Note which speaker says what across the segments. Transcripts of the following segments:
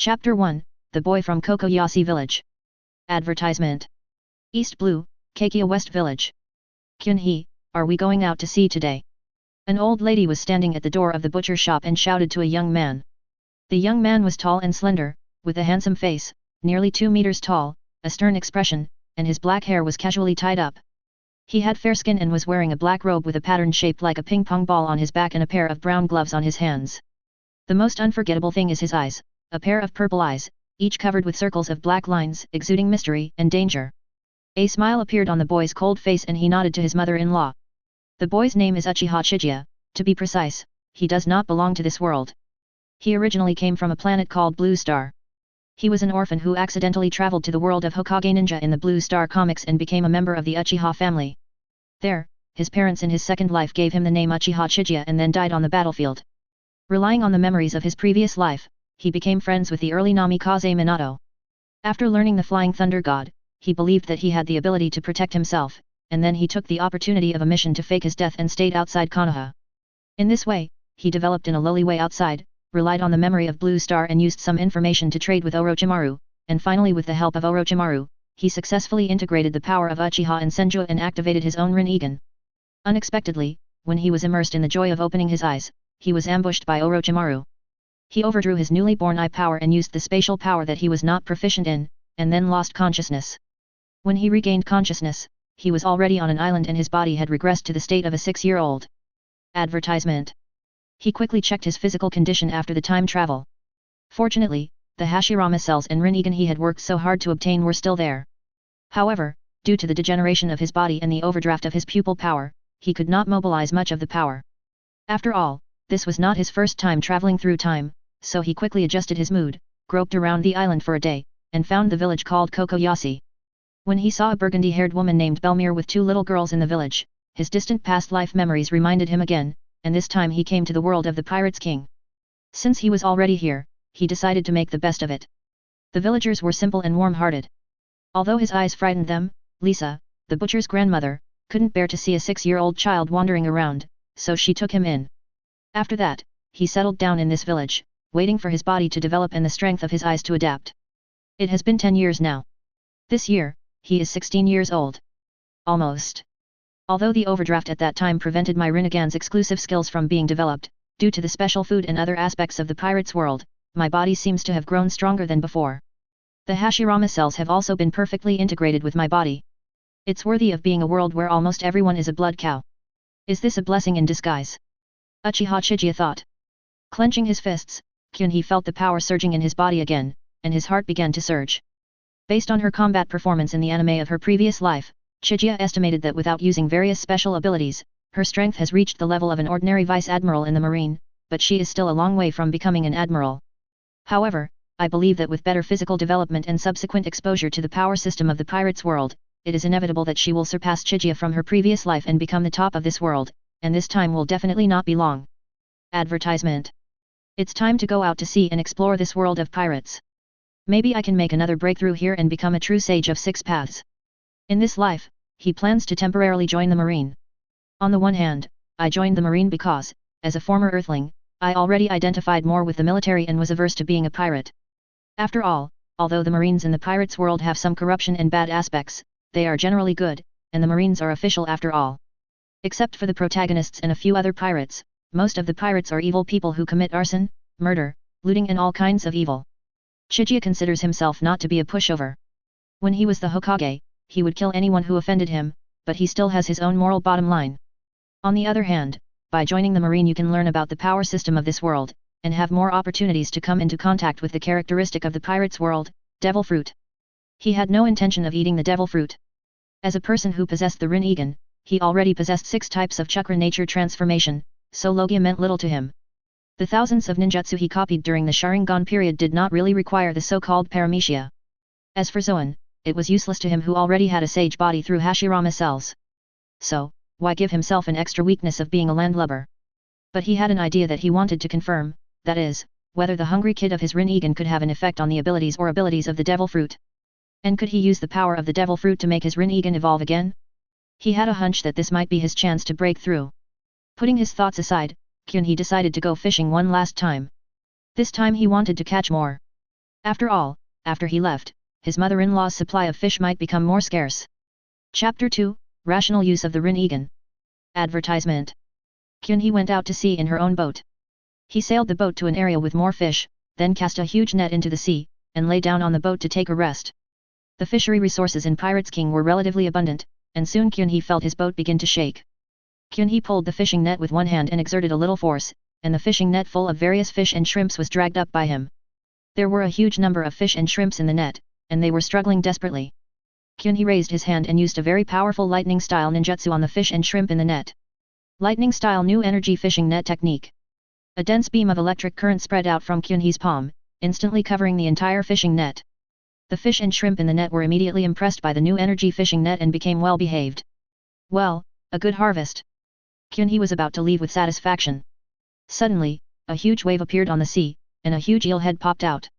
Speaker 1: Chapter 1, The Boy from Kokoyasi Village. Advertisement. East Blue, Kakia West Village. Kyunhee, are we going out to sea today? An old lady was standing at the door of the butcher shop and shouted to a young man. The young man was tall and slender, with a handsome face, nearly 2 meters tall, a stern expression, and his black hair was casually tied up. He had fair skin and was wearing a black robe with a pattern shaped like a ping-pong ball on his back and a pair of brown gloves on his hands. The most unforgettable thing is his eyes, a pair of purple eyes, each covered with circles of black lines, exuding mystery and danger. A smile appeared on the boy's cold face and he nodded to his mother-in-law. The boy's name is Uchiha Chiga, to be precise, he does not belong to this world. He originally came from a planet called Blue Star. He was an orphan who accidentally traveled to the world of Hokage Ninja in the Blue Star comics and became a member of the Uchiha family. There, his parents in his second life gave him the name Uchiha Chiga and then died on the battlefield. Relying on the memories of his previous life, he became friends with the early Namikaze Minato. After learning the Flying Thunder God, he believed that he had the ability to protect himself, and then he took the opportunity of a mission to fake his death and stayed outside Konoha. In this way, he developed in a lowly way outside, relied on the memory of Blue Star and used some information to trade with Orochimaru, and finally with the help of Orochimaru, he successfully integrated the power of Uchiha and Senju and activated his own Rinnegan. Unexpectedly, when he was immersed in the joy of opening his eyes, he was ambushed by Orochimaru. He overdrew his newly born eye power and used the spatial power that he was not proficient in, and then lost consciousness. When he regained consciousness, he was already on an island and his body had regressed to the state of a 6-year-old. Advertisement. He quickly checked his physical condition after the time travel. Fortunately, the Hashirama cells and Rinnegan he had worked so hard to obtain were still there. However, due to the degeneration of his body and the overdraft of his pupil power, he could not mobilize much of the power. After all, this was not his first time traveling through time, so he quickly adjusted his mood, groped around the island for a day, and found the village called Kokoyasi. When he saw a burgundy-haired woman named Belmere with 2 little girls in the village, his distant past life memories reminded him again, and this time he came to the world of the Pirates King. Since he was already here, he decided to make the best of it. The villagers were simple and warm-hearted. Although his eyes frightened them, Lisa, the butcher's grandmother, couldn't bear to see a 6-year-old child wandering around, so she took him in. After that, he settled down in this village, waiting for his body to develop and the strength of his eyes to adapt. It has been 10 years now. This year, he is 16 years old. Almost. Although the overdraft at that time prevented my Rinnegan's exclusive skills from being developed, due to the special food and other aspects of the pirate's world, my body seems to have grown stronger than before. The Hashirama cells have also been perfectly integrated with my body. It's worthy of being a world where almost everyone is a blood cow. Is this a blessing in disguise? Uchiha Chiga thought. Clenching his fists, Kyunhee felt the power surging in his body again, and his heart began to surge. Based on her combat performance in the anime of her previous life, Chiga estimated that without using various special abilities, her strength has reached the level of an ordinary vice admiral in the marine, but she is still a long way from becoming an admiral. However, I believe that with better physical development and subsequent exposure to the power system of the pirate's world, it is inevitable that she will surpass Chiga from her previous life and become the top of this world, and this time will definitely not be long. Advertisement. It's time to go out to sea and explore this world of pirates. Maybe I can make another breakthrough here and become a true sage of 6 paths. In this life, he plans to temporarily join the marine. On the one hand, I joined the marine because, as a former earthling, I already identified more with the military and was averse to being a pirate. After all, although the marines in the pirates' world have some corruption and bad aspects, they are generally good, and the marines are official after all. Except for the protagonists and a few other pirates, most of the pirates are evil people who commit arson, murder, looting and all kinds of evil. Chiga considers himself not to be a pushover. When he was the Hokage, he would kill anyone who offended him, but he still has his own moral bottom line. On the other hand, by joining the marine you can learn about the power system of this world, and have more opportunities to come into contact with the characteristic of the pirate's world, devil fruit. He had no intention of eating the devil fruit. As a person who possessed the Rinnegan, he already possessed 6 types of chakra nature transformation, so Logia meant little to him. The thousands of ninjutsu he copied during the Sharingan period did not really require the so-called Paramecia. As for Zoan, it was useless to him who already had a sage body through Hashirama cells. So, why give himself an extra weakness of being a landlubber? But he had an idea that he wanted to confirm, that is, whether the hungry kid of his Rinnegan could have an effect on the abilities of the devil fruit. And could he use the power of the devil fruit to make his Rinnegan evolve again? He had a hunch that this might be his chance to break through. Putting his thoughts aside, Kyunhee decided to go fishing one last time. This time he wanted to catch more. After all, after he left, his mother-in-law's supply of fish might become more scarce. Chapter 2, Rational Use of the Rinnegan. Advertisement. Kyunhee went out to sea in her own boat. He sailed the boat to an area with more fish, then cast a huge net into the sea, and lay down on the boat to take a rest. The fishery resources in Pirates King were relatively abundant, and soon Kyunhee felt his boat begin to shake. Kyunhee pulled the fishing net with one hand and exerted a little force, and the fishing net full of various fish and shrimps was dragged up by him. There were a huge number of fish and shrimps in the net, and they were struggling desperately. Kyunhee raised his hand and used a very powerful lightning-style ninjutsu on the fish and shrimp in the net. Lightning-style new energy fishing net technique. A dense beam of electric current spread out from Kyunhee's palm, instantly covering the entire fishing net. The fish and shrimp in the net were immediately impressed by the new energy fishing net and became well behaved. Well, a good harvest. Kyunhee was about to leave with satisfaction. Suddenly, a huge wave appeared on the sea, and a huge eel head popped out.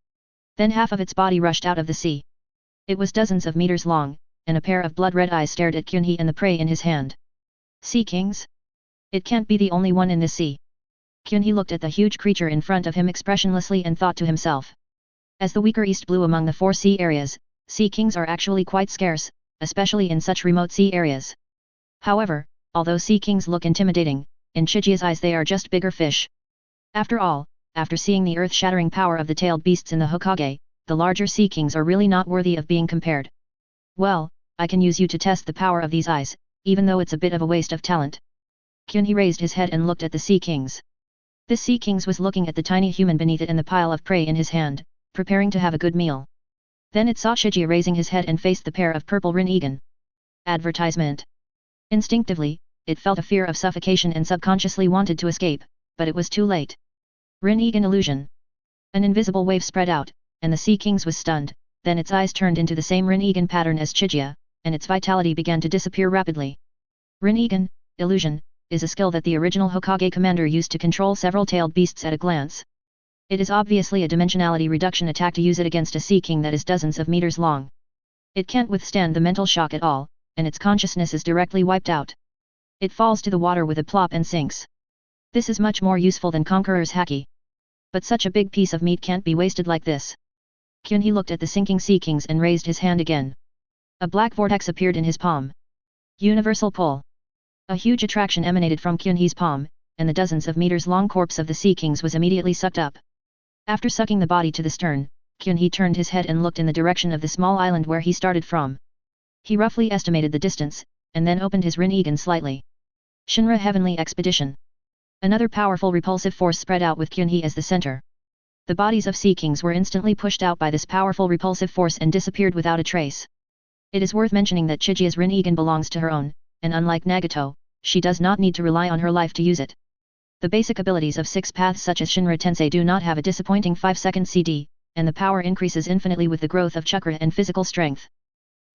Speaker 1: Then half of its body rushed out of the sea. It was dozens of meters long, and a pair of blood-red eyes stared at Kyunhee and the prey in his hand. Sea kings? It can't be the only one in this sea. Kyunhee looked at the huge creature in front of him expressionlessly and thought to himself. As the weaker East Blue among the 4 sea areas, sea kings are actually quite scarce, especially in such remote sea areas. However, although sea kings look intimidating, in Chigia's eyes they are just bigger fish. After all, after seeing the earth-shattering power of the tailed beasts in the Hokage, the larger sea kings are really not worthy of being compared. Well, I can use you to test the power of these eyes, even though it's a bit of a waste of talent. Kyunhee raised his head and looked at the sea kings. This sea kings was looking at the tiny human beneath it and the pile of prey in his hand, preparing to have a good meal. Then it saw Chigia raising his head and faced the pair of purple Rinnegan. Advertisement. Instinctively, it felt a fear of suffocation and subconsciously wanted to escape, but it was too late. Rinnegan illusion. An invisible wave spread out, and the sea kings was stunned, then its eyes turned into the same Rinnegan pattern as Chigia, and its vitality began to disappear rapidly. Rinnegan, illusion, is a skill that the original Hokage commander used to control several tailed beasts at a glance. It is obviously a dimensionality reduction attack to use it against a sea king that is dozens of meters long. It can't withstand the mental shock at all, and its consciousness is directly wiped out. It falls to the water with a plop and sinks. This is much more useful than Conqueror's haki. But such a big piece of meat can't be wasted like this. Kyunhee looked at the sinking sea kings and raised his hand again. A black vortex appeared in his palm. Universal pull. A huge attraction emanated from Kyunhee's palm, and the dozens of meters long corpse of the sea kings was immediately sucked up. After sucking the body to the stern, Kyunhee turned his head and looked in the direction of the small island where he started from. He roughly estimated the distance, and then opened his Rinnegan slightly. Shinra Heavenly Expedition. Another powerful repulsive force spread out with Kyunhee as the center. The bodies of sea kings were instantly pushed out by this powerful repulsive force and disappeared without a trace. It is worth mentioning that Chigia's Rinnegan belongs to her own, and unlike Nagato, she does not need to rely on her life to use it. The basic abilities of 6 paths such as Shinra Tensei do not have a disappointing 5-second CD, and the power increases infinitely with the growth of chakra and physical strength.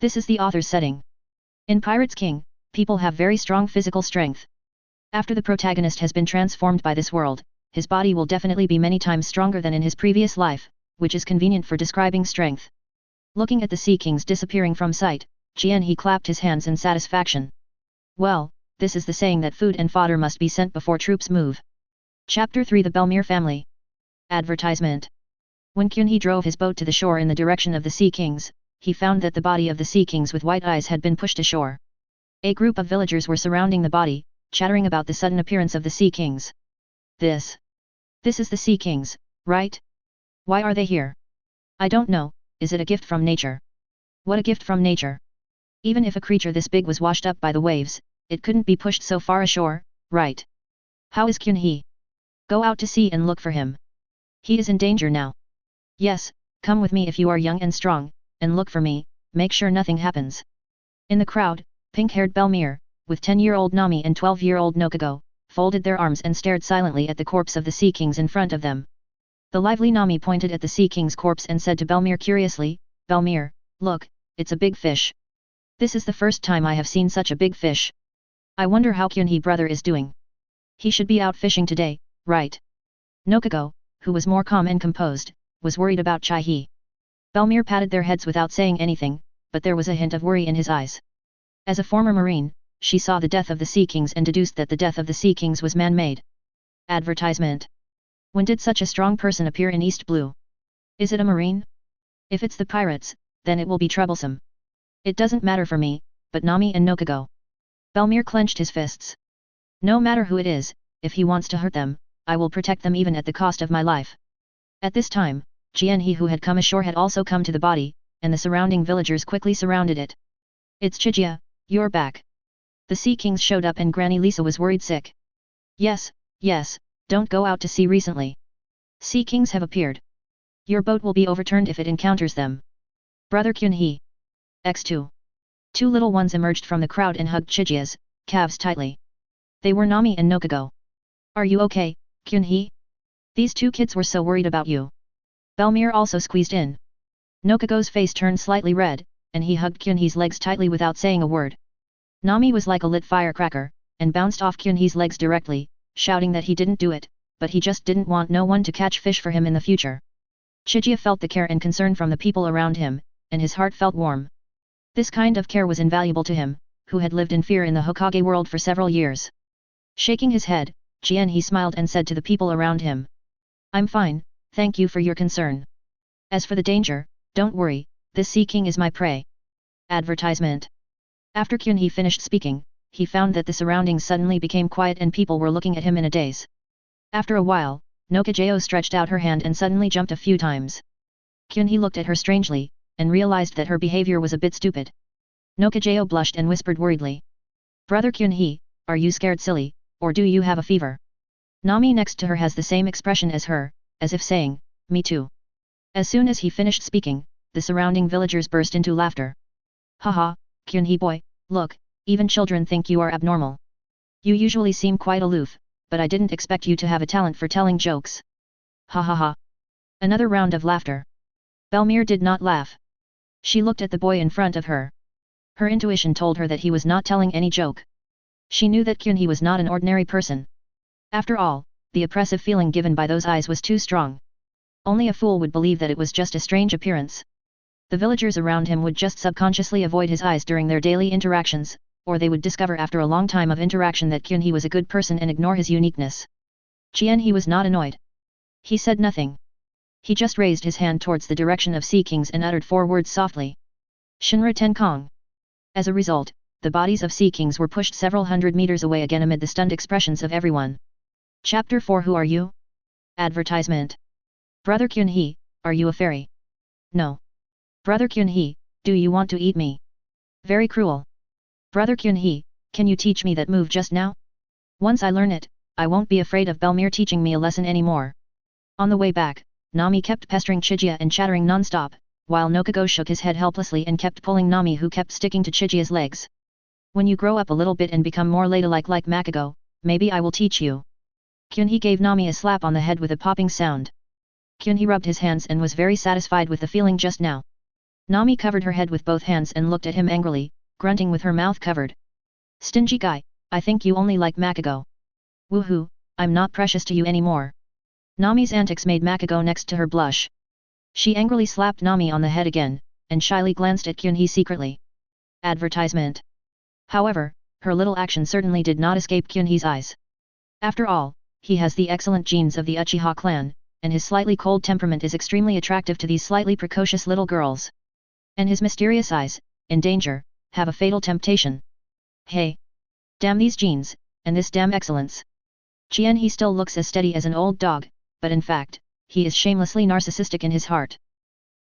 Speaker 1: This is the author's setting. In Pirates King, people have very strong physical strength. After the protagonist has been transformed by this world, his body will definitely be many times stronger than in his previous life, which is convenient for describing strength. Looking at the sea kings disappearing from sight, Jianhe clapped his hands in satisfaction. Well, this is the saying that food and fodder must be sent before troops move. Chapter 3 The Belmere Family. Advertisement. When Kyunhee drove his boat to the shore in the direction of the sea kings, he found that the body of the sea kings with white eyes had been pushed ashore. A group of villagers were surrounding the body, chattering about the sudden appearance of the sea kings. This is the sea kings, right? Why are they here? I don't know, is it a gift from nature? What a gift from nature! Even if a creature this big was washed up by the waves, it couldn't be pushed so far ashore, right? How is Kyunhee? Go out to sea and look for him. He is in danger now. Yes, come with me if you are young and strong, and look for me, make sure nothing happens. In the crowd, pink-haired Belmere, with 10-year-old Nami and 12-year-old Nokago, folded their arms and stared silently at the corpse of the sea kings in front of them. The lively Nami pointed at the sea king's corpse and said to Belmere curiously, Belmere, look, it's a big fish. This is the first time I have seen such a big fish. I wonder how Kyunhee brother is doing. He should be out fishing today, right? Nokago, who was more calm and composed, was worried about Chai-hee. Belmere patted their heads without saying anything, but there was a hint of worry in his eyes. As a former marine, she saw the death of the sea kings and deduced that the death of the sea kings was man-made. Advertisement. When did such a strong person appear in East Blue? Is it a marine? If it's the pirates, then it will be troublesome. It doesn't matter for me, but Nami and Nokago. Belmere clenched his fists. No matter who it is, if he wants to hurt them, I will protect them even at the cost of my life. At this time, Jianhe who had come ashore had also come to the body, and the surrounding villagers quickly surrounded it. It's Chigia, you're back. The Sea Kings showed up and Granny Lisa was worried sick. Yes, don't go out to sea recently. Sea Kings have appeared. Your boat will be overturned if it encounters them. Brother Kyunhee. X2. Two little ones emerged from the crowd and hugged Chigia's calves tightly. They were Nami and Nokago. Are you okay, Kyunhee? These two kids were so worried about you. Belmere also squeezed in. Nokago's face turned slightly red, and he hugged Kyunhee's legs tightly without saying a word. Nami was like a lit firecracker, and bounced off Kyunhee's legs directly, shouting that he didn't do it, but he just didn't want no one to catch fish for him in the future. Chigia felt the care and concern from the people around him, and his heart felt warm. This kind of care was invaluable to him, who had lived in fear in the Hokage world for several years. Shaking his head, Jianhe smiled and said to the people around him. I'm fine, thank you for your concern. As for the danger, don't worry, this Sea King is my prey. Advertisement. After Kyunhee finished speaking, he found that the surroundings suddenly became quiet and people were looking at him in a daze. After a while, Nokajeo stretched out her hand and suddenly jumped a few times. Kyunhee looked at her strangely, and realized that her behavior was a bit stupid. Nokajeo blushed and whispered worriedly. Brother Kyunhee, are you scared silly, or do you have a fever? Nami next to her has the same expression as her, as if saying, me too. As soon as he finished speaking, the surrounding villagers burst into laughter. Haha, Kyunhee boy, look, even children think you are abnormal. You usually seem quite aloof, but I didn't expect you to have a talent for telling jokes. Ha ha ha. Another round of laughter. Belmere did not laugh. She looked at the boy in front of her. Her intuition told her that he was not telling any joke. She knew that Kyunhee was not an ordinary person. After all, the oppressive feeling given by those eyes was too strong. Only a fool would believe that it was just a strange appearance. The villagers around him would just subconsciously avoid his eyes during their daily interactions, or they would discover after a long time of interaction that Kyunhee was a good person and ignore his uniqueness. Jianhe was not annoyed. He said nothing. He just raised his hand towards the direction of Sea Kings and uttered 4 words softly. Shinra Tenkong. As a result, the bodies of Sea Kings were pushed several hundred meters away again amid the stunned expressions of everyone. Chapter 4 Who are you? Advertisement. Brother Kyunhee, are you a fairy? No. Brother Kyunhee, do you want to eat me? Very cruel. Brother Kyunhee, can you teach me that move just now? Once I learn it, I won't be afraid of Belmere teaching me a lesson anymore. On the way back, Nami kept pestering Chigia and chattering non-stop, while Nokago shook his head helplessly and kept pulling Nami who kept sticking to Chigia's legs. When you grow up a little bit and become more ladylike like Makago, maybe I will teach you. Kyunhee gave Nami a slap on the head with a popping sound. Kyunhee rubbed his hands and was very satisfied with the feeling just now. Nami covered her head with both hands and looked at him angrily, grunting with her mouth covered. Stingy guy, I think you only like Makago. Woohoo, I'm not precious to you anymore. Nami's antics made Makago next to her blush. She angrily slapped Nami on the head again, and shyly glanced at Kyunhee secretly. Advertisement. However, her little action certainly did not escape Kyunhee's eyes. After all, he has the excellent genes of the Uchiha clan, and his slightly cold temperament is extremely attractive to these slightly precocious little girls. And his mysterious eyes, in danger, have a fatal temptation. Hey! Damn these genes, and this damn excellence. Jianhe still looks as steady as an old dog, but in fact, he is shamelessly narcissistic in his heart.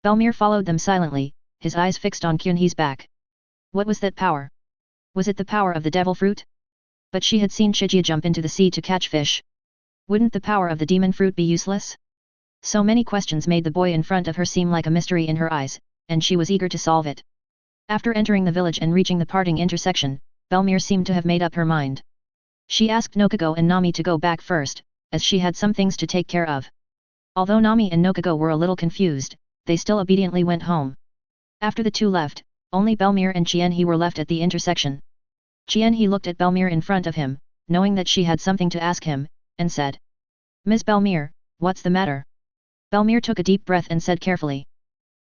Speaker 1: Belmere followed them silently, his eyes fixed on Kyunhee's back. What was that power? Was it the power of the devil fruit? But she had seen Chigia jump into the sea to catch fish. Wouldn't the power of the demon fruit be useless? So many questions made the boy in front of her seem like a mystery in her eyes, and she was eager to solve it. After entering the village and reaching the parting intersection, Belmere seemed to have made up her mind. She asked Nokago and Nami to go back first, as she had some things to take care of. Although Nami and Nokago were a little confused, they still obediently went home. After the two left, only Belmere and Jianhe were left at the intersection. Jianhe looked at Belmere in front of him, knowing that she had something to ask him, and said, Ms. Belmere, what's the matter? Belmere took a deep breath and said carefully.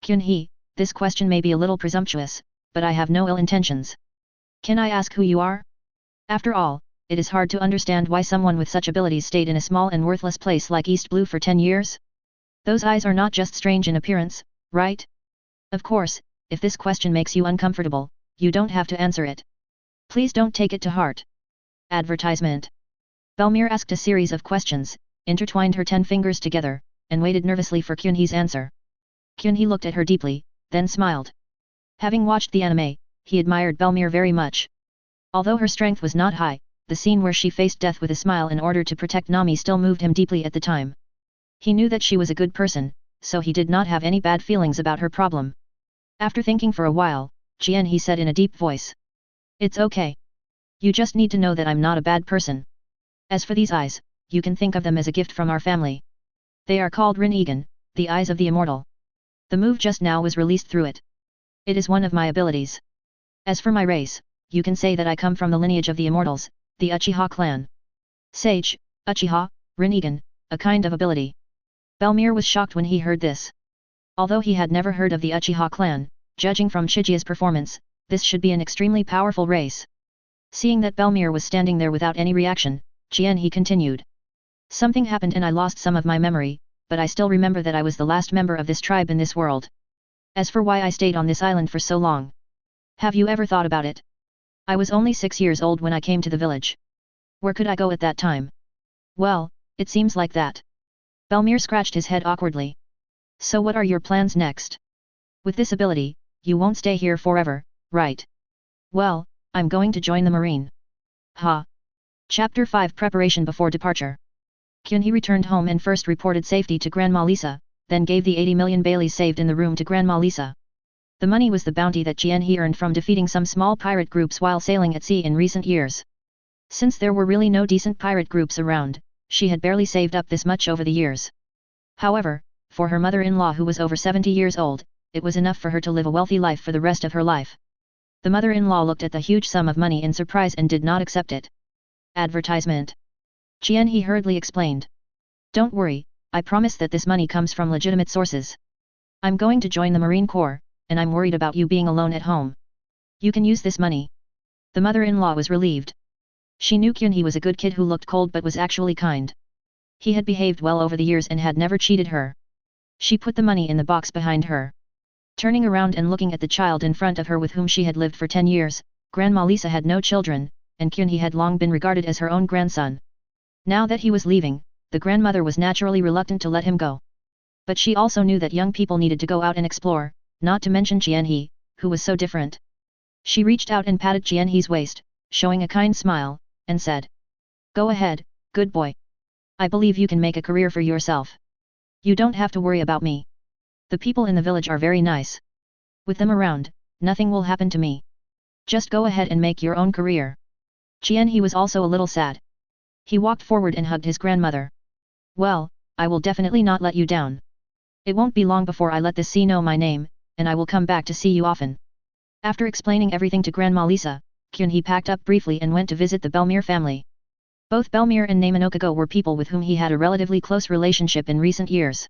Speaker 1: Kyunhee, this question may be a little presumptuous, but I have no ill intentions. Can I ask who you are? After all, it is hard to understand why someone with such abilities stayed in a small and worthless place like East Blue for 10 years. Those eyes are not just strange in appearance, right? Of course, if this question makes you uncomfortable, you don't have to answer it. Please don't take it to heart. Advertisement. Belmere asked a series of questions, intertwined her 10 fingers together, and waited nervously for Kyunhee's answer. Kyunhee looked at her deeply, then smiled. Having watched the anime, he admired Belmere very much. Although her strength was not high, the scene where she faced death with a smile in order to protect Nami still moved him deeply at the time. He knew that she was a good person, so he did not have any bad feelings about her problem. After thinking for a while, Jianhee said in a deep voice. It's okay. You just need to know that I'm not a bad person. As for these eyes, you can think of them as a gift from our family. They are called Rinnegan, the eyes of the immortal. The move just now was released through it. It is one of my abilities. As for my race, you can say that I come from the lineage of the immortals, the Uchiha clan. Sage, Uchiha, Rinnegan, a kind of ability. Belmere was shocked when he heard this. Although he had never heard of the Uchiha clan, judging from Chijia's performance, this should be an extremely powerful race. Seeing that Belmere was standing there without any reaction, Jianhee continued. Something happened and I lost some of my memory, but I still remember that I was the last member of this tribe in this world. As for why I stayed on this island for so long. Have you ever thought about it? I was only 6 years old when I came to the village. Where could I go at that time? Well, it seems like that. Belmere scratched his head awkwardly. So what are your plans next? With this ability, you won't stay here forever, right? Well, I'm going to join the marine. Ha! Chapter 5 Preparation before departure. Kyunhee returned home and first reported safety to Grandma Lisa, then gave the 80 million Baileys saved in the room to Grandma Lisa. The money was the bounty that Jianhee earned from defeating some small pirate groups while sailing at sea in recent years. Since there were really no decent pirate groups around, she had barely saved up this much over the years. However, for her mother-in-law who was over 70 years old, it was enough for her to live a wealthy life for the rest of her life. The mother-in-law looked at the huge sum of money in surprise and did not accept it. Advertisement. Jianhee hurriedly explained. Don't worry, I promise that this money comes from legitimate sources. I'm going to join the Marine Corps, and I'm worried about you being alone at home. You can use this money. The mother-in-law was relieved. She knew Kyunhee was a good kid who looked cold but was actually kind. He had behaved well over the years and had never cheated her. She put the money in the box behind her. Turning around and looking at the child in front of her with whom she had lived for 10 years, Grandma Lisa had no children, and Kyunhee had long been regarded as her own grandson. Now that he was leaving, the grandmother was naturally reluctant to let him go. But she also knew that young people needed to go out and explore, not to mention Jianhee, who was so different. She reached out and patted Jianhee's waist, showing a kind smile, and said. Go ahead, good boy. I believe you can make a career for yourself. You don't have to worry about me. The people in the village are very nice. With them around, nothing will happen to me. Just go ahead and make your own career. Jianhee was also a little sad. He walked forward and hugged his grandmother. Well, I will definitely not let you down. It won't be long before I let the sea know my name, and I will come back to see you often. After explaining everything to Grandma Lisa, Kyunhee packed up briefly and went to visit the Belmere family. Both Belmere and Namenokago were people with whom he had a relatively close relationship in recent years.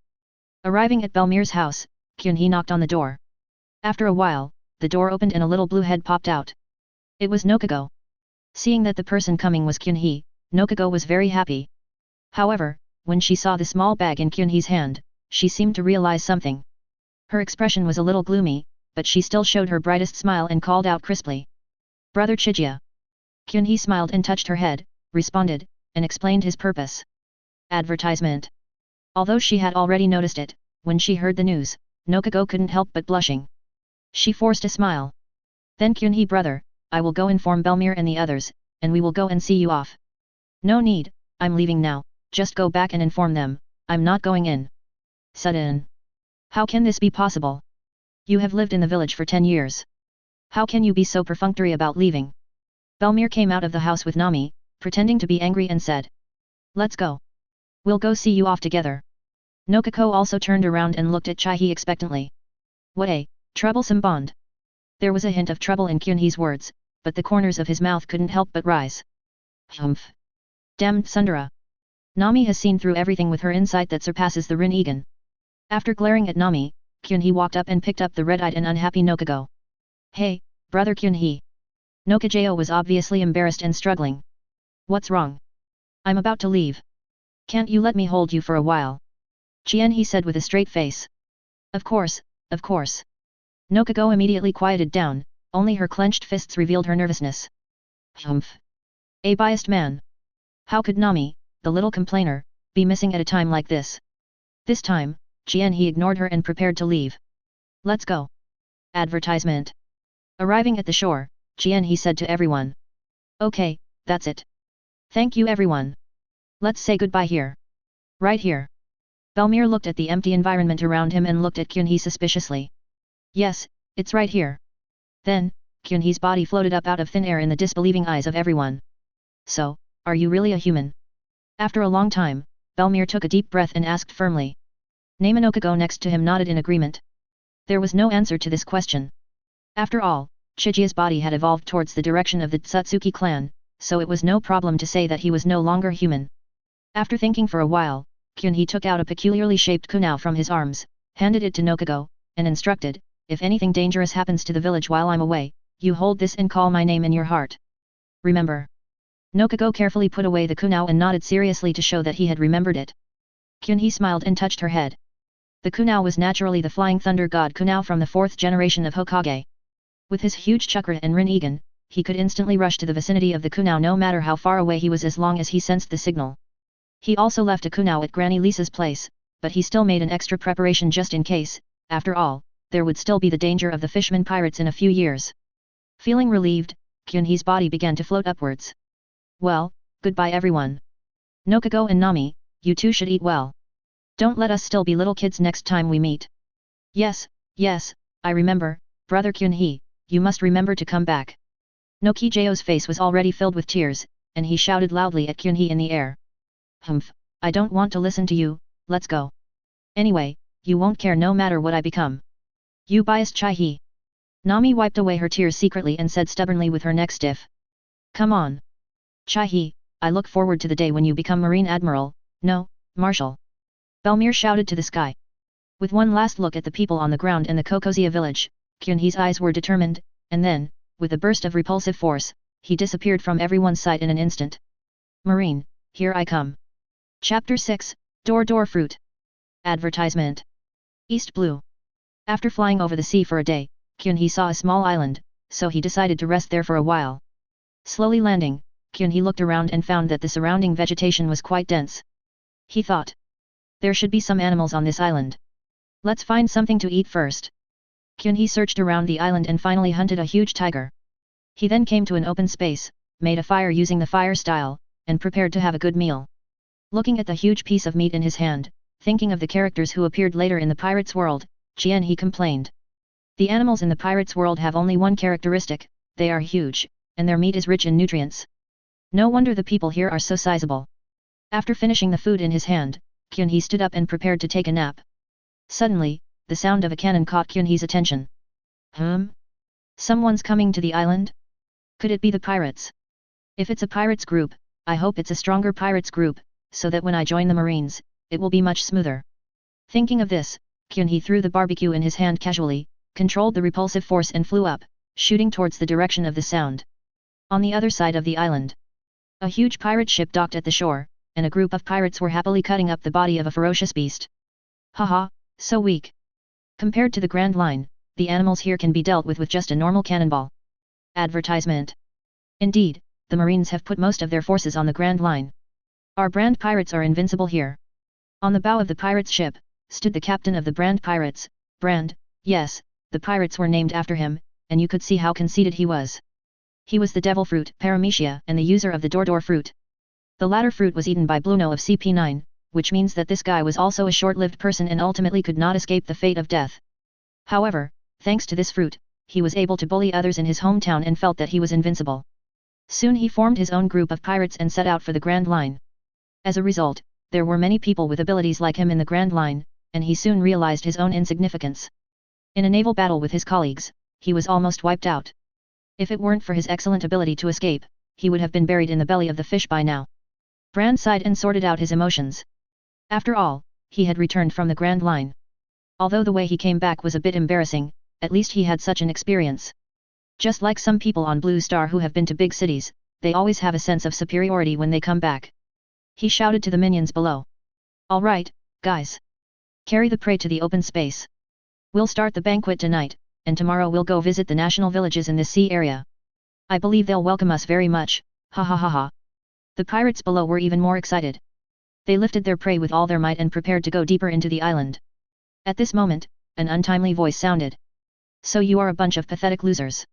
Speaker 1: Arriving at Belmere's house, Kyunhee knocked on the door. After a while, the door opened and a little blue head popped out. It was Nokago. Seeing that the person coming was Kyunhee, Nokago was very happy. However, when she saw the small bag in Kyunhee's hand, she seemed to realize something. Her expression was a little gloomy, but she still showed her brightest smile and called out crisply. Brother Chigia. Kyunhee smiled and touched her head, responded, and explained his purpose. Advertisement. Although she had already noticed it, when she heard the news, Nokago couldn't help but blushing. She forced a smile. Then Kyunhee brother, I will go inform Belmere and the others, and we will go and see you off. No need, I'm leaving now, just go back and inform them, I'm not going in. Sudden. How can this be possible? You have lived in the village for 10 years. How can you be so perfunctory about leaving? Belmere came out of the house with Nami, pretending to be angry and said. Let's go. We'll go see you off together. Nokago also turned around and looked at Chihi expectantly. What a troublesome bond. There was a hint of trouble in Kyunhee's words, but the corners of his mouth couldn't help but rise. Humph. Damned Sundara. Nami has seen through everything with her insight that surpasses the Rinnegan. After glaring at Nami, Kyunhee walked up and picked up the red-eyed and unhappy Nokago. Hey, brother Kyunhee. Nokageo was obviously embarrassed and struggling. What's wrong? I'm about to leave. Can't you let me hold you for a while? Jianhee said with a straight face. Of course, of course. Nokago immediately quieted down, only her clenched fists revealed her nervousness. Humph. A biased man. How could Nami, the little complainer, be missing at a time like this? This time, he ignored her and prepared to leave. Let's go. Advertisement. Arriving at the shore, he said to everyone. Okay, that's it. Thank you everyone. Let's say goodbye here. Right here. Belmere looked at the empty environment around him and looked at Kyunhee suspiciously. Yes, it's right here. Then, Kyunhee's body floated up out of thin air in the disbelieving eyes of everyone. So, are you really a human? After a long time, Belmere took a deep breath and asked firmly. Namanokago next to him nodded in agreement. There was no answer to this question. After all, Chijia's body had evolved towards the direction of the Tsutsuki clan, so it was no problem to say that he was no longer human. After thinking for a while, Kyunhee took out a peculiarly shaped kunao from his arms, handed it to Nokago, and instructed, if anything dangerous happens to the village while I'm away, you hold this and call my name in your heart. Remember. Nokago carefully put away the kunao and nodded seriously to show that he had remembered it. Kyunhee smiled and touched her head. The kunao was naturally the flying thunder god kunao from the 4th generation of Hokage. With his huge chakra and Rinnegan, he could instantly rush to the vicinity of the kunao no matter how far away he was as long as he sensed the signal. He also left a kunao at Granny Lisa's place, but he still made an extra preparation just in case. After all, there would still be the danger of the fishman pirates in a few years. Feeling relieved, Kyunhee's body began to float upwards. Well, goodbye everyone. Nokago and Nami, you two should eat well. Don't let us still be little kids next time we meet. Yes, I remember, brother Kyunhee, you must remember to come back. Nokijo's face was already filled with tears, and he shouted loudly at Kyunhee in the air. Humph, I don't want to listen to you, let's go. Anyway, you won't care no matter what I become. You biased Chihee. Nami wiped away her tears secretly and said stubbornly with her neck stiff. Come on. Chihee, I look forward to the day when you become Marine Admiral, no, Marshal. Belmere shouted to the sky. With one last look at the people on the ground and the Kokozia village, Kyunhee's eyes were determined, and then, with a burst of repulsive force, he disappeared from everyone's sight in an instant. Marine, here I come. Chapter 6, Door Fruit. Advertisement. East Blue. After flying over the sea for a day, Kyunhee saw a small island, so he decided to rest there for a while. Slowly landing, Kyunhee looked around and found that the surrounding vegetation was quite dense. He thought. There should be some animals on this island. Let's find something to eat first. Kyunhee searched around the island and finally hunted a huge tiger. He then came to an open space, made a fire using the fire style, and prepared to have a good meal. Looking at the huge piece of meat in his hand, thinking of the characters who appeared later in the pirate's world, he complained. The animals in the pirate's world have only one characteristic, they are huge, and their meat is rich in nutrients. No wonder the people here are so sizable. After finishing the food in his hand, Kyunhee stood up and prepared to take a nap. Suddenly, the sound of a cannon caught Kyunhee's attention. Someone's coming to the island? Could it be the pirates? If it's a pirates group, I hope it's a stronger pirates group, so that when I join the Marines, it will be much smoother. Thinking of this, Kyunhee threw the barbecue in his hand casually, controlled the repulsive force and flew up, shooting towards the direction of the sound. On the other side of the island, a huge pirate ship docked at the shore, and a group of pirates were happily cutting up the body of a ferocious beast. Haha, so weak. Compared to the Grand Line, the animals here can be dealt with just a normal cannonball. Advertisement. Indeed, the Marines have put most of their forces on the Grand Line. Our brand pirates are invincible here. On the bow of the pirates' ship, stood the captain of the brand pirates, Brand, yes, the pirates were named after him, and you could see how conceited he was. He was the devil fruit, Paramecia, and the user of the door fruit. The latter fruit was eaten by Bluno of CP9, which means that this guy was also a short-lived person and ultimately could not escape the fate of death. However, thanks to this fruit, he was able to bully others in his hometown and felt that he was invincible. Soon he formed his own group of pirates and set out for the Grand Line. As a result, there were many people with abilities like him in the Grand Line, and he soon realized his own insignificance. In a naval battle with his colleagues, he was almost wiped out. If it weren't for his excellent ability to escape, he would have been buried in the belly of the fish by now. Brand sighed and sorted out his emotions. After all, he had returned from the Grand Line. Although the way he came back was a bit embarrassing, at least he had such an experience. Just like some people on Blue Star who have been to big cities, they always have a sense of superiority when they come back. He shouted to the minions below. All right, guys. Carry the prey to the open space. We'll start the banquet tonight, and tomorrow we'll go visit the national villages in this sea area. I believe they'll welcome us very much, ha ha ha ha. The pirates below were even more excited. They lifted their prey with all their might and prepared to go deeper into the island. At this moment, an untimely voice sounded. So you are a bunch of pathetic losers.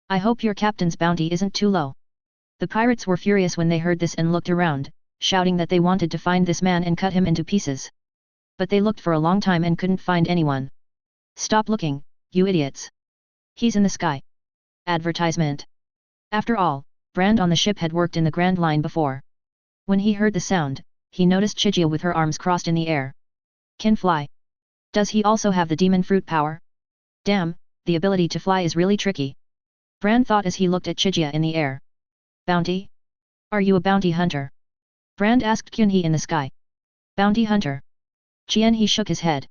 Speaker 1: I hope your captain's bounty isn't too low. The pirates were furious when they heard this and looked around, shouting that they wanted to find this man and cut him into pieces. But they looked for a long time and couldn't find anyone. Stop looking, you idiots. He's in the sky. Advertisement. After all, Brand on the ship had worked in the Grand Line before. When he heard the sound, he noticed Chigia with her arms crossed in the air. Can fly. Does he also have the demon fruit power? Damn, the ability to fly is really tricky. Brand thought as he looked at Chigia in the air. Bounty? Are you a bounty hunter? Brand asked Kyunhee in the sky. Bounty hunter? Chienhee shook his head.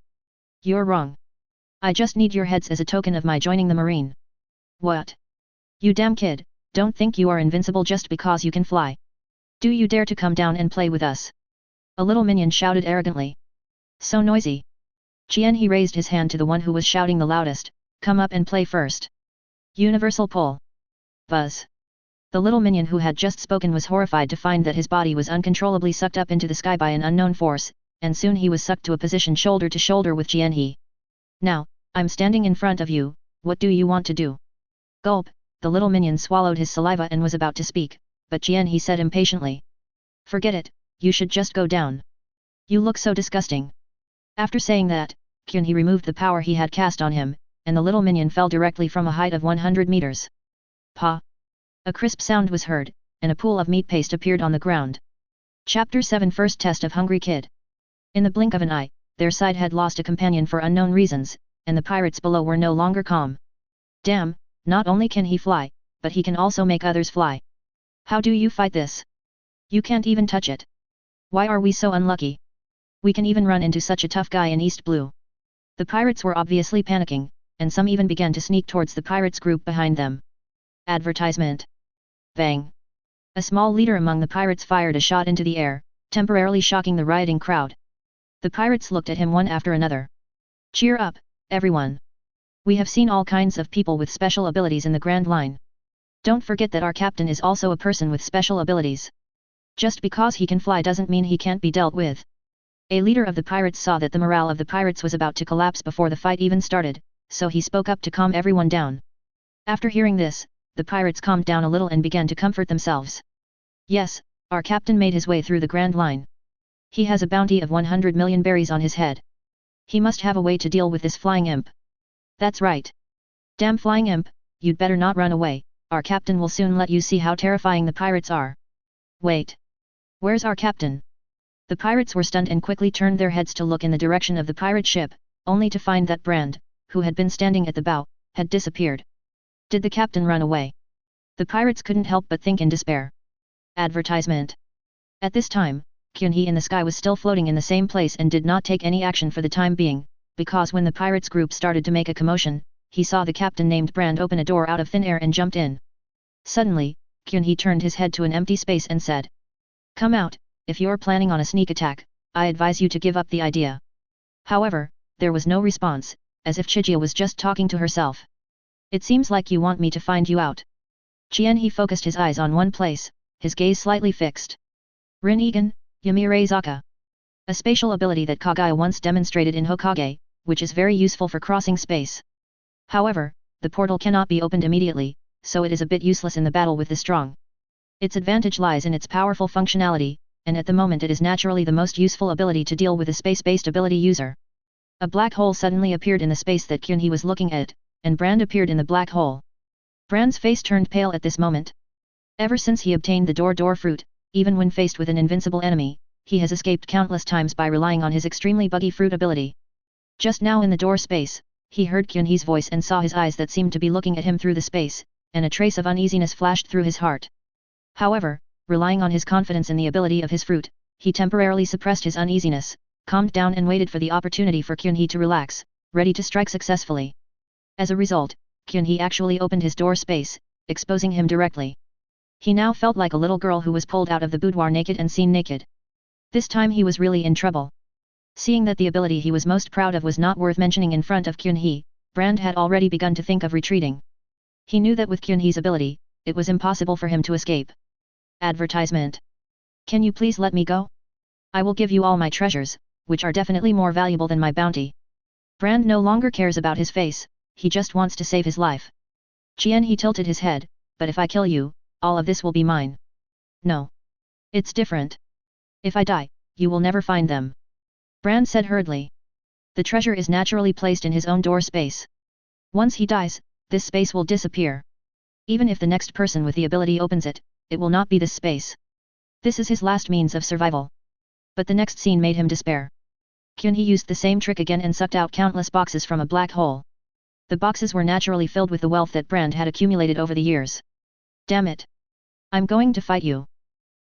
Speaker 1: You're wrong. I just need your heads as a token of my joining the marine. What? You damn kid, don't think you are invincible just because you can fly. Do you dare to come down and play with us? A little minion shouted arrogantly. So noisy. Chienhee raised his hand to the one who was shouting the loudest, come up and play first. Universal pull. Buzz. The little minion who had just spoken was horrified to find that his body was uncontrollably sucked up into the sky by an unknown force, and soon he was sucked to a position shoulder to shoulder with Chienhee. Now, I'm standing in front of you, what do you want to do? Gulp, the little minion swallowed his saliva and was about to speak, but Chienhee said impatiently. Forget it, you should just go down. You look so disgusting. After saying that, Kyunhee removed the power he had cast on him, and the little minion fell directly from a height of 100 meters. Pa! A crisp sound was heard, and a pool of meat paste appeared on the ground. Chapter 7 First Test of Hungry Kid. In the blink of an eye, their side had lost a companion for unknown reasons, and the pirates below were no longer calm. Damn, not only can he fly, but he can also make others fly. How do you fight this? You can't even touch it. Why are we so unlucky? We can even run into such a tough guy in East Blue. The pirates were obviously panicking, and some even began to sneak towards the pirates group behind them. Advertisement. Bang. A small leader among the pirates fired a shot into the air, temporarily shocking the rioting crowd. The pirates looked at him one after another. Cheer up, everyone. We have seen all kinds of people with special abilities in the Grand Line. Don't forget that our captain is also a person with special abilities. Just because he can fly doesn't mean he can't be dealt with. A leader of the pirates saw that the morale of the pirates was about to collapse before the fight even started, so he spoke up to calm everyone down. After hearing this, the pirates calmed down a little and began to comfort themselves. Yes, our captain made his way through the Grand Line. He has a bounty of 100 million berries on his head. He must have a way to deal with this flying imp. That's right. Damn flying imp, you'd better not run away, our captain will soon let you see how terrifying the pirates are. Wait. Where's our captain? The pirates were stunned and quickly turned their heads to look in the direction of the pirate ship, only to find that Brand, who had been standing at the bow, had disappeared. Did the captain run away? The pirates couldn't help but think in despair. Advertisement. At this time, Kyunhee in the sky was still floating in the same place and did not take any action for the time being, because when the pirates group started to make a commotion, he saw the captain named Brand open a door out of thin air and jumped in. Suddenly, Kyunhee turned his head to an empty space and said, "Come out, if you're planning on a sneak attack, I advise you to give up the idea." However, there was no response, as if Chigia was just talking to herself. "It seems like you want me to find you out." Chienhee focused his eyes on one place, his gaze slightly fixed. Rinnegan, Yamire Zaka. A spatial ability that Kaguya once demonstrated in Hokage, which is very useful for crossing space. However, the portal cannot be opened immediately, so it is a bit useless in the battle with the strong. Its advantage lies in its powerful functionality, and at the moment it is naturally the most useful ability to deal with a space-based ability user. A black hole suddenly appeared in the space that Kyunhee was looking at, and Brand appeared in the black hole. Brand's face turned pale at this moment. Ever since he obtained the door fruit, even when faced with an invincible enemy, he has escaped countless times by relying on his extremely buggy fruit ability. Just now in the door space, he heard Kyunhee's voice and saw his eyes that seemed to be looking at him through the space, and a trace of uneasiness flashed through his heart. However, relying on his confidence in the ability of his fruit, he temporarily suppressed his uneasiness, calmed down and waited for the opportunity for Kyunhee to relax, ready to strike successfully. As a result, Kyunhee actually opened his door space, exposing him directly. He now felt like a little girl who was pulled out of the boudoir naked and seen naked. This time he was really in trouble. Seeing that the ability he was most proud of was not worth mentioning in front of Kyunhee, Brand had already begun to think of retreating. He knew that with Kyunhee's ability, it was impossible for him to escape. Advertisement. Can you please let me go? I will give you all my treasures, which are definitely more valuable than my bounty. Brand no longer cares about his face, he just wants to save his life. He tilted his head, but if I kill you, all of this will be mine. No. It's different. If I die, you will never find them. Brand said hurriedly. The treasure is naturally placed in his own door space. Once he dies, this space will disappear. Even if the next person with the ability opens it, it will not be this space. This is his last means of survival. But the next scene made him despair. Kyunhee used the same trick again and sucked out countless boxes from a black hole. The boxes were naturally filled with the wealth that Brand had accumulated over the years. Damn it! I'm going to fight you.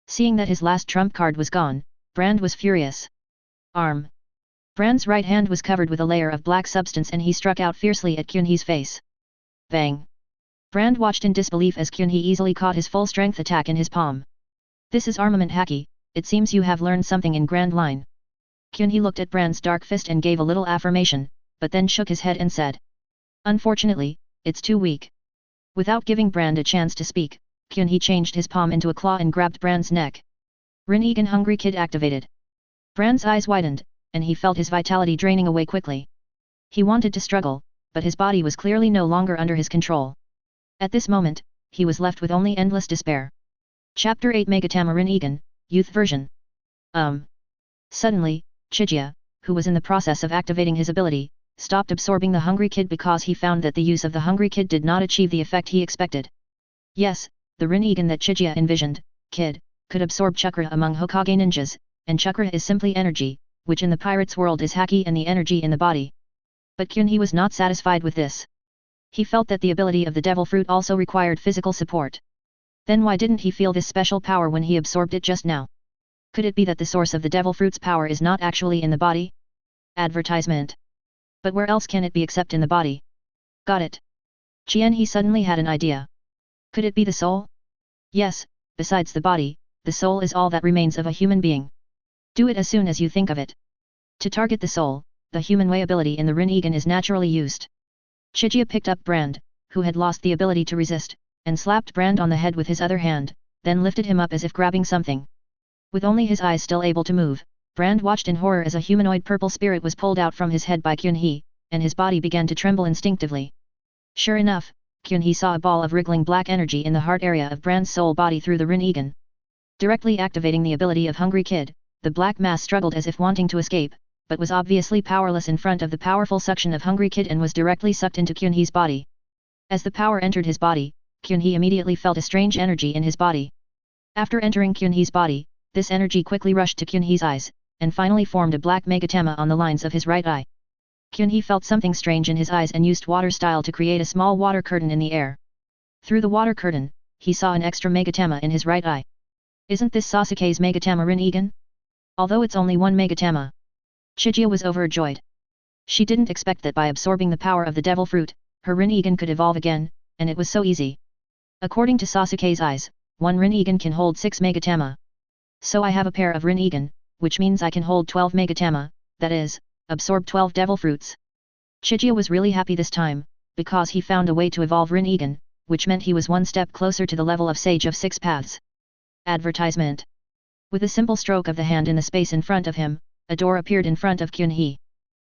Speaker 1: Seeing that his last trump card was gone, Brand was furious. Arm. Brand's right hand was covered with a layer of black substance and he struck out fiercely at Kyunhee's face. Bang! Brand watched in disbelief as Kyunhee easily caught his full-strength attack in his palm. This is armament haki, it seems you have learned something in Grand Line. Kyunhee looked at Brand's dark fist and gave a little affirmation, but then shook his head and said. Unfortunately, it's too weak. Without giving Brand a chance to speak, Kyunhee changed his palm into a claw and grabbed Brand's neck. Rinnegan Hungry Kid activated. Brand's eyes widened, and he felt his vitality draining away quickly. He wanted to struggle, but his body was clearly no longer under his control. At this moment, he was left with only endless despair. Chapter 8 Megatama Rinnegan, Youth Version. Suddenly, Chiga, who was in the process of activating his ability, stopped absorbing the Hungry Kid because he found that the use of the Hungry Kid did not achieve the effect he expected. Yes, the Rinnegan that Chiga envisioned, Kid, could absorb chakra among Hokage ninjas, and chakra is simply energy, which in the pirate's world is haki and the energy in the body. But Kyunhee was not satisfied with this. He felt that the ability of the devil fruit also required physical support. Then why didn't he feel this special power when he absorbed it just now? Could it be that the source of the devil fruit's power is not actually in the body? Advertisement. But where else can it be except in the body? Got it. He suddenly had an idea. Could it be the soul? Yes, besides the body, the soul is all that remains of a human being. Do it as soon as you think of it. To target the soul, the human way ability in the Rinnegan is naturally used. Chiga picked up Brand, who had lost the ability to resist, and slapped Brand on the head with his other hand, then lifted him up as if grabbing something. With only his eyes still able to move, Brand watched in horror as a humanoid purple spirit was pulled out from his head by Kyunhee, and his body began to tremble instinctively. Sure enough, Kyunhee saw a ball of wriggling black energy in the heart area of Brand's soul body through the Rinnegan. Directly activating the ability of Hungry Kid, the black mass struggled as if wanting to escape, but was obviously powerless in front of the powerful suction of Hungry Kid and was directly sucked into Kyunhee's body. As the power entered his body, Kyunhee immediately felt a strange energy in his body. After entering Kyunhee's body, this energy quickly rushed to Kyunhee's eyes, and finally formed a black megatama on the lines of his right eye. Kyunhee felt something strange in his eyes and used water style to create a small water curtain in the air. Through the water curtain, he saw an extra megatama in his right eye. Isn't this Sasuke's megatama Rinnegan? Although it's only one megatama. Chiga was overjoyed. She didn't expect that by absorbing the power of the devil fruit, her Rinnegan could evolve again, and it was so easy. According to Sasuke's eyes, one Rinnegan can hold 6 megatama. So I have a pair of Rinnegan, which means I can hold 12 megatama, that is, absorb 12 devil fruits. Chiga was really happy this time, because he found a way to evolve Rinnegan, which meant he was one step closer to the level of Sage of 6 Paths. Advertisement. With a simple stroke of the hand in the space in front of him, a door appeared in front of Kyunhee.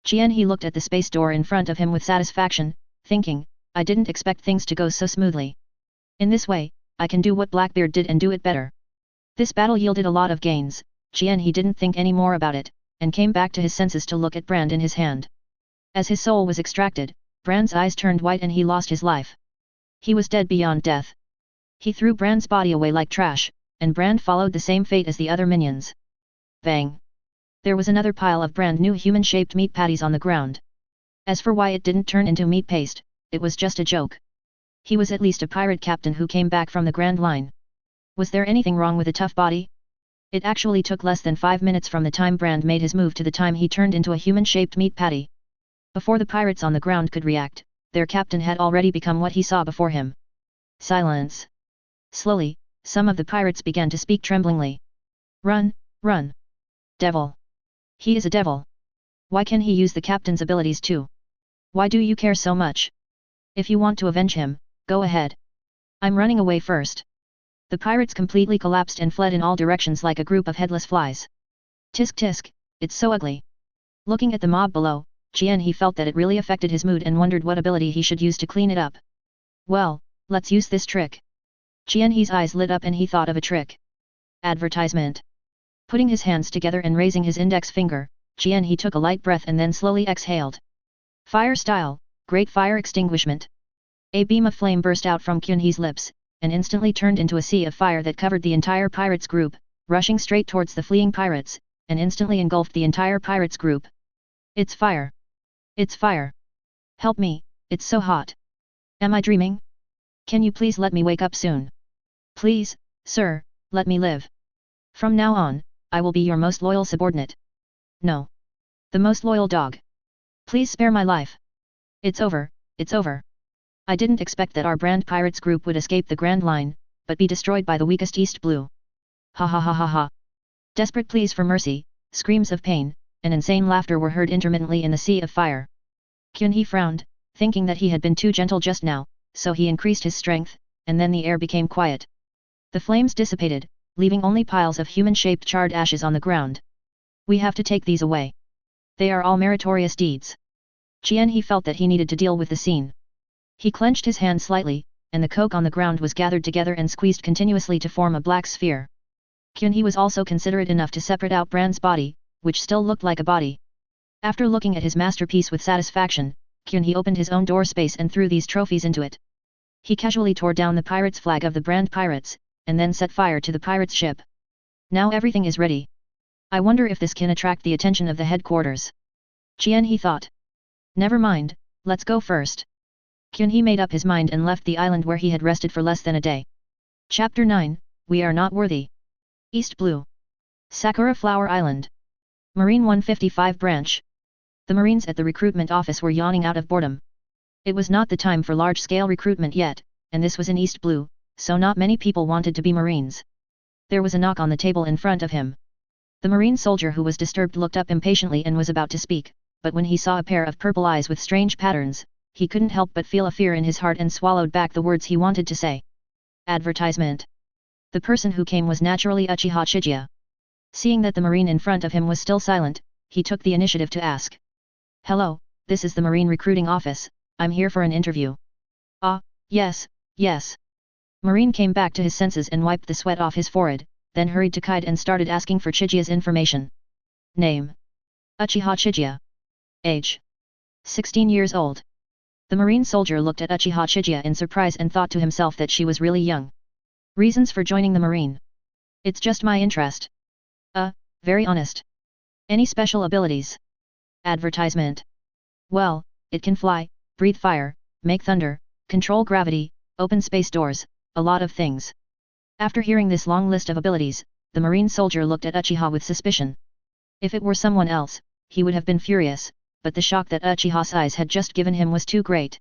Speaker 1: He looked at the space door in front of him with satisfaction, thinking, I didn't expect things to go so smoothly. In this way, I can do what Blackbeard did and do it better. This battle yielded a lot of gains. He didn't think any more about it, and came back to his senses to look at Brand in his hand. As his soul was extracted, Brand's eyes turned white and he lost his life. He was dead beyond death. He threw Brand's body away like trash, and Brand followed the same fate as the other minions. Bang! There was another pile of brand new human-shaped meat patties on the ground. As for why it didn't turn into meat paste, it was just a joke. He was at least a pirate captain who came back from the Grand Line. Was there anything wrong with a tough body? It actually took less than 5 minutes from the time Brand made his move to the time he turned into a human-shaped meat patty. Before the pirates on the ground could react, their captain had already become what he saw before him. Silence. Slowly, some of the pirates began to speak tremblingly. Run, run. Devil. He is a devil. Why can he use the captain's abilities too? Why do you care so much? If you want to avenge him, go ahead. I'm running away first. The pirates completely collapsed and fled in all directions like a group of headless flies. Tisk tisk, it's so ugly. Looking at the mob below, he felt that it really affected his mood and wondered what ability he should use to clean it up. Well, let's use this trick. He's eyes lit up and he thought of a trick. Advertisement. Putting his hands together and raising his index finger, he took a light breath and then slowly exhaled. Fire style, great fire extinguishment. A beam of flame burst out from He's lips, and instantly turned into a sea of fire that covered the entire pirates group, rushing straight towards the fleeing pirates, and instantly engulfed the entire pirates group. It's fire! It's fire! Help me, it's so hot! Am I dreaming? Can you please let me wake up soon? Please, sir, let me live. From now on, I will be your most loyal subordinate. No. The most loyal dog. Please spare my life. It's over, it's over. I didn't expect that our brand pirates group would escape the Grand Line, but be destroyed by the weakest East Blue. Ha ha ha ha ha. Desperate pleas for mercy, screams of pain, and insane laughter were heard intermittently in the sea of fire. He frowned, thinking that he had been too gentle just now, so he increased his strength, and then the air became quiet. The flames dissipated, leaving only piles of human-shaped charred ashes on the ground. We have to take these away. They are all meritorious deeds. He felt that he needed to deal with the scene. He clenched his hand slightly, and the coke on the ground was gathered together and squeezed continuously to form a black sphere. He was also considerate enough to separate out Brand's body, which still looked like a body. After looking at his masterpiece with satisfaction, he opened his own door space and threw these trophies into it. He casually tore down the pirate's flag of the brand pirates, and then set fire to the pirate's ship. Now everything is ready. I wonder if this can attract the attention of the headquarters. He thought. Never mind, let's go first. He made up his mind and left the island where he had rested for less than a day. Chapter 9, We Are Not Worthy. East Blue. Sakura Flower Island. Marine 155 Branch. The Marines at the recruitment office were yawning out of boredom. It was not the time for large-scale recruitment yet, and this was in East Blue, so not many people wanted to be Marines. There was a knock on the table in front of him. The Marine soldier who was disturbed looked up impatiently and was about to speak, but when he saw a pair of purple eyes with strange patterns, he couldn't help but feel a fear in his heart and swallowed back the words he wanted to say. Advertisement. The person who came was naturally Uchiha Chiga. Seeing that the Marine in front of him was still silent, he took the initiative to ask. Hello, this is the Marine recruiting office, I'm here for an interview. Ah, yes, yes. Marine came back to his senses and wiped the sweat off his forehead, then hurried to Kite and started asking for Chiga's information. Name. Uchiha Chiga. Age. 16 years old. The Marine soldier looked at Uchiha Chiga in surprise and thought to himself that she was really young. Reasons for joining the Marine. It's just my interest. Very honest. Any special abilities? Advertisement. Well, it can fly, breathe fire, make thunder, control gravity, open space doors, a lot of things. After hearing this long list of abilities, the Marine soldier looked at Uchiha with suspicion. If it were someone else, he would have been furious, but the shock that Uchiha's eyes had just given him was too great.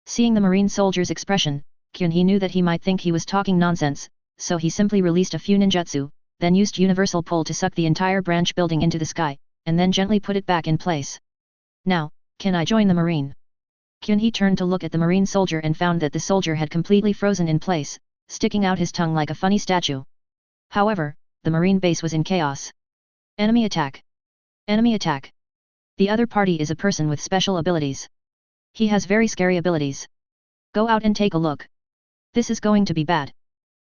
Speaker 1: Seeing the Marine soldier's expression, he knew that he might think he was talking nonsense, so he simply released a few ninjutsu, then used universal pull to suck the entire branch building into the sky, and then gently put it back in place. Now, can I join the Marine? He turned to look at the Marine soldier and found that the soldier had completely frozen in place, sticking out his tongue like a funny statue. However, the Marine base was in chaos. Enemy attack. Enemy attack. The other party is a person with special abilities. He has very scary abilities. Go out and take a look. This is going to be bad.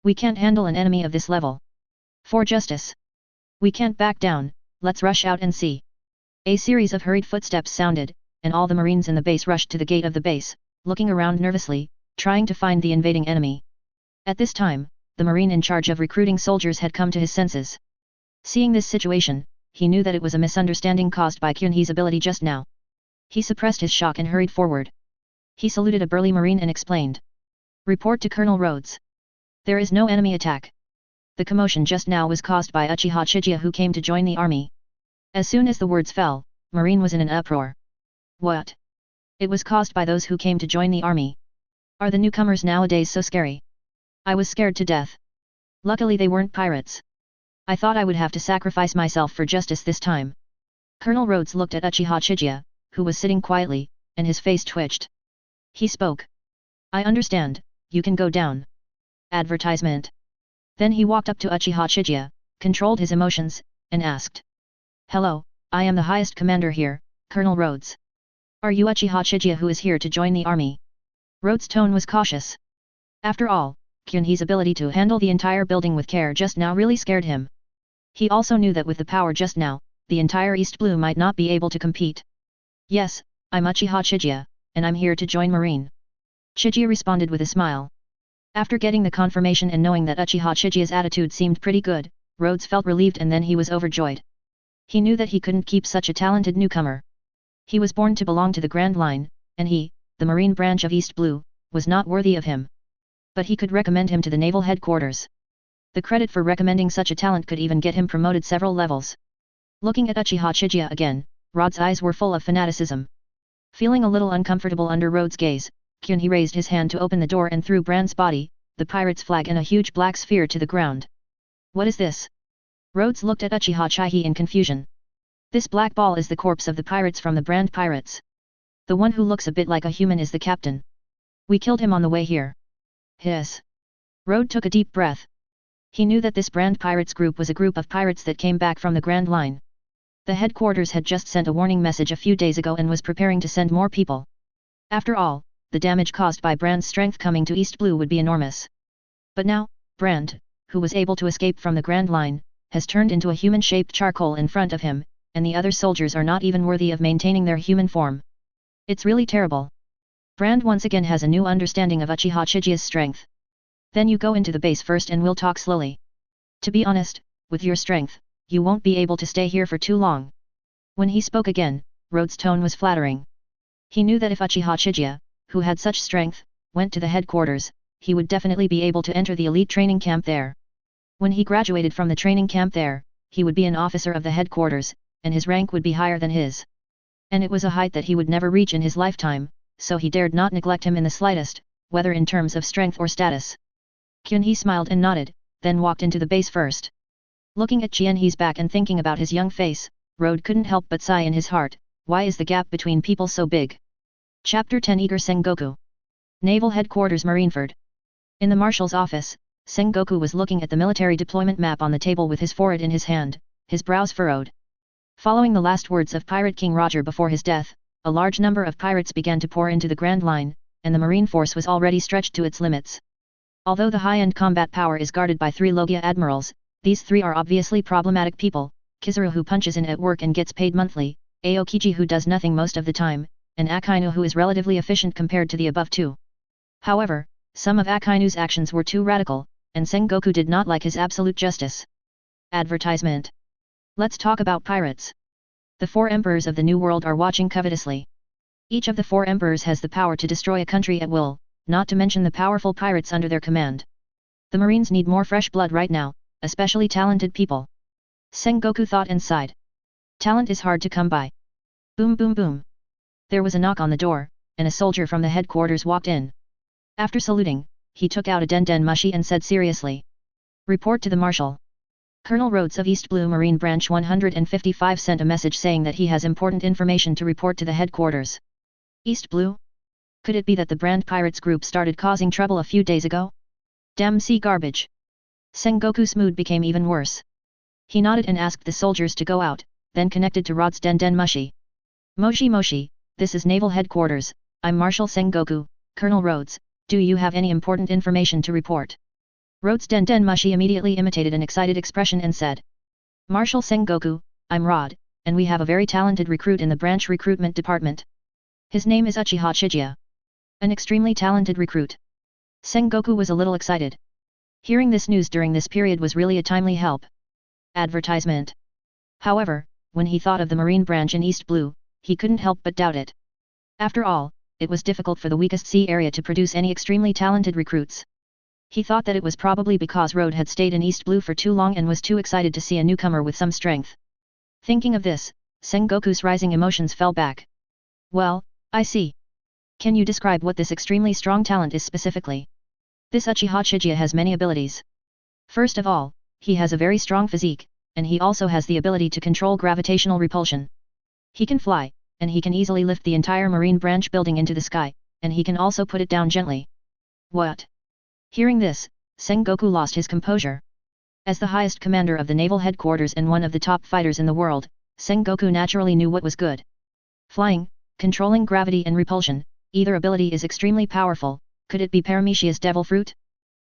Speaker 1: We can't handle an enemy of this level. For justice. We can't back down, let's rush out and see. A series of hurried footsteps sounded, and all the Marines in the base rushed to the gate of the base, looking around nervously, trying to find the invading enemy. At this time, the Marine in charge of recruiting soldiers had come to his senses. Seeing this situation, he knew that it was a misunderstanding caused by He's ability just now. He suppressed his shock and hurried forward. He saluted a burly Marine and explained. Report to Colonel Rhodes. There is no enemy attack. The commotion just now was caused by Uchiha Chiga who came to join the army. As soon as the words fell, Marine was in an uproar. What? It was caused by those who came to join the army. Are the newcomers nowadays so scary? I was scared to death. Luckily they weren't pirates. I thought I would have to sacrifice myself for justice this time. Colonel Rhodes looked at Uchiha Chiga, who was sitting quietly, and his face twitched. He spoke. I understand, you can go down. Advertisement. Then he walked up to Uchiha Chiga, controlled his emotions, and asked. Hello, I am the highest commander here, Colonel Rhodes. Are you Uchiha Chiga who is here to join the army? Rhodes' tone was cautious. After all, Kyunhee's ability to handle the entire building with care just now really scared him. He also knew that with the power just now, the entire East Blue might not be able to compete. Yes, I'm Uchiha Chiga, and I'm here to join Marine. Chiga responded with a smile. After getting the confirmation and knowing that Uchiha Chiga's attitude seemed pretty good, Rhodes felt relieved and then he was overjoyed. He knew that he couldn't keep such a talented newcomer. He was born to belong to the Grand Line, and he, the Marine branch of East Blue, was not worthy of him. But he could recommend him to the naval headquarters. The credit for recommending such a talent could even get him promoted several levels. Looking at Uchiha Chiga again, Rhodes' eyes were full of fanaticism. Feeling a little uncomfortable under Rhodes' gaze, Kyunhee raised his hand to open the door and threw Brand's body, the pirate's flag and a huge black sphere to the ground. What is this? Rhodes looked at Uchiha Chiga in confusion. This black ball is the corpse of the pirates from the Brand Pirates. The one who looks a bit like a human is the captain. We killed him on the way here. Hiss. Rhodes took a deep breath. He knew that this Brand Pirates group was a group of pirates that came back from the Grand Line. The headquarters had just sent a warning message a few days ago and was preparing to send more people. After all, the damage caused by Brand's strength coming to East Blue would be enormous. But now, Brand, who was able to escape from the Grand Line, has turned into a human-shaped charcoal in front of him, and the other soldiers are not even worthy of maintaining their human form. It's really terrible. Brand once again has a new understanding of Uchiha Chiga's strength. Then you go into the base first and we'll talk slowly. To be honest, with your strength, you won't be able to stay here for too long. When he spoke again, Rhodes' tone was flattering. He knew that if Uchiha Chiga, who had such strength, went to the headquarters, he would definitely be able to enter the elite training camp there. When he graduated from the training camp there, he would be an officer of the headquarters, and his rank would be higher than his. And it was a height that he would never reach in his lifetime, so he dared not neglect him in the slightest, whether in terms of strength or status. Kyunhee smiled and nodded, then walked into the base first. Looking at Kyunhee's back and thinking about his young face, Rhodes couldn't help but sigh in his heart, why is the gap between people so big? Chapter 10 Eager Sengoku. Naval Headquarters Marineford. In the Marshal's office, Sengoku was looking at the military deployment map on the table with his forehead in his hand, his brows furrowed. Following the last words of Pirate King Roger before his death, a large number of pirates began to pour into the Grand Line, and the Marine force was already stretched to its limits. Although the high-end combat power is guarded by 3 Logia admirals, these 3 are obviously problematic people, Kizaru who punches in at work and gets paid monthly, Aokiji who does nothing most of the time, and Akainu who is relatively efficient compared to the above 2. However, some of Akainu's actions were too radical, and Sengoku did not like his absolute justice. Advertisement. Let's talk about pirates. The 4 emperors of the New World are watching covetously. Each of the 4 emperors has the power to destroy a country at will, not to mention the powerful pirates under their command. The Marines need more fresh blood right now, especially talented people. Sengoku thought and sighed. Talent is hard to come by. Boom boom boom. There was a knock on the door, and a soldier from the headquarters walked in. After saluting, he took out a den mushi and said seriously. Report to the Marshal. Colonel Rhodes of East Blue Marine Branch 155 sent a message saying that he has important information to report to the headquarters. East Blue? Could it be that the Brand Pirates group started causing trouble a few days ago? Damn sea garbage. Sengoku's mood became even worse. He nodded and asked the soldiers to go out, then connected to Rhodes' den mushi. Moshi, this is Naval Headquarters, I'm Marshal Sengoku, Colonel Rhodes, do you have any important information to report? Rhodes' den mushi immediately imitated an excited expression and said. Marshal Sengoku, I'm Rod, and we have a very talented recruit in the branch recruitment department. His name is Uchiha Chiga. An extremely talented recruit. Sengoku was a little excited. Hearing this news during this period was really a timely help. Advertisement. However, when he thought of the Marine branch in East Blue, he couldn't help but doubt it. After all, it was difficult for the weakest sea area to produce any extremely talented recruits. He thought that it was probably because Rhodes had stayed in East Blue for too long and was too excited to see a newcomer with some strength. Thinking of this, Sengoku's rising emotions fell back. Well, I see. Can you describe what this extremely strong talent is specifically? This Uchiha Chiga has many abilities. First of all, he has a very strong physique, and he also has the ability to control gravitational repulsion. He can fly, and he can easily lift the entire marine branch building into the sky, and he can also put it down gently. What? Hearing this, Sengoku lost his composure. As the highest commander of the naval headquarters and one of the top fighters in the world, Sengoku naturally knew what was good. Flying, controlling gravity and repulsion, either ability is extremely powerful. Could it be Paramecia's devil fruit?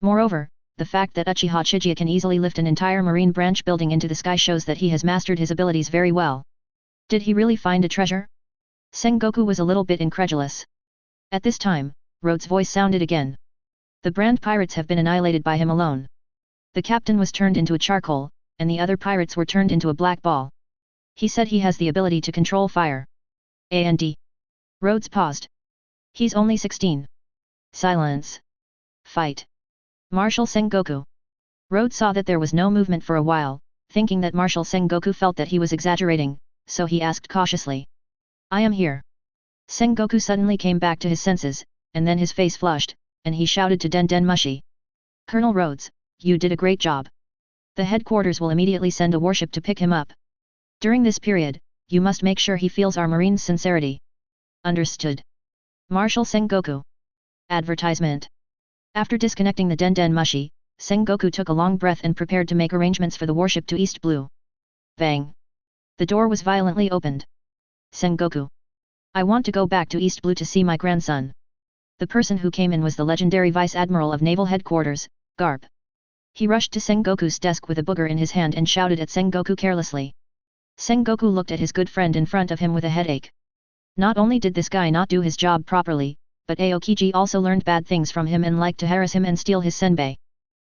Speaker 1: Moreover, the fact that Uchiha Chiga can easily lift an entire marine branch building into the sky shows that he has mastered his abilities very well. Did he really find a treasure? Sengoku was a little bit incredulous. At this time, Rhodes' voice sounded again. The brand pirates have been annihilated by him alone. The captain was turned into a charcoal, and the other pirates were turned into a black ball. He said he has the ability to control fire. And Rhodes paused. He's only 16. Silence. Fight. Marshal Sengoku. Rhodes saw that there was no movement for a while, thinking that Marshal Sengoku felt that he was exaggerating, so he asked cautiously. I am here. Sengoku suddenly came back to his senses, and then his face flushed, and he shouted to Den Mushi. Colonel Rhodes, you did a great job. The headquarters will immediately send a warship to pick him up. During this period, you must make sure he feels our marine's sincerity. Understood. Marshal Sengoku. Advertisement. After disconnecting the Den Mushi, Sengoku took a long breath and prepared to make arrangements for the warship to East Blue. Bang. The door was violently opened. Sengoku. I want to go back to East Blue to see my grandson. The person who came in was the legendary Vice Admiral of Naval Headquarters, Garp. He rushed to Sengoku's desk with a booger in his hand and shouted at Sengoku carelessly. Sengoku looked at his good friend in front of him with a headache. Not only did this guy not do his job properly, but Aokiji also learned bad things from him and liked to harass him and steal his senbei.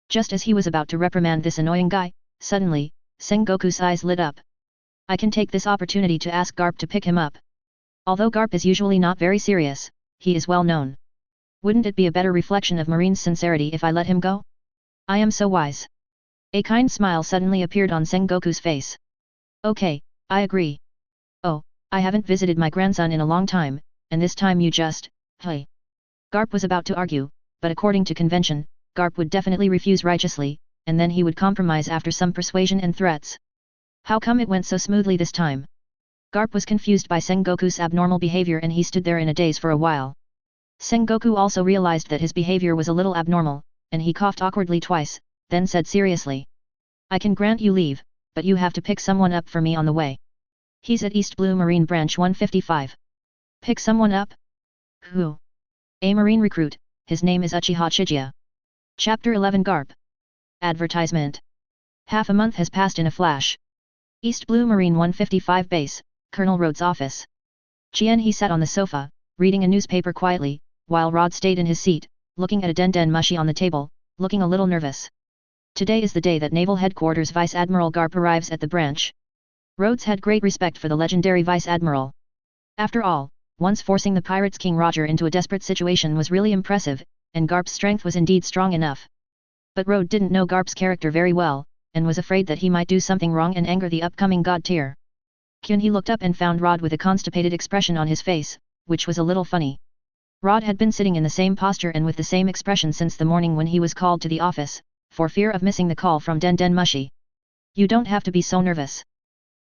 Speaker 1: Just as he was about to reprimand this annoying guy, suddenly, Sengoku's eyes lit up. I can take this opportunity to ask Garp to pick him up. Although Garp is usually not very serious, he is well known. Wouldn't it be a better reflection of Marine's sincerity if I let him go? I am so wise. A kind smile suddenly appeared on Sengoku's face. Okay, I agree. Oh, I haven't visited my grandson in a long time, and this time you just, hey. Garp was about to argue, but according to convention, Garp would definitely refuse righteously, and then he would compromise after some persuasion and threats. How come it went so smoothly this time? Garp was confused by Sengoku's abnormal behavior and he stood there in a daze for a while. Sengoku also realized that his behavior was a little abnormal, and he coughed awkwardly twice, then said seriously. I can grant you leave, but you have to pick someone up for me on the way. He's at East Blue Marine Branch 155. Pick someone up? Who? A marine recruit, his name is Uchiha Chiga. Chapter 11 Garp. Advertisement. Half a month has passed in a flash. East Blue Marine 155 base, Colonel Rhodes' office. He sat on the sofa, reading a newspaper quietly, while Rod stayed in his seat, looking at a Den Mushi on the table, looking a little nervous. Today is the day that Naval Headquarters Vice Admiral Garp arrives at the branch. Rhodes had great respect for the legendary Vice Admiral. After all, once forcing the pirates King Roger into a desperate situation was really impressive, and Garp's strength was indeed strong enough. But Rhodes didn't know Garp's character very well, and was afraid that he might do something wrong and anger the upcoming god tier. He looked up and found Rod with a constipated expression on his face, which was a little funny. Rod had been sitting in the same posture and with the same expression since the morning when he was called to the office, for fear of missing the call from Den Mushi. You don't have to be so nervous.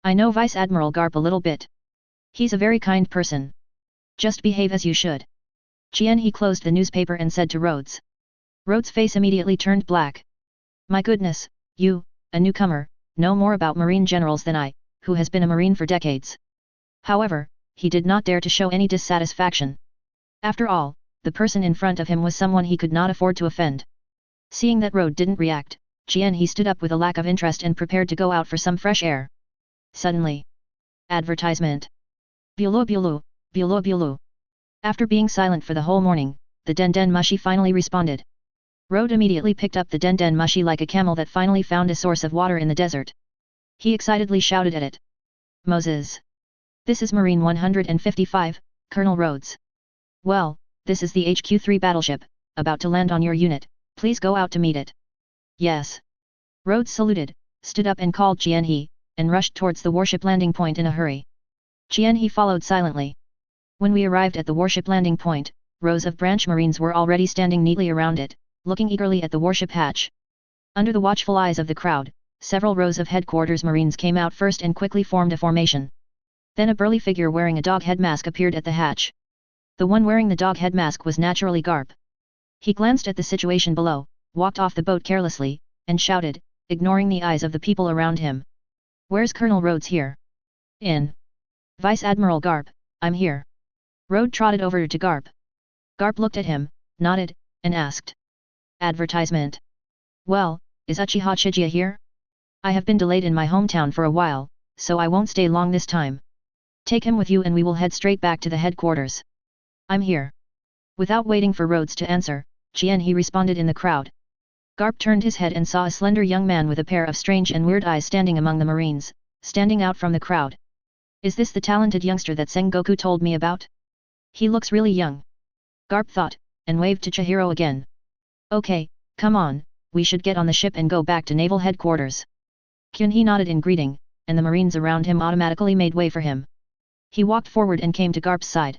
Speaker 1: I know Vice Admiral Garp a little bit. He's a very kind person. Just behave as you should. He closed the newspaper and said to Rhodes. Rhodes' face immediately turned black. My goodness, you, a newcomer, know more about marine generals than I, who has been a marine for decades. However, he did not dare to show any dissatisfaction. After all, the person in front of him was someone he could not afford to offend. Seeing that Rhodes didn't react, he stood up with a lack of interest and prepared to go out for some fresh air. Suddenly. Advertisement. Bulu bulu, bulu bulu. After being silent for the whole morning, the Den Mushi finally responded. Rhodes immediately picked up the Den Mushi like a camel that finally found a source of water in the desert. He excitedly shouted at it. Moses. This is Marine 155, Colonel Rhodes. Well, this is the HQ-3 battleship, about to land on your unit, please go out to meet it. Yes. Rhodes saluted, stood up and called He, and rushed towards the warship landing point in a hurry. He followed silently. When we arrived at the warship landing point, rows of branch marines were already standing neatly around it, looking eagerly at the warship hatch. Under the watchful eyes of the crowd, several rows of headquarters marines came out first and quickly formed a formation. Then a burly figure wearing a dog head mask appeared at the hatch. The one wearing the dog head mask was naturally Garp. He glanced at the situation below, walked off the boat carelessly, and shouted, ignoring the eyes of the people around him. "Where's Colonel Rhodes here?" "In." "Vice Admiral Garp, I'm here." Rhodes trotted over to Garp. Garp looked at him, nodded, and asked. Advertisement. "Well, is Uchiha Chiga here? I have been delayed in my hometown for a while, so I won't stay long this time. Take him with you and we will head straight back to the headquarters." "I'm here." Without waiting for Rhodes to answer, he responded in the crowd. Garp turned his head and saw a slender young man with a pair of strange and weird eyes standing among the Marines, standing out from the crowd. "Is this the talented youngster that Sengoku told me about? He looks really young." Garp thought, and waved to Chihiro again. "Okay, come on, we should get on the ship and go back to naval headquarters." He nodded in greeting, and the Marines around him automatically made way for him. He walked forward and came to Garp's side.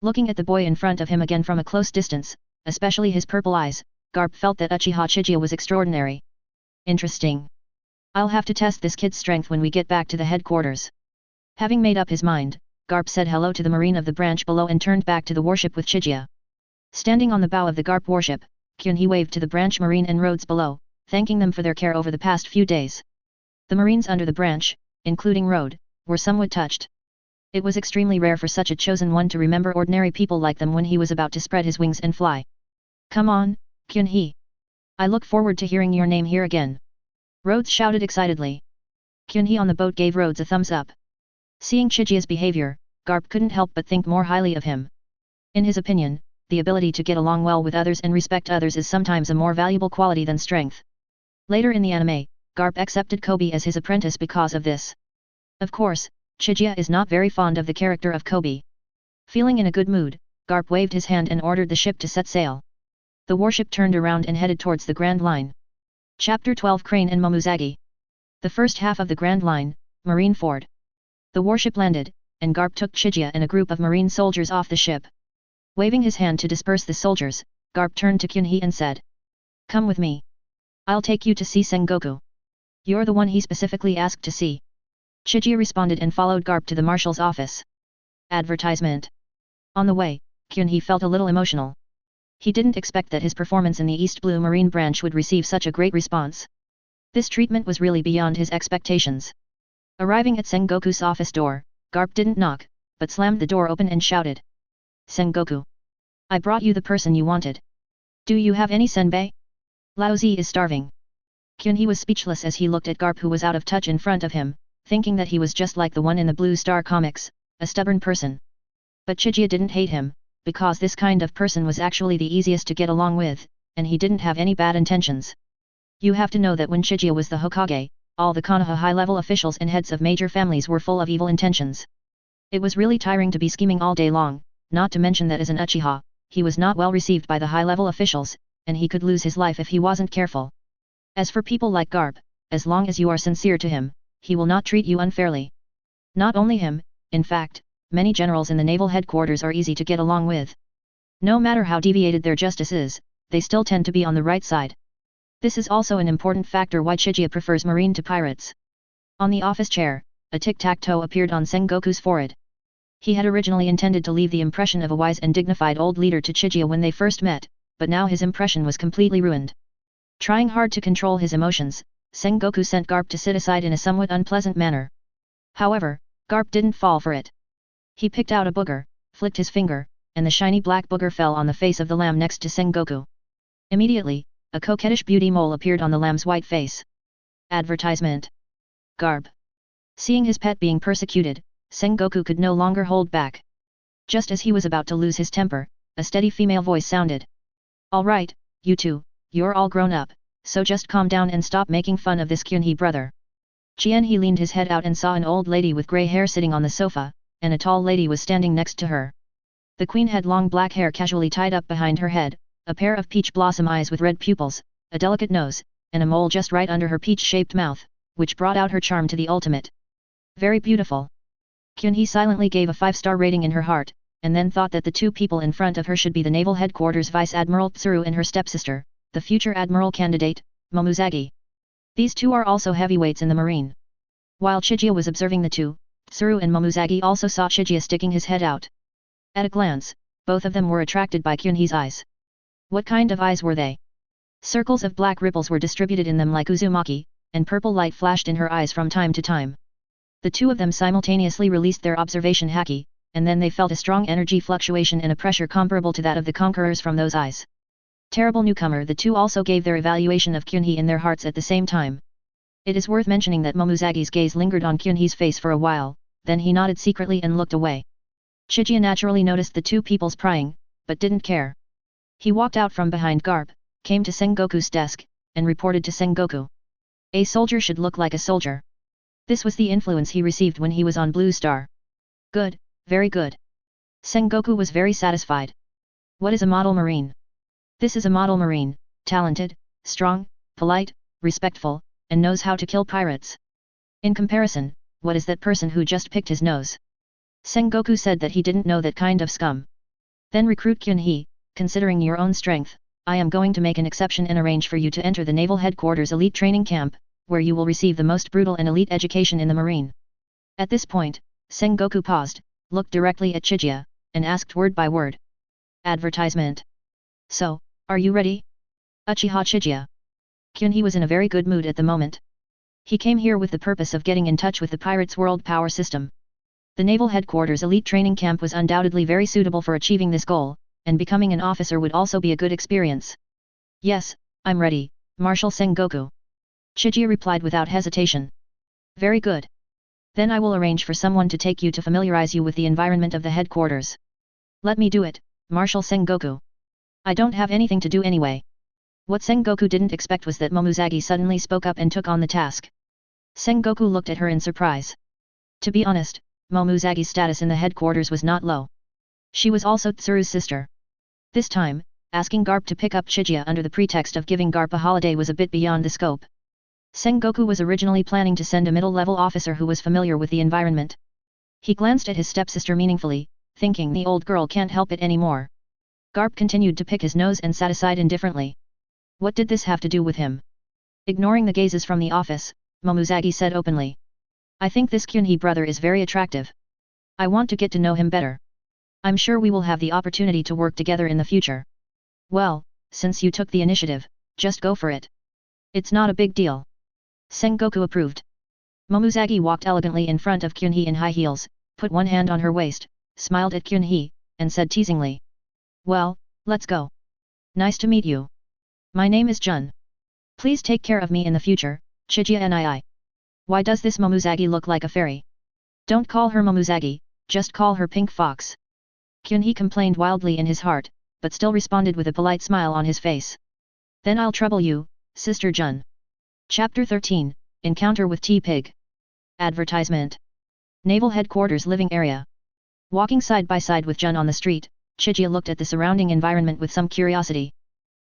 Speaker 1: Looking at the boy in front of him again from a close distance, especially his purple eyes, Garp felt that Uchiha Chiga was extraordinary. "Interesting. I'll have to test this kid's strength when we get back to the headquarters." Having made up his mind, Garp said hello to the marine of the branch below and turned back to the warship with Chiga. Standing on the bow of the Garp warship, he waved to the branch marine and Rhodes below, thanking them for their care over the past few days. The marines under the branch, including Rhodes, were somewhat touched. It was extremely rare for such a chosen one to remember ordinary people like them when he was about to spread his wings and fly. "Come on, Kyun-hee. I look forward to hearing your name here again." Rhodes shouted excitedly. Kyun-hee on the boat gave Rhodes a thumbs up. Seeing Chiga's behavior, Garp couldn't help but think more highly of him. In his opinion, the ability to get along well with others and respect others is sometimes a more valuable quality than strength. Later in the anime, Garp accepted Kobe as his apprentice because of this. Of course, Chiga is not very fond of the character of Kobe. Feeling in a good mood, Garp waved his hand and ordered the ship to set sail. The warship turned around and headed towards the Grand Line. Chapter 12 Crane and Momuzagi. The first half of the Grand Line, Marineford. The warship landed, and Garp took Chiga and a group of marine soldiers off the ship. Waving his hand to disperse the soldiers, Garp turned to Kyun-hee and said. "Come with me. I'll take you to see Sengoku. You're the one he specifically asked to see." Chiga responded and followed Garp to the marshal's office. Advertisement. On the way, Kyun-hee felt a little emotional. He didn't expect that his performance in the East Blue Marine branch would receive such a great response. This treatment was really beyond his expectations. Arriving at Sengoku's office door, Garp didn't knock, but slammed the door open and shouted. "Sengoku. I brought you the person you wanted. Do you have any senbei? Laozi is starving." Kyun-hee was speechless as he looked at Garp, who was out of touch in front of him, thinking that he was just like the one in the Blue Star comics, a stubborn person. But Chiga didn't hate him, because this kind of person was actually the easiest to get along with, and he didn't have any bad intentions. You have to know that when Chiga was the Hokage, all the Konoha high-level officials and heads of major families were full of evil intentions. It was really tiring to be scheming all day long, not to mention that as an Uchiha, he was not well received by the high-level officials, and he could lose his life if he wasn't careful. As for people like Garp, as long as you are sincere to him, he will not treat you unfairly. Not only him, in fact, many generals in the naval headquarters are easy to get along with. No matter how deviated their justice is, they still tend to be on the right side. This is also an important factor why Chiga prefers marine to pirates. On the office chair, a tic-tac-toe appeared on Sengoku's forehead. He had originally intended to leave the impression of a wise and dignified old leader to Chiga when they first met, but now his impression was completely ruined. Trying hard to control his emotions, Sengoku sent Garp to sit aside in a somewhat unpleasant manner. However, Garp didn't fall for it. He picked out a booger, flicked his finger, and the shiny black booger fell on the face of the lamb next to Sengoku. Immediately, a coquettish beauty mole appeared on the lamb's white face. Advertisement. Garp. Seeing his pet being persecuted, Sengoku could no longer hold back. Just as he was about to lose his temper, a steady female voice sounded. "All right, you two, you're all grown up, so just calm down and stop making fun of this Kyun-hee brother." He leaned his head out and saw an old lady with grey hair sitting on the sofa, and a tall lady was standing next to her. The queen had long black hair casually tied up behind her head, a pair of peach blossom eyes with red pupils, a delicate nose, and a mole just right under her peach-shaped mouth, which brought out her charm to the ultimate. Very beautiful. Kyun-hee silently gave a 5-star rating in her heart, and then thought that the two people in front of her should be the naval headquarters Vice Admiral Tsuru and her stepsister, the future admiral candidate, Momuzagi. These two are also heavyweights in the marine. While Chiga was observing the two, Tsuru and Momuzagi also saw Chigia sticking his head out. At a glance, both of them were attracted by Kyunhee's eyes. What kind of eyes were they? Circles of black ripples were distributed in them like Uzumaki, and purple light flashed in her eyes from time to time. The two of them simultaneously released their observation haki, and then they felt a strong energy fluctuation and a pressure comparable to that of the conquerors from those eyes. Terrible newcomer, the two also gave their evaluation of Kyunhee in their hearts at the same time. It is worth mentioning that Momuzagi's gaze lingered on Kyunhee's face for a while, then he nodded secretly and looked away. Chigia naturally noticed the two people's prying, but didn't care. He walked out from behind Garp, came to Sengoku's desk, and reported to Sengoku. A soldier should look like a soldier. This was the influence he received when he was on Blue Star. Good, very good. Sengoku was very satisfied. What is a model marine? This is a model marine, talented, strong, polite, respectful, and knows how to kill pirates. In comparison, what is that person who just picked his nose? Sengoku said that he didn't know that kind of scum. Then recruit Kyunhee, considering your own strength, I am going to make an exception and arrange for you to enter the Naval Headquarters Elite Training Camp, where you will receive the most brutal and elite education in the Marine. At this point, Sengoku paused, looked directly at Chigia, and asked word by word. Advertisement. So, are you ready? Uchiha Chiga. Kyunhee was in a very good mood at the moment. He came here with the purpose of getting in touch with the pirates' world power system. The Naval Headquarters Elite Training Camp was undoubtedly very suitable for achieving this goal, and becoming an officer would also be a good experience. Yes, I'm ready, Marshal Sengoku. Chigia replied without hesitation. Very good. Then I will arrange for someone to take you to familiarize you with the environment of the headquarters. Let me do it, Marshal Sengoku. I don't have anything to do anyway. What Sengoku didn't expect was that Momuzagi suddenly spoke up and took on the task. Sengoku looked at her in surprise. To be honest, Momuzagi's status in the headquarters was not low. She was also Tsuru's sister. This time, asking Garp to pick up Chigia under the pretext of giving Garp a holiday was a bit beyond the scope. Sengoku was originally planning to send a middle-level officer who was familiar with the environment. He glanced at his stepsister meaningfully, thinking the old girl can't help it anymore. Garp continued to pick his nose and sat aside indifferently. What did this have to do with him? Ignoring the gazes from the office, Momuzagi said openly. I think this Kyunhee brother is very attractive. I want to get to know him better. I'm sure we will have the opportunity to work together in the future. Well, since you took the initiative, just go for it. It's not a big deal. Sengoku approved. Momuzagi walked elegantly in front of Kyunhee in high heels, put one hand on her waist, smiled at Kyunhee, and said teasingly. Well, let's go. Nice to meet you. My name is Jun. Please take care of me in the future, Chigia and I. Why does this Momuzagi look like a fairy? Don't call her Momuzagi, just call her Pink Fox. Kyunhee complained wildly in his heart, but still responded with a polite smile on his face. Then I'll trouble you, Sister Jun. Chapter 13, Encounter with T-Pig. Advertisement. Naval Headquarters Living Area. Walking side by side with Jun on the street, Chigia looked at the surrounding environment with some curiosity.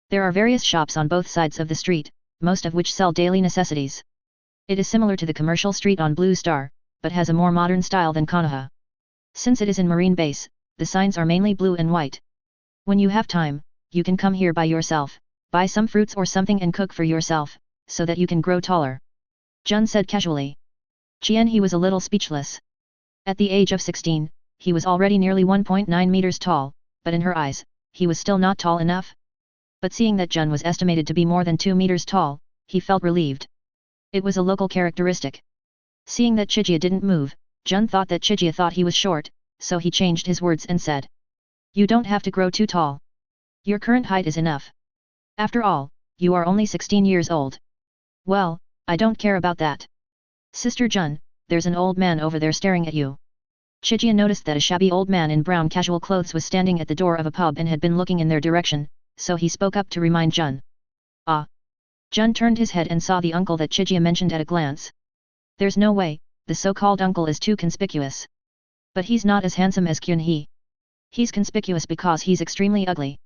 Speaker 1: There are various shops on both sides of the street, most of which sell daily necessities. It is similar to the commercial street on Blue Star, but has a more modern style than Konoha. Since it is in Marine Base, the signs are mainly blue and white. When you have time, you can come here by yourself, buy some fruits or something and cook for yourself, so that you can grow taller. Jun said casually. He was a little speechless. At the age of 16, he was already nearly 1.9 meters tall, but in her eyes, he was still not tall enough. But seeing that Jun was estimated to be more than 2 meters tall, he felt relieved. It was a local characteristic. Seeing that Chigia didn't move, Jun thought that Chigia thought he was short, so he changed his words and said. You don't have to grow too tall. Your current height is enough. After all, you are only 16 years old. Well, I don't care about that. Sister Jun, there's an old man over there staring at you. Chigia noticed that a shabby old man in brown casual clothes was standing at the door of a pub and had been looking in their direction, so he spoke up to remind Jun. Ah. Jun turned his head and saw the uncle that Chigia mentioned at a glance. There's no way, the so-called uncle is too conspicuous. But he's not as handsome as Kyunhee. He's conspicuous because he's extremely ugly.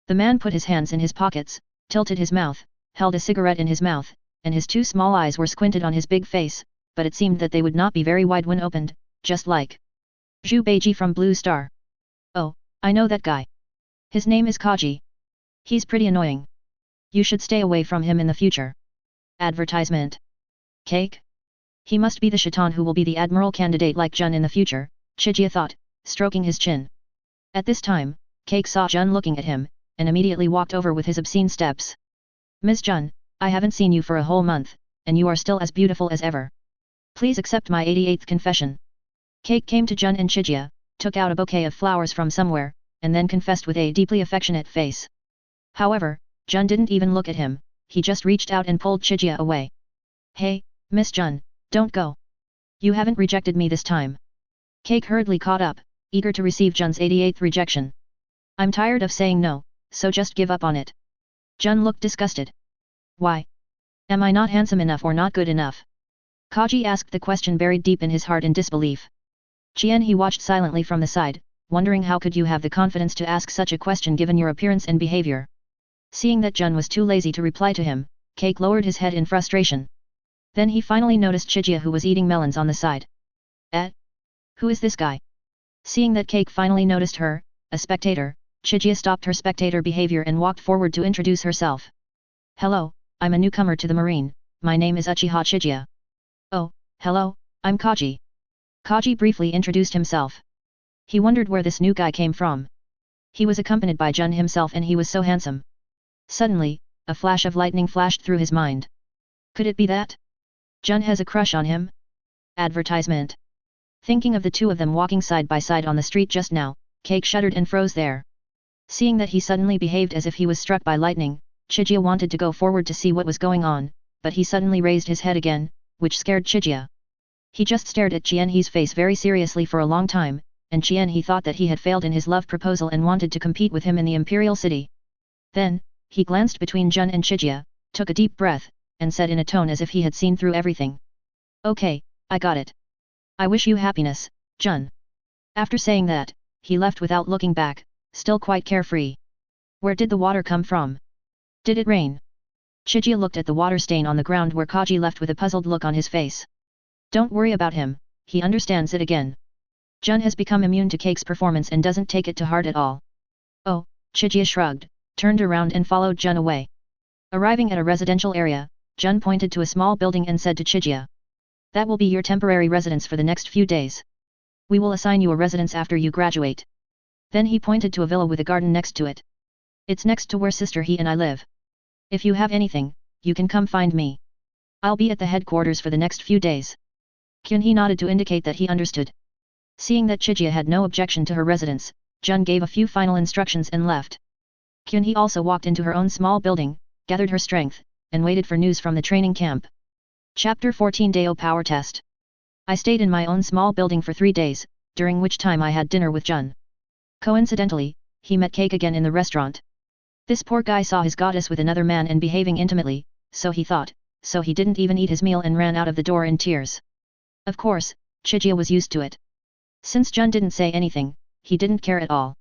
Speaker 1: The man put his hands in his pockets, tilted his mouth, held a cigarette in his mouth, and his two small eyes were squinted on his big face, but it seemed that they would not be very wide when opened, just like Zhu Beiji from Blue Star. Oh, I know that guy. His name is Kaji. He's pretty annoying. You should stay away from him in the future. Advertisement. Cake? He must be the Shaitan who will be the admiral candidate like Jun in the future, Chigia thought, stroking his chin. At this time, Cake saw Jun looking at him, and immediately walked over with his obscene steps. Ms. Jun, I haven't seen you for a whole month, and you are still as beautiful as ever. Please accept my 88th confession. Cake came to Jun and Chigia, took out a bouquet of flowers from somewhere, and then confessed with a deeply affectionate face. However, Jun didn't even look at him, he just reached out and pulled Chigia away. Hey, Miss Jun, don't go. You haven't rejected me this time. Cake hurriedly caught up, eager to receive Jun's 88th rejection. I'm tired of saying no, so just give up on it. Jun looked disgusted. Why? Am I not handsome enough or not good enough? Kaji asked the question buried deep in his heart in disbelief. Chien he watched silently from the side, wondering how could you have the confidence to ask such a question given your appearance and behavior. Seeing that Jun was too lazy to reply to him, Cake lowered his head in frustration. Then he finally noticed Chigia who was eating melons on the side. Who is this guy? Seeing that Cake finally noticed her, a spectator, Chigia stopped her spectator behavior and walked forward to introduce herself. Hello, I'm a newcomer to the marine, my name is Uchiha Chiga. Oh, hello, I'm Kaji. Kaji briefly introduced himself. He wondered where this new guy came from. He was accompanied by Jun himself and he was so handsome. Suddenly, a flash of lightning flashed through his mind. Could it be that Jun has a crush on him? Advertisement. Thinking of the two of them walking side by side on the street just now, Cake shuddered and froze there. Seeing that he suddenly behaved as if he was struck by lightning, Chigia wanted to go forward to see what was going on, but he suddenly raised his head again, which scared Chigia. He just stared at Chien-he's face very seriously for a long time, and Chien-he thought that he had failed in his love proposal and wanted to compete with him in the Imperial City. Then, he glanced between Jun and Chigia, took a deep breath, and said in a tone as if he had seen through everything. Okay, I got it. I wish you happiness, Jun. After saying that, he left without looking back, still quite carefree. Where did the water come from? Did it rain? Chigia looked at the water stain on the ground where Kaji left with a puzzled look on his face. Don't worry about him, he understands it again. Jun has become immune to Cake's performance and doesn't take it to heart at all. Oh, Chigia shrugged, turned around and followed Jun away. Arriving at a residential area, Jun pointed to a small building and said to Chigia. That will be your temporary residence for the next few days. We will assign you a residence after you graduate. Then he pointed to a villa with a garden next to it. It's next to where sister he and I live. If you have anything, you can come find me. I'll be at the headquarters for the next few days. Kyun-hee nodded to indicate that he understood. Seeing that Chigia had no objection to her residence, Jun gave a few final instructions and left. Kyun-hee also walked into her own small building, gathered her strength, and waited for news from the training camp. Chapter 14 Deo Power Test. I stayed in my own small building for 3 days, during which time I had dinner with Jun. Coincidentally, he met Cake again in the restaurant. This poor guy saw his goddess with another man and behaving intimately, so he thought, so he didn't even eat his meal and ran out of the door in tears. Of course, Chigia was used to it. Since Jun didn't say anything, he didn't care at all.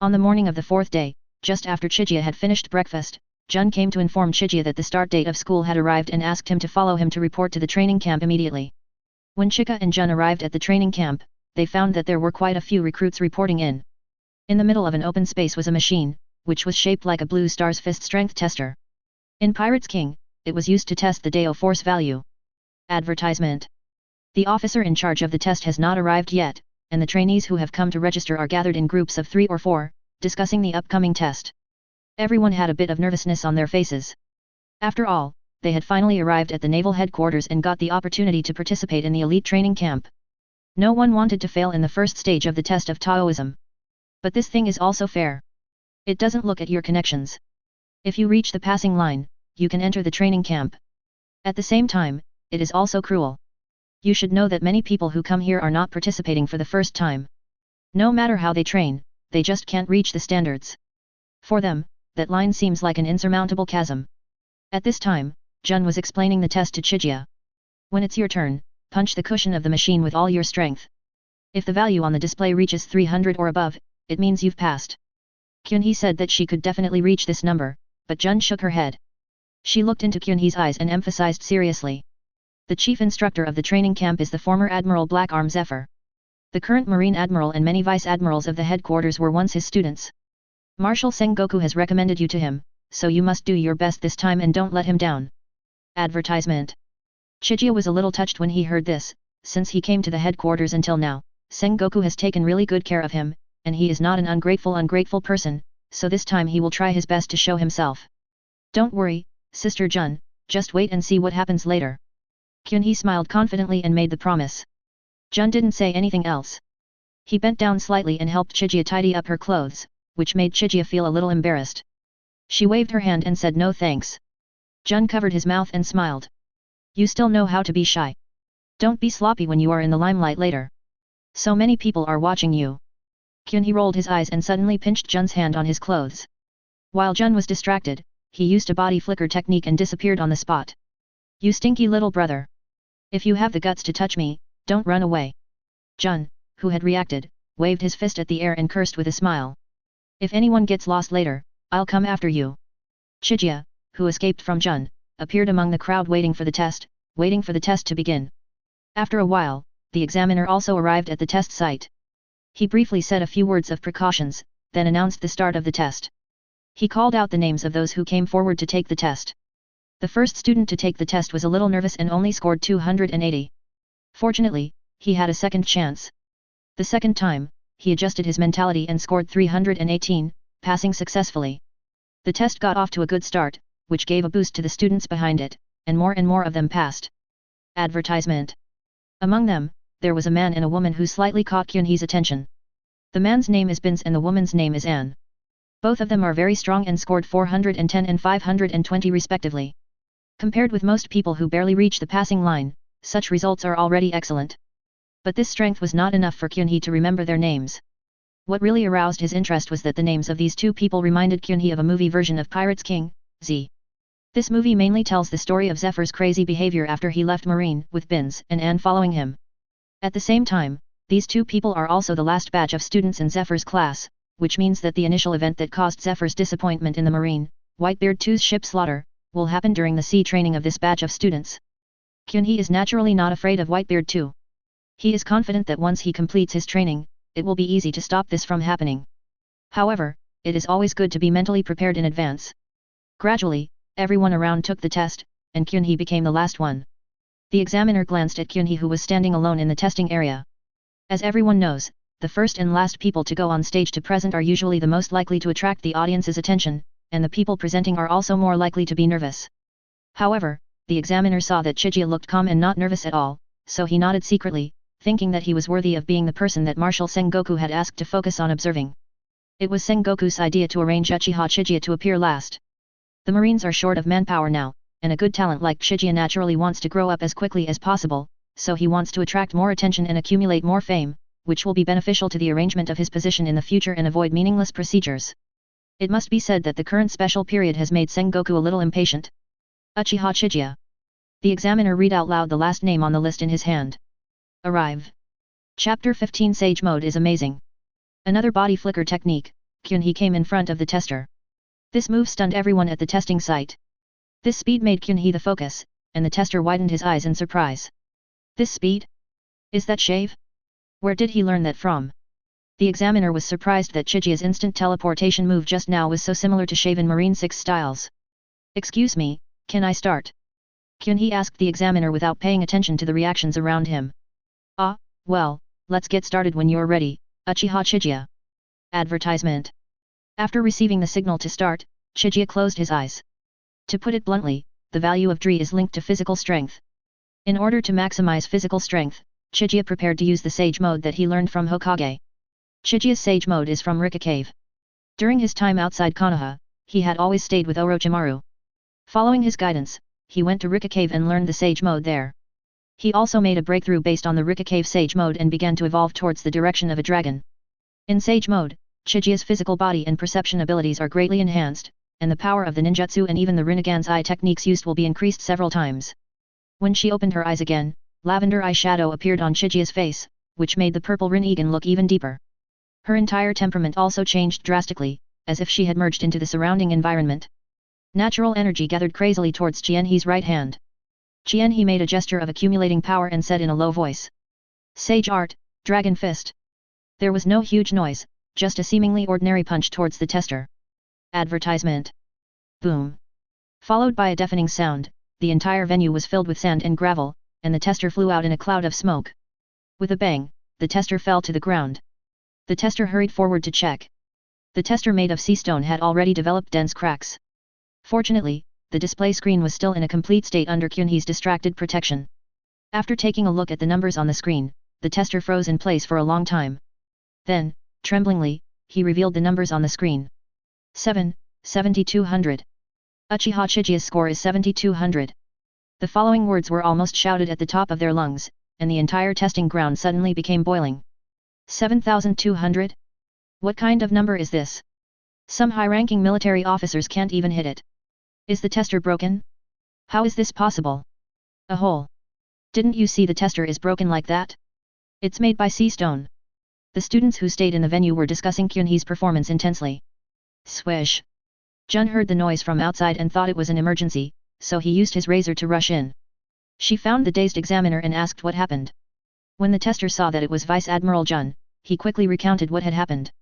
Speaker 1: On the morning of the 4th day, just after Chigia had finished breakfast, Jun came to inform Chigia that the start date of school had arrived and asked him to follow him to report to the training camp immediately. When Chica and Jun arrived at the training camp, they found that there were quite a few recruits reporting in. In the middle of an open space was a machine, which was shaped like a blue star's fist strength tester. In Pirates King, it was used to test the Deo force value. Advertisement. The officer in charge of the test has not arrived yet, and the trainees who have come to register are gathered in groups of 3 or 4, discussing the upcoming test. Everyone had a bit of nervousness on their faces. After all, they had finally arrived at the naval headquarters and got the opportunity to participate in the elite training camp. No one wanted to fail in the first stage of the test of Taoism. But this thing is also fair. It doesn't look at your connections. If you reach the passing line, you can enter the training camp. At the same time, it is also cruel. You should know that many people who come here are not participating for the first time. No matter how they train, they just can't reach the standards. For them, that line seems like an insurmountable chasm. At this time, Jun was explaining the test to Chigia. When it's your turn, punch the cushion of the machine with all your strength. If the value on the display reaches 300 or above, it means you've passed. Kyun-hee said that she could definitely reach this number, but Jun shook her head. She looked into Kyun-hee's eyes and emphasized seriously. The chief instructor of the training camp is the former Admiral Blackarm Zephyr. The current Marine Admiral and many Vice Admirals of the headquarters were once his students. Marshal Sengoku has recommended you to him, so you must do your best this time and don't let him down. Advertisement. Chiga was a little touched when he heard this, since he came to the headquarters until now, Sengoku has taken really good care of him, and he is not an ungrateful person, so this time he will try his best to show himself. Don't worry, Sister Jun, just wait and see what happens later. Kyunhee smiled confidently and made the promise. Jun didn't say anything else. He bent down slightly and helped Chiga tidy up her clothes, which made Chiga feel a little embarrassed. She waved her hand and said no thanks. Jun covered his mouth and smiled. You still know how to be shy. Don't be sloppy when you are in the limelight later. So many people are watching you. Kyunhee rolled his eyes and suddenly pinched Jun's hand on his clothes. While Jun was distracted, he used a body flicker technique and disappeared on the spot. You stinky little brother. If you have the guts to touch me, don't run away. Jun, who had reacted, waved his fist at the air and cursed with a smile. If anyone gets lost later, I'll come after you. Chiga, who escaped from Jun, appeared among the crowd waiting for the test to begin. After a while, the examiner also arrived at the test site. He briefly said a few words of precautions, then announced the start of the test. He called out the names of those who came forward to take the test. The first student to take the test was a little nervous and only scored 280. Fortunately, he had a second chance. The second time, he adjusted his mentality and scored 318, passing successfully. The test got off to a good start, which gave a boost to the students behind it, and more of them passed. Advertisement. Among them, there was a man and a woman who slightly caught Kyunhee's attention. The man's name is Bins and the woman's name is Anne. Both of them are very strong and scored 410 and 520 respectively. Compared with most people who barely reach the passing line, such results are already excellent. But this strength was not enough for Kyunhee to remember their names. What really aroused his interest was that the names of these two people reminded Kyunhee of a movie version of Pirates King, Z. This movie mainly tells the story of Zephyr's crazy behavior after he left Marine, with Bins and Anne following him. At the same time, these two people are also the last batch of students in Zephyr's class, which means that the initial event that caused Zephyr's disappointment in the Marine, Whitebeard 2's ship slaughter, will happen during the sea training of this batch of students. Kyunhee is naturally not afraid of Whitebeard 2. He is confident that once he completes his training, it will be easy to stop this from happening. However, it is always good to be mentally prepared in advance. Gradually, everyone around took the test, and Kyunhee became the last one. The examiner glanced at Kyunhee who was standing alone in the testing area. As everyone knows, the first and last people to go on stage to present are usually the most likely to attract the audience's attention, and the people presenting are also more likely to be nervous. However, the examiner saw that Chiga looked calm and not nervous at all, so he nodded secretly, thinking that he was worthy of being the person that Marshal Sengoku had asked to focus on observing. It was Sengoku's idea to arrange Uchiha Chiga to appear last. The Marines are short of manpower now, and a good talent like Chiga naturally wants to grow up as quickly as possible, so he wants to attract more attention and accumulate more fame, which will be beneficial to the arrangement of his position in the future and avoid meaningless procedures. It must be said that the current special period has made Sengoku a little impatient. Uchiha Chiga. The examiner read out loud the last name on the list in his hand. Arrive. Chapter 15 Sage Mode is amazing. Another body flicker technique, Kyunhee came in front of the tester. This move stunned everyone at the testing site. This speed made Kyunhee the focus, and the tester widened his eyes in surprise. This speed? Is that shave? Where did he learn that from? The examiner was surprised that Chiga's instant teleportation move just now was so similar to shave in Marine 6 styles. Excuse me, can I start? Kyunhee asked the examiner without paying attention to the reactions around him. Ah, well, let's get started when you're ready, Uchiha Chiga. Advertisement. After receiving the signal to start, Chiga closed his eyes. To put it bluntly, the value of Dri is linked to physical strength. In order to maximize physical strength, Chiga prepared to use the Sage Mode that he learned from Hokage. Chiga's Sage Mode is from Rika Cave. During his time outside Konoha, he had always stayed with Orochimaru. Following his guidance, he went to Rika Cave and learned the Sage Mode there. He also made a breakthrough based on the Rika Cave Sage Mode and began to evolve towards the direction of a dragon. In Sage Mode, Chiga's physical body and perception abilities are greatly enhanced, and the power of the ninjutsu and even the Rinnegan's eye techniques used will be increased several times. When she opened her eyes again, lavender eyeshadow appeared on Chiga's face, which made the purple Rinnegan look even deeper. Her entire temperament also changed drastically, as if she had merged into the surrounding environment. Natural energy gathered crazily towards Qianhee's right hand. Qianhee made a gesture of accumulating power and said in a low voice. Sage Art, Dragon Fist. There was no huge noise, just a seemingly ordinary punch towards the tester. Advertisement. Boom. Followed by a deafening sound, the entire venue was filled with sand and gravel, and the tester flew out in a cloud of smoke. With a bang, the tester fell to the ground. The tester hurried forward to check. The tester made of sea stone had already developed dense cracks. Fortunately, the display screen was still in a complete state under Kyunhee's distracted protection. After taking a look at the numbers on the screen, the tester froze in place for a long time. Then, tremblingly, he revealed the numbers on the screen. 7,200. Uchiha Chiga's score is 7,200. The following words were almost shouted at the top of their lungs, and the entire testing ground suddenly became boiling. 7,200? What kind of number is this? Some high-ranking military officers can't even hit it. Is the tester broken? How is this possible? A hole. Didn't you see the tester is broken like that? It's made by sea stone. The students who stayed in the venue were discussing Kyunhee's performance intensely. Swish. Jun heard the noise from outside and thought it was an emergency, so he used his razor to rush in. She found the dazed examiner and asked what happened. When the tester saw that it was Vice Admiral Jun, he quickly recounted what had happened.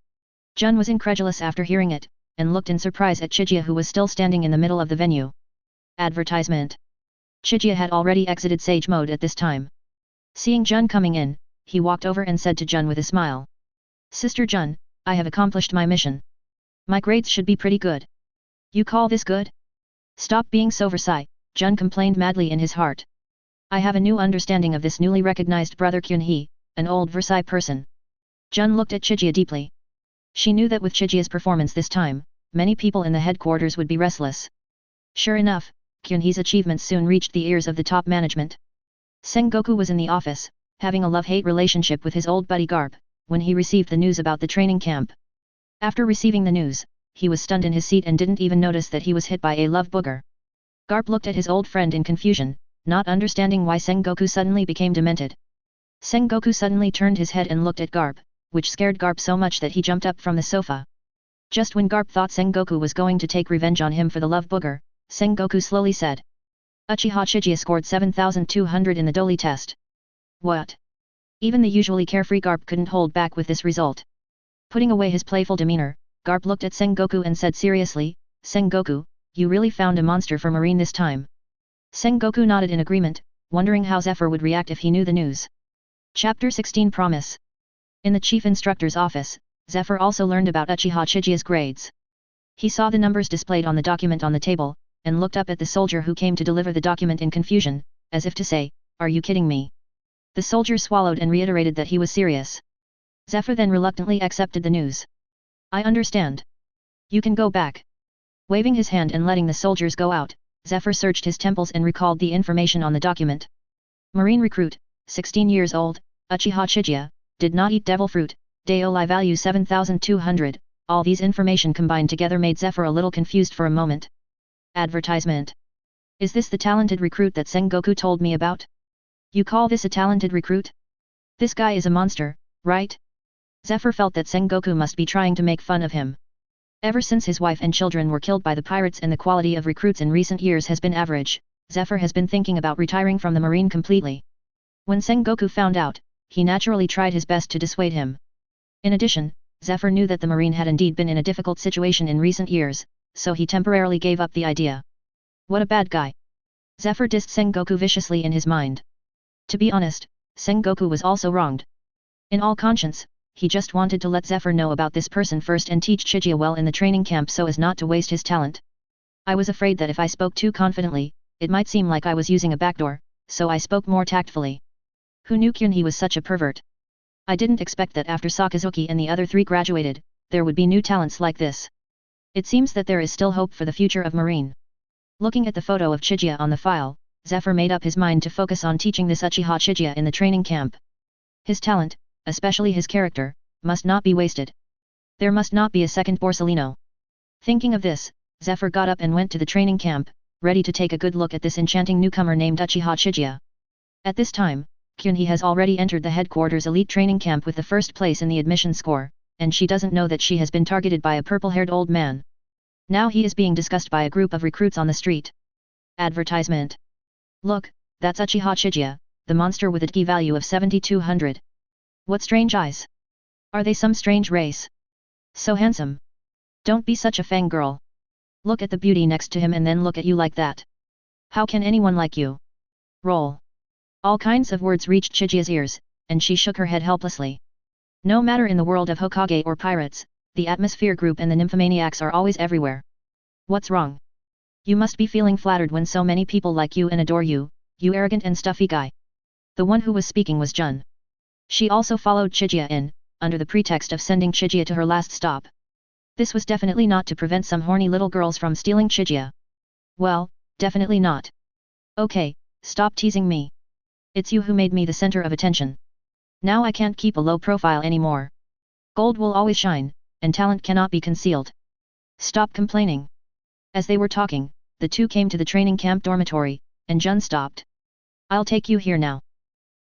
Speaker 1: Jun was incredulous after hearing it, and looked in surprise at Chiga who was still standing in the middle of the venue. Advertisement. Chiga had already exited Sage mode at this time. Seeing Jun coming in, he walked over and said to Jun with a smile. Sister Jun, I have accomplished my mission. My grades should be pretty good. You call this good? Stop being so Versailles, Jun complained madly in his heart. I have a new understanding of this newly recognized brother Kyunhee, an old Versailles person. Jun looked at Chiga deeply. She knew that with Chiga's performance this time, many people in the headquarters would be restless. Sure enough, Kyunhee's achievements soon reached the ears of the top management. Sengoku was in the office, having a love-hate relationship with his old buddy Garp, when he received the news about the training camp. After receiving the news, he was stunned in his seat and didn't even notice that he was hit by a love booger. Garp looked at his old friend in confusion, not understanding why Sengoku suddenly became demented. Sengoku suddenly turned his head and looked at Garp, which scared Garp so much that he jumped up from the sofa. Just when Garp thought Sengoku was going to take revenge on him for the love booger, Sengoku slowly said. Uchiha Chiga scored 7,200 in the Doli test. What? Even the usually carefree Garp couldn't hold back with this result. Putting away his playful demeanor, Garp looked at Sengoku and said seriously, Sengoku, you really found a monster for Marine this time. Sengoku nodded in agreement, wondering how Zephyr would react if he knew the news. Chapter 16 Promise. In the chief instructor's office, Zephyr also learned about Uchiha Chiga's grades. He saw the numbers displayed on the document on the table, and looked up at the soldier who came to deliver the document in confusion, as if to say, are you kidding me? The soldier swallowed and reiterated that he was serious. Zephyr then reluctantly accepted the news. I understand. You can go back. Waving his hand and letting the soldiers go out, Zephyr searched his temples and recalled the information on the document. Marine recruit, 16 years old, Uchiha Chiga, did not eat devil fruit, Daoli value 7,200, all these information combined together made Zephyr a little confused for a moment. Advertisement. Is this the talented recruit that Sengoku told me about? You call this a talented recruit? This guy is a monster, right? Zephyr felt that Sengoku must be trying to make fun of him. Ever since his wife and children were killed by the pirates and the quality of recruits in recent years has been average, Zephyr has been thinking about retiring from the Marine completely. When Sengoku found out, he naturally tried his best to dissuade him. In addition, Zephyr knew that the Marine had indeed been in a difficult situation in recent years, so he temporarily gave up the idea. What a bad guy. Zephyr dissed Sengoku viciously in his mind. To be honest, Sengoku was also wronged. In all conscience, he just wanted to let Zephyr know about this person first and teach Chiga well in the training camp so as not to waste his talent. I was afraid that if I spoke too confidently, it might seem like I was using a backdoor, so I spoke more tactfully. Who knew Kyunhee was such a pervert? I didn't expect that after Sakazuki and the other three graduated, there would be new talents like this. It seems that there is still hope for the future of Marine. Looking at the photo of Chiga on the file, Zephyr made up his mind to focus on teaching this Uchiha Chiga in the training camp. His talent, especially his character, must not be wasted. There must not be a second Borsellino. Thinking of this, Zephyr got up and went to the training camp, ready to take a good look at this enchanting newcomer named Uchiha Chiga. At this time, Kyunhee has already entered the headquarters elite training camp with the first place in the admission score, and she doesn't know that she has been targeted by a purple-haired old man. Now he is being discussed by a group of recruits on the street. Advertisement. Look, that's Uchiha Chiga, the monster with a key value of 7,200. What strange eyes. Are they some strange race? So handsome. Don't be such a fangirl. Look at the beauty next to him and then look at you like that. How can anyone like you? Roll. All kinds of words reached Chijia's ears, and she shook her head helplessly. No matter in the world of Hokage or pirates, the atmosphere group and the nymphomaniacs are always everywhere. What's wrong? You must be feeling flattered when so many people like you and adore you, you arrogant and stuffy guy. The one who was speaking was Jun. She also followed Chijia in, under the pretext of sending Chijia to her last stop. This was definitely not to prevent some horny little girls from stealing Chijia. Well, definitely not. Okay, stop teasing me. It's you who made me the center of attention. Now I can't keep a low profile anymore. Gold will always shine, and talent cannot be concealed. Stop complaining. As they were talking, the two came to the training camp dormitory, and Jun stopped. I'll take you here now.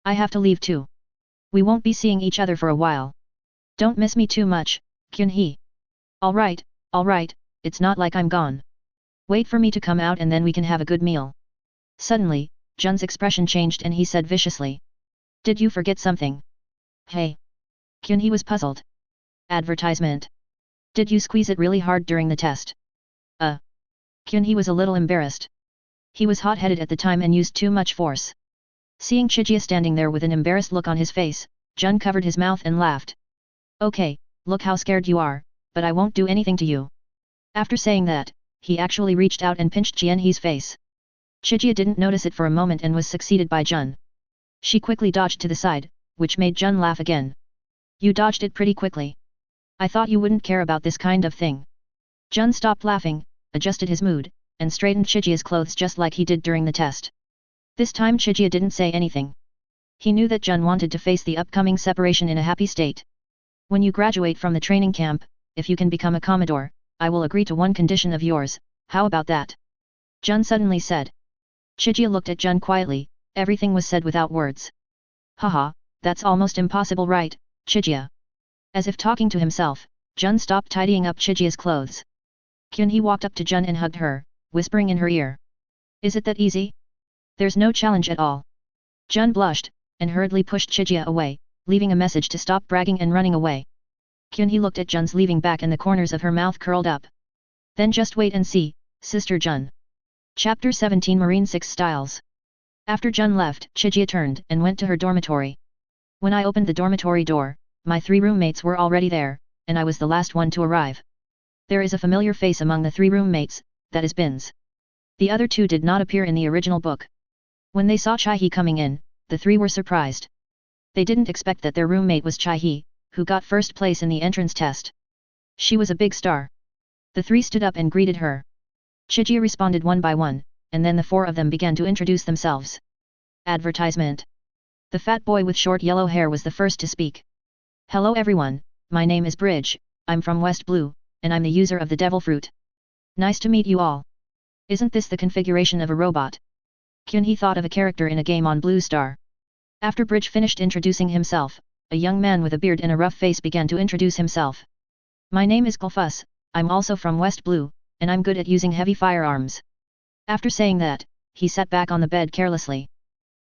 Speaker 1: I have to leave too. We won't be seeing each other for a while. Don't miss me too much, Kyun-hee. Alright, it's not like I'm gone. Wait for me to come out and then we can have a good meal. Suddenly, Jun's expression changed and he said viciously. Did you forget something? Hey. Kyun-hee was puzzled. Advertisement. Did you squeeze it really hard during the test? Kyun-hee was a little embarrassed. He was hot-headed at the time and used too much force. Seeing Chijia standing there with an embarrassed look on his face, Jun covered his mouth and laughed. Okay, look how scared you are, but I won't do anything to you. After saying that, he actually reached out and pinched Jian-hee's face. Chijia didn't notice it for a moment and was succeeded by Jun. She quickly dodged to the side, which made Jun laugh again. You dodged it pretty quickly. I thought you wouldn't care about this kind of thing. Jun stopped laughing, adjusted his mood, and straightened Chijia's clothes just like he did during the test. This time Chijia didn't say anything. He knew that Jun wanted to face the upcoming separation in a happy state. When you graduate from the training camp, if you can become a commodore, I will agree to one condition of yours, how about that? Jun suddenly said. Chijia looked at Jun quietly, everything was said without words. Haha, that's almost impossible right, Chijia. As if talking to himself, Jun stopped tidying up Chijia's clothes. Kyun-hee walked up to Jun and hugged her, whispering in her ear. Is it that easy? There's no challenge at all. Jun blushed, and hurriedly pushed Chijia away, leaving a message to stop bragging and running away. Kyun-hee looked at Jun's leaving back and the corners of her mouth curled up. Then just wait and see, Sister Jun. Chapter 17 Marine 6 Styles. After Jun left, Chijia turned and went to her dormitory. When I opened the dormitory door, my 3 roommates were already there, and I was the last one to arrive. There is a familiar face among the 3 roommates, that is Bin's. The other 2 did not appear in the original book. When they saw Chai-hee coming in, the 3 were surprised. They didn't expect that their roommate was Chai-hee, who got first place in the entrance test. She was a big star. The 3 stood up and greeted her. Chijia responded one by one, and then the 4 of them began to introduce themselves. Advertisement. The fat boy with short yellow hair was the first to speak. Hello everyone, my name is Bridge, I'm from West Blue, and I'm the user of the Devil Fruit. Nice to meet you all. Isn't this the configuration of a robot? Kyun-hee thought of a character in a game on Blue Star. After Bridge finished introducing himself, a young man with a beard and a rough face began to introduce himself. My name is Kulfus, I'm also from West Blue, and I'm good at using heavy firearms. After saying that, he sat back on the bed carelessly.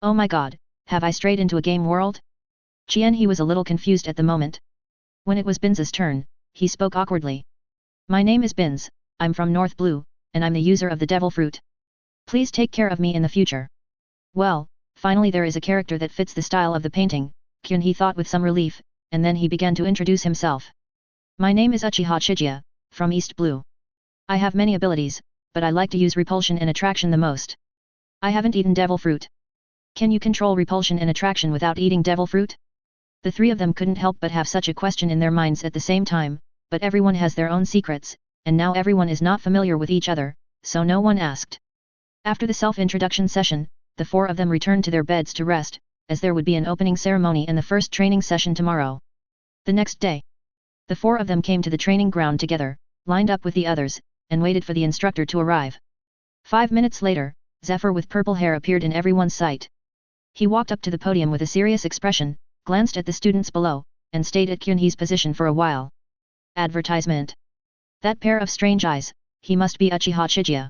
Speaker 1: Oh my god, have I strayed into a game world? Jian-hee was a little confused at the moment. When it was Bin's turn, he spoke awkwardly. My name is Binz, I'm from North Blue, and I'm the user of the Devil Fruit. Please take care of me in the future. Well, finally there is a character that fits the style of the painting, Kyun-hee thought with some relief, and then he began to introduce himself. My name is Uchiha Chiga, from East Blue. I have many abilities, but I like to use repulsion and attraction the most. I haven't eaten devil fruit. Can you control repulsion and attraction without eating devil fruit? The 3 of them couldn't help but have such a question in their minds at the same time, but everyone has their own secrets, and now everyone is not familiar with each other, so no one asked. After the self-introduction session, the 4 of them returned to their beds to rest, as there would be an opening ceremony and the first training session tomorrow. The next day, the 4 of them came to the training ground together, lined up with the others, and waited for the instructor to arrive. 5 minutes later, Zephyr with purple hair appeared in everyone's sight. He walked up to the podium with a serious expression, glanced at the students below, and stayed at Kyun-hee's position for a while. Advertisement. That pair of strange eyes, he must be Uchiha Chiga.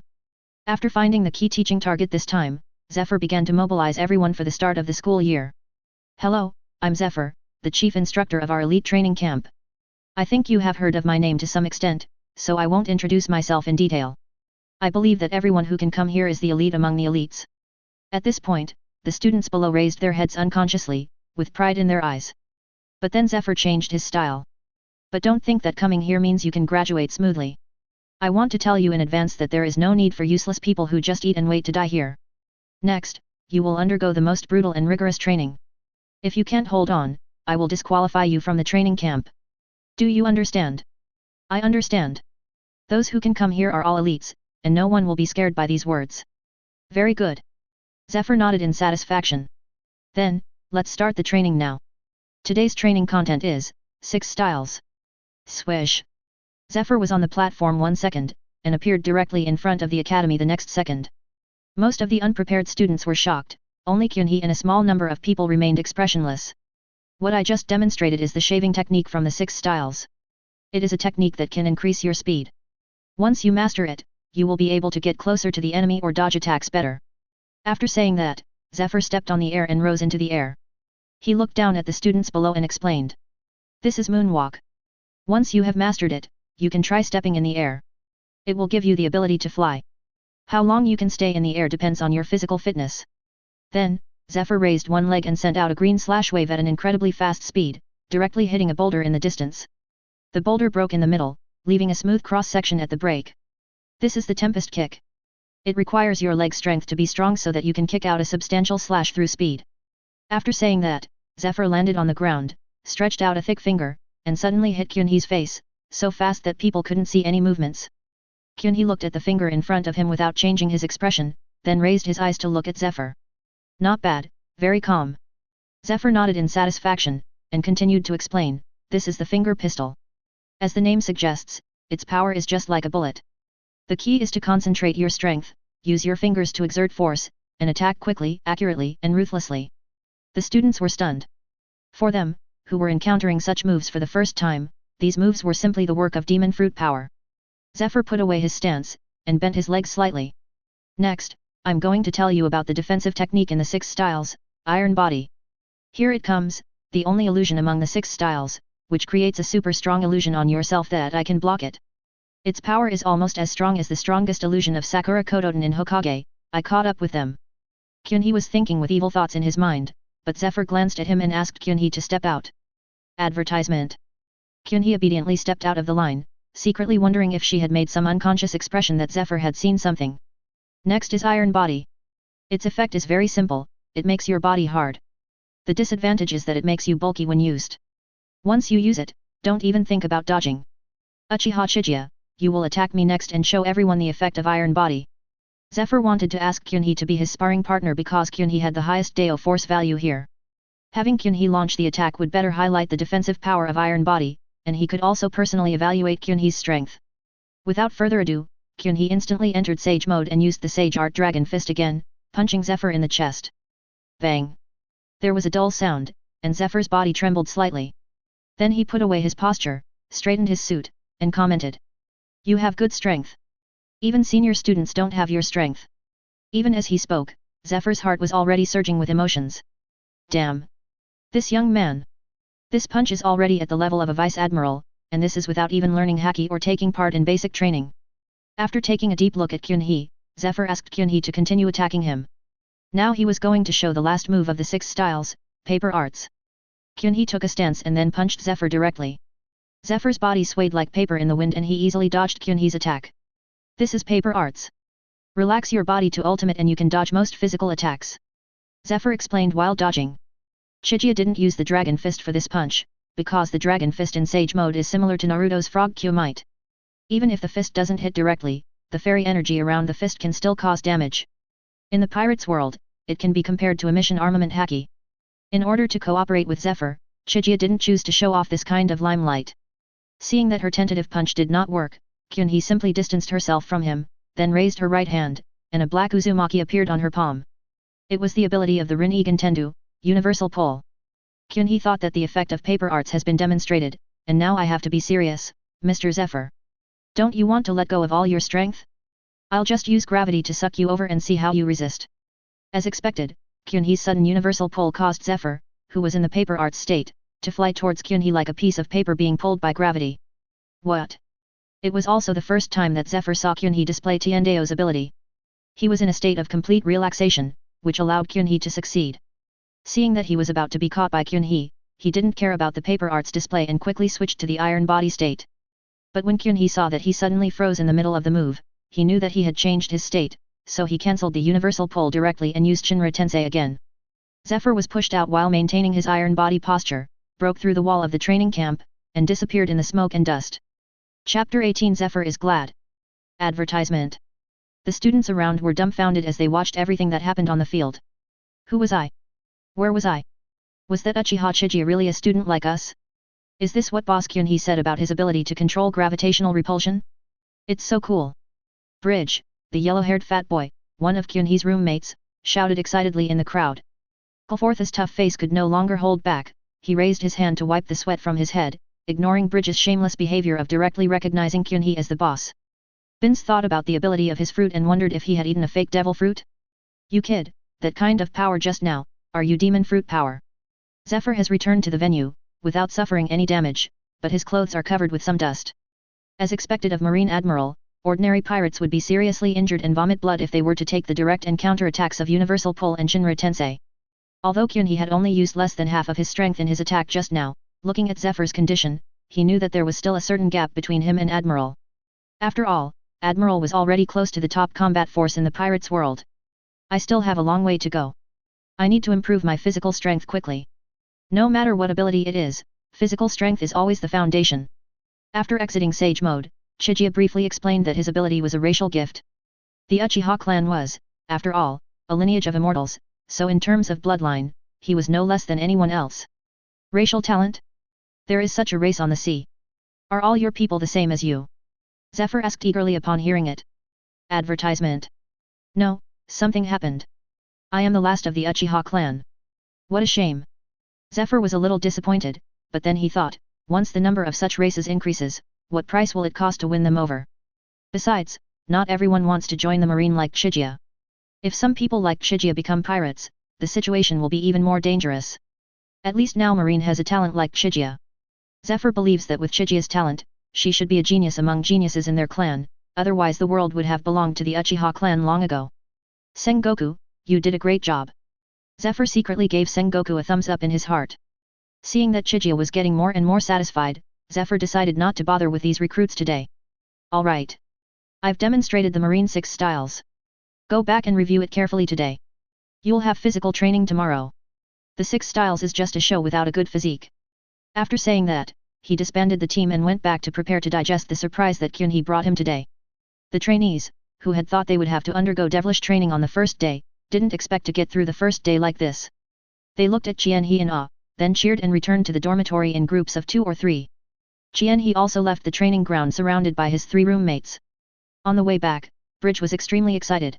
Speaker 1: After finding the key teaching target this time, Zephyr began to mobilize everyone for the start of the school year. Hello, I'm Zephyr, the chief instructor of our elite training camp. I think you have heard of my name to some extent, so I won't introduce myself in detail. I believe that everyone who can come here is the elite among the elites. At this point, the students below raised their heads unconsciously, with pride in their eyes. But then Zephyr changed his style. But don't think that coming here means you can graduate smoothly. I want to tell you in advance that there is no need for useless people who just eat and wait to die here. Next, you will undergo the most brutal and rigorous training. If you can't hold on, I will disqualify you from the training camp. Do you understand? I understand. Those who can come here are all elites, and no one will be scared by these words. Very good. Zephyr nodded in satisfaction. Then, let's start the training now. Today's training content is 6 styles. Swish. Zephyr was on the platform 1 second, and appeared directly in front of the academy the next second. Most of the unprepared students were shocked, only Kyunhee and a small number of people remained expressionless. What I just demonstrated is the shaving technique from the 6 styles. It is a technique that can increase your speed. Once you master it, you will be able to get closer to the enemy or dodge attacks better. After saying that, Zephyr stepped on the air and rose into the air. He looked down at the students below and explained. This is moonwalk. Once you have mastered it, you can try stepping in the air. It will give you the ability to fly. How long you can stay in the air depends on your physical fitness. Then, Zephyr raised one leg and sent out a green slash wave at an incredibly fast speed, directly hitting a boulder in the distance. The boulder broke in the middle, leaving a smooth cross-section at the break. This is the Tempest Kick. It requires your leg strength to be strong so that you can kick out a substantial slash through speed. After saying that, Zephyr landed on the ground, stretched out a thick finger, and suddenly hit Kyunhee's face, so fast that people couldn't see any movements. Kyunhee looked at the finger in front of him without changing his expression, then raised his eyes to look at Zephyr. Not bad, very calm. Zephyr nodded in satisfaction, and continued to explain, this is the finger pistol. As the name suggests, its power is just like a bullet. The key is to concentrate your strength, use your fingers to exert force, and attack quickly, accurately, and ruthlessly. The students were stunned. For them, who were encountering such moves for the first time, these moves were simply the work of demon fruit power. Zephyr put away his stance, and bent his legs slightly. Next, I'm going to tell you about the defensive technique in the 6 styles, Iron Body. Here it comes, the only illusion among the 6 styles, which creates a super strong illusion on yourself that I can block it. Its power is almost as strong as the strongest illusion of Sakura Kodoten in Hokage. I caught up with them. Kyunhee was thinking with evil thoughts in his mind, but Zephyr glanced at him and asked Kyunhee to step out. Advertisement. Kyunhee obediently stepped out of the line, secretly wondering if she had made some unconscious expression that Zephyr had seen something. Next is Iron Body. Its effect is very simple, it makes your body hard. The disadvantage is that it makes you bulky when used. Once you use it, don't even think about dodging. Uchiha Chiga, you will attack me next and show everyone the effect of Iron Body. Zephyr wanted to ask Kyunhee to be his sparring partner because Kyunhee had the highest Deo force value here. Having Kyunhee launch the attack would better highlight the defensive power of Iron Body, and he could also personally evaluate Kyunhee's strength. Without further ado, Kyunhee instantly entered Sage mode and used the Sage Art Dragon Fist again, punching Zephyr in the chest. Bang! There was a dull sound, and Zephyr's body trembled slightly. Then he put away his posture, straightened his suit, and commented. You have good strength. Even senior students don't have your strength. Even as he spoke, Zephyr's heart was already surging with emotions. Damn! This young man! This punch is already at the level of a vice admiral, and this is without even learning haki or taking part in basic training. After taking a deep look at Kyunhee, Zephyr asked Kyunhee to continue attacking him. Now he was going to show the last move of the 6 styles, Paper Arts. Kyunhee took a stance and then punched Zephyr directly. Zephyr's body swayed like paper in the wind and he easily dodged Kyunhee's attack. This is Paper Arts. Relax your body to ultimate and you can dodge most physical attacks. Zephyr explained while dodging. Chiga didn't use the Dragon Fist for this punch, because the Dragon Fist in Sage mode is similar to Naruto's Frog Q Might. Even if the fist doesn't hit directly, the fairy energy around the fist can still cause damage. In the pirate's world, it can be compared to a mission armament haki. In order to cooperate with Zephyr, Chiga didn't choose to show off this kind of limelight. Seeing that her tentative punch did not work, Kyunhee simply distanced herself from him, then raised her right hand, and a black Uzumaki appeared on her palm. It was the ability of the Rinnegan Tendu, Universal Pull. Kyunhee thought that the effect of Paper Arts has been demonstrated, and now I have to be serious, Mr. Zephyr. Don't you want to let go of all your strength? I'll just use gravity to suck you over and see how you resist. As expected, Kyunhee's sudden universal pull caused Zephyr, who was in the Paper Arts state, to fly towards Kyunhee like a piece of paper being pulled by gravity. What? It was also the first time that Zephyr saw Kyunhee display Tiandao's ability. He was in a state of complete relaxation, which allowed Kyunhee to succeed. Seeing that he was about to be caught by Kyunhee, he didn't care about the paper arts display and quickly switched to the iron body state. But when Kyunhee saw that he suddenly froze in the middle of the move, he knew that he had changed his state, so he cancelled the universal pull directly and used Shinra Tensei again. Zephyr was pushed out while maintaining his iron body posture, broke through the wall of the training camp, and disappeared in the smoke and dust. Chapter 18 Zephyr is glad. Advertisement. The students around were dumbfounded as they watched everything that happened on the field. Who was I? Where was I? Was that Uchiha Chiga really a student like us? Is this what Boss Kyunhee said about his ability to control gravitational repulsion? It's so cool. Bridge, the yellow-haired fat boy, one of Kyunhee's roommates, shouted excitedly in the crowd. Gulforth's tough face could no longer hold back, he raised his hand to wipe the sweat from his head, ignoring Bridge's shameless behavior of directly recognizing Kyunhee as the boss. Bins thought about the ability of his fruit and wondered if he had eaten a fake devil fruit. You kid, that kind of power just now, are you demon fruit power? Zephyr has returned to the venue, without suffering any damage, but his clothes are covered with some dust. As expected of Marine Admiral, ordinary pirates would be seriously injured and vomit blood if they were to take the direct and counter attacks of Universal Pull and Shinra Tensei. Although Kyunhee had only used less than half of his strength in his attack just now, looking at Zephyr's condition, he knew that there was still a certain gap between him and Admiral. After all, Admiral was already close to the top combat force in the pirates' world. I still have a long way to go. I need to improve my physical strength quickly. No matter what ability it is, physical strength is always the foundation. After exiting Sage Mode, Chiga briefly explained that his ability was a racial gift. The Uchiha clan was, after all, a lineage of immortals, so in terms of bloodline, he was no less than anyone else. Racial talent? There is such a race on the sea. Are all your people the same as you? Zephyr asked eagerly upon hearing it. Advertisement. No, something happened. I am the last of the Uchiha clan. What a shame. Zephyr was a little disappointed, but then he thought, once the number of such races increases, what price will it cost to win them over? Besides, not everyone wants to join the marine like Chiga. If some people like Chiga become pirates, the situation will be even more dangerous. At least now Marine has a talent like Chiga. Zephyr believes that with Chiga's talent, she should be a genius among geniuses in their clan, otherwise the world would have belonged to the Uchiha clan long ago. Sengoku, you did a great job. Zephyr secretly gave Sengoku a thumbs up in his heart. Seeing that Chiga was getting more and more satisfied, Zephyr decided not to bother with these recruits today. Alright. I've demonstrated the Marine 6 styles. Go back and review it carefully today. You'll have physical training tomorrow. The 6 styles is just a show without a good physique. After saying that, he disbanded the team and went back to prepare to digest the surprise that Kyunhee brought him today. The trainees, who had thought they would have to undergo devilish training on the first day, didn't expect to get through the first day like this. They looked at Kyunhee in awe, then cheered and returned to the dormitory in groups of 2 or 3. Kyunhee also left the training ground surrounded by his 3 roommates. On the way back, Bridge was extremely excited.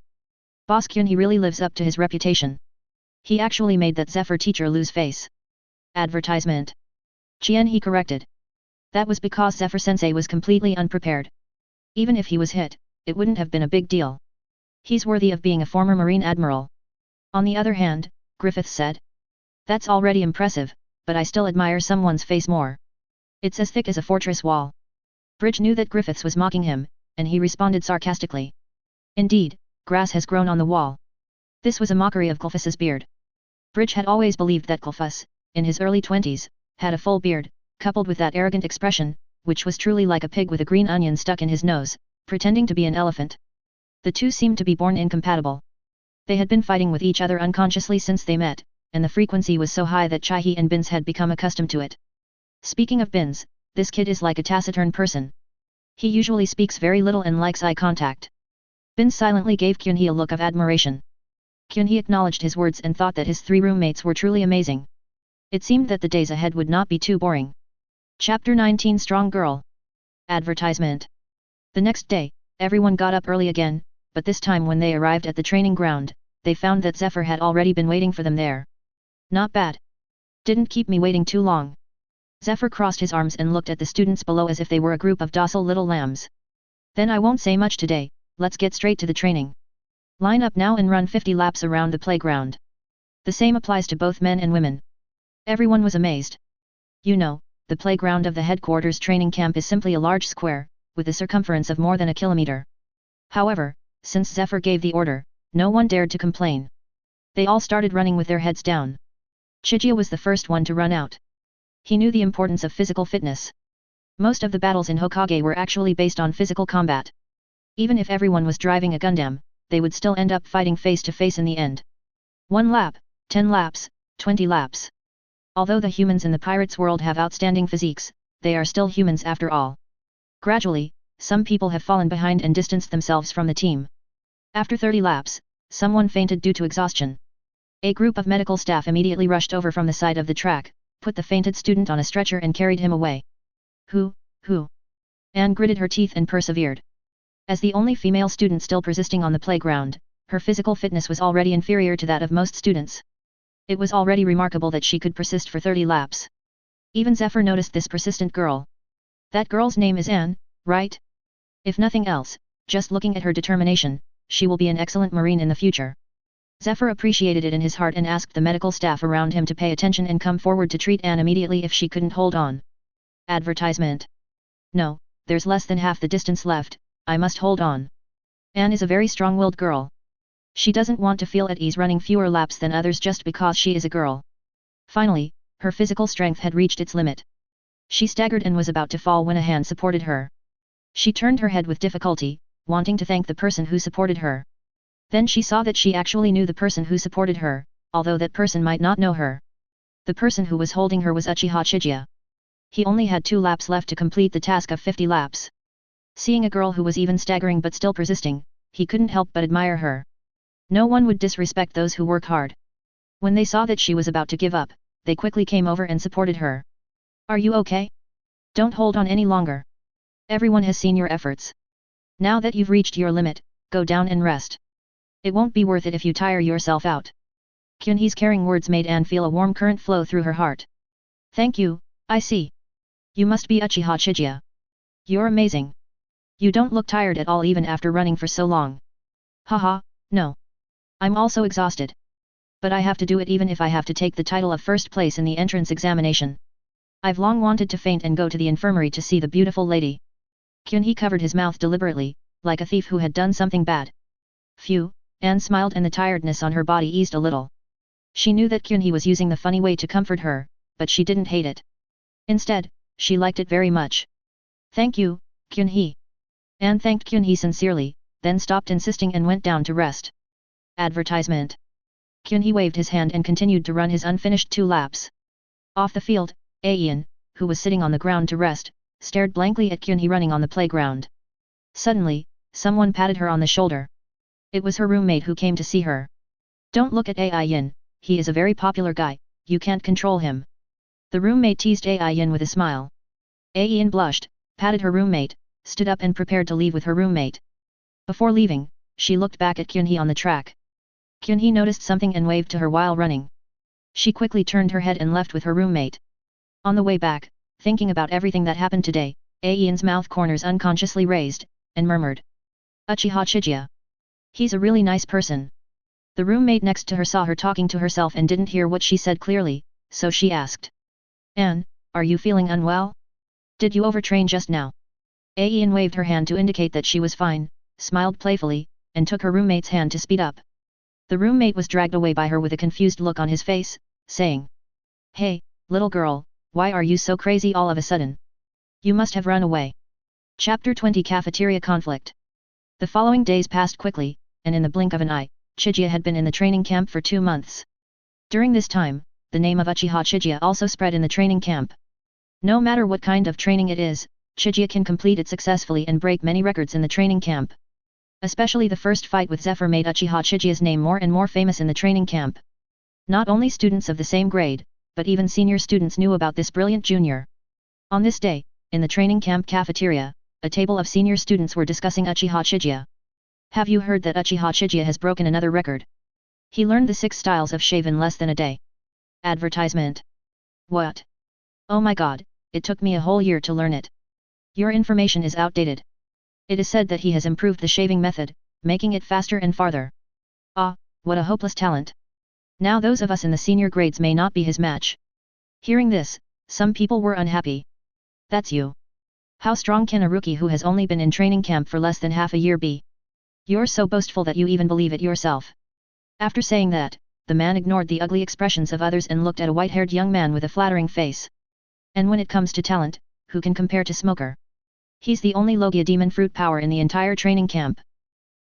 Speaker 1: Boss Kyunhee really lives up to his reputation. He actually made that Zephyr teacher lose face. Advertisement. Kyunhee corrected. That was because Zephyr sensei was completely unprepared. Even if he was hit, it wouldn't have been a big deal. He's worthy of being a former Marine Admiral. On the other hand, Griffith said. That's already impressive, but I still admire someone's face more. It's as thick as a fortress wall. Bridge knew that Griffiths was mocking him, and he responded sarcastically. Indeed, grass has grown on the wall. This was a mockery of Gulfus's beard. Bridge had always believed that Gulfus, in his early 20s, had a full beard, coupled with that arrogant expression, which was truly like a pig with a green onion stuck in his nose, pretending to be an elephant. The two seemed to be born incompatible. They had been fighting with each other unconsciously since they met, and the frequency was so high that Chihee and Bins had become accustomed to it. Speaking of Bins, this kid is like a taciturn person. He usually speaks very little and likes eye contact. Bins silently gave Kyunhee a look of admiration. Kyunhee acknowledged his words and thought that his 3 roommates were truly amazing. It seemed that the days ahead would not be too boring. Chapter 19 Strong Girl. Advertisement. The next day, everyone got up early again, but this time when they arrived at the training ground, they found that Zephyr had already been waiting for them there. Not bad. Didn't keep me waiting too long. Zephyr crossed his arms and looked at the students below as if they were a group of docile little lambs. Then I won't say much today, let's get straight to the training. Line up now and run 50 laps around the playground. The same applies to both men and women. Everyone was amazed. You know, the playground of the headquarters training camp is simply a large square, with a circumference of more than a kilometer. However, since Zephyr gave the order, no one dared to complain. They all started running with their heads down. Chiga was the first one to run out. He knew the importance of physical fitness. Most of the battles in Hokage were actually based on physical combat. Even if everyone was driving a Gundam, they would still end up fighting face to face in the end. 1 lap, 10 laps, 20 laps. Although the humans in the pirates' world have outstanding physiques, they are still humans after all. Gradually, some people have fallen behind and distanced themselves from the team. After 30 laps, someone fainted due to exhaustion. A group of medical staff immediately rushed over from the side of the track, put the fainted student on a stretcher and carried him away. Who? Anne gritted her teeth and persevered. As the only female student still persisting on the playground, her physical fitness was already inferior to that of most students. It was already remarkable that she could persist for 30 laps. Even Zephyr noticed this persistent girl. That girl's name is Anne, right? If nothing else, just looking at her determination, she will be an excellent Marine in the future. Zephyr appreciated it in his heart and asked the medical staff around him to pay attention and come forward to treat Anne immediately if she couldn't hold on. Advertisement. No, there's less than half the distance left, I must hold on. Anne is a very strong-willed girl. She doesn't want to feel at ease running fewer laps than others just because she is a girl. Finally, her physical strength had reached its limit. She staggered and was about to fall when a hand supported her. She turned her head with difficulty, wanting to thank the person who supported her. Then she saw that she actually knew the person who supported her, although that person might not know her. The person who was holding her was Uchiha Chiga. He only had 2 laps left to complete the task of 50 laps. Seeing a girl who was even staggering but still persisting, he couldn't help but admire her. No one would disrespect those who work hard. When they saw that she was about to give up, they quickly came over and supported her. Are you okay? Don't hold on any longer. Everyone has seen your efforts. Now that you've reached your limit, go down and rest. It won't be worth it if you tire yourself out. Kyunhee's caring words made Anne feel a warm current flow through her heart. Thank you, I see. You must be Uchiha Chiga. You're amazing. You don't look tired at all even after running for so long. Haha, no. I'm also exhausted. But I have to do it even if I have to take the title of first place in the entrance examination. I've long wanted to faint and go to the infirmary to see the beautiful lady. Kyunhee covered his mouth deliberately, like a thief who had done something bad. Phew, Anne smiled and the tiredness on her body eased a little. She knew that Kyunhee was using the funny way to comfort her, but she didn't hate it. Instead, she liked it very much. Thank you, Kyunhee. Anne thanked Kyunhee sincerely, then stopped insisting and went down to rest. Advertisement. Kyunhee waved his hand and continued to run his unfinished 2 laps. Off the field, Aeon, who was sitting on the ground to rest, stared blankly at Kyunhee running on the playground. Suddenly, someone patted her on the shoulder. It was her roommate who came to see her. Don't look at Aeon, he is a very popular guy, you can't control him. The roommate teased Aeon with a smile. Aeon blushed, patted her roommate, stood up and prepared to leave with her roommate. Before leaving, she looked back at Kyunhee on the track. Kyunhee noticed something and waved to her while running. She quickly turned her head and left with her roommate. On the way back, thinking about everything that happened today, Aeon's mouth corners unconsciously raised, and murmured. Uchiha Chiga. He's a really nice person. The roommate next to her saw her talking to herself and didn't hear what she said clearly, so she asked. Anne, are you feeling unwell? Did you overtrain just now? Aeon waved her hand to indicate that she was fine, smiled playfully, and took her roommate's hand to speed up. The roommate was dragged away by her with a confused look on his face, saying. Hey, little girl, why are you so crazy all of a sudden? You must have run away. Chapter 20 Cafeteria Conflict. The following days passed quickly, and in the blink of an eye, Chiga had been in the training camp for 2 months. During this time, the name of Uchiha Chiga also spread in the training camp. No matter what kind of training it is, Chiga can complete it successfully and break many records in the training camp. Especially the first fight with Zephyr made Uchiha Chiga's name more and more famous in the training camp. Not only students of the same grade, but even senior students knew about this brilliant junior. On this day, in the training camp cafeteria, a table of senior students were discussing Uchiha Chiga. Have you heard that Uchiha Chiga has broken another record? He learned the 6 styles of shave in less than a day. Advertisement. What? Oh my god, it took me a whole year to learn it. Your information is outdated. It is said that he has improved the shaving method, making it faster and farther. Ah, what a hopeless talent. Now those of us in the senior grades may not be his match. Hearing this, some people were unhappy. That's you. How strong can a rookie who has only been in training camp for less than half a year be? You're so boastful that you even believe it yourself. After saying that, the man ignored the ugly expressions of others and looked at a white-haired young man with a flattering face. And when it comes to talent, who can compare to Smoker? He's the only Logia demon fruit power in the entire training camp.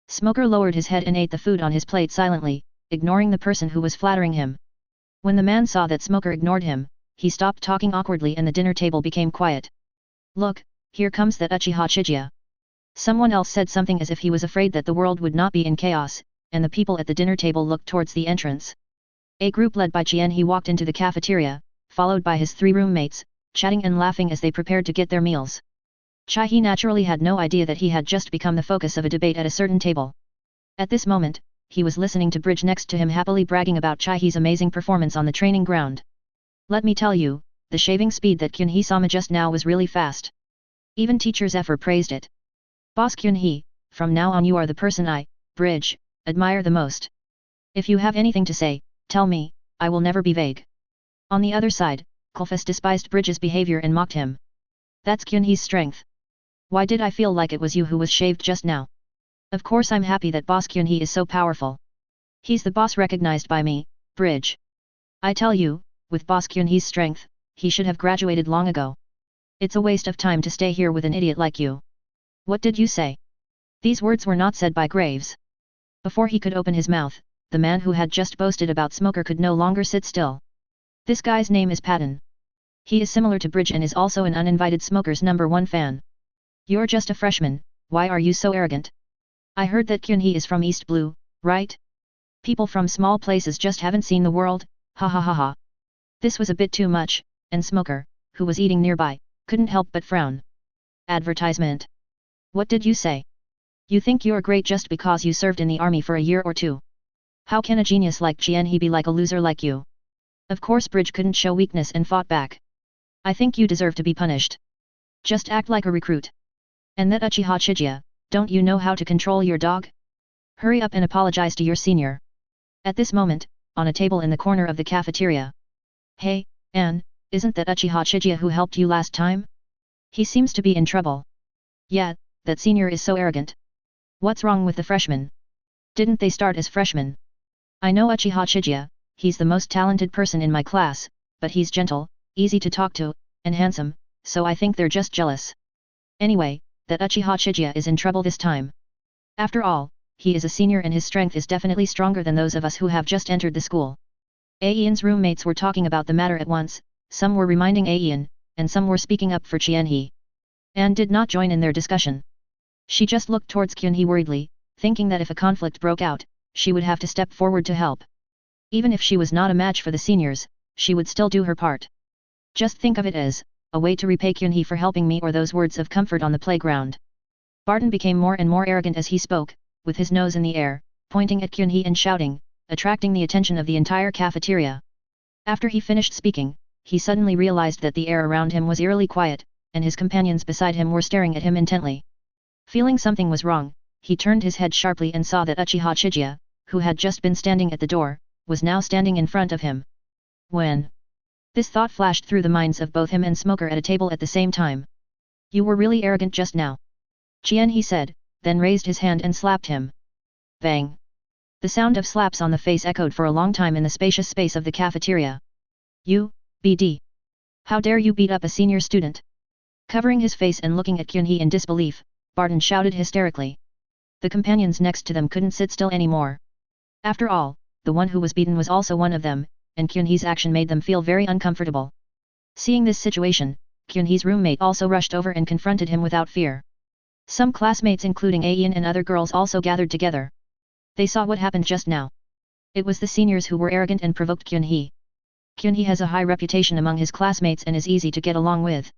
Speaker 1: Smoker lowered his head and ate the food on his plate silently, ignoring the person who was flattering him. When the man saw that Smoker ignored him, he stopped talking awkwardly and the dinner table became quiet. Look, here comes that Uchiha Chiga. Someone else said something as if he was afraid that the world would not be in chaos, and the people at the dinner table looked towards the entrance. A group led by Qianhe walked into the cafeteria, followed by his 3 roommates, chatting and laughing as they prepared to get their meals. Qianhe naturally had no idea that he had just become the focus of a debate at a certain table. At this moment, he was listening to Bridge next to him happily bragging about Qianhe's amazing performance on the training ground. Let me tell you, the shaving speed that Qianhe-sama just now was really fast. Even teacher Zephyr praised it. Boss Qianhe, from now on you are the person I, Bridge, admire the most. If you have anything to say, tell me, I will never be vague. On the other side, Kulfas despised Bridge's behavior and mocked him. That's Qianhe's strength. Why did I feel like it was you who was shaved just now? Of course I'm happy that Boss Qianhe is so powerful. He's the boss recognized by me, Bridge. I tell you, with Boss Qianhe's strength, he should have graduated long ago. It's a waste of time to stay here with an idiot like you. What did you say? These words were not said by Graves. Before he could open his mouth, the man who had just boasted about Smoker could no longer sit still. This guy's name is Patton. He is similar to Bridge and is also an uninvited Smoker's #1 fan. You're just a freshman, why are you so arrogant? I heard that Qianhe is from East Blue, right? People from small places just haven't seen the world, ha ha ha ha. This was a bit too much, and Smoker, who was eating nearby, couldn't help but frown. Advertisement. What did you say? You think you're great just because you served in the army for a year or two? How can a genius like Qianhe be like a loser like you? Of course Bridge couldn't show weakness and fought back. I think you deserve to be punished. Just act like a recruit. And that Uchiha Chiga, don't you know how to control your dog? Hurry up and apologize to your senior. At this moment, on a table in the corner of the cafeteria. Hey, Anne, isn't that Uchiha Chiga who helped you last time? He seems to be in trouble. Yeah, that senior is so arrogant. What's wrong with the freshmen? Didn't they start as freshmen? I know Uchiha Chiga, he's the most talented person in my class, but he's gentle, easy to talk to, and handsome, so I think they're just jealous. Anyway, that Uchiha Chiga is in trouble this time. After all, he is a senior and his strength is definitely stronger than those of us who have just entered the school. Aien's roommates were talking about the matter at once, some were reminding Aien, and some were speaking up for Qianhe. Anne did not join in their discussion. She just looked towards Qianhe worriedly, thinking that if a conflict broke out, she would have to step forward to help. Even if she was not a match for the seniors, she would still do her part. Just think of it as a way to repay Qianhe for helping me or those words of comfort on the playground. Barton became more and more arrogant as he spoke, with his nose in the air, pointing at Qianhe and shouting, attracting the attention of the entire cafeteria. After he finished speaking, he suddenly realized that the air around him was eerily quiet, and his companions beside him were staring at him intently. Feeling something was wrong, he turned his head sharply and saw that Uchiha Chiga, who had just been standing at the door, was now standing in front of him. When this thought flashed through the minds of both him and Smoker at a table at the same time. You were really arrogant just now. Qianhe said, then raised his hand and slapped him. Bang! The sound of slaps on the face echoed for a long time in the spacious space of the cafeteria. You, BD. How dare you beat up a senior student? Covering his face and looking at Qianhe in disbelief, Barton shouted hysterically. The companions next to them couldn't sit still anymore. After all, the one who was beaten was also one of them, and Qianhe's action made them feel very uncomfortable. Seeing this situation, Qianhe's roommate also rushed over and confronted him without fear. Some classmates including Aien and other girls also gathered together. They saw what happened just now. It was the seniors who were arrogant and provoked Qianhe. Qianhe has a high reputation among his classmates and is easy to get along with.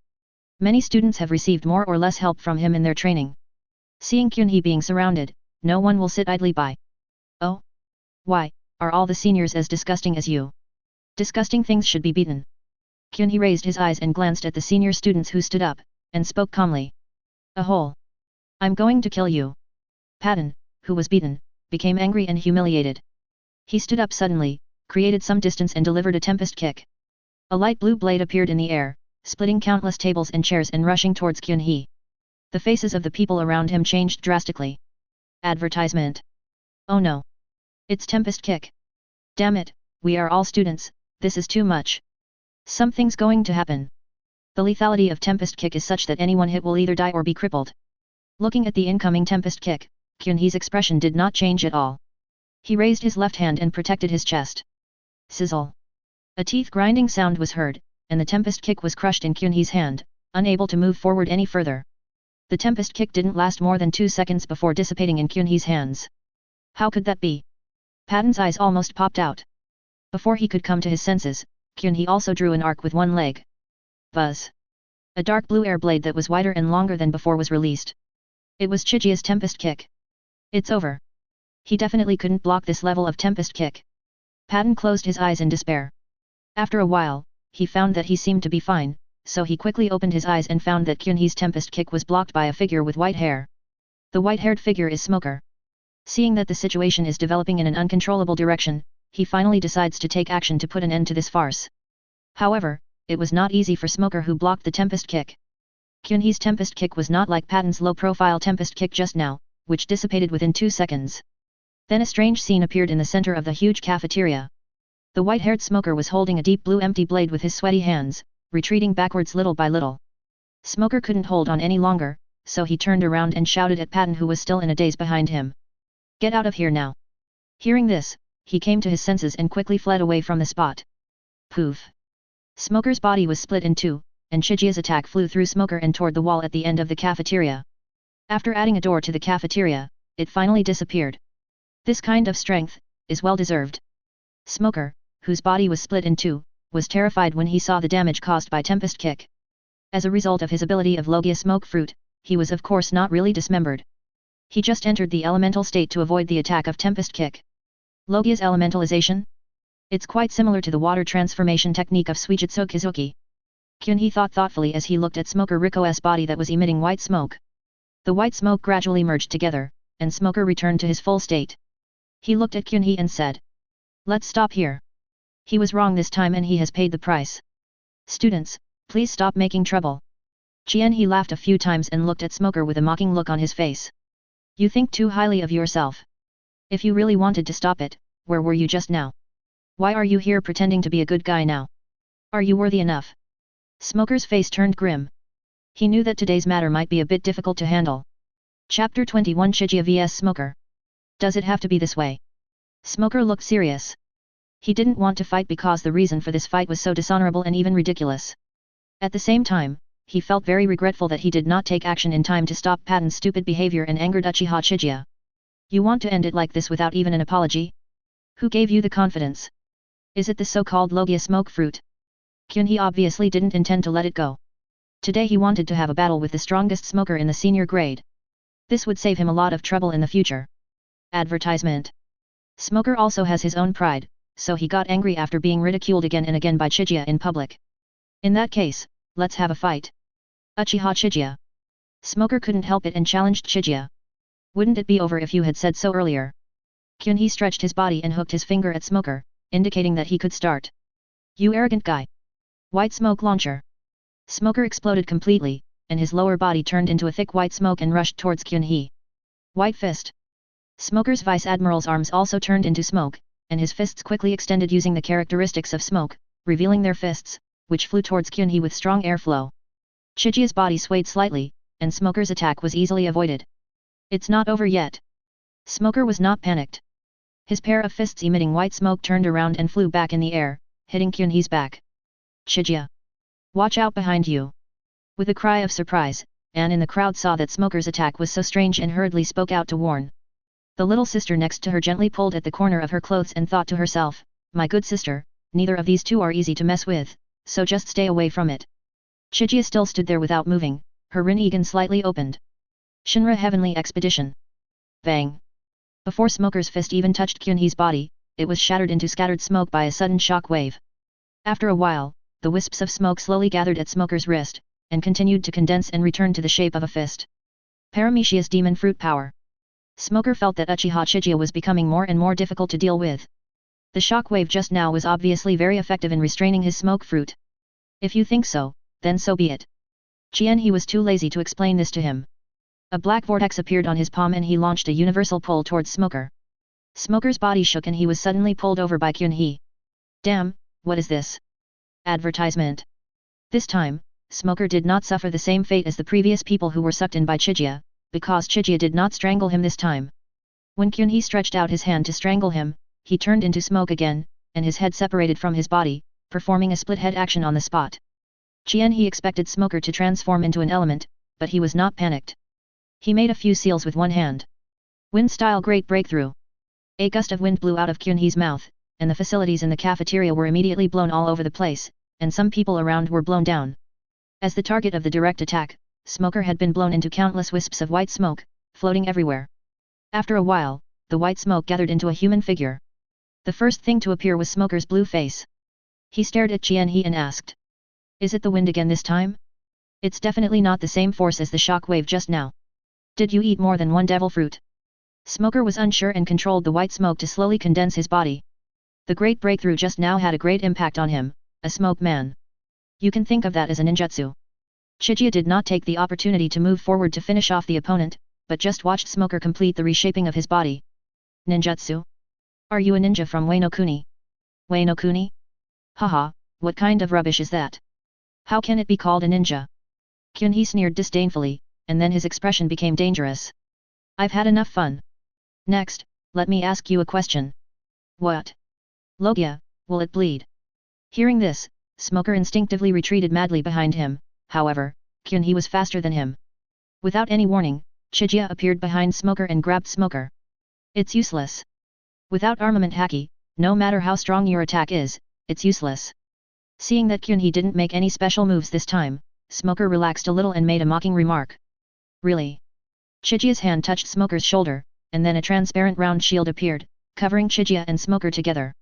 Speaker 1: Many students have received more or less help from him in their training. Seeing Qianhe being surrounded, no one will sit idly by. Oh? Why, are all the seniors as disgusting as you? Disgusting things should be beaten. Qianhe raised his eyes and glanced at the senior students who stood up, and spoke calmly. A hole. I'm going to kill you. Patton, who was beaten, became angry and humiliated. He stood up suddenly, created some distance and delivered a tempest kick. A light blue blade appeared in the air, splitting countless tables and chairs and rushing towards Kyun-hee. The faces of the people around him changed drastically. Advertisement. Oh no. It's Tempest Kick. Damn it, we are all students, this is too much. Something's going to happen. The lethality of Tempest Kick is such that anyone hit will either die or be crippled. Looking at the incoming Tempest Kick, Kyun-hee's expression did not change at all. He raised his left hand and protected his chest. Sizzle. A teeth-grinding sound was heard, and the Tempest Kick was crushed in Kyun-hee's hand, unable to move forward any further. The Tempest Kick didn't last more than 2 seconds before dissipating in Kyun-hee's hands. How could that be? Patton's eyes almost popped out. Before he could come to his senses, Kyun-hee also drew an arc with one leg. Buzz. A dark blue air blade that was wider and longer than before was released. It was Chijia's Tempest Kick. It's over. He definitely couldn't block this level of Tempest Kick. Patton closed his eyes in despair. After a while, he found that he seemed to be fine, so he quickly opened his eyes and found that Kyun-hee's Tempest Kick was blocked by a figure with white hair. The white-haired figure is Smoker. Seeing that the situation is developing in an uncontrollable direction, he finally decides to take action to put an end to this farce. However, it was not easy for Smoker who blocked the Tempest Kick. Kyun-hee's Tempest Kick was not like Patton's low-profile Tempest Kick just now, which dissipated within 2 seconds. Then a strange scene appeared in the center of the huge cafeteria. The white-haired Smoker was holding a deep blue empty blade with his sweaty hands, retreating backwards little by little. Smoker couldn't hold on any longer, so he turned around and shouted at Patton who was still in a daze behind him. Get out of here now. Hearing this, he came to his senses and quickly fled away from the spot. Poof. Smoker's body was split in two, and Chijia's attack flew through Smoker and toward the wall at the end of the cafeteria. After adding a door to the cafeteria, it finally disappeared. This kind of strength is well deserved. Smoker, whose body was split in two, was terrified when he saw the damage caused by Tempest Kick. As a result of his ability of Logia Smoke Fruit, he was of course not really dismembered. He just entered the elemental state to avoid the attack of Tempest Kick. Logia's elementalization? It's quite similar to the water transformation technique of Suijutsu Kizuki. Kyun-hee thought thoughtfully as he looked at Smoker Riko's body that was emitting white smoke. The white smoke gradually merged together, and Smoker returned to his full state. He looked at Kyun-hee and said, "Let's stop here. He was wrong this time and he has paid the price. Students, please stop making trouble." Kyun-hee laughed a few times and looked at Smoker with a mocking look on his face. "You think too highly of yourself. If you really wanted to stop it, where were you just now? Why are you here pretending to be a good guy now? Are you worthy enough?" Smoker's face turned grim. He knew that today's matter might be a bit difficult to handle. Chapter 21 Chigia vs Smoker. Does it have to be this way? Smoker looked serious. He didn't want to fight because the reason for this fight was so dishonorable and even ridiculous. At the same time, he felt very regretful that he did not take action in time to stop Patton's stupid behavior and angered Uchiha Chiga. "You want to end it like this without even an apology? Who gave you the confidence? Is it the so-called Logia Smoke Fruit?" Kyun-hee obviously didn't intend to let it go. Today he wanted to have a battle with the strongest smoker in the senior grade. This would save him a lot of trouble in the future. Advertisement. Smoker also has his own pride, so he got angry after being ridiculed again and again by Chigia in public. "In that case, let's have a fight. Uchiha Chiga." Smoker couldn't help it and challenged Chigia. "Wouldn't it be over if you had said so earlier?" Kyun-hee stretched his body and hooked his finger at Smoker, indicating that he could start. "You arrogant guy. White smoke launcher." Smoker exploded completely, and his lower body turned into a thick white smoke and rushed towards Kyun-hee. White fist. Smoker's vice admiral's arms also turned into smoke, and his fists quickly extended using the characteristics of smoke, revealing their fists, which flew towards Kyun-hee with strong airflow. Chijia's body swayed slightly, and Smoker's attack was easily avoided. "It's not over yet." Smoker was not panicked. His pair of fists emitting white smoke turned around and flew back in the air, hitting Kyun-hee's back. "Chigia! Watch out behind you!" With a cry of surprise, Anne in the crowd saw that Smoker's attack was so strange and hurriedly spoke out to warn. The little sister next to her gently pulled at the corner of her clothes and thought to herself, "My good sister, neither of these two are easy to mess with, so just stay away from it." Chigia still stood there without moving, her Rinnegan slightly opened. Shinra Heavenly Expedition. Bang! Before Smoker's fist even touched Kyun-hee's body, it was shattered into scattered smoke by a sudden shock wave. After a while, the wisps of smoke slowly gathered at Smoker's wrist, and continued to condense and return to the shape of a fist. Paramecia's demon fruit power. Smoker felt that Uchiha Chiga was becoming more and more difficult to deal with. The shock wave just now was obviously very effective in restraining his smoke fruit. "If you think so, then so be it. He was too lazy to explain this to him. A black vortex appeared on his palm and he launched a universal pull towards Smoker. Smoker's body shook and he was suddenly pulled over by He. Damn, what is this? Advertisement. This time, Smoker did not suffer the same fate as the previous people who were sucked in by Chiga, because Chiga did not strangle him this time. When He stretched out his hand to strangle him, he turned into smoke again, and his head separated from his body, performing a split head action on the spot. He expected Smoker to transform into an element, but he was not panicked. He made a few seals with one hand. Wind-style great breakthrough. A gust of wind blew out of He's mouth, and the facilities in the cafeteria were immediately blown all over the place, and some people around were blown down. As the target of the direct attack, Smoker had been blown into countless wisps of white smoke, floating everywhere. After a while, the white smoke gathered into a human figure. The first thing to appear was Smoker's blue face. He stared at He and asked. Is it the wind again this time? It's definitely not the same force as the shock wave just now. Did you eat more than one devil fruit? Smoker was unsure and controlled the white smoke to slowly condense his body. The great breakthrough just now had a great impact on him, a smoke man. You can think of that as a ninjutsu. Chiga did not take the opportunity to move forward to finish off the opponent, but just watched Smoker complete the reshaping of his body. Ninjutsu? Are you a ninja from Wano Kuni? Wano Kuni? Haha, what kind of rubbish is that? How can it be called a ninja? He sneered disdainfully, and then his expression became dangerous. I've had enough fun. Next, let me ask you a question. What? Logia, will it bleed? Hearing this, Smoker instinctively retreated madly behind him, however, He was faster than him. Without any warning, Chiga appeared behind Smoker and grabbed Smoker. It's useless. Without armament haki, no matter how strong your attack is, it's useless. Seeing that He didn't make any special moves this time, Smoker relaxed a little and made a mocking remark. Really? Chiga's hand touched Smoker's shoulder, and then a transparent round shield appeared, covering Chiga and Smoker together.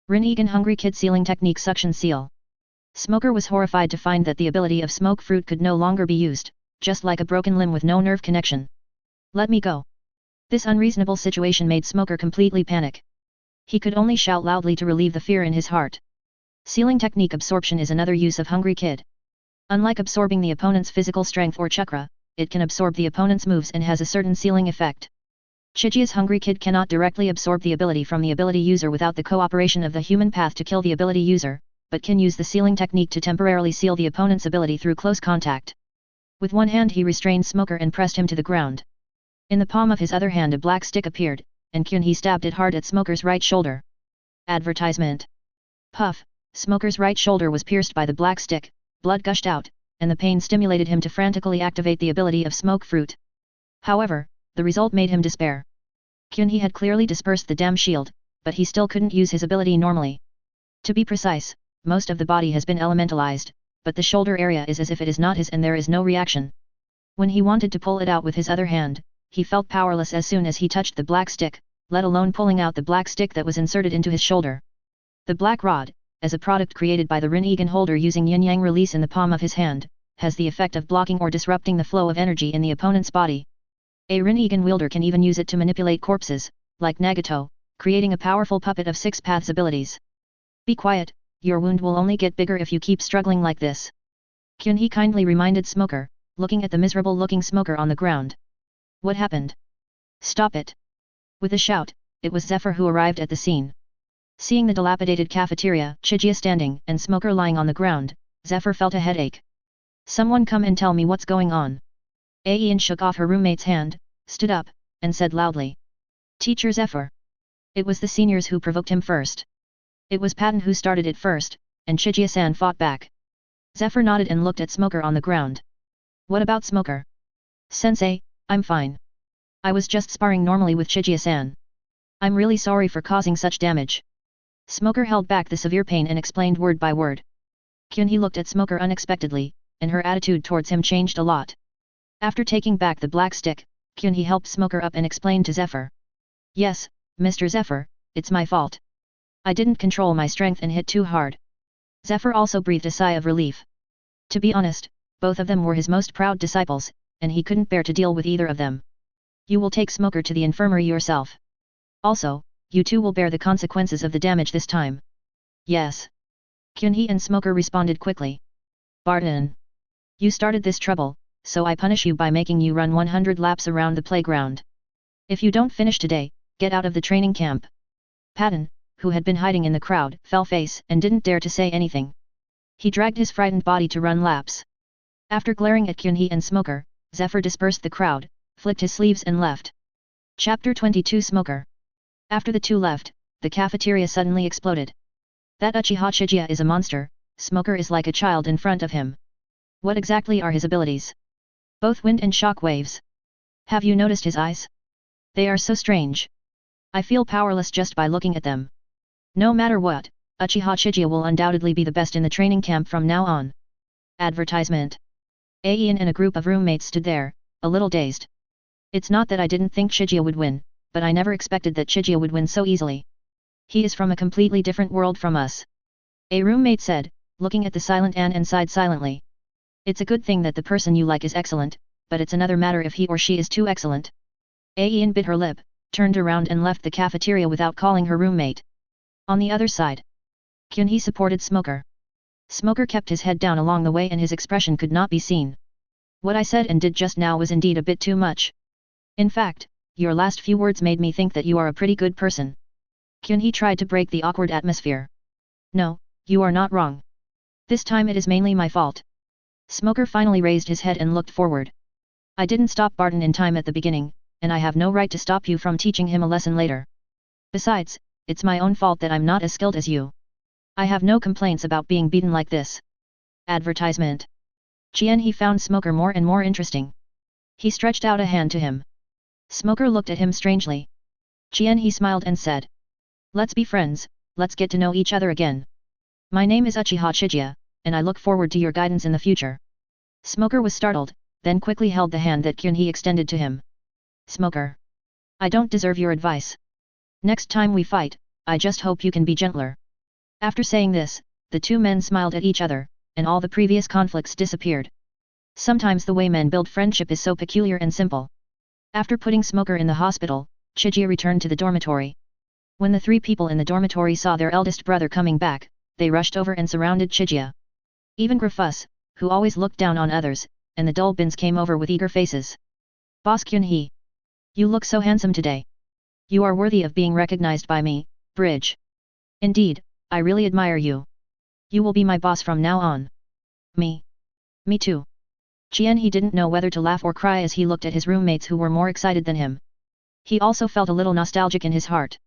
Speaker 1: Rinnegan Hungry Kid Sealing Technique Suction Seal. Smoker was horrified to find that the ability of smoke fruit could no longer be used, just like a broken limb with no nerve connection. Let me go. This unreasonable situation made Smoker completely panic. He could only shout loudly to relieve the fear in his heart. Sealing technique absorption is another use of Hungry Kid. Unlike absorbing the opponent's physical strength or chakra, it can absorb the opponent's moves and has a certain sealing effect. Chiga's Hungry Kid cannot directly absorb the ability from the ability user without the cooperation of the human path to kill the ability user, but can use the sealing technique to temporarily seal the opponent's ability through close contact. With one hand he restrained Smoker and pressed him to the ground. In the palm of his other hand a black stick appeared, and he stabbed it hard at Smoker's right shoulder. Advertisement. Puff, Smoker's right shoulder was pierced by the black stick, blood gushed out, and the pain stimulated him to frantically activate the ability of smoke fruit. However, the result made him despair. He had clearly dispersed the damn shield, but he still couldn't use his ability normally. To be precise, most of the body has been elementalized, but the shoulder area is as if it is not his and there is no reaction. When he wanted to pull it out with his other hand, he felt powerless as soon as he touched the black stick, let alone pulling out the black stick that was inserted into his shoulder. The black rod, as a product created by the Rinnegan holder using yin-yang release in the palm of his hand, has the effect of blocking or disrupting the flow of energy in the opponent's body. A Rinnegan wielder can even use it to manipulate corpses, like Nagato, creating a powerful puppet of six paths abilities. Be quiet, your wound will only get bigger if you keep struggling like this. He kindly reminded Smoker, looking at the miserable-looking Smoker on the ground. What happened? Stop it. With a shout, it was Zephyr who arrived at the scene. Seeing the dilapidated cafeteria, Chiga standing, and Smoker lying on the ground, Zephyr felt a headache. Someone come and tell me what's going on. Aeon shook off her roommate's hand, stood up, and said loudly. Teacher Zephyr. It was the seniors who provoked him first. It was Patton who started it first, and Chiga-san fought back. Zephyr nodded and looked at Smoker on the ground. What about Smoker? Sensei, I'm fine. I was just sparring normally with Chiga-san. I'm really sorry for causing such damage. Smoker held back the severe pain and explained word by word. He looked at Smoker unexpectedly, and her attitude towards him changed a lot. After taking back the black stick, he helped Smoker up and explained to Zephyr. Yes, Mr. Zephyr, it's my fault. I didn't control my strength and hit too hard. Zephyr also breathed a sigh of relief. To be honest, both of them were his most proud disciples, and he couldn't bear to deal with either of them. You will take Smoker to the infirmary yourself. Also, you two will bear the consequences of the damage this time. Yes. He and Smoker responded quickly. Part1. You started this trouble, so I punish you by making you run 100 laps around the playground. If you don't finish today, get out of the training camp. Patton, who had been hiding in the crowd, fell face and didn't dare to say anything. He dragged his frightened body to run laps. After glaring at Kyunhee and Smoker, Zephyr dispersed the crowd, flicked his sleeves and left. Chapter 22 Smoker. After the two left, the cafeteria suddenly exploded. That Uchiha Chiga is a monster, Smoker is like a child in front of him. What exactly are his abilities? Both wind and shock waves. Have you noticed his eyes? They are so strange. I feel powerless just by looking at them. No matter what, Uchiha Chiga will undoubtedly be the best in the training camp from now on. Advertisement. Ian and a group of roommates stood there, a little dazed. It's not that I didn't think Chiga would win, but I never expected that Chiga would win so easily. He is from a completely different world from us. A roommate said, looking at the silent Anne and sighed silently. It's a good thing that the person you like is excellent, but it's another matter if he or she is too excellent. Ian bit her lip, turned around and left the cafeteria without calling her roommate. On the other side, Kyunhee supported Smoker. Smoker kept his head down along the way and his expression could not be seen. What I said and did just now was indeed a bit too much. In fact, your last few words made me think that you are a pretty good person. Kyunhee tried to break the awkward atmosphere. No, you are not wrong. This time it is mainly my fault. Smoker finally raised his head and looked forward. I didn't stop Barton in time at the beginning, and I have no right to stop you from teaching him a lesson later. Besides, it's my own fault that I'm not as skilled as you. I have no complaints about being beaten like this. Advertisement. He found Smoker more and more interesting. He stretched out a hand to him. Smoker looked at him strangely. He smiled and said. Let's be friends, let's get to know each other again. My name is Uchiha Chiga, and I look forward to your guidance in the future. Smoker was startled, then quickly held the hand that Kyunhee extended to him. Smoker. I don't deserve your advice. Next time we fight, I just hope you can be gentler. After saying this, the two men smiled at each other, and all the previous conflicts disappeared. Sometimes the way men build friendship is so peculiar and simple. After putting Smoker in the hospital, Chiga returned to the dormitory. When the three people in the dormitory saw their eldest brother coming back, they rushed over and surrounded Chiga. Even Grafus, who always looked down on others, and the Dolbins came over with eager faces. Boss Kyunhee. You look so handsome today. You are worthy of being recognized by me, Bridge. Indeed, I really admire you. You will be my boss from now on. Me. Me too. He didn't know whether to laugh or cry as he looked at his roommates who were more excited than him. He also felt a little nostalgic in his heart.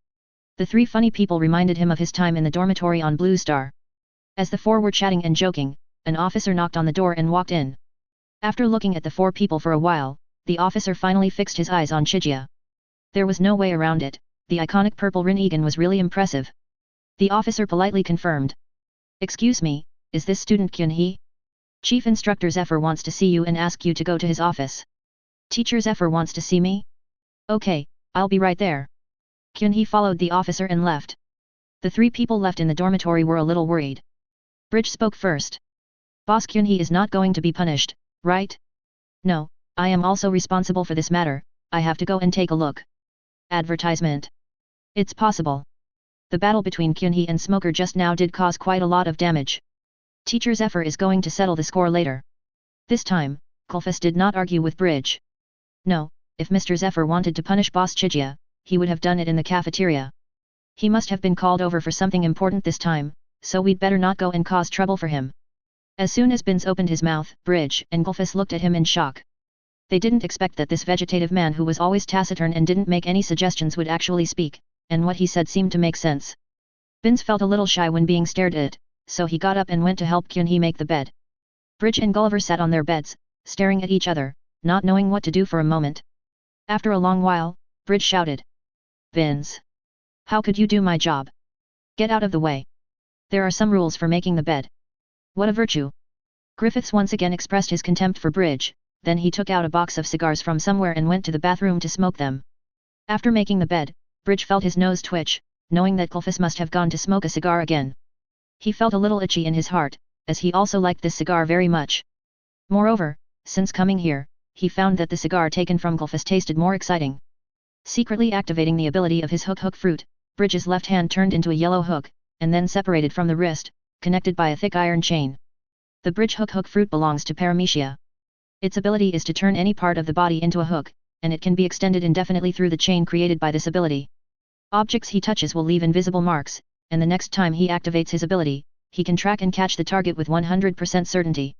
Speaker 1: The three funny people reminded him of his time in the dormitory on Blue Star. As the four were chatting and joking, an officer knocked on the door and walked in. After looking at the four people for a while, the officer finally fixed his eyes on Chiga. There was no way around it, the iconic purple Rinnegan was really impressive. The officer politely confirmed. Excuse me, is this student Kyunhee? Chief Instructor Zephyr wants to see you and ask you to go to his office. Teacher Zephyr wants to see me? Okay, I'll be right there. Kyunhee followed the officer and left. The three people left in the dormitory were a little worried. Bridge spoke first. Boss Kyunhee is not going to be punished, right? No, I am also responsible for this matter, I have to go and take a look. Advertisement. It's possible. The battle between Kyunhee and Smoker just now did cause quite a lot of damage. Teacher Zephyr is going to settle the score later. This time, Kulfas did not argue with Bridge. No, if Mr. Zephyr wanted to punish Boss Chiga, he would have done it in the cafeteria. He must have been called over for something important this time, so we'd better not go and cause trouble for him. As soon as Bins opened his mouth, Bridge and Kulfas looked at him in shock. They didn't expect that this vegetative man who was always taciturn and didn't make any suggestions would actually speak, and what he said seemed to make sense. Bins felt a little shy when being stared at, so he got up and went to help Kyunhee make the bed. Bridge and Gulliver sat on their beds, staring at each other, not knowing what to do for a moment. After a long while, Bridge shouted. Bins. How could you do my job? Get out of the way. There are some rules for making the bed. What a virtue. Griffiths once again expressed his contempt for Bridge, then he took out a box of cigars from somewhere and went to the bathroom to smoke them. After making the bed, Bridge felt his nose twitch, knowing that Kulfas must have gone to smoke a cigar again. He felt a little itchy in his heart, as he also liked this cigar very much. Moreover, since coming here, he found that the cigar taken from Kulfas tasted more exciting. Secretly activating the ability of his hook fruit, Bridge's left hand turned into a yellow hook, and then separated from the wrist, connected by a thick iron chain. The bridge hook fruit belongs to Paramecia. Its ability is to turn any part of the body into a hook, and it can be extended indefinitely through the chain created by this ability. Objects he touches will leave invisible marks, and the next time he activates his ability, he can track and catch the target with 100% certainty.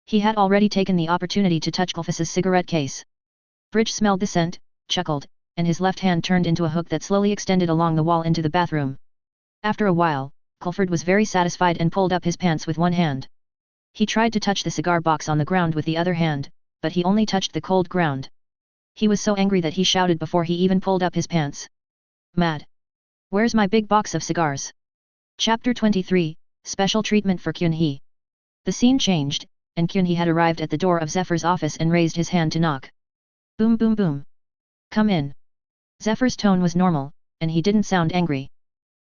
Speaker 1: He had already taken the opportunity to touch Clefus's cigarette case. Bridge smelled the scent, chuckled, and his left hand turned into a hook that slowly extended along the wall into the bathroom. After a while, Clifford was very satisfied and pulled up his pants with one hand. He tried to touch the cigar box on the ground with the other hand, but he only touched the cold ground. He was so angry that he shouted before he even pulled up his pants. Mad. Where's my big box of cigars? Chapter 23, Special Treatment for Kyunhee. The scene changed, and Kyunhee had arrived at the door of Zephyr's office and raised his hand to knock. Boom boom boom. Come in. Zephyr's tone was normal, and he didn't sound angry.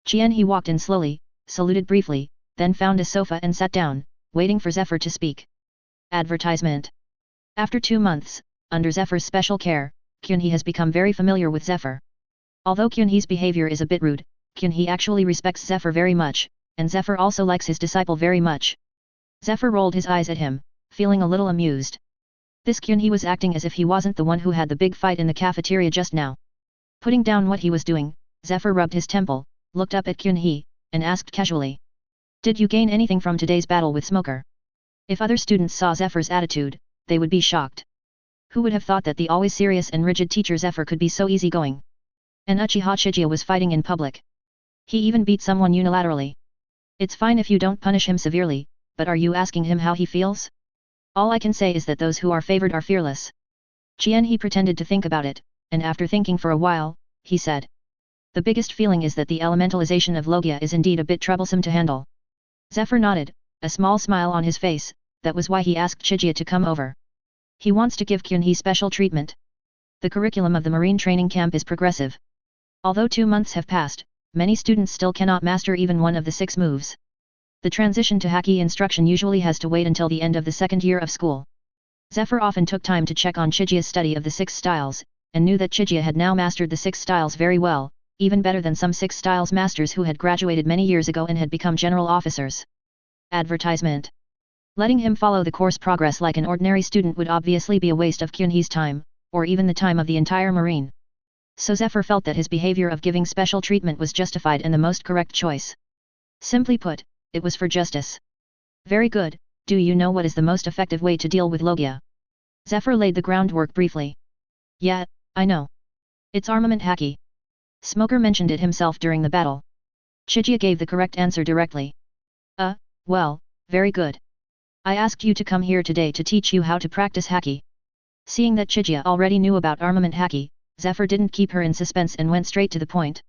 Speaker 1: Kyunhee walked in slowly, saluted briefly, then found a sofa and sat down, waiting for Zephyr to speak. Advertisement. After 2 months, under Zephyr's special care, Kyunhee has become very familiar with Zephyr. Although Kyunhee's behavior is a bit rude, Kyunhee actually respects Zephyr very much, and Zephyr also likes his disciple very much. Zephyr rolled his eyes at him, feeling a little amused. This Kyunhee was acting as if he wasn't the one who had the big fight in the cafeteria just now. Putting down what he was doing, Zephyr rubbed his temple, looked up at Kyunhee, and asked casually. Did you gain anything from today's battle with Smoker? If other students saw Zephyr's attitude, they would be shocked. Who would have thought that the always serious and rigid teacher Zephyr could be so easygoing? And Uchiha Chiga was fighting in public. He even beat someone unilaterally. It's fine if you don't punish him severely, but are you asking him how he feels? All I can say is that those who are favored are fearless. Kyunhee pretended to think about it, and after thinking for a while, he said. The biggest feeling is that the elementalization of Logia is indeed a bit troublesome to handle. Zephyr nodded, a small smile on his face, that was why he asked Chiga to come over. He wants to give Kyunhee special treatment. The curriculum of the Marine training camp is progressive. Although 2 months have passed, many students still cannot master even one of the 6 moves. The transition to Haki instruction usually has to wait until the end of the 2nd year of school. Zephyr often took time to check on Chiga's study of the 6 styles, and knew that Chiga had now mastered the 6 styles very well, even better than some 6 styles masters who had graduated many years ago and had become general officers. Advertisement. Letting him follow the course progress like an ordinary student would obviously be a waste of Kyunhee's time, or even the time of the entire Marine. So Zephyr felt that his behavior of giving special treatment was justified and the most correct choice. Simply put, it was for justice. Very good, do you know what is the most effective way to deal with Logia? Zephyr laid the groundwork briefly. Yeah, I know. It's armament Haki. Smoker mentioned it himself during the battle. Chiga gave the correct answer directly. Well, very good. I asked you to come here today to teach you how to practice Haki. Seeing that Chiga already knew about armament Haki, Zephyr didn't keep her in suspense and went straight to the point.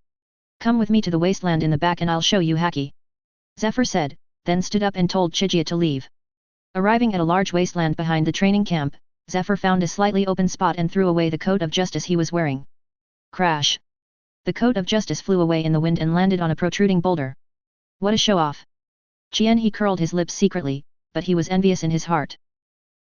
Speaker 1: Come with me to the wasteland in the back and I'll show you Haki. Zephyr said, then stood up and told Chiga to leave. Arriving at a large wasteland behind the training camp, Zephyr found a slightly open spot and threw away the coat of justice he was wearing. Crash! The coat of justice flew away in the wind and landed on a protruding boulder. What a show-off! Kyunhee curled his lips secretly, but he was envious in his heart.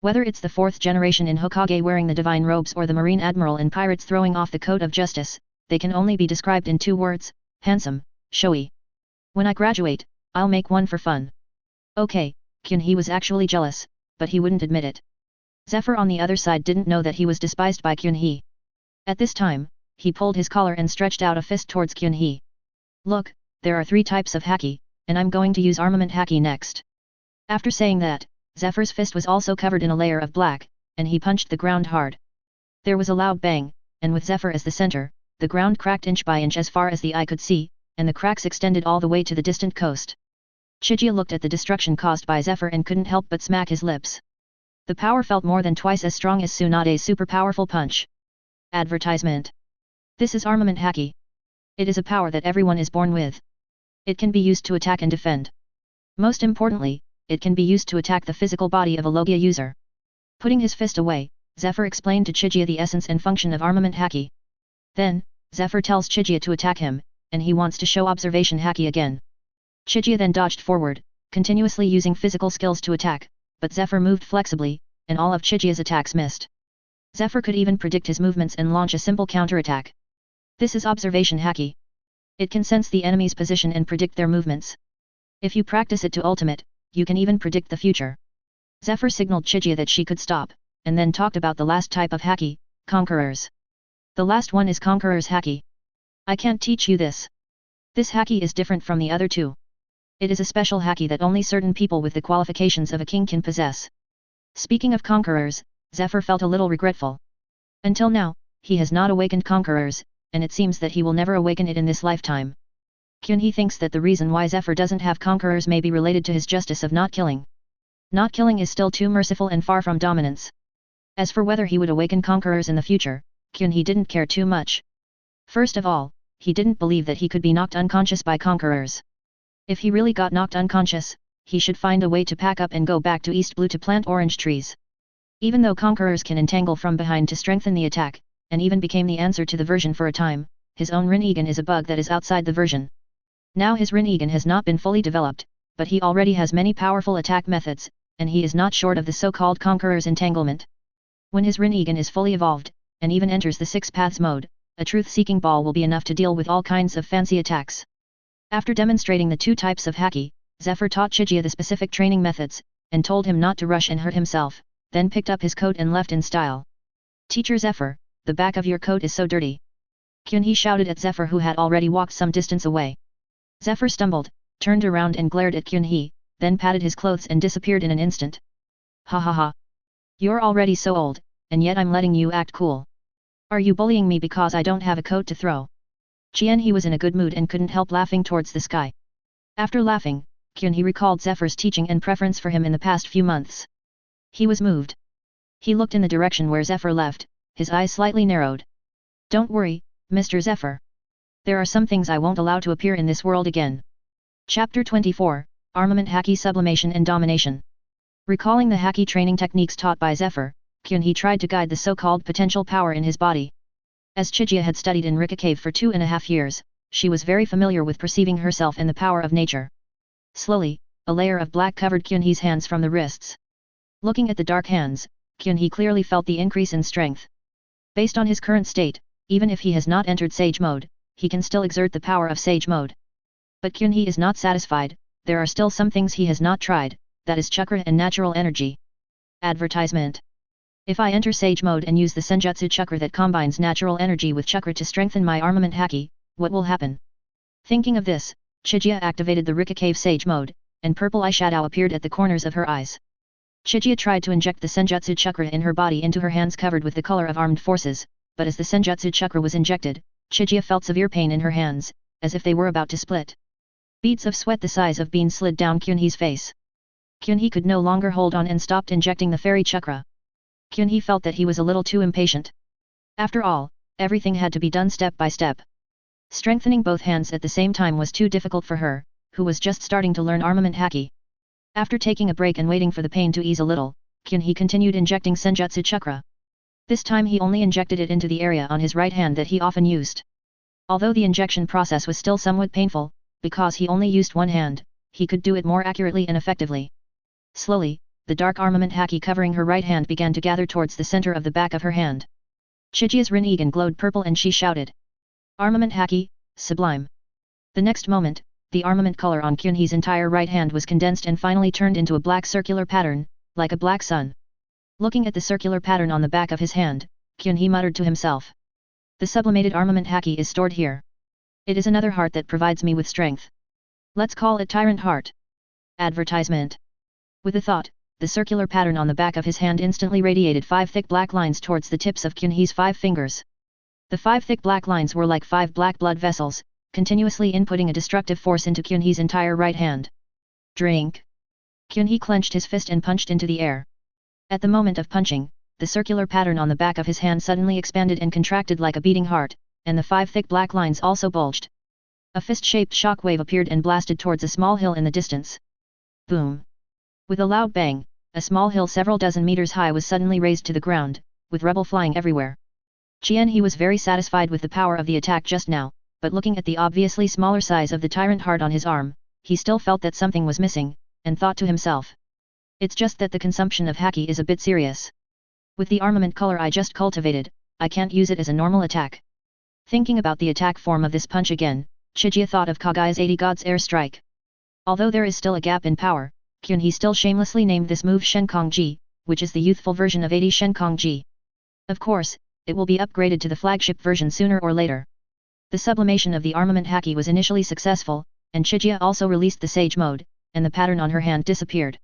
Speaker 1: Whether it's the 4th generation in Hokage wearing the divine robes or the Marine Admiral and pirates throwing off the coat of justice, they can only be described in 2 words, handsome, showy. When I graduate, I'll make one for fun. Okay, Kyunhee was actually jealous, but he wouldn't admit it. Zephyr on the other side didn't know that he was despised by Kyunhee. At this time, he pulled his collar and stretched out a fist towards Kyunhee. Look, there are 3 types of Haki, and I'm going to use armament Haki next. After saying that, Zephyr's fist was also covered in a layer of black, and he punched the ground hard. There was a loud bang, and with Zephyr as the center, the ground cracked inch by inch as far as the eye could see, and the cracks extended all the way to the distant coast. Chiga looked at the destruction caused by Zephyr and couldn't help but smack his lips. The power felt more than twice as strong as Tsunade's super powerful punch. Advertisement. This is armament Haki. It is a power that everyone is born with. It can be used to attack and defend. Most importantly, it can be used to attack the physical body of a Logia user. Putting his fist away, Zephyr explained to Chiga the essence and function of armament Haki. Then, Zephyr tells Chiga to attack him, and he wants to show observation Haki again. Chiga then dodged forward, continuously using physical skills to attack, but Zephyr moved flexibly, and all of Chiga's attacks missed. Zephyr could even predict his movements and launch a simple counterattack. This is observation Haki. It can sense the enemy's position and predict their movements. If you practice it to ultimate, you can even predict the future. Zephyr signaled Chiga that she could stop, and then talked about the last type of haki, conquerors. The last one is conqueror's haki. I can't teach you this. This haki is different from the other two. It is a special haki that only certain people with the qualifications of a king can possess. Speaking of conquerors, Zephyr felt a little regretful. Until now, he has not awakened conquerors, and it seems that he will never awaken it in this lifetime. He thinks that the reason why Zephyr doesn't have conquerors may be related to his justice of not killing. Not killing is still too merciful and far from dominance. As for whether he would awaken conquerors in the future, he didn't care too much. First of all, he didn't believe that he could be knocked unconscious by conquerors. If he really got knocked unconscious, he should find a way to pack up and go back to East Blue to plant orange trees. Even though conquerors can entangle from behind to strengthen the attack, and even became the answer to the version for a time, his own Rinnegan is a bug that is outside the version. Now his Rinnegan has not been fully developed, but he already has many powerful attack methods, and he is not short of the so-called conqueror's entanglement. When his Rinnegan is fully evolved, and even enters the 6 paths mode, a truth-seeking ball will be enough to deal with all kinds of fancy attacks. After demonstrating the 2 types of haki, Zephyr taught Chiga the specific training methods, and told him not to rush and hurt himself, then picked up his coat and left in style. Teacher Zephyr, the back of your coat is so dirty. He shouted at Zephyr, who had already walked some distance away. Zephyr stumbled, turned around and glared at He, then patted his clothes and disappeared in an instant. Ha ha ha. You're already so old, and yet I'm letting you act cool. Are you bullying me because I don't have a coat to throw? He was in a good mood and couldn't help laughing towards the sky. After laughing, He recalled Zephyr's teaching and preference for him in the past few months. He was moved. He looked in the direction where Zephyr left, his eyes slightly narrowed. Don't worry, Mr. Zephyr. There are some things I won't allow to appear in this world again. Chapter 24, Armament Haki Sublimation and Domination. Recalling the haki training techniques taught by Zephyr, he tried to guide the so-called potential power in his body. As Chiga had studied in Rika Cave for 2.5 years, she was very familiar with perceiving herself and the power of nature. Slowly, a layer of black covered He's hands from the wrists. Looking at the dark hands, He clearly felt the increase in strength. Based on his current state, even if he has not entered Sage mode, he can still exert the power of Sage mode. But He is not satisfied, there are still some things he has not tried, that is chakra and natural energy. Advertisement. If I enter Sage mode and use the Senjutsu chakra that combines natural energy with chakra to strengthen my armament haki, what will happen? Thinking of this, Chiga activated the Rika Cave Sage mode, and purple eyeshadow appeared at the corners of her eyes. Chiga tried to inject the Senjutsu chakra in her body into her hands covered with the color of armed forces, but as the Senjutsu chakra was injected, Chiga felt severe pain in her hands, as if they were about to split. Beads of sweat the size of beans slid down He's face. He could no longer hold on and stopped injecting the fairy chakra. He felt that he was a little too impatient. After all, everything had to be done step by step. Strengthening both hands at the same time was too difficult for her, who was just starting to learn armament haki. After taking a break and waiting for the pain to ease a little, he continued injecting Senjutsu chakra. This time he only injected it into the area on his right hand that he often used. Although the injection process was still somewhat painful, because he only used one hand, he could do it more accurately and effectively. Slowly, the dark armament haki covering her right hand began to gather towards the center of the back of her hand. Chiga's Rinnegan glowed purple and she shouted. Armament haki, sublime. The next moment, the armament color on He's entire right hand was condensed and finally turned into a black circular pattern, like a black sun. Looking at the circular pattern on the back of his hand, He muttered to himself. The sublimated armament haki is stored here. It is another heart that provides me with strength. Let's call it Tyrant Heart. Advertisement. With a thought, the circular pattern on the back of his hand instantly radiated 5 thick black lines towards the tips of He's 5 fingers. The 5 thick black lines were like 5 black blood vessels, continuously inputting a destructive force into He's entire right hand. Drink. He clenched his fist and punched into the air. At the moment of punching, the circular pattern on the back of his hand suddenly expanded and contracted like a beating heart, and the 5 thick black lines also bulged. A fist-shaped shockwave appeared and blasted towards a small hill in the distance. Boom! With a loud bang, a small hill several dozen meters high was suddenly razed to the ground, with rubble flying everywhere. He was very satisfied with the power of the attack just now, but looking at the obviously smaller size of the tyrant heart on his arm, he still felt that something was missing, and thought to himself. It's just that the consumption of haki is a bit serious. With the armament color I just cultivated, I can't use it as a normal attack. Thinking about the attack form of this punch again, Chiga thought of Kagai's 80 Gods Air Strike. Although there is still a gap in power, Kyunhee still shamelessly named this move Shenkong-ji, which is the youthful version of 80 Shenkong-ji. Of course, it will be upgraded to the flagship version sooner or later. The sublimation of the armament haki was initially successful, and Chigia also released the Sage mode, and the pattern on her hand disappeared.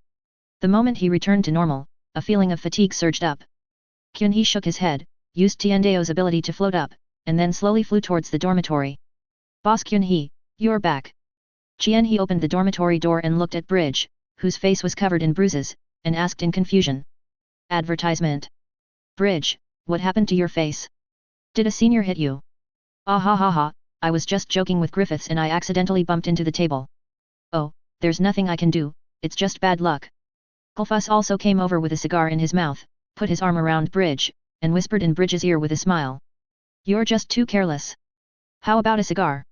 Speaker 1: The moment he returned to normal, a feeling of fatigue surged up. Kyunhee shook his head, used Tiandao's ability to float up, and then slowly flew towards the dormitory. Boss Kyunhee, you're back. Tianhee opened the dormitory door and looked at Bridge, whose face was covered in bruises, and asked in confusion. Advertisement. Bridge, what happened to your face? Did a senior hit you? Ah ha ha ha, I was just joking with Griffiths and I accidentally bumped into the table. Oh, there's nothing I can do, it's just bad luck. Gulfus also came over with a cigar in his mouth, put his arm around Bridge, and whispered in Bridge's ear with a smile. You're just too careless. How about a cigar?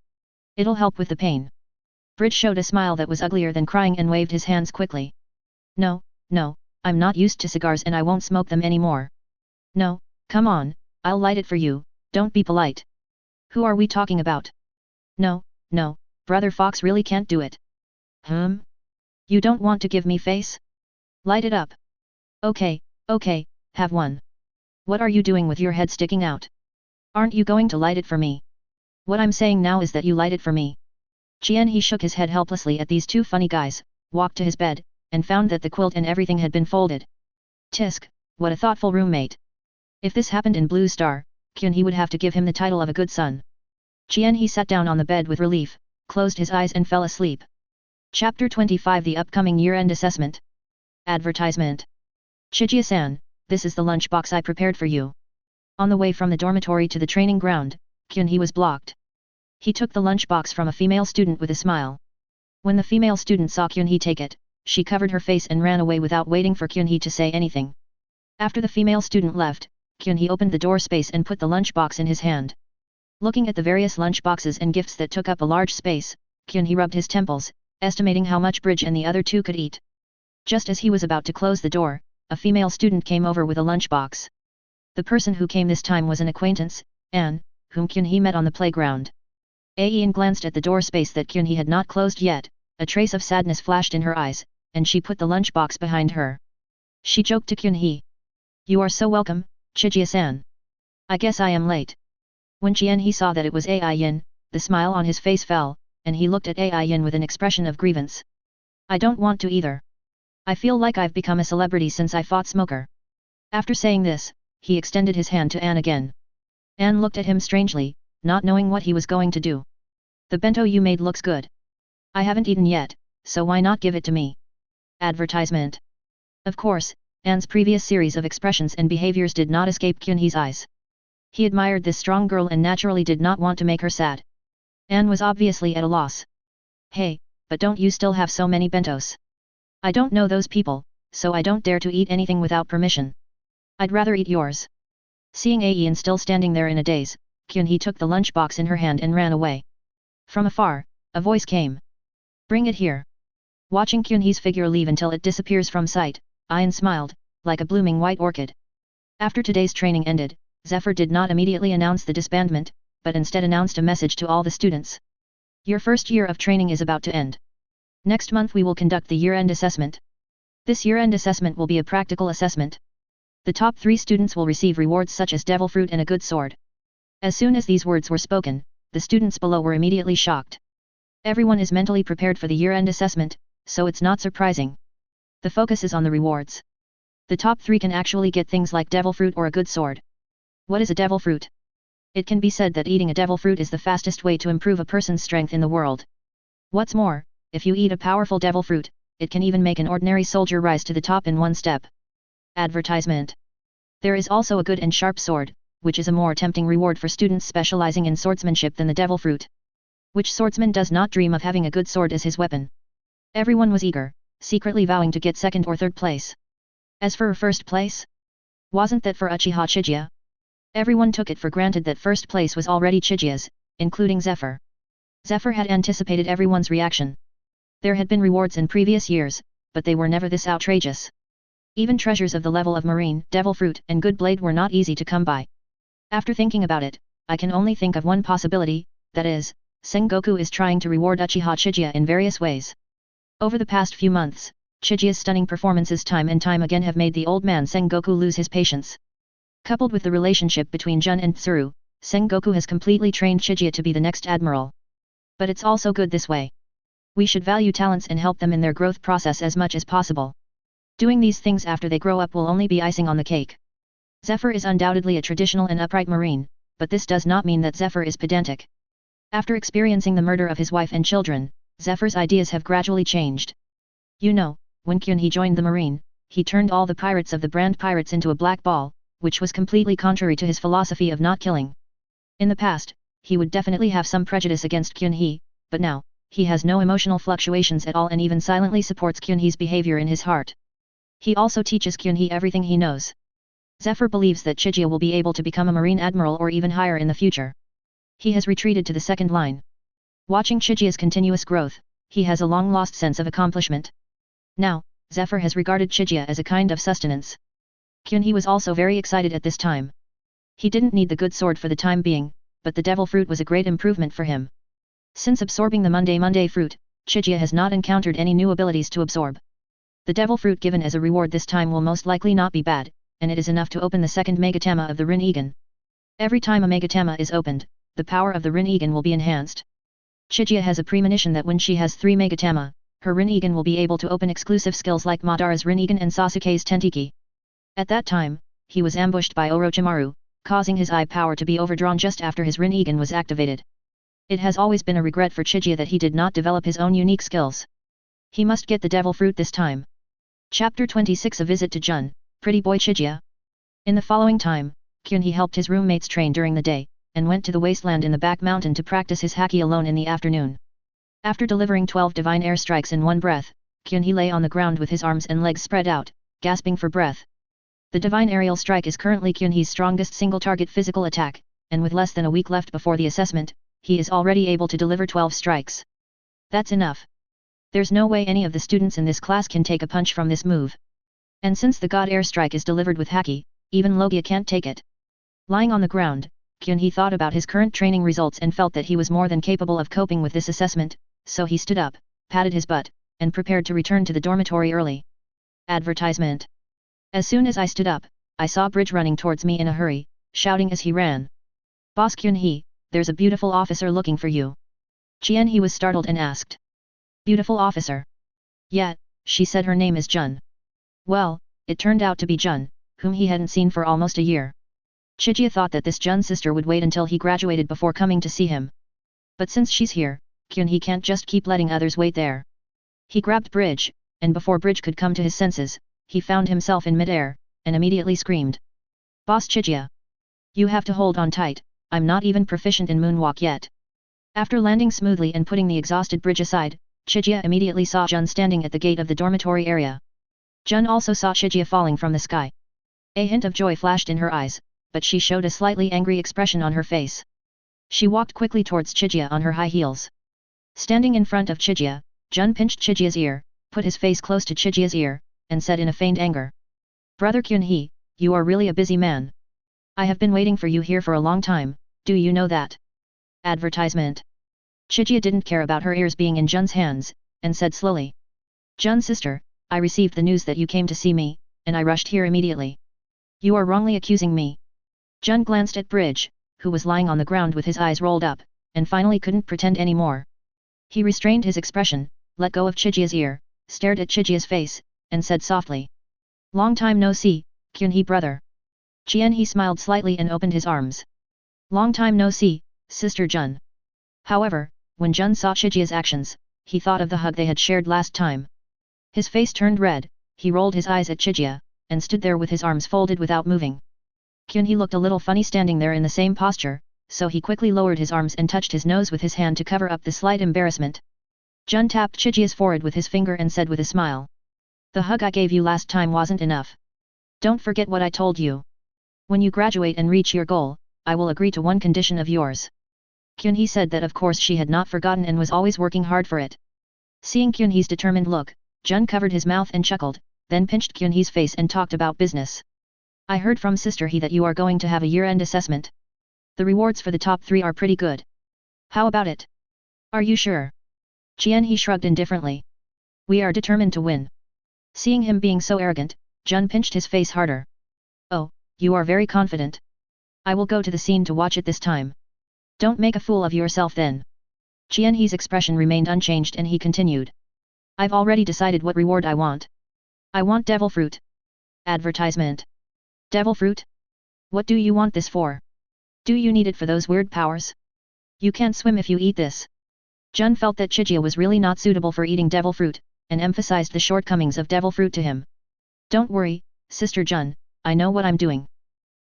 Speaker 1: It'll help with the pain. Bridge showed a smile that was uglier than crying and waved his hands quickly. No, I'm not used to cigars and I won't smoke them anymore. No, come on, I'll light it for you, don't be polite. Who are we talking about? No, Brother Fox really can't do it. You don't want to give me face? Light it up. Okay, have one. What are you doing with your head sticking out? Aren't you going to light it for me? What I'm saying now is that you light it for me. He shook his head helplessly at these two funny guys, walked to his bed, and found that the quilt and everything had been folded. Tisk, what a thoughtful roommate. If this happened in Blue Star, Kyunhee would have to give him the title of a good son. He sat down on the bed with relief, closed his eyes and fell asleep. Chapter 25 The Upcoming Year-End Assessment. Advertisement. Chigia-san, this is the lunchbox I prepared for you. On the way from the dormitory to the training ground, Kyunhee was blocked. He took the lunchbox from a female student with a smile. When the female student saw Kyunhee take it, she covered her face and ran away without waiting for Kyunhee to say anything. After the female student left, Kyunhee opened the door space and put the lunchbox in his hand. Looking at the various lunchboxes and gifts that took up a large space, Kyunhee rubbed his temples, estimating how much Bridge and the other two could eat. Just as he was about to close the door, a female student came over with a lunchbox. The person who came this time was an acquaintance, Anne, whom Kyunhee met on the playground. Aein glanced at the door space that Kyunhee had not closed yet, a trace of sadness flashed in her eyes, and she put the lunchbox behind her. She joked to Kyunhee. You are so welcome, Chigia-san. I guess I am late. When Kyunhee saw that it was Aein, the smile on his face fell, and he looked at Aein with an expression of grievance. I don't want to either. I feel like I've become a celebrity since I fought Smoker. After saying this, he extended his hand to Anne again. Anne looked at him strangely, not knowing what he was going to do. The bento you made looks good. I haven't eaten yet, so why not give it to me? Advertisement. Of course, Anne's previous series of expressions and behaviors did not escape Kyunhee's eyes. He admired this strong girl and naturally did not want to make her sad. Anne was obviously at a loss. Hey, but don't you still have so many bentos? I don't know those people, so I don't dare to eat anything without permission. I'd rather eat yours. Seeing Aein still standing there in a daze, Kyunhee took the lunchbox in her hand and ran away. From afar, a voice came. Bring it here. Watching Kyunhee's figure leave until it disappears from sight, Aein smiled, like a blooming white orchid. After today's training ended, Zephyr did not immediately announce the disbandment, but instead announced a message to all the students. Your first year of training is about to end. Next month we will conduct the year-end assessment. This year-end assessment will be a practical assessment. The top 3 students will receive rewards such as devil fruit and a good sword. As soon as these words were spoken, the students below were immediately shocked. Everyone is mentally prepared for the year-end assessment, so it's not surprising. The focus is on the rewards. The top 3 can actually get things like devil fruit or a good sword. What is a devil fruit? It can be said that eating a devil fruit is the fastest way to improve a person's strength in the world. What's more, if you eat a powerful devil fruit, it can even make an ordinary soldier rise to the top in one step. Advertisement. There is also a good and sharp sword, which is a more tempting reward for students specializing in swordsmanship than the devil fruit. Which swordsman does not dream of having a good sword as his weapon? Everyone was eager, secretly vowing to get second or third place. As for first place? Wasn't that for Uchiha Chiga? Everyone took it for granted that first place was already Chigia's, including Zephyr. Zephyr had anticipated everyone's reaction. There had been rewards in previous years, but they were never this outrageous. Even treasures of the level of Marine, Devil Fruit and Good Blade were not easy to come by. After thinking about it, I can only think of one possibility, that is, Sengoku is trying to reward Uchiha Chiga in various ways. Over the past few months, Chigia's stunning performances time and time again have made the old man Sengoku lose his patience. Coupled with the relationship between Jun and Tsuru, Sengoku has completely trained Chigia to be the next admiral. But it's also good this way. We should value talents and help them in their growth process as much as possible. Doing these things after they grow up will only be icing on the cake. Zephyr is undoubtedly a traditional and upright marine, but this does not mean that Zephyr is pedantic. After experiencing the murder of his wife and children, Zephyr's ideas have gradually changed. You know, when Kyunhee joined the marine, he turned all the pirates of the brand pirates into a black ball, which was completely contrary to his philosophy of not killing. In the past, he would definitely have some prejudice against Kyunhee, but now, he has no emotional fluctuations at all and even silently supports Kyunhee's behavior in his heart. He also teaches Kyunhee everything he knows. Zephyr believes that Chigia will be able to become a marine admiral or even higher in the future. He has retreated to the second line. Watching Chigia's continuous growth, he has a long-lost sense of accomplishment. Now, Zephyr has regarded Chigia as a kind of sustenance. Kyunhee was also very excited at this time. He didn't need the good sword for the time being, but the devil fruit was a great improvement for him. Since absorbing the Monday fruit, Chigia has not encountered any new abilities to absorb. The devil fruit given as a reward this time will most likely not be bad, and it is enough to open the second Megatama of the Rinnegan. Every time a Megatama is opened, the power of the Rinnegan will be enhanced. Chigia has a premonition that when she has 3 Megatama, her Rinnegan will be able to open exclusive skills like Madara's Rinnegan and Sasuke's Tentiki. At that time, he was ambushed by Orochimaru, causing his eye power to be overdrawn just after his Rinnegan was activated. It has always been a regret for Chigia that he did not develop his own unique skills. He must get the devil fruit this time. Chapter 26 A Visit to Jun, Pretty Boy Chigia. In the following time, Kyunhee helped his roommates train during the day, and went to the wasteland in the back mountain to practice his haki alone in the afternoon. After delivering 12 divine air strikes in one breath, Kyunhee lay on the ground with his arms and legs spread out, gasping for breath. The divine aerial strike is currently Kyunhee's strongest single-target physical attack, and with less than a week left before the assessment, he is already able to deliver 12 strikes. That's enough. There's no way any of the students in this class can take a punch from this move. And since the God air strike is delivered with haki, even Logia can't take it. Lying on the ground, Kyunhee thought about his current training results and felt that he was more than capable of coping with this assessment, so he stood up, patted his butt, and prepared to return to the dormitory early. Advertisement. As soon as I stood up, I saw Bridge running towards me in a hurry, shouting as he ran. Boss Kyunhee, there's a beautiful officer looking for you. Kyunhee was startled and asked. Beautiful officer? Yeah, she said her name is Jun. Well, it turned out to be Jun, whom he hadn't seen for almost a year. Chigia thought that this Jun sister would wait until he graduated before coming to see him. But since she's here, Kyunhee can't just keep letting others wait there. He grabbed Bridge, and before Bridge could come to his senses, he found himself in midair, and immediately screamed. Boss Chigia! You have to hold on tight, I'm not even proficient in moonwalk yet. After landing smoothly and putting the exhausted Bridge aside, Chigia immediately saw Jun standing at the gate of the dormitory area. Jun also saw Chigia falling from the sky. A hint of joy flashed in her eyes, but she showed a slightly angry expression on her face. She walked quickly towards Chigia on her high heels. Standing in front of Chigia, Jun pinched Chigia's ear, put his face close to Chigia's ear, and said in a feigned anger. Brother Kyunhee, you are really a busy man. I have been waiting for you here for a long time, do you know that? Advertisement. Chigia didn't care about her ears being in Jun's hands, and said slowly. Jun's sister, I received the news that you came to see me, and I rushed here immediately. You are wrongly accusing me. Jun glanced at Bridge, who was lying on the ground with his eyes rolled up, and finally couldn't pretend any more. He restrained his expression, let go of Chigia's ear, stared at Chigia's face, and said softly. Long time no see, Kyunhee brother. Kyunhee smiled slightly and opened his arms. Long time no see, sister Jun. However, when Jun saw Chigia's actions, he thought of the hug they had shared last time. His face turned red, he rolled his eyes at Chigia, and stood there with his arms folded without moving. Kyunhee looked a little funny standing there in the same posture, so he quickly lowered his arms and touched his nose with his hand to cover up the slight embarrassment. Jun tapped Chigia's forehead with his finger and said with a smile. The hug I gave you last time wasn't enough. Don't forget what I told you. When you graduate and reach your goal, I will agree to one condition of yours. Kyunhee said that of course she had not forgotten and was always working hard for it. Seeing Kyunhee's determined look, Jun covered his mouth and chuckled, then pinched Kyunhee's face and talked about business. I heard from Sister He that you are going to have a year-end assessment. The rewards for the top 3 are pretty good. How about it? Are you sure? Kyunhee shrugged indifferently. We are determined to win. Seeing him being so arrogant, Jun pinched his face harder. Oh, you are very confident. I will go to the scene to watch it this time. Don't make a fool of yourself then. Qianhe's expression remained unchanged and he continued. I've already decided what reward I want. I want devil fruit. Advertisement. Devil fruit? What do you want this for? Do you need it for those weird powers? You can't swim if you eat this. Jun felt that Chigia was really not suitable for eating devil fruit, and emphasized the shortcomings of devil fruit to him. Don't worry, Sister Jun, I know what I'm doing.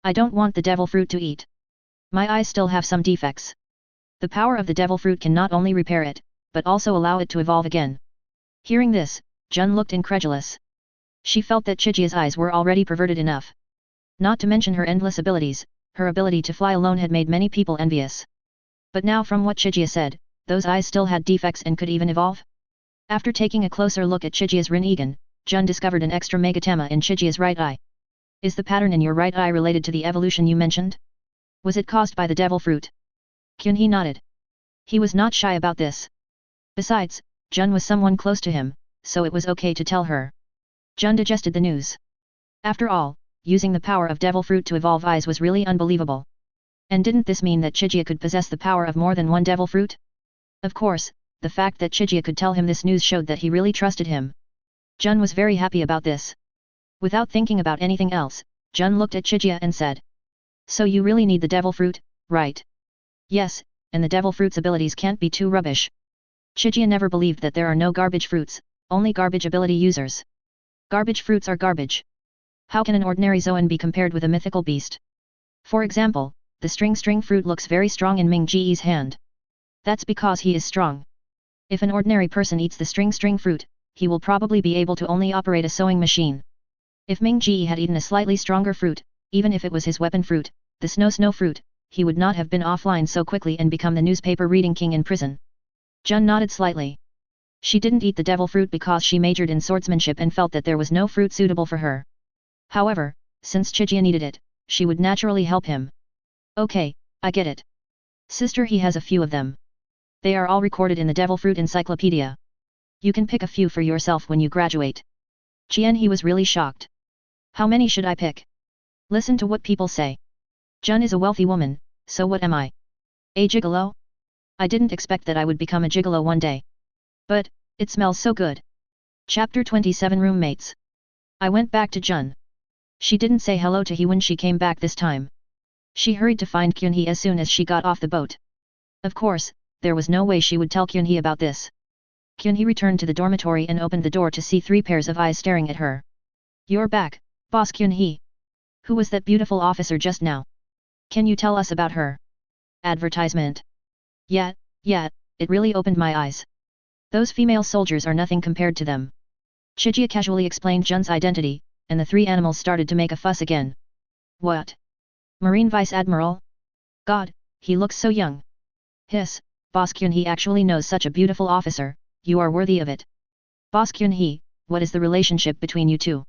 Speaker 1: I don't want the devil fruit to eat. My eyes still have some defects. The power of the devil fruit can not only repair it, but also allow it to evolve again. Hearing this, Jun looked incredulous. She felt that Chigia's eyes were already perverted enough. Not to mention her endless abilities, her ability to fly alone had made many people envious. But now from what Chigia said, those eyes still had defects and could even evolve? After taking a closer look at Chigia's Rinnegan, Jun discovered an extra megatama in Chigia's right eye. Is the pattern in your right eye related to the evolution you mentioned? Was it caused by the devil fruit? Kyunhee nodded. He was not shy about this. Besides, Jun was someone close to him, so it was okay to tell her. Jun digested the news. After all, using the power of devil fruit to evolve eyes was really unbelievable. And didn't this mean that Chigia could possess the power of more than one devil fruit? Of course, the fact that Chigia could tell him this news showed that he really trusted him. Jun was very happy about this. Without thinking about anything else, Jun looked at Chigia and said. So you really need the devil fruit, right? Yes, and the devil fruit's abilities can't be too rubbish. Chigia never believed that there are no garbage fruits, only garbage ability users. Garbage fruits are garbage. How can an ordinary Zoan be compared with a mythical beast? For example, the string fruit looks very strong in Ming Ji's hand. That's because he is strong. If an ordinary person eats the string fruit, he will probably be able to only operate a sewing machine. If Ming Ji had eaten a slightly stronger fruit, even if it was his weapon fruit, the snow fruit, he would not have been offline so quickly and become the newspaper reading king in prison. Jun nodded slightly. She didn't eat the devil fruit because she majored in swordsmanship and felt that there was no fruit suitable for her. However, since Chigia needed it, she would naturally help him. Okay, I get it. Sister, he has a few of them. They are all recorded in the devil fruit encyclopedia. You can pick a few for yourself when you graduate. Qianhee was really shocked. How many should I pick? Listen to what people say. Jun is a wealthy woman, so what am I? A gigolo? I didn't expect that I would become a gigolo one day. But, it smells so good. Chapter 27 Roommates. I went back to Jun. She didn't say hello to he when she came back this time. She hurried to find Kyunhee as soon as she got off the boat. Of course, there was no way she would tell Kyunhee about this. Kyunhee returned to the dormitory and opened the door to see 3 pairs of eyes staring at her. You're back, Boss Kyunhee. Who was that beautiful officer just now? Can you tell us about her? Advertisement. Yeah, it really opened my eyes. Those female soldiers are nothing compared to them. Chigia casually explained Jun's identity, and the 3 animals started to make a fuss again. What? Marine Vice Admiral? God, he looks so young. Hiss, Boss Kyunhee actually knows such a beautiful officer, you are worthy of it. Boss Kyunhee, what is the relationship between you two?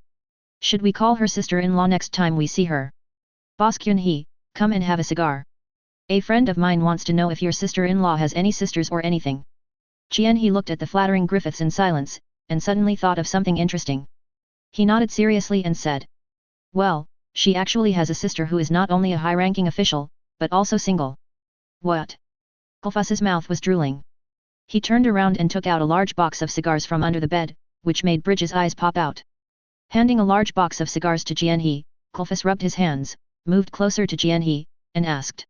Speaker 1: Should we call her sister-in-law next time we see her? Boss Kyunhee, come and have a cigar. A friend of mine wants to know if your sister-in-law has any sisters or anything. Qianhee looked at the flattering Griffiths in silence, and suddenly thought of something interesting. He nodded seriously and said. Well, she actually has a sister who is not only a high-ranking official, but also single. What? Kulfus's mouth was drooling. He turned around and took out a large box of cigars from under the bed, which made Bridge's eyes pop out. Handing a large box of cigars to Qianhee, Kulfus rubbed his hands, moved closer to Qianhee, and asked.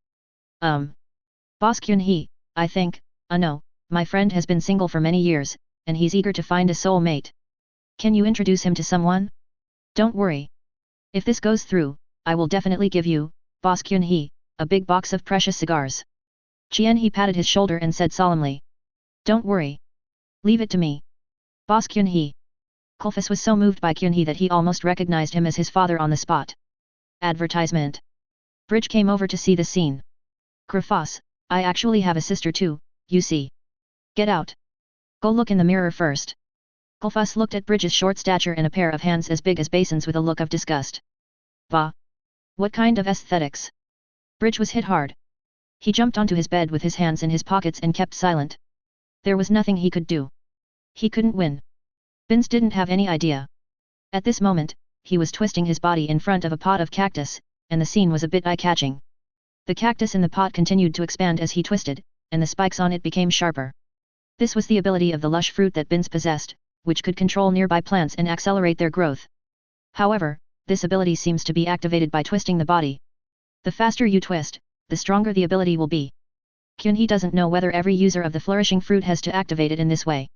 Speaker 1: Boss Kyunhee, I think, no, my friend has been single for many years, and he's eager to find a soulmate. Can you introduce him to someone? Don't worry. If this goes through, I will definitely give you, Boss Kyunhee, a big box of precious cigars. Qianhee patted his shoulder and said solemnly. Don't worry. Leave it to me. Boss Kyunhee. Kulfus was so moved by Kyunhee that he almost recognized him as his father on the spot. Advertisement. Bridge came over to see the scene. Grafos, I actually have a sister too, you see. Get out. Go look in the mirror first. Kulfus looked at Bridge's short stature and a pair of hands as big as basins with a look of disgust. Bah! What kind of aesthetics? Bridge was hit hard. He jumped onto his bed with his hands in his pockets and kept silent. There was nothing he could do. He couldn't win. Vince didn't have any idea. At this moment, he was twisting his body in front of a pot of cactus, and the scene was a bit eye-catching. The cactus in the pot continued to expand as he twisted, and the spikes on it became sharper. This was the ability of the lush fruit that Bins possessed, which could control nearby plants and accelerate their growth. However, this ability seems to be activated by twisting the body. The faster you twist, the stronger the ability will be. Kyunhee doesn't know whether every user of the flourishing fruit has to activate it in this way.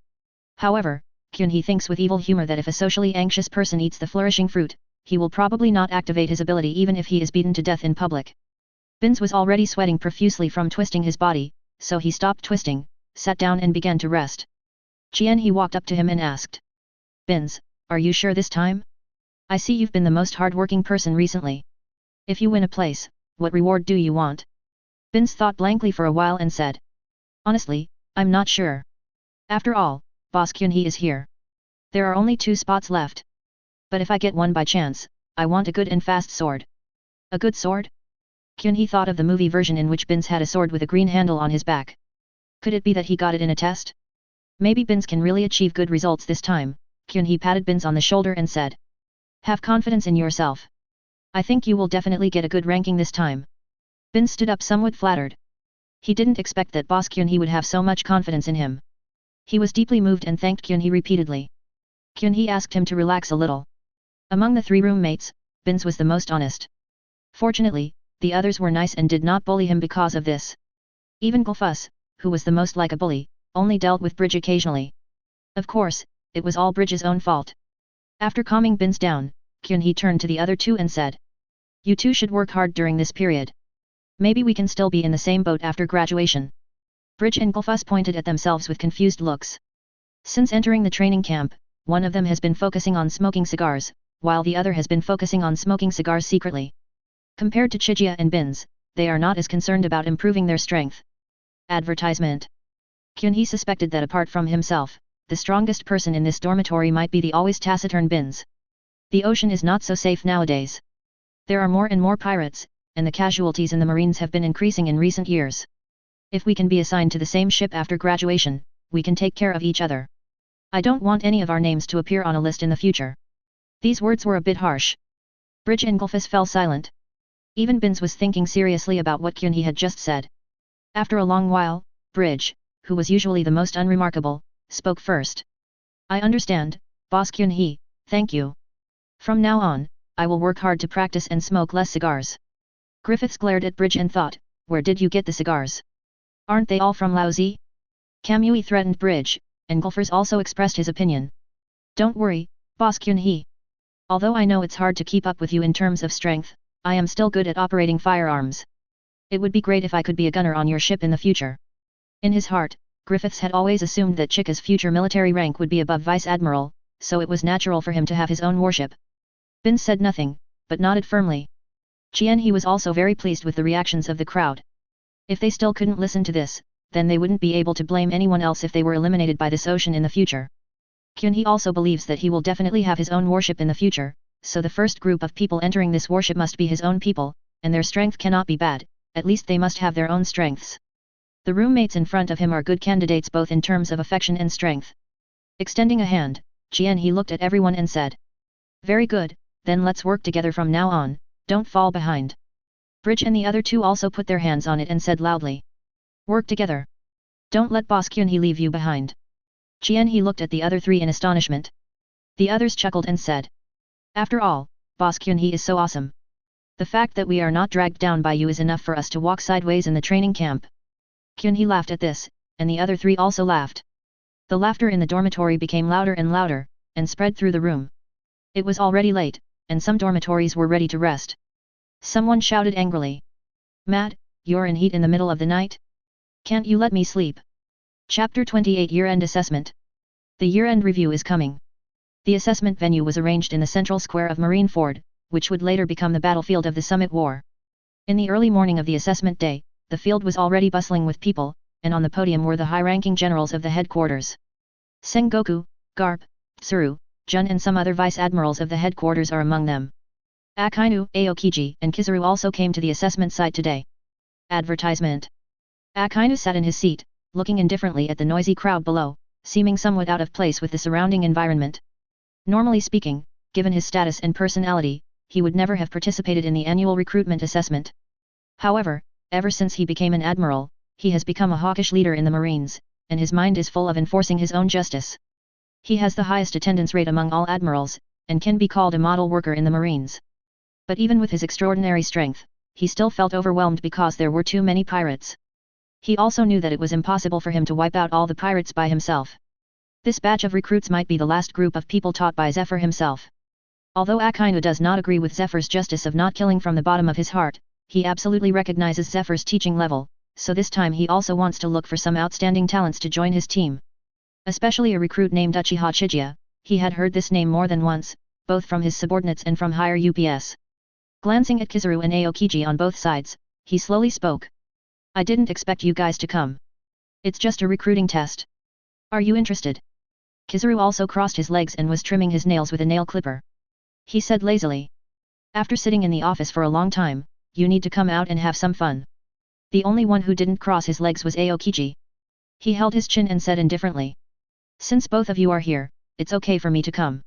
Speaker 1: However, Kyunhee thinks with evil humor that if a socially anxious person eats the flourishing fruit, he will probably not activate his ability even if he is beaten to death in public. Bins was already sweating profusely from twisting his body, so he stopped twisting, sat down and began to rest. He walked up to him and asked. Bins, are you sure this time? I see you've been the most hard-working person recently. If you win a place, what reward do you want? Bins thought blankly for a while and said. Honestly, I'm not sure. After all, Boss Kyunhee is here. There are only 2 spots left. But if I get one by chance, I want a good and fast sword. A good sword? Kyunhee thought of the movie version in which Bins had a sword with a green handle on his back. Could it be that he got it in a test? Maybe Bins can really achieve good results this time. Kyunhee patted Bins on the shoulder and said. Have confidence in yourself. I think you will definitely get a good ranking this time. Bins stood up somewhat flattered. He didn't expect that Boss Kyunhee would have so much confidence in him. He was deeply moved and thanked Kyunhee repeatedly. Kyunhee asked him to relax a little. Among the 3 roommates, Bins was the most honest. Fortunately, the others were nice and did not bully him because of this. Even Gulfus, who was the most like a bully, only dealt with Bridge occasionally. Of course, it was all Bridge's own fault. After calming Bins down, Kyunhee turned to the other 2 and said. You 2 should work hard during this period. Maybe we can still be in the same boat after graduation. Bridge and Gulfus pointed at themselves with confused looks. Since entering the training camp, one of them has been focusing on smoking cigars, while the other has been focusing on smoking cigars secretly. Compared to Chigia and Bins, they are not as concerned about improving their strength. Advertisement. Kyunhee suspected that apart from himself, the strongest person in this dormitory might be the always taciturn Bins. The ocean is not so safe nowadays. There are more and more pirates, and the casualties in the Marines have been increasing in recent years. If we can be assigned to the same ship after graduation, we can take care of each other. I don't want any of our names to appear on a list in the future. These words were a bit harsh. Bridge and Gulfus fell silent. Even Bins was thinking seriously about what Kyunhee had just said. After a long while, Bridge, who was usually the most unremarkable, spoke first. I understand, Boss Kyunhee, thank you. From now on, I will work hard to practice and smoke less cigars. Griffiths glared at Bridge and thought, where did you get the cigars? Aren't they all from Laozi? Kamui threatened Bridge, and Gulfers also expressed his opinion. Don't worry, Boss Kyunhee. Although I know it's hard to keep up with you in terms of strength, I am still good at operating firearms. It would be great if I could be a gunner on your ship in the future. In his heart, Griffiths had always assumed that Chica's future military rank would be above Vice Admiral, so it was natural for him to have his own warship. Bin said nothing, but nodded firmly. He was also very pleased with the reactions of the crowd. If they still couldn't listen to this, then they wouldn't be able to blame anyone else if they were eliminated by this ocean in the future. Kyunhee also believes that he will definitely have his own warship in the future, so the first group of people entering this warship must be his own people, and their strength cannot be bad, at least they must have their own strengths. The roommates in front of him are good candidates both in terms of affection and strength. Extending a hand, he looked at everyone and said. Very good, then let's work together from now on, don't fall behind. Bridge and the other 2 also put their hands on it and said loudly. Work together. Don't let Boss Kyunhee leave you behind. He looked at the other 3 in astonishment. The others chuckled and said. After all, Boss Kyunhee is so awesome. The fact that we are not dragged down by you is enough for us to walk sideways in the training camp. Kyunhee laughed at this, and the other 3 also laughed. The laughter in the dormitory became louder and louder, and spread through the room. It was already late, and some dormitories were ready to rest. Someone shouted angrily. Mad, you're in heat in the middle of the night? Can't you let me sleep? Chapter 28 Year-End Assessment. The year-end review is coming. The assessment venue was arranged in the central square of Marineford, which would later become the battlefield of the Summit War. In the early morning of the assessment day, the field was already bustling with people, and on the podium were the high-ranking generals of the headquarters. Sengoku, Garp, Tsuru, Jun and some other vice-admirals of the headquarters are among them. Akainu, Aokiji and Kizaru also came to the assessment site today. Advertisement. Akainu sat in his seat, looking indifferently at the noisy crowd below, seeming somewhat out of place with the surrounding environment. Normally speaking, given his status and personality, he would never have participated in the annual recruitment assessment. However, ever since he became an admiral, he has become a hawkish leader in the Marines, and his mind is full of enforcing his own justice. He has the highest attendance rate among all admirals, and can be called a model worker in the Marines. But even with his extraordinary strength, he still felt overwhelmed because there were too many pirates. He also knew that it was impossible for him to wipe out all the pirates by himself. This batch of recruits might be the last group of people taught by Zephyr himself. Although Akainu does not agree with Zephyr's justice of not killing from the bottom of his heart, he absolutely recognizes Zephyr's teaching level, so this time he also wants to look for some outstanding talents to join his team. Especially a recruit named Uchiha Chiga. He had heard this name more than once, both from his subordinates and from higher UPS. Glancing at Kizaru and Aokiji on both sides, he slowly spoke. I didn't expect you guys to come. It's just a recruiting test. Are you interested? Kizaru also crossed his legs and was trimming his nails with a nail clipper. He said lazily. After sitting in the office for a long time, you need to come out and have some fun. The only one who didn't cross his legs was Aokiji. He held his chin and said indifferently. Since both of you are here, it's okay for me to come.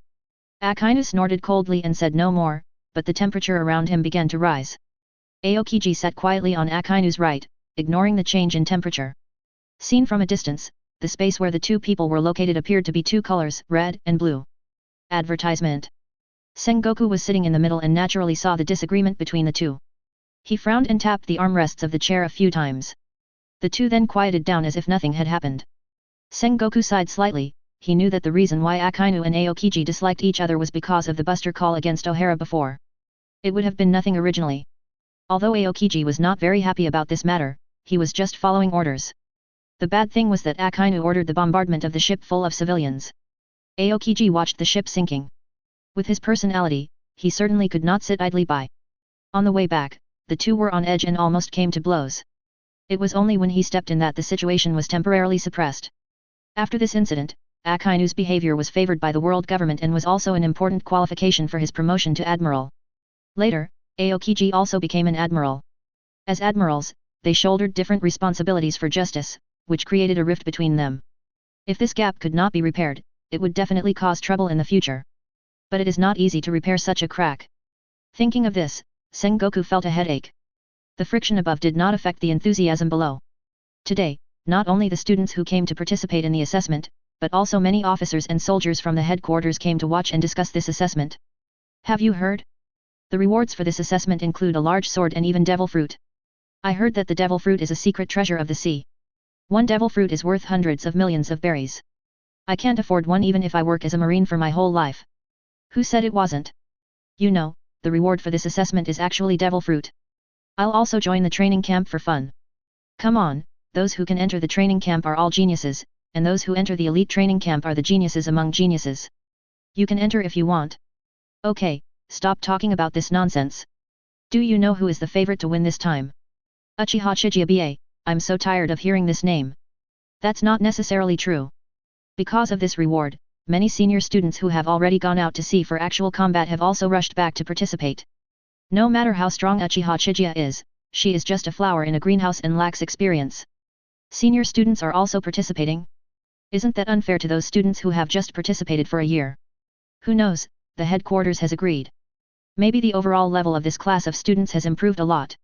Speaker 1: Akainu snorted coldly and said no more, but the temperature around him began to rise. Aokiji sat quietly on Akainu's right, ignoring the change in temperature. Seen from a distance, the space where the two people were located appeared to be two colors, red and blue. Advertisement. Sengoku was sitting in the middle and naturally saw the disagreement between the two. He frowned and tapped the armrests of the chair a few times. The two then quieted down as if nothing had happened. Sengoku sighed slightly. He knew that the reason why Akainu and Aokiji disliked each other was because of the buster call against O'Hara before. It would have been nothing originally. Although Aokiji was not very happy about this matter, he was just following orders. The bad thing was that Akainu ordered the bombardment of the ship full of civilians. Aokiji watched the ship sinking. With his personality, he certainly could not sit idly by. On the way back, the two were on edge and almost came to blows. It was only when he stepped in that the situation was temporarily suppressed. After this incident, Akainu's behavior was favored by the world government and was also an important qualification for his promotion to admiral. Later, Aokiji also became an admiral. As admirals, they shouldered different responsibilities for justice, which created a rift between them. If this gap could not be repaired, it would definitely cause trouble in the future. But it is not easy to repair such a crack. Thinking of this, Sengoku felt a headache. The friction above did not affect the enthusiasm below. Today, not only the students who came to participate in the assessment, but also many officers and soldiers from the headquarters came to watch and discuss this assessment. Have you heard? The rewards for this assessment include a large sword and even devil fruit. I heard that the devil fruit is a secret treasure of the sea. One devil fruit is worth hundreds of millions of berries. I can't afford one even if I work as a marine for my whole life. Who said it wasn't? You know, the reward for this assessment is actually devil fruit. I'll also join the training camp for fun. Come on, those who can enter the training camp are all geniuses, and those who enter the elite training camp are the geniuses among geniuses. You can enter if you want. Okay, stop talking about this nonsense. Do you know who is the favorite to win this time? Uchiha Chiga BA, I'm so tired of hearing this name. That's not necessarily true. Because of this reward, many senior students who have already gone out to sea for actual combat have also rushed back to participate. No matter how strong Uchiha Chiga is, she is just a flower in a greenhouse and lacks experience. Senior students are also participating? Isn't that unfair to those students who have just participated for a year? Who knows, the headquarters has agreed. Maybe the overall level of this class of students has improved a lot.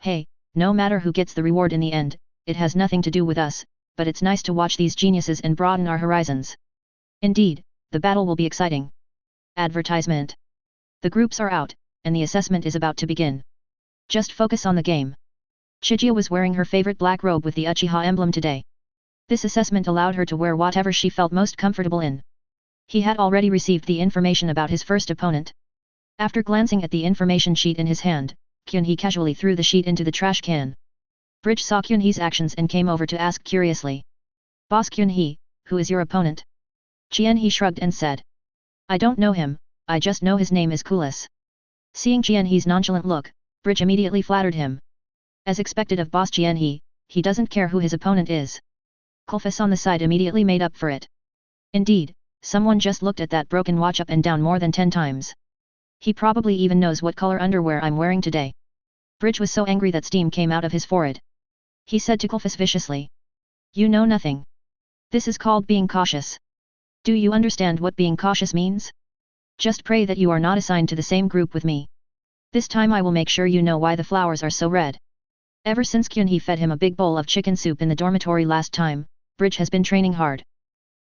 Speaker 1: Hey, no matter who gets the reward in the end, it has nothing to do with us, but it's nice to watch these geniuses and broaden our horizons. Indeed, the battle will be exciting. Advertisement. The groups are out, and the assessment is about to begin. Just focus on the game. Chiga was wearing her favorite black robe with the Uchiha emblem today. This assessment allowed her to wear whatever she felt most comfortable in. He had already received the information about his first opponent. After glancing at the information sheet in his hand, Kyunhee casually threw the sheet into the trash can. Bridge saw Kyunhee's actions and came over to ask curiously. Boss Kyunhee, who is your opponent? Kyunhee shrugged and said. I don't know him, I just know his name is Coolus. Seeing Kyunhee's nonchalant look, Bridge immediately flattered him. As expected of Boss Kyunhee, he doesn't care who his opponent is. Kulfas on the side immediately made up for it. Indeed, someone just looked at that broken watch up and down more than 10 times. He probably even knows what color underwear I'm wearing today. Bridge was so angry that steam came out of his forehead. He said to Kulfas viciously. You know nothing. This is called being cautious. Do you understand what being cautious means? Just pray that you are not assigned to the same group with me. This time I will make sure you know why the flowers are so red. Ever since Kyunhee fed him a big bowl of chicken soup in the dormitory last time, Bridge has been training hard.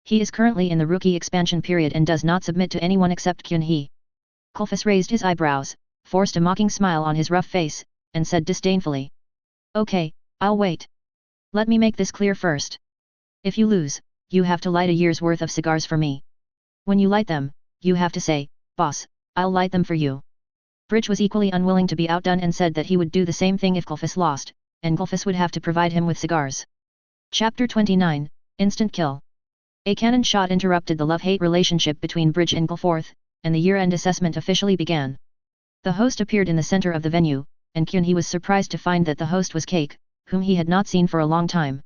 Speaker 1: He is currently in the rookie expansion period and does not submit to anyone except Kyunhee. Kulfas raised his eyebrows, forced a mocking smile on his rough face, and said disdainfully. Okay, I'll wait. Let me make this clear first. If you lose, you have to light a year's worth of cigars for me. When you light them, you have to say, boss, I'll light them for you. Bridge was equally unwilling to be outdone and said that he would do the same thing if Kulfas lost, and Kulfas would have to provide him with cigars. Chapter 29, Instant Kill. A cannon shot interrupted the love-hate relationship between Bridge and Gulforth, and the year-end assessment officially began. The host appeared in the center of the venue, and Kyunhee was surprised to find that the host was Cake, whom he had not seen for a long time.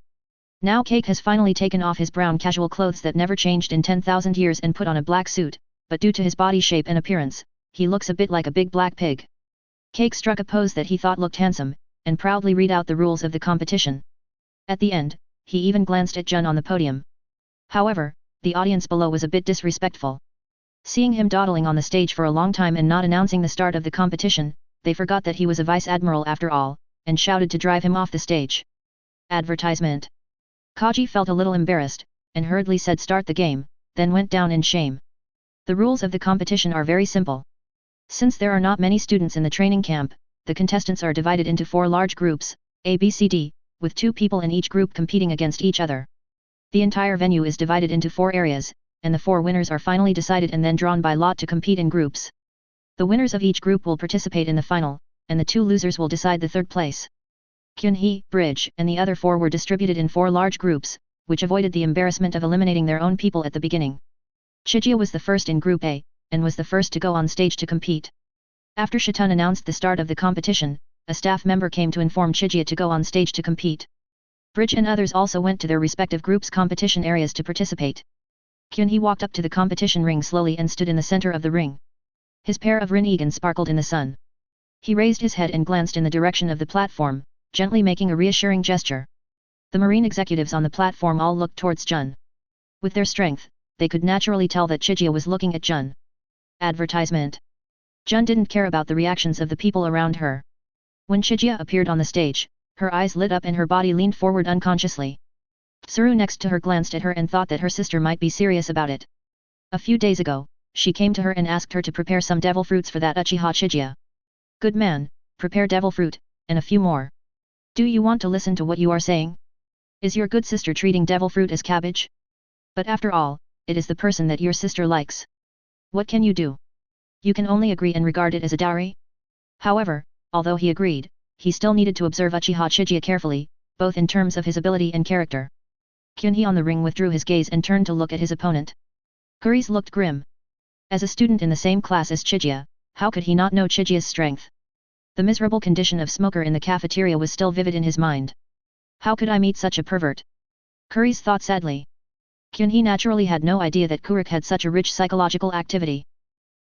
Speaker 1: Now Cake has finally taken off his brown casual clothes that never changed in 10,000 years and put on a black suit, but due to his body shape and appearance, he looks a bit like a big black pig. Cake struck a pose that he thought looked handsome, and proudly read out the rules of the competition. At the end, he even glanced at Jun on the podium. However, the audience below was a bit disrespectful. Seeing him dawdling on the stage for a long time and not announcing the start of the competition, they forgot that he was a vice admiral after all, and shouted to drive him off the stage. Advertisement. Kaji felt a little embarrassed, and hurriedly said start the game, then went down in shame. The rules of the competition are very simple. Since there are not many students in the training camp, the contestants are divided into 4 large groups, A, B, C, D, with 2 people in each group competing against each other. The entire venue is divided into 4 areas, and the 4 winners are finally decided and then drawn by lot to compete in groups. The winners of each group will participate in the final, and the 2 losers will decide the 3rd place. Kyunhee, Bridge, and the other 4 were distributed in 4 large groups, which avoided the embarrassment of eliminating their own people at the beginning. Chigia was the first in Group A, and was the first to go on stage to compete. After Shitun announced the start of the competition, a staff member came to inform Chigia to go on stage to compete. Bridge and others also went to their respective groups' competition areas to participate. Kyunhee walked up to the competition ring slowly and stood in the center of the ring. His pair of Rinnegan sparkled in the sun. He raised his head and glanced in the direction of the platform, gently making a reassuring gesture. The marine executives on the platform all looked towards Jun. With their strength, they could naturally tell that Chigia was looking at Jun. Advertisement. Jun didn't care about the reactions of the people around her. When Chigia appeared on the stage, her eyes lit up and her body leaned forward unconsciously. Tsuru next to her glanced at her and thought that her sister might be serious about it. A few days ago, she came to her and asked her to prepare some devil fruits for that Uchiha Chiga. Good man, prepare devil fruit, and a few more. Do you want to listen to what you are saying? Is your good sister treating devil fruit as cabbage? But after all, it is the person that your sister likes. What can you do? You can only agree and regard it as a dowry? However, although he agreed, he still needed to observe Uchiha Chiga carefully, both in terms of his ability and character. Kyunhee on the ring withdrew his gaze and turned to look at his opponent. Kuri's looked grim. As a student in the same class as Chigia, how could he not know Chigia's strength? The miserable condition of smoker in the cafeteria was still vivid in his mind. How could I meet such a pervert? Kuri's thought sadly. Kyunhee naturally had no idea that Kurik had such a rich psychological activity.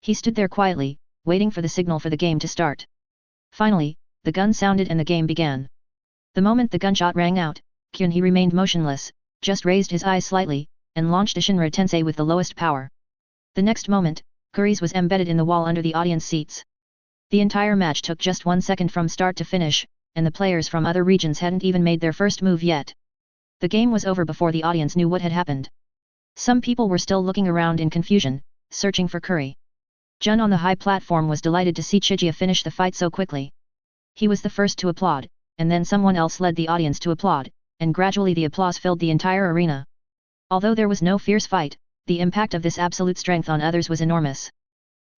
Speaker 1: He stood there quietly, waiting for the signal for the game to start. Finally, the gun sounded and the game began. The moment the gunshot rang out, Kyunhee remained motionless, just raised his eyes slightly, and launched a Shinra Tensei with the lowest power. The next moment, Kuri's was embedded in the wall under the audience seats. The entire match took just 1 second from start to finish, and the players from other regions hadn't even made their first move yet. The game was over before the audience knew what had happened. Some people were still looking around in confusion, searching for Kuri. Jun on the high platform was delighted to see Chigia finish the fight so quickly. He was the first to applaud, and then someone else led the audience to applaud, and gradually the applause filled the entire arena. Although there was no fierce fight, the impact of this absolute strength on others was enormous.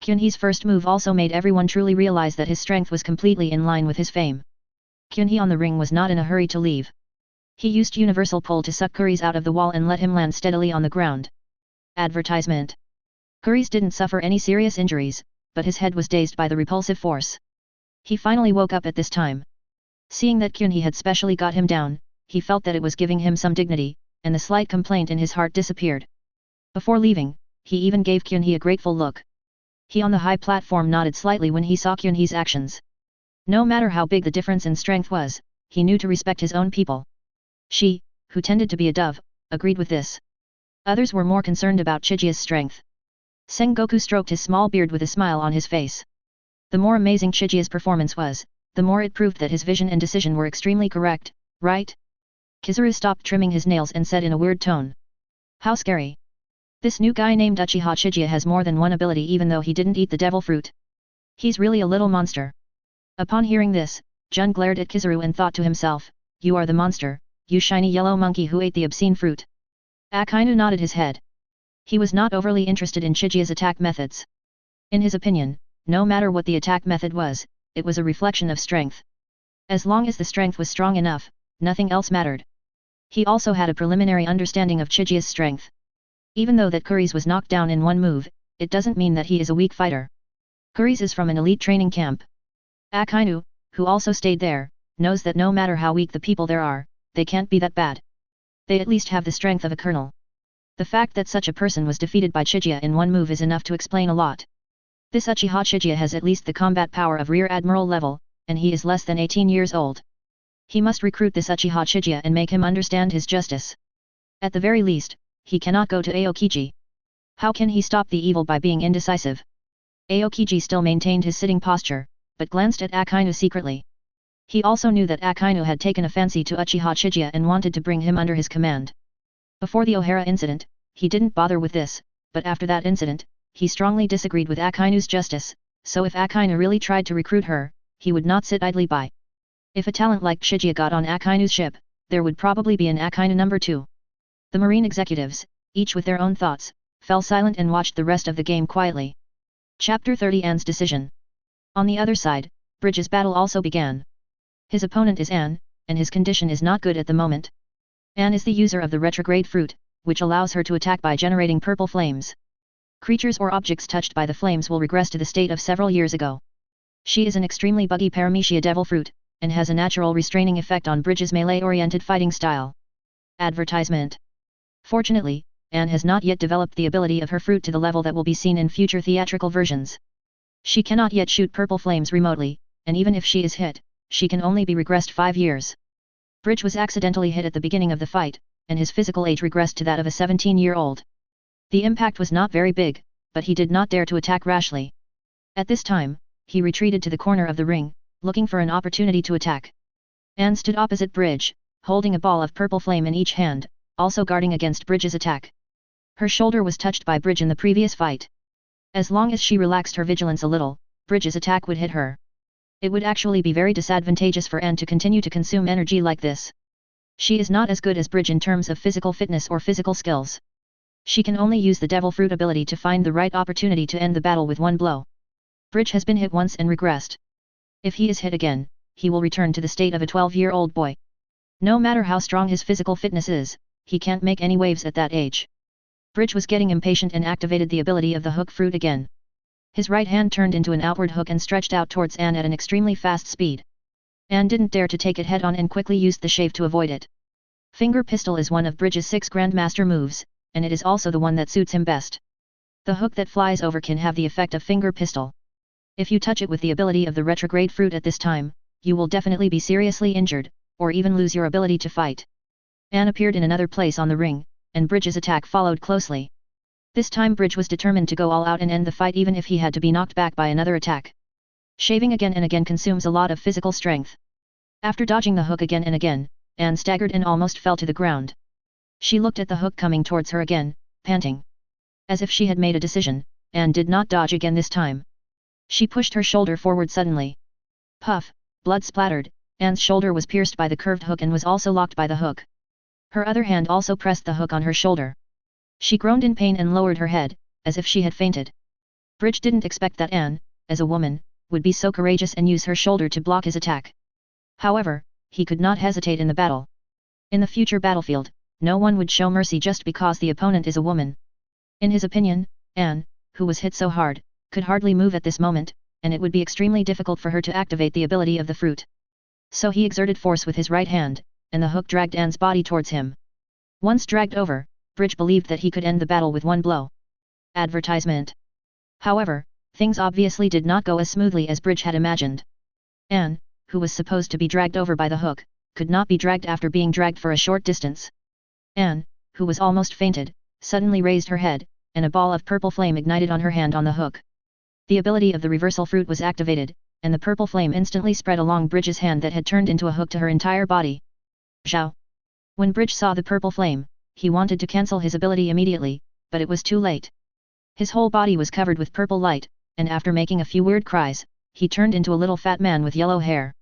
Speaker 1: Kyunhee's first move also made everyone truly realize that his strength was completely in line with his fame. Kyunhee on the ring was not in a hurry to leave. He used universal pull to suck Kuri's out of the wall and let him land steadily on the ground. Advertisement. Kuri's didn't suffer any serious injuries, but his head was dazed by the repulsive force. He finally woke up at this time. Seeing that Kyunhee had specially got him down, he felt that it was giving him some dignity, and the slight complaint in his heart disappeared. Before leaving, he even gave Kyunhee a grateful look. He on the high platform nodded slightly when he saw Kyunhee's actions. No matter how big the difference in strength was, he knew to respect his own people. She, who tended to be a dove, agreed with this. Others were more concerned about Chigia's strength. Sengoku stroked his small beard with a smile on his face. The more amazing Chigia's performance was, the more it proved that his vision and decision were extremely correct, right? Kizaru stopped trimming his nails and said in a weird tone. How scary. This new guy named Uchiha Chiga has more than one ability even though he didn't eat the devil fruit. He's really a little monster. Upon hearing this, Jun glared at Kizaru and thought to himself, you are the monster, you shiny yellow monkey who ate the obscene fruit. Akainu nodded his head. He was not overly interested in Chigia's attack methods. In his opinion, no matter what the attack method was, it was a reflection of strength. As long as the strength was strong enough, nothing else mattered. He also had a preliminary understanding of Chigia's strength. Even though that Kuri's was knocked down in one move, it doesn't mean that he is a weak fighter. Kuri's is from an elite training camp. Akainu, who also stayed there, knows that no matter how weak the people there are, they can't be that bad. They at least have the strength of a colonel. The fact that such a person was defeated by Chiga in one move is enough to explain a lot. This Uchiha Chiga has at least the combat power of Rear Admiral level, and he is less than 18 years old. He must recruit this Uchiha Chiga and make him understand his justice. At the very least, he cannot go to Aokiji. How can he stop the evil by being indecisive? Aokiji still maintained his sitting posture, but glanced at Akainu secretly. He also knew that Akainu had taken a fancy to Uchiha Chiga and wanted to bring him under his command. Before the O'Hara incident, he didn't bother with this, but after that incident, he strongly disagreed with Akainu's justice, so if Akainu really tried to recruit her, he would not sit idly by. If a talent like Chiga got on Akainu's ship, there would probably be an Akainu number 2. The marine executives, each with their own thoughts, fell silent and watched the rest of the game quietly. Chapter 30 Anne's decision. On the other side, Bridge's battle also began. His opponent is Anne, and his condition is not good at the moment. Anne is the user of the retrograde fruit, which allows her to attack by generating purple flames. Creatures or objects touched by the flames will regress to the state of several years ago. She is an extremely buggy Paramecia devil fruit, and has a natural restraining effect on Bridge's melee-oriented fighting style. Advertisement. Fortunately, Anne has not yet developed the ability of her fruit to the level that will be seen in future theatrical versions. She cannot yet shoot purple flames remotely, and even if she is hit, she can only be regressed 5 years. Bridge was accidentally hit at the beginning of the fight, and his physical age regressed to that of a 17-year-old. The impact was not very big, but he did not dare to attack rashly. At this time, he retreated to the corner of the ring, looking for an opportunity to attack. Anne stood opposite Bridge, holding a ball of purple flame in each hand, also guarding against Bridge's attack. Her shoulder was touched by Bridge in the previous fight. As long as she relaxed her vigilance a little, Bridge's attack would hit her. It would actually be very disadvantageous for Anne to continue to consume energy like this. She is not as good as Bridge in terms of physical fitness or physical skills. She can only use the Devil Fruit ability to find the right opportunity to end the battle with one blow. Bridge has been hit once and regressed. If he is hit again, he will return to the state of a 12-year-old boy. No matter how strong his physical fitness is, he can't make any waves at that age. Bridge was getting impatient and activated the ability of the hook fruit again. His right hand turned into an outward hook and stretched out towards Anne at an extremely fast speed. Anne didn't dare to take it head-on and quickly used the shave to avoid it. Finger pistol is one of Bridge's 6 Grandmaster moves, and it is also the one that suits him best. The hook that flies over can have the effect of finger pistol. If you touch it with the ability of the retrograde fruit at this time, you will definitely be seriously injured, or even lose your ability to fight. Anne appeared in another place on the ring, and Bridge's attack followed closely. This time Bridge was determined to go all out and end the fight even if he had to be knocked back by another attack. Shaving again and again consumes a lot of physical strength. After dodging the hook again and again, Anne staggered and almost fell to the ground. She looked at the hook coming towards her again, panting. As if she had made a decision, Anne did not dodge again this time. She pushed her shoulder forward suddenly. Puff, blood splattered, Anne's shoulder was pierced by the curved hook and was also locked by the hook. Her other hand also pressed the hook on her shoulder. She groaned in pain and lowered her head, as if she had fainted. Bridge didn't expect that Anne, as a woman, would be so courageous and use her shoulder to block his attack. However, he could not hesitate in the battle. In the future battlefield, no one would show mercy just because the opponent is a woman. In his opinion, Anne, who was hit so hard, could hardly move at this moment, and it would be extremely difficult for her to activate the ability of the fruit. So he exerted force with his right hand, and the hook dragged Anne's body towards him. Once dragged over, Bridge believed that he could end the battle with one blow. Advertisement. However, things obviously did not go as smoothly as Bridge had imagined. Anne, who was supposed to be dragged over by the hook, could not be dragged after being dragged for a short distance. Anne, who was almost fainted, suddenly raised her head, and a ball of purple flame ignited on her hand on the hook. The ability of the reversal fruit was activated, and the purple flame instantly spread along Bridge's hand that had turned into a hook to her entire body. Zhao! When Bridge saw the purple flame, he wanted to cancel his ability immediately, but it was too late. His whole body was covered with purple light, and after making a few weird cries, he turned into a little fat man with yellow hair.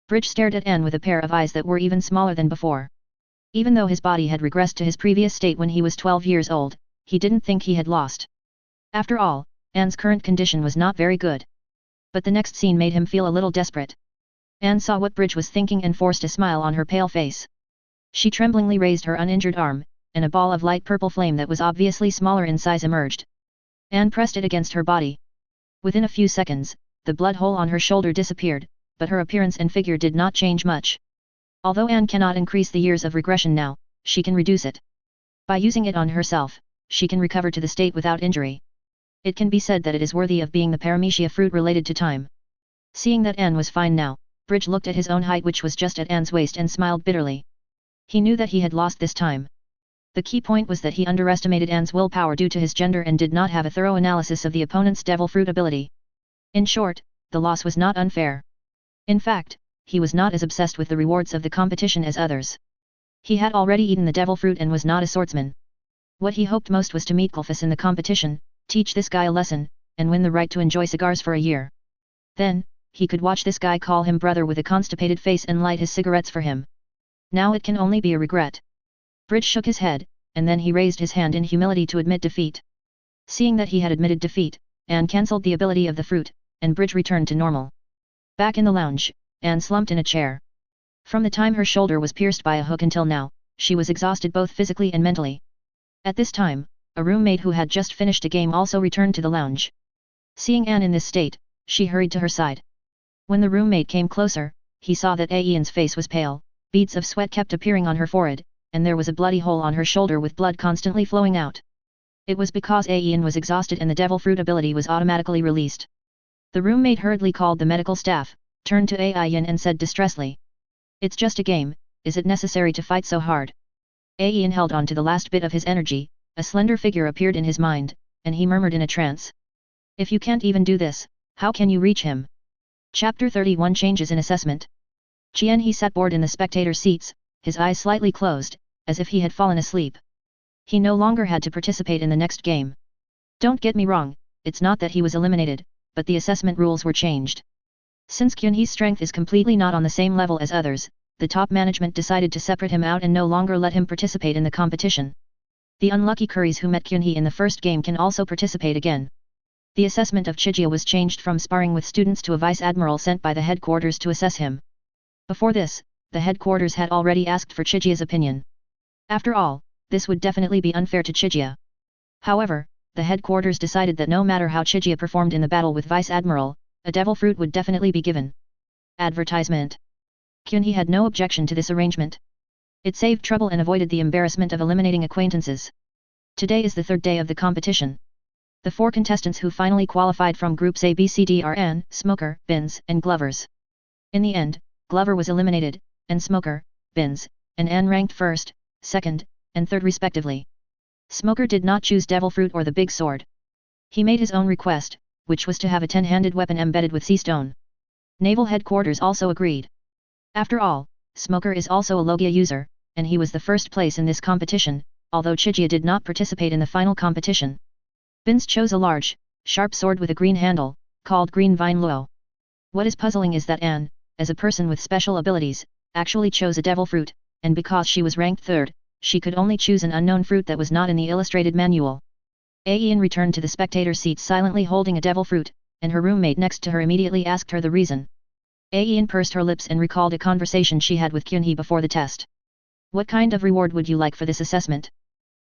Speaker 1: Bridge stared at Anne with a pair of eyes that were even smaller than before. Even though his body had regressed to his previous state when he was 12 years old, he didn't think he had lost. After all, Anne's current condition was not very good. But the next scene made him feel a little desperate. Anne saw what Bridge was thinking and forced a smile on her pale face. She tremblingly raised her uninjured arm, and a ball of light purple flame that was obviously smaller in size emerged. Anne pressed it against her body. Within a few seconds, the blood hole on her shoulder disappeared, but her appearance and figure did not change much. Although Anne cannot increase the years of regression now, she can reduce it. By using it on herself, she can recover to the state without injury. It can be said that it is worthy of being the Paramecia fruit related to time. Seeing that Anne was fine now, Bridge looked at his own height, which was just at Anne's waist, and smiled bitterly. He knew that he had lost this time. The key point was that he underestimated Anne's willpower due to his gender and did not have a thorough analysis of the opponent's devil fruit ability. In short, the loss was not unfair. In fact, he was not as obsessed with the rewards of the competition as others. He had already eaten the devil fruit and was not a swordsman. What he hoped most was to meet Golfus in the competition, teach this guy a lesson, and win the right to enjoy cigars for a year. Then, he could watch this guy call him brother with a constipated face and light his cigarettes for him. Now it can only be a regret. Bridge shook his head, and then he raised his hand in humility to admit defeat. Seeing that he had admitted defeat, Anne cancelled the ability of the fruit, and Bridge returned to normal. Back in the lounge, Anne slumped in a chair. From the time her shoulder was pierced by a hook until now, she was exhausted both physically and mentally. At this time, a roommate who had just finished a game also returned to the lounge. Seeing Anne in this state, she hurried to her side. When the roommate came closer, he saw that Anne's face was pale, beads of sweat kept appearing on her forehead, and there was a bloody hole on her shoulder with blood constantly flowing out. It was because Anne was exhausted and the devil fruit ability was automatically released. The roommate hurriedly called the medical staff, turned to Anne and said distressedly, "It's just a game, is it necessary to fight so hard?" Anne held on to the last bit of his energy, a slender figure appeared in his mind, and he murmured in a trance. "If you can't even do this, how can you reach him?" Chapter 31 Changes in Assessment. He sat bored in the spectator seats, his eyes slightly closed, as if he had fallen asleep. He no longer had to participate in the next game. Don't get me wrong, it's not that he was eliminated, but the assessment rules were changed. Since Kyunhee's strength is completely not on the same level as others, the top management decided to separate him out and no longer let him participate in the competition. The unlucky Curries who met Kyunhee in the first game can also participate again. The assessment of Chigia was changed from sparring with students to a vice-admiral sent by the headquarters to assess him. Before this, the headquarters had already asked for Chigia's opinion. After all, this would definitely be unfair to Chigia. However, the headquarters decided that no matter how Chigia performed in the battle with Vice-Admiral, a devil fruit would definitely be given. Advertisement. Kyunhee had no objection to this arrangement. It saved trouble and avoided the embarrassment of eliminating acquaintances. Today is the third day of the competition. The 4 contestants who finally qualified from groups A, B, C, D are Anne, Smoker, Bins, and Glovers. In the end, Glover was eliminated, and Smoker, Bins, and Anne ranked first, second, and third respectively. Smoker did not choose devil fruit or the big sword. He made his own request, which was to have a 10-handed weapon embedded with sea stone. Naval headquarters also agreed. After all, Smoker is also a Logia user, and he was the first place in this competition, although Chigia did not participate in the final competition. Bins chose a large, sharp sword with a green handle, called Green Vine Luo. What is puzzling is that Anne, as a person with special abilities, actually chose a devil fruit, and because she was ranked third, she could only choose an unknown fruit that was not in the illustrated manual. Aeon returned to the spectator seat silently holding a devil fruit, and her roommate next to her immediately asked her the reason. Aeon pursed her lips and recalled a conversation she had with Kyunhee before the test. "What kind of reward would you like for this assessment?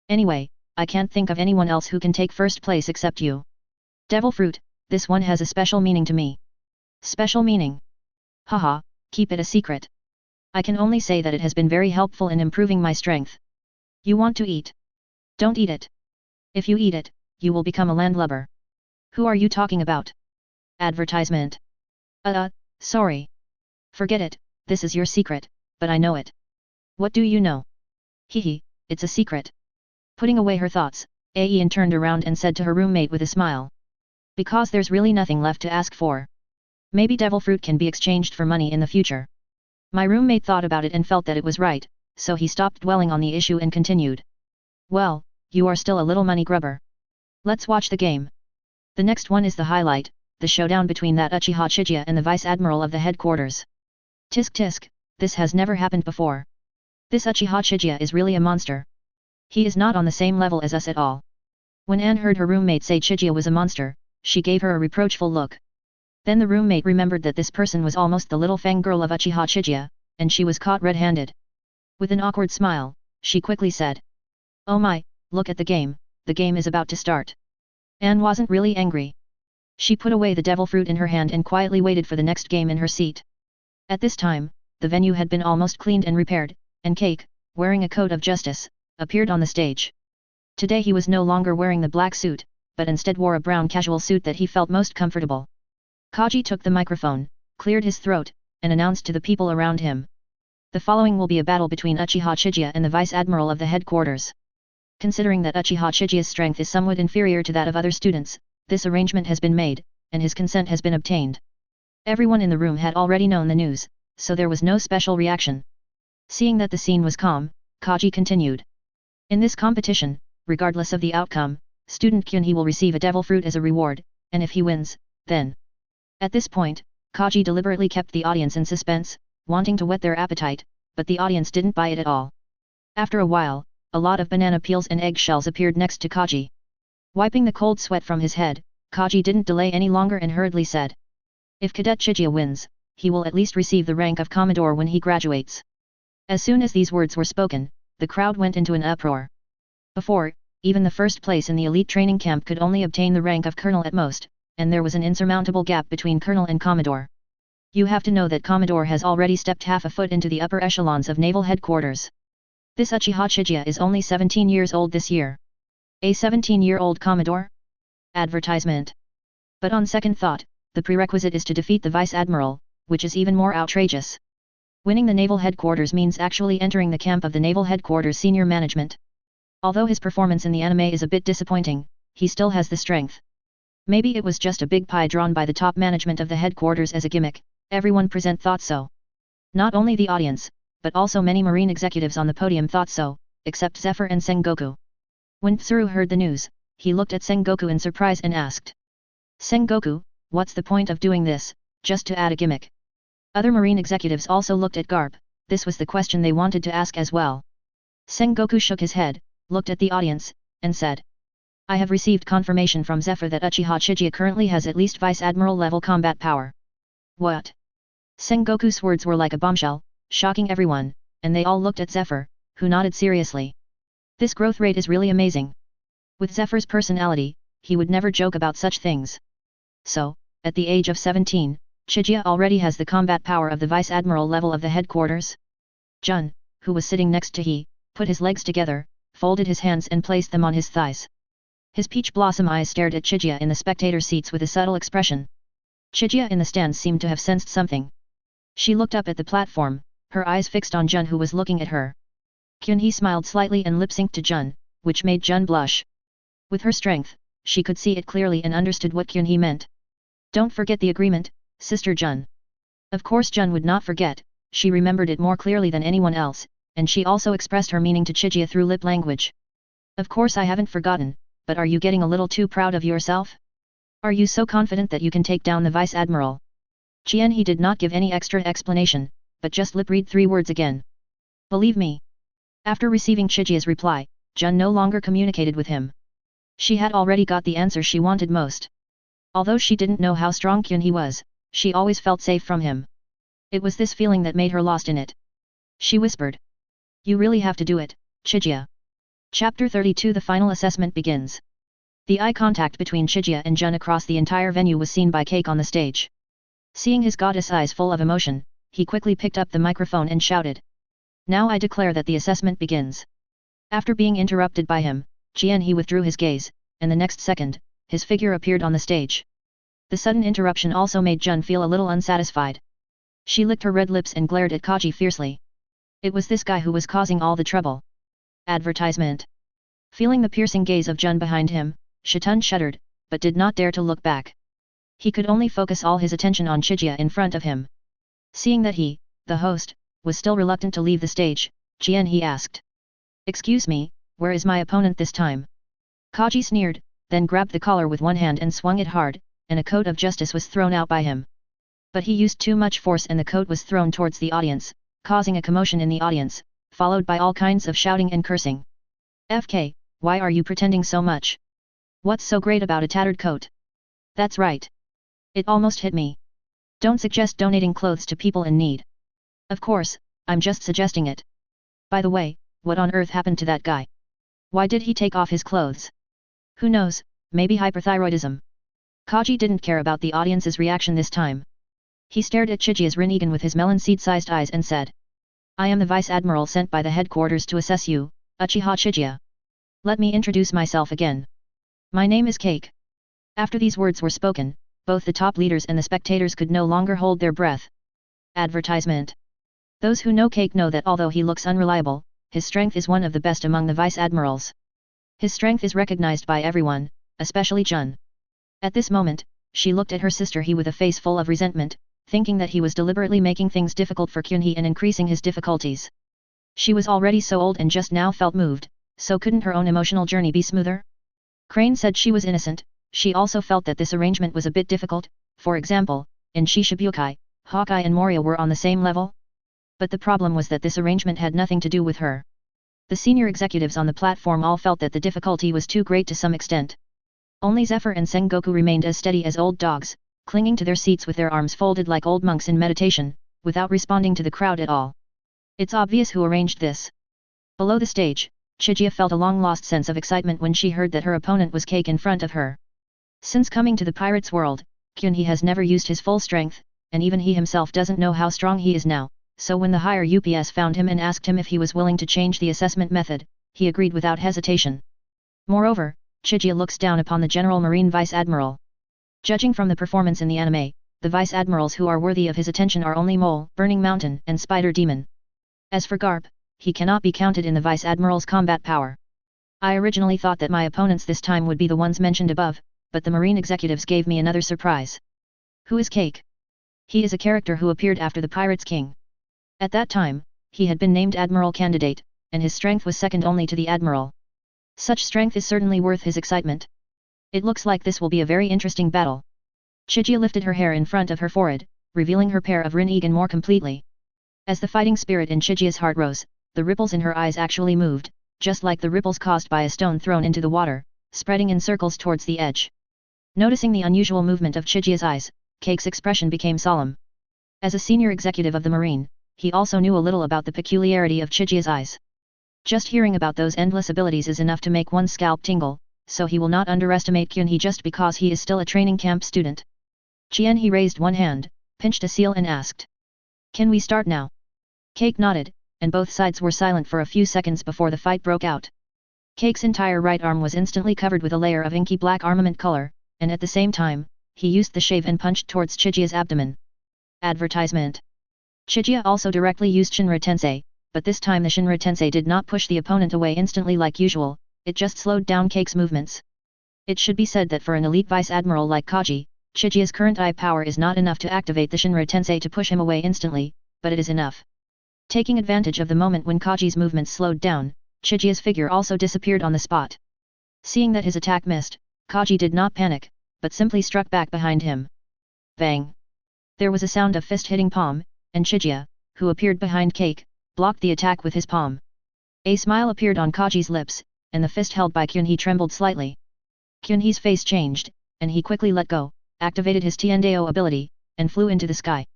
Speaker 1: Anyway, I can't think of anyone else who can take first place except you. Devil fruit, this one has a special meaning to me." "Special meaning? Haha, keep it a secret. I can only say that it has been very helpful in improving my strength." "You want to eat? Don't eat it. If you eat it, you will become a landlubber." "Who are you talking about?" Advertisement. Sorry. Forget it, this is your secret, but I know it." "What do you know?" "Hehe, it's a secret." Putting away her thoughts, Aeon turned around and said to her roommate with a smile. Because there's really nothing left to ask for. Maybe devil fruit can be exchanged for money in the future. My roommate thought about it and felt that it was right, so he stopped dwelling on the issue and continued. Well, you are still a little money grubber. Let's watch the game. The next one is the highlight, the showdown between that Uchiha Chiga and the Vice Admiral of the headquarters. Tisk tisk, this has never happened before. This Uchiha Chiga is really a monster. He is not on the same level as us at all. When Anne heard her roommate say Chiga was a monster, she gave her a reproachful look. Then the roommate remembered that this person was almost the little fang girl of Uchiha Chiga, and she was caught red-handed. With an awkward smile, she quickly said. Oh my, look at the game is about to start. Anne wasn't really angry. She put away the devil fruit in her hand and quietly waited for the next game in her seat. At this time, the venue had been almost cleaned and repaired, and Cake, wearing a coat of justice, appeared on the stage. Today he was no longer wearing the black suit, but instead wore a brown casual suit that he felt most comfortable. Kaji took the microphone, cleared his throat, and announced to the people around him. The following will be a battle between Uchiha Chiga and the Vice Admiral of the headquarters. Considering that Uchiha Chiga's strength is somewhat inferior to that of other students, this arrangement has been made, and his consent has been obtained. Everyone in the room had already known the news, so there was no special reaction. Seeing that the scene was calm, Kaji continued. In this competition, regardless of the outcome, student Kyunhee will receive a devil fruit as a reward, and if he wins, then. At this point, Kaji deliberately kept the audience in suspense, wanting to whet their appetite, but the audience didn't buy it at all. After a while, a lot of banana peels and eggshells appeared next to Kaji. Wiping the cold sweat from his head, Kaji didn't delay any longer and hurriedly said. If Cadet Chiga wins, he will at least receive the rank of Commodore when he graduates. As soon as these words were spoken, the crowd went into an uproar. Before, even the first place in the elite training camp could only obtain the rank of Colonel at most, and there was an insurmountable gap between Colonel and Commodore. You have to know that Commodore has already stepped half a foot into the upper echelons of naval headquarters. This Uchiha Chiga is only 17 years old this year. A 17-year-old Commodore? Advertisement. But on second thought, the prerequisite is to defeat the Vice Admiral, which is even more outrageous. Winning the naval headquarters means actually entering the camp of the naval headquarters senior management. Although his performance in the anime is a bit disappointing, he still has the strength. Maybe it was just a big pie drawn by the top management of the headquarters as a gimmick, everyone present thought so. Not only the audience, but also many marine executives on the podium thought so, except Zephyr and Sengoku. When Tsuru heard the news, he looked at Sengoku in surprise and asked. Sengoku, what's the point of doing this, just to add a gimmick? Other marine executives also looked at Garp, this was the question they wanted to ask as well. Sengoku shook his head, looked at the audience, and said. I have received confirmation from Zephyr that Uchiha Chiga currently has at least Vice Admiral level combat power. What? Sengoku's words were like a bombshell, shocking everyone, and they all looked at Zephyr, who nodded seriously. This growth rate is really amazing. With Zephyr's personality, he would never joke about such things. So, at the age of 17, Chiga already has the combat power of the Vice Admiral level of the headquarters? Jun, who was sitting next to he, put his legs together, folded his hands and placed them on his thighs. His peach blossom eyes stared at Chiga in the spectator seats with a subtle expression. Chiga in the stands seemed to have sensed something. She looked up at the platform, her eyes fixed on Jun who was looking at her. Kyunhee smiled slightly and lip-synced to Jun, which made Jun blush. With her strength, she could see it clearly and understood what Kyunhee meant. Don't forget the agreement, Sister Jun. Of course Jun would not forget, she remembered it more clearly than anyone else, and she also expressed her meaning to Chiga through lip language. Of course I haven't forgotten, but are you getting a little too proud of yourself? Are you so confident that you can take down the Vice Admiral? He did not give any extra explanation, but just lip-read 3 words again. Believe me. After receiving Chiga's reply, Jun no longer communicated with him. She had already got the answer she wanted most. Although she didn't know how strong Kyunhee was, she always felt safe from him. It was this feeling that made her lost in it. She whispered. You really have to do it, Chiga. Chapter 32 The final assessment begins. The eye contact between Chiga and Jun across the entire venue was seen by Cake on the stage. Seeing his goddess eyes full of emotion, he quickly picked up the microphone and shouted. Now I declare that the assessment begins. After being interrupted by him, he withdrew his gaze, and the next second, his figure appeared on the stage. The sudden interruption also made Jun feel a little unsatisfied. She licked her red lips and glared at Kaji fiercely. It was this guy who was causing all the trouble. Advertisement. Feeling the piercing gaze of Jun behind him, Shitun shuddered, but did not dare to look back. He could only focus all his attention on Chigia in front of him. Seeing that he, the host, was still reluctant to leave the stage, Jian he asked. "Excuse me, where is my opponent this time?" Kaji sneered, then grabbed the collar with one hand and swung it hard, and a coat of justice was thrown out by him. But he used too much force and the coat was thrown towards the audience, causing a commotion in the audience, followed by all kinds of shouting and cursing. "FK, why are you pretending so much? What's so great about a tattered coat? That's right. It almost hit me. Don't suggest donating clothes to people in need. Of course, I'm just suggesting it. By the way, what on earth happened to that guy? Why did he take off his clothes? Who knows, maybe hyperthyroidism." Kaji didn't care about the audience's reaction this time. He stared at Chigia's Rinnegan with his melon seed-sized eyes and said, "I am the Vice Admiral sent by the headquarters to assess you, Uchiha Chiga. Let me introduce myself again. My name is Cake." After these words were spoken, both the top leaders and the spectators could no longer hold their breath. Advertisement. Those who know Cake know that although he looks unreliable, his strength is one of the best among the Vice Admirals. His strength is recognized by everyone, especially Jun. At this moment, she looked at her sister He with a face full of resentment, thinking that he was deliberately making things difficult for Kyunhee and increasing his difficulties. She was already so old and just now felt moved, so couldn't her own emotional journey be smoother? Crane said she was innocent. She also felt that this arrangement was a bit difficult. For example, in Shishibukai, Hawkeye and Moria were on the same level. But the problem was that this arrangement had nothing to do with her. The senior executives on the platform all felt that the difficulty was too great to some extent. Only Zephyr and Sengoku remained as steady as old dogs, clinging to their seats with their arms folded like old monks in meditation, without responding to the crowd at all. It's obvious who arranged this. Below the stage, Chigia felt a long-lost sense of excitement when she heard that her opponent was Cake in front of her. Since coming to the pirate's world, Kyunhee has never used his full strength, and even he himself doesn't know how strong he is now, so when the higher UPS found him and asked him if he was willing to change the assessment method, he agreed without hesitation. Moreover, Chigia looks down upon the General Marine Vice Admiral. Judging from the performance in the anime, the Vice Admirals who are worthy of his attention are only Mole, Burning Mountain, and Spider Demon. As for Garp, he cannot be counted in the Vice Admiral's combat power. I originally thought that my opponents this time would be the ones mentioned above, but the Marine executives gave me another surprise. Who is Cake? He is a character who appeared after the Pirate's King. At that time, he had been named Admiral Candidate, and his strength was second only to the Admiral. Such strength is certainly worth his excitement. It looks like this will be a very interesting battle. Chigia lifted her hair in front of her forehead, revealing her pair of Rinnegan more completely. As the fighting spirit in Chigia's heart rose, the ripples in her eyes actually moved, just like the ripples caused by a stone thrown into the water, spreading in circles towards the edge. Noticing the unusual movement of Chigia's eyes, Cake's expression became solemn. As a senior executive of the Marine, he also knew a little about the peculiarity of Chigia's eyes. Just hearing about those endless abilities is enough to make one's scalp tingle, so he will not underestimate Kyunhee just because he is still a training camp student. Jianhee raised one hand, pinched a seal and asked, "Can we start now?" Cake nodded, and both sides were silent for a few seconds before the fight broke out. Cake's entire right arm was instantly covered with a layer of inky black armament color, and at the same time, he used the shave and punched towards Chigia's abdomen. Advertisement. Chigia also directly used Shinra Tensei, but this time the Shinra Tensei did not push the opponent away instantly like usual, it just slowed down Cake's movements. It should be said that for an elite vice admiral like Kaji, Chigia's current eye power is not enough to activate the Shinra Tensei to push him away instantly, but it is enough. Taking advantage of the moment when Kaji's movements slowed down, Chigia's figure also disappeared on the spot. Seeing that his attack missed, Kaji did not panic, but simply struck back behind him. Bang! There was a sound of fist hitting palm, and Chigia, who appeared behind Cake, blocked the attack with his palm. A smile appeared on Kaji's lips, and the fist held by Kyunhee trembled slightly. Kyunhee's face changed, and he quickly let go, activated his Tiendeo ability, and flew into the sky.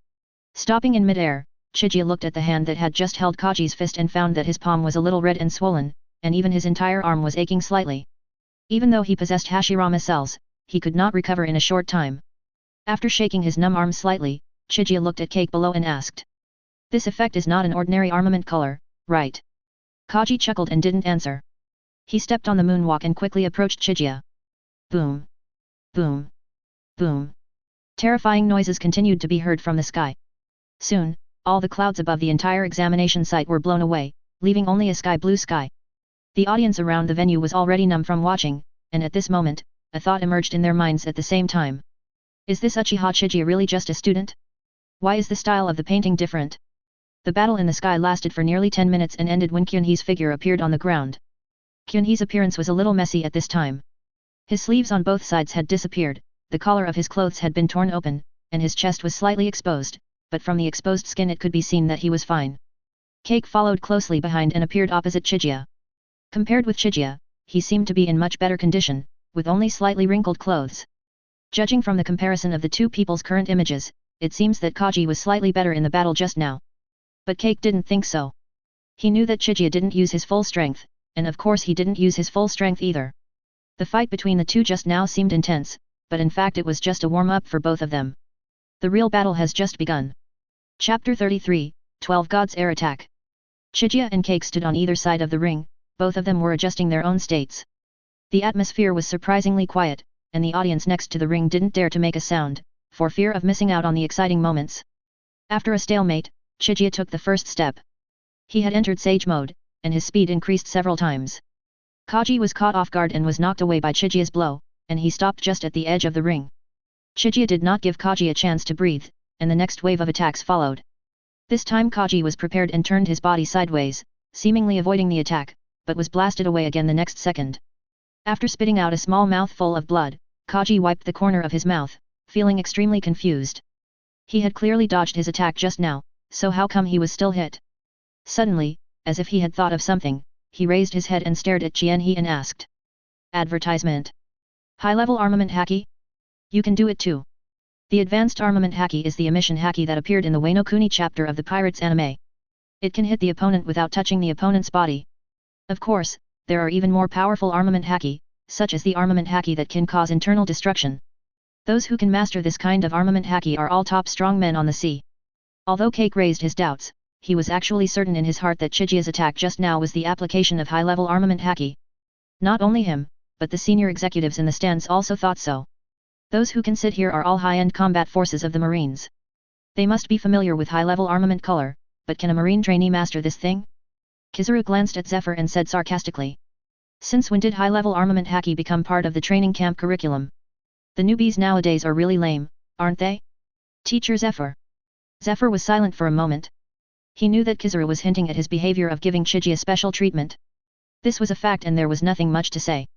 Speaker 1: Stopping in midair, Chigia looked at the hand that had just held Kaji's fist and found that his palm was a little red and swollen, and even his entire arm was aching slightly. Even though he possessed Hashirama cells, he could not recover in a short time. After shaking his numb arm slightly, Chigia looked at Cake below and asked, "This effect is not an ordinary armament color, right?" Kaji chuckled and didn't answer. He stepped on the moonwalk and quickly approached Chigia. Boom! Boom! Boom! Terrifying noises continued to be heard from the sky. Soon, all the clouds above the entire examination site were blown away, leaving only a sky blue sky. The audience around the venue was already numb from watching, and at this moment, a thought emerged in their minds at the same time. Is this Uchiha Chiga really just a student? Why is the style of the painting different? The battle in the sky lasted for nearly 10 minutes and ended when Kyunhee's figure appeared on the ground. Kyunhee's appearance was a little messy at this time. His sleeves on both sides had disappeared, the collar of his clothes had been torn open, and his chest was slightly exposed, but from the exposed skin it could be seen that he was fine. Cake followed closely behind and appeared opposite Chiga. Compared with Chiga, he seemed to be in much better condition, with only slightly wrinkled clothes. Judging from the comparison of the two people's current images, it seems that Kaji was slightly better in the battle just now. But Cake didn't think so. He knew that Chiga didn't use his full strength, and of course he didn't use his full strength either. The fight between the two just now seemed intense, but in fact it was just a warm-up for both of them. The real battle has just begun. Chapter 33, 12 Gods Air Attack. Chiga and Cake stood on either side of the ring, both of them were adjusting their own states. The atmosphere was surprisingly quiet, and the audience next to the ring didn't dare to make a sound, for fear of missing out on the exciting moments. After a stalemate, Chiga took the first step. He had entered Sage mode, and his speed increased several times. Kaji was caught off guard and was knocked away by Chiga's blow, and he stopped just at the edge of the ring. Chiga did not give Kaji a chance to breathe, and the next wave of attacks followed. This time Kaji was prepared and turned his body sideways, seemingly avoiding the attack, but was blasted away again the next second. After spitting out a small mouthful of blood, Kaji wiped the corner of his mouth, feeling extremely confused. He had clearly dodged his attack just now, so how come he was still hit? Suddenly, as if he had thought of something, he raised his head and stared at Jianhe and asked. Advertisement. High-level armament haki? You can do it too. The advanced armament haki is the emission haki that appeared in the Wano Kuni chapter of the Pirates anime. It can hit the opponent without touching the opponent's body. Of course, there are even more powerful armament haki, such as the armament haki that can cause internal destruction. Those who can master this kind of armament haki are all top strong men on the sea. Although Cake raised his doubts, he was actually certain in his heart that Chiga's attack just now was the application of high-level armament haki. Not only him, but the senior executives in the stands also thought so. Those who can sit here are all high-end combat forces of the Marines. They must be familiar with high-level armament color, but can a Marine trainee master this thing? Kizaru glanced at Zephyr and said sarcastically. Since when did high-level armament haki become part of the training camp curriculum? The newbies nowadays are really lame, aren't they? Teacher Zephyr. Zephyr was silent for a moment. He knew that Kizaru was hinting at his behavior of giving Chiga special treatment. This was a fact and there was nothing much to say.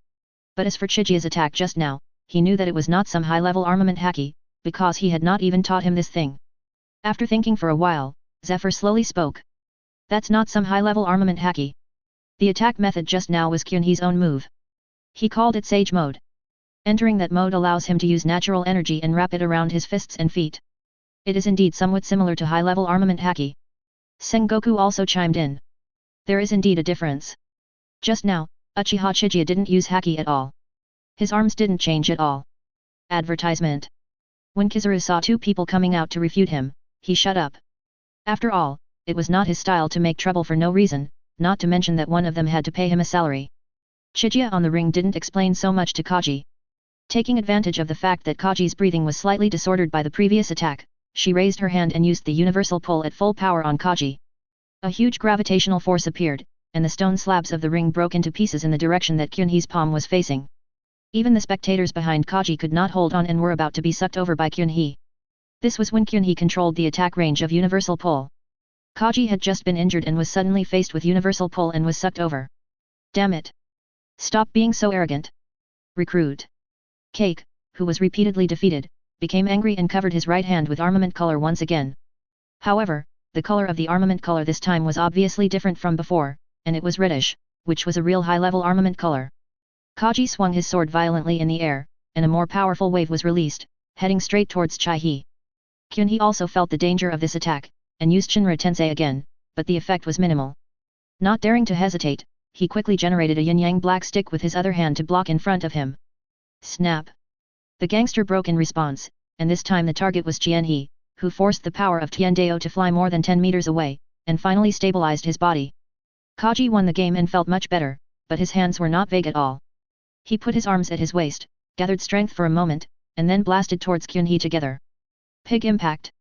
Speaker 1: But as for Chiga's attack just now, he knew that it was not some high-level armament haki, because he had not even taught him this thing. After thinking for a while, Zephyr slowly spoke. That's not some high-level armament haki. The attack method just now was Kyunhee's own move. He called it Sage mode. Entering that mode allows him to use natural energy and wrap it around his fists and feet. It is indeed somewhat similar to high-level armament haki. Sengoku also chimed in. There is indeed a difference. Just now, Uchiha Chiga didn't use haki at all. His arms didn't change at all. Advertisement. When Kizaru saw two people coming out to refute him, he shut up. After all, it was not his style to make trouble for no reason, not to mention that one of them had to pay him a salary. Chiga on the ring didn't explain so much to Kaji. Taking advantage of the fact that Kaji's breathing was slightly disordered by the previous attack, she raised her hand and used the universal pull at full power on Kaji. A huge gravitational force appeared, and the stone slabs of the ring broke into pieces in the direction that Kyunhee's palm was facing. Even the spectators behind Kaji could not hold on and were about to be sucked over by Kyunhee. This was when Kyunhee controlled the attack range of universal pull. Kaji had just been injured and was suddenly faced with universal pull and was sucked over. Damn it! Stop being so arrogant. Recruit. Cake, who was repeatedly defeated, became angry and covered his right hand with armament color once again. However, the color of the armament color this time was obviously different from before, and it was reddish, which was a real high-level armament color. Kaji swung his sword violently in the air, and a more powerful wave was released, heading straight towards Chai-hee. Kyunhee also felt the danger of this attack, and used Shinra Tensei again, but the effect was minimal. Not daring to hesitate, he quickly generated a yin-yang black stick with his other hand to block in front of him. Snap! The gangster broke in response, and this time the target was Jianhe, who forced the power of Tiandao to fly more than 10 meters away, and finally stabilized his body. Kaji won the game and felt much better, but his hands were not vague at all. He put his arms at his waist, gathered strength for a moment, and then blasted towards Kyunhee together. Pig impact!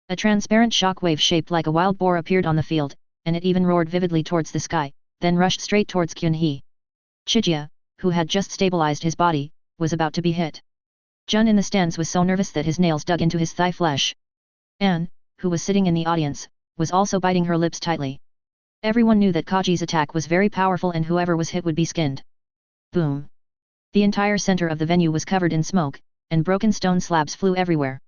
Speaker 1: A transparent shock wave shaped like a wild boar appeared on the field, and it even roared vividly towards the sky, then rushed straight towards Kyunhee. Chiga, who had just stabilized his body, was about to be hit. Jun in the stands was so nervous that his nails dug into his thigh flesh. Anne, who was sitting in the audience, was also biting her lips tightly. Everyone knew that Kaji's attack was very powerful and whoever was hit would be skinned. Boom! The entire center of the venue was covered in smoke, and broken stone slabs flew everywhere.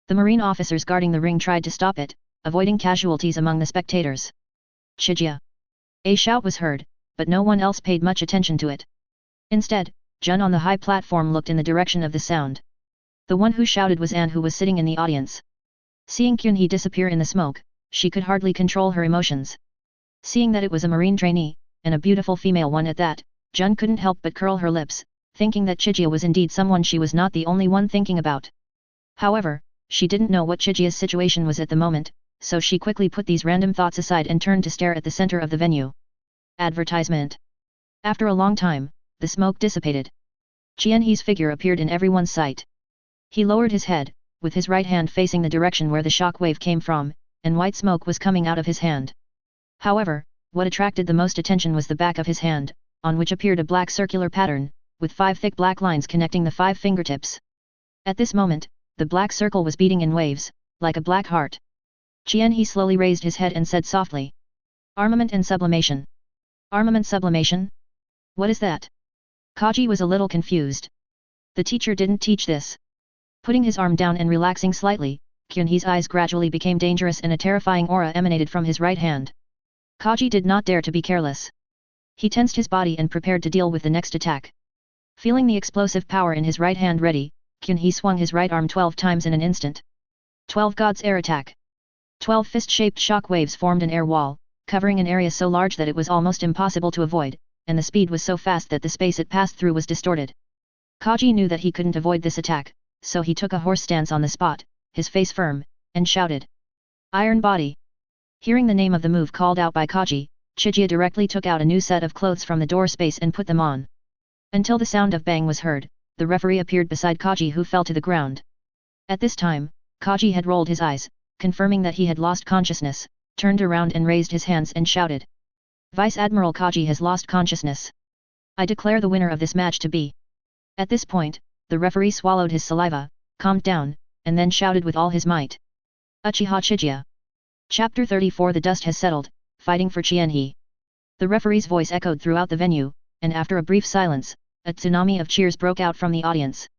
Speaker 1: The marine officers guarding the ring tried to stop it, avoiding casualties among the spectators. Chiga! A shout was heard, but no one else paid much attention to it. Instead, Jun on the high platform looked in the direction of the sound. The one who shouted was Anne, who was sitting in the audience. Seeing Kyunhee disappear in the smoke, she could hardly control her emotions. Seeing that it was a marine trainee, and a beautiful female one at that, Jun couldn't help but curl her lips, thinking that Chiga was indeed someone she was not the only one thinking about. However, she didn't know what Chiga's situation was at the moment, so she quickly put these random thoughts aside and turned to stare at the center of the venue. Advertisement. After a long time, the smoke dissipated. Kyunhee's figure appeared in everyone's sight. He lowered his head, with his right hand facing the direction where the shock wave came from, and white smoke was coming out of his hand. However, what attracted the most attention was the back of his hand, on which appeared a black circular pattern, with 5 thick black lines connecting the 5 fingertips. At this moment, the black circle was beating in waves, like a black heart. Kyunhee slowly raised his head and said softly, "Armament and sublimation." "Armament sublimation? What is that?" Kaji was a little confused. The teacher didn't teach this. Putting his arm down and relaxing slightly, Kyunhee's eyes gradually became dangerous and a terrifying aura emanated from his right hand. Kaji did not dare to be careless. He tensed his body and prepared to deal with the next attack. Feeling the explosive power in his right hand ready, Kyunhee swung his right arm 12 times in an instant. 12 God's air attack. 12 fist-shaped shock waves formed an air wall, covering an area so large that it was almost impossible to avoid, and the speed was so fast that the space it passed through was distorted. Kaji knew that he couldn't avoid this attack, so he took a horse stance on the spot, his face firm, and shouted, "Iron Body!" Hearing the name of the move called out by Kaji, Chiga directly took out a new set of clothes from the door space and put them on. Until the sound of bang was heard, the referee appeared beside Kaji, who fell to the ground. At this time, Kaji had rolled his eyes, confirming that he had lost consciousness, turned around and raised his hands and shouted, "Vice Admiral Kaji has lost consciousness. I declare the winner of this match to be..." At this point, the referee swallowed his saliva, calmed down, and then shouted with all his might, "Uchiha Chiga!" Chapter 34 The dust has settled, fighting for Kyunhee. The referee's voice echoed throughout the venue, and after a brief silence, a tsunami of cheers broke out from the audience.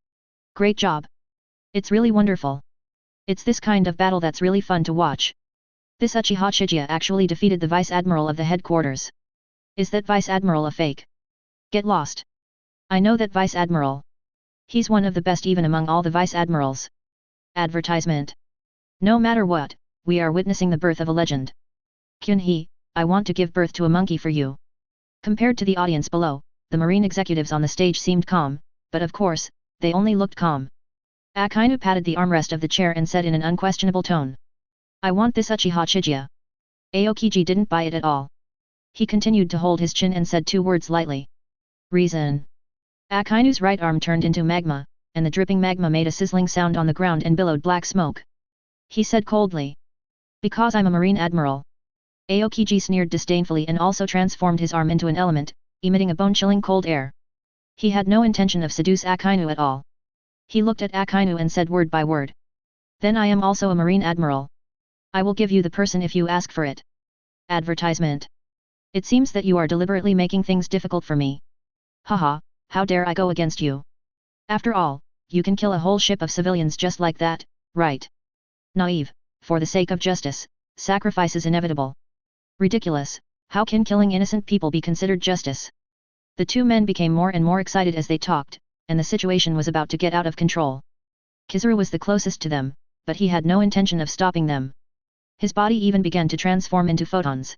Speaker 1: "Great job! It's really wonderful! It's this kind of battle that's really fun to watch. This Uchiha Chiga actually defeated the Vice Admiral of the headquarters. Is that Vice Admiral a fake? Get lost! I know that Vice Admiral. He's one of the best even among all the Vice Admirals." Advertisement. No matter what, we are witnessing the birth of a legend. Kyunhee, I want to give birth to a monkey for you. Compared to the audience below, the marine executives on the stage seemed calm, but of course, they only looked calm. Akainu patted the armrest of the chair and said in an unquestionable tone, "I want this Uchiha Chiga." Aokiji didn't buy it at all. He continued to hold his chin and said 2 words lightly. "Reason." Akainu's right arm turned into magma, and the dripping magma made a sizzling sound on the ground and billowed black smoke. He said coldly, "Because I'm a marine admiral." Aokiji sneered disdainfully and also transformed his arm into an element, emitting a bone-chilling cold air. He had no intention of seduce Akainu at all. He looked at Akainu and said word by word, "Then I am also a marine admiral. I will give you the person if you ask for it." Advertisement. It seems that you are deliberately making things difficult for me. Haha, how dare I go against you? After all, you can kill a whole ship of civilians just like that, right? Naive, for the sake of justice, sacrifice is inevitable. Ridiculous, how can killing innocent people be considered justice? The 2 men became more and more excited as they talked, and the situation was about to get out of control. Kizuru was the closest to them, but he had no intention of stopping them. His body even began to transform into photons.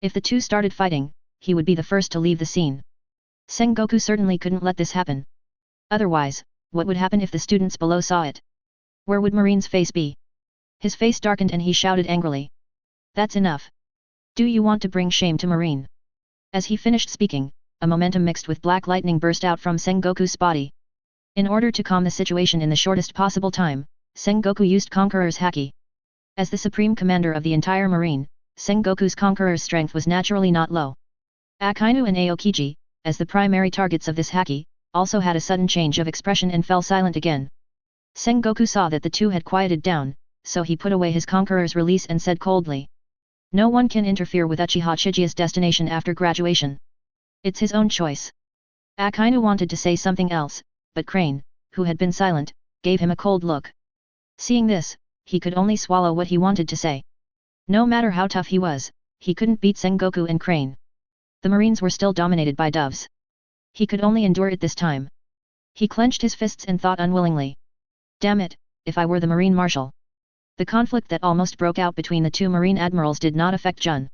Speaker 1: If the 2 started fighting, he would be the first to leave the scene. Sengoku certainly couldn't let this happen. Otherwise, what would happen if the students below saw it? Where would Marine's face be? His face darkened and he shouted angrily, "That's enough! Do you want to bring shame to Marine?" As he finished speaking, a momentum mixed with black lightning burst out from Sengoku's body. In order to calm the situation in the shortest possible time, Sengoku used Conqueror's Haki. As the supreme commander of the entire marine, Sengoku's Conqueror's strength was naturally not low. Akainu and Aokiji, as the primary targets of this haki, also had a sudden change of expression and fell silent again. Sengoku saw that the two had quieted down, so he put away his conqueror's release and said coldly. No one can interfere with Uchiha Chiga's destination after graduation. It's his own choice. Akainu wanted to say something else, but Crane, who had been silent, gave him a cold look. Seeing this, he could only swallow what he wanted to say. No matter how tough he was, he couldn't beat Sengoku and Crane. The Marines were still dominated by doves. He could only endure it this time. He clenched his fists and thought unwillingly. Damn it, if I were the Marine Marshal. The conflict that almost broke out between the two Marine admirals did not affect Jun.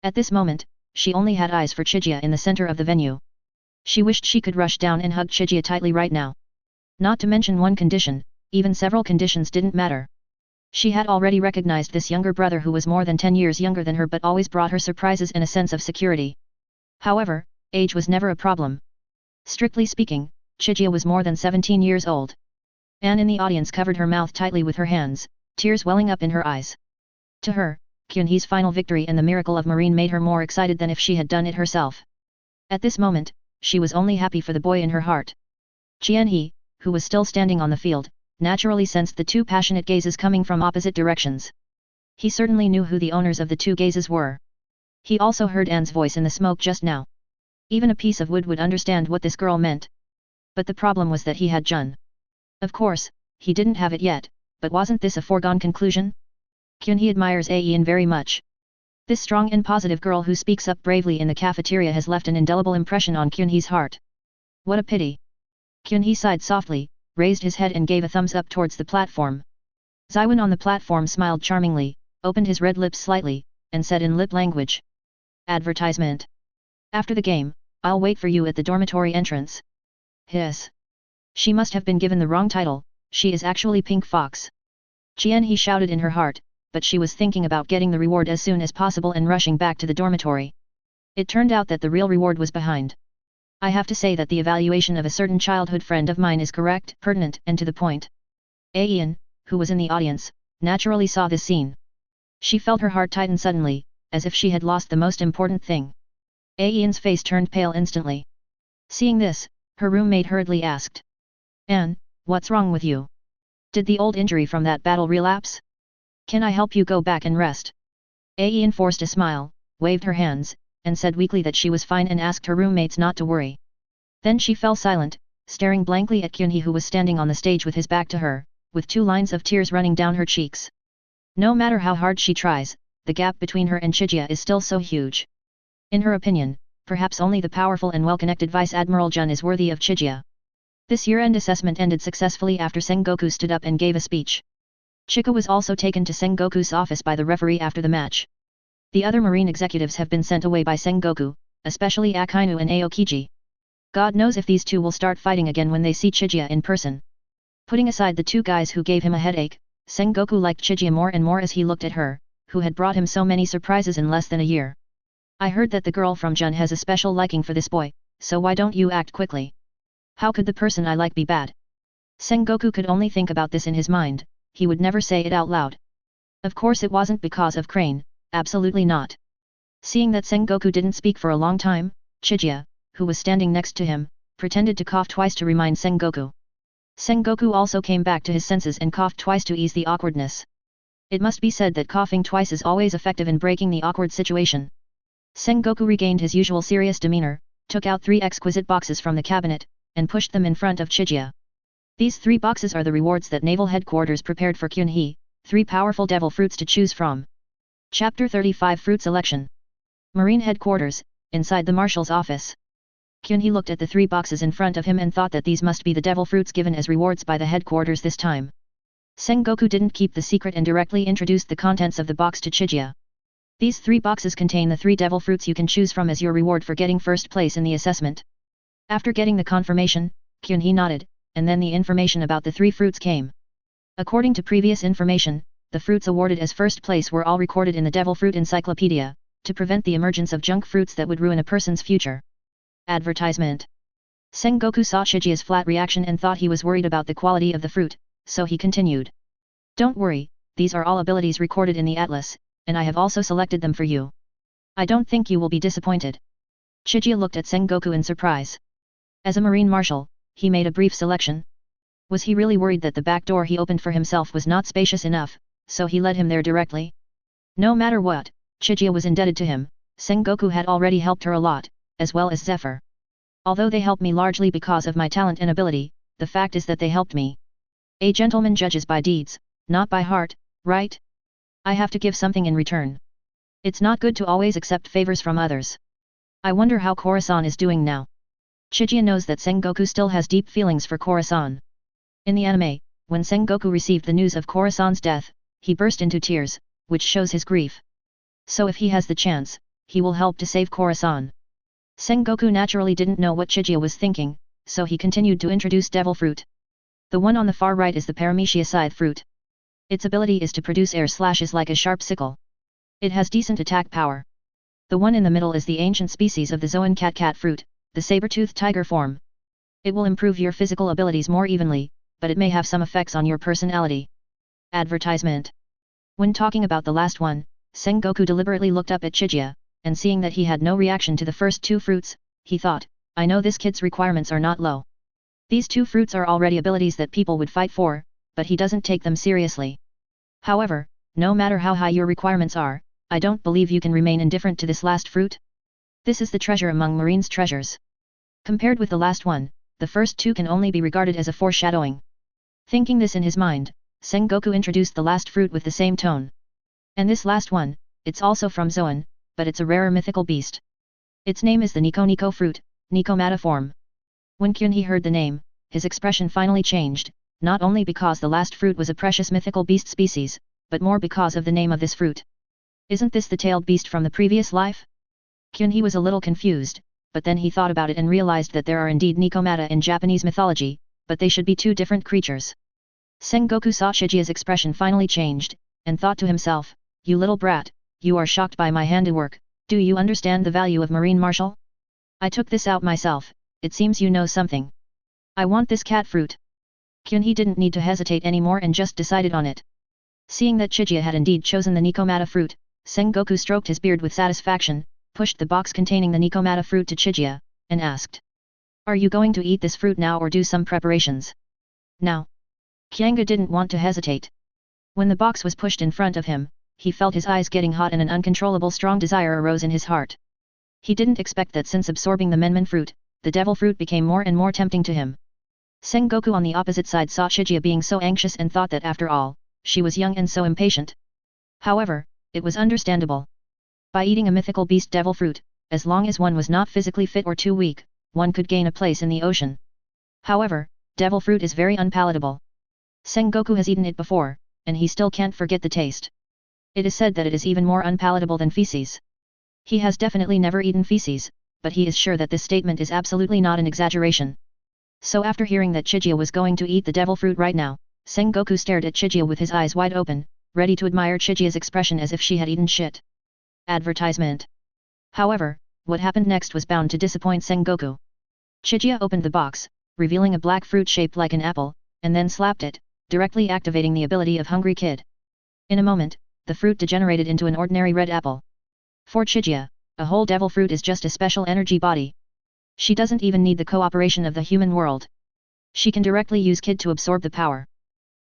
Speaker 1: At this moment, she only had eyes for Chigia in the center of the venue. She wished she could rush down and hug Chigia tightly right now. Not to mention one condition, even several conditions didn't matter. She had already recognized this younger brother who was more than 10 years younger than her but always brought her surprises and a sense of security. However, age was never a problem. Strictly speaking, Chigia was more than 17 years old. Anne in the audience covered her mouth tightly with her hands, tears welling up in her eyes. To her, Kyunhee's final victory and the miracle of Marine made her more excited than if she had done it herself. At this moment, she was only happy for the boy in her heart. Jianhee, who was still standing on the field, naturally sensed the two passionate gazes coming from opposite directions. He certainly knew who the owners of the two gazes were. He also heard Anne's voice in the smoke just now. Even a piece of wood would understand what this girl meant. But the problem was that he had Jun. Of course, he didn't have it yet, but wasn't this a foregone conclusion? Kyunhee admires Aein very much. This strong and positive girl who speaks up bravely in the cafeteria has left an indelible impression on Kyunhee's heart. What a pity. Kyunhee sighed softly, raised his head and gave a thumbs up towards the platform. Zaiwan on the platform smiled charmingly, opened his red lips slightly, and said in lip language. Advertisement. After the game, I'll wait for you at the dormitory entrance. Hiss. She must have been given the wrong title, she is actually Pink Fox. Jianhee shouted in her heart, but she was thinking about getting the reward as soon as possible and rushing back to the dormitory. It turned out that the real reward was behind. I have to say that the evaluation of a certain childhood friend of mine is correct, pertinent and to the point. Aein, who was in the audience, naturally saw this scene. She felt her heart tighten suddenly, as if she had lost the most important thing. Aein's face turned pale instantly. Seeing this, her roommate hurriedly asked. Anne, what's wrong with you? Did the old injury from that battle relapse? Can I help you go back and rest? Aein forced a smile, waved her hands, and said weakly that she was fine and asked her roommates not to worry. Then she fell silent, staring blankly at Kyunhee who was standing on the stage with his back to her, with 2 lines of tears running down her cheeks. No matter how hard she tries, the gap between her and Chigia is still so huge. In her opinion, perhaps only the powerful and well-connected Vice Admiral Jun is worthy of Chigia. This year-end assessment ended successfully after Sengoku stood up and gave a speech. Chika was also taken to Sengoku's office by the referee after the match. The other marine executives have been sent away by Sengoku, especially Akainu and Aokiji. God knows if these two will start fighting again when they see Chigia in person. Putting aside the 2 guys who gave him a headache, Sengoku liked Chigia more and more as he looked at her, who had brought him so many surprises in less than a year. I heard that the girl from Jun has a special liking for this boy, so why don't you act quickly? How could the person I like be bad? Sengoku could only think about this in his mind, he would never say it out loud. Of course it wasn't because of Crane, absolutely not. Seeing that Sengoku didn't speak for a long time, Chigia, who was standing next to him, pretended to cough twice to remind Sengoku. Sengoku also came back to his senses and coughed twice to ease the awkwardness. It must be said that coughing twice is always effective in breaking the awkward situation. Sengoku regained his usual serious demeanor, took out 3 exquisite boxes from the cabinet, and pushed them in front of Chigia. These 3 boxes are the rewards that Naval Headquarters prepared for Kyunhee, 3 powerful devil fruits to choose from. Chapter 35 Fruit Selection. Marine Headquarters, inside the Marshal's office. Kyunhee looked at the 3 boxes in front of him and thought that these must be the devil fruits given as rewards by the headquarters this time. Sengoku didn't keep the secret and directly introduced the contents of the box to Chigia. These 3 boxes contain the 3 devil fruits you can choose from as your reward for getting first place in the assessment. After getting the confirmation, Kyunhee nodded, and then the information about the 3 fruits came. According to previous information, the fruits awarded as first place were all recorded in the Devil Fruit Encyclopedia, to prevent the emergence of junk fruits that would ruin a person's future. Advertisement. Sengoku saw Chijia's flat reaction and thought he was worried about the quality of the fruit, so he continued. Don't worry, these are all abilities recorded in the atlas, and I have also selected them for you. I don't think you will be disappointed. Chiga looked at Sengoku in surprise. As a marine marshal, he made a brief selection. Was he really worried that the back door he opened for himself was not spacious enough, so he led him there directly? No matter what, Chiga was indebted to him. Sengoku had already helped her a lot, as well as Zephyr. Although they helped me largely because of my talent and ability, the fact is that they helped me. A gentleman judges by deeds, not by heart, right? I have to give something in return. It's not good to always accept favors from others. I wonder how Kora-san is doing now. Chiga knows that Sengoku still has deep feelings for Kora-san. In the anime, when Sengoku received the news of Kora-san's death, he burst into tears, which shows his grief. So if he has the chance, he will help to save Kora-san. Sengoku naturally didn't know what Chiga was thinking, so he continued to introduce devil fruit. The one on the far right is the Paramecia scythe fruit. Its ability is to produce air slashes like a sharp sickle. It has decent attack power. The one in the middle is the ancient species of the Zoan cat fruit, the saber-toothed tiger form. It will improve your physical abilities more evenly, but it may have some effects on your personality. Advertisement. When talking about the last one, Sengoku deliberately looked up at Chiga, and seeing that he had no reaction to the first two fruits, he thought, I know this kid's requirements are not low. These two fruits are already abilities that people would fight for, but he doesn't take them seriously. However, no matter how high your requirements are, I don't believe you can remain indifferent to this last fruit. This is the treasure among Marine's treasures. Compared with the last one, the first two can only be regarded as a foreshadowing. Thinking this in his mind, Sengoku introduced the last fruit with the same tone. And this last one, it's also from Zoan, but it's a rarer mythical beast. Its name is the Nico fruit, Nikomata form. When Kyunhee heard the name, his expression finally changed, not only because the last fruit was a precious mythical beast species, but more because of the name of this fruit. Isn't this the tailed beast from the previous life? Kyunhee was a little confused, but then he thought about it and realized that there are indeed Nikomata in Japanese mythology, but they should be two different creatures. Sengoku saw Chiga's expression finally changed, and thought to himself, you little brat, you are shocked by my handiwork, do you understand the value of marine marshal? I took this out myself, it seems you know something. I want this cat fruit. Kyunhee didn't need to hesitate anymore and just decided on it. Seeing that Chiga had indeed chosen the Nikomata fruit, Sengoku stroked his beard with satisfaction, pushed the box containing the Nikomata fruit to Chiga, and asked. Are you going to eat this fruit now or do some preparations? Now. Kyanga didn't want to hesitate. When the box was pushed in front of him, he felt his eyes getting hot and an uncontrollable strong desire arose in his heart. He didn't expect that since absorbing the Menman fruit, the devil fruit became more and more tempting to him. Sengoku on the opposite side saw Chiga being so anxious and thought that after all, she was young and so impatient. However, it was understandable. By eating a mythical beast devil fruit, as long as one was not physically fit or too weak, one could gain a place in the ocean. However, devil fruit is very unpalatable. Sengoku has eaten it before, and he still can't forget the taste. It is said that it is even more unpalatable than feces. He has definitely never eaten feces, but he is sure that this statement is absolutely not an exaggeration. So after hearing that Chiga was going to eat the devil fruit right now, Sengoku stared at Chiga with his eyes wide open, ready to admire Chiga's expression as if she had eaten shit. Advertisement. However, what happened next was bound to disappoint Sengoku. Chiga opened the box, revealing a black fruit shaped like an apple, and then slapped it, directly activating the ability of Hungry Kid. In a moment, the fruit degenerated into an ordinary red apple. For Chiga, a whole devil fruit is just a special energy body. She doesn't even need the cooperation of the human world. She can directly use Kid to absorb the power.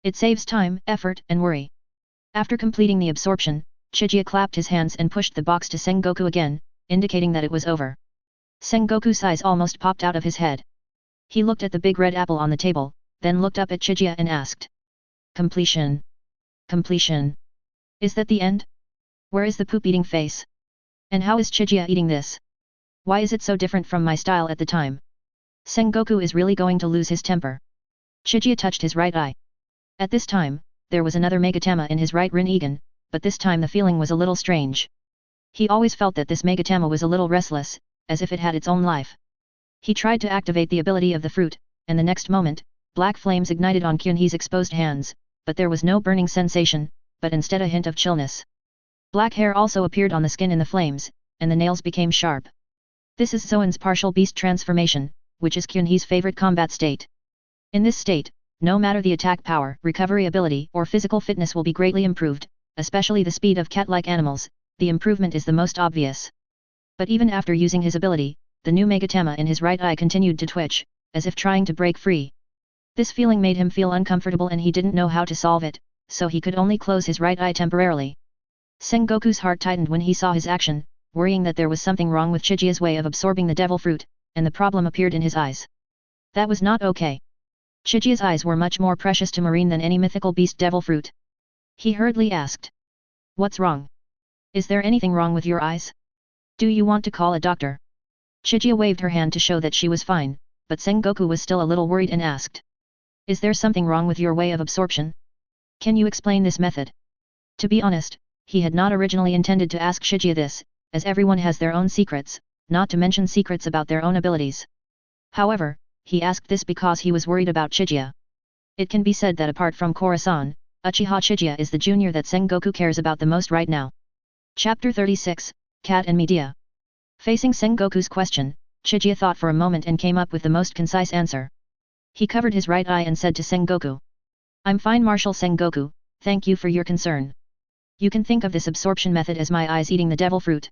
Speaker 1: It saves time, effort, and worry. After completing the absorption, Chiga clapped his hands and pushed the box to Sengoku again, indicating that it was over. Sengoku's eyes almost popped out of his head. He looked at the big red apple on the table, then looked up at Chiga and asked. Completion. Completion. Is that the end? Where is the poop-eating face? And how is Chiga eating this? Why is it so different from my style at the time? Sengoku is really going to lose his temper. Chiga touched his right eye. At this time, there was another Megatama in his right Rinnegan, but this time the feeling was a little strange. He always felt that this Megatama was a little restless, as if it had its own life. He tried to activate the ability of the fruit, and the next moment, black flames ignited on Kyunhee's exposed hands, but there was no burning sensation, but instead a hint of chillness. Black hair also appeared on the skin in the flames, and the nails became sharp. This is Zoan's partial beast transformation, which is Kyunhee's favorite combat state. In this state, no matter the attack power, recovery ability, or physical fitness will be greatly improved, especially the speed of cat-like animals, the improvement is the most obvious. But even after using his ability, the new megatama in his right eye continued to twitch, as if trying to break free. This feeling made him feel uncomfortable and he didn't know how to solve it, so he could only close his right eye temporarily. Sengoku's heart tightened when he saw his action, worrying that there was something wrong with Chijia's way of absorbing the devil fruit, and the problem appeared in his eyes. That was not okay. Chijia's eyes were much more precious to Marine than any mythical beast devil fruit. He hurriedly asked. What's wrong? Is there anything wrong with your eyes? Do you want to call a doctor? Chijia waved her hand to show that she was fine, but Sengoku was still a little worried and asked. Is there something wrong with your way of absorption? Can you explain this method? To be honest, he had not originally intended to ask Chijia this, as everyone has their own secrets, not to mention secrets about their own abilities. However, he asked this because he was worried about Chijia. It can be said that apart from Kora-san, Uchiha Chiga is the junior that Sengoku cares about the most right now. Chapter 36, Cat and Media. Facing Sengoku's question, Chijiya thought for a moment and came up with the most concise answer. He covered his right eye and said to Sengoku. I'm fine, Marshal Sengoku, thank you for your concern. You can think of this absorption method as my eyes eating the devil fruit.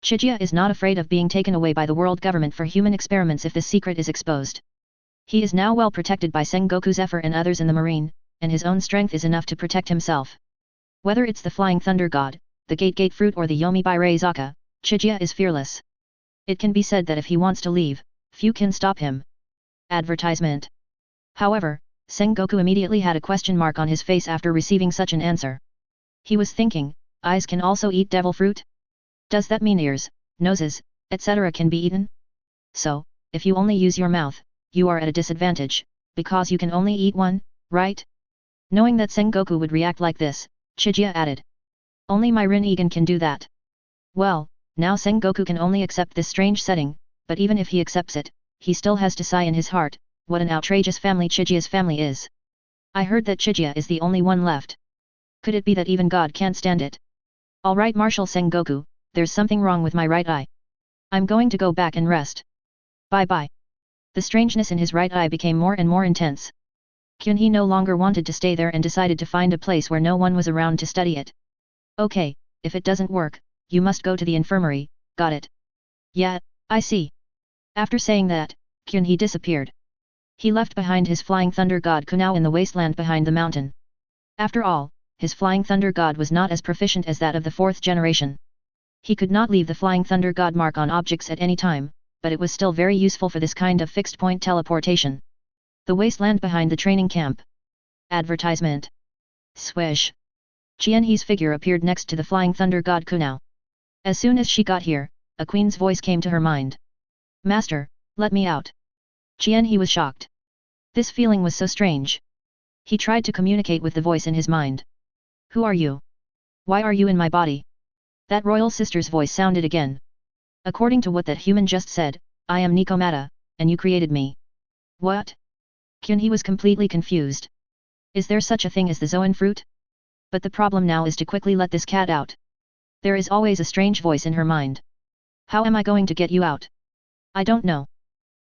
Speaker 1: Chijiya is not afraid of being taken away by the world government for human experiments if this secret is exposed. He is now well protected by Sengoku Zephyr and others in the marine, and his own strength is enough to protect himself. Whether it's the Flying Thunder God, the Gate Fruit or the Yomi Birei Zaka, Chijiya is fearless. It can be said that if he wants to leave, few can stop him. Advertisement. However, Sengoku immediately had a question mark on his face after receiving such an answer. He was thinking, eyes can also eat devil fruit? Does that mean ears, noses, etc. can be eaten? So, if you only use your mouth, you are at a disadvantage, because you can only eat one, right? Knowing that Sengoku would react like this, Chijiya added. Only my Rinnegan can do that. Well, now Sengoku can only accept this strange setting, but even if he accepts it, he still has to sigh in his heart, what an outrageous family Chijia's family is. I heard that Chijiya is the only one left. Could it be that even God can't stand it? Alright, Marshal Sengoku, there's something wrong with my right eye. I'm going to go back and rest. Bye-bye. The strangeness in his right eye became more and more intense. Kyunhee no longer wanted to stay there and decided to find a place where no one was around to study it. Okay, if it doesn't work, you must go to the infirmary, got it? Yeah, I see. After saying that, Kyunhee disappeared. He left behind his Flying Thunder God Kunao in the wasteland behind the mountain. After all, his Flying Thunder God was not as proficient as that of the fourth generation. He could not leave the Flying Thunder God mark on objects at any time, but it was still very useful for this kind of fixed-point teleportation. The wasteland behind the training camp. Advertisement. Swish. Qianhee's figure appeared next to the Flying Thunder God Kunao. As soon as she got here, a queen's voice came to her mind. Master, let me out. Qianhee was shocked. This feeling was so strange. He tried to communicate with the voice in his mind. Who are you? Why are you in my body? That royal sister's voice sounded again. According to what that human just said, I am Nikomata, and you created me. What? Kyunhee was completely confused. Is there such a thing as the Zoan fruit? But the problem now is to quickly let this cat out. There is always a strange voice in her mind. How am I going to get you out? I don't know.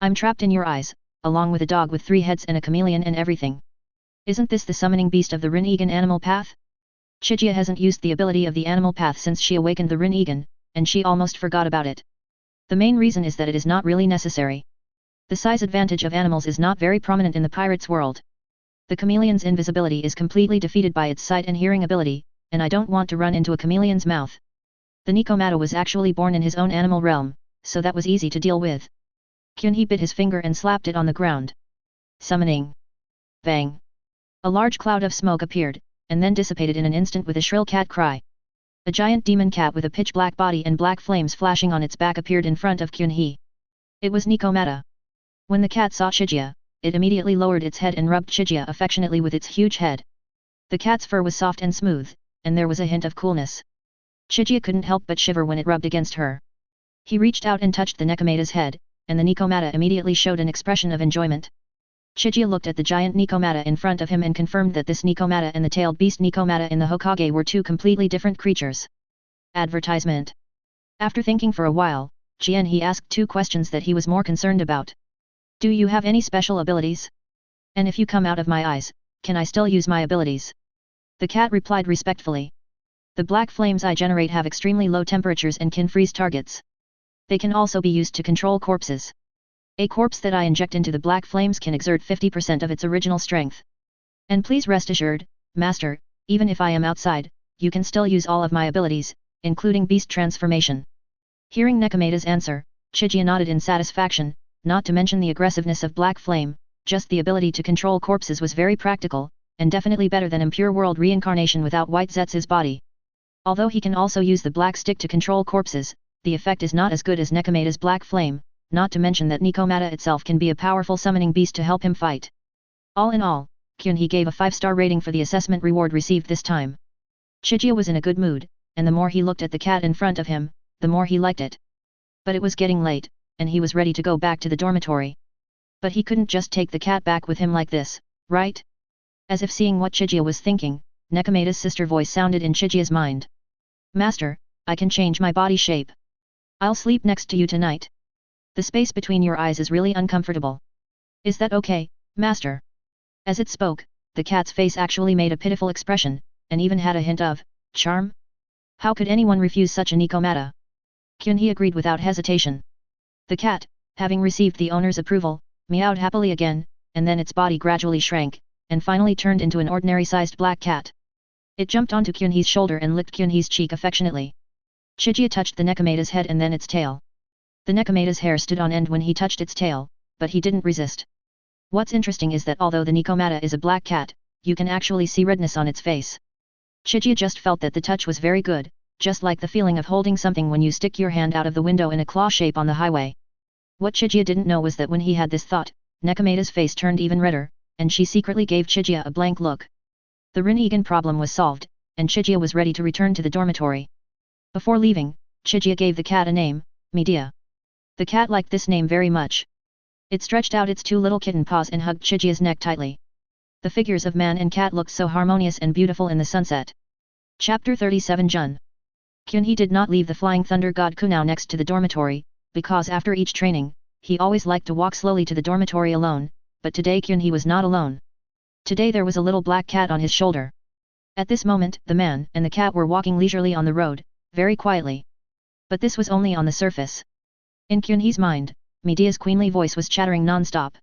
Speaker 1: I'm trapped in your eyes, along with a dog with 3 heads and a chameleon and everything. Isn't this the summoning beast of the Rinnegan animal path? Chijiya hasn't used the ability of the animal path since she awakened the Rinnegan, and she almost forgot about it. The main reason is that it is not really necessary. The size advantage of animals is not very prominent in the pirates' world. The chameleon's invisibility is completely defeated by its sight and hearing ability, and I don't want to run into a chameleon's mouth. The Nikomata was actually born in his own animal realm, so that was easy to deal with. Kyunhee bit his finger and slapped it on the ground. Summoning. Bang. A large cloud of smoke appeared, and then dissipated in an instant with a shrill cat cry. A giant demon cat with a pitch-black body and black flames flashing on its back appeared in front of Kyunhee. It was Nikomata. When the cat saw Chijiya, it immediately lowered its head and rubbed Chijiya affectionately with its huge head. The cat's fur was soft and smooth, and there was a hint of coolness. Chijiya couldn't help but shiver when it rubbed against her. He reached out and touched the Nikomata's head, and the Nikomata immediately showed an expression of enjoyment. Chijiya looked at the giant Nikomata in front of him and confirmed that this Nikomata and the tailed beast Nikomata in the Hokage were 2 completely different creatures. Advertisement. After thinking for a while, Qianhee asked 2 questions that he was more concerned about. Do you have any special abilities? And if you come out of my eyes, can I still use my abilities? The cat replied respectfully. The black flames I generate have extremely low temperatures and can freeze targets. They can also be used to control corpses. A corpse that I inject into the black flames can exert 50% of its original strength. And please rest assured, Master, even if I am outside, you can still use all of my abilities, including beast transformation. Hearing Nekomada's answer, Chiga nodded in satisfaction, not to mention the aggressiveness of black flame, just the ability to control corpses was very practical, and definitely better than impure world reincarnation without White Zetsu's body. Although he can also use the black stick to control corpses, the effect is not as good as Nekomada's black flame, not to mention that Nekomada itself can be a powerful summoning beast to help him fight. All in all, Kyunhee gave a 5-star rating for the assessment reward received this time. Chiga was in a good mood, and the more he looked at the cat in front of him, the more he liked it. But it was getting late, and he was ready to go back to the dormitory. But he couldn't just take the cat back with him like this, right? As if seeing what Chiga was thinking, Nekomada's sister voice sounded in Chiga's mind. Master, I can change my body shape. I'll sleep next to you tonight. The space between your eyes is really uncomfortable. Is that okay, Master? As it spoke, the cat's face actually made a pitiful expression, and even had a hint of charm. How could anyone refuse such a Nekomada? Kyunhee agreed without hesitation. The cat, having received the owner's approval, meowed happily again, and then its body gradually shrank, and finally turned into an ordinary-sized black cat. It jumped onto Kyunhee's shoulder and licked Kyunhee's cheek affectionately. Chiga touched the Nekomada's head and then its tail. The Nekomada's hair stood on end when he touched its tail, but he didn't resist. What's interesting is that although the Nekomada is a black cat, you can actually see redness on its face. Chiga just felt that the touch was very good, just like the feeling of holding something when you stick your hand out of the window in a claw shape on the highway. What Chiga didn't know was that when he had this thought, Nekomada's face turned even redder, and she secretly gave Chiga a blank look. The Rinnegan problem was solved, and Chiga was ready to return to the dormitory. Before leaving, Chiga gave the cat a name, Medea. The cat liked this name very much. It stretched out its 2 little kitten paws and hugged Chiga's neck tightly. The figures of man and cat looked so harmonious and beautiful in the sunset. Chapter 37 Jun. Kyunhee did not leave the Flying Thunder God Kunao next to the dormitory, because after each training, he always liked to walk slowly to the dormitory alone, but today Kyunhee was not alone. Today there was a little black cat on his shoulder. At this moment, the man and the cat were walking leisurely on the road, very quietly. But this was only on the surface. In Kyunhee's mind, Medea's queenly voice was chattering non-stop.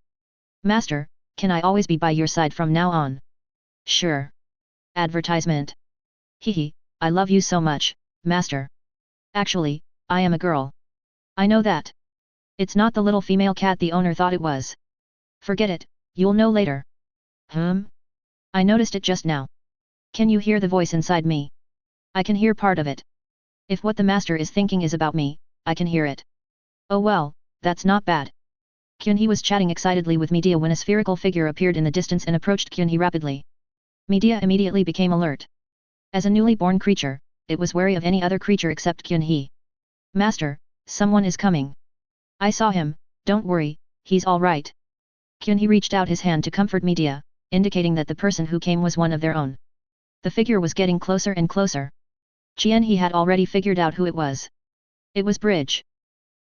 Speaker 1: Master, can I always be by your side from now on? Sure. Advertisement. Hehe, I love you so much, Master. Actually, I am a girl. I know that. It's not the little female cat the owner thought it was. Forget it, you'll know later. I noticed it just now. Can you hear the voice inside me? I can hear part of it. If what the master is thinking is about me, I can hear it. Oh well, that's not bad. Kyunhee was chatting excitedly with Medea when a spherical figure appeared in the distance and approached Kyunhee rapidly. Medea immediately became alert. As a newly born creature, it was wary of any other creature except Kyunhee. Master, someone is coming. I saw him, don't worry, he's all right. Kyunhee reached out his hand to comfort Medea, indicating that the person who came was one of their own. The figure was getting closer and closer. Kyunhee had already figured out who it was. It was Bridge.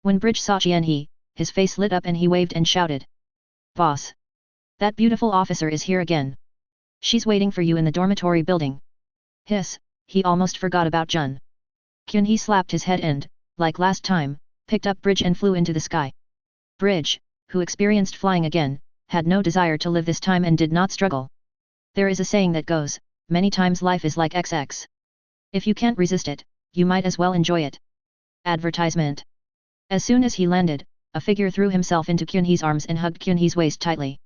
Speaker 1: When Bridge saw Kyunhee, his face lit up and he waved and shouted. Boss! That beautiful officer is here again. She's waiting for you in the dormitory building. Hiss, he almost forgot about Jun. Kyunhee slapped his head and, like last time, picked up Bridge and flew into the sky. Bridge, who experienced flying again, had no desire to live this time and did not struggle. There is a saying that goes, many times life is like XX. If you can't resist it, you might as well enjoy it. Advertisement. As soon as he landed, a figure threw himself into Kyunhee's arms and hugged Kyunhee's waist tightly.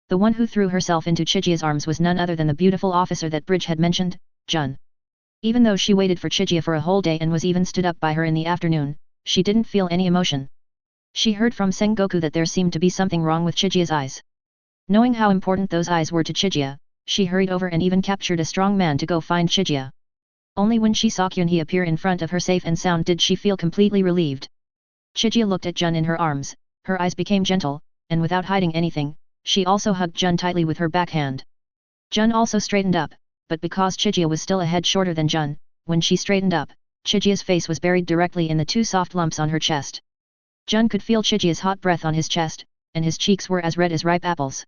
Speaker 1: The one who threw herself into Chiga's arms was none other than the beautiful officer that Bridge had mentioned, Jun. Even though she waited for Chiga for a whole day and was even stood up by her in the afternoon, she didn't feel any emotion. She heard from Sengoku that there seemed to be something wrong with Chiga's eyes. Knowing how important those eyes were to Chiga, she hurried over and even captured a strong man to go find Chiga. Only when she saw Kyunhee appear in front of her safe and sound did she feel completely relieved. Chiga looked at Jun in her arms, her eyes became gentle, and without hiding anything, she also hugged Jun tightly with her backhand. Jun also straightened up, but because Chiga was still a head shorter than Jun, when she straightened up, Chiga's face was buried directly in the 2 soft lumps on her chest. Jun could feel Chiga's hot breath on his chest, and his cheeks were as red as ripe apples.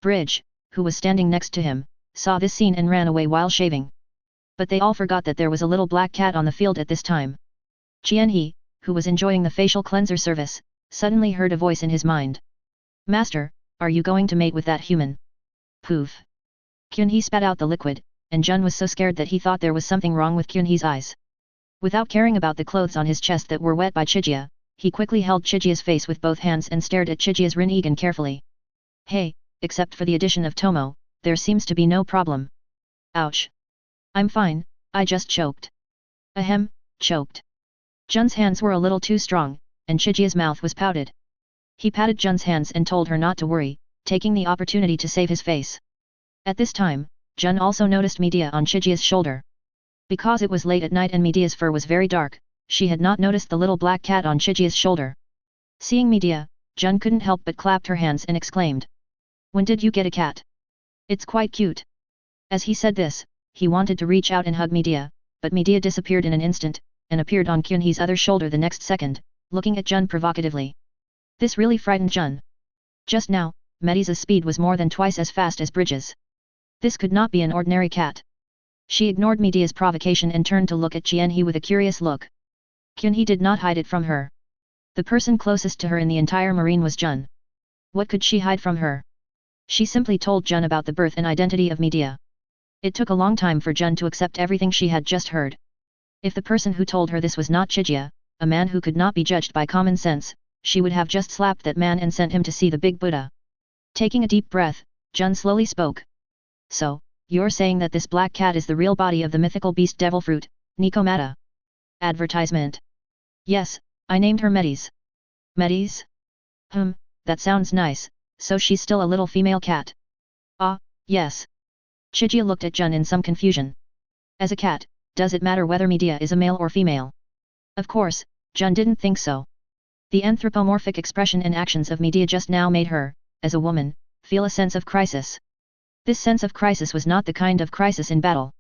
Speaker 1: Bridge, who was standing next to him, saw this scene and ran away while shaving. But they all forgot that there was a little black cat on the field at this time. Kyunhee, who was enjoying the facial cleanser service, suddenly heard a voice in his mind. Master, are you going to mate with that human? Poof. Kyunhee spat out the liquid, and Jun was so scared that he thought there was something wrong with Kyunhee's eyes. Without caring about the clothes on his chest that were wet by Chigia, he quickly held Chigia's face with both hands and stared at Chigia's Rinnegan carefully. Hey, except for the addition of tomoe, there seems to be no problem. Ouch. I'm fine, I just choked. Ahem, choked. Jun's hands were a little too strong, and Chigia's mouth was pouted. He patted Jun's hands and told her not to worry, taking the opportunity to save his face. At this time, Jun also noticed Medea on Chigia's shoulder. Because it was late at night and Medea's fur was very dark, she had not noticed the little black cat on Chigia's shoulder. Seeing Medea, Jun couldn't help but clapped her hands and exclaimed. When did you get a cat? It's quite cute. As he said this, he wanted to reach out and hug Medea, but Medea disappeared in an instant, and appeared on Kyunhee's other shoulder the next second, looking at Jun provocatively. This really frightened Jun. Just now, Medea's speed was more than twice as fast as Bridges. This could not be an ordinary cat. She ignored Medea's provocation and turned to look at Kyunhee with a curious look. Kyunhee did not hide it from her. The person closest to her in the entire marine was Jun. What could she hide from her? She simply told Jun about the birth and identity of Medea. It took a long time for Jun to accept everything she had just heard. If the person who told her this was not Chigia, a man who could not be judged by common sense, she would have just slapped that man and sent him to see the big Buddha. Taking a deep breath, Jun slowly spoke. So, you're saying that this black cat is the real body of the mythical beast devil fruit, Nikomata? Advertisement. Yes, I named her Medes. Medes? That sounds nice, so she's still a little female cat. Ah, yes. Chigia looked at Jun in some confusion. As a cat, does it matter whether Medea is a male or female? Of course, Jun didn't think so. The anthropomorphic expression and actions of Medea just now made her, as a woman, feel a sense of crisis. This sense of crisis was not the kind of crisis in battle.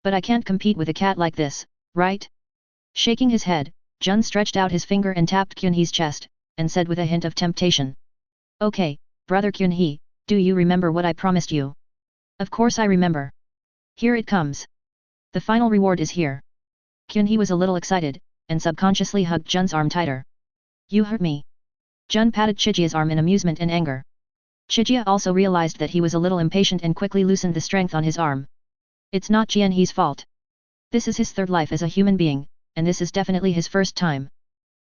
Speaker 1: But I can't compete with a cat like this, right? Shaking his head, Jun stretched out his finger and tapped Kyunhee's chest, and said with a hint of temptation. Okay, brother Kyunhee, do you remember what I promised you? Of course I remember. Here it comes. The final reward is here. Kyunhee was a little excited, and subconsciously hugged Jun's arm tighter. You hurt me. Jun patted Chigia's arm in amusement and anger. Chigia also realized that he was a little impatient and quickly loosened the strength on his arm. It's not Kyunhee's fault. This is his third life as a human being, and this is definitely his first time.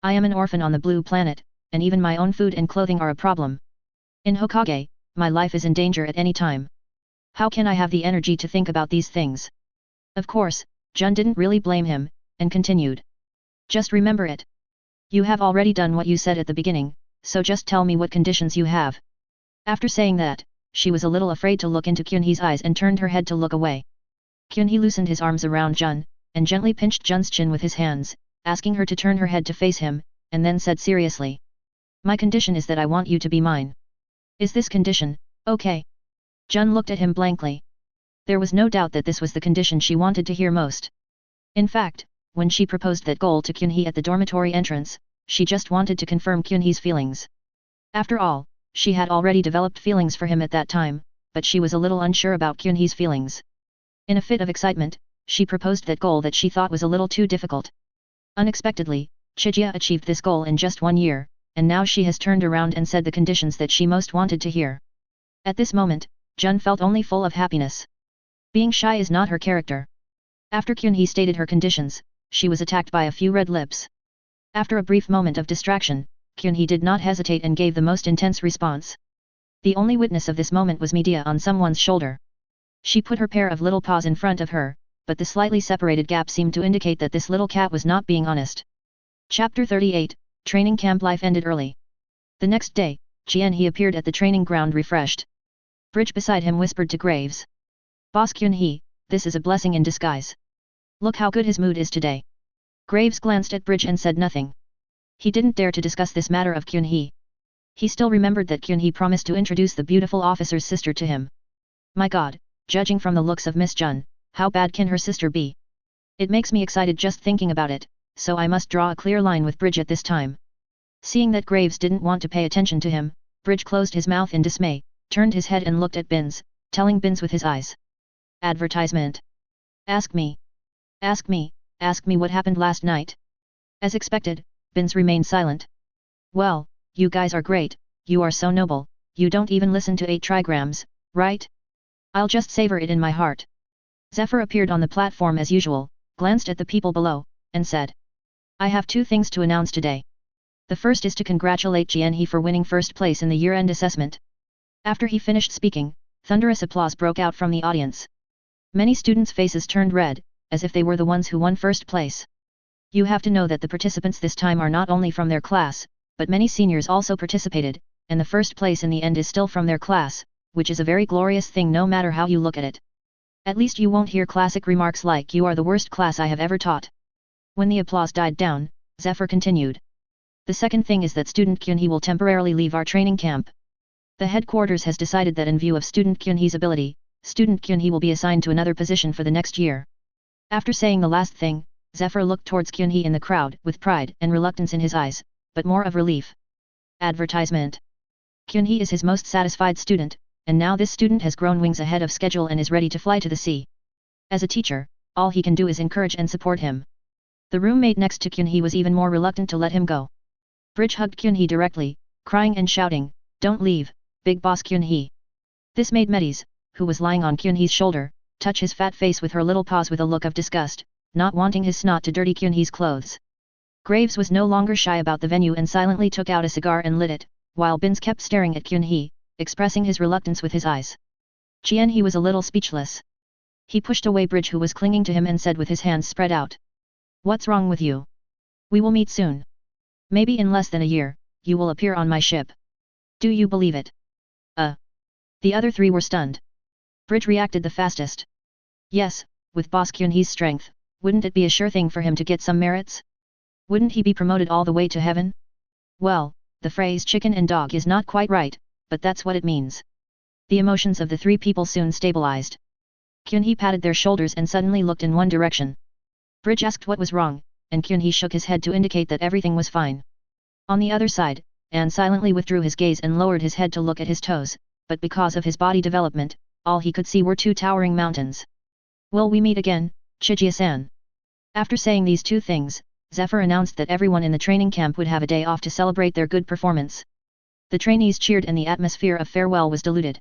Speaker 1: I am an orphan on the blue planet, and even my own food and clothing are a problem. In Hokage, my life is in danger at any time. How can I have the energy to think about these things? Of course, Jun didn't really blame him, and continued. Just remember it. You have already done what you said at the beginning, so just tell me what conditions you have. After saying that, she was a little afraid to look into Kyunhee's eyes and turned her head to look away. Kyunhee loosened his arms around Jun, and gently pinched Jun's chin with his hands, asking her to turn her head to face him, and then said seriously. My condition is that I want you to be mine. Is this condition, okay? Jun looked at him blankly. There was no doubt that this was the condition she wanted to hear most. In fact, when she proposed that goal to Kyunhee at the dormitory entrance, she just wanted to confirm Kyunhee's feelings. After all, she had already developed feelings for him at that time, but she was a little unsure about Kyunhee's feelings. In a fit of excitement, she proposed that goal that she thought was a little too difficult. Unexpectedly, Chigia achieved this goal in just 1 year, and now she has turned around and said the conditions that she most wanted to hear. At this moment, Jun felt only full of happiness. Being shy is not her character. After Kyunhee stated her conditions, she was attacked by a few red lips. After a brief moment of distraction, Kyunhee did not hesitate and gave the most intense response. The only witness of this moment was Medea on someone's shoulder. She put her pair of little paws in front of her, but the slightly separated gap seemed to indicate that this little cat was not being honest. Chapter 38, Training Camp Life ended early. The next day, Kyunhee appeared at the training ground refreshed. Bridge beside him whispered to Graves. Boss Kyunhee, this is a blessing in disguise. Look how good his mood is today. Graves glanced at Bridge and said nothing. He didn't dare to discuss this matter of Kyunhee. He still remembered that Kyunhee promised to introduce the beautiful officer's sister to him. My god, judging from the looks of Miss Jun, how bad can her sister be? It makes me excited just thinking about it, so I must draw a clear line with Bridge at this time. Seeing that Graves didn't want to pay attention to him, Bridge closed his mouth in dismay, turned his head and looked at Binz, telling Binz with his eyes. Advertisement. Ask me. Ask me what happened last night. As expected, Bins remained silent. Well, you guys are great, you are so noble, you don't even listen to 8 trigrams, right? I'll just savor it in my heart. Zephyr appeared on the platform as usual, glanced at the people below, and said. I have 2 things to announce today. The first is to congratulate Jianhe for winning first place in the year-end assessment. After he finished speaking, thunderous applause broke out from the audience. Many students' faces turned red, as if they were the ones who won first place. You have to know that the participants this time are not only from their class, but many seniors also participated, and the first place in the end is still from their class, which is a very glorious thing no matter how you look at it. At least you won't hear classic remarks like you are the worst class I have ever taught. When the applause died down, Zephyr continued. The second thing is that student Kyunhee will temporarily leave our training camp. The headquarters has decided that in view of student Kyunhee's ability, student Kyunhee will be assigned to another position for the next year. After saying the last thing, Zephyr looked towards Kyunhee in the crowd with pride and reluctance in his eyes, but more of relief. Advertisement. Kyunhee is his most satisfied student, and now this student has grown wings ahead of schedule and is ready to fly to the sea. As a teacher, all he can do is encourage and support him. The roommate next to Kyunhee was even more reluctant to let him go. Bridge hugged Kyunhee directly, crying and shouting, "Don't leave, big boss Kyunhee." This made Metis, who was lying on Kyunhee's shoulder, touch his fat face with her little paws with a look of disgust, not wanting his snot to dirty Kyunhee's clothes. Graves was no longer shy about the venue and silently took out a cigar and lit it, while Bins kept staring at Kyunhee, expressing his reluctance with his eyes. Jianhe was a little speechless. He pushed away Bridge who was clinging to him and said with his hands spread out. What's wrong with you? We will meet soon. Maybe in less than a year, you will appear on my ship. Do you believe it? The other 3 were stunned. Bridge reacted the fastest. Yes, with Boss Kyunhee's strength, wouldn't it be a sure thing for him to get some merits? Wouldn't he be promoted all the way to heaven? Well, the phrase chicken and dog is not quite right, but that's what it means. The emotions of the 3 people soon stabilized. Kyunhee patted their shoulders and suddenly looked in one direction. Bridge asked what was wrong, and Kyunhee shook his head to indicate that everything was fine. On the other side, An silently withdrew his gaze and lowered his head to look at his toes, but because of his body development, all he could see were 2 towering mountains. Will we meet again, Chigia-san? After saying these 2 things, Zephyr announced that everyone in the training camp would have a day off to celebrate their good performance. The trainees cheered and the atmosphere of farewell was diluted.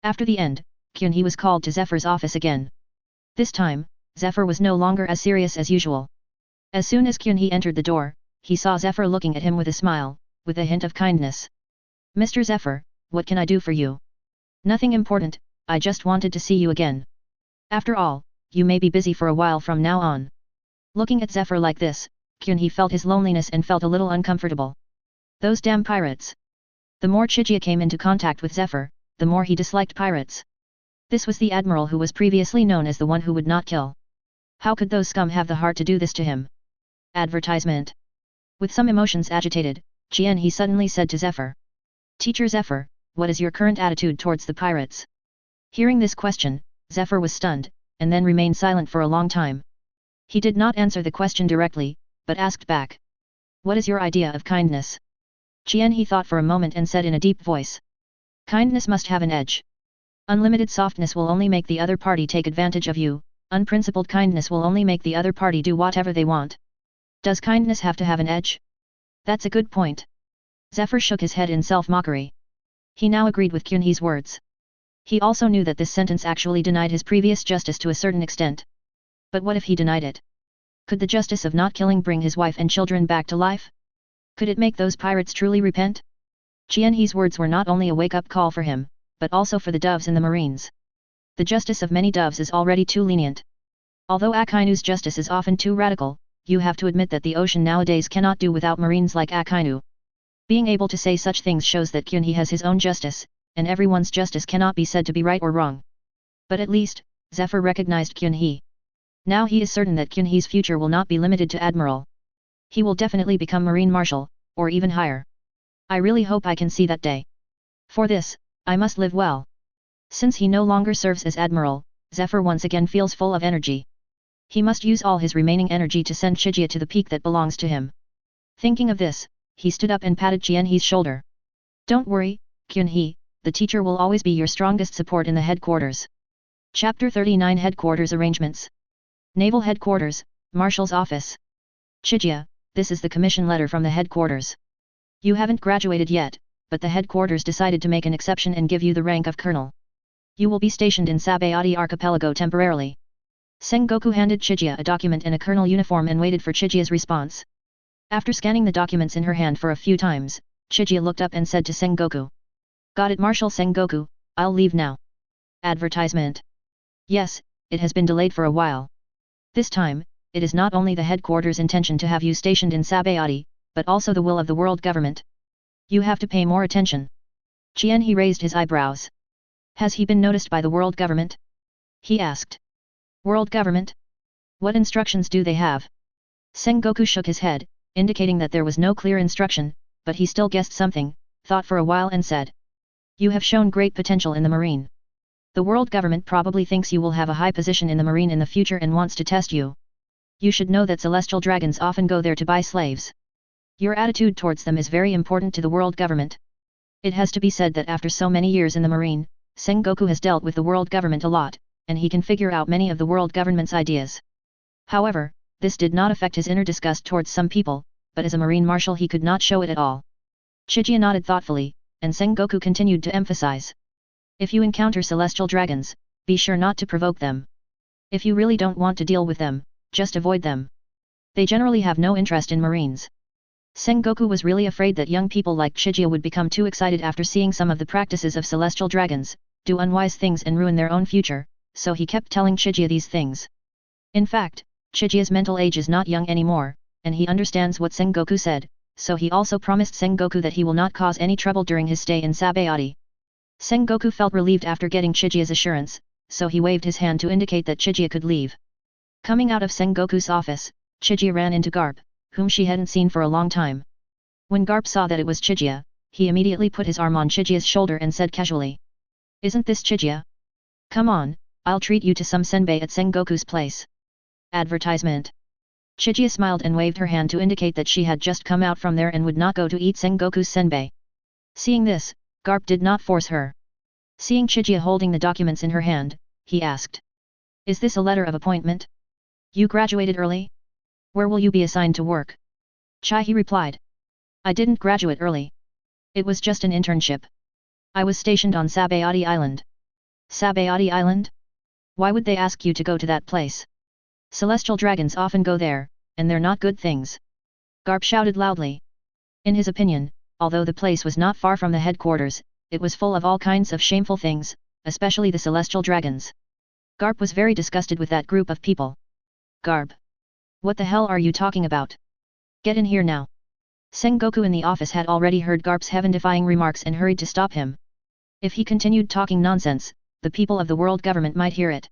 Speaker 1: After the end, Kyunhee was called to Zephyr's office again. This time, Zephyr was no longer as serious as usual. As soon as Kyunhee entered the door, he saw Zephyr looking at him with a smile, with a hint of kindness. Mr. Zephyr, what can I do for you? Nothing important, I just wanted to see you again. After all, you may be busy for a while from now on. Looking at Zephyr like this, Kyunhee felt his loneliness and felt a little uncomfortable. Those damn pirates. The more Chigia came into contact with Zephyr, the more he disliked pirates. This was the admiral who was previously known as the one who would not kill. How could those scum have the heart to do this to him? Advertisement. With some emotions agitated, Jianhe suddenly said to Zephyr. Teacher Zephyr, what is your current attitude towards the pirates? Hearing this question, Zephyr was stunned, and then remained silent for a long time. He did not answer the question directly, but asked back. What is your idea of kindness? Jianhe thought for a moment and said in a deep voice. Kindness must have an edge. Unlimited softness will only make the other party take advantage of you, unprincipled kindness will only make the other party do whatever they want. Does kindness have to have an edge? That's a good point. Zephyr shook his head in self-mockery. He now agreed with Kyunhee's words. He also knew that this sentence actually denied his previous justice to a certain extent. But what if he denied it? Could the justice of not killing bring his wife and children back to life? Could it make those pirates truly repent? Jianhee's words were not only a wake-up call for him, but also for the doves in the marines. The justice of many doves is already too lenient. Although Akainu's justice is often too radical, you have to admit that the ocean nowadays cannot do without marines like Akainu. Being able to say such things shows that Kyunhee has his own justice, and everyone's justice cannot be said to be right or wrong. But at least, Zephyr recognized Kyunhee. Now he is certain that Kyunhee's future will not be limited to admiral. He will definitely become marine marshal, or even higher. I really hope I can see that day. For this, I must live well. Since he no longer serves as admiral, Zephyr once again feels full of energy. He must use all his remaining energy to send Chigia to the peak that belongs to him. Thinking of this, he stood up and patted Jianhee's shoulder. Don't worry, Kyunhee, the teacher will always be your strongest support in the headquarters. Chapter 39 Headquarters Arrangements. Naval Headquarters, Marshal's Office. Chigia, this is the commission letter from the headquarters. You haven't graduated yet, but the headquarters decided to make an exception and give you the rank of colonel. You will be stationed in Sabody archipelago temporarily. Sengoku handed Chigia a document and a colonel uniform and waited for Chigia's response. After scanning the documents in her hand for a few times, Chigia looked up and said to Sengoku. Got it, Marshal Sengoku, I'll leave now. Advertisement. Yes, it has been delayed for a while. This time, it is not only the headquarters' intention to have you stationed in Sabody, but also the will of the world government. You have to pay more attention. He raised his eyebrows. Has he been noticed by the world government? He asked. World government? What instructions do they have? Sengoku shook his head, indicating that there was no clear instruction, but he still guessed something, thought for a while and said. You have shown great potential in the marine. The world government probably thinks you will have a high position in the marine in the future and wants to test you. You should know that celestial dragons often go there to buy slaves. Your attitude towards them is very important to the world government. It has to be said that after so many years in the marine, Sengoku has dealt with the world government a lot, and he can figure out many of the world government's ideas. However, this did not affect his inner disgust towards some people, but as a marine marshal he could not show it at all. Chigia nodded thoughtfully, and Sengoku continued to emphasize. If you encounter celestial dragons, be sure not to provoke them. If you really don't want to deal with them, just avoid them. They generally have no interest in marines. Sengoku was really afraid that young people like Chigia would become too excited after seeing some of the practices of celestial dragons, do unwise things and ruin their own future, so he kept telling Chigia these things. In fact, Chigia's mental age is not young anymore, and he understands what Sengoku said, so he also promised Sengoku that he will not cause any trouble during his stay in Sabody. Sengoku felt relieved after getting Chigia's assurance, so he waved his hand to indicate that Chigia could leave. Coming out of Sengoku's office, Chigia ran into Garp, whom she hadn't seen for a long time. When Garp saw that it was Chigia, he immediately put his arm on Chigia's shoulder and said casually. Isn't this Chigia? Come on, I'll treat you to some senbei at Sengoku's place. Advertisement. Chigia smiled and waved her hand to indicate that she had just come out from there and would not go to eat Sengoku's senbei. Seeing this, Garp did not force her. Seeing Chigia holding the documents in her hand, he asked. Is this a letter of appointment? You graduated early? Where will you be assigned to work? He replied. I didn't graduate early. It was just an internship. I was stationed on Sabody Island. Sabody Island? Why would they ask you to go to that place? Celestial dragons often go there, and they're not good things. Garp shouted loudly. In his opinion, although the place was not far from the headquarters, it was full of all kinds of shameful things, especially the celestial dragons. Garp was very disgusted with that group of people. Garp. What the hell are you talking about? Get in here now. Sengoku in the office had already heard Garp's heaven-defying remarks and hurried to stop him. If he continued talking nonsense, the people of the world government might hear it.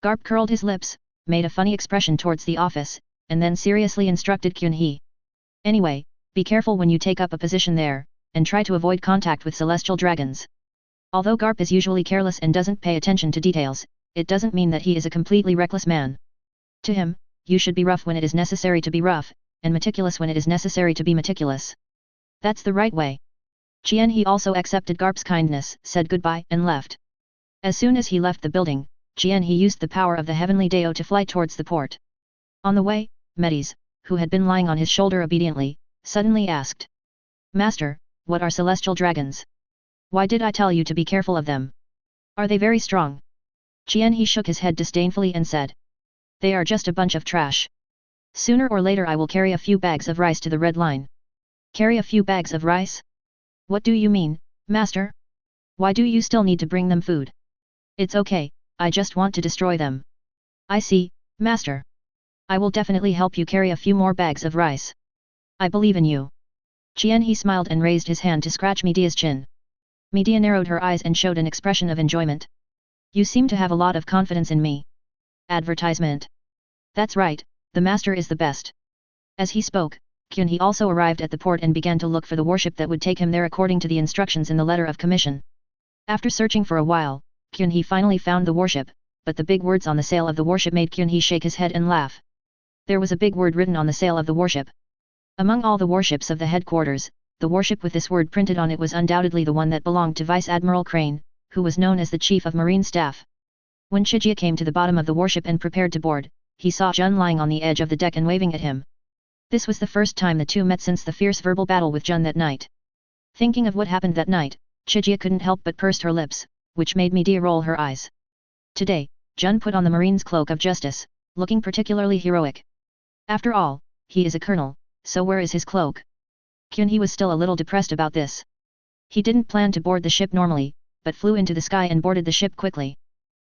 Speaker 1: Garp curled his lips, made a funny expression towards the office, and then seriously instructed Kyunhee. Anyway, be careful when you take up a position there, and try to avoid contact with celestial dragons. Although Garp is usually careless and doesn't pay attention to details, it doesn't mean that he is a completely reckless man. To him, you should be rough when it is necessary to be rough, and meticulous when it is necessary to be meticulous. That's the right way. He also accepted Garp's kindness, said goodbye, and left. As soon as he left the building, he used the power of the heavenly Deo to fly towards the port. On the way, Medes, who had been lying on his shoulder obediently, suddenly asked. Master, what are celestial dragons? Why did I tell you to be careful of them? Are they very strong? He shook his head disdainfully and said. They are just a bunch of trash. Sooner or later I will carry a few bags of rice to the Red Line. Carry a few bags of rice? What do you mean, master? Why do you still need to bring them food? It's okay, I just want to destroy them. I see, master. I will definitely help you carry a few more bags of rice. I believe in you. He smiled and raised his hand to scratch Media's chin. Media narrowed her eyes and showed an expression of enjoyment. You seem to have a lot of confidence in me. Advertisement. That's right, the master is the best. As he spoke, Kyunhee also arrived at the port and began to look for the warship that would take him there according to the instructions in the letter of commission. After searching for a while, Kyunhee finally found the warship, but the big words on the sail of the warship made Kyunhee shake his head and laugh. There was a big word written on the sail of the warship. Among all the warships of the headquarters, the warship with this word printed on it was undoubtedly the one that belonged to Vice Admiral Crane, who was known as the Chief of Marine Staff. When Chigia came to the bottom of the warship and prepared to board, he saw Jun lying on the edge of the deck and waving at him. This was the first time the two met since the fierce verbal battle with Jun that night. Thinking of what happened that night, Chiga couldn't help but pursed her lips, which made Media roll her eyes. Today, Jun put on the Marine's cloak of justice, looking particularly heroic. After all, he is a colonel, so where is his cloak? Kyunhee was still a little depressed about this. He didn't plan to board the ship normally, but flew into the sky and boarded the ship quickly.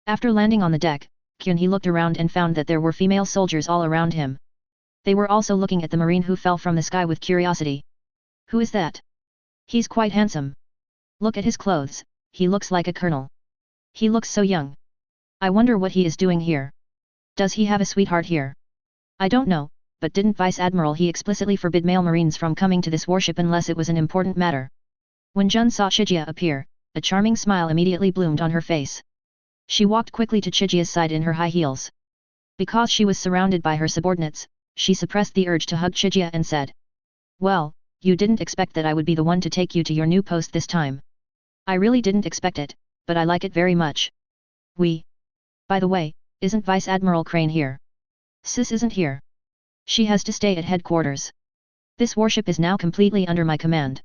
Speaker 1: After landing on the deck, Kyunhee looked around and found that there were female soldiers all around him. They were also looking at the Marine who fell from the sky with curiosity. Who is that? He's quite handsome. Look at his clothes, he looks like a colonel. He looks so young. I wonder what he is doing here. Does he have a sweetheart here? I don't know, but didn't Vice Admiral he explicitly forbid male Marines from coming to this warship unless it was an important matter? When Jun saw Chiga appear, a charming smile immediately bloomed on her face. She walked quickly to Chiga's side in her high heels. Because she was surrounded by her subordinates, she suppressed the urge to hug Chiga and said, "Well, you didn't expect that I would be the one to take you to your new post this time. I really didn't expect it, but I like it very much. By the way, isn't Vice Admiral Crane here? Sis isn't here. She has to stay at headquarters. This warship is now completely under my command.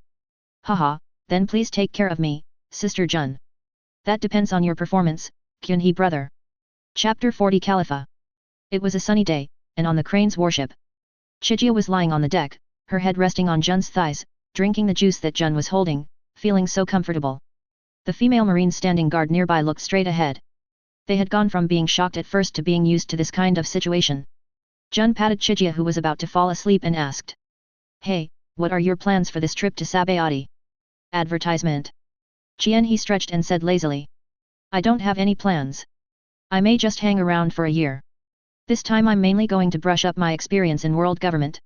Speaker 1: Haha, then please take care of me, Sister Jun. That depends on your performance, Kyunhee brother." Chapter 40 Khalifa. It was a sunny day, and on the Crane's warship. Chiga was lying on the deck, her head resting on Jun's thighs, drinking the juice that Jun was holding, feeling so comfortable. The female Marine standing guard nearby looked straight ahead. They had gone from being shocked at first to being used to this kind of situation. Jun patted Chiga who was about to fall asleep and asked, "Hey, what are your plans for this trip to Sabody?" Advertisement. He stretched and said lazily, "I don't have any plans. I may just hang around for a year. This time I'm mainly going to brush up my experience in world government."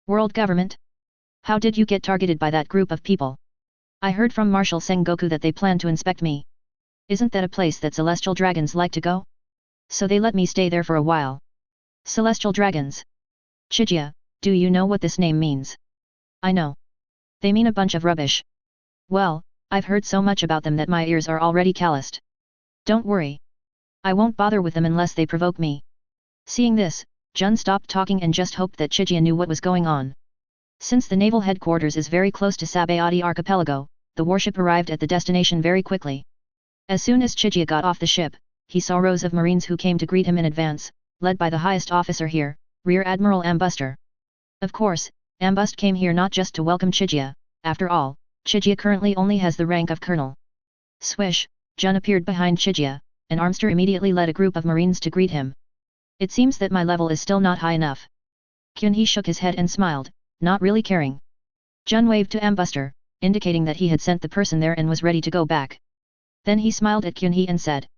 Speaker 1: World government? How did you get targeted by that group of people? I heard from Marshal Sengoku that they plan to inspect me. Isn't that a place that celestial dragons like to go? So they let me stay there for a while. Celestial dragons? Chiga, do you know what this name means? I know. They mean a bunch of rubbish. Well, I've heard so much about them that my ears are already calloused. Don't worry. I won't bother with them unless they provoke me. Seeing this, Jun stopped talking and just hoped that Chiga knew what was going on. Since the naval headquarters is very close to Sabody archipelago, the warship arrived at the destination very quickly. As soon as Chiga got off the ship, he saw rows of Marines who came to greet him in advance, led by the highest officer here, Rear Admiral Ambuster. Of course, Ambust came here not just to welcome Chiga, after all, Chiga currently only has the rank of colonel. Swish, Jun appeared behind Chiga, and Armster immediately led a group of Marines to greet him. It seems that my level is still not high enough. Kyunhee shook his head and smiled, not really caring. Jun waved to Ambuster, indicating that he had sent the person there and was ready to go back. Then he smiled at Kyunhee and said,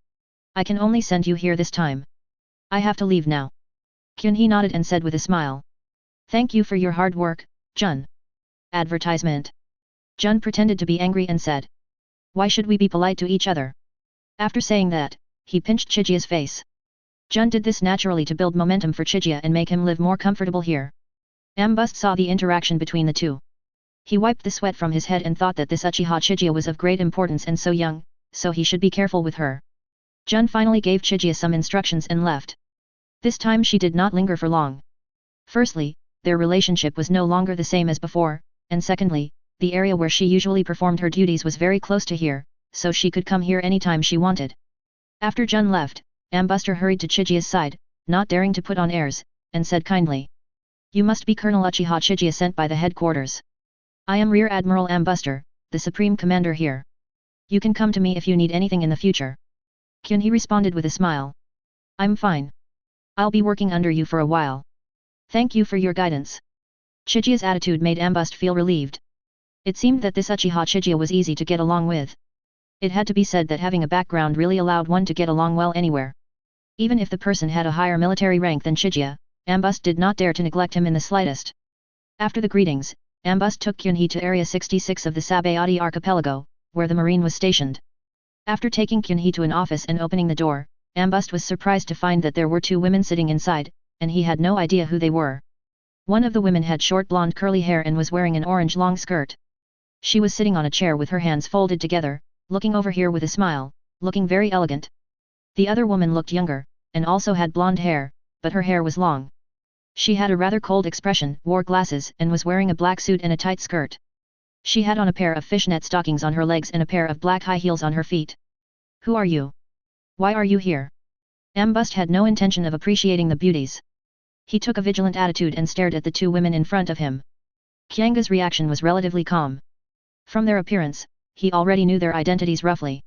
Speaker 1: "I can only send you here this time. I have to leave now." Kyunhee nodded and said with a smile, "Thank you for your hard work, Jun." Advertisement. Jun pretended to be angry and said, "Why should we be polite to each other?" After saying that, he pinched Chiga's face. Jun did this naturally to build momentum for Chiga and make him live more comfortable here. Ambust saw the interaction between the two. He wiped the sweat from his head and thought that this Uchiha Chiga was of great importance and so young, so he should be careful with her. Jun finally gave Chiga some instructions and left. This time she did not linger for long. Firstly, their relationship was no longer the same as before, and secondly, the area where she usually performed her duties was very close to here, so she could come here anytime she wanted. After Jun left, Ambuster hurried to Chiga's side, not daring to put on airs, and said kindly, "You must be Colonel Uchiha Chiga sent by the headquarters. I am Rear Admiral Ambuster, the Supreme Commander here. You can come to me if you need anything in the future." Kyunhee responded with a smile. "I'm fine. I'll be working under you for a while. Thank you for your guidance." Chiga's attitude made Ambust feel relieved. It seemed that this Uchiha Chiga was easy to get along with. It had to be said that having a background really allowed one to get along well anywhere. Even if the person had a higher military rank than Chiga, Ambust did not dare to neglect him in the slightest. After the greetings, Ambust took Kyunhee to Area 66 of the Sabody archipelago, where the Marine was stationed. After taking Kyunhee to an office and opening the door, Ambust was surprised to find that there were two women sitting inside, and he had no idea who they were. One of the women had short blonde curly hair and was wearing an orange long skirt. She was sitting on a chair with her hands folded together, looking over here with a smile, looking very elegant. The other woman looked younger, and also had blonde hair, but her hair was long. She had a rather cold expression, wore glasses, and was wearing a black suit and a tight skirt. She had on a pair of fishnet stockings on her legs and a pair of black high heels on her feet. Who are you? Why are you here? Ambust had no intention of appreciating the beauties. He took a vigilant attitude and stared at the two women in front of him. Qianga's reaction was relatively calm. From their appearance, he already knew their identities roughly.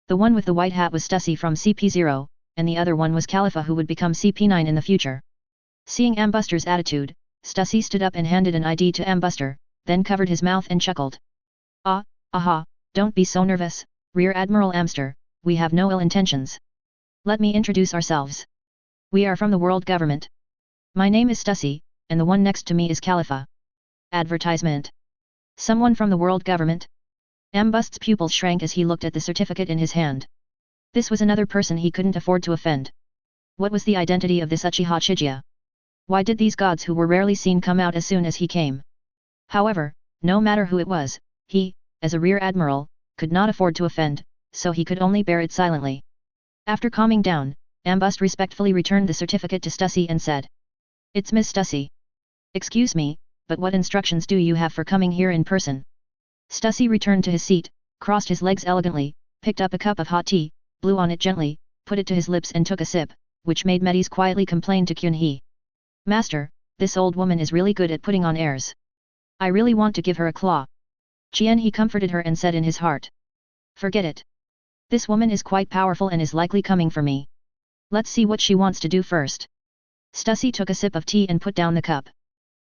Speaker 1: The one with the white hat was Stussy from CP0, and the other one was Khalifa who would become CP9 in the future. Seeing Ambuster's attitude, Stussy stood up and handed an ID to Ambuster, then covered his mouth and chuckled. Aha, don't be so nervous, Rear Admiral Amster, we have no ill intentions. Let me introduce ourselves. We are from the world government. My name is Stussy, and the one next to me is Khalifa. Advertisement. Someone from the world government? Ambust's pupils shrank as he looked at the certificate in his hand. This was another person he couldn't afford to offend. What was the identity of this Uchiha Chiga? Why did these gods who were rarely seen come out as soon as he came? However, no matter who it was, he, as a rear admiral, could not afford to offend, so he could only bear it silently. After calming down, Ambust respectfully returned the certificate to Stussy and said. It's Miss Stussy. Excuse me, but what instructions do you have for coming here in person? Stussy returned to his seat, crossed his legs elegantly, picked up a cup of hot tea, blew on it gently, put it to his lips and took a sip, which made Medes quietly complain to Kyunhee. Master, this old woman is really good at putting on airs. I really want to give her a claw. Qianhee comforted her and said in his heart. Forget it. This woman is quite powerful and is likely coming for me. Let's see what she wants to do first. Stussy took a sip of tea and put down the cup.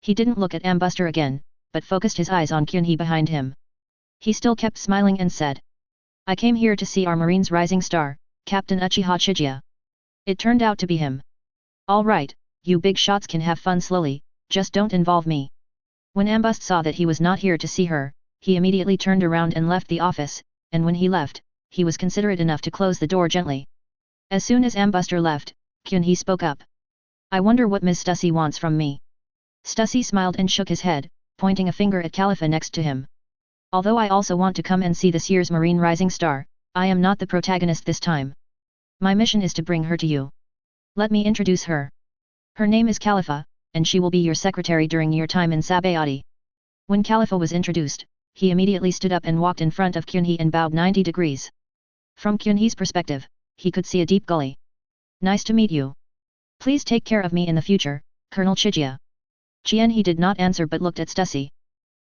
Speaker 1: He didn't look at Ambuster again, but focused his eyes on Kyunhee behind him. He still kept smiling and said. I came here to see our Marine's rising star, Captain Uchiha Chiga. It turned out to be him. All right, you big shots can have fun slowly, just don't involve me. When Ambust saw that he was not here to see her, he immediately turned around and left the office, and when he left, he was considerate enough to close the door gently. As soon as Ambuster left, Kyunhee spoke up. I wonder what Ms. Stussy wants from me. Stussy smiled and shook his head, pointing a finger at Khalifa next to him. Although I also want to come and see this year's Marine Rising Star, I am not the protagonist this time. My mission is to bring her to you. Let me introduce her. Her name is Khalifa, and she will be your secretary during your time in Sabody. When Khalifa was introduced, he immediately stood up and walked in front of Kyunhee and bowed 90 degrees. From Kyunhee's perspective, he could see a deep gully. Nice to meet you. Please take care of me in the future, Colonel Chiga. Qianhee did not answer but looked at Stussy.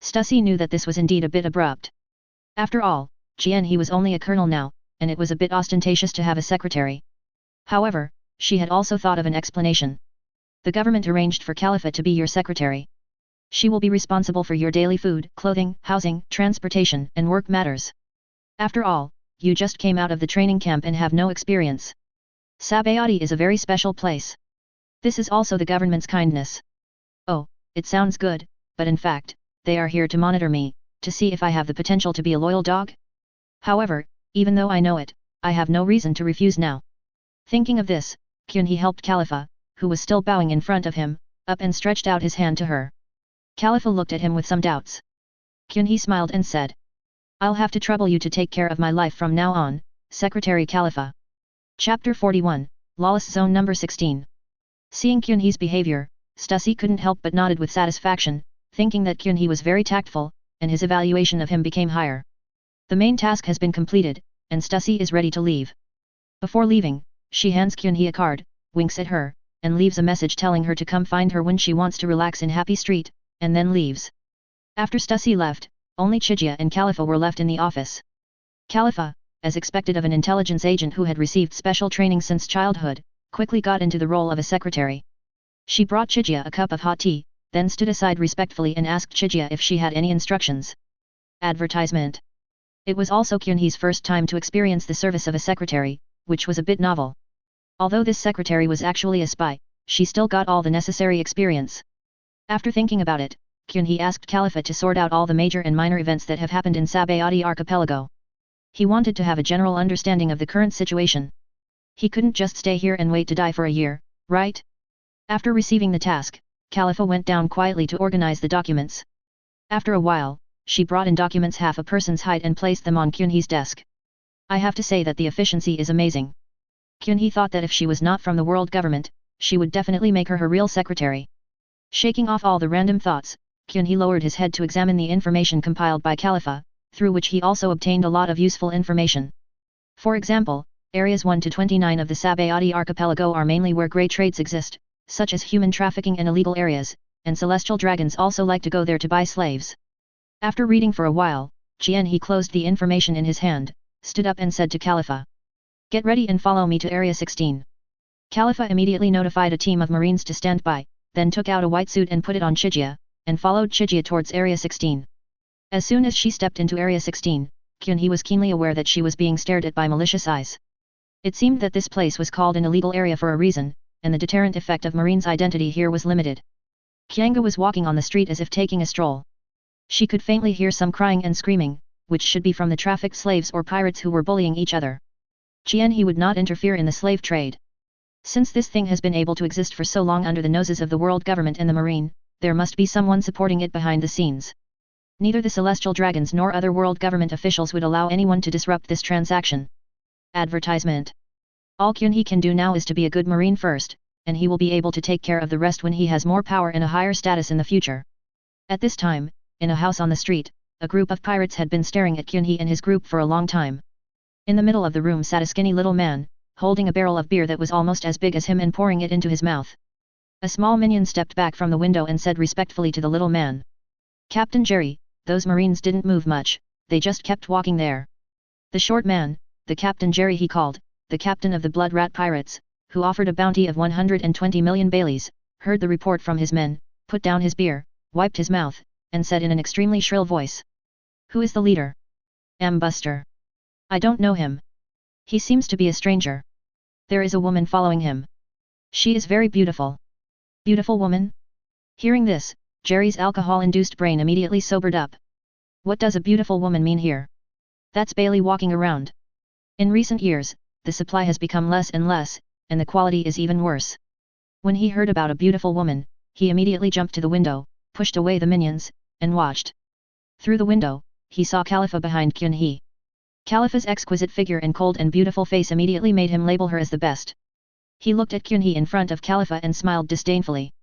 Speaker 1: Stussy knew that this was indeed a bit abrupt. After all, Qianhee was only a colonel now, and it was a bit ostentatious to have a secretary. However, she had also thought of an explanation. The government arranged for Khalifa to be your secretary. She will be responsible for your daily food, clothing, housing, transportation, and work matters. After all, you just came out of the training camp and have no experience. Sabody is a very special place. This is also the government's kindness. Oh, it sounds good, but in fact, they are here to monitor me, to see if I have the potential to be a loyal dog. However, even though I know it, I have no reason to refuse now. Thinking of this, Kyunhee helped Khalifa, who was still bowing in front of him, up and stretched out his hand to her. Khalifa looked at him with some doubts. Kyunhee smiled and said. I'll have to trouble you to take care of my life from now on, Secretary Khalifa. Chapter 41, Lawless Zone Number 16. Seeing Kyunhee's behavior, Stussy couldn't help but nodded with satisfaction, thinking that Kyunhee was very tactful, and his evaluation of him became higher. The main task has been completed, and Stussy is ready to leave. Before leaving, she hands Kyunhee a card, winks at her, and leaves a message telling her to come find her when she wants to relax in Happy Street, and then leaves. After Stussy left, only Chiga and Khalifa were left in the office. Khalifa, as expected of an intelligence agent who had received special training since childhood, quickly got into the role of a secretary. She brought Chiga a cup of hot tea, then stood aside respectfully and asked Chiga if she had any instructions. Advertisement. It was also Kyunhee's first time to experience the service of a secretary, which was a bit novel. Although this secretary was actually a spy, she still got all the necessary experience. After thinking about it, Kyunhee asked Khalifa to sort out all the major and minor events that have happened in Sabody archipelago. He wanted to have a general understanding of the current situation. He couldn't just stay here and wait to die for a year, right? After receiving the task, Khalifa went down quietly to organize the documents. After a while, she brought in documents half a person's height and placed them on Kyunhee's desk. I have to say that the efficiency is amazing. Kyunhee thought that if she was not from the world government, she would definitely make her real secretary. Shaking off all the random thoughts, Kyunhee lowered his head to examine the information compiled by Khalifa, through which he also obtained a lot of useful information. For example, areas 1 to 29 of the Sabody archipelago are mainly where grey trades exist, such as human trafficking and illegal areas, and celestial dragons also like to go there to buy slaves. After reading for a while, Kyunhee closed the information in his hand, stood up and said to Khalifa, "Get ready and follow me to Area 16. Khalifa immediately notified a team of marines to stand by, then took out a white suit and put it on Chiga, and followed Chiga towards Area 16. As soon as she stepped into Area 16, Kyunhee was keenly aware that she was being stared at by malicious eyes. It seemed that this place was called an illegal area for a reason, and the deterrent effect of Marine's identity here was limited. Kyanga was walking on the street as if taking a stroll. She could faintly hear some crying and screaming, which should be from the trafficked slaves or pirates who were bullying each other. Kyunhee would not interfere in the slave trade. Since this thing has been able to exist for so long under the noses of the world government and the marine, there must be someone supporting it behind the scenes. Neither the celestial dragons nor other world government officials would allow anyone to disrupt this transaction. Advertisement. All Kyunhee can do now is to be a good marine first, and he will be able to take care of the rest when he has more power and a higher status in the future. At this time, in a house on the street, a group of pirates had been staring at Kyunhee and his group for a long time. In the middle of the room sat a skinny little man, holding a barrel of beer that was almost as big as him and pouring it into his mouth. A small minion stepped back from the window and said respectfully to the little man, "Captain Jerry, those marines didn't move much, they just kept walking there." The short man, the Captain Jerry he called, the captain of the Blood Rat Pirates, who offered a bounty of 120 million Baileys, heard the report from his men, put down his beer, wiped his mouth, and said in an extremely shrill voice, "Who is the leader?" "Buster. I don't know him. He seems to be a stranger. There is a woman following him. She is very beautiful." "Beautiful woman?" Hearing this, Jerry's alcohol-induced brain immediately sobered up. What does a beautiful woman mean here? That's Bailey walking around. In recent years, the supply has become less and less, and the quality is even worse. When he heard about a beautiful woman, he immediately jumped to the window, pushed away the minions, and watched. Through the window, he saw Khalifa behind Kyunhee. Khalifa's exquisite figure and cold and beautiful face immediately made him label her as the best. He looked at Kyunhee in front of Khalifa and smiled disdainfully.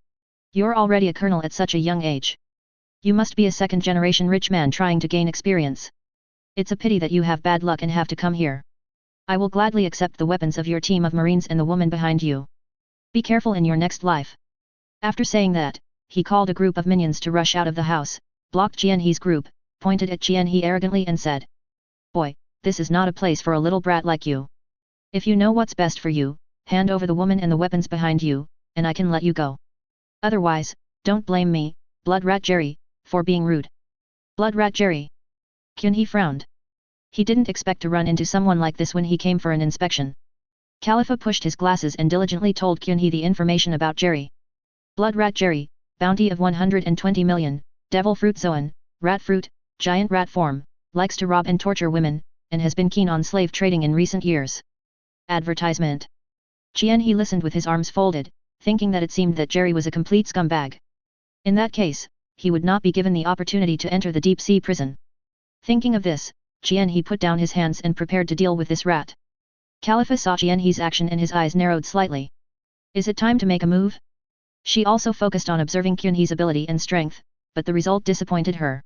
Speaker 1: "You're already a colonel at such a young age. You must be a second-generation rich man trying to gain experience. It's a pity that you have bad luck and have to come here. I will gladly accept the weapons of your team of marines and the woman behind you. Be careful in your next life." After saying that, he called a group of minions to rush out of the house, blocked Kyunhee's group, pointed at Kyunhee arrogantly and said, "Boy, this is not a place for a little brat like you. If you know what's best for you, hand over the woman and the weapons behind you, and I can let you go. Otherwise, don't blame me, Blood Rat Jerry, for being rude." "Blood Rat Jerry?" Kyunhee frowned. He didn't expect to run into someone like this when he came for an inspection. Khalifa pushed his glasses and diligently told Kyunhee the information about Jerry. "Blood Rat Jerry, bounty of 120 million, devil fruit Zoan, rat fruit, giant rat form, likes to rob and torture women, and has been keen on slave trading in recent years." Advertisement. Kyunhee listened with his arms folded, thinking that it seemed that Jerry was a complete scumbag. In that case, he would not be given the opportunity to enter the deep-sea prison. Thinking of this, Kyunhee put down his hands and prepared to deal with this rat. Khalifa saw Kyunhee's action and his eyes narrowed slightly. "Is it time to make a move?" She also focused on observing Kyunhee's ability and strength, but the result disappointed her.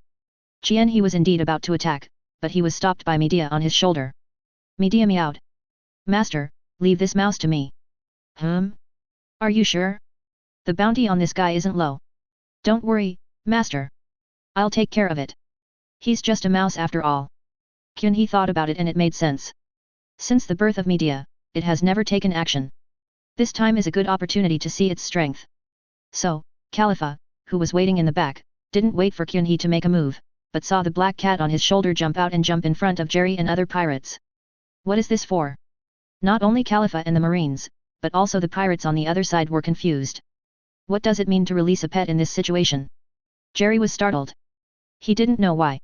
Speaker 1: Kyunhee was indeed about to attack, but he was stopped by Medea on his shoulder. Medea meowed. "Master, leave this mouse to me." Are you sure? The bounty on this guy isn't low. "Don't worry, master. I'll take care of it. He's just a mouse after all." Kyunhee thought about it and it made sense. Since the birth of Medea, it has never taken action. This time is a good opportunity to see its strength. So, Khalifa, who was waiting in the back, didn't wait for Kyunhee to make a move, but saw the black cat on his shoulder jump out and jump in front of Jerry and other pirates. What is this for? Not only Khalifa and the marines, but also the pirates on the other side were confused. What does it mean to release a pet in this situation? Jerry was startled. He didn't know why.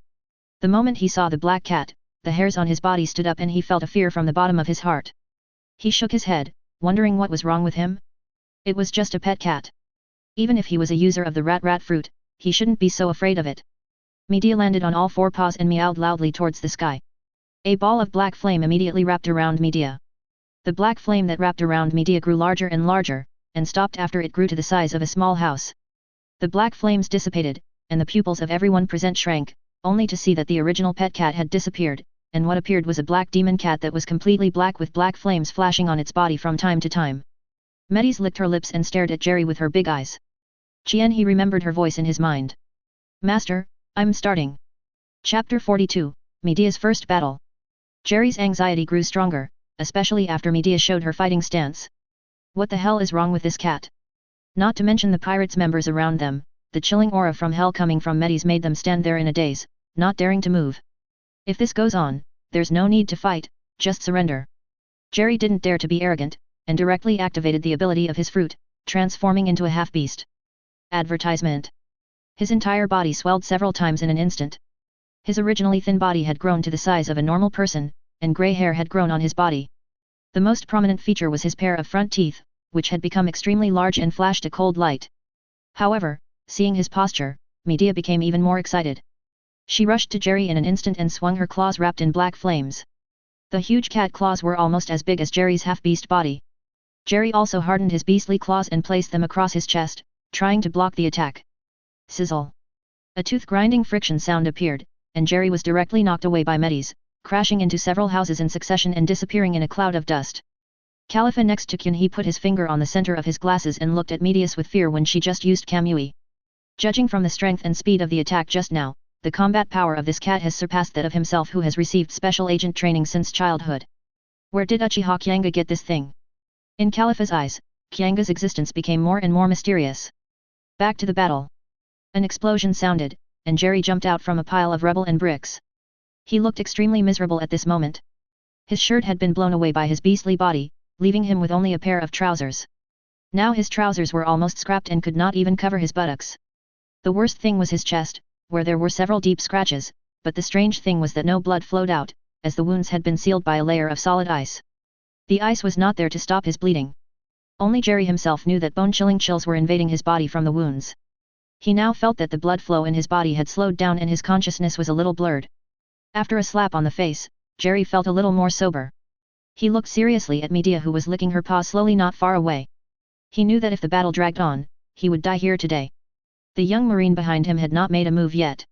Speaker 1: The moment he saw the black cat, the hairs on his body stood up and he felt a fear from the bottom of his heart. He shook his head, wondering what was wrong with him. It was just a pet cat. Even if he was a user of the rat fruit, he shouldn't be so afraid of it. Medea landed on all four paws and meowed loudly towards the sky. A ball of black flame immediately wrapped around Medea. The black flame that wrapped around Medea grew larger and larger, and stopped after it grew to the size of a small house. The black flames dissipated, and the pupils of everyone present shrank, only to see that the original pet cat had disappeared, and what appeared was a black demon cat that was completely black with black flames flashing on its body from time to time. Metis licked her lips and stared at Jerry with her big eyes. Chien, he remembered her voice in his mind. Master, I'm starting. Chapter 42, Medea's first battle. Jerry's anxiety grew stronger, especially after Medea showed her fighting stance. What the hell is wrong with this cat? Not to mention the pirates' members around them, the chilling aura from hell coming from Metis made them stand there in a daze, not daring to move. If this goes on, there's no need to fight, just surrender. Jerry didn't dare to be arrogant, and directly activated the ability of his fruit, transforming into a half-beast. Advertisement. His entire body swelled several times in an instant. His originally thin body had grown to the size of a normal person, and grey hair had grown on his body. The most prominent feature was his pair of front teeth, which had become extremely large and flashed a cold light. However, seeing his posture, Medea became even more excited. She rushed to Jerry in an instant and swung her claws wrapped in black flames. The huge cat claws were almost as big as Jerry's half-beast body. Jerry also hardened his beastly claws and placed them across his chest, trying to block the attack. Sizzle. A tooth-grinding friction sound appeared, and Jerry was directly knocked away by Metis, crashing into several houses in succession and disappearing in a cloud of dust. Khalifa next to Kyun, he put his finger on the center of his glasses and looked at Medius with fear when she just used Kamui. Judging from the strength and speed of the attack just now, the combat power of this cat has surpassed that of himself, who has received special agent training since childhood. Where did Uchiha Chiga get this thing? In Khalifa's eyes, Chiga's existence became more and more mysterious. Back to the battle. An explosion sounded, and Jerry jumped out from a pile of rubble and bricks. He looked extremely miserable at this moment. His shirt had been blown away by his beastly body, leaving him with only a pair of trousers. Now his trousers were almost scrapped and could not even cover his buttocks. The worst thing was his chest, where there were several deep scratches, but the strange thing was that no blood flowed out, as the wounds had been sealed by a layer of solid ice. The ice was not there to stop his bleeding. Only Jerry himself knew that bone-chilling chills were invading his body from the wounds. He now felt that the blood flow in his body had slowed down and his consciousness was a little blurred. After a slap on the face, Jerry felt a little more sober. He looked seriously at Medea, who was licking her paw slowly not far away. He knew that if the battle dragged on, he would die here today. The young marine behind him had not made a move yet.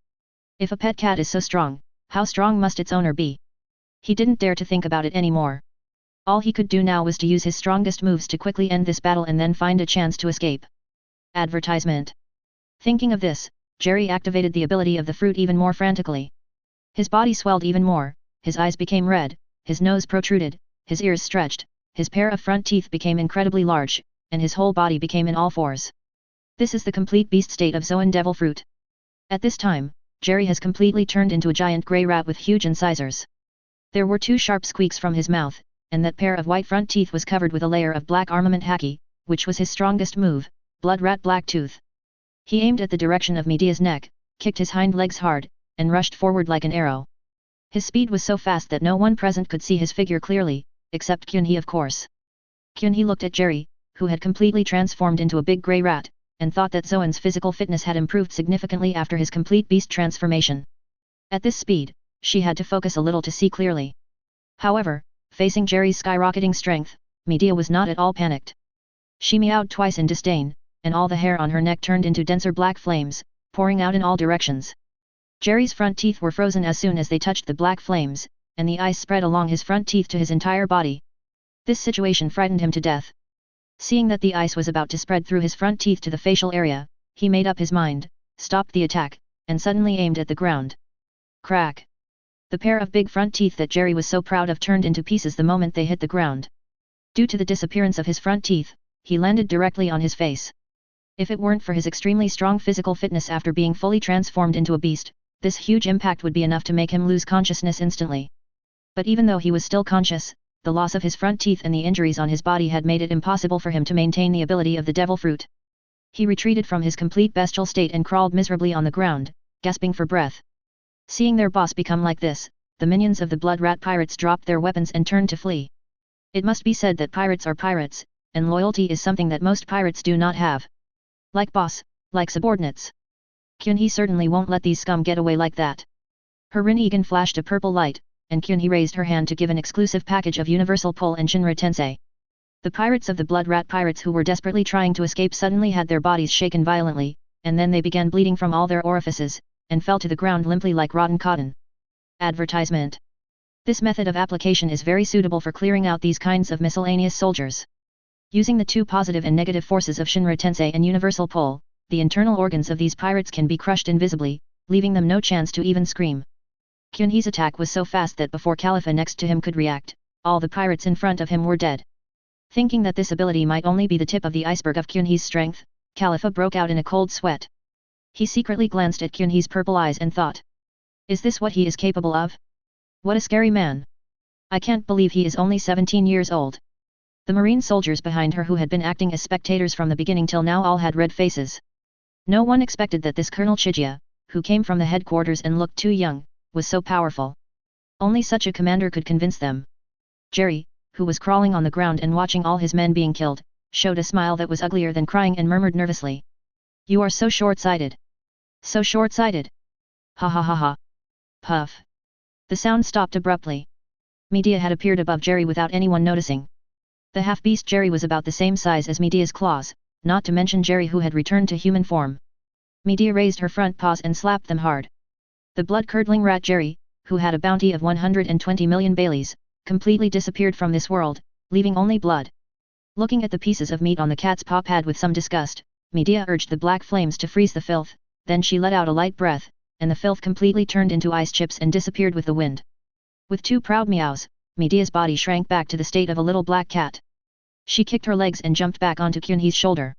Speaker 1: If a pet cat is so strong, how strong must its owner be? He didn't dare to think about it anymore. All he could do now was to use his strongest moves to quickly end this battle and then find a chance to escape. Advertisement. Thinking of this, Jerry activated the ability of the fruit even more frantically. His body swelled even more, his eyes became red, his nose protruded, his ears stretched, his pair of front teeth became incredibly large, and his whole body became in all fours. This is the complete beast state of Zoan devil fruit. At this time, Jerry has completely turned into a giant grey rat with huge incisors. There were 2 sharp squeaks from his mouth, and that pair of white front teeth was covered with a layer of black armament haki, which was his strongest move, blood rat black tooth. He aimed at the direction of Medea's neck, kicked his hind legs hard, and rushed forward like an arrow. His speed was so fast that no one present could see his figure clearly, except Kyun-hee of course. Kyun-hee looked at Jerry, who had completely transformed into a big grey rat, and thought that Zoan's physical fitness had improved significantly after his complete beast transformation. At this speed, she had to focus a little to see clearly. However, facing Jerry's skyrocketing strength, Medea was not at all panicked. She meowed twice in disdain, and all the hair on her neck turned into denser black flames, pouring out in all directions. Jerry's front teeth were frozen as soon as they touched the black flames, and the ice spread along his front teeth to his entire body. This situation frightened him to death. Seeing that the ice was about to spread through his front teeth to the facial area, he made up his mind, stopped the attack, and suddenly aimed at the ground. Crack! The pair of big front teeth that Jerry was so proud of turned into pieces the moment they hit the ground. Due to the disappearance of his front teeth, he landed directly on his face. If it weren't for his extremely strong physical fitness after being fully transformed into a beast, this huge impact would be enough to make him lose consciousness instantly. But even though he was still conscious, the loss of his front teeth and the injuries on his body had made it impossible for him to maintain the ability of the devil fruit. He retreated from his complete bestial state and crawled miserably on the ground, gasping for breath. Seeing their boss become like this, the minions of the blood rat pirates dropped their weapons and turned to flee. It must be said that pirates are pirates, and loyalty is something that most pirates do not have. Like boss, like subordinates. Kyun-hee certainly won't let these scum get away like that. Her Rinnegan flashed a purple light, and Kyun-hee raised her hand to give an exclusive package of universal pull and Shinra Tensei. The pirates of the blood rat pirates who were desperately trying to escape suddenly had their bodies shaken violently, and then they began bleeding from all their orifices, and fell to the ground limply like rotten cotton. Advertisement. This method of application is very suitable for clearing out these kinds of miscellaneous soldiers. Using the two positive and negative forces of Shinra Tensei and Universal Pull, the internal organs of these pirates can be crushed invisibly, leaving them no chance to even scream. Kyunhee's attack was so fast that before Khalifa next to him could react, all the pirates in front of him were dead. Thinking that this ability might only be the tip of the iceberg of Kyunhee's strength, Khalifa broke out in a cold sweat. He secretly glanced at Kyunhee's purple eyes and thought, "Is this what he is capable of? What a scary man. I can't believe he is only 17 years old." The marine soldiers behind her who had been acting as spectators from the beginning till now all had red faces. No one expected that this Colonel Chiga, who came from the headquarters and looked too young, was so powerful. Only such a commander could convince them. Jerry, who was crawling on the ground and watching all his men being killed, showed a smile that was uglier than crying and murmured nervously, "You are so short-sighted. So short-sighted. Ha ha ha ha." Puff. The sound stopped abruptly. Medea had appeared above Jerry without anyone noticing. The half-beast Jerry was about the same size as Medea's claws, not to mention Jerry who had returned to human form. Medea raised her front paws and slapped them hard. The blood-curdling rat Jerry, who had a bounty of 120 million Baileys, completely disappeared from this world, leaving only blood. Looking at the pieces of meat on the cat's paw pad with some disgust, Medea urged the black flames to freeze the filth, then she let out a light breath, and the filth completely turned into ice chips and disappeared with the wind. With two proud meows, Medea's body shrank back to the state of a little black cat. She kicked her legs and jumped back onto Kyunhee's shoulder.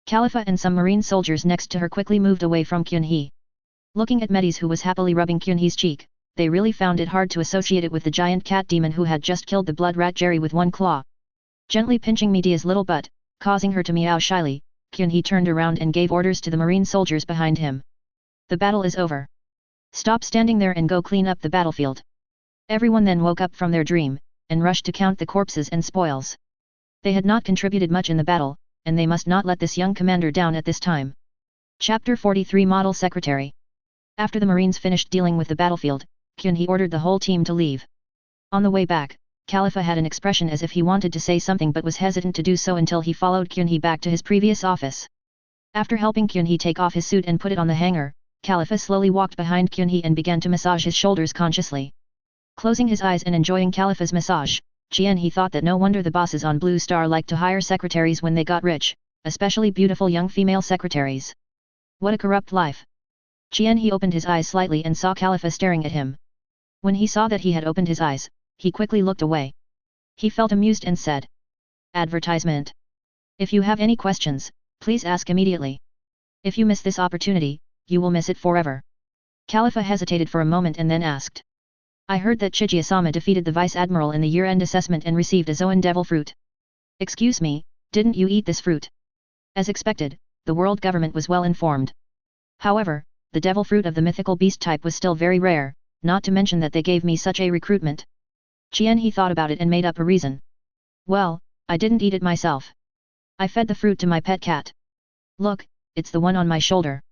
Speaker 1: Khalifa and some marine soldiers next to her quickly moved away from Kyunhee. Looking at Medes who was happily rubbing Kyunhee's cheek, they really found it hard to associate it with the giant cat demon who had just killed the blood rat Jerry with one claw. Gently pinching Medea's little butt, causing her to meow shyly, Kyunhee turned around and gave orders to the marine soldiers behind him. "The battle is over. Stop standing there and go clean up the battlefield." Everyone then woke up from their dream, and rushed to count the corpses and spoils. They had not contributed much in the battle, and they must not let this young commander down at this time. Chapter 43 Model Secretary. After the Marines finished dealing with the battlefield, Kyunhee ordered the whole team to leave. On the way back, Khalifa had an expression as if he wanted to say something but was hesitant to do so until he followed Kyunhee back to his previous office. After helping Kyunhee take off his suit and put it on the hanger, Khalifa slowly walked behind Kyunhee and began to massage his shoulders consciously. Closing his eyes and enjoying Khalifa's massage, He thought that no wonder the bosses on Blue Star liked to hire secretaries when they got rich, especially beautiful young female secretaries. What a corrupt life. He opened his eyes slightly and saw Khalifa staring at him. When he saw that he had opened his eyes, he quickly looked away. He felt amused and said, "Advertisement. If you have any questions, please ask immediately. If you miss this opportunity, you will miss it forever." Khalifa hesitated for a moment and then asked, "I heard that Chigia-sama defeated the Vice Admiral in the year-end assessment and received a Zoan devil fruit. Excuse me, didn't you eat this fruit?" As expected, the world government was well informed. However, the devil fruit of the mythical beast type was still very rare, not to mention that they gave me such a recruitment. He thought about it and made up a reason. "Well, I didn't eat it myself. I fed the fruit to my pet cat. Look, it's the one on my shoulder.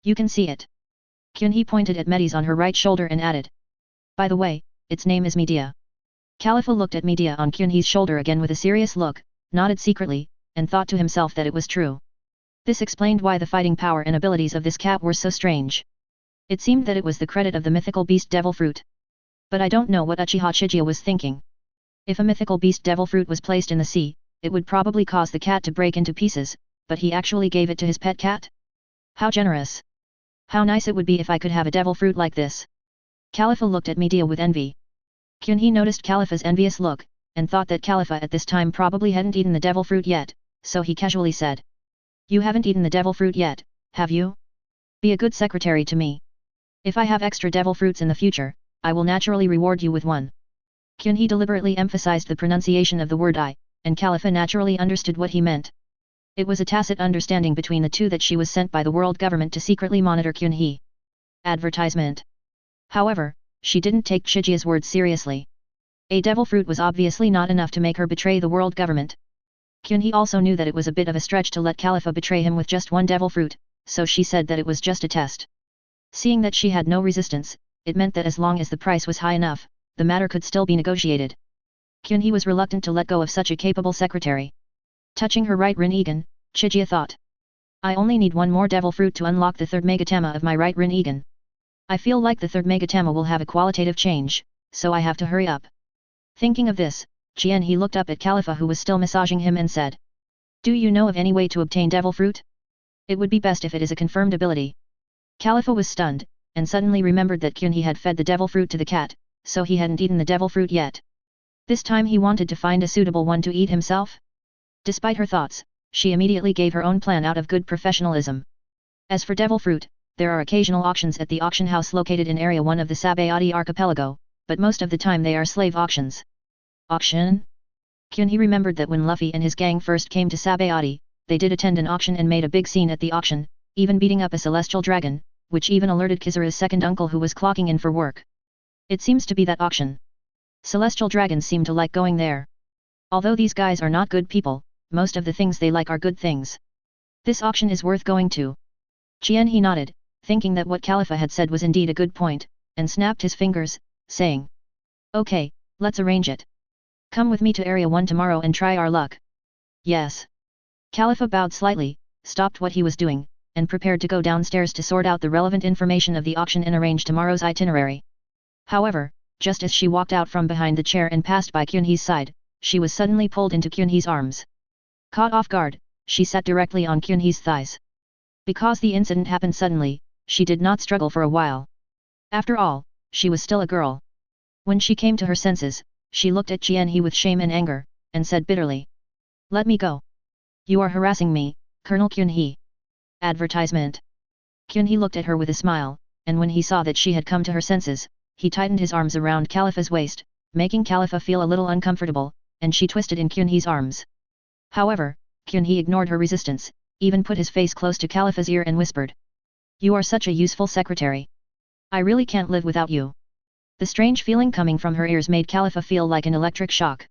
Speaker 1: You can see it." Kyunhee pointed at Medes on her right shoulder and added, "By the way, its name is Medea." Khalifa looked at Medea on Kyunhee's shoulder again with a serious look, nodded secretly, and thought to himself that it was true. This explained why the fighting power and abilities of this cat were so strange. It seemed that it was the credit of the mythical beast devil fruit. But I don't know what Uchiha Chiga was thinking. If a mythical beast devil fruit was placed in the sea, it would probably cause the cat to break into pieces, but he actually gave it to his pet cat? How generous! How nice it would be if I could have a devil fruit like this. Khalifa looked at Medea with envy. Kyunhee noticed Khalifa's envious look, and thought that Khalifa at this time probably hadn't eaten the devil fruit yet, so he casually said, "You haven't eaten the devil fruit yet, have you? Be a good secretary to me. If I have extra devil fruits in the future, I will naturally reward you with one." Kyunhee deliberately emphasized the pronunciation of the word I, and Khalifa naturally understood what he meant. It was a tacit understanding between the two that she was sent by the world government to secretly monitor Kyunhee. Advertisement. However, she didn't take Chijia's words seriously. A devil fruit was obviously not enough to make her betray the world government. Kyunhee also knew that it was a bit of a stretch to let Khalifa betray him with just one devil fruit, so she said that it was just a test. Seeing that she had no resistance, it meant that as long as the price was high enough, the matter could still be negotiated. Kyunhee was reluctant to let go of such a capable secretary. Touching her right Rinnegan, Chigia thought. I only need one more devil fruit to unlock the third megatama of my right Rinnegan. I feel like the third megatama will have a qualitative change, so I have to hurry up. Thinking of this, he looked up at Khalifa who was still massaging him and said, "Do you know of any way to obtain devil fruit? It would be best if it is a confirmed ability." Khalifa was stunned, and suddenly remembered that Kyunhee had fed the devil fruit to the cat, so he hadn't eaten the devil fruit yet. This time he wanted to find a suitable one to eat himself? Despite her thoughts, she immediately gave her own plan out of good professionalism. As for devil fruit, there are occasional auctions at the auction house located in Area 1 of the Sabody archipelago, but most of the time they are slave auctions. Auction? Kyunhee remembered that when Luffy and his gang first came to Sabody, they did attend an auction and made a big scene at the auction, even beating up a celestial dragon, which even alerted Kizura's second uncle who was clocking in for work. It seems to be that auction. Celestial dragons seem to like going there. Although these guys are not good people, most of the things they like are good things. This auction is worth going to. He nodded, thinking that what Khalifa had said was indeed a good point, and snapped his fingers, saying, "Okay, let's arrange it. Come with me to Area 1 tomorrow and try our luck." "Yes." Khalifa bowed slightly, stopped what he was doing, and prepared to go downstairs to sort out the relevant information of the auction and arrange tomorrow's itinerary. However, just as she walked out from behind the chair and passed by Kyunhee's side, she was suddenly pulled into Kyunhee's arms. Caught off guard, she sat directly on Kyunhee's thighs. Because the incident happened suddenly, she did not struggle for a while. After all, she was still a girl. When she came to her senses, she looked at Kyunhee with shame and anger, and said bitterly, "Let me go. You are harassing me, Colonel Kyunhee." Advertisement. Kyunhee looked at her with a smile, and when he saw that she had come to her senses, he tightened his arms around Khalifa's waist, making Khalifa feel a little uncomfortable, and she twisted in Kyunhee's arms. However, Kyunhee ignored her resistance, even put his face close to Khalifa's ear and whispered, "You are such a useful secretary. I really can't live without you." The strange feeling coming from her ears made Khalifa feel like an electric shock.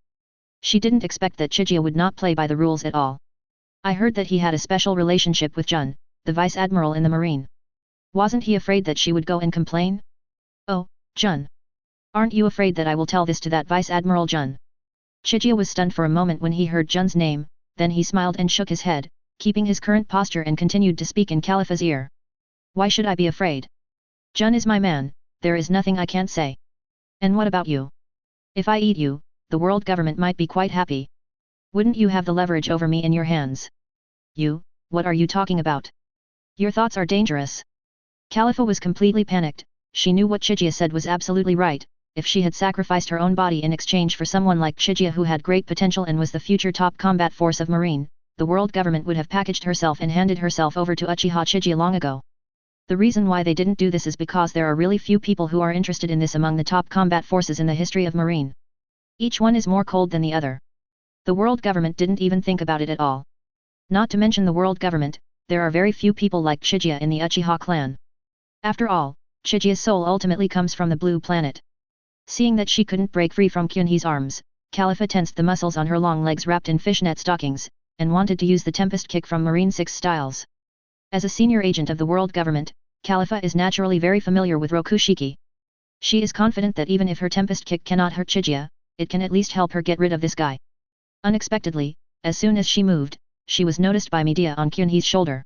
Speaker 1: She didn't expect that Chigia would not play by the rules at all. "I heard that he had a special relationship with Jun, the vice admiral in the marine. Wasn't he afraid that she would go and complain?" "Oh, Jun. Aren't you afraid that I will tell this to that vice admiral Jun?" Chigia was stunned for a moment when he heard Jun's name, then he smiled and shook his head, keeping his current posture and continued to speak in Khalifa's ear. "Why should I be afraid? Jun is my man, there is nothing I can't say. And what about you? If I eat you, the world government might be quite happy. Wouldn't you have the leverage over me in your hands?" "You, what are you talking about? Your thoughts are dangerous." Khalifa was completely panicked. She knew what Chigia said was absolutely right. If she had sacrificed her own body in exchange for someone like Chigia who had great potential and was the future top combat force of Marine, the world government would have packaged herself and handed herself over to Uchiha Chiga long ago. The reason why they didn't do this is because there are really few people who are interested in this among the top combat forces in the history of Marine. Each one is more cold than the other. The world government didn't even think about it at all. Not to mention the world government, there are very few people like Chigia in the Uchiha clan. After all, Chigia's soul ultimately comes from the blue planet. Seeing that she couldn't break free from Kyunhee's arms, Khalifa tensed the muscles on her long legs wrapped in fishnet stockings, and wanted to use the Tempest Kick from Marine 6 styles. As a senior agent of the world government, Khalifa is naturally very familiar with Rokushiki. She is confident that even if her Tempest Kick cannot hurt Chigia, it can at least help her get rid of this guy. Unexpectedly, as soon as she moved, she was noticed by Medea on Kyunhee's shoulder.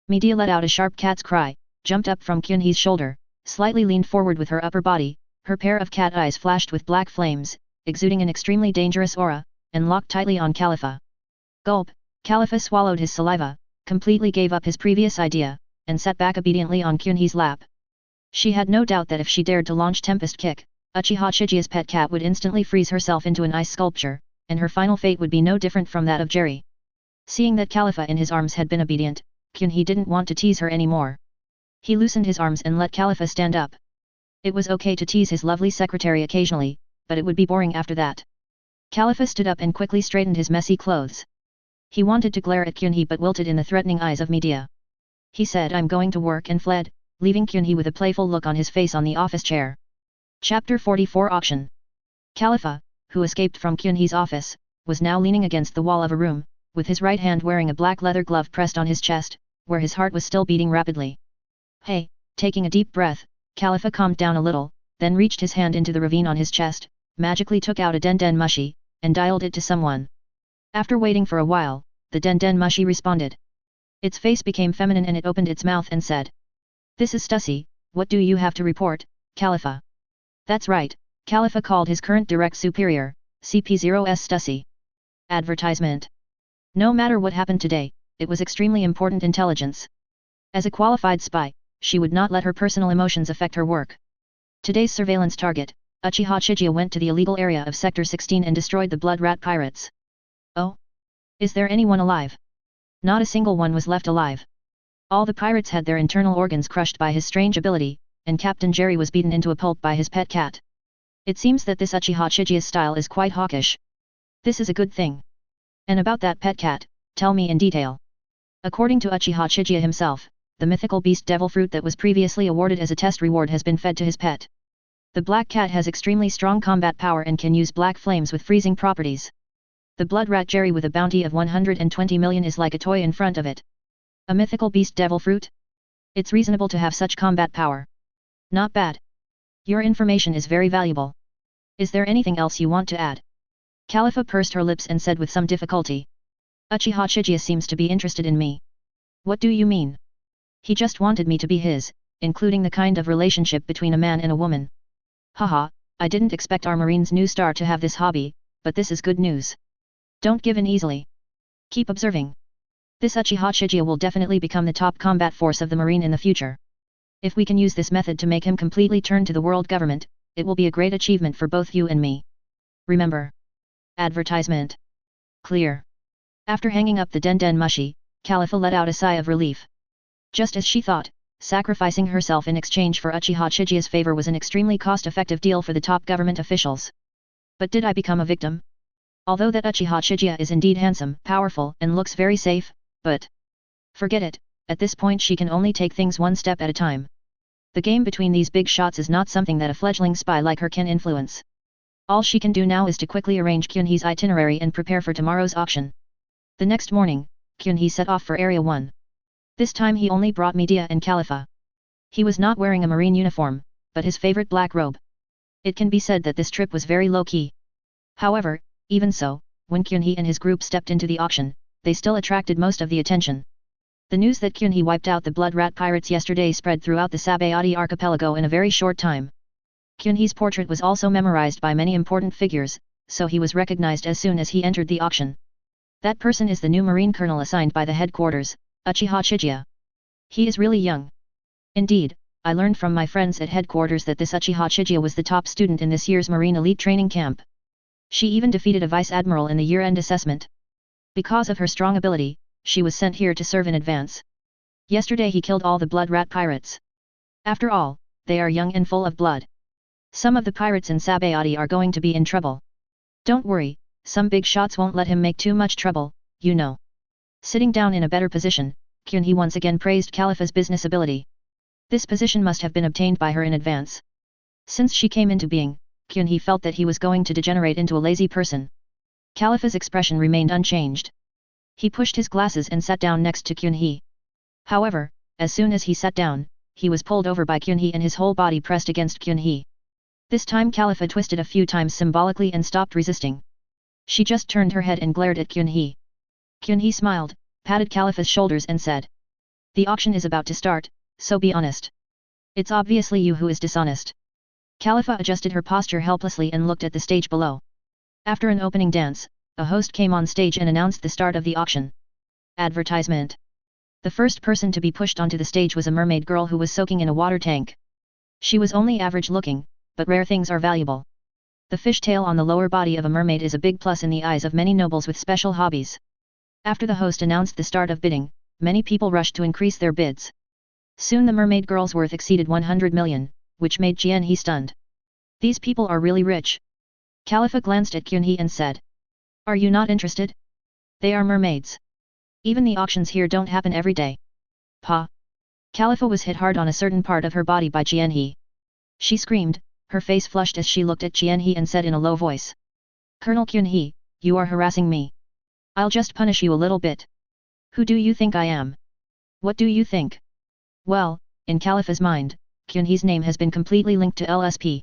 Speaker 1: Medea let out a sharp cat's cry, jumped up from Kyunhee's shoulder, slightly leaned forward with her upper body, her pair of cat eyes flashed with black flames, exuding an extremely dangerous aura, and locked tightly on Khalifa. Gulp, Khalifa swallowed his saliva, completely gave up his previous idea, and sat back obediently on Kyunhee's lap. She had no doubt that if she dared to launch Tempest Kick, Uchiha Chigia's pet cat would instantly freeze herself into an ice sculpture, and her final fate would be no different from that of Jerry. Seeing that Khalifa in his arms had been obedient, Kyunhee didn't want to tease her anymore. He loosened his arms and let Khalifa stand up. It was okay to tease his lovely secretary occasionally, but it would be boring after that. Khalifa stood up and quickly straightened his messy clothes. He wanted to glare at Kyunhee but wilted in the threatening eyes of Medea. He said I'm going to work and fled, leaving Kyunhee with a playful look on his face on the office chair. Chapter 44 Auction. Khalifa, who escaped from Kyunhee's office, was now leaning against the wall of a room, with his right hand wearing a black leather glove pressed on his chest, where his heart was still beating rapidly. "Hey," taking a deep breath, Khalifa calmed down a little, then reached his hand into the ravine on his chest, magically took out a den mushi, and dialed it to someone. After waiting for a while, the den mushi responded. Its face became feminine and it opened its mouth and said. This is Stussy, what do you have to report, Khalifa? That's right, Khalifa called his current direct superior, CP0S Stussy. Advertisement. No matter what happened today, it was extremely important intelligence. As a qualified spy, she would not let her personal emotions affect her work. Today's surveillance target, Uchiha Chiga went to the illegal area of Sector 16 and destroyed the Blood Rat pirates. Oh? Is there anyone alive? Not a single one was left alive. All the pirates had their internal organs crushed by his strange ability, and Captain Jerry was beaten into a pulp by his pet cat. It seems that this Uchiha Chiga's style is quite hawkish. This is a good thing. And about that pet cat, tell me in detail. According to Uchiha Chiga himself, the mythical beast devil fruit that was previously awarded as a test reward has been fed to his pet. The black cat has extremely strong combat power and can use black flames with freezing properties. The blood rat Jerry with a bounty of 120 million is like a toy in front of it. A mythical beast devil fruit? It's reasonable to have such combat power. Not bad. Your information is very valuable. Is there anything else you want to add? Khalifa pursed her lips and said with some difficulty. Uchiha Chiga seems to be interested in me. What do you mean? He just wanted me to be his, including the kind of relationship between a man and a woman. Haha, I didn't expect our Marine's new star to have this hobby, but this is good news. Don't give in easily. Keep observing. This Uchiha Chiga will definitely become the top combat force of the Marine in the future. If we can use this method to make him completely turn to the world government, it will be a great achievement for both you and me. Remember. Advertisement. Clear. After hanging up the Den Mushi, Khalifa let out a sigh of relief. Just as she thought, sacrificing herself in exchange for Uchiha Chiga's favor was an extremely cost-effective deal for the top government officials. But did I become a victim? Although that Uchiha Chiga is indeed handsome, powerful, and looks very safe, but... Forget it, at this point she can only take things one step at a time. The game between these big shots is not something that a fledgling spy like her can influence. All she can do now is to quickly arrange Kyunhee's itinerary and prepare for tomorrow's auction. The next morning, Kyunhee set off for Area 1. This time he only brought Medea and Khalifa. He was not wearing a marine uniform, but his favorite black robe. It can be said that this trip was very low-key. However, even so, when Kyunhee and his group stepped into the auction, they still attracted most of the attention. The news that Kyunhee wiped out the Blood Rat pirates yesterday spread throughout the Sabody archipelago in a very short time. Kyunhee's portrait was also memorized by many important figures, so he was recognized as soon as he entered the auction. That person is the new Marine Colonel assigned by the headquarters, Uchiha Chiga. He is really young. Indeed, I learned from my friends at headquarters that this Uchiha Chiga was the top student in this year's Marine Elite Training Camp. She even defeated a vice admiral in the year-end assessment. Because of her strong ability, she was sent here to serve in advance. Yesterday he killed all the Blood Rat pirates. After all, they are young and full of blood. Some of the pirates in Sabody are going to be in trouble. Don't worry, some big shots won't let him make too much trouble, you know. Sitting down in a better position, Kyunhee once again praised Khalifa's business ability. This position must have been obtained by her in advance. Since she came into being, Kyunhee felt that he was going to degenerate into a lazy person. Khalifa's expression remained unchanged. He pushed his glasses and sat down next to Kyunhee. However, as soon as he sat down, he was pulled over by Kyunhee and his whole body pressed against Kyunhee. This time Khalifa twisted a few times symbolically and stopped resisting. She just turned her head and glared at Kyunhee. Kyunhee smiled, patted Khalifa's shoulders and said. The auction is about to start, so be honest. It's obviously you who is dishonest. Khalifa adjusted her posture helplessly and looked at the stage below. After an opening dance, a host came on stage and announced the start of the auction. Advertisement. The first person to be pushed onto the stage was a mermaid girl who was soaking in a water tank. She was only average looking, but rare things are valuable. The fishtail on the lower body of a mermaid is a big plus in the eyes of many nobles with special hobbies. After the host announced the start of bidding, many people rushed to increase their bids. Soon the mermaid girl's worth exceeded 100 million, which made Kyunhee stunned. These people are really rich. Khalifa glanced at Kyunhee and said. Are you not interested? They are mermaids. Even the auctions here don't happen every day. Pa. Khalifa was hit hard on a certain part of her body by Kyunhee. She screamed, her face flushed as she looked at Kyunhee and said in a low voice. Colonel Kyunhee, you are harassing me. I'll just punish you a little bit. Who do you think I am? What do you think? Well, in Khalifa's mind, Kyunhee's name has been completely linked to LSP.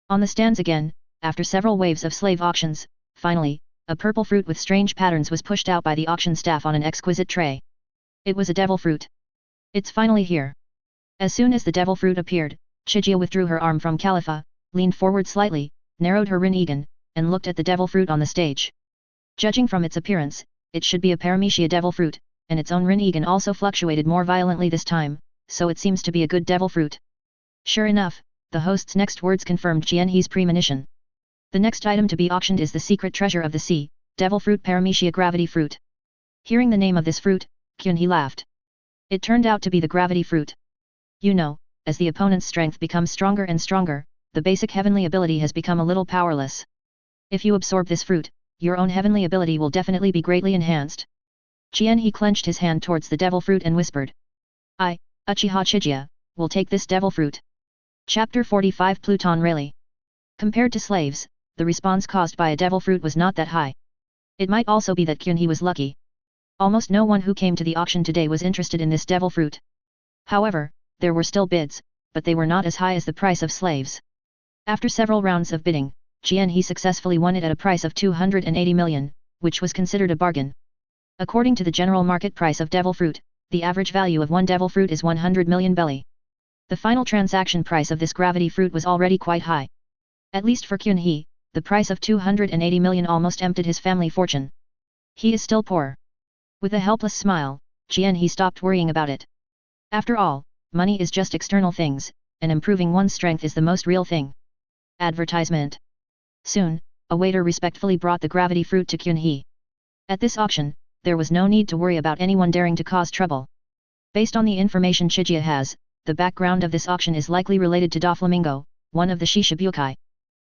Speaker 1: On the stands again, after several waves of slave auctions, finally, a purple fruit with strange patterns was pushed out by the auction staff on an exquisite tray. It was a devil fruit. It's finally here. As soon as the devil fruit appeared, Chiga withdrew her arm from Khalifa, leaned forward slightly, narrowed her Rinnegan, and looked at the devil fruit on the stage. Judging from its appearance, it should be a Paramecia devil fruit, and its own Rinnegan also fluctuated more violently this time, so it seems to be a good devil fruit. Sure enough, the host's next words confirmed Jianhe's premonition. The next item to be auctioned is the secret treasure of the sea, devil fruit Paramecia gravity fruit. Hearing the name of this fruit, Jianhe laughed. It turned out to be the gravity fruit. You know, as the opponent's strength becomes stronger and stronger, the basic heavenly ability has become a little powerless. If you absorb this fruit, your own heavenly ability will definitely be greatly enhanced. Jianhe clenched his hand towards the devil fruit and whispered. I, Uchiha Chiga, will take this devil fruit. Chapter 45 Pluton Rayleigh. Compared to slaves, the response caused by a devil fruit was not that high. It might also be that Jianhe was lucky. Almost no one who came to the auction today was interested in this devil fruit. However, there were still bids, but they were not as high as the price of slaves. After several rounds of bidding, Jianhe successfully won it at a price of 280 million, which was considered a bargain. According to the general market price of devil fruit, the average value of one devil fruit is 100 million belly. The final transaction price of this gravity fruit was already quite high. At least for Jianhe, the price of 280 million almost emptied his family fortune. He is still poor. With a helpless smile, Jianhe stopped worrying about it. After all, money is just external things, and improving one's strength is the most real thing. Advertisement. Soon, a waiter respectfully brought the gravity fruit to Jianhe. At this auction, there was no need to worry about anyone daring to cause trouble. Based on the information Chiga has, the background of this auction is likely related to Doflamingo, one of the Shishibukai.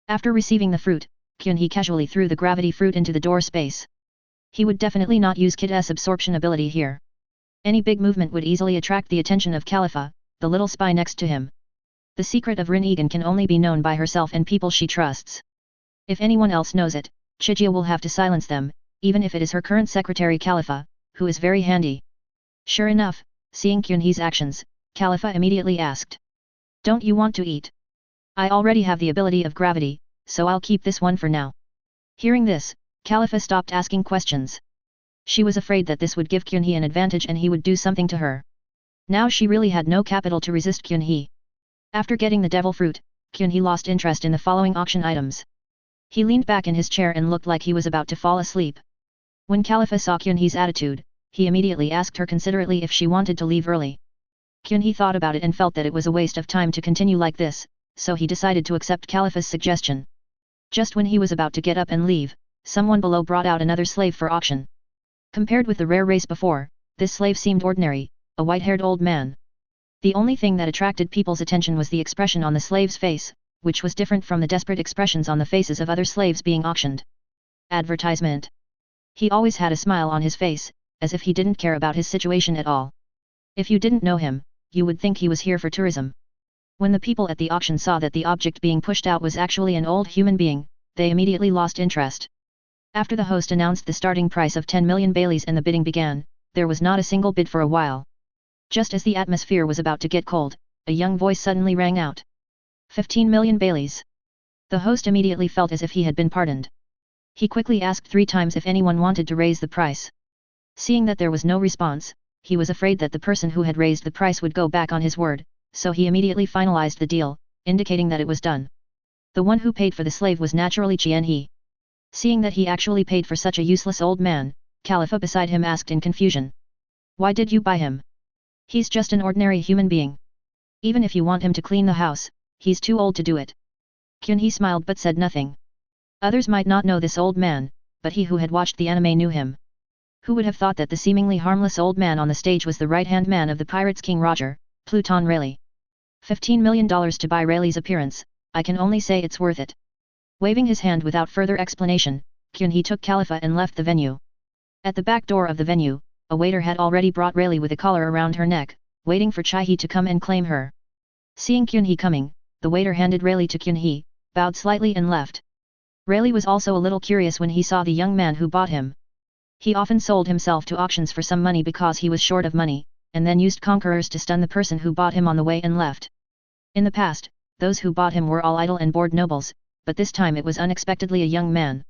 Speaker 1: After receiving the fruit, Jianhe casually threw the gravity fruit into the door space. He would definitely not use Kid's absorption ability here. Any big movement would easily attract the attention of Khalifa, the little spy next to him. The secret of Rinnegan can only be known by herself and people she trusts. If anyone else knows it, Chiga will have to silence them, even if it is her current secretary Khalifa, who is very handy. Sure enough, seeing Jianhe's actions, Khalifa immediately asked. Don't you want to eat? I already have the ability of gravity, so I'll keep this one for now. Hearing this, Khalifa stopped asking questions. She was afraid that this would give Jianhe an advantage and he would do something to her. Now she really had no capital to resist Jianhe. After getting the devil fruit, Jianhe lost interest in the following auction items. He leaned back in his chair and looked like he was about to fall asleep. When Khalifa saw Jianhe's attitude, he immediately asked her considerately if she wanted to leave early. Jianhe thought about it and felt that it was a waste of time to continue like this, so he decided to accept Khalifa's suggestion. Just when he was about to get up and leave, someone below brought out another slave for auction. Compared with the rare race before, this slave seemed ordinary, a white-haired old man. The only thing that attracted people's attention was the expression on the slave's face, which was different from the desperate expressions on the faces of other slaves being auctioned. Advertisement. He always had a smile on his face, as if he didn't care about his situation at all. If you didn't know him, you would think he was here for tourism. When the people at the auction saw that the object being pushed out was actually an old human being, they immediately lost interest. After the host announced the starting price of 10 million baileys and the bidding began, there was not a single bid for a while. Just as the atmosphere was about to get cold, a young voice suddenly rang out. 15 million baileys. The host immediately felt as if he had been pardoned. He quickly asked 3 times if anyone wanted to raise the price. Seeing that there was no response, he was afraid that the person who had raised the price would go back on his word, so he immediately finalized the deal, indicating that it was done. The one who paid for the slave was naturally Jianhe. Seeing that he actually paid for such a useless old man, Khalifa beside him asked in confusion. Why did you buy him? He's just an ordinary human being. Even if you want him to clean the house, he's too old to do it. Jianhe smiled but said nothing. Others might not know this old man, but he who had watched the anime knew him. Who would have thought that the seemingly harmless old man on the stage was the right-hand man of the pirates King Roger, Pluton Rayleigh. $15 million to buy Rayleigh's appearance, I can only say it's worth it. Waving his hand without further explanation, Jianhe took Khalifa and left the venue. At the back door of the venue, a waiter had already brought Rayleigh with a collar around her neck, waiting for Chihe to come and claim her. Seeing Jianhe coming, the waiter handed Rayleigh to Jianhe, bowed slightly and left. Rayleigh was also a little curious when he saw the young man who bought him. He often sold himself to auctions for some money because he was short of money, and then used conquerors to stun the person who bought him on the way and left. In the past, those who bought him were all idle and bored nobles, but this time it was unexpectedly a young man.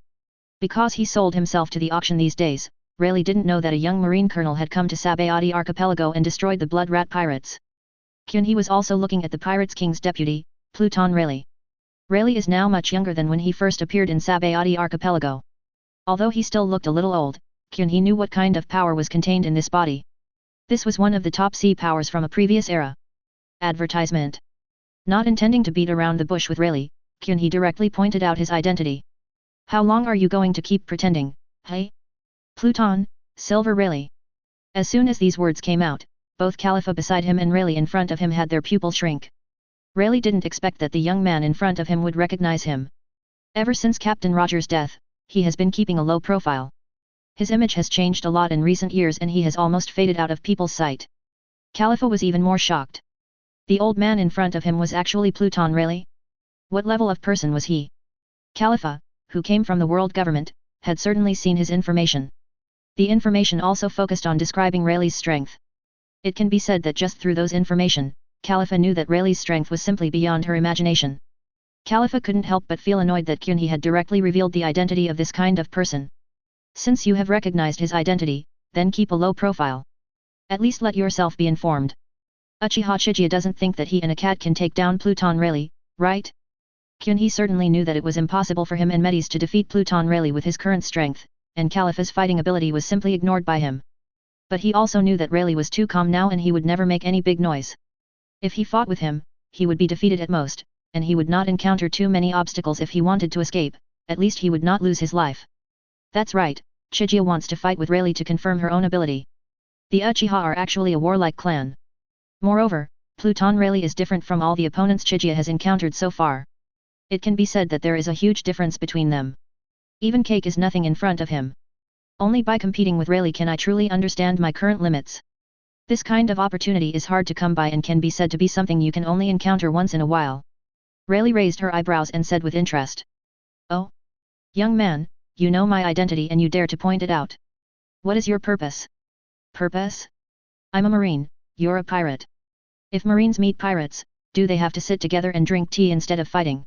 Speaker 1: Because he sold himself to the auction these days, Rayleigh didn't know that a young marine colonel had come to Sabody archipelago and destroyed the blood rat pirates. Kyunhee was also looking at the Pirates King's deputy, Pluton Rayleigh. Rayleigh is now much younger than when he first appeared in Sabody archipelago. Although he still looked a little old, Kyunhee knew what kind of power was contained in this body. This was one of the top sea powers from a previous era. Advertisement. Not intending to beat around the bush with Rayleigh, Kyunhee directly pointed out his identity. How long are you going to keep pretending, hey? Pluton, Silver Rayleigh. As soon as these words came out, both Khalifa beside him and Rayleigh in front of him had their pupil shrink. Rayleigh didn't expect that the young man in front of him would recognize him. Ever since Captain Roger's death, he has been keeping a low profile. His image has changed a lot in recent years and he has almost faded out of people's sight. Khalifa was even more shocked. The old man in front of him was actually Pluton Rayleigh? What level of person was he? Khalifa, who came from the world government, had certainly seen his information. The information also focused on describing Rayleigh's strength. It can be said that just through those information, Khalifa knew that Rayleigh's strength was simply beyond her imagination. Khalifa couldn't help but feel annoyed that Kyunhee had directly revealed the identity of this kind of person. Since you have recognized his identity, then keep a low profile. At least let yourself be informed. Uchiha Chiga doesn't think that he and a cat can take down Pluton Rayleigh, right? Kyunhee certainly knew that it was impossible for him and Metis to defeat Pluton Rayleigh with his current strength, and Khalifa's fighting ability was simply ignored by him. But he also knew that Rayleigh was too calm now and he would never make any big noise. If he fought with him, he would be defeated at most, and he would not encounter too many obstacles if he wanted to escape, at least he would not lose his life. That's right, Chiga wants to fight with Rayleigh to confirm her own ability. The Uchiha are actually a warlike clan. Moreover, Pluton Rayleigh is different from all the opponents Chiga has encountered so far. It can be said that there is a huge difference between them. Even cake is nothing in front of him. Only by competing with Rayleigh can I truly understand my current limits. This kind of opportunity is hard to come by and can be said to be something you can only encounter once in a while. Rayleigh raised her eyebrows and said with interest. Oh? Young man, you know my identity and you dare to point it out. What is your purpose? Purpose? I'm a marine, you're a pirate. If marines meet pirates, do they have to sit together and drink tea instead of fighting?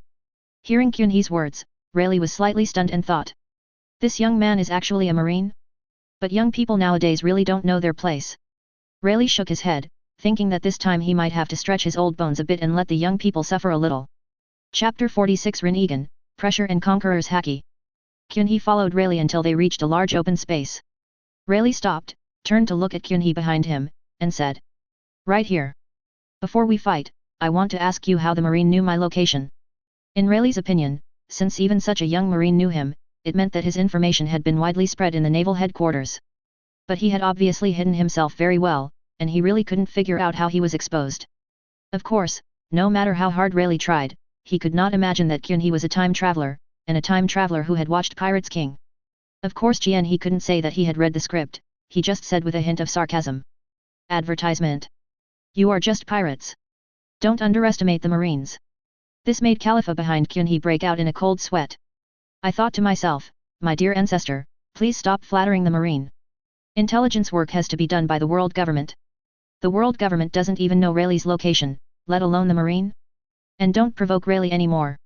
Speaker 1: Hearing Kyunhee's words, Rayleigh was slightly stunned and thought. This young man is actually a marine? But young people nowadays really don't know their place. Rayleigh shook his head, thinking that this time he might have to stretch his old bones a bit and let the young people suffer a little. Chapter 46 Rinnegan, Pressure and Conqueror's Haki. Kyunhee followed Rayleigh until they reached a large open space. Rayleigh stopped, turned to look at Kyunhee behind him, and said. Right here. Before we fight, I want to ask you how the marine knew my location. In Rayleigh's opinion, since even such a young marine knew him, it meant that his information had been widely spread in the naval headquarters. But he had obviously hidden himself very well, and he really couldn't figure out how he was exposed. Of course, no matter how hard Rayleigh tried, he could not imagine that Kyunhee was a time traveler, and a time traveler who had watched Pirates King. Of course he couldn't say that he had read the script, he just said with a hint of sarcasm. Advertisement. You are just pirates. Don't underestimate the marines. This made Khalifa behind Kyunhee break out in a cold sweat. I thought to myself, my dear ancestor, please stop flattering the marine. Intelligence work has to be done by the world government. The world government doesn't even know Rayleigh's location, let alone the marine. And don't provoke Rayleigh anymore.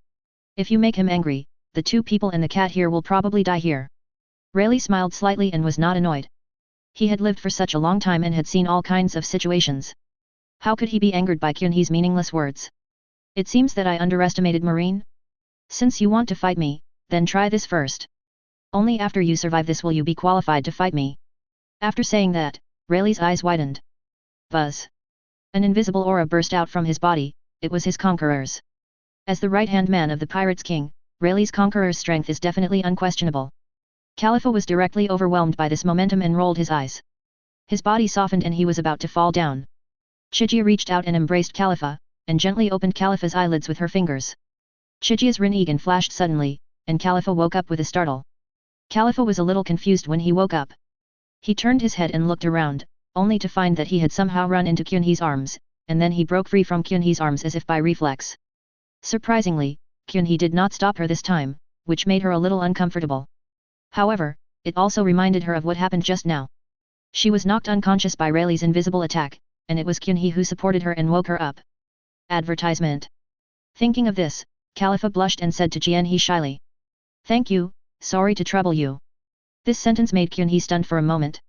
Speaker 1: If you make him angry, the two people and the cat here will probably die here. Rayleigh smiled slightly and was not annoyed. He had lived for such a long time and had seen all kinds of situations. How could he be angered by Kyunhee's meaningless words? It seems that I underestimated Marine? Since you want to fight me, then try this first. Only after you survive this will you be qualified to fight me. After saying that, Rayleigh's eyes widened. Buzz. An invisible aura burst out from his body, it was his conqueror's. As the right-hand man of the Pirates King, Rayleigh's conqueror's strength is definitely unquestionable. Khalifa was directly overwhelmed by this momentum and rolled his eyes. His body softened and he was about to fall down. Chiga reached out and embraced Khalifa, and gently opened Khalifa's eyelids with her fingers. Chiga's Rinnegan flashed suddenly, and Khalifa woke up with a startle. Khalifa was a little confused when he woke up. He turned his head and looked around, only to find that he had somehow run into Kyunhee's arms, and then he broke free from Kyunhee's arms as if by reflex. Surprisingly, Kyunhee did not stop her this time, which made her a little uncomfortable. However, it also reminded her of what happened just now. She was knocked unconscious by Rayleigh's invisible attack, and it was Kyunhee who supported her and woke her up. Advertisement. Thinking of this, Khalifa blushed and said to Kyunhee shyly. Thank you, sorry to trouble you. This sentence made Kyun-hee stunned for a moment.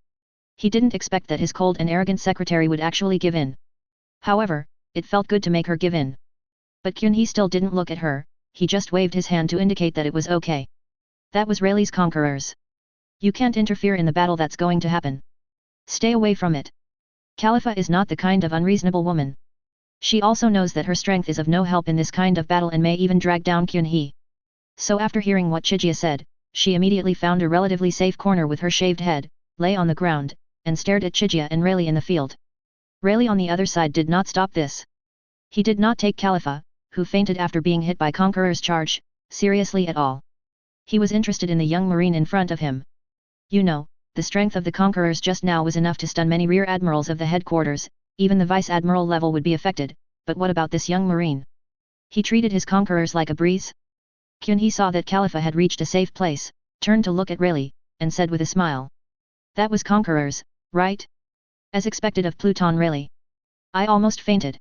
Speaker 1: He didn't expect that his cold and arrogant secretary would actually give in. However, it felt good to make her give in. But Kyun-hee still didn't look at her, he just waved his hand to indicate that it was okay. That was Rayleigh's conquerors. You can't interfere in the battle that's going to happen. Stay away from it. Khalifa is not the kind of unreasonable woman. She also knows that her strength is of no help in this kind of battle and may even drag down Kyun-hee. So after hearing what Chigia said, she immediately found a relatively safe corner with her shaved head, lay on the ground, and stared at Chigia and Rayleigh in the field. Rayleigh on the other side did not stop this. He did not take Khalifa, who fainted after being hit by Conqueror's charge, seriously at all. He was interested in the young marine in front of him. You know, the strength of the Conquerors just now was enough to stun many rear admirals of the headquarters, even the vice admiral level would be affected, but what about this young marine? He treated his Conquerors like a breeze? Kyun-hee saw that Khalifa had reached a safe place, turned to look at Rayleigh, and said with a smile. That was Conquerors, right? As expected of Pluton Rayleigh. I almost fainted.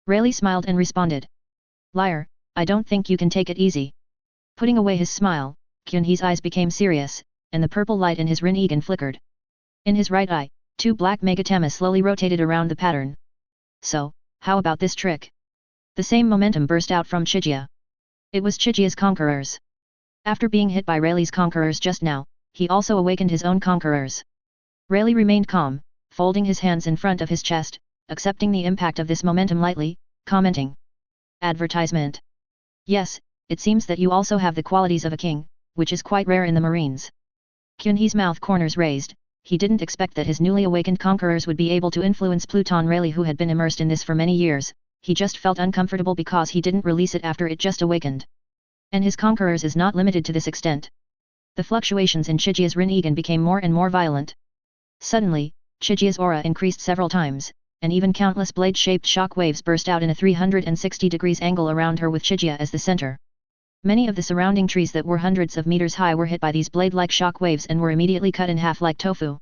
Speaker 1: Rayleigh smiled and responded. Liar, I don't think you can take it easy. Putting away his smile, Kyun-hee's eyes became serious, and the purple light in his Rinnegan flickered. In his right eye, 2 black megatamas slowly rotated around the pattern. So, how about this trick? The same momentum burst out from Chigia. It was Chigia's Conquerors. After being hit by Rayleigh's Conquerors just now, he also awakened his own Conquerors. Rayleigh remained calm, folding his hands in front of his chest, accepting the impact of this momentum lightly, commenting. Advertisement. Yes, it seems that you also have the qualities of a king, which is quite rare in the Marines. Kyun-hee's mouth corners raised, he didn't expect that his newly awakened Conquerors would be able to influence Pluton Rayleigh who had been immersed in this for many years, he just felt uncomfortable because he didn't release it after it just awakened. And his Conquerors is not limited to this extent. The fluctuations in Chigia's Rinnegan became more and more violent. Suddenly, Chigia's aura increased several times, and even countless blade-shaped shock waves burst out in a 360 degrees angle around her with Chigia as the center. Many of the surrounding trees that were hundreds of meters high were hit by these blade-like shock waves and were immediately cut in half like tofu.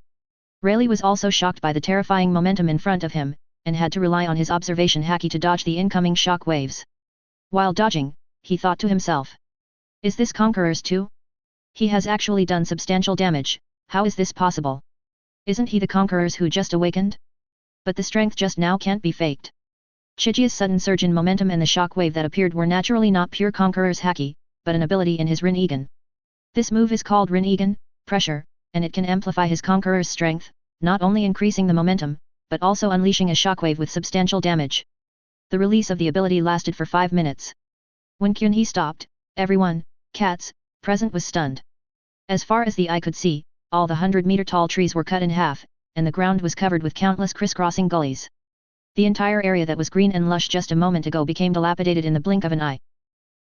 Speaker 1: Rayleigh was also shocked by the terrifying momentum in front of him, and had to rely on his observation haki to dodge the incoming shock waves. While dodging, he thought to himself. Is this Conquerors too? He has actually done substantial damage, how is this possible? Isn't he the Conquerors who just awakened? But the strength just now can't be faked. Chigia's sudden surge in momentum and the shock wave that appeared were naturally not pure Conqueror's haki, but an ability in his Rinnegan. This move is called Rinnegan, pressure, and it can amplify his Conqueror's strength, not only increasing the momentum, but also unleashing a shockwave with substantial damage. The release of the ability lasted for 5 minutes. When Kyun-hee stopped, everyone, cats, present was stunned. As far as the eye could see, all the 100-meter-tall trees were cut in half, and the ground was covered with countless crisscrossing gullies. The entire area that was green and lush just a moment ago became dilapidated in the blink of an eye.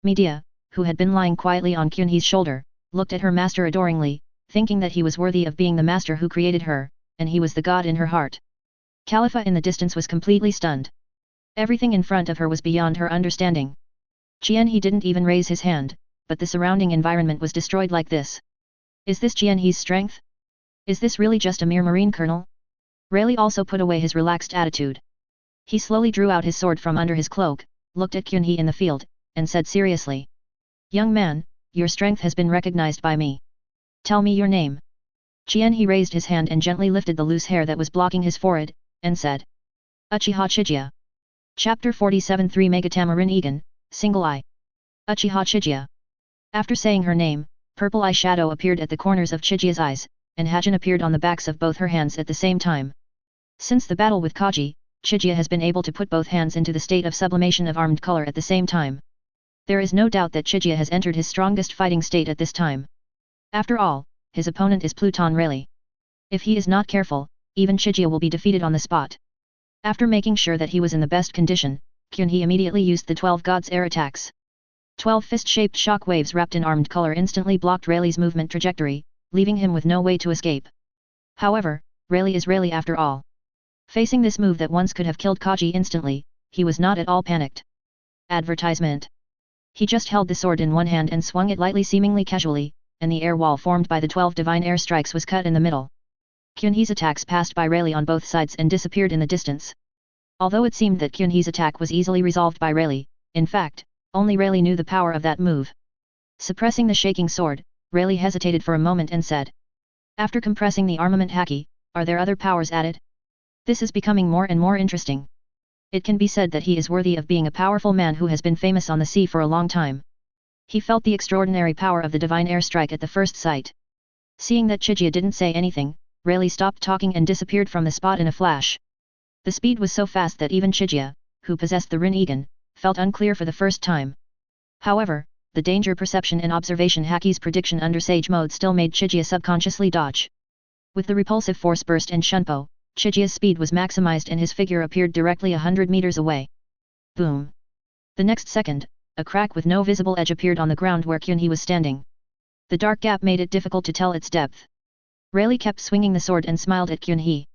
Speaker 1: Medea, who had been lying quietly on Kyun-hee's shoulder, looked at her master adoringly, thinking that he was worthy of being the master who created her, and he was the god in her heart. Khalifa in the distance was completely stunned. Everything in front of her was beyond her understanding. Chien-hee didn't even raise his hand, but the surrounding environment was destroyed like this. Is this Chien-hee's strength? Is this really just a mere marine colonel? Rayleigh also put away his relaxed attitude. He slowly drew out his sword from under his cloak, looked at Kyun-hee in the field, and said seriously. Young man, your strength has been recognized by me. Tell me your name. Chien-hee raised his hand and gently lifted the loose hair that was blocking his forehead, and said. Uchiha Chiga. Chapter 47 3 Megatama Rinnegan, Single Eye. Uchiha Chiga. After saying her name, purple eyeshadow appeared at the corners of Chigia's eyes, and Hajin appeared on the backs of both her hands at the same time. Since the battle with Kaji, Chigia has been able to put both hands into the state of sublimation of armed color at the same time. There is no doubt that Chigia has entered his strongest fighting state at this time. After all, his opponent is Pluton Rayleigh. If he is not careful, even Chigia will be defeated on the spot. After making sure that he was in the best condition, Kyun-hee immediately used the 12 Gods' air attacks. 12 fist-shaped shock waves wrapped in armed color instantly blocked Rayleigh's movement trajectory, leaving him with no way to escape. However, Rayleigh is Rayleigh after all. Facing this move that once could have killed Kaji instantly, he was not at all panicked. Advertisement. He just held the sword in one hand and swung it lightly seemingly casually, and the air wall formed by the 12 divine air strikes was cut in the middle. Kyun-hee's attacks passed by Rayleigh on both sides and disappeared in the distance. Although it seemed that Kyun-hee's attack was easily resolved by Rayleigh, in fact, only Rayleigh knew the power of that move. Suppressing the shaking sword, Rayleigh hesitated for a moment and said. After compressing the armament haki, are there other powers added? This is becoming more and more interesting. It can be said that he is worthy of being a powerful man who has been famous on the sea for a long time. He felt the extraordinary power of the divine airstrike at the first sight. Seeing that Chiga didn't say anything, Rayleigh stopped talking and disappeared from the spot in a flash. The speed was so fast that even Chiga, who possessed the Rinnegan, felt unclear for the first time. However, the danger perception and observation haki's prediction under Sage mode still made Chiga subconsciously dodge. With the repulsive force burst and shunpo, Chiga's speed was maximized and his figure appeared directly 100 meters away. Boom! The next second, a crack with no visible edge appeared on the ground where Kyunhee was standing. The dark gap made it difficult to tell its depth. Rayleigh kept swinging the sword and smiled at Kyunhee.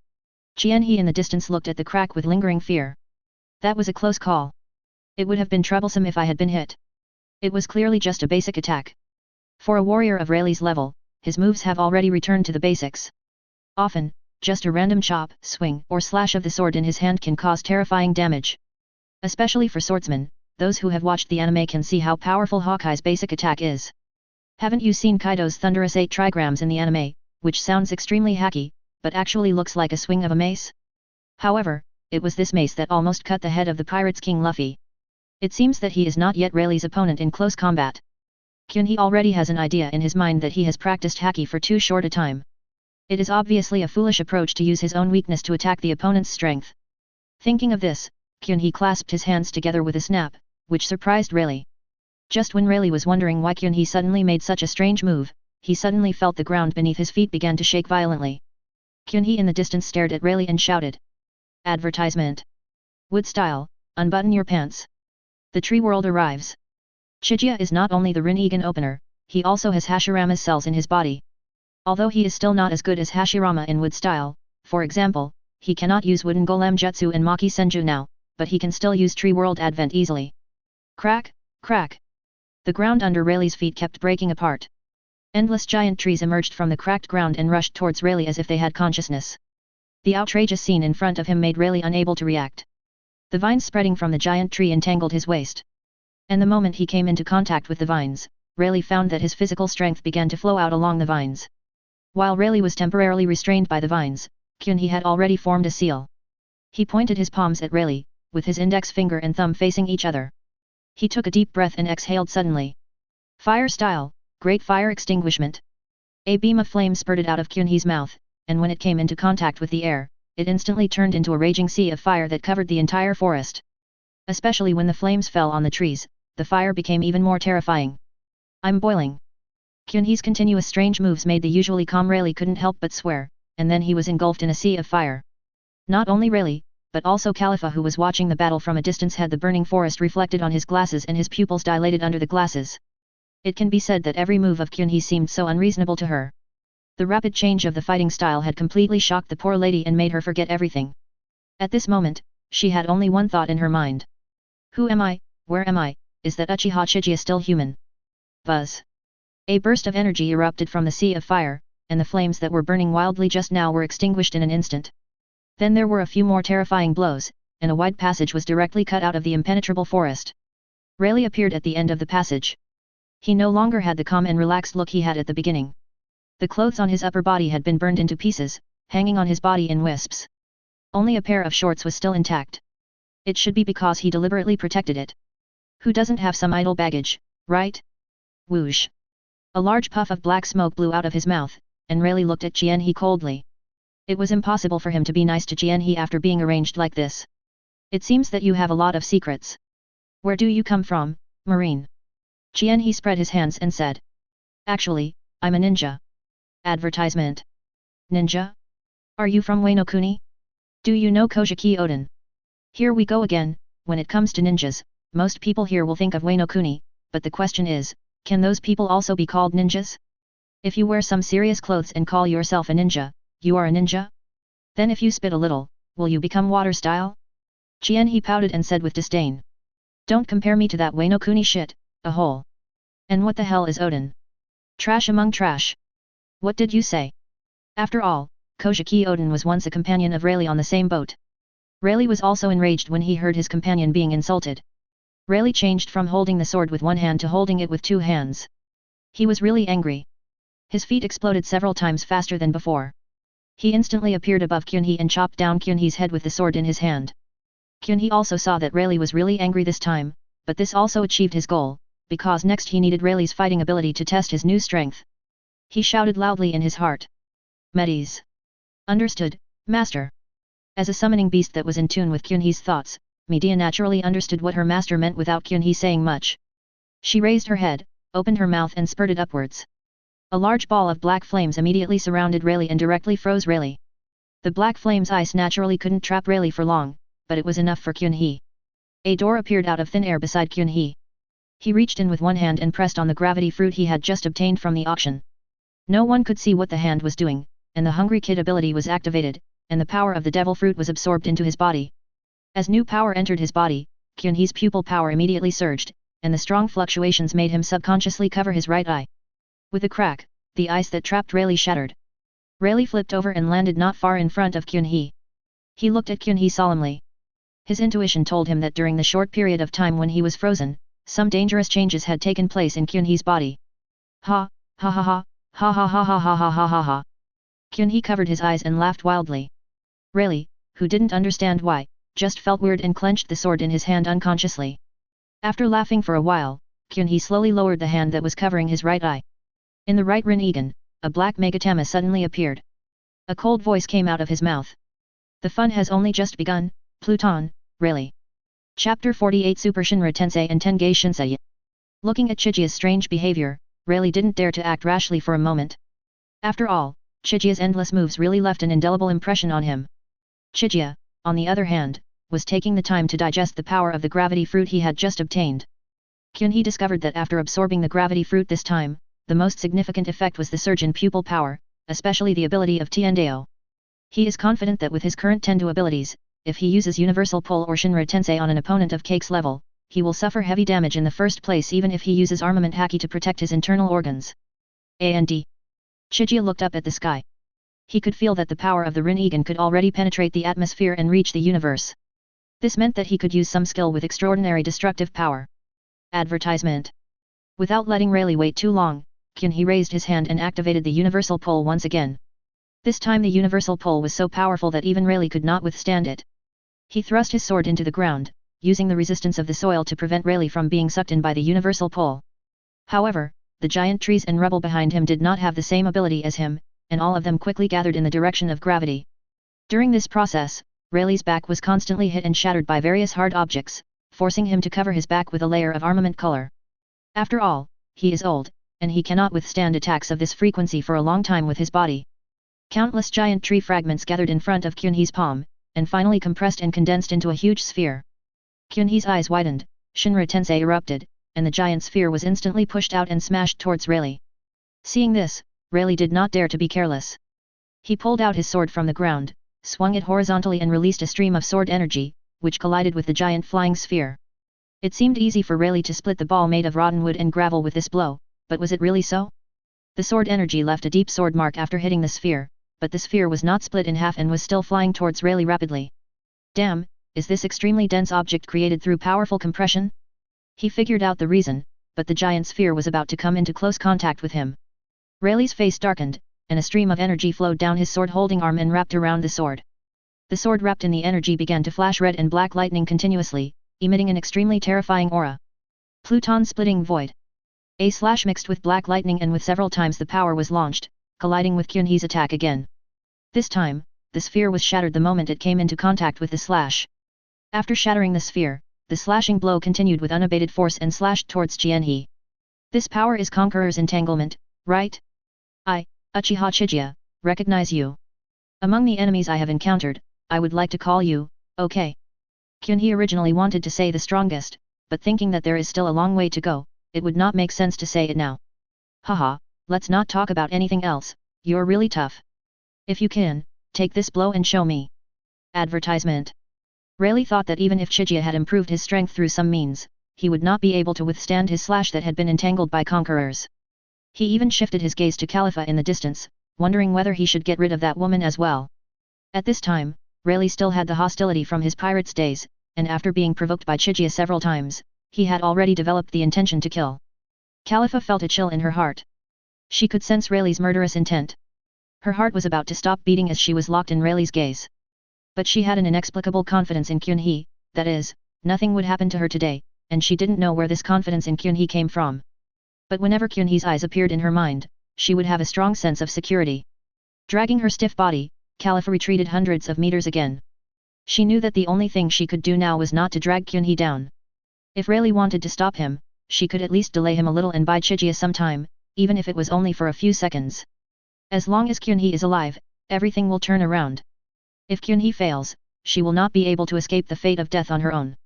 Speaker 1: Jianhee in the distance looked at the crack with lingering fear. That was a close call. It would have been troublesome if I had been hit. It was clearly just a basic attack. For a warrior of Rayleigh's level, his moves have already returned to the basics. Often, just a random chop, swing, or slash of the sword in his hand can cause terrifying damage. Especially for swordsmen, those who have watched the anime can see how powerful Hawkeye's basic attack is. Haven't you seen Kaido's thunderous 8 trigrams in the anime, which sounds extremely hacky, but actually looks like a swing of a mace? However, it was this mace that almost cut the head of the Pirates King Luffy. It seems that he is not yet Rayleigh's opponent in close combat. Kyunhee already has an idea in his mind that he has practiced haki for too short a time. It is obviously a foolish approach to use his own weakness to attack the opponent's strength. Thinking of this, Kyunhee clasped his hands together with a snap, which surprised Rayleigh. Just when Rayleigh was wondering why Kyunhee suddenly made such a strange move, he suddenly felt the ground beneath his feet began to shake violently. Kyunhee in the distance stared at Rayleigh and shouted. Advertisement. Wood style, unbutton your pants. The tree world arrives. Chiga is not only the Rinnegan opener, he also has Hashirama's cells in his body. Although he is still not as good as Hashirama in wood style, for example, he cannot use wooden golem jutsu and Maki Senju now, but he can still use tree world advent easily. Crack, crack. The ground under Rayleigh's feet kept breaking apart. Endless giant trees emerged from the cracked ground and rushed towards Rayleigh as if they had consciousness. The outrageous scene in front of him made Rayleigh unable to react. The vines spreading from the giant tree entangled his waist. And the moment he came into contact with the vines, Rayleigh found that his physical strength began to flow out along the vines. While Rayleigh was temporarily restrained by the vines, Kyunhee had already formed a seal. He pointed his palms at Rayleigh, with his index finger and thumb facing each other. He took a deep breath and exhaled suddenly. Fire style, great fire extinguishment. A beam of flame spurted out of Kyunhee's mouth, and when it came into contact with the air, it instantly turned into a raging sea of fire that covered the entire forest. Especially when the flames fell on the trees, the fire became even more terrifying. I'm boiling. Kyunhee's continuous strange moves made the usually calm Rayleigh couldn't help but swear, and then he was engulfed in a sea of fire. Not only Rayleigh, but also Khalifa who was watching the battle from a distance had the burning forest reflected on his glasses and his pupils dilated under the glasses. It can be said that every move of Kyunhee seemed so unreasonable to her. The rapid change of the fighting style had completely shocked the poor lady and made her forget everything. At this moment, she had only one thought in her mind. Who am I, where am I, is that Uchiha Chiga still human? Buzz. A burst of energy erupted from the sea of fire, and the flames that were burning wildly just now were extinguished in an instant. Then there were a few more terrifying blows, and a wide passage was directly cut out of the impenetrable forest. Rayleigh appeared at the end of the passage. He no longer had the calm and relaxed look he had at the beginning. The clothes on his upper body had been burned into pieces, hanging on his body in wisps. Only a pair of shorts was still intact. It should be because he deliberately protected it. Who doesn't have some idle baggage, right? Whoosh. A large puff of black smoke blew out of his mouth, and Rayleigh looked at Jianhee coldly. It was impossible for him to be nice to Jianhee after being arranged like this. It seems that you have a lot of secrets. Where do you come from, Marine? Jianhee spread his hands and said. Actually, I'm a ninja. Advertisement. Ninja? Are you from Wano Kuni? Do you know Kojiki Oden? Here we go again, when it comes to ninjas, most people here will think of Wano Kuni, but the question is, can those people also be called ninjas? If you wear some serious clothes and call yourself a ninja, you are a ninja? Then if you spit a little, will you become water style? Jianhee pouted and said with disdain. Don't compare me to that Wano Kuni shit, a hole. And what the hell is Oden? Trash among trash. What did you say? After all, Kojiki Oden was once a companion of Rayleigh on the same boat. Rayleigh was also enraged when he heard his companion being insulted. Rayleigh changed from holding the sword with one hand to holding it with two hands. He was really angry. His feet exploded several times faster than before. He instantly appeared above Kyunhee and chopped down Kyunhee's head with the sword in his hand. Kyunhee also saw that Rayleigh was really angry this time, but this also achieved his goal, because next he needed Rayleigh's fighting ability to test his new strength. He shouted loudly in his heart. Medes. Understood, master. As a summoning beast that was in tune with Kyunhee's thoughts, Medea naturally understood what her master meant without Kyunhee saying much. She raised her head, opened her mouth and spurted upwards. A large ball of black flames immediately surrounded Rayleigh and directly froze Rayleigh. The black flames ice naturally couldn't trap Rayleigh for long, but it was enough for Kyunhee. A door appeared out of thin air beside Kyunhee. He reached in with one hand and pressed on the gravity fruit he had just obtained from the auction. No one could see what the hand was doing, and the Hungry Kid ability was activated, and the power of the devil fruit was absorbed into his body. As new power entered his body, Kyunhee's pupil power immediately surged, and the strong fluctuations made him subconsciously cover his right eye. With a crack, the ice that trapped Rayleigh shattered. Rayleigh flipped over and landed not far in front of Kyunhee. He looked at Kyunhee solemnly. His intuition told him that during the short period of time when he was frozen, some dangerous changes had taken place in Kyunhee's body. Ha, ha ha ha, ha ha ha ha ha ha ha ha ha. Kyunhee covered his eyes and laughed wildly. Rayleigh, who didn't understand why, just felt weird and clenched the sword in his hand unconsciously. After laughing for a while, Kyunhee slowly lowered the hand that was covering his right eye. In the right Rinnegan, a black Megatama suddenly appeared. A cold voice came out of his mouth. The fun has only just begun, Pluton, Rayleigh. Chapter 48 Super Shinra Tensei and Tengei Shinsei. Looking at Chigia's strange behavior, Rayleigh didn't dare to act rashly for a moment. After all, Chigia's endless moves really left an indelible impression on him. Chigia, on the other hand, was taking the time to digest the power of the gravity fruit he had just obtained. Kyunhee discovered that after absorbing the gravity fruit this time, the most significant effect was the surge in pupil power, especially the ability of Tiendeo. He is confident that with his current Tendo abilities, if he uses Universal Pull or Shinra Tensei on an opponent of Cake's level, he will suffer heavy damage in the first place even if he uses Armament Haki to protect his internal organs. And Chigia looked up at the sky. He could feel that the power of the Rinnegan could already penetrate the atmosphere and reach the universe. This meant that he could use some skill with extraordinary destructive power. Advertisement. Without letting Rayleigh wait too long, Kyunhee raised his hand and activated the Universal Pull once again. This time the Universal Pull was so powerful that even Rayleigh could not withstand it. He thrust his sword into the ground, using the resistance of the soil to prevent Rayleigh from being sucked in by the Universal Pull. However, the giant trees and rubble behind him did not have the same ability as him, and all of them quickly gathered in the direction of gravity. During this process, Rayleigh's back was constantly hit and shattered by various hard objects, forcing him to cover his back with a layer of armament color. After all, he is old, and he cannot withstand attacks of this frequency for a long time with his body. Countless giant tree fragments gathered in front of Kyunhee's palm, and finally compressed and condensed into a huge sphere. Kyunhee's eyes widened, Shinra Tensei erupted, and the giant sphere was instantly pushed out and smashed towards Rayleigh. Seeing this, Rayleigh did not dare to be careless. He pulled out his sword from the ground, swung it horizontally and released a stream of sword energy, which collided with the giant flying sphere. It seemed easy for Rayleigh to split the ball made of rotten wood and gravel with this blow, but was it really so? The sword energy left a deep sword mark after hitting the sphere, but the sphere was not split in half and was still flying towards Rayleigh rapidly. Damn, is this extremely dense object created through powerful compression? He figured out the reason, but the giant sphere was about to come into close contact with him. Rayleigh's face darkened, and a stream of energy flowed down his sword-holding arm and wrapped around the sword. The sword wrapped in the energy began to flash red and black lightning continuously, emitting an extremely terrifying aura. Pluton Splitting Void. A slash mixed with black lightning and with several times the power was launched, colliding with Kyunhee's attack again. This time, the sphere was shattered the moment it came into contact with the slash. After shattering the sphere, the slashing blow continued with unabated force and slashed towards Kyunhee. This power is Conqueror's Entanglement, right? I, Uchiha Chiga, recognize you. Among the enemies I have encountered, I would like to call you, okay. Kyunhee originally wanted to say the strongest, but thinking that there is still a long way to go, it would not make sense to say it now. Haha, let's not talk about anything else, you're really tough. If you can, take this blow and show me. Advertisement. Rayleigh thought that even if Chigia had improved his strength through some means, he would not be able to withstand his slash that had been entangled by conquerors. He even shifted his gaze to Khalifa in the distance, wondering whether he should get rid of that woman as well. At this time, Rayleigh still had the hostility from his pirate's days, and after being provoked by Chigia several times, he had already developed the intention to kill. Khalifa felt a chill in her heart. She could sense Rayleigh's murderous intent. Her heart was about to stop beating as she was locked in Rayleigh's gaze. But she had an inexplicable confidence in Kyunhee, that is, nothing would happen to her today, and she didn't know where this confidence in Kyunhee came from. But whenever Kyunhee's eyes appeared in her mind, she would have a strong sense of security. Dragging her stiff body, Califa retreated hundreds of meters again. She knew that the only thing she could do now was not to drag Kyunhee down. If Rayleigh wanted to stop him, she could at least delay him a little and buy Chigia some time, even if it was only for a few seconds. As long as Kyunhee is alive, everything will turn around. If Kyunhee fails, she will not be able to escape the fate of death on her own.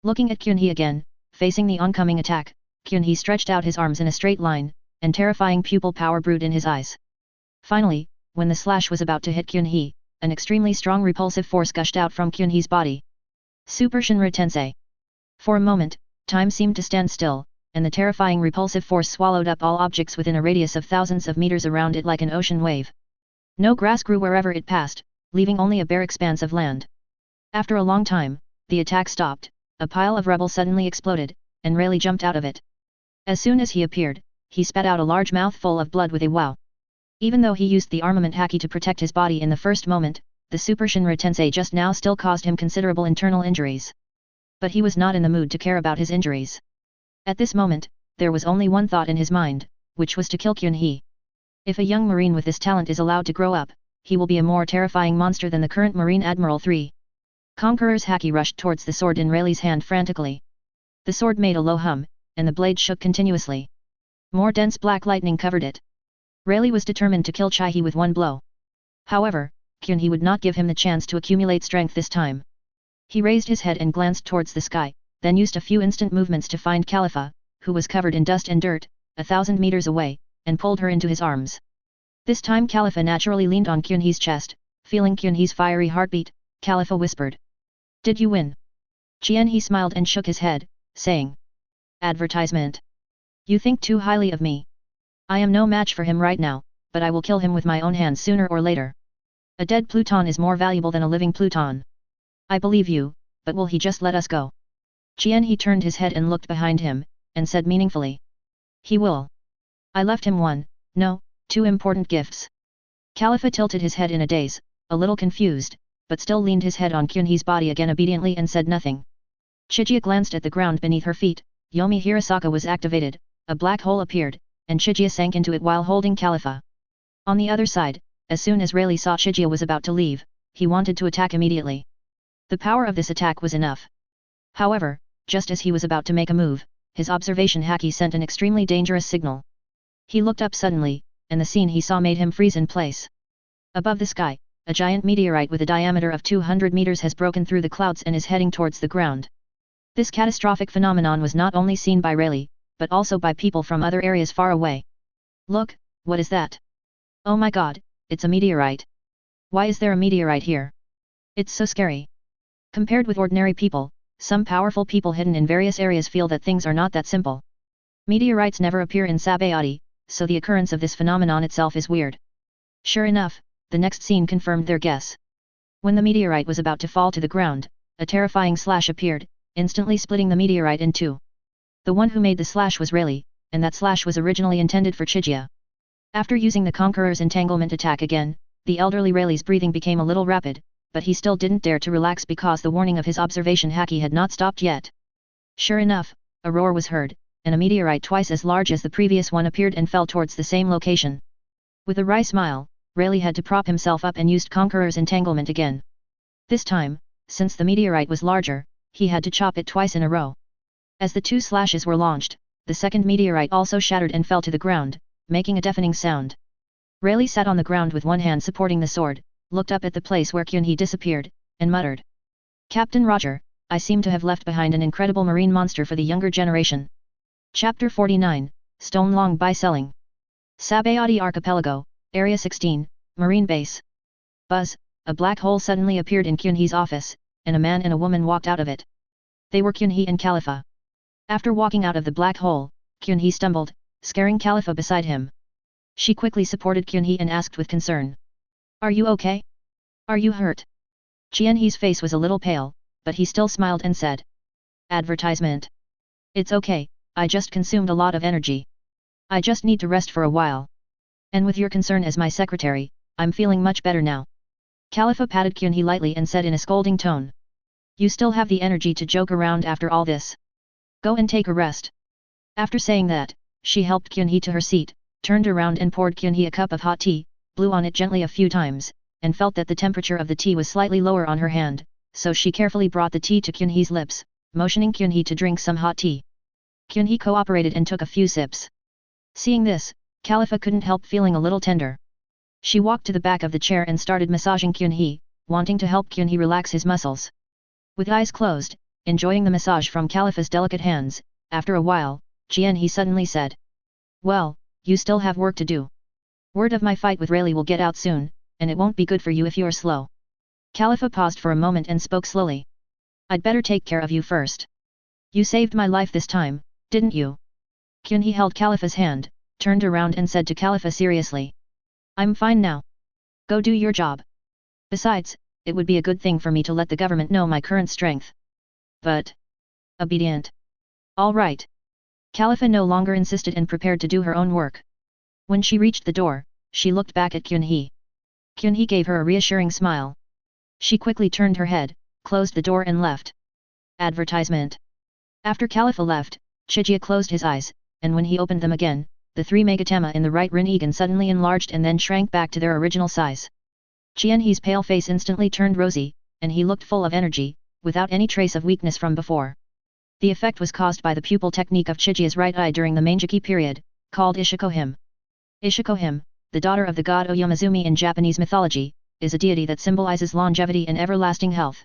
Speaker 1: Looking at Kyunhee again, facing the oncoming attack, Kyunhee stretched out his arms in a straight line, and terrifying pupil power brewed in his eyes. Finally, when the slash was about to hit Kyunhee, an extremely strong repulsive force gushed out from Kyunhee's body. Super Shinra Tensei. For a moment, time seemed to stand still, and the terrifying repulsive force swallowed up all objects within a radius of thousands of meters around it like an ocean wave. No grass grew wherever it passed, leaving only a bare expanse of land. After a long time, the attack stopped, a pile of rubble suddenly exploded, and Rayleigh jumped out of it. As soon as he appeared, he spat out a large mouthful of blood with a wow. Even though he used the armament haki to protect his body in the first moment, the Super Shinra Tensei just now still caused him considerable internal injuries. But he was not in the mood to care about his injuries. At this moment, there was only one thought in his mind, which was to kill Kyunhee. If a young marine with this talent is allowed to grow up, he will be a more terrifying monster than the current Marine Admiral 3. Conqueror's haki rushed towards the sword in Rayleigh's hand frantically. The sword made a low hum, and the blade shook continuously. More dense black lightning covered it. Rayleigh was determined to kill Chihee with one blow. However, Kyunhee would not give him the chance to accumulate strength this time. He raised his head and glanced towards the sky, then used a few instant movements to find Califa, who was covered in dust and dirt, 1,000 meters away, and pulled her into his arms. This time Califa naturally leaned on Kyunhee's chest, feeling Kyunhee's fiery heartbeat. Califa whispered. "Did you win?" Kyunhee smiled and shook his head, saying. "Advertisement. You think too highly of me. I am no match for him right now, but I will kill him with my own hands sooner or later. A dead Pluton is more valuable than a living Pluton. I believe you, but will he just let us go?" Kyunhee turned his head and looked behind him, and said meaningfully. "He will. I left him two important gifts." Califa tilted his head in a daze, a little confused, but still leaned his head on Kyunhee's body again obediently and said nothing. Chigia glanced at the ground beneath her feet. Yomi Hirasaka was activated, a black hole appeared, and Chigia sank into it while holding Califa. On the other side, as soon as Rayleigh saw Chigia was about to leave, he wanted to attack immediately. The power of this attack was enough. However, just as he was about to make a move, his observation haki sent an extremely dangerous signal. He looked up suddenly, and the scene he saw made him freeze in place. Above the sky, a giant meteorite with a diameter of 200 meters has broken through the clouds and is heading towards the ground. This catastrophic phenomenon was not only seen by Rayleigh, but also by people from other areas far away. "Look, what is that? Oh my god, it's a meteorite. Why is there a meteorite here? It's so scary." Compared with ordinary people, some powerful people hidden in various areas feel that things are not that simple. Meteorites never appear in Sabody, so the occurrence of this phenomenon itself is weird. Sure enough, the next scene confirmed their guess. When the meteorite was about to fall to the ground, a terrifying slash appeared, instantly splitting the meteorite in two. The one who made the slash was Rayleigh, and that slash was originally intended for Chigia. After using the Conqueror's entanglement attack again, the elderly Rayleigh's breathing became a little rapid, but he still didn't dare to relax because the warning of his observation haki had not stopped yet. Sure enough, a roar was heard, and a meteorite twice as large as the previous one appeared and fell towards the same location. With a wry smile, Rayleigh had to prop himself up and used Conqueror's entanglement again. This time, since the meteorite was larger, he had to chop it twice in a row. As the two slashes were launched, the second meteorite also shattered and fell to the ground, making a deafening sound. Rayleigh sat on the ground with one hand supporting the sword, looked up at the place where Kyunhee disappeared, and muttered. "Captain Roger, I seem to have left behind an incredible marine monster for the younger generation." Chapter 49, Stone Long by Selling. Sabody Archipelago, Area 16, Marine Base. Buzz, a black hole suddenly appeared in Kyunhee's office, and a man and a woman walked out of it. They were Kyunhee and Califa. After walking out of the black hole, Kyunhee stumbled, scaring Califa beside him. She quickly supported Kyunhee and asked with concern. "Are you okay? Are you hurt?" Kyunhee's face was a little pale, but he still smiled and said. "Advertisement. It's okay, I just consumed a lot of energy. I just need to rest for a while." And with your concern as my secretary, I'm feeling much better now. Khalifa patted Kyunhee lightly and said in a scolding tone. You still have the energy to joke around after all this? Go and take a rest. After saying that, she helped Kyunhee to her seat, turned around and poured Kyunhee a cup of hot tea, blew on it gently a few times, and felt that the temperature of the tea was slightly lower on her hand, so she carefully brought the tea to Kyunhee's lips, motioning Kyunhee to drink some hot tea. Kyunhee cooperated and took a few sips. Seeing this, Khalifa couldn't help feeling a little tender. She walked to the back of the chair and started massaging Kyunhee, wanting to help Kyunhee relax his muscles. With eyes closed, enjoying the massage from Khalifa's delicate hands, after a while, Kyunhee suddenly said. Well, you still have work to do. Word of my fight with Rayleigh will get out soon, and it won't be good for you if you're slow. Khalifa paused for a moment and spoke slowly. I'd better take care of you first. You saved my life this time, didn't you? Kyunhee held Khalifa's hand, turned around and said to Khalifa seriously. I'm fine now. Go do your job. Besides, it would be a good thing for me to let the government know my current strength. But... obedient. All right. Khalifa no longer insisted and prepared to do her own work. When she reached the door, she looked back at Kyunhee. Kyunhee gave her a reassuring smile. She quickly turned her head, closed the door and left. Advertisement. After Khalifa left, Chiga closed his eyes, and when he opened them again, the three megatama in the right Rinnegan suddenly enlarged and then shrank back to their original size. Kyunhee's pale face instantly turned rosy, and he looked full of energy, without any trace of weakness from before. The effect was caused by the pupil technique of Chiga's right eye during the Meijiki period, called Ishikohime. Ishikohime, the daughter of the god Oyamazumi in Japanese mythology, is a deity that symbolizes longevity and everlasting health.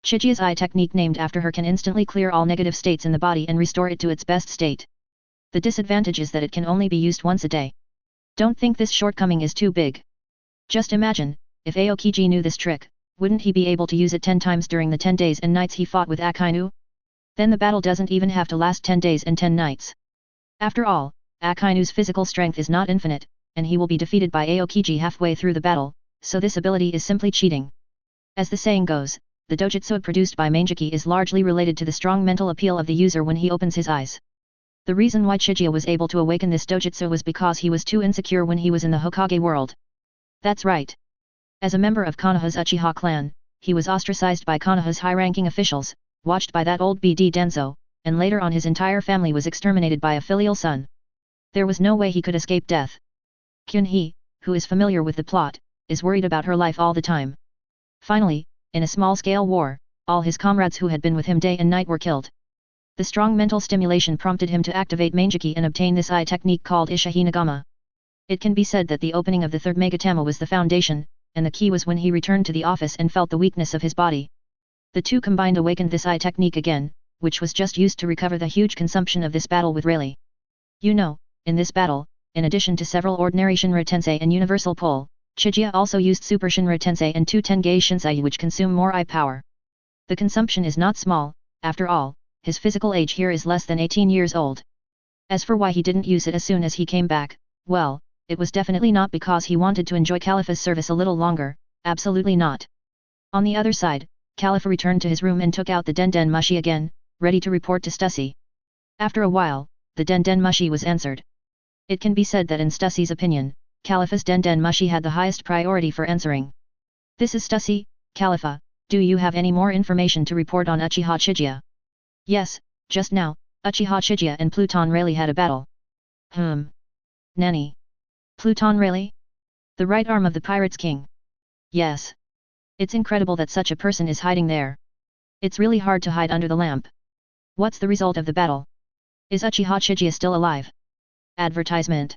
Speaker 1: Chiga's eye technique named after her can instantly clear all negative states in the body and restore it to its best state. The disadvantage is that it can only be used once a day. Don't think this shortcoming is too big. Just imagine, if Aokiji knew this trick, wouldn't he be able to use it 10 times during the 10 days and nights he fought with Akainu? Then the battle doesn't even have to last 10 days and 10 nights. After all, Akainu's physical strength is not infinite, and he will be defeated by Aokiji halfway through the battle, so this ability is simply cheating. As the saying goes, the dojutsu produced by Meijiki is largely related to the strong mental appeal of the user when he opens his eyes. The reason why Chiga was able to awaken this dojutsu was because he was too insecure when he was in the Hokage world. That's right. As a member of Konoha's Uchiha clan, he was ostracized by Konoha's high-ranking officials, watched by that old BD Denzo, and later on his entire family was exterminated by a filial son. There was no way he could escape death. Kyunhee, who is familiar with the plot, is worried about her life all the time. Finally, in a small-scale war, all his comrades who had been with him day and night were killed. The strong mental stimulation prompted him to activate Meijiki and obtain this eye technique called Ishihi Nagama. It can be said that the opening of the third Megatama was the foundation, and the key was when he returned to the office and felt the weakness of his body. The two combined awakened this eye technique again, which was just used to recover the huge consumption of this battle with Rayleigh. You know, in this battle, in addition to several ordinary Shinra Tensei and universal pull, Chiga also used Super Shinra Tensei and 2 Tengei Shinsei which consume more eye power. The consumption is not small, after all, his physical age here is less than 18 years old. As for why he didn't use it as soon as he came back, well, it was definitely not because he wanted to enjoy Khalifa's service a little longer, absolutely not. On the other side, Khalifa returned to his room and took out the Den Mushi again, ready to report to Stussy. After a while, the Den Mushi was answered. It can be said that in Stussy's opinion, Khalifa's Den Mushi had the highest priority for answering. This is Stussy. Khalifa, do you have any more information to report on Uchiha Chiga? Yes, just now, Uchiha Chiga and Pluton Rayleigh had a battle. Nanny. Pluton Rayleigh? The right arm of the Pirates King. Yes. It's incredible that such a person is hiding there. It's really hard to hide under the lamp. What's the result of the battle? Is Uchiha Chiga still alive? Advertisement.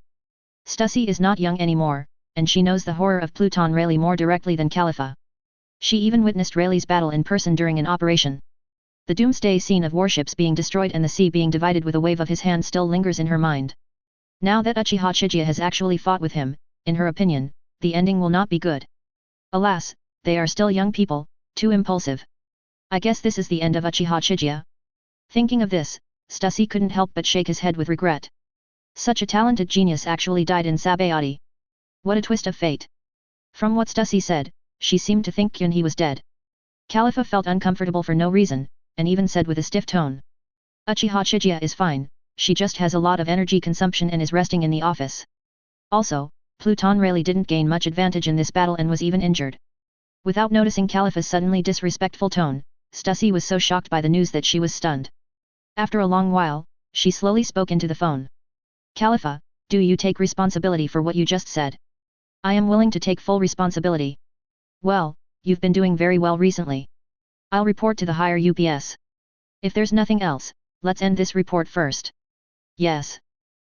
Speaker 1: Stussy is not young anymore, and she knows the horror of Pluton Rayleigh more directly than Khalifa. She even witnessed Rayleigh's battle in person during an operation. The doomsday scene of warships being destroyed and the sea being divided with a wave of his hand still lingers in her mind. Now that Uchiha Chiga has actually fought with him, in her opinion, the ending will not be good. Alas, they are still young people, too impulsive. I guess this is the end of Uchiha Chiga. Thinking of this, Stussy couldn't help but shake his head with regret. Such a talented genius actually died in Sabody. What a twist of fate. From what Stussy said, she seemed to think Kyunhee was dead. Khalifa felt uncomfortable for no reason, and even said with a stiff tone. Uchiha Chiga is fine, she just has a lot of energy consumption and is resting in the office. Also, Pluton really didn't gain much advantage in this battle and was even injured. Without noticing Calipha's suddenly disrespectful tone, Stussy was so shocked by the news that she was stunned. After a long while, she slowly spoke into the phone. Calipha, do you take responsibility for what you just said? I am willing to take full responsibility. Well, you've been doing very well recently. I'll report to the higher UPS. If there's nothing else, let's end this report first. Yes.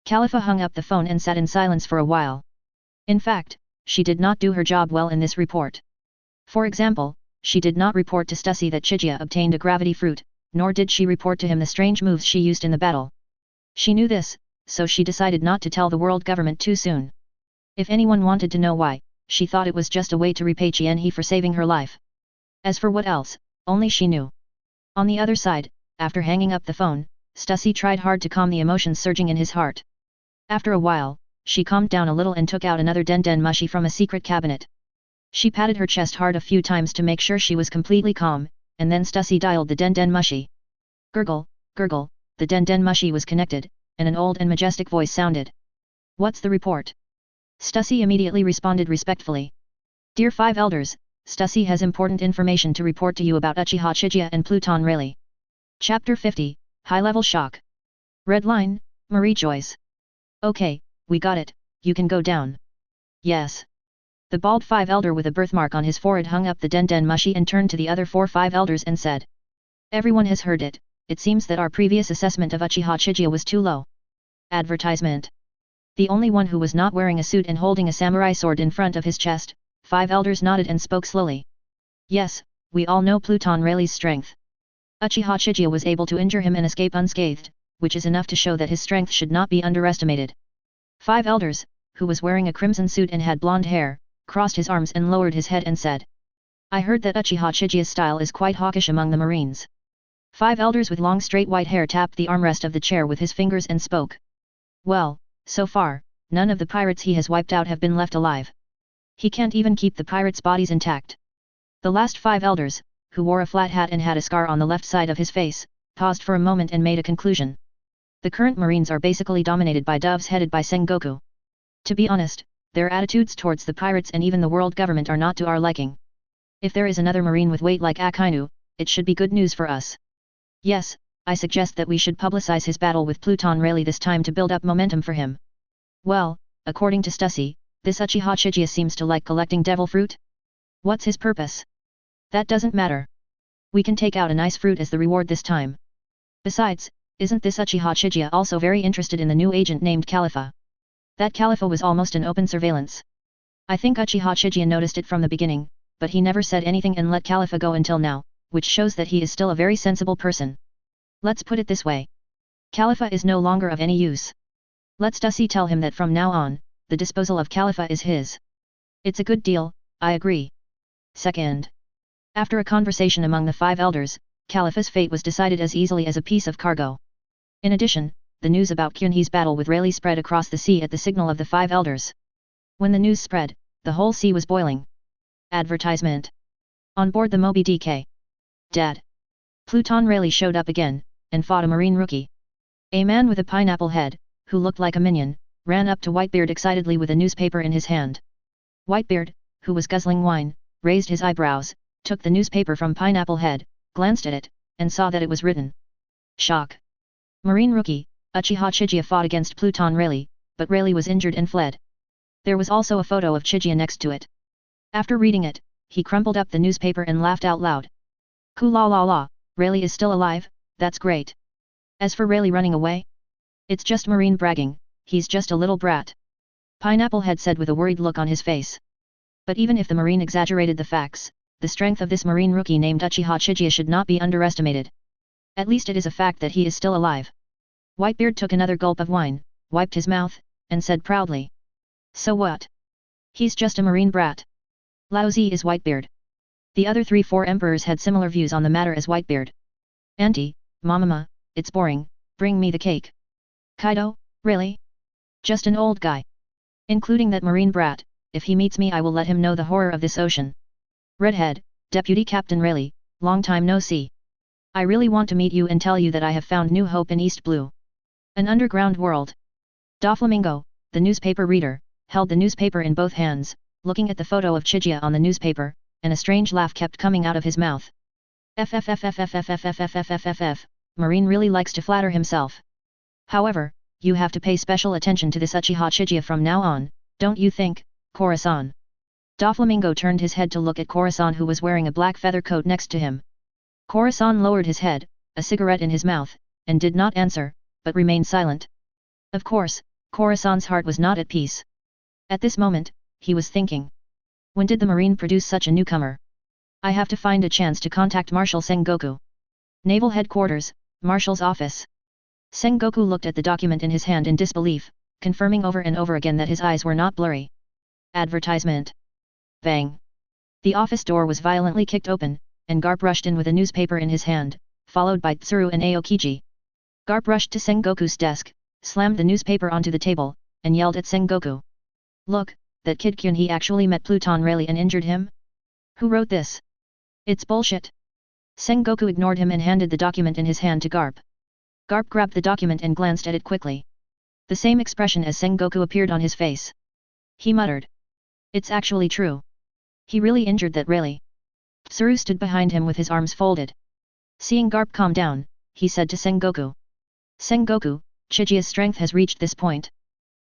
Speaker 1: Calipha hung up the phone and sat in silence for a while. In fact, she did not do her job well in this report. For example, she did not report to Stussy that Chiga obtained a gravity fruit, nor did she report to him the strange moves she used in the battle. She knew this, so she decided not to tell the world government too soon. If anyone wanted to know why, she thought it was just a way to repay Qianhe for saving her life. As for what else, only she knew. On the other side, after hanging up the phone, Stussy tried hard to calm the emotions surging in his heart. After a while, she calmed down a little and took out another den mushi from a secret cabinet. She patted her chest hard a few times to make sure she was completely calm, and then Stussy dialed the den mushi. Gurgle, gurgle, the den mushi was connected, and an old and majestic voice sounded. What's the report? Stussy immediately responded respectfully. Dear Five Elders, Stussy has important information to report to you about Uchiha Chiga and Pluton Rayleigh. Chapter 50, High-Level Shock. Red Line, Marie Joyce. Okay, we got it, you can go down. Yes. The bald Five Elder with a birthmark on his forehead hung up the den mushi and turned to the other 4 Five Elders and said. Everyone has heard it, it seems that our previous assessment of Uchiha Chiga was too low. Advertisement. The only one who was not wearing a suit and holding a samurai sword in front of his chest, Five Elders nodded and spoke slowly. Yes, we all know Pluton Rayleigh's strength. Uchiha Chiga was able to injure him and escape unscathed, which is enough to show that his strength should not be underestimated. Five Elders, who was wearing a crimson suit and had blonde hair, crossed his arms and lowered his head and said. I heard that Uchiha Chiga's style is quite hawkish among the Marines. Five Elders with long straight white hair tapped the armrest of the chair with his fingers and spoke. Well, so far, none of the pirates he has wiped out have been left alive. He can't even keep the pirates' bodies intact. The last 5 Elders, who wore a flat hat and had a scar on the left side of his face, paused for a moment and made a conclusion. The current Marines are basically dominated by doves headed by Sengoku. To be honest, their attitudes towards the pirates and even the world government are not to our liking. If there is another Marine with weight like Akainu, it should be good news for us. Yes, I suggest that we should publicize his battle with Pluton Rayleigh this time to build up momentum for him. Well, according to Stussy, this Uchiha Chiga seems to like collecting devil fruit? What's his purpose? That doesn't matter. We can take out a nice fruit as the reward this time. Besides, isn't this Uchiha Chiga also very interested in the new agent named Calipha? That Calipha was almost in open surveillance. I think Uchiha Chiga noticed it from the beginning, but he never said anything and let Calipha go until now, which shows that he is still a very sensible person. Let's put it this way. Calipha is no longer of any use. Let Stussy tell him that from now on, the disposal of Calipha is his. It's a good deal, I agree. Second. After a conversation among the 5 Elders, Calipha's fate was decided as easily as a piece of cargo. In addition, the news about Qianhe's battle with Rayleigh spread across the sea at the signal of the 5 Elders. When the news spread, the whole sea was boiling. Advertisement. On board the Moby DK. Dad. Pluton Rayleigh showed up again, and fought a Marine rookie. A man with a pineapple head, who looked like a minion, ran up to Whitebeard excitedly with a newspaper in his hand. Whitebeard, who was guzzling wine, raised his eyebrows, took the newspaper from Pineapple Head, glanced at it, and saw that it was written. Shock. Marine rookie, Uchiha Chiga fought against Pluton Rayleigh, but Rayleigh was injured and fled. There was also a photo of Chiga next to it. After reading it, he crumpled up the newspaper and laughed out loud. Kula la la, Rayleigh is still alive, that's great. As for Rayleigh running away? It's just Marine bragging, he's just a little brat. Pineapple Head said with a worried look on his face. But even if the Marine exaggerated the facts, the strength of this Marine rookie named Uchiha Chiga should not be underestimated. At least it is a fact that he is still alive. Whitebeard took another gulp of wine, wiped his mouth, and said proudly. So what? He's just a Marine brat. Lousy is Whitebeard. The other 3-4 emperors had similar views on the matter as Whitebeard. Auntie, Mamama, it's boring, bring me the cake. Kaido, really? Just an old guy. Including that Marine brat, if he meets me I will let him know the horror of this ocean. Redhead, Deputy Captain Rayleigh, long time no see. I really want to meet you and tell you that I have found new hope in East Blue. An underground world. Doflamingo, the newspaper reader, held the newspaper in both hands, looking at the photo of Chiga on the newspaper, and a strange laugh kept coming out of his mouth. FFFFFFFFFFFFF, Marine really likes to flatter himself. However, you have to pay special attention to this Uchiha Chiga from now on, don't you think, Corazon? Doflamingo turned his head to look at Corazon, who was wearing a black feather coat next to him. Corazon lowered his head, a cigarette in his mouth, and did not answer, but remained silent. Of course, Corazon's heart was not at peace. At this moment, he was thinking. When did the Marine produce such a newcomer? I have to find a chance to contact Marshal Sengoku. Naval Headquarters, Marshal's office. Sengoku looked at the document in his hand in disbelief, confirming over and over again that his eyes were not blurry. Advertisement. Bang. The office door was violently kicked open, and Garp rushed in with a newspaper in his hand, followed by Tsuru and Aokiji. Garp rushed to Sengoku's desk, slammed the newspaper onto the table, and yelled at Sengoku. Look, that kid Kyunhee actually met Pluton Rayleigh and injured him? Who wrote this? It's bullshit. Sengoku ignored him and handed the document in his hand to Garp. Garp grabbed the document and glanced at it quickly. The same expression as Sengoku appeared on his face. He muttered. It's actually true. He really injured that Rayleigh. Tsuru stood behind him with his arms folded. Seeing Garp calm down, he said to Sengoku. Sengoku, Chiga's strength has reached this point.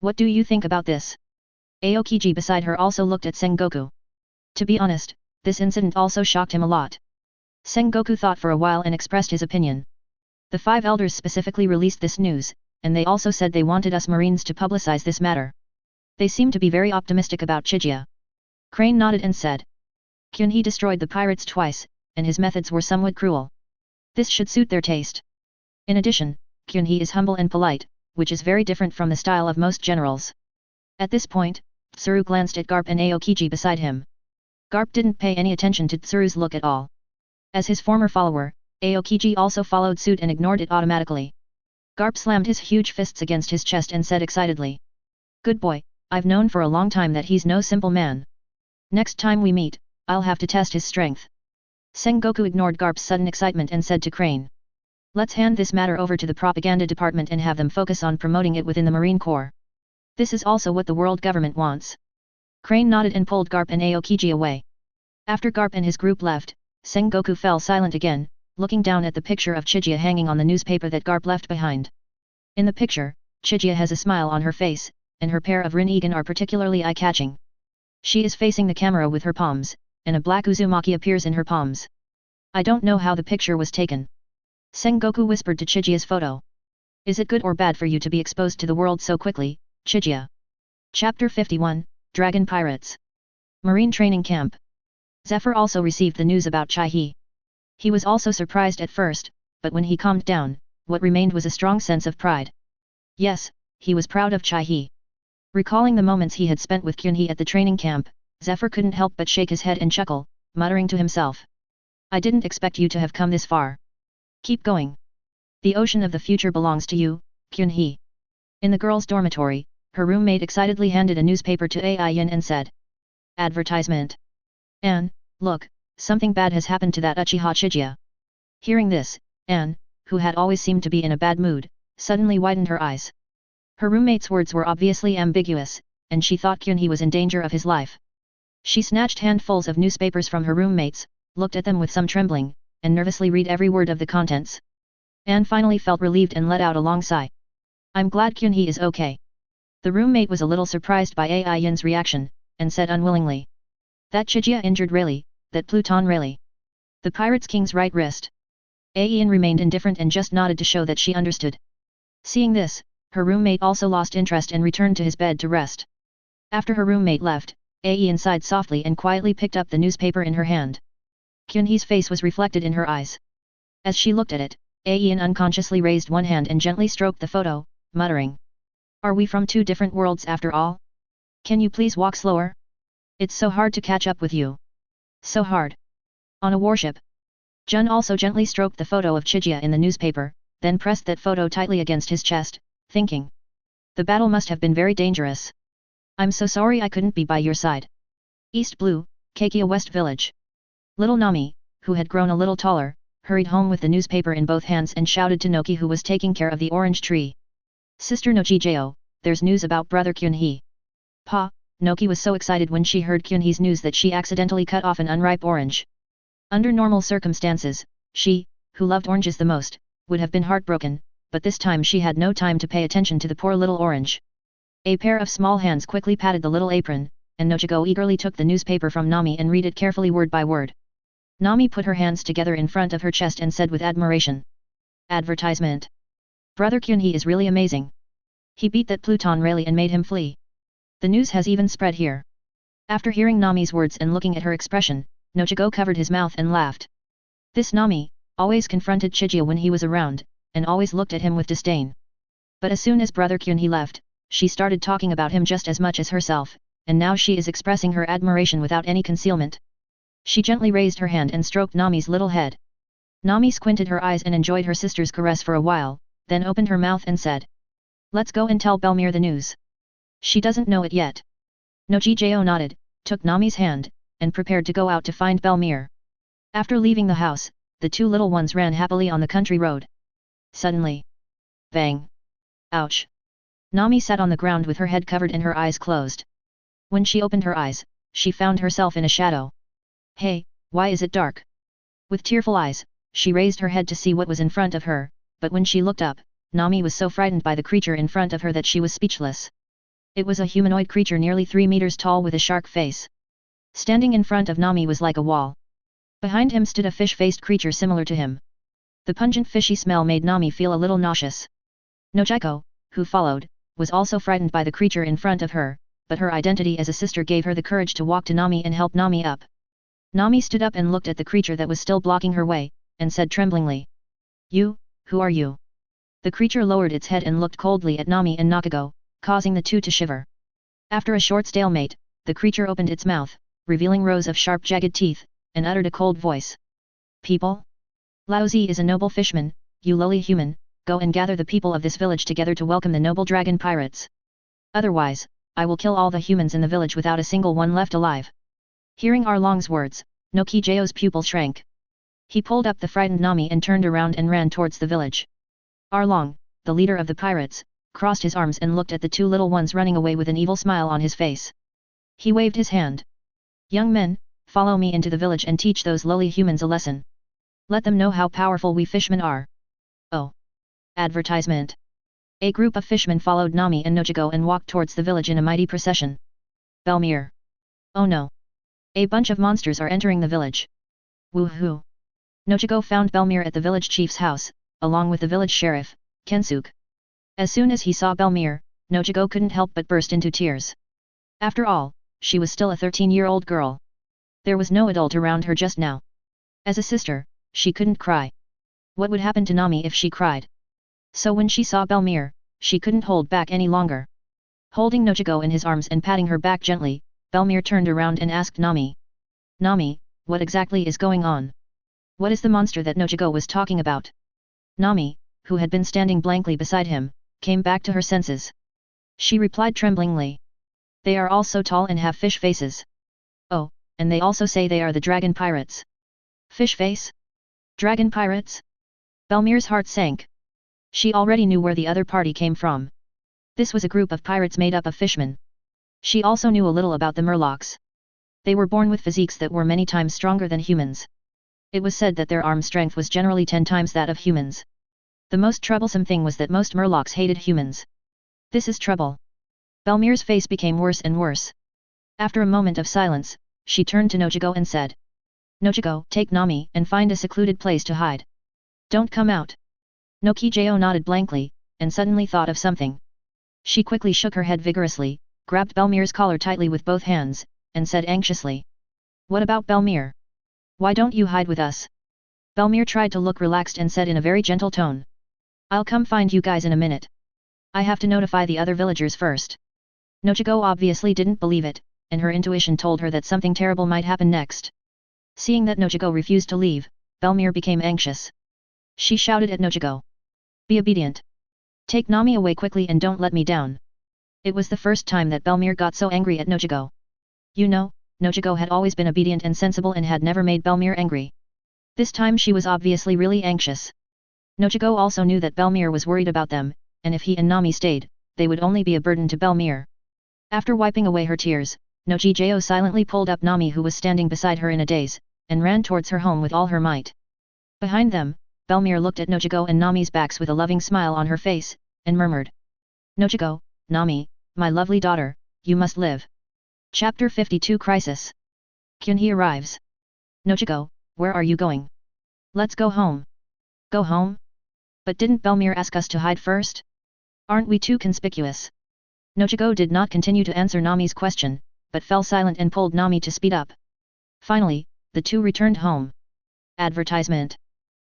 Speaker 1: What do you think about this? Aokiji beside her also looked at Sengoku. To be honest, this incident also shocked him a lot. Sengoku thought for a while and expressed his opinion. The 5 elders specifically released this news, and they also said they wanted us Marines to publicize this matter. They seemed to be very optimistic about Chiga. Crane nodded and said. Kyunhee destroyed the pirates twice, and his methods were somewhat cruel. This should suit their taste. In addition, Kyunhee is humble and polite, which is very different from the style of most generals. At this point, Tsuru glanced at Garp and Aokiji beside him. Garp didn't pay any attention to Tsuru's look at all. As his former follower, Aokiji also followed suit and ignored it automatically. Garp slammed his huge fists against his chest and said excitedly. Good boy, I've known for a long time that he's no simple man. Next time we meet, I'll have to test his strength. Sengoku ignored Garp's sudden excitement and said to Crane. Let's hand this matter over to the propaganda department and have them focus on promoting it within the Marine Corps. This is also what the world government wants. Crane nodded and pulled Garp and Aokiji away. After Garp and his group left, Sengoku fell silent again, looking down at the picture of Chiga hanging on the newspaper that Garp left behind. In the picture, Chiga has a smile on her face, and her pair of Rinnegan are particularly eye-catching. She is facing the camera with her palms, and a black uzumaki appears in her palms. I don't know how the picture was taken. Sengoku whispered to Chiga's photo. Is it good or bad for you to be exposed to the world so quickly, Chiga? Chapter 51, Dragon Pirates. Marine Training Camp. Zephyr also received the news about Chihee. He was also surprised at first, but when he calmed down, what remained was a strong sense of pride. Yes, he was proud of Chihee. Recalling the moments he had spent with Kyunhee at the training camp, Zephyr couldn't help but shake his head and chuckle, muttering to himself. I didn't expect you to have come this far. Keep going. The ocean of the future belongs to you, Kyunhee. In the girls' dormitory, her roommate excitedly handed a newspaper to Ayin and said. Advertisement. Anne, look, something bad has happened to that Uchiha Chiga. Hearing this, Anne, who had always seemed to be in a bad mood, suddenly widened her eyes. Her roommate's words were obviously ambiguous, and she thought Kyunhee was in danger of his life. She snatched handfuls of newspapers from her roommates, looked at them with some trembling, and nervously read every word of the contents. Anne finally felt relieved and let out a long sigh. I'm glad Kyunhee is okay. The roommate was a little surprised by Ayin's reaction, and said unwillingly. That Chiga injured Rayleigh, that Pluton Rayleigh. The Pirate's King's right wrist. Ayin remained indifferent and just nodded to show that she understood. Seeing this, her roommate also lost interest and returned to his bed to rest. After her roommate left, Ayin sighed softly and quietly picked up the newspaper in her hand. Kyunhee's face was reflected in her eyes. As she looked at it, Ayin unconsciously raised one hand and gently stroked the photo, muttering. Are we from 2 different worlds after all? Can you please walk slower? It's so hard to catch up with you. So hard. On a warship. Jun also gently stroked the photo of Chiga in the newspaper, then pressed that photo tightly against his chest, thinking. The battle must have been very dangerous. I'm so sorry I couldn't be by your side. East Blue, Kakia West Village. Little Nami, who had grown a little taller, hurried home with the newspaper in both hands and shouted to Noki, who was taking care of the orange tree. Sister Nochijo, there's news about brother Kyunhee. Pa, Noki was so excited when she heard Kyunhee's news that she accidentally cut off an unripe orange. Under normal circumstances, she, who loved oranges the most, would have been heartbroken, but this time she had no time to pay attention to the poor little orange. A pair of small hands quickly patted the little apron, and Nojiko eagerly took the newspaper from Nami and read it carefully word by word. Nami put her hands together in front of her chest and said with admiration. Advertisement. Brother Kyunhee is really amazing. He beat that Pluton Rayleigh and made him flee. The news has even spread here. After hearing Nami's words and looking at her expression, Nojiko covered his mouth and laughed. This Nami, always confronted Chigia when he was around, and always looked at him with disdain. But as soon as Brother Kyunhee left, she started talking about him just as much as herself, and now she is expressing her admiration without any concealment. She gently raised her hand and stroked Nami's little head. Nami squinted her eyes and enjoyed her sister's caress for a while, then opened her mouth and said. Let's go and tell Belmere the news. She doesn't know it yet. Nojijo nodded, took Nami's hand, and prepared to go out to find Belmere. After leaving the house, the two little ones ran happily on the country road. Suddenly. Bang. Ouch. Nami sat on the ground with her head covered and her eyes closed. When she opened her eyes, she found herself in a shadow. Hey, why is it dark? With tearful eyes, she raised her head to see what was in front of her, but when she looked up, Nami was so frightened by the creature in front of her that she was speechless. It was a humanoid creature nearly 3 meters tall with a shark face. Standing in front of Nami was like a wall. Behind him stood a fish-faced creature similar to him. The pungent fishy smell made Nami feel a little nauseous. Nojiko, who followed, was also frightened by the creature in front of her, but her identity as a sister gave her the courage to walk to Nami and help Nami up. Nami stood up and looked at the creature that was still blocking her way, and said tremblingly. You, who are you? The creature lowered its head and looked coldly at Nami and Nakago, causing the two to shiver. After a short stalemate, the creature opened its mouth, revealing rows of sharp jagged teeth, and uttered a cold voice. People? Laozi is a noble fishman, you lowly human, go and gather the people of this village together to welcome the noble dragon pirates. Otherwise, I will kill all the humans in the village without a single one left alive. Hearing Arlong's words, Nokijo's pupil shrank. He pulled up the frightened Nami and turned around and ran towards the village. Arlong, the leader of the pirates, crossed his arms and looked at the two little ones running away with an evil smile on his face. He waved his hand. Young men, follow me into the village and teach those lowly humans a lesson. Let them know how powerful we fishmen are. Oh. Advertisement. A group of fishmen followed Nami and Nojiko and walked towards the village in a mighty procession. Belmere. Oh no. A bunch of monsters are entering the village. Woohoo. Nojiko found Belmere at the village chief's house, along with the village sheriff, Kensuk. As soon as he saw Belmere, Nojiko couldn't help but burst into tears. After all, she was still a 13-year-old girl. There was no adult around her just now. As a sister, she couldn't cry. What would happen to Nami if she cried? So when she saw Belmere, she couldn't hold back any longer. Holding Nojiko in his arms and patting her back gently, Belmere turned around and asked Nami. Nami, what exactly is going on? What is the monster that Nojiko was talking about? Nami, who had been standing blankly beside him, came back to her senses. She replied tremblingly. They are all so tall and have fish faces. Oh, and they also say they are the dragon pirates. Fish face? Dragon pirates? Belmere's heart sank. She already knew where the other party came from. This was a group of pirates made up of fishmen. She also knew a little about the Murlocs. They were born with physiques that were many times stronger than humans. It was said that their arm strength was generally 10 times that of humans. The most troublesome thing was that most Murlocs hated humans. This is trouble. Belmere's face became worse and worse. After a moment of silence, she turned to Nojiko and said. Nojiko, take Nami and find a secluded place to hide. Don't come out. Nokijo nodded blankly, and suddenly thought of something. She quickly shook her head vigorously, grabbed Belmere's collar tightly with both hands, and said anxiously. What about Belmere? Why don't you hide with us? Belmere tried to look relaxed and said in a very gentle tone. I'll come find you guys in a minute. I have to notify the other villagers first. Nojiko obviously didn't believe it, and her intuition told her that something terrible might happen next. Seeing that Nojiko refused to leave, Belmere became anxious. She shouted at Nojiko. Be obedient. Take Nami away quickly and don't let me down. It was the first time that Belmere got so angry at Nojiko. You know, Nojiko had always been obedient and sensible and had never made Belmere angry. This time she was obviously really anxious. Nojiko also knew that Belmere was worried about them, and if he and Nami stayed, they would only be a burden to Belmere. After wiping away her tears, Nojijo silently pulled up Nami, who was standing beside her in a daze, and ran towards her home with all her might. Behind them, Belmere looked at Nojigo and Nami's backs with a loving smile on her face, and murmured. Nojigo, Nami, my lovely daughter, you must live. Chapter 52 Crisis. Kyunhee arrives. Nojigo, where are you going? Let's go home. Go home? But didn't Belmere ask us to hide first? Aren't we too conspicuous? Nojigo did not continue to answer Nami's question, but fell silent and pulled Nami to speed up. Finally, the two returned home. Advertisement.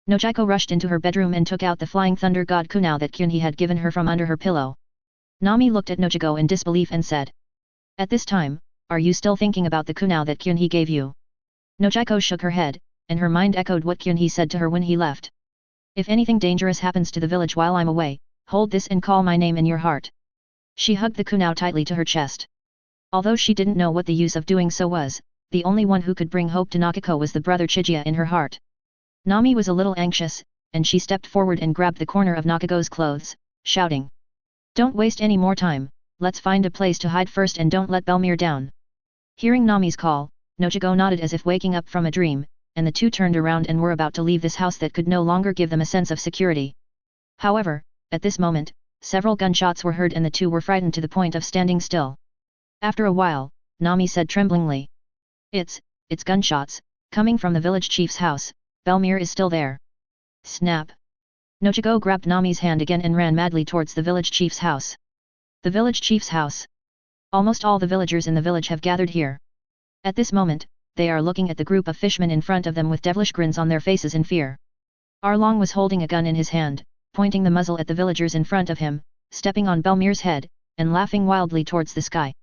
Speaker 1: Nojiko rushed into her bedroom and took out the Flying Thunder God kunao that Kyunhee had given her from under her pillow. Nami looked at Nojiko in disbelief and said. At this time, are you still thinking about the kunao that Kyunhee gave you? Nojiko shook her head, and her mind echoed what Kyunhee said to her when he left. If anything dangerous happens to the village while I'm away, hold this and call my name in your heart. She hugged the kunao tightly to her chest. Although she didn't know what the use of doing so was, the only one who could bring hope to Nakiko was the brother Chigia in her heart. Nami was a little anxious, and she stepped forward and grabbed the corner of Nakiko's clothes, shouting. Don't waste any more time, let's find a place to hide first and don't let Belmere down. Hearing Nami's call, Nojiko nodded as if waking up from a dream, and the two turned around and were about to leave this house that could no longer give them a sense of security. However, at this moment, several gunshots were heard and the two were frightened to the point of standing still. After a while, Nami said tremblingly. It's gunshots, coming from the village chief's house, Belmere is still there. Snap. Nojiko grabbed Nami's hand again and ran madly towards the village chief's house. The village chief's house. Almost all the villagers in the village have gathered here. At this moment, they are looking at the group of fishmen in front of them with devilish grins on their faces in fear. Arlong was holding a gun in his hand, pointing the muzzle at the villagers in front of him, stepping on Belmere's head, and laughing wildly towards the sky.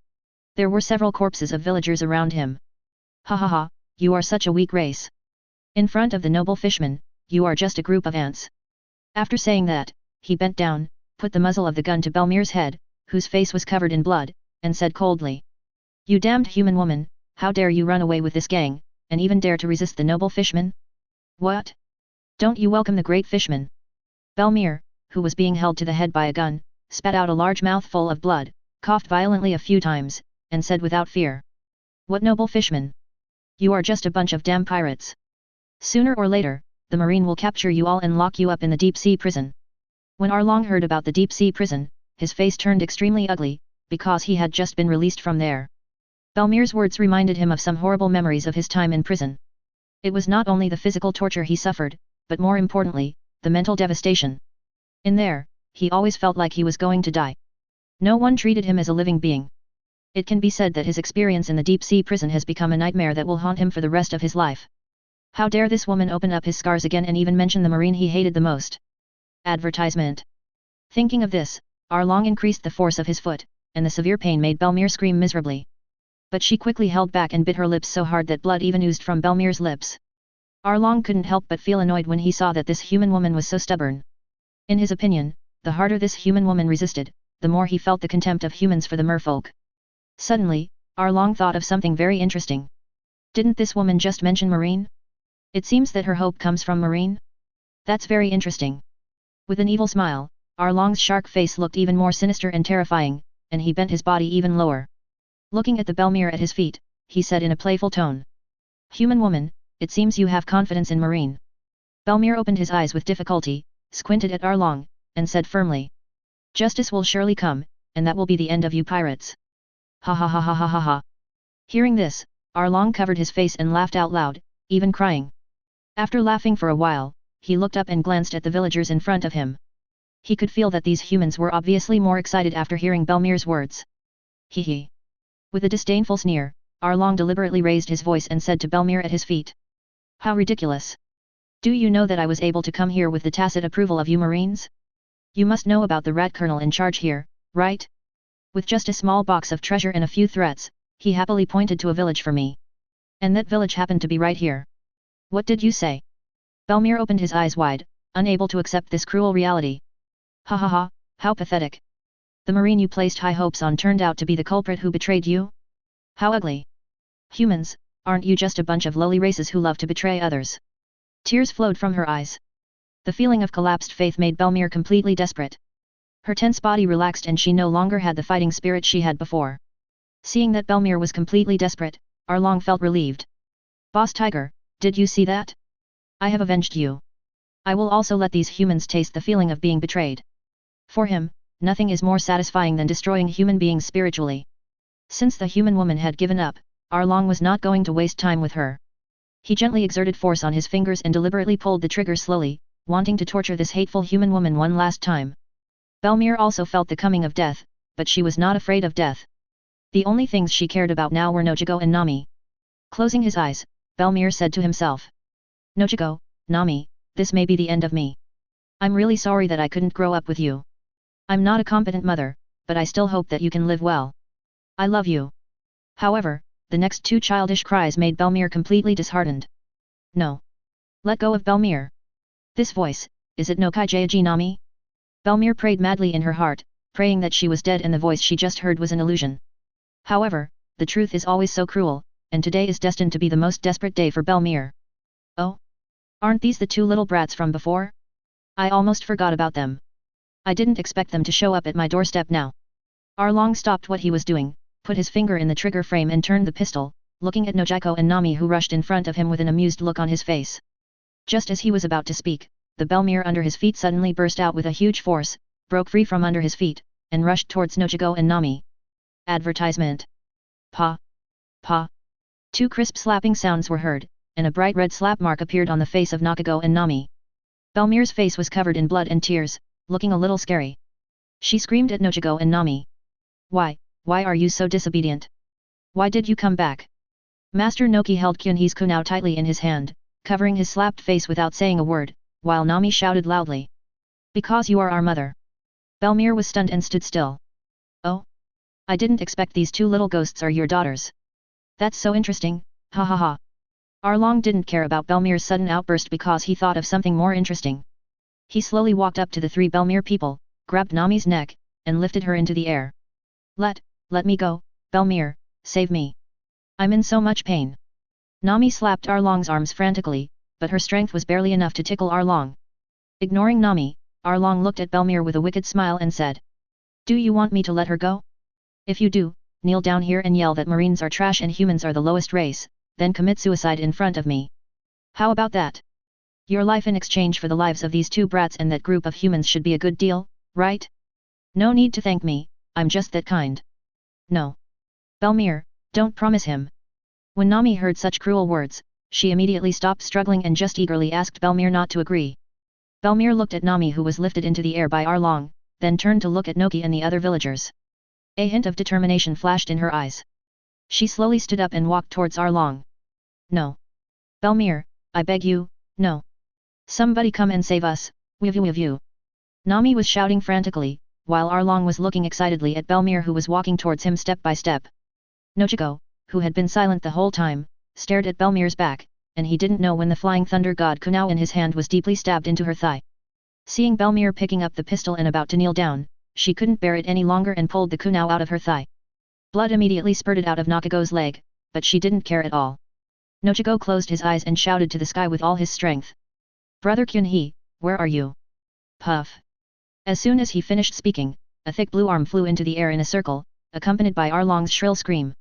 Speaker 1: There were several corpses of villagers around him. Ha ha ha, you are such a weak race. In front of the noble fishmen, you are just a group of ants. After saying that, he bent down, put the muzzle of the gun to Belmere's head, whose face was covered in blood, and said coldly. You damned human woman, how dare you run away with this gang, and even dare to resist the noble fishman? What? Don't you welcome the great fishman? Belmere, who was being held to the head by a gun, spat out a large mouthful of blood, coughed violently a few times, and said without fear. What noble fishman? You are just a bunch of damn pirates. Sooner or later, the marine will capture you all and lock you up in the deep-sea prison. When Arlong heard about the deep-sea prison, his face turned extremely ugly, because he had just been released from there. Belmere's words reminded him of some horrible memories of his time in prison. It was not only the physical torture he suffered, but more importantly, the mental devastation. In there, he always felt like he was going to die. No one treated him as a living being. It can be said that his experience in the deep-sea prison has become a nightmare that will haunt him for the rest of his life. How dare this woman open up his scars again and even mention the marine he hated the most? Advertisement. Thinking of this, Arlong increased the force of his foot, and the severe pain made Belmere scream miserably. But she quickly held back and bit her lips so hard that blood even oozed from Belmere's lips. Arlong couldn't help but feel annoyed when he saw that this human woman was so stubborn. In his opinion, the harder this human woman resisted, the more he felt the contempt of humans for the merfolk. Suddenly, Arlong thought of something very interesting. Didn't this woman just mention marine? It seems that her hope comes from marine? That's very interesting. With an evil smile, Arlong's shark face looked even more sinister and terrifying, and he bent his body even lower. Looking at the Belmere at his feet, he said in a playful tone. Human woman, it seems you have confidence in marine. Belmere opened his eyes with difficulty, squinted at Arlong, and said firmly. Justice will surely come, and that will be the end of you pirates. Ha ha ha ha ha ha ha. Hearing this, Arlong covered his face and laughed out loud, even crying. After laughing for a while, he looked up and glanced at the villagers in front of him. He could feel that these humans were obviously more excited after hearing Belmere's words. Hee hee. With a disdainful sneer, Arlong deliberately raised his voice and said to Belmere at his feet. How ridiculous. Do you know that I was able to come here with the tacit approval of you marines? You must know about the rat colonel in charge here, right? With just a small box of treasure and a few threats, he happily pointed to a village for me. And that village happened to be right here. What did you say? Belmere opened his eyes wide, unable to accept this cruel reality. Ha ha ha, how pathetic. The marine you placed high hopes on turned out to be the culprit who betrayed you? How ugly. Humans, aren't you just a bunch of lowly races who love to betray others? Tears flowed from her eyes. The feeling of collapsed faith made Belmere completely desperate. Her tense body relaxed and she no longer had the fighting spirit she had before. Seeing that Belmere was completely desperate, Arlong felt relieved. Boss Tiger, did you see that? I have avenged you. I will also let these humans taste the feeling of being betrayed. For him, nothing is more satisfying than destroying human beings spiritually. Since the human woman had given up, Arlong was not going to waste time with her. He gently exerted force on his fingers and deliberately pulled the trigger slowly, wanting to torture this hateful human woman one last time. Belmere also felt the coming of death, but she was not afraid of death. The only things she cared about now were Nojigo and Nami. Closing his eyes, Belmere said to himself. Nojigo, Nami, this may be the end of me. I'm really sorry that I couldn't grow up with you. I'm not a competent mother, but I still hope that you can live well. I love you. However, the next two childish cries made Belmere completely disheartened. No. Let go of Belmere. This voice, is it no Kaijaji Nami? Belmere prayed madly in her heart, praying that she was dead and the voice she just heard was an illusion. However, the truth is always so cruel, and today is destined to be the most desperate day for Belmere. Oh? Aren't these the two little brats from before? I almost forgot about them. I didn't expect them to show up at my doorstep now. Arlong stopped what he was doing, put his finger in the trigger frame and turned the pistol, looking at Nojiko and Nami who rushed in front of him with an amused look on his face. Just as he was about to speak, the Belmere under his feet suddenly burst out with a huge force, broke free from under his feet, and rushed towards Nojiko and Nami. Advertisement. Pa. Pa. Two crisp slapping sounds were heard, and a bright red slap mark appeared on the face of Nakago and Nami. Belmere's face was covered in blood and tears, looking a little scary. She screamed at Nojiko and Nami. Why are you so disobedient? Why did you come back? Master Noki held Kyunhee's kunao tightly in his hand, covering his slapped face without saying a word, while Nami shouted loudly. Because you are our mother. Belmere was stunned and stood still. Oh? I didn't expect these two little ghosts are your daughters. That's so interesting, ha ha ha. Arlong didn't care about Belmere's sudden outburst because he thought of something more interesting. He slowly walked up to the three Belmere people, grabbed Nami's neck, and lifted her into the air. Let me go, Belmere, save me. I'm in so much pain. Nami slapped Arlong's arms frantically, but her strength was barely enough to tickle Arlong. Ignoring Nami, Arlong looked at Belmere with a wicked smile and said. Do you want me to let her go? If you do, kneel down here and yell that Marines are trash and humans are the lowest race, then commit suicide in front of me. How about that? Your life in exchange for the lives of these two brats and that group of humans should be a good deal, right? No need to thank me, I'm just that kind. No. Belmere, don't promise him. When Nami heard such cruel words, she immediately stopped struggling and just eagerly asked Belmere not to agree. Belmere looked at Nami who was lifted into the air by Arlong, then turned to look at Noki and the other villagers. A hint of determination flashed in her eyes. She slowly stood up and walked towards Arlong. No. Belmere, I beg you, no. Somebody come and save us, with you. Nami was shouting frantically, while Arlong was looking excitedly at Belmere who was walking towards him step by step. Nojiko, who had been silent the whole time, stared at Belmere's back, and he didn't know when the flying thunder god kunao in his hand was deeply stabbed into her thigh. Seeing Belmere picking up the pistol and about to kneel down, she couldn't bear it any longer and pulled the kunao out of her thigh. Blood immediately spurted out of Nakago's leg, but she didn't care at all. Nojiko closed his eyes and shouted to the sky with all his strength. Brother Kyunhee, where are you? Puff. As soon as he finished speaking, a thick blue arm flew into the air in a circle, accompanied by Arlong's shrill scream.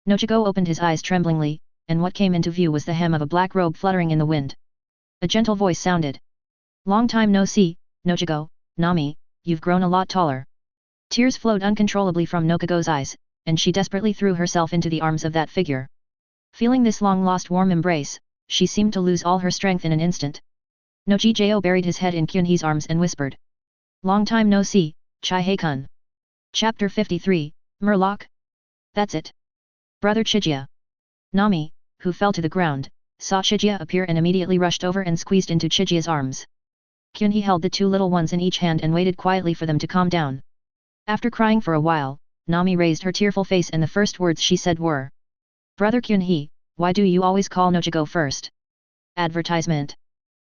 Speaker 1: Nojiko opened his eyes tremblingly, and what came into view was the hem of a black robe fluttering in the wind. A gentle voice sounded. Long time no see, Nojiko, Nami, you've grown a lot taller. Tears flowed uncontrollably from Nokago's eyes, and she desperately threw herself into the arms of that figure. Feeling this long-lost warm embrace, she seemed to lose all her strength in an instant. Nojijo buried his head in Kyunhee's arms and whispered. Long time no see, Chihei-kun. Chapter 53, Murloc? That's it. Brother Chijia. Nami, who fell to the ground, saw Chijia appear and immediately rushed over and squeezed into Chijia's arms. Kyunhee held the two little ones in each hand and waited quietly for them to calm down. After crying for a while, Nami raised her tearful face and the first words she said were. Brother Kyunhee, why do you always call Nojiko first? Advertisement.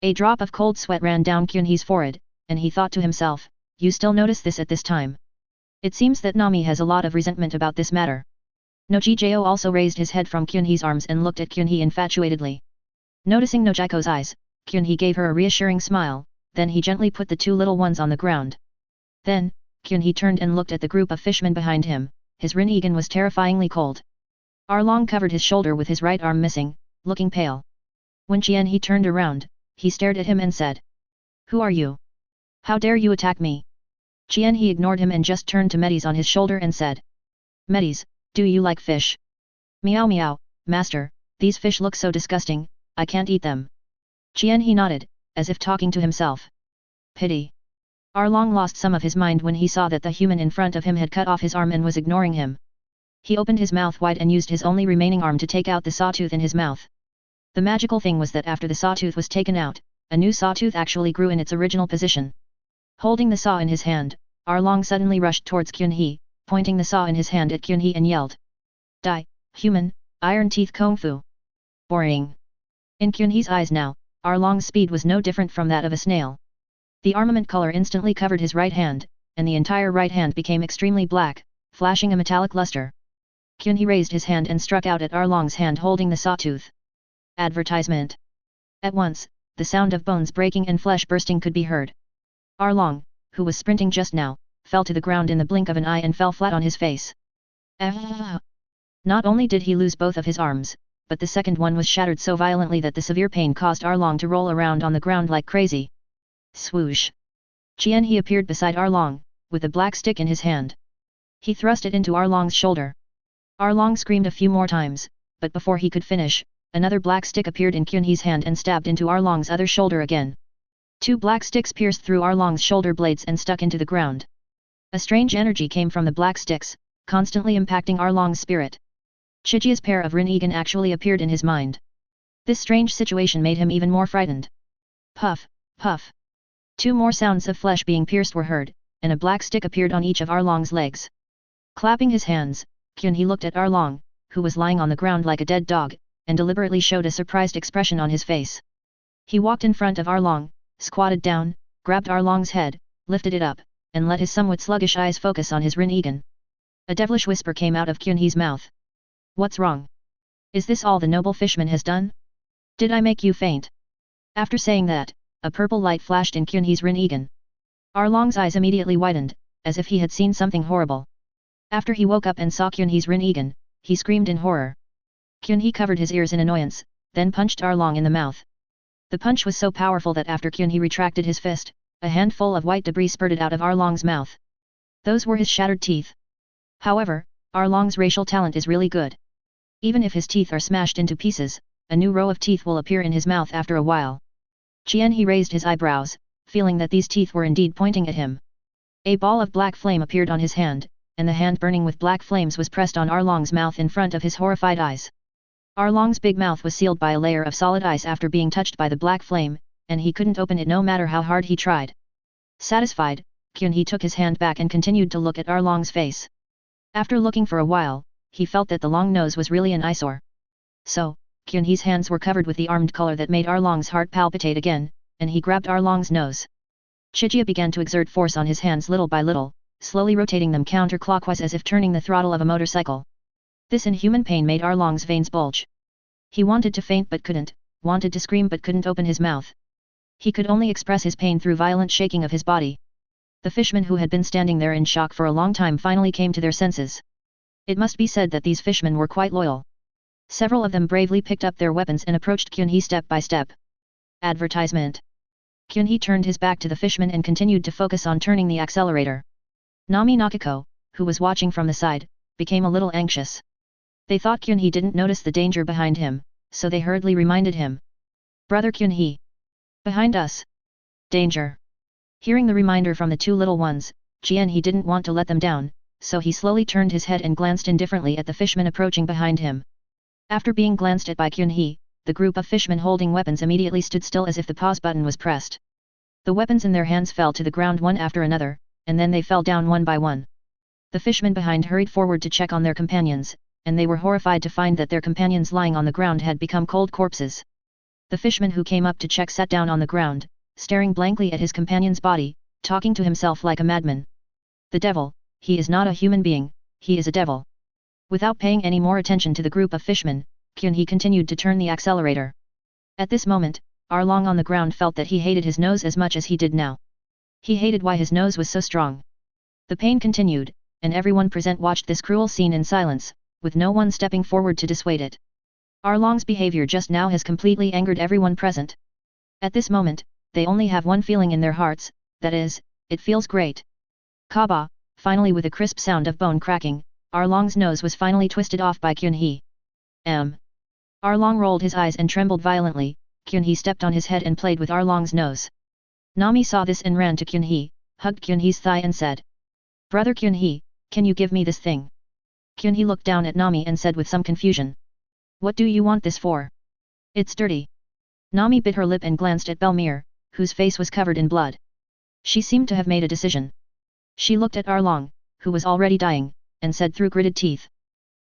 Speaker 1: A drop of cold sweat ran down Kyunhee's forehead, and he thought to himself, you still notice this at this time. It seems that Nami has a lot of resentment about this matter. Nojijo also raised his head from Kyunhee's arms and looked at Kyunhee infatuatedly. Noticing Nojiko's eyes, Kyunhee gave her a reassuring smile, then he gently put the two little ones on the ground. Then, Kyunhee turned and looked at the group of fishmen behind him, his Rinnegan was terrifyingly cold. Arlong covered his shoulder with his right arm missing, looking pale. When Qianhe turned around, he stared at him and said, "Who are you? How dare you attack me?" Qianhe ignored him and just turned to Medes on his shoulder and said, "Medes, do you like fish?" "Meow meow, master, these fish look so disgusting, I can't eat them." Qianhe nodded, as if talking to himself. Pity. Arlong lost some of his mind when he saw that the human in front of him had cut off his arm and was ignoring him. He opened his mouth wide and used his only remaining arm to take out the sawtooth in his mouth. The magical thing was that after the sawtooth was taken out, a new sawtooth actually grew in its original position. Holding the saw in his hand, Arlong suddenly rushed towards Qianhe, pointing the saw in his hand at Qianhe and yelled, "Die, human, iron teeth kung fu." Boring. In Qianhe's eyes now, Arlong's speed was no different from that of a snail. The armament color instantly covered his right hand, and the entire right hand became extremely black, flashing a metallic luster. Qianhe raised his hand and struck out at Arlong's hand holding the sawtooth. Advertisement. At once, the sound of bones breaking and flesh bursting could be heard. Arlong, who was sprinting just now, fell to the ground in the blink of an eye and fell flat on his face. Ah! Not only did he lose both of his arms, but the second one was shattered so violently that the severe pain caused Arlong to roll around on the ground like crazy. Swoosh! Qianhe appeared beside Arlong, with a black stick in his hand. He thrust it into Arlong's shoulder. Arlong screamed a few more times, but before he could finish, another black stick appeared in Qianhe's hand and stabbed into Arlong's other shoulder again. Two black sticks pierced through Arlong's shoulder blades and stuck into the ground. A strange energy came from the black sticks, constantly impacting Arlong's spirit. Chijia's pair of Rinnegan actually appeared in his mind. This strange situation made him even more frightened. Puff, puff. Two more sounds of flesh being pierced were heard, and a black stick appeared on each of Arlong's legs. Clapping his hands, Qianhe looked at Arlong, who was lying on the ground like a dead dog, and deliberately showed a surprised expression on his face. He walked in front of Arlong, squatted down, grabbed Arlong's head, lifted it up, and let his somewhat sluggish eyes focus on his Rinnegan. A devilish whisper came out of Qianhe's mouth. "What's wrong? Is this all the noble fishman has done? Did I make you faint?" After saying that, a purple light flashed in Qianhe's Rinnegan. Arlong's eyes immediately widened, as if he had seen something horrible. After he woke up and saw Qianhe's Rinnegan, he screamed in horror. Qianhe covered his ears in annoyance, then punched Arlong in the mouth. The punch was so powerful that after Qianhe retracted his fist, a handful of white debris spurted out of Arlong's mouth. Those were his shattered teeth. However, Arlong's racial talent is really good. Even if his teeth are smashed into pieces, a new row of teeth will appear in his mouth after a while. Qianhe raised his eyebrows, feeling that these teeth were indeed pointing at him. A ball of black flame appeared on his hand, and the hand burning with black flames was pressed on Arlong's mouth in front of his horrified eyes. Arlong's big mouth was sealed by a layer of solid ice after being touched by the black flame, and he couldn't open it no matter how hard he tried. Satisfied, Qianhe took his hand back and continued to look at Arlong's face. After looking for a while, he felt that the long nose was really an eyesore. So, Qianhe's hands were covered with the armed color that made Arlong's heart palpitate again, and he grabbed Arlong's nose. Chijia began to exert force on his hands little by little, slowly rotating them counterclockwise as if turning the throttle of a motorcycle. This inhuman pain made Arlong's veins bulge. He wanted to faint but couldn't, wanted to scream but couldn't open his mouth. He could only express his pain through violent shaking of his body. The fishmen who had been standing there in shock for a long time finally came to their senses. It must be said that these fishmen were quite loyal. Several of them bravely picked up their weapons and approached Qianhe step by step. Advertisement. Qianhe turned his back to the fishmen and continued to focus on turning the accelerator. Nami Nakako, who was watching from the side, became a little anxious. They thought Qianhe didn't notice the danger behind him, so they hurriedly reminded him. "Brother Qianhe. Behind us. Danger." Hearing the reminder from the two little ones, Qianhe didn't want to let them down, so he slowly turned his head and glanced indifferently at the fishmen approaching behind him. After being glanced at by Qianhe, the group of fishmen holding weapons immediately stood still as if the pause button was pressed. The weapons in their hands fell to the ground one after another, and then they fell down one by one. The fishmen behind hurried forward to check on their companions, and they were horrified to find that their companions lying on the ground had become cold corpses. The fishman who came up to check sat down on the ground, staring blankly at his companion's body, talking to himself like a madman. "The devil, he is not a human being, he is a devil." Without paying any more attention to the group of fishmen, Qianhe continued to turn the accelerator. At this moment, Arlong on the ground felt that he hated his nose as much as he did now. He hated why his nose was so strong. The pain continued, and everyone present watched this cruel scene in silence, with no one stepping forward to dissuade it. Arlong's behavior just now has completely angered everyone present. At this moment, they only have one feeling in their hearts, that is, it feels great. Kaba, finally with a crisp sound of bone cracking, Arlong's nose was finally twisted off by Kyunhee. Arlong rolled his eyes and trembled violently. Kyunhee stepped on his head and played with Arlong's nose. Nami saw this and ran to Kyunhee, hugged Kyunhee's thigh and said, "Brother Kyunhee, can you give me this thing?" Kyunhee looked down at Nami and said with some confusion, "What do you want this for? It's dirty." Nami bit her lip and glanced at Belmere, whose face was covered in blood. She seemed to have made a decision. She looked at Arlong, who was already dying, and said through gritted teeth,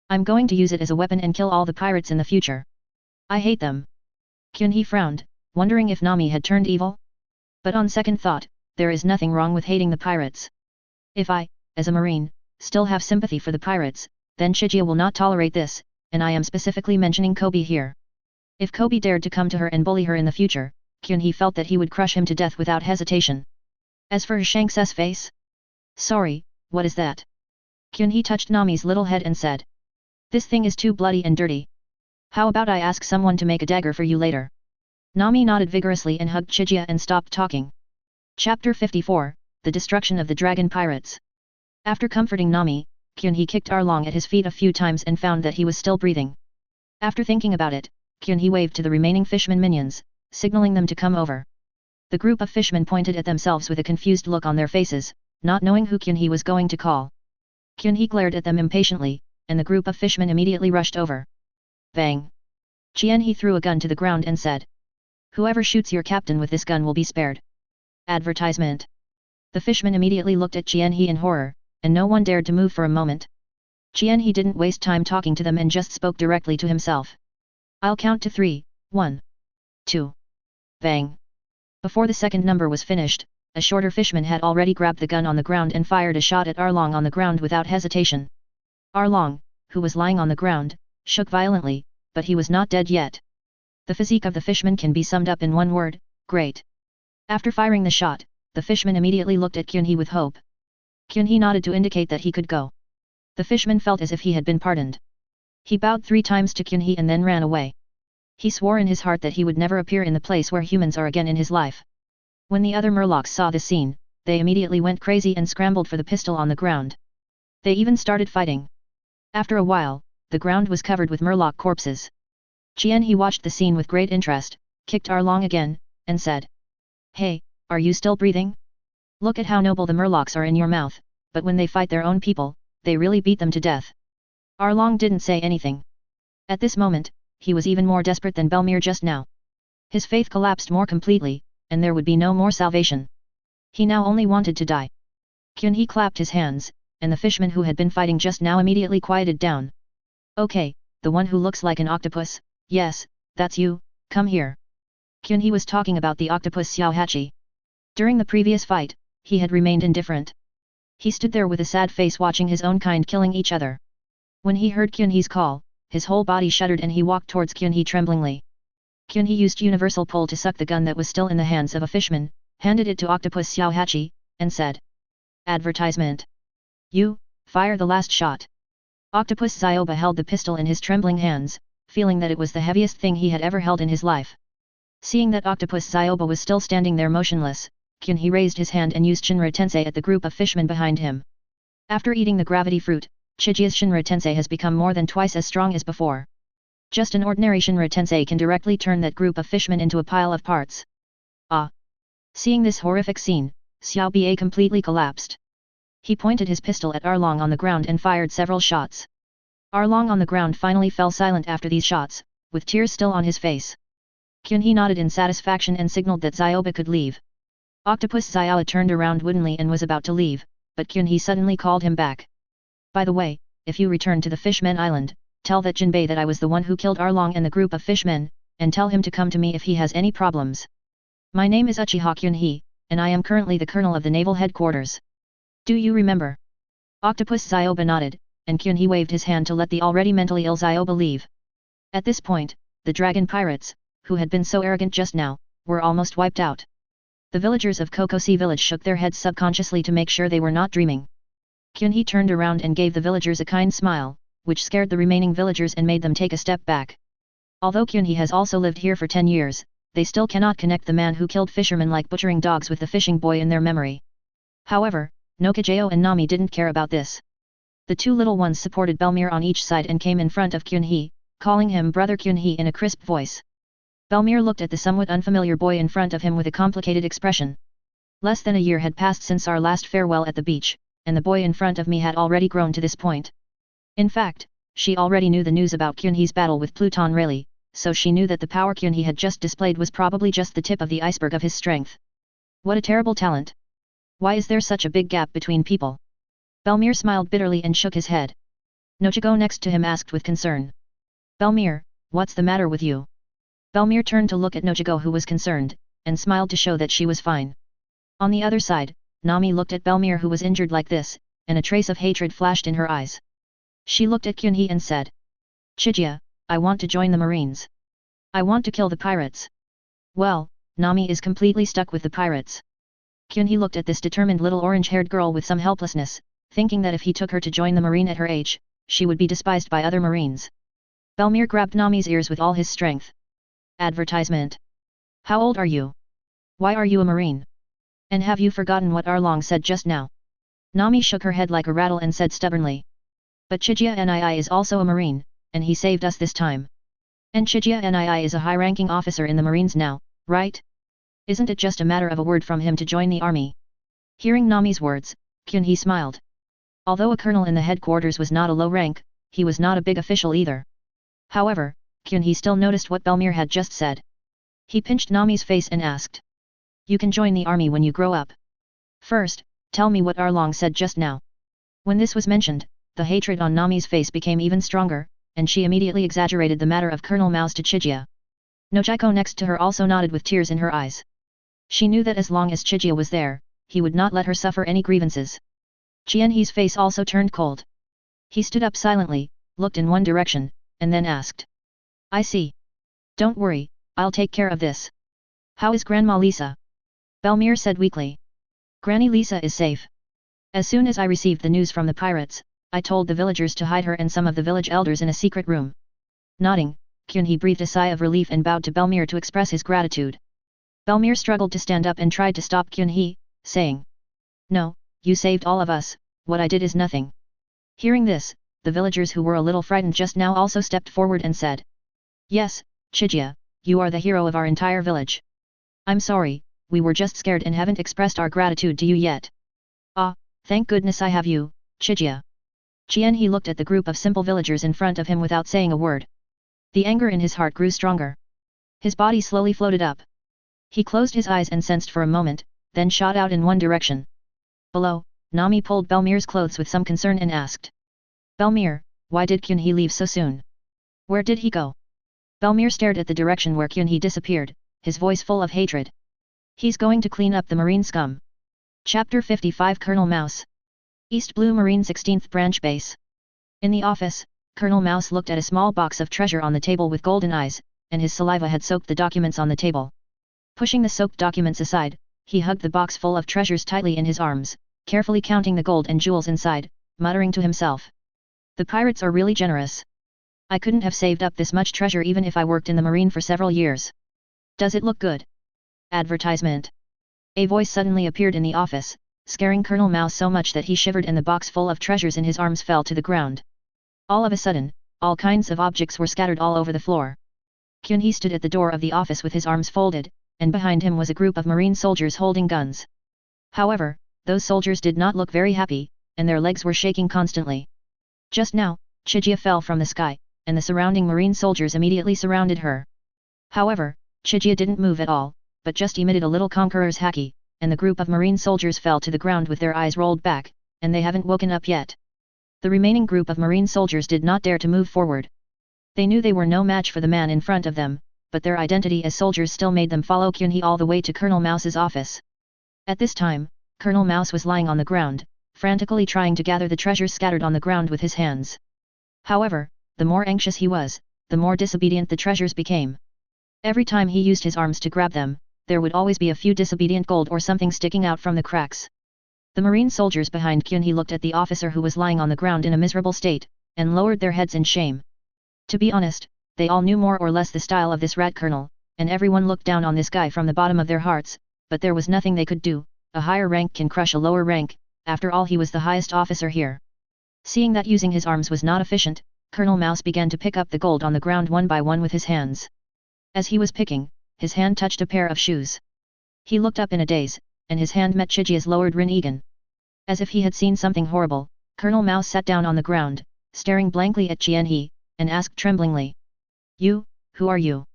Speaker 1: "I'm going to use it as a weapon and kill all the pirates in the future. I hate them." Kyunhee frowned, wondering if Nami had turned evil. But on second thought, there is nothing wrong with hating the pirates. If I, as a marine, still have sympathy for the pirates, then Chigia will not tolerate this, and I am specifically mentioning Kobe here. If Kobe dared to come to her and bully her in the future, Kyunhee felt that he would crush him to death without hesitation. As for Shanks's face? "Sorry, what is that?" Kyunhee touched Nami's little head and said, "This thing is too bloody and dirty. How about I ask someone to make a dagger for you later?" Nami nodded vigorously and hugged Chigia and stopped talking. Chapter 54, The Destruction of the Dragon Pirates. After comforting Nami, Kyunhee kicked Arlong at his feet a few times and found that he was still breathing. After thinking about it, Kyunhee waved to the remaining fishmen minions, signaling them to come over. The group of fishmen pointed at themselves with a confused look on their faces, not knowing who Kyunhee was going to call. Kyunhee glared at them impatiently, and the group of fishmen immediately rushed over. Bang! Chienhee threw a gun to the ground and said, "Whoever shoots your captain with this gun will be spared." Advertisement. The fishmen immediately looked at Chienhee in horror, and no one dared to move for a moment. Chienhee didn't waste time talking to them and just spoke directly to himself. "I'll count to 3, 1, 2. Bang!" Before the second number was finished, a shorter fishman had already grabbed the gun on the ground and fired a shot at Arlong on the ground without hesitation. Arlong, who was lying on the ground, shook violently, but he was not dead yet. The physique of the fishman can be summed up in one word: great. After firing the shot, the fishman immediately looked at Kyunhee with hope. Kyunhee nodded to indicate that he could go. The fishman felt as if he had been pardoned. He bowed 3 times to Kyunhee and then ran away. He swore in his heart that he would never appear in the place where humans are again in his life. When the other Murlocs saw this scene, they immediately went crazy and scrambled for the pistol on the ground. They even started fighting. After a while, the ground was covered with Murloc corpses. Chienhee watched the scene with great interest, kicked Arlong again, and said, "Hey, are you still breathing? Look at how noble the Murlocs are in your mouth, but when they fight their own people, they really beat them to death." Arlong didn't say anything. At this moment, he was even more desperate than Belmere just now. His faith collapsed more completely, and there would be no more salvation. He now only wanted to die. Kyunhee clapped his hands, and the fishman who had been fighting just now immediately quieted down. "Okay, the one who looks like an octopus, yes, that's you, come here." Kyunhee was talking about the octopus Xiaohachi. During the previous fight, he had remained indifferent. He stood there with a sad face watching his own kind killing each other. When he heard Kyunhee's call, his whole body shuddered and he walked towards Kyunhee tremblingly. Kyunhee used universal pull to suck the gun that was still in the hands of a fishman, handed it to Octopus Xiaohachi, and said, "Advertisement. You, fire the last shot." Octopus Zioba held the pistol in his trembling hands, feeling that it was the heaviest thing he had ever held in his life. Seeing that Octopus Zioba was still standing there motionless, Kyunhee raised his hand and used Shinra Tensei at the group of fishmen behind him. After eating the gravity fruit, Chijia's Shinra Tensei has become more than twice as strong as before. Just an ordinary Shinra Tensei can directly turn that group of fishmen into a pile of parts. Ah! Seeing this horrific scene, Xiao Ba completely collapsed. He pointed his pistol at Arlong on the ground and fired several shots. Arlong on the ground finally fell silent after these shots, with tears still on his face. Kyunhee nodded in satisfaction and signaled that Zioba could leave. Octopus Zioba turned around woodenly and was about to leave, but Kyunhee suddenly called him back. "By the way, if you return to the Fishmen Island, tell that Jinbei that I was the one who killed Arlong and the group of fishmen, and tell him to come to me if he has any problems. My name is Uchiha Kyunhee, and I am currently the colonel of the naval headquarters. Do you remember?" Octopus Zioba nodded, and Kyunhee waved his hand to let the already mentally ill Zioba leave. At this point, the dragon pirates, who had been so arrogant just now, were almost wiped out. The villagers of Kokosi village shook their heads subconsciously to make sure they were not dreaming. Kyunhee turned around and gave the villagers a kind smile, which scared the remaining villagers and made them take a step back. Although Kyunhee has also lived here for 10 years, they still cannot connect the man who killed fishermen like butchering dogs with the fishing boy in their memory. However, Nokijao and Nami didn't care about this. The two little ones supported Belmir on each side and came in front of Kyunhee, calling him Brother Kyunhee in a crisp voice. Belmir looked at the somewhat unfamiliar boy in front of him with a complicated expression. Less than a year had passed since our last farewell at the beach, and the boy in front of me had already grown to this point. In fact, she already knew the news about Kyunhee's battle with Pluton Rayleigh, so she knew that the power Kyunhee had just displayed was probably just the tip of the iceberg of his strength. What a terrible talent! Why is there such a big gap between people? Belmir smiled bitterly and shook his head. Nochigo next to him asked with concern. Belmir, what's the matter with you? Belmir turned to look at Nochigo who was concerned, and smiled to show that she was fine. On the other side, Nami looked at Belmir who was injured like this, and a trace of hatred flashed in her eyes. She looked at Kyunhee and said. Chigia, I want to join the Marines. I want to kill the pirates. Well, Nami is completely stuck with the pirates. Kyunhee looked at this determined little orange-haired girl with some helplessness, thinking that if he took her to join the Marine at her age, she would be despised by other Marines. Belmir grabbed Nami's ears with all his strength. Advertisement. How old are you? Why are you a Marine? And have you forgotten what Arlong said just now? Nami shook her head like a rattle and said stubbornly. But Chigia Nii is also a Marine, and he saved us this time. And Chigia Nii is a high-ranking officer in the Marines now, right? Isn't it just a matter of a word from him to join the army? Hearing Nami's words, Kyunhee smiled. Although a colonel in the headquarters was not a low rank, he was not a big official either. However, Kyunhee still noticed what Belmir had just said. He pinched Nami's face and asked. You can join the army when you grow up. First, tell me what Arlong said just now. When this was mentioned, the hatred on Nami's face became even stronger, and she immediately exaggerated the matter of Colonel Mao's to Chigia. Nojiko next to her also nodded with tears in her eyes. She knew that as long as Chigia was there, he would not let her suffer any grievances. Chienhee's face also turned cold. He stood up silently, looked in one direction, and then asked. I see. Don't worry, I'll take care of this. How is Grandma Lisa? Belmir said weakly. Granny Lisa is safe. As soon as I received the news from the pirates, I told the villagers to hide her and some of the village elders in a secret room. Nodding, Kyunhee breathed a sigh of relief and bowed to Belmir to express his gratitude. Belmir struggled to stand up and tried to stop Kyunhee, saying. No, you saved all of us, what I did is nothing. Hearing this, the villagers who were a little frightened just now also stepped forward and said. Yes, Chigia, you are the hero of our entire village. I'm sorry, we were just scared and haven't expressed our gratitude to you yet. Ah, thank goodness I have you, Chigia. Chienhee looked at the group of simple villagers in front of him without saying a word. The anger in his heart grew stronger. His body slowly floated up. He closed his eyes and sensed for a moment, then shot out in one direction. Below, Nami pulled Belmir's clothes with some concern and asked. Belmir, why did Kyunhee leave so soon? Where did he go? Belmir stared at the direction where Kyunhee disappeared, his voice full of hatred. He's going to clean up the marine scum. Chapter 55 Colonel Mouse. East Blue Marine 16th Branch Base. In the office, Colonel Mouse looked at a small box of treasure on the table with golden eyes, and his saliva had soaked the documents on the table. Pushing the soaked documents aside, he hugged the box full of treasures tightly in his arms, carefully counting the gold and jewels inside, muttering to himself. The pirates are really generous. I couldn't have saved up this much treasure even if I worked in the marine for several years. Does it look good? Advertisement. A voice suddenly appeared in the office, scaring Colonel Mouse so much that he shivered and the box full of treasures in his arms fell to the ground. All of a sudden, all kinds of objects were scattered all over the floor. Kyunhee stood at the door of the office with his arms folded, and behind him was a group of marine soldiers holding guns. However, those soldiers did not look very happy, and their legs were shaking constantly. Just now, Chigia fell from the sky, and the surrounding marine soldiers immediately surrounded her. However, Chigia didn't move at all, but just emitted a little conqueror's haki, and the group of marine soldiers fell to the ground with their eyes rolled back, and they haven't woken up yet. The remaining group of marine soldiers did not dare to move forward. They knew they were no match for the man in front of them, but their identity as soldiers still made them follow Kyunhee all the way to Colonel Mouse's office. At this time, Colonel Mouse was lying on the ground, frantically trying to gather the treasures scattered on the ground with his hands. However, the more anxious he was, the more disobedient the treasures became. Every time he used his arms to grab them, there would always be a few disobedient gold or something sticking out from the cracks. The marine soldiers behind Kyunhee looked at the officer who was lying on the ground in a miserable state, and lowered their heads in shame. To be honest, they all knew more or less the style of this rat colonel, and everyone looked down on this guy from the bottom of their hearts, but there was nothing they could do. A higher rank can crush a lower rank, after all he was the highest officer here. Seeing that using his arms was not efficient, Colonel Mouse began to pick up the gold on the ground one by one with his hands. As he was picking, his hand touched a pair of shoes. He looked up in a daze, and his hand met Chijia's lowered Rinnegan. As if he had seen something horrible, Colonel Mouse sat down on the ground, staring blankly at Qianhe, and asked tremblingly. You, who are you?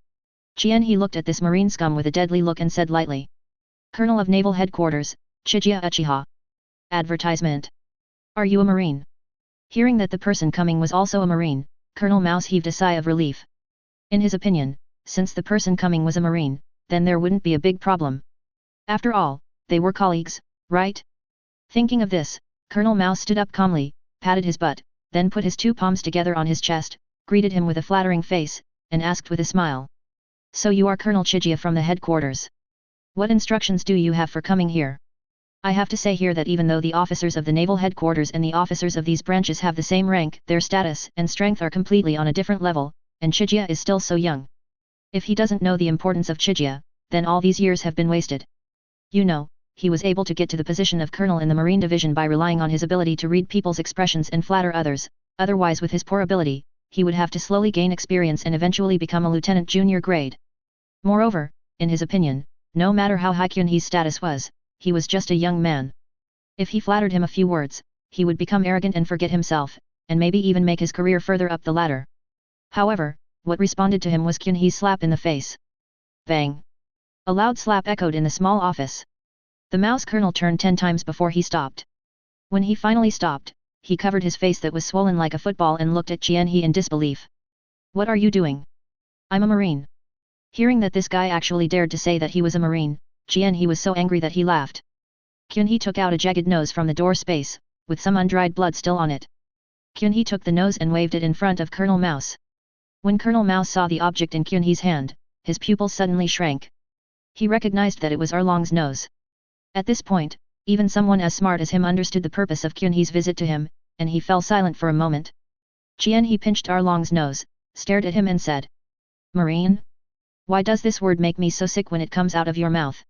Speaker 1: Qianhe looked at this marine scum with a deadly look and said lightly. Colonel of Naval Headquarters, Chiga Uchiha. Advertisement. Are you a marine? Hearing that the person coming was also a marine, Colonel Mouse heaved a sigh of relief. In his opinion, since the person coming was a marine, then there wouldn't be a big problem. After all, they were colleagues, right? Thinking of this, Colonel Mouse stood up calmly, patted his butt, then put his two palms together on his chest, greeted him with a flattering face, and asked with a smile. So you are Colonel Chigia from the headquarters. What instructions do you have for coming here? I have to say here that even though the officers of the naval headquarters and the officers of these branches have the same rank, their status and strength are completely on a different level, and Chigia is still so young. If he doesn't know the importance of Chigia, then all these years have been wasted. You know, he was able to get to the position of colonel in the Marine Division by relying on his ability to read people's expressions and flatter others, otherwise with his poor ability, he would have to slowly gain experience and eventually become a lieutenant junior grade. Moreover, in his opinion, no matter how high Kyunhee's status was, he was just a young man. If he flattered him a few words, he would become arrogant and forget himself, and maybe even make his career further up the ladder. However, what responded to him was Kyunhee's slap in the face. Bang! A loud slap echoed in the small office. The mouse colonel turned 10 times before he stopped. When he finally stopped, he covered his face that was swollen like a football and looked at Qianhe in disbelief. What are you doing? I'm a marine. Hearing that this guy actually dared to say that he was a marine, Qianhe was so angry that he laughed. Kyunhee took out a jagged nose from the door space, with some undried blood still on it. Kyunhee took the nose and waved it in front of Colonel Mouse. When Colonel Mouse saw the object in Kyunhee's hand, his pupils suddenly shrank. He recognized that it was Erlong's nose. At this point, even someone as smart as him understood the purpose of Kyunhee's visit to him, and he fell silent for a moment. Qianhe pinched Erlong's nose, stared at him and said. Marine? Why does this word make me so sick when it comes out of your mouth?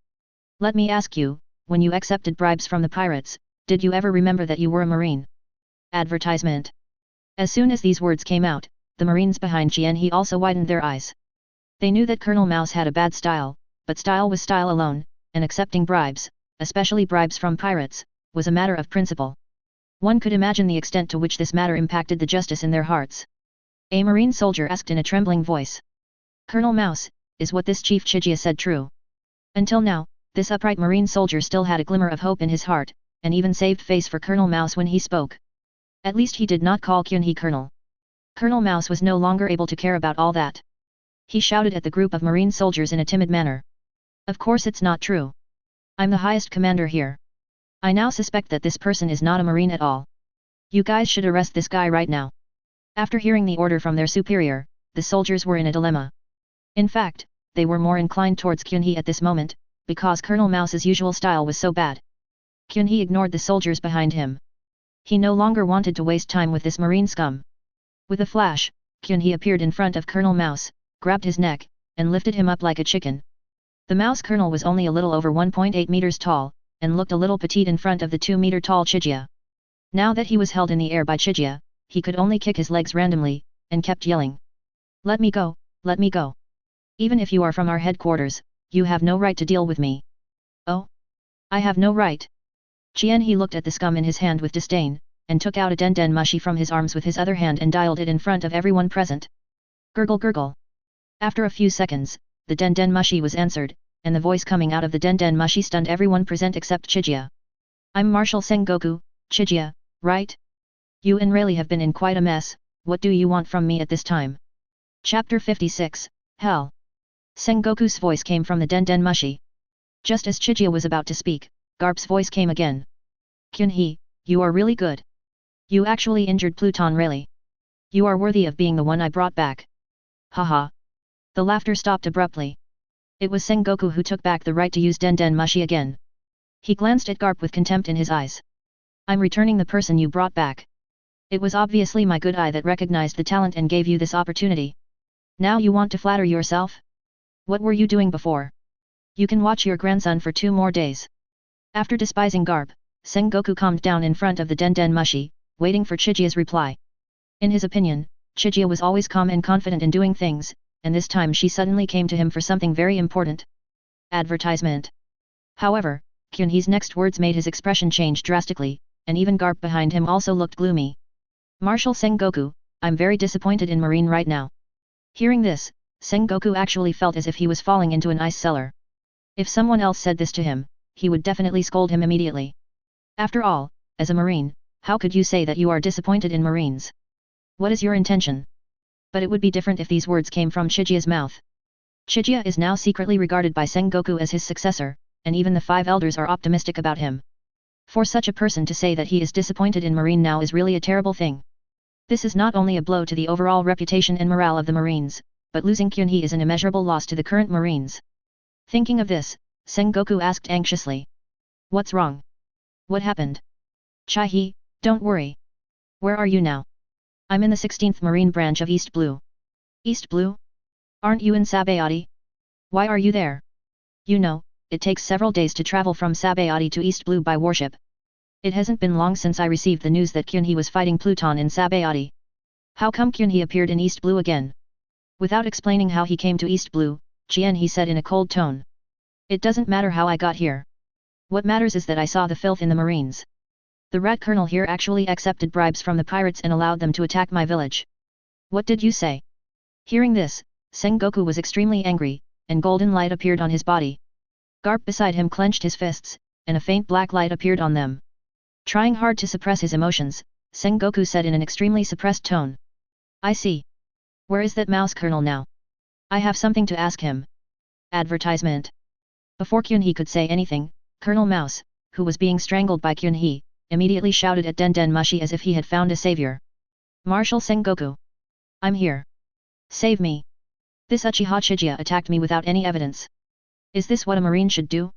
Speaker 1: Let me ask you, when you accepted bribes from the pirates, did you ever remember that you were a marine? Advertisement. As soon as these words came out, the marines behind Qianhe also widened their eyes. They knew that Colonel Mouse had a bad style, but style was style alone, and accepting bribes, especially bribes from pirates, was a matter of principle. One could imagine the extent to which this matter impacted the justice in their hearts. A marine soldier asked in a trembling voice. Colonel Mouse, is what this Chief Chigia said true? Until now, this upright marine soldier still had a glimmer of hope in his heart, and even saved face for Colonel Mouse when he spoke. At least he did not call Kyunhee Colonel. Colonel Mouse was no longer able to care about all that. He shouted at the group of marine soldiers in a timid manner. Of course it's not true. I'm the highest commander here. I now suspect that this person is not a marine at all. You guys should arrest this guy right now. After hearing the order from their superior, the soldiers were in a dilemma. In fact, they were more inclined towards Kyunhee at this moment, because Colonel Mouse's usual style was so bad. Kyunhee ignored the soldiers behind him. He no longer wanted to waste time with this marine scum. With a flash, Kyunhee appeared in front of Colonel Mouse, grabbed his neck, and lifted him up like a chicken. The mouse colonel was only a little over 1.8 meters tall, and looked a little petite in front of the 2-meter-tall Chigia. Now that he was held in the air by Chigia, he could only kick his legs randomly, and kept yelling. Let me go, let me go. Even if you are from our headquarters, you have no right to deal with me. Oh? I have no right. Qianhe looked at the scum in his hand with disdain, and took out a den mushi from his arms with his other hand and dialed it in front of everyone present. Gurgle gurgle. After a few seconds, the den mushi was answered, and the voice coming out of the den mushi stunned everyone present except Chigia. I'm Marshal Sengoku, Chigia, right? You and Rayleigh have been in quite a mess, what do you want from me at this time? Chapter 56, Hell. Sengoku's voice came from the den mushi. Just as Chigia was about to speak, Garp's voice came again. Kyunhee, you are really good. You actually injured Pluton Rayleigh. You are worthy of being the one I brought back. Haha. The laughter stopped abruptly. It was Sengoku who took back the right to use den mushi again. He glanced at Garp with contempt in his eyes. I'm returning the person you brought back. It was obviously my good eye that recognized the talent and gave you this opportunity. Now you want to flatter yourself? What were you doing before? You can watch your grandson for 2 more days. After despising Garp, Sengoku calmed down in front of the Den Mushi, waiting for Chijia's reply. In his opinion, Chigia was always calm and confident in doing things, and this time she suddenly came to him for something very important. Advertisement. However, Kyunhee's next words made his expression change drastically, and even Garp behind him also looked gloomy. Marshal Sengoku, I'm very disappointed in Marine right now. Hearing this, Sengoku actually felt as if he was falling into an ice cellar. If someone else said this to him, he would definitely scold him immediately. After all, as a Marine, how could you say that you are disappointed in Marines? What is your intention? But it would be different if these words came from Chijia's mouth. Chigia is now secretly regarded by Sengoku as his successor, and even the 5 elders are optimistic about him. For such a person to say that he is disappointed in Marine now is really a terrible thing. This is not only a blow to the overall reputation and morale of the Marines, but losing Kyunhee is an immeasurable loss to the current Marines. Thinking of this, Sengoku asked anxiously. What's wrong? What happened? Chai-hee, don't worry. Where are you now? I'm in the 16th Marine branch of East Blue. East Blue? Aren't you in Sabody? Why are you there? You know, it takes several days to travel from Sabody to East Blue by warship. It hasn't been long since I received the news that Kyunhee was fighting Pluton in Sabody. How come Kyunhee appeared in East Blue again? Without explaining how he came to East Blue, Jianhee said in a cold tone. It doesn't matter how I got here. What matters is that I saw the filth in the Marines. The rat colonel here actually accepted bribes from the pirates and allowed them to attack my village. What did you say? Hearing this, Sengoku was extremely angry, and golden light appeared on his body. Garp beside him clenched his fists, and a faint black light appeared on them. Trying hard to suppress his emotions, Sengoku said in an extremely suppressed tone. I see. Where is that mouse colonel now? I have something to ask him. Advertisement. Before Kyunhee could say anything, Colonel Mouse, who was being strangled by Kyunhee, immediately shouted at Den Mushi as if he had found a savior. Marshal Sengoku. I'm here. Save me. This Uchiha Chiga attacked me without any evidence. Is this what a Marine should do?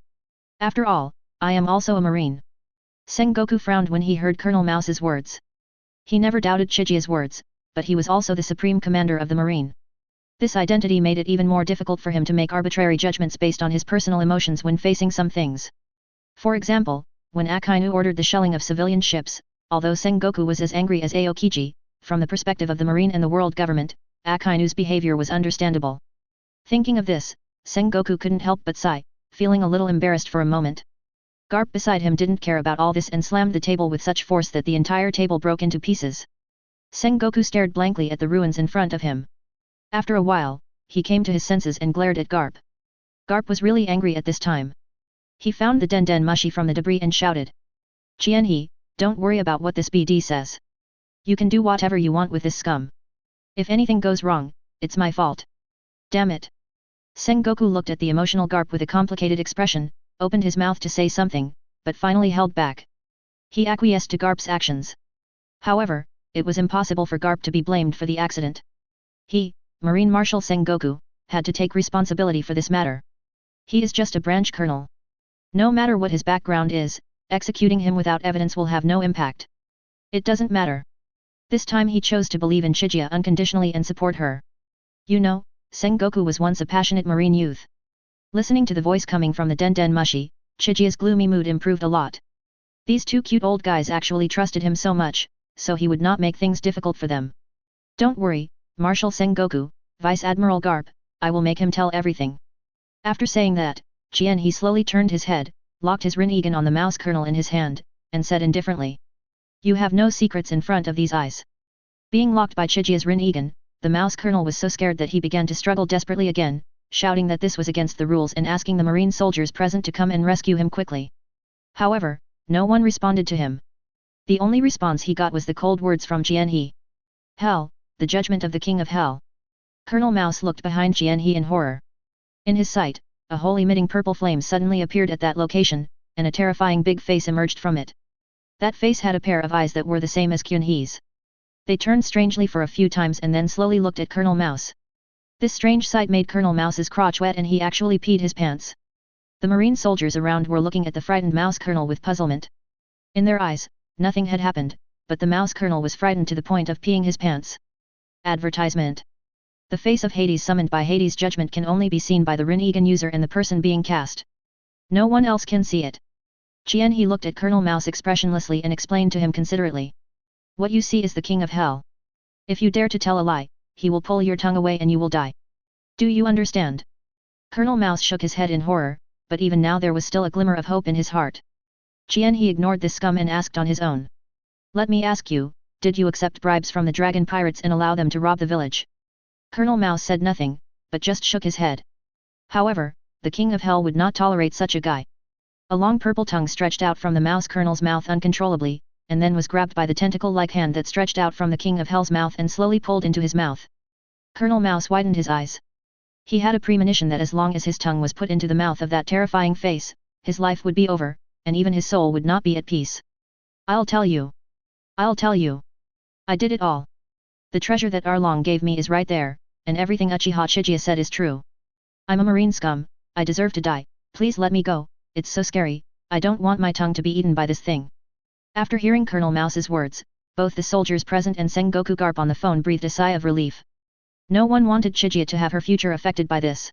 Speaker 1: After all, I am also a Marine. Sengoku frowned when he heard Colonel Mouse's words. He never doubted Chijia's words, but he was also the supreme commander of the Marine. This identity made it even more difficult for him to make arbitrary judgments based on his personal emotions when facing some things. For example, when Akainu ordered the shelling of civilian ships, although Sengoku was as angry as Aokiji, from the perspective of the Marine and the world government, Akainu's behavior was understandable. Thinking of this, Sengoku couldn't help but sigh, feeling a little embarrassed for a moment. Garp beside him didn't care about all this and slammed the table with such force that the entire table broke into pieces. Sengoku stared blankly at the ruins in front of him. After a while, he came to his senses and glared at Garp. Garp was really angry at this time. He found the Den Mushi from the debris and shouted. Jianhee, don't worry about what this BD says. You can do whatever you want with this scum. If anything goes wrong, it's my fault. Damn it. Sengoku looked at the emotional Garp with a complicated expression, opened his mouth to say something, but finally held back. He acquiesced to Garp's actions. However, it was impossible for Garp to be blamed for the accident. He, Marine Marshal Sengoku, had to take responsibility for this matter. He is just a branch colonel. No matter what his background is, executing him without evidence will have no impact. It doesn't matter. This time he chose to believe in Chigia unconditionally and support her. You know, Sengoku was once a passionate Marine youth. Listening to the voice coming from the Den Mushi, Chijia's gloomy mood improved a lot. These 2 cute old guys actually trusted him so much, so he would not make things difficult for them. Don't worry, Marshal Sengoku, Vice Admiral Garp, I will make him tell everything. After saying that, Jianhee slowly turned his head, locked his Rinnegan on the mouse colonel in his hand, and said indifferently. You have no secrets in front of these eyes. Being locked by Chijia's Rinnegan, the mouse colonel was so scared that he began to struggle desperately again, shouting that this was against the rules and asking the Marine soldiers present to come and rescue him quickly. However, no one responded to him. The only response he got was the cold words from Jianhee. Hell, the judgment of the King of Hell. Colonel Mouse looked behind Jianhee in horror. In his sight, a whole emitting purple flame suddenly appeared at that location, and a terrifying big face emerged from it. That face had a pair of eyes that were the same as Kyunhee's. They turned strangely for a few times and then slowly looked at Colonel Mouse. This strange sight made Colonel Mouse's crotch wet and he actually peed his pants. The marine soldiers around were looking at the frightened mouse colonel with puzzlement. In their eyes, nothing had happened, but the mouse colonel was frightened to the point of peeing his pants. Advertisement. The face of Hades summoned by Hades' judgment can only be seen by the Rinnegan user and the person being cast. No one else can see it. He looked at Colonel Mouse expressionlessly and explained to him considerately. What you see is the king of hell. If you dare to tell a lie, he will pull your tongue away and you will die. Do you understand? Colonel Mouse shook his head in horror, but even now there was still a glimmer of hope in his heart. He ignored this scum and asked on his own. Let me ask you, did you accept bribes from the dragon pirates and allow them to rob the village? Colonel Mouse said nothing, but just shook his head. However, the king of hell would not tolerate such a guy. A long purple tongue stretched out from the mouse colonel's mouth uncontrollably, and then was grabbed by the tentacle-like hand that stretched out from the king of hell's mouth and slowly pulled into his mouth. Colonel Mouse widened his eyes. He had a premonition that as long as his tongue was put into the mouth of that terrifying face, his life would be over, and even his soul would not be at peace. I'll tell you. I'll tell you. I did it all. The treasure that Arlong gave me is right there, and everything Uchiha Chiga said is true. I'm a marine scum, I deserve to die, please let me go, it's so scary, I don't want my tongue to be eaten by this thing. After hearing Colonel Mouse's words, both the soldiers present and Sengoku Garp on the phone breathed a sigh of relief. No one wanted Chiga to have her future affected by this.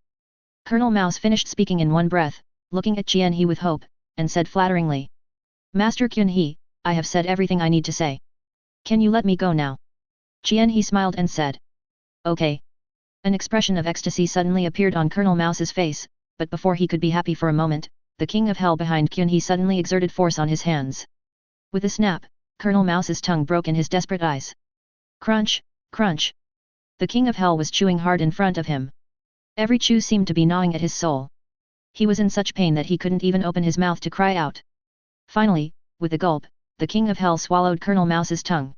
Speaker 1: Colonel Mouse finished speaking in one breath, looking at Qianhe with hope, and said flatteringly. Master Qianhe, I have said everything I need to say. Can you let me go now? Qianhe smiled and said. Okay. An expression of ecstasy suddenly appeared on Colonel Mouse's face, but before he could be happy for a moment, the king of hell behind Qianhe suddenly exerted force on his hands. With a snap, Colonel Mouse's tongue broke in his desperate eyes. Crunch, crunch. The king of hell was chewing hard in front of him. Every chew seemed to be gnawing at his soul. He was in such pain that he couldn't even open his mouth to cry out. Finally, with a gulp, the king of hell swallowed Colonel Mouse's tongue.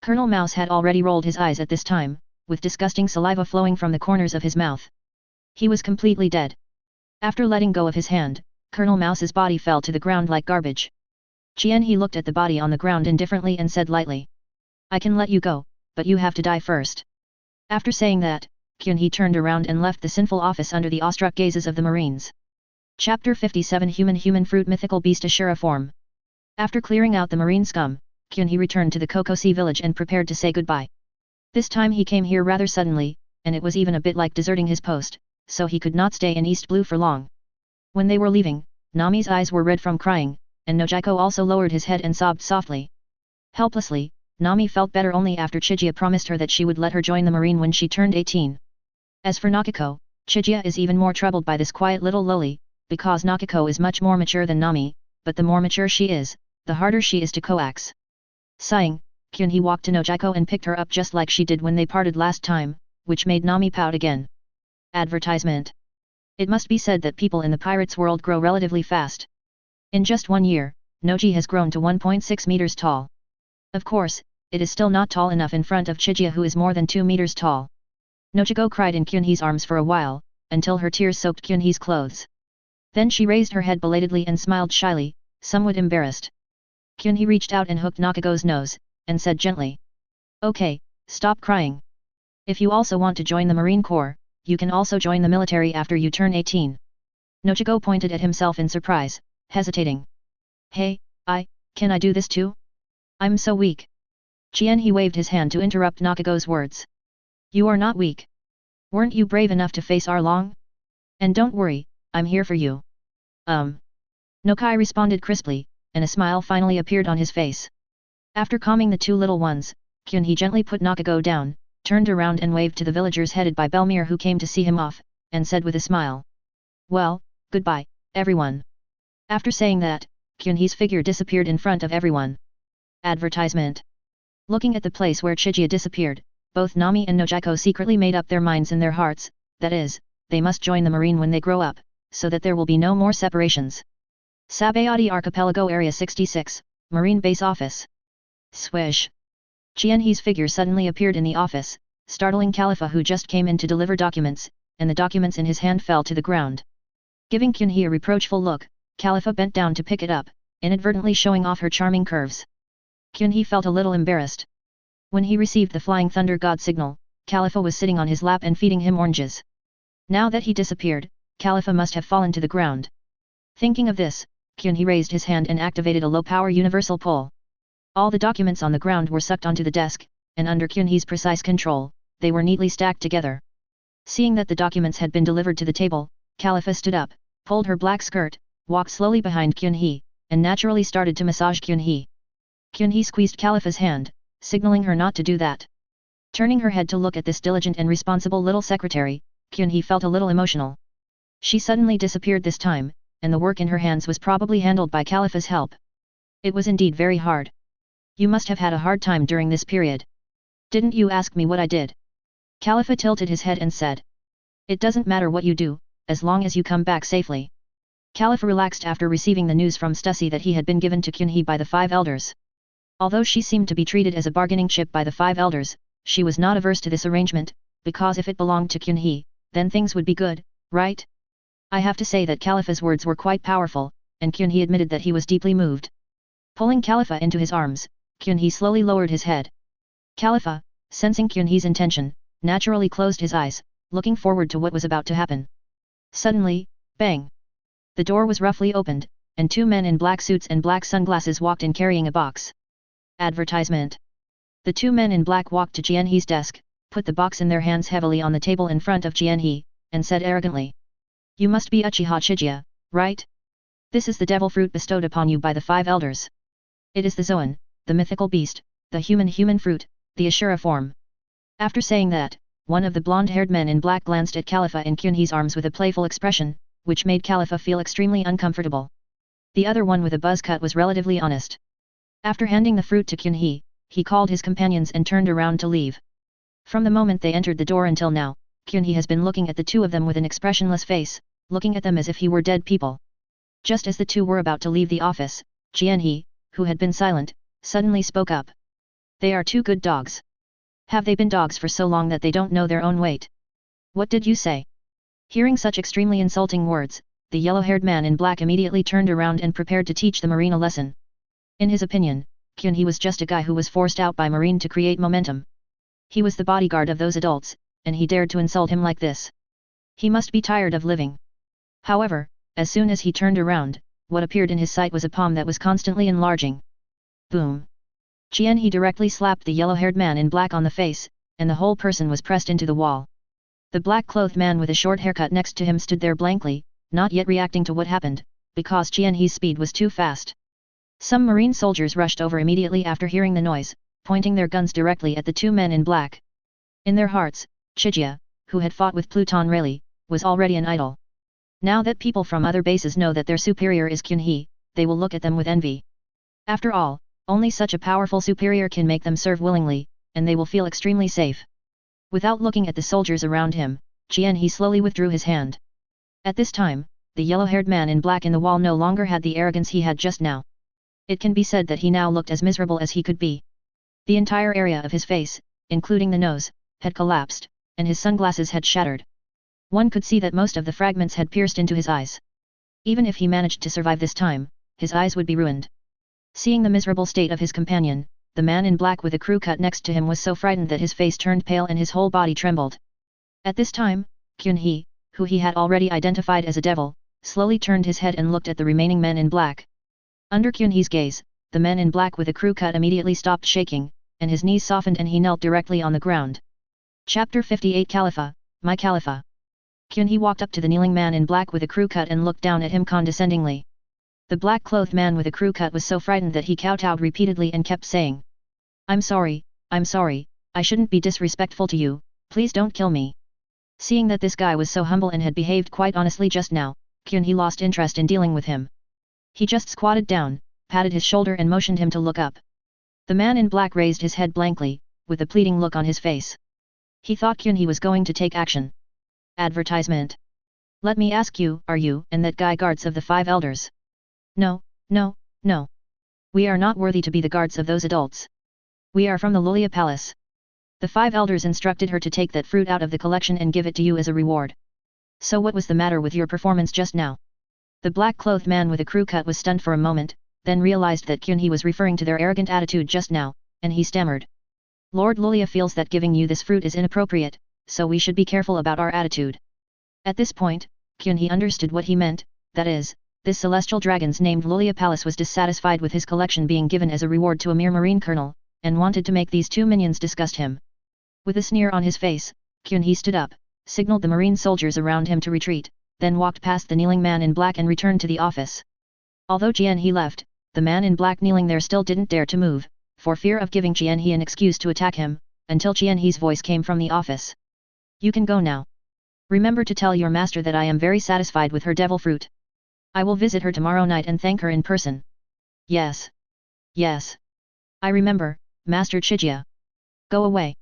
Speaker 1: Colonel Mouse had already rolled his eyes at this time, with disgusting saliva flowing from the corners of his mouth. He was completely dead. After letting go of his hand, Colonel Mouse's body fell to the ground like garbage. Qianhe looked at the body on the ground indifferently and said lightly. I can let you go, but you have to die first. After saying that, Qianhe turned around and left the sinful office under the awestruck gazes of the Marines. Chapter 57 Human Fruit Mythical Beast Ashura Form. After clearing out the marine scum, Qianhe returned to the Kokosi village and prepared to say goodbye. This time he came here rather suddenly, and it was even a bit like deserting his post, so he could not stay in East Blue for long. When they were leaving, Nami's eyes were red from crying, and Nojiko also lowered his head and sobbed softly. Helplessly, Nami felt better only after Chiga promised her that she would let her join the marine when she turned 18. As for Nakiko, Chiga is even more troubled by this quiet little loli, because Nakiko is much more mature than Nami, but the more mature she is, the harder she is to coax. Sighing, Qianhe walked to Nojiko and picked her up just like she did when they parted last time, which made Nami pout again. Advertisement. It must be said that people in the pirates' world grow relatively fast. In just 1 year, Noji has grown to 1.6 meters tall. Of course, it is still not tall enough in front of Chiga who is more than 2 meters tall. Nojiko cried in Qianhe's arms for a while, until her tears soaked Qianhe's clothes. Then she raised her head belatedly and smiled shyly, somewhat embarrassed. Qianhe reached out and hooked Nakiko's nose, and said gently. Okay, stop crying. If you also want to join the Marine Corps, you can also join the military after you turn 18. Nojiko pointed at himself in surprise, hesitating. Hey, can I do this too? I'm so weak. Qianhe waved his hand to interrupt Nakiko's words. You are not weak. Weren't you brave enough to face Arlong? And don't worry, I'm here for you. Nokai responded crisply, and a smile finally appeared on his face. After calming the two little ones, Qianhe gently put Nakiko down, turned around and waved to the villagers headed by Belmir who came to see him off, and said with a smile. Well, goodbye, everyone. After saying that, Qianhe's figure disappeared in front of everyone. Advertisement. Looking at the place where Chiga disappeared, both Nami and Nojiko secretly made up their minds in their hearts, that is, they must join the marine when they grow up, so that there will be no more separations. Sabody Archipelago Area 66, Marine Base Office. Swish. Qianhe's figure suddenly appeared in the office, startling Khalifa who just came in to deliver documents, and the documents in his hand fell to the ground. Giving Qianhe a reproachful look, Khalifa bent down to pick it up, inadvertently showing off her charming curves. Qianhe felt a little embarrassed. When he received the Flying Thunder God signal, Khalifa was sitting on his lap and feeding him oranges. Now that he disappeared, Khalifa must have fallen to the ground. Thinking of this, Kyunhee raised his hand and activated a low-power universal pull. All the documents on the ground were sucked onto the desk, and under Kyunhee's precise control, they were neatly stacked together. Seeing that the documents had been delivered to the table, Califa stood up, pulled her black skirt, walked slowly behind Kyunhee, and naturally started to massage Kyunhee. Kyunhee squeezed Califa's hand, signaling her not to do that. Turning her head to look at this diligent and responsible little secretary, Kyunhee felt a little emotional. She suddenly disappeared this time, and the work in her hands was probably handled by Califa's help. It was indeed very hard. You must have had a hard time during this period. Didn't you ask me what I did? Califa tilted his head and said. It doesn't matter what you do, as long as you come back safely. Califa relaxed after receiving the news from Stussy that he had been given to Kyunhee by the 5 elders. Although she seemed to be treated as a bargaining chip by the 5 elders, she was not averse to this arrangement, because if it belonged to Kyunhee, then things would be good, right? I have to say that Califa's words were quite powerful, and Kyunhee admitted that he was deeply moved. Pulling Califa into his arms, Kyunhee slowly lowered his head. Califa, sensing Kyunhee's intention, naturally closed his eyes, looking forward to what was about to happen. Suddenly, bang! The door was roughly opened, and 2 men in black suits and black sunglasses walked in carrying a box. Advertisement. The 2 men in black walked to Jianhee's desk, put the box in their hands heavily on the table in front of Jianhee, and said arrogantly. You must be Uchiha Chiga, right? This is the devil fruit bestowed upon you by the 5 elders. It is the Zoan, the mythical beast, the human fruit, the Ashura form. After saying that, one of the blonde-haired men in black glanced at Califa in Kyunhee's arms with a playful expression, which made Califa feel extremely uncomfortable. The other one with a buzz cut was relatively honest. After handing the fruit to Kyunhee, he called his companions and turned around to leave. From the moment they entered the door until now, Kyunhee has been looking at the 2 of them with an expressionless face, looking at them as if he were dead people. Just as the 2 were about to leave the office, Jianhee, who had been silent, suddenly spoke up. They are 2 good dogs. Have they been dogs for so long that they don't know their own weight? What did you say? Hearing such extremely insulting words, the yellow-haired man in black immediately turned around and prepared to teach the Marine a lesson. In his opinion, Kyunhee was just a guy who was forced out by Marine to create momentum. He was the bodyguard of those adults, and he dared to insult him like this. He must be tired of living. However, as soon as he turned around, what appeared in his sight was a palm that was constantly enlarging. Boom! Jianhee directly slapped the yellow-haired man in black on the face, and the whole person was pressed into the wall. The black-clothed man with a short haircut next to him stood there blankly, not yet reacting to what happened, because Jianhee's speed was too fast. Some marine soldiers rushed over immediately after hearing the noise, pointing their guns directly at the 2 men in black. In their hearts, Chigia, who had fought with Pluton Rayleigh, was already an idol. Now that people from other bases know that their superior is Kyunhee, they will look at them with envy. After all, only such a powerful superior can make them serve willingly, and they will feel extremely safe. Without looking at the soldiers around him, Jianhee slowly withdrew his hand. At this time, the yellow-haired man in black in the wall no longer had the arrogance he had just now. It can be said that he now looked as miserable as he could be. The entire area of his face, including the nose, had collapsed, and his sunglasses had shattered. One could see that most of the fragments had pierced into his eyes. Even if he managed to survive this time, his eyes would be ruined. Seeing the miserable state of his companion, the man in black with a crew cut next to him was so frightened that his face turned pale and his whole body trembled. At this time, Kyunhee, who he had already identified as a devil, slowly turned his head and looked at the remaining men in black. Under Kyunhee's gaze, the man in black with a crew cut immediately stopped shaking, and his knees softened and he knelt directly on the ground. Chapter 58 Califa, My Califa. Kyunhee walked up to the kneeling man in black with a crew cut and looked down at him condescendingly. The black-clothed man with a crew cut was so frightened that he kowtowed repeatedly and kept saying, I'm sorry, I shouldn't be disrespectful to you, please don't kill me. Seeing that this guy was so humble and had behaved quite honestly just now, Kyunhee lost interest in dealing with him. He just squatted down, patted his shoulder and motioned him to look up. The man in black raised his head blankly, with a pleading look on his face. He thought Kyunhee was going to take action. Advertisement. Let me ask you, are you and that guy guards of the 5 elders? No. We are not worthy to be the guards of those adults. We are from the Logia Palace. The 5 elders instructed her to take that fruit out of the collection and give it to you as a reward. So what was the matter with your performance just now? The black-clothed man with a crew cut was stunned for a moment, then realized that Kyunhee was referring to their arrogant attitude just now, and he stammered. Lord Logia feels that giving you this fruit is inappropriate, so we should be careful about our attitude. At this point, Kyunhee understood what he meant, that is, this celestial dragon's named Logia Palace was dissatisfied with his collection being given as a reward to a mere marine colonel, and wanted to make these two minions disgust him. With a sneer on his face, Kyun-hee stood up, signaled the marine soldiers around him to retreat, then walked past the kneeling man in black and returned to the office. Although Jian-hee left, the man in black kneeling there still didn't dare to move, for fear of giving Jian-hee an excuse to attack him, until Jian-hee's voice came from the office. You can go now. Remember to tell your master that I am very satisfied with her devil fruit. I will visit her tomorrow night and thank her in person. Yes. Yes. I remember, Master Chigia. Go away.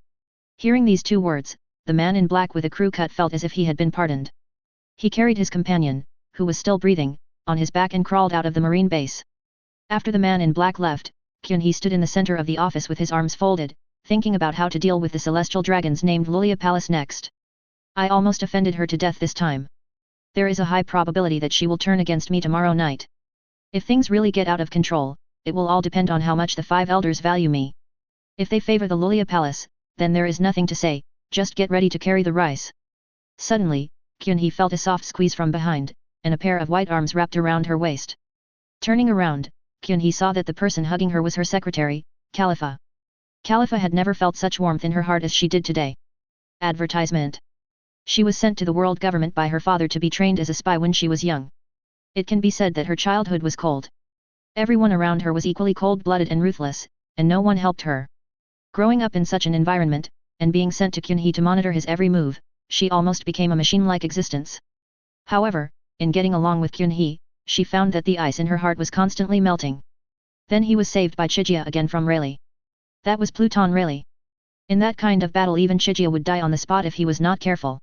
Speaker 1: Hearing these two words, the man in black with a crew cut felt as if he had been pardoned. He carried his companion, who was still breathing, on his back and crawled out of the marine base. After the man in black left, Kyun-hee stood in the center of the office with his arms folded, thinking about how to deal with the celestial dragons named Logia Palace next. I almost offended her to death this time. There is a high probability that she will turn against me tomorrow night. If things really get out of control, it will all depend on how much the five elders value me. If they favor the Logia Palace, then there is nothing to say, just get ready to carry the rice. Suddenly, Kyun-hee felt a soft squeeze from behind, and a pair of white arms wrapped around her waist. Turning around, Kyun-hee saw that the person hugging her was her secretary, Khalifa. Khalifa had never felt such warmth in her heart as she did today. Advertisement. She was sent to the world government by her father to be trained as a spy when she was young. It can be said that her childhood was cold. Everyone around her was equally cold-blooded and ruthless, and no one helped her. Growing up in such an environment, and being sent to Kyun-hee to monitor his every move, she almost became a machine-like existence. However, in getting along with Kyun-hee, she found that the ice in her heart was constantly melting. Then he was saved by Chigia again from Rayleigh. That was Pluton Rayleigh. In that kind of battle even Chigia would die on the spot if he was not careful.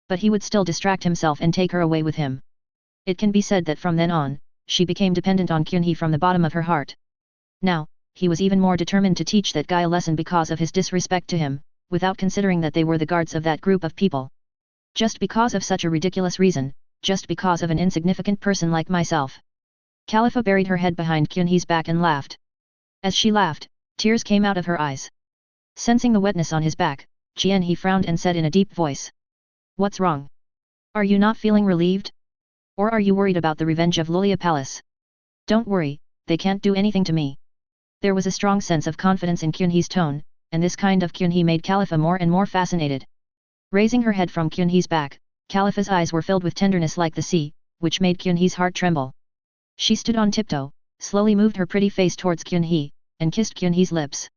Speaker 1: But he would still distract himself and take her away with him. It can be said that from then on, she became dependent on Kyun-hee from the bottom of her heart. Now, he was even more determined to teach that guy a lesson because of his disrespect to him, without considering that they were the guards of that group of people. Just because of such a ridiculous reason, just because of an insignificant person like myself. Khalifa buried her head behind Kyun-hee's back and laughed. As she laughed, tears came out of her eyes. Sensing the wetness on his back, Jian-hee frowned and said in a deep voice. What's wrong? Are you not feeling relieved? Or are you worried about the revenge of Logia Palace? Don't worry, they can't do anything to me. There was a strong sense of confidence in Kyun-hee's tone, and this kind of Kyun-hee made Khalifa more and more fascinated. Raising her head from Kyun-hee's back, Khalifa's eyes were filled with tenderness like the sea, which made Kyun-hee's heart tremble. She stood on tiptoe, slowly moved her pretty face towards Kyun-hee, and kissed Kyun-hee's lips.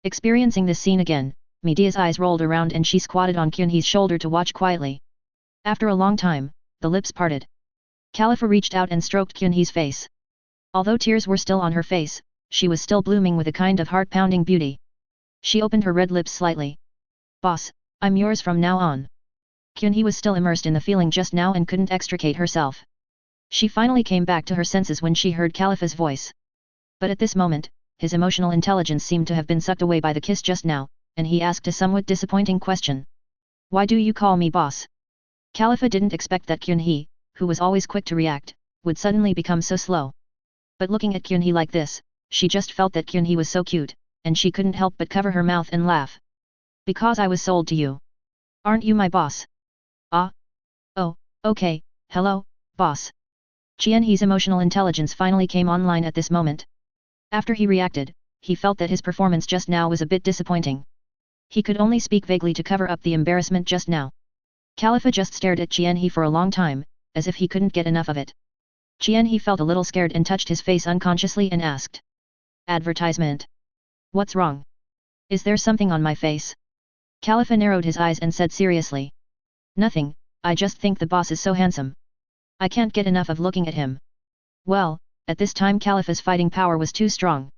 Speaker 1: Experiencing this scene again, Media's eyes rolled around and she squatted on Kyun-hee's shoulder to watch quietly. After a long time, the lips parted. Khalifa reached out and stroked Kyun-hee's face. Although tears were still on her face, she was still blooming with a kind of heart-pounding beauty. She opened her red lips slightly. Boss, I'm yours from now on. Kyun-hee was still immersed in the feeling just now and couldn't extricate herself. She finally came back to her senses when she heard Khalifa's voice. But at this moment, his emotional intelligence seemed to have been sucked away by the kiss just now, and he asked a somewhat disappointing question. Why do you call me boss? Khalifa didn't expect that Kyun-hee, who was always quick to react, would suddenly become so slow. But looking at Kyun-hee like this, she just felt that Kyun-hee was so cute, and she couldn't help but cover her mouth and laugh. Because I was sold to you. Aren't you my boss? Ah? Oh, okay, hello, boss. Jian-hee's emotional intelligence finally came online at this moment. After he reacted, he felt that his performance just now was a bit disappointing. He could only speak vaguely to cover up the embarrassment just now. Khalifa just stared at Jian-hee for a long time, as if he couldn't get enough of it. Jian-hee felt a little scared and touched his face unconsciously and asked. Advertisement. What's wrong? Is there something on my face? Khalifa narrowed his eyes and said seriously. Nothing, I just think the boss is so handsome. I can't get enough of looking at him. Well, at this time Khalifa's fighting power was too strong.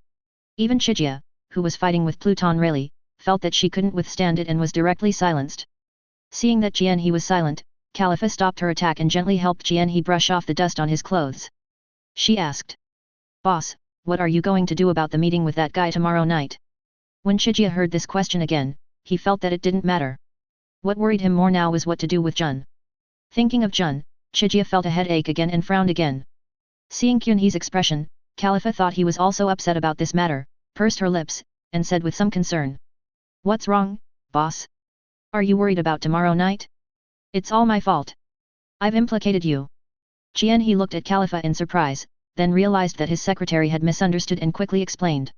Speaker 1: Even Chigia, who was fighting with Pluton Rayleigh, felt that she couldn't withstand it and was directly silenced. Seeing that Jian-hee was silent, Khalifa stopped her attack and gently helped Jian-hee brush off the dust on his clothes. She asked. Boss, what are you going to do about the meeting with that guy tomorrow night? When Chigia heard this question again, he felt that it didn't matter. What worried him more now was what to do with Jun. Thinking of Jun, Chigia felt a headache again and frowned again. Seeing Kyun-hee's expression, Khalifa thought he was also upset about this matter, pursed her lips, and said with some concern. What's wrong, boss? Are you worried about tomorrow night? It's all my fault. I've implicated you. He looked at Khalifa in surprise, then realized that his secretary had misunderstood and quickly explained.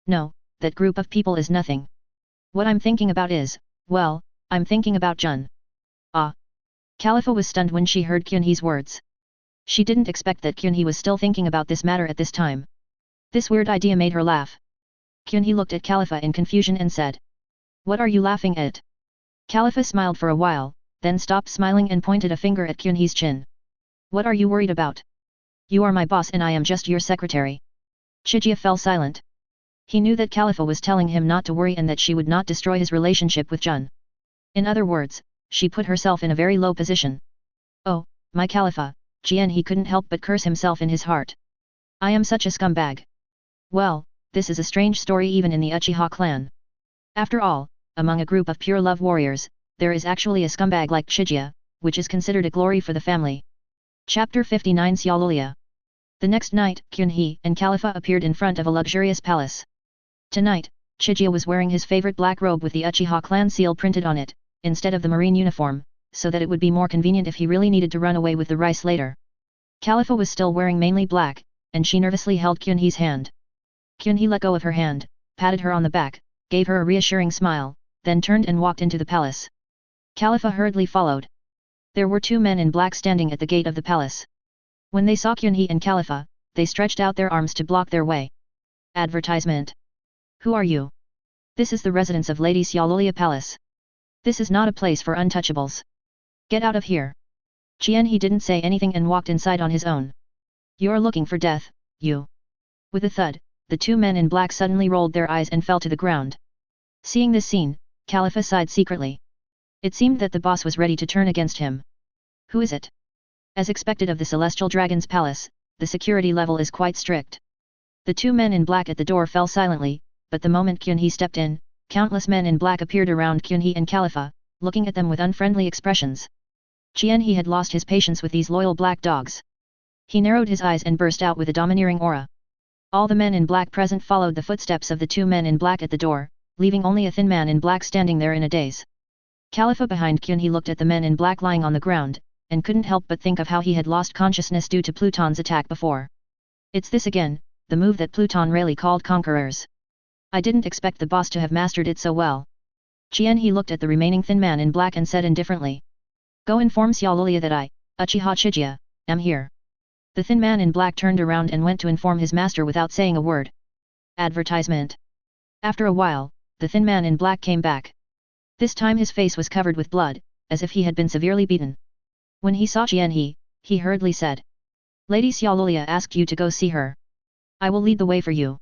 Speaker 1: No, that group of people is nothing. What I'm thinking about is, well, I'm thinking about Jun. Ah. Khalifa was stunned when she heard Kyunhee's words. She didn't expect that Kyunhee was still thinking about this matter at this time. This weird idea made her laugh. Kyunhee looked at Khalifa in confusion and said. What are you laughing at? Khalifa smiled for a while, then stopped smiling and pointed a finger at Kyunhee's chin. What are you worried about? You are my boss and I am just your secretary. Chiga fell silent. He knew that Khalifa was telling him not to worry and that she would not destroy his relationship with Jun. In other words, she put herself in a very low position. Oh, my Khalifa, he couldn't help but curse himself in his heart. I am such a scumbag. Well, this is a strange story even in the Uchiha clan. After all, among a group of pure love warriors, there is actually a scumbag like Chiga, which is considered a glory for the family. Chapter 59 Logia. The next night, Kyunhee and Khalifa appeared in front of a luxurious palace. Tonight, Chiga was wearing his favorite black robe with the Uchiha clan seal printed on it, instead of the marine uniform, so that it would be more convenient if he really needed to run away with the rice later. Khalifa was still wearing mainly black, and she nervously held Kyunhee's hand. Kyunhee let go of her hand, patted her on the back, gave her a reassuring smile, then turned and walked into the palace. Khalifa hurriedly followed. There were two men in black standing at the gate of the palace. When they saw Kyunhee and Khalifa, they stretched out their arms to block their way. Advertisement. Who are you? This is the residence of Lady Logia Palace. This is not a place for untouchables. Get out of here. He didn't say anything and walked inside on his own. You're looking for death, you. With a thud, the two men in black suddenly rolled their eyes and fell to the ground. Seeing this scene, Khalifa sighed secretly. It seemed that the boss was ready to turn against him. Who is it? As expected of the Celestial Dragon's palace, the security level is quite strict. The two men in black at the door fell silently, but the moment Kyunhee stepped in, countless men in black appeared around Kyunhee and Khalifa, looking at them with unfriendly expressions. He had lost his patience with these loyal black dogs. He narrowed his eyes and burst out with a domineering aura. All the men in black present followed the footsteps of the two men in black at the door, leaving only a thin man in black standing there in a daze. Khalifa behind Kyunhee looked at the men in black lying on the ground, and couldn't help but think of how he had lost consciousness due to Pluton's attack before. It's this again, the move that Pluton rarely called conquerors. I didn't expect the boss to have mastered it so well. He looked at the remaining thin man in black and said indifferently. Go inform Logia that I, Uchiha Chiga, am here. The thin man in black turned around and went to inform his master without saying a word. Advertisement. After a while, the thin man in black came back. This time his face was covered with blood, as if he had been severely beaten. When he saw he hurriedly said. Lady Logia asked you to go see her. I will lead the way for you.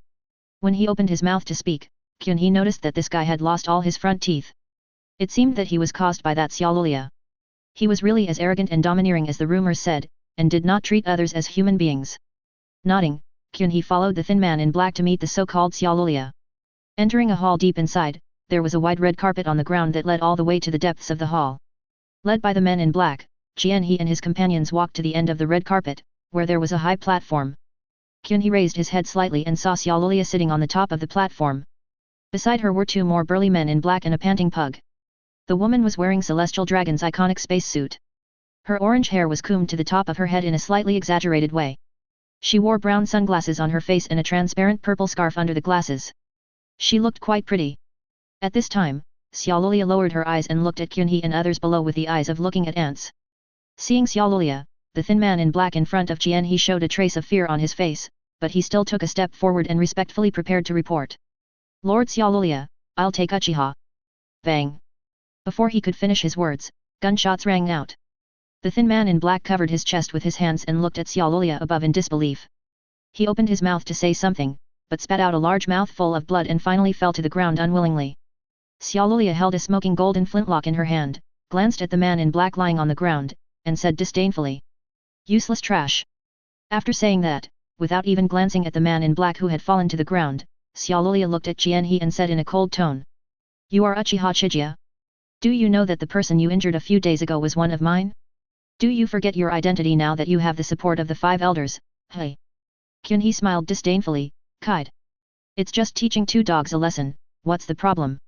Speaker 1: When he opened his mouth to speak, Kyunhee noticed that this guy had lost all his front teeth. It seemed that he was caused by that Logia. He was really as arrogant and domineering as the rumors said, and did not treat others as human beings. Nodding, Kyunhee followed the thin man in black to meet the so-called Logia. Entering a hall deep inside, there was a wide red carpet on the ground that led all the way to the depths of the hall. Led by the men in black, Kyunhee and his companions walked to the end of the red carpet, where there was a high platform. Kyunhee raised his head slightly and saw Logia sitting on the top of the platform. Beside her were two more burly men in black and a panting pug. The woman was wearing Celestial Dragon's iconic spacesuit. Her orange hair was combed to the top of her head in a slightly exaggerated way. She wore brown sunglasses on her face and a transparent purple scarf under the glasses. She looked quite pretty. At this time, Logia lowered her eyes and looked at Kyunhee and others below with the eyes of looking at ants. Seeing Logia, the thin man in black in front of he showed a trace of fear on his face, but he still took a step forward and respectfully prepared to report. Lord Logia, I'll take Uchiha. Bang! Before he could finish his words, gunshots rang out. The thin man in black covered his chest with his hands and looked at Logia above in disbelief. He opened his mouth to say something, but spat out a large mouthful of blood and finally fell to the ground unwillingly. Logia held a smoking golden flintlock in her hand, glanced at the man in black lying on the ground, and said disdainfully. Useless trash. After saying that, without even glancing at the man in black who had fallen to the ground, Logia looked at Kyunhee and said in a cold tone. You are Uchiha Chiga? Do you know that the person you injured a few days ago was one of mine? Do you forget your identity now that you have the support of the 5 elders? Hey! Kyunhee smiled disdainfully, Kide. It's just teaching 2 dogs a lesson, what's the problem?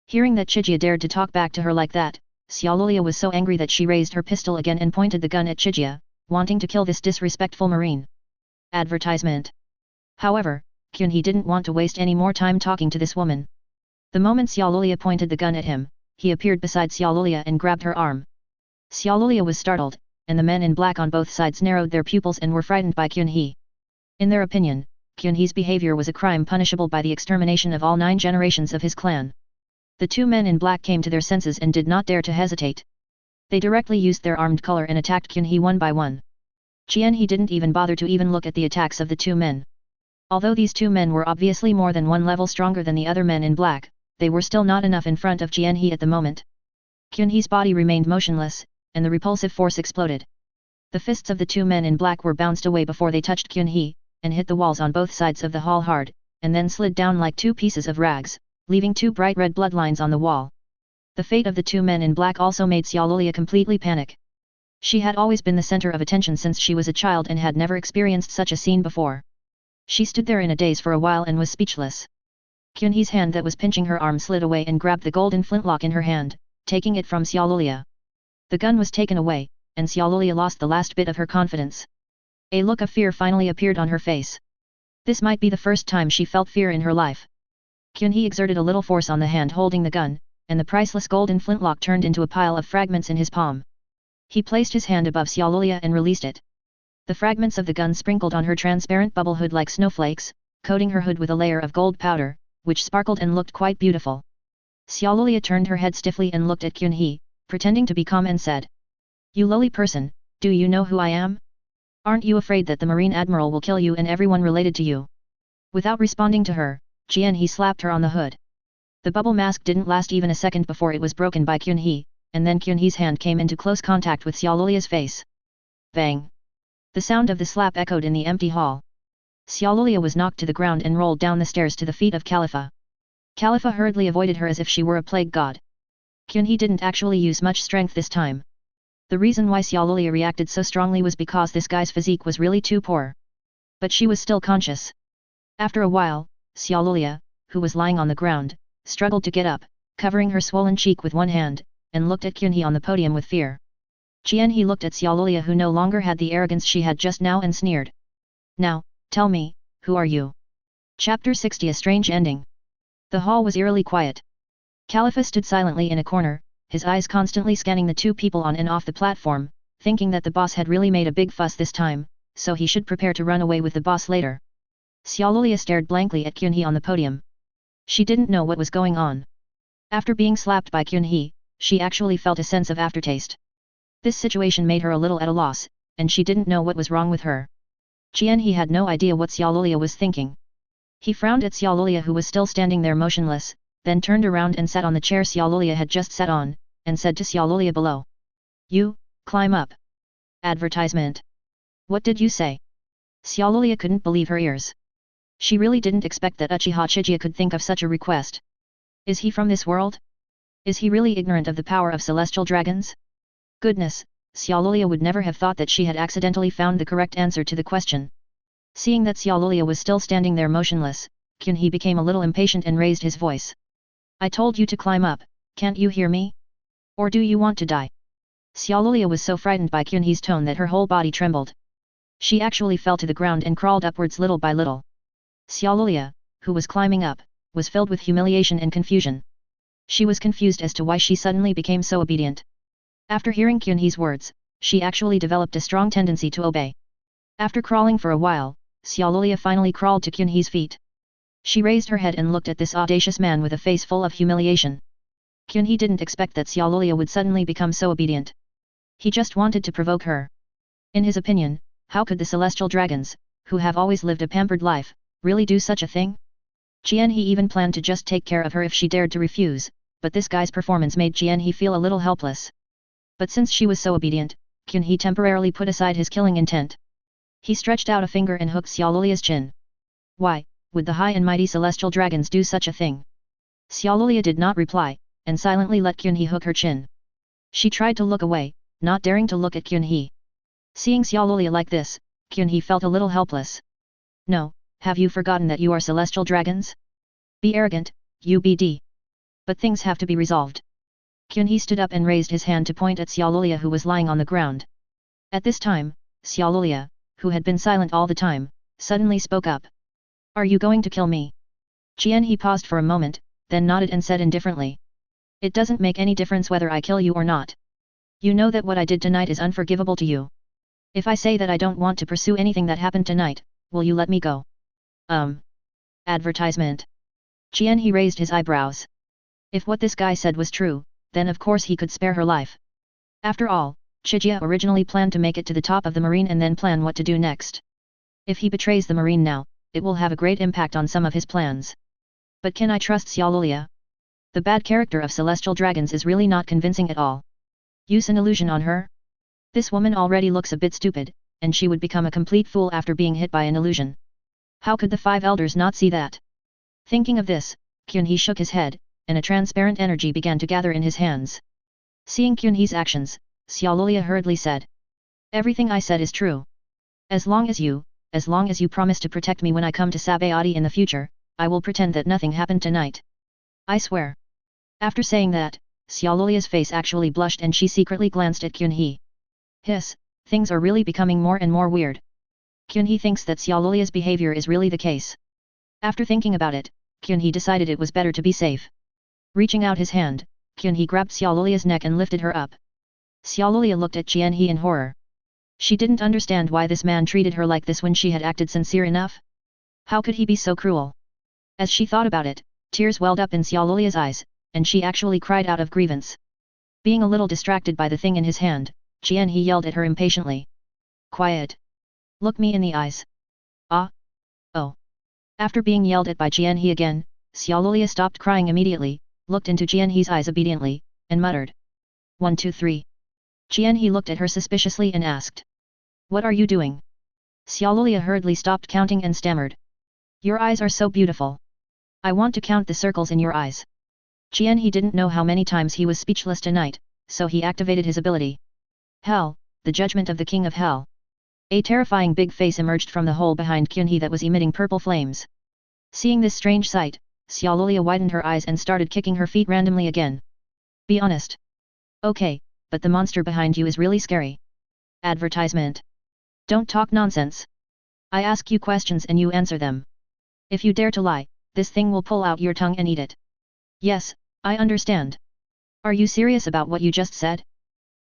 Speaker 1: Hearing that Chiga dared to talk back to her like that, Logia was so angry that she raised her pistol again and pointed the gun at Chiga, wanting to kill this disrespectful marine. Advertisement. However, Kyunhee didn't want to waste any more time talking to this woman. The moment Xiaolulia pointed the gun at him, he appeared beside Xiaolulia and grabbed her arm. Xiaolulia was startled, and the men in black on both sides narrowed their pupils and were frightened by Kyunhee. In their opinion, Kyunhee's behavior was a crime punishable by the extermination of all 9 generations of his clan. The 2 men in black came to their senses and did not dare to hesitate. They directly used their armed color and attacked Kyunhee one by one. Kyunhee didn't even bother to even look at the attacks of the 2 men. Although these 2 men were obviously more than 1 level stronger than the other men in black, they were still not enough in front of Kyunhee at the moment. Kyunhee's body remained motionless, and the repulsive force exploded. The fists of the 2 men in black were bounced away before they touched Kyunhee, and hit the walls on both sides of the hall hard, and then slid down like 2 pieces of rags, leaving 2 bright red bloodlines on the wall. The fate of the 2 men in black also made Xiaolulia completely panic. She had always been the center of attention since she was a child and had never experienced such a scene before. She stood there in a daze for a while and was speechless. Kyunhee's hand that was pinching her arm slid away and grabbed the golden flintlock in her hand, taking it from Xiaolulia. The gun was taken away, and Xiaolulia lost the last bit of her confidence. A look of fear finally appeared on her face. This might be the first time she felt fear in her life. Kyunhee exerted a little force on the hand holding the gun, and the priceless golden flintlock turned into a pile of fragments in his palm. He placed his hand above Xiaolulia and released it. The fragments of the gun sprinkled on her transparent bubble hood like snowflakes, coating her hood with a layer of gold powder, which sparkled and looked quite beautiful. Xiaolulia turned her head stiffly and looked at Kyunhee, pretending to be calm and said, "You lowly person, do you know who I am? Aren't you afraid that the Marine Admiral will kill you and everyone related to you?" Without responding to her, Kyunhee slapped her on the hood. The bubble mask didn't last even a second before it was broken by Kyunhee, and then Kyunhee's hand came into close contact with Xiaolulia's face. Bang! The sound of the slap echoed in the empty hall. Xiaolulia was knocked to the ground and rolled down the stairs to the feet of Khalifa. Khalifa hurriedly avoided her as if she were a plague god. Kyunhee didn't actually use much strength this time. The reason why Xiaolulia reacted so strongly was because this guy's physique was really too poor. But she was still conscious. After a while, Xiaolulia, who was lying on the ground, struggled to get up, covering her swollen cheek with one hand, and looked at Kyunhee on the podium with fear. Kyunhee looked at Xiaolulia who no longer had the arrogance she had just now and sneered. "Now, tell me, who are you?" Chapter 60 A Strange Ending. The hall was eerily quiet. Khalifa stood silently in a corner, his eyes constantly scanning the 2 people on and off the platform, thinking that the boss had really made a big fuss this time, so he should prepare to run away with the boss later. Xiaolulia stared blankly at Kyunhee on the podium. She didn't know what was going on. After being slapped by Kyunhee, she actually felt a sense of aftertaste. This situation made her a little at a loss, and she didn't know what was wrong with her. Kyunhee had no idea what Xiaolulia was thinking. He frowned at Xiaolulia who was still standing there motionless, then turned around and sat on the chair Xiaolulia had just sat on, and said to Xiaolulia below. "You, climb up." Advertisement. What did you say? Xiaolulia couldn't believe her ears. She really didn't expect that Uchiha Chiga could think of such a request. Is he from this world? Is he really ignorant of the power of celestial dragons? Goodness, Xiaolulia would never have thought that she had accidentally found the correct answer to the question. Seeing that Xiaolulia was still standing there motionless, Kyunhee became a little impatient and raised his voice. "I told you to climb up, can't you hear me? Or do you want to die?" Xiaolulia was so frightened by Kyunhee's tone that her whole body trembled. She actually fell to the ground and crawled upwards little by little. Xiaolulia, who was climbing up, was filled with humiliation and confusion. She was confused as to why she suddenly became so obedient. After hearing Kyunhee's words, she actually developed a strong tendency to obey. After crawling for a while, Xiaolulia finally crawled to Kyunhee's feet. She raised her head and looked at this audacious man with a face full of humiliation. Kyunhee didn't expect that Xiaolulia would suddenly become so obedient. He just wanted to provoke her. In his opinion, how could the celestial dragons, who have always lived a pampered life, really do such a thing? Kyunhee even planned to just take care of her if she dared to refuse, but this guy's performance made Kyunhee feel a little helpless. But since she was so obedient, Kyunhee temporarily put aside his killing intent. He stretched out a finger and hooked Xiaolulia's chin. Why, would the high and mighty celestial dragons do such a thing? Xiaolulia did not reply, and silently let Kyunhee hook her chin. She tried to look away, not daring to look at Kyunhee. Seeing Xiaolulia like this, Kyunhee felt a little helpless. "No, have you forgotten that you are celestial dragons? Be arrogant, UBD. But things have to be resolved." Kyunhee stood up and raised his hand to point at Xiaolulia who was lying on the ground. At this time, Xiaolulia, who had been silent all the time, suddenly spoke up. Are you going to kill me? He paused for a moment, then nodded and said indifferently. It doesn't make any difference whether I kill you or not. You know that what I did tonight is unforgivable to you. If I say that I don't want to pursue anything that happened tonight, will you let me go? Advertisement. He raised his eyebrows. If what this guy said was true, then of course he could spare her life. After all, Chiga originally planned to make it to the top of the marine and then plan what to do next. If he betrays the marine now, it will have a great impact on some of his plans. But can I trust Xiaolulia? The bad character of celestial dragons is really not convincing at all. Use an illusion on her? This woman already looks a bit stupid, and she would become a complete fool after being hit by an illusion. How could the 5 elders not see that? Thinking of this, He shook his head, and a transparent energy began to gather in his hands. Seeing He's actions, Xiaolulia hurriedly said. Everything I said is true. As long as you promise to protect me when I come to Sabody in the future, I will pretend that nothing happened tonight. I swear. After saying that, Xiaolulia's face actually blushed and she secretly glanced at He. Hiss, things are really becoming more and more weird. He thinks that Xiaolulia's behavior is really the case. After thinking about it, He decided it was better to be safe. Reaching out his hand, He grabbed Xiaolulia's neck and lifted her up. Xiaolulia looked at He in horror. She didn't understand why this man treated her like this when she had acted sincere enough. How could he be so cruel? As she thought about it, tears welled up in Xiaolulia's eyes, and she actually cried out of grievance. Being a little distracted by the thing in his hand, he yelled at her impatiently. Quiet. Look me in the eyes. Ah. Oh. After being yelled at by He again, Xiaolulia stopped crying immediately, looked into He's eyes obediently, and muttered. 1 2 3. He looked at her suspiciously and asked. What are you doing? Xiaolulia hurriedly stopped counting and stammered. Your eyes are so beautiful. I want to count the circles in your eyes. He didn't know how many times he was speechless tonight, so he activated his ability. Hell, the judgment of the king of hell. A terrifying big face emerged from the hole behind He that was emitting purple flames. Seeing this strange sight, Xiaolulia widened her eyes and started kicking her feet randomly again. Be honest. Okay, but the monster behind you is really scary. Advertisement. Don't talk nonsense. I ask you questions and you answer them. If you dare to lie, this thing will pull out your tongue and eat it. Yes, I understand. Are you serious about what you just said?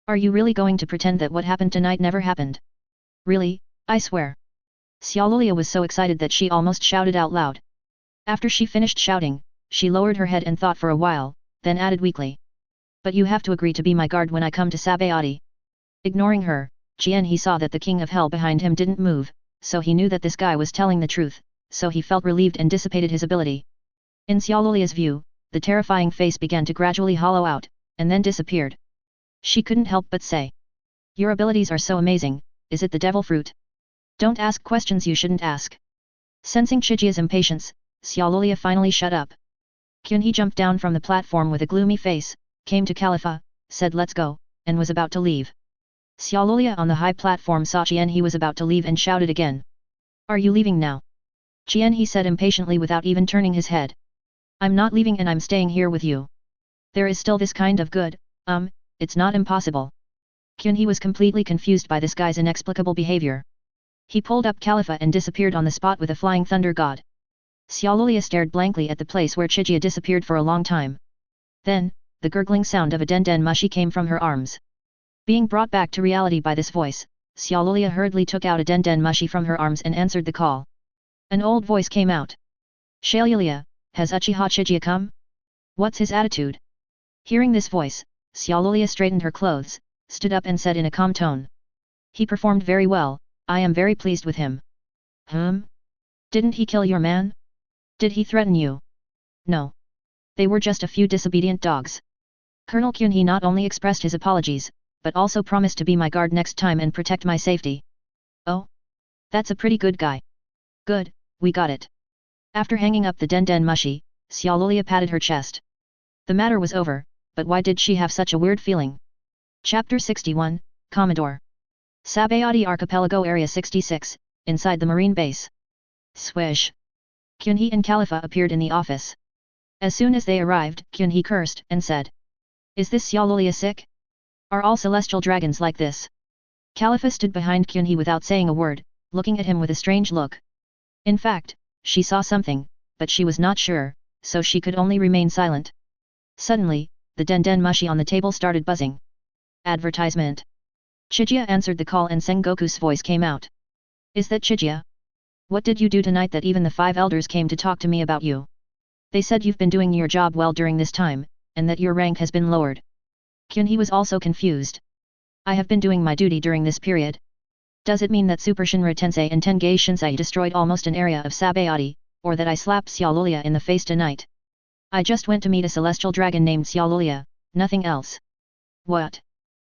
Speaker 1: Are you really going to pretend that what happened tonight never happened? Really, I swear. Xiaolulia was so excited that she almost shouted out loud. After she finished shouting, she lowered her head and thought for a while, then added weakly. But you have to agree to be my guard when I come to Sabody. Ignoring her, he saw that the king of hell behind him didn't move, so he knew that this guy was telling the truth, so he felt relieved and dissipated his ability. In Xiaolulia's view, the terrifying face began to gradually hollow out, and then disappeared. She couldn't help but say. Your abilities are so amazing, is it the devil fruit? Don't ask questions you shouldn't ask. Sensing Chiga's impatience, Xiaolulia finally shut up. He jumped down from the platform with a gloomy face, came to Khalifa, said let's go, and was about to leave. Xiaolulia on the high platform saw he was about to leave and shouted again. Are you leaving now? He said impatiently without even turning his head. I'm not leaving and I'm staying here with you. There is still this kind of good, it's not impossible. He was completely confused by this guy's inexplicable behavior. He pulled up Khalifa and disappeared on the spot with a flying thunder god. Xiaolulia stared blankly at the place where Chiga disappeared for a long time. Then, the gurgling sound of a den mushi came from her arms. Being brought back to reality by this voice, Xiaolulia hurriedly took out a den mushi from her arms and answered the call. An old voice came out. Xiaolulia, has Uchiha Chiga come? What's his attitude? Hearing this voice, Xiaolulia straightened her clothes, stood up and said in a calm tone. He performed very well, I am very pleased with him. Didn't he kill your man? Did he threaten you? No. They were just a few disobedient dogs. Colonel He not only expressed his apologies, but also promised to be my guard next time and protect my safety. Oh? That's a pretty good guy. Good, we got it. After hanging up the den mushi, Xiaolulia patted her chest. The matter was over, but why did she have such a weird feeling? Chapter 61, Commodore. Sabody Archipelago Area 66, inside the marine base. Swish. He and Khalifa appeared in the office. As soon as they arrived, He cursed and said. Is this Xiaolulia sick? Are all celestial dragons like this? Califa stood behind Kyunhee without saying a word, looking at him with a strange look. In fact, she saw something, but she was not sure, so she could only remain silent. Suddenly, the den mushi on the table started buzzing. Advertisement. Chigia answered the call and Sengoku's voice came out. Is that Chigia? What did you do tonight that even the 5 elders came to talk to me about you? They said you've been doing your job well during this time, and that your rank has been lowered. Kyunhee was also confused. I have been doing my duty during this period. Does it mean that Super Shinra Tensei and Tengai Shinsei destroyed almost an area of Sabody, or that I slapped Xiaolulia in the face tonight? I just went to meet a celestial dragon named Xiaolulia, nothing else. What?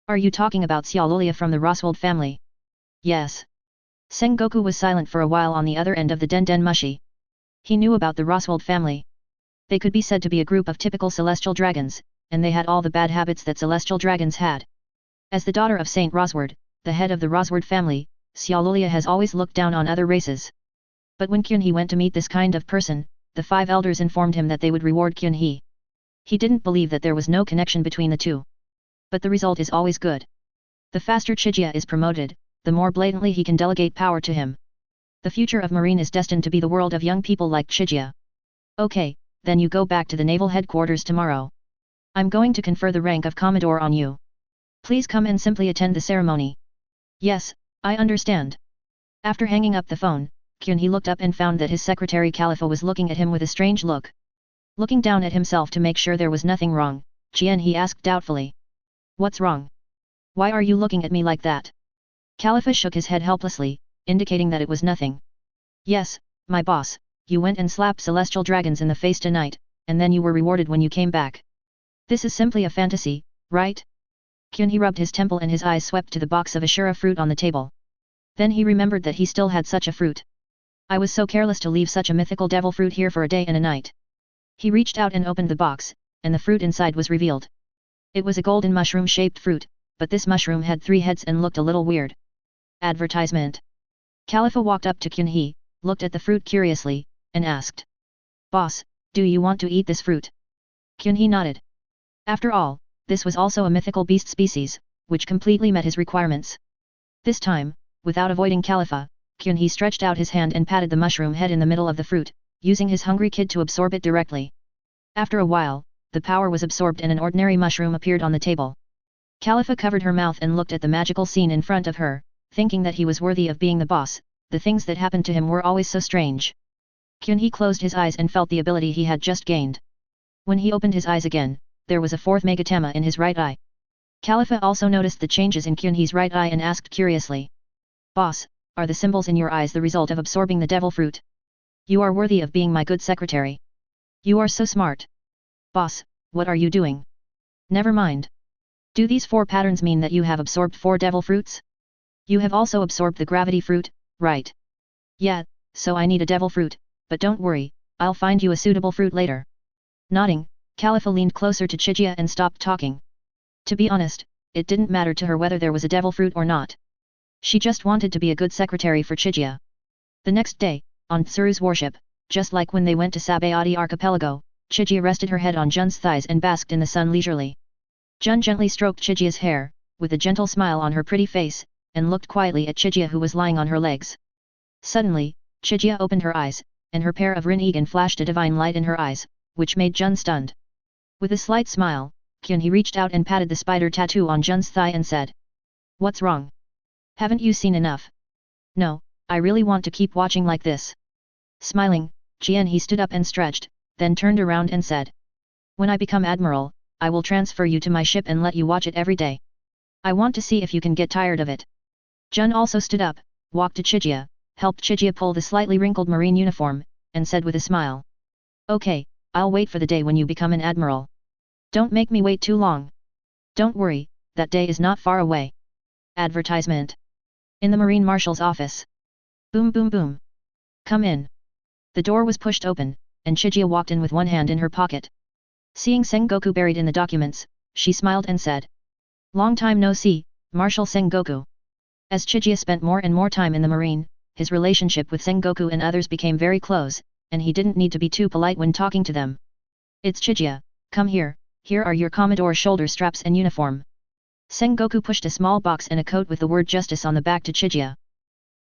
Speaker 1: Are you talking about Xiaolulia from the Roswald family? Yes. Sengoku was silent for a while on the other end of the den mushi. He knew about the Roswald family. They could be said to be a group of typical celestial dragons, and they had all the bad habits that celestial dragons had. As the daughter of Saint Rosward, the head of the Rosward family, Xiaolulia has always looked down on other races. But when Kyunhee went to meet this kind of person, the 5 elders informed him that they would reward Kyunhee. He didn't believe that there was no connection between the two. But the result is always good. The faster Chigia is promoted, the more blatantly he can delegate power to him. The future of Marine is destined to be the world of young people like Chigia. Okay, then you go back to the naval headquarters tomorrow. I'm going to confer the rank of Commodore on you. Please come and simply attend the ceremony. Yes, I understand. After hanging up the phone, Kyunhee looked up and found that his secretary Califa was looking at him with a strange look. Looking down at himself to make sure there was nothing wrong, he asked doubtfully. What's wrong? Why are you looking at me like that? Califa shook his head helplessly, indicating that it was nothing. Yes, my boss, you went and slapped celestial dragons in the face tonight, and then you were rewarded when you came back. This is simply a fantasy, right? Kyunhee rubbed his temple and his eyes swept to the box of Ashura fruit on the table. Then he remembered that he still had such a fruit. I was so careless to leave such a mythical devil fruit here for a day and a night. He reached out and opened the box, and the fruit inside was revealed. It was a golden mushroom-shaped fruit, but this mushroom had 3 heads and looked a little weird. Advertisement. Califa walked up to Kyunhee, looked at the fruit curiously, and asked. Boss, do you want to eat this fruit? Kyunhee nodded. After all, this was also a mythical beast species, which completely met his requirements. This time, without avoiding Califa, Kyunhee stretched out his hand and patted the mushroom head in the middle of the fruit, using his hungry kid to absorb it directly. After a while, the power was absorbed and an ordinary mushroom appeared on the table. Califa covered her mouth and looked at the magical scene in front of her, thinking that he was worthy of being the boss. The things that happened to him were always so strange. Kyunhee closed his eyes and felt the ability he had just gained. When he opened his eyes again, there was a 4th megatama in his right eye. Califa also noticed the changes in Kyunhee's right eye and asked curiously. Boss, are the symbols in your eyes the result of absorbing the devil fruit? You are worthy of being my good secretary. You are so smart. Boss, what are you doing? Never mind. Do these 4 patterns mean that you have absorbed 4 devil fruits? You have also absorbed the gravity fruit, right? Yeah, so I need a devil fruit, but don't worry, I'll find you a suitable fruit later. Nodding, Califa leaned closer to Chigia and stopped talking. To be honest, it didn't matter to her whether there was a devil fruit or not. She just wanted to be a good secretary for Chigia. The next day, on Tsuru's warship, just like when they went to Sabody archipelago, Chigia rested her head on Jun's thighs and basked in the sun leisurely. Jun gently stroked Chigia's hair, with a gentle smile on her pretty face, and looked quietly at Chigia who was lying on her legs. Suddenly, Chigia opened her eyes, and her pair of Rinnegan flashed a divine light in her eyes, which made Jun stunned. With a slight smile, Kyunhee reached out and patted the spider tattoo on Jun's thigh and said. What's wrong? Haven't you seen enough? No, I really want to keep watching like this. Smiling, Kyunhee stood up and stretched, then turned around and said. When I become admiral, I will transfer you to my ship and let you watch it every day. I want to see if you can get tired of it. Jun also stood up, walked to Chigia, helped Chigia pull the slightly wrinkled marine uniform, and said with a smile. Okay, I'll wait for the day when you become an admiral. Don't make me wait too long. Don't worry, that day is not far away. Advertisement. In the Marine Marshal's office. Boom boom boom. Come in. The door was pushed open, and Chigia walked in with one hand in her pocket. Seeing Sengoku buried in the documents, she smiled and said. Long time no see, Marshal Sengoku. As Chigia spent more and more time in the Marine, his relationship with Sengoku and others became very close, and he didn't need to be too polite when talking to them. It's Chigia, come here, here are your Commodore shoulder straps and uniform. Sengoku pushed a small box and a coat with the word justice on the back to Chigia.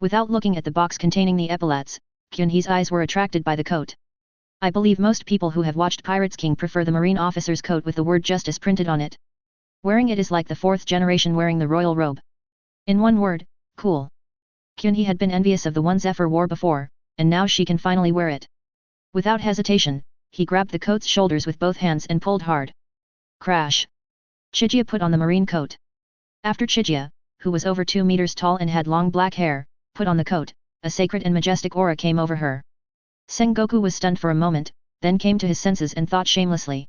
Speaker 1: Without looking at the box containing the epaulets, Kyunhee's eyes were attracted by the coat. I believe most people who have watched Pirates King prefer the marine officer's coat with the word justice printed on it. Wearing it is like the fourth generation wearing the royal robe. In one word, cool. Kyunhee had been envious of the one Zephyr wore before, and now she can finally wear it. Without hesitation, he grabbed the coat's shoulders with both hands and pulled hard. Crash! Chigia put on the marine coat. After Chigia, who was over 2 meters tall and had long black hair, put on the coat, a sacred and majestic aura came over her. Sengoku was stunned for a moment, then came to his senses and thought shamelessly.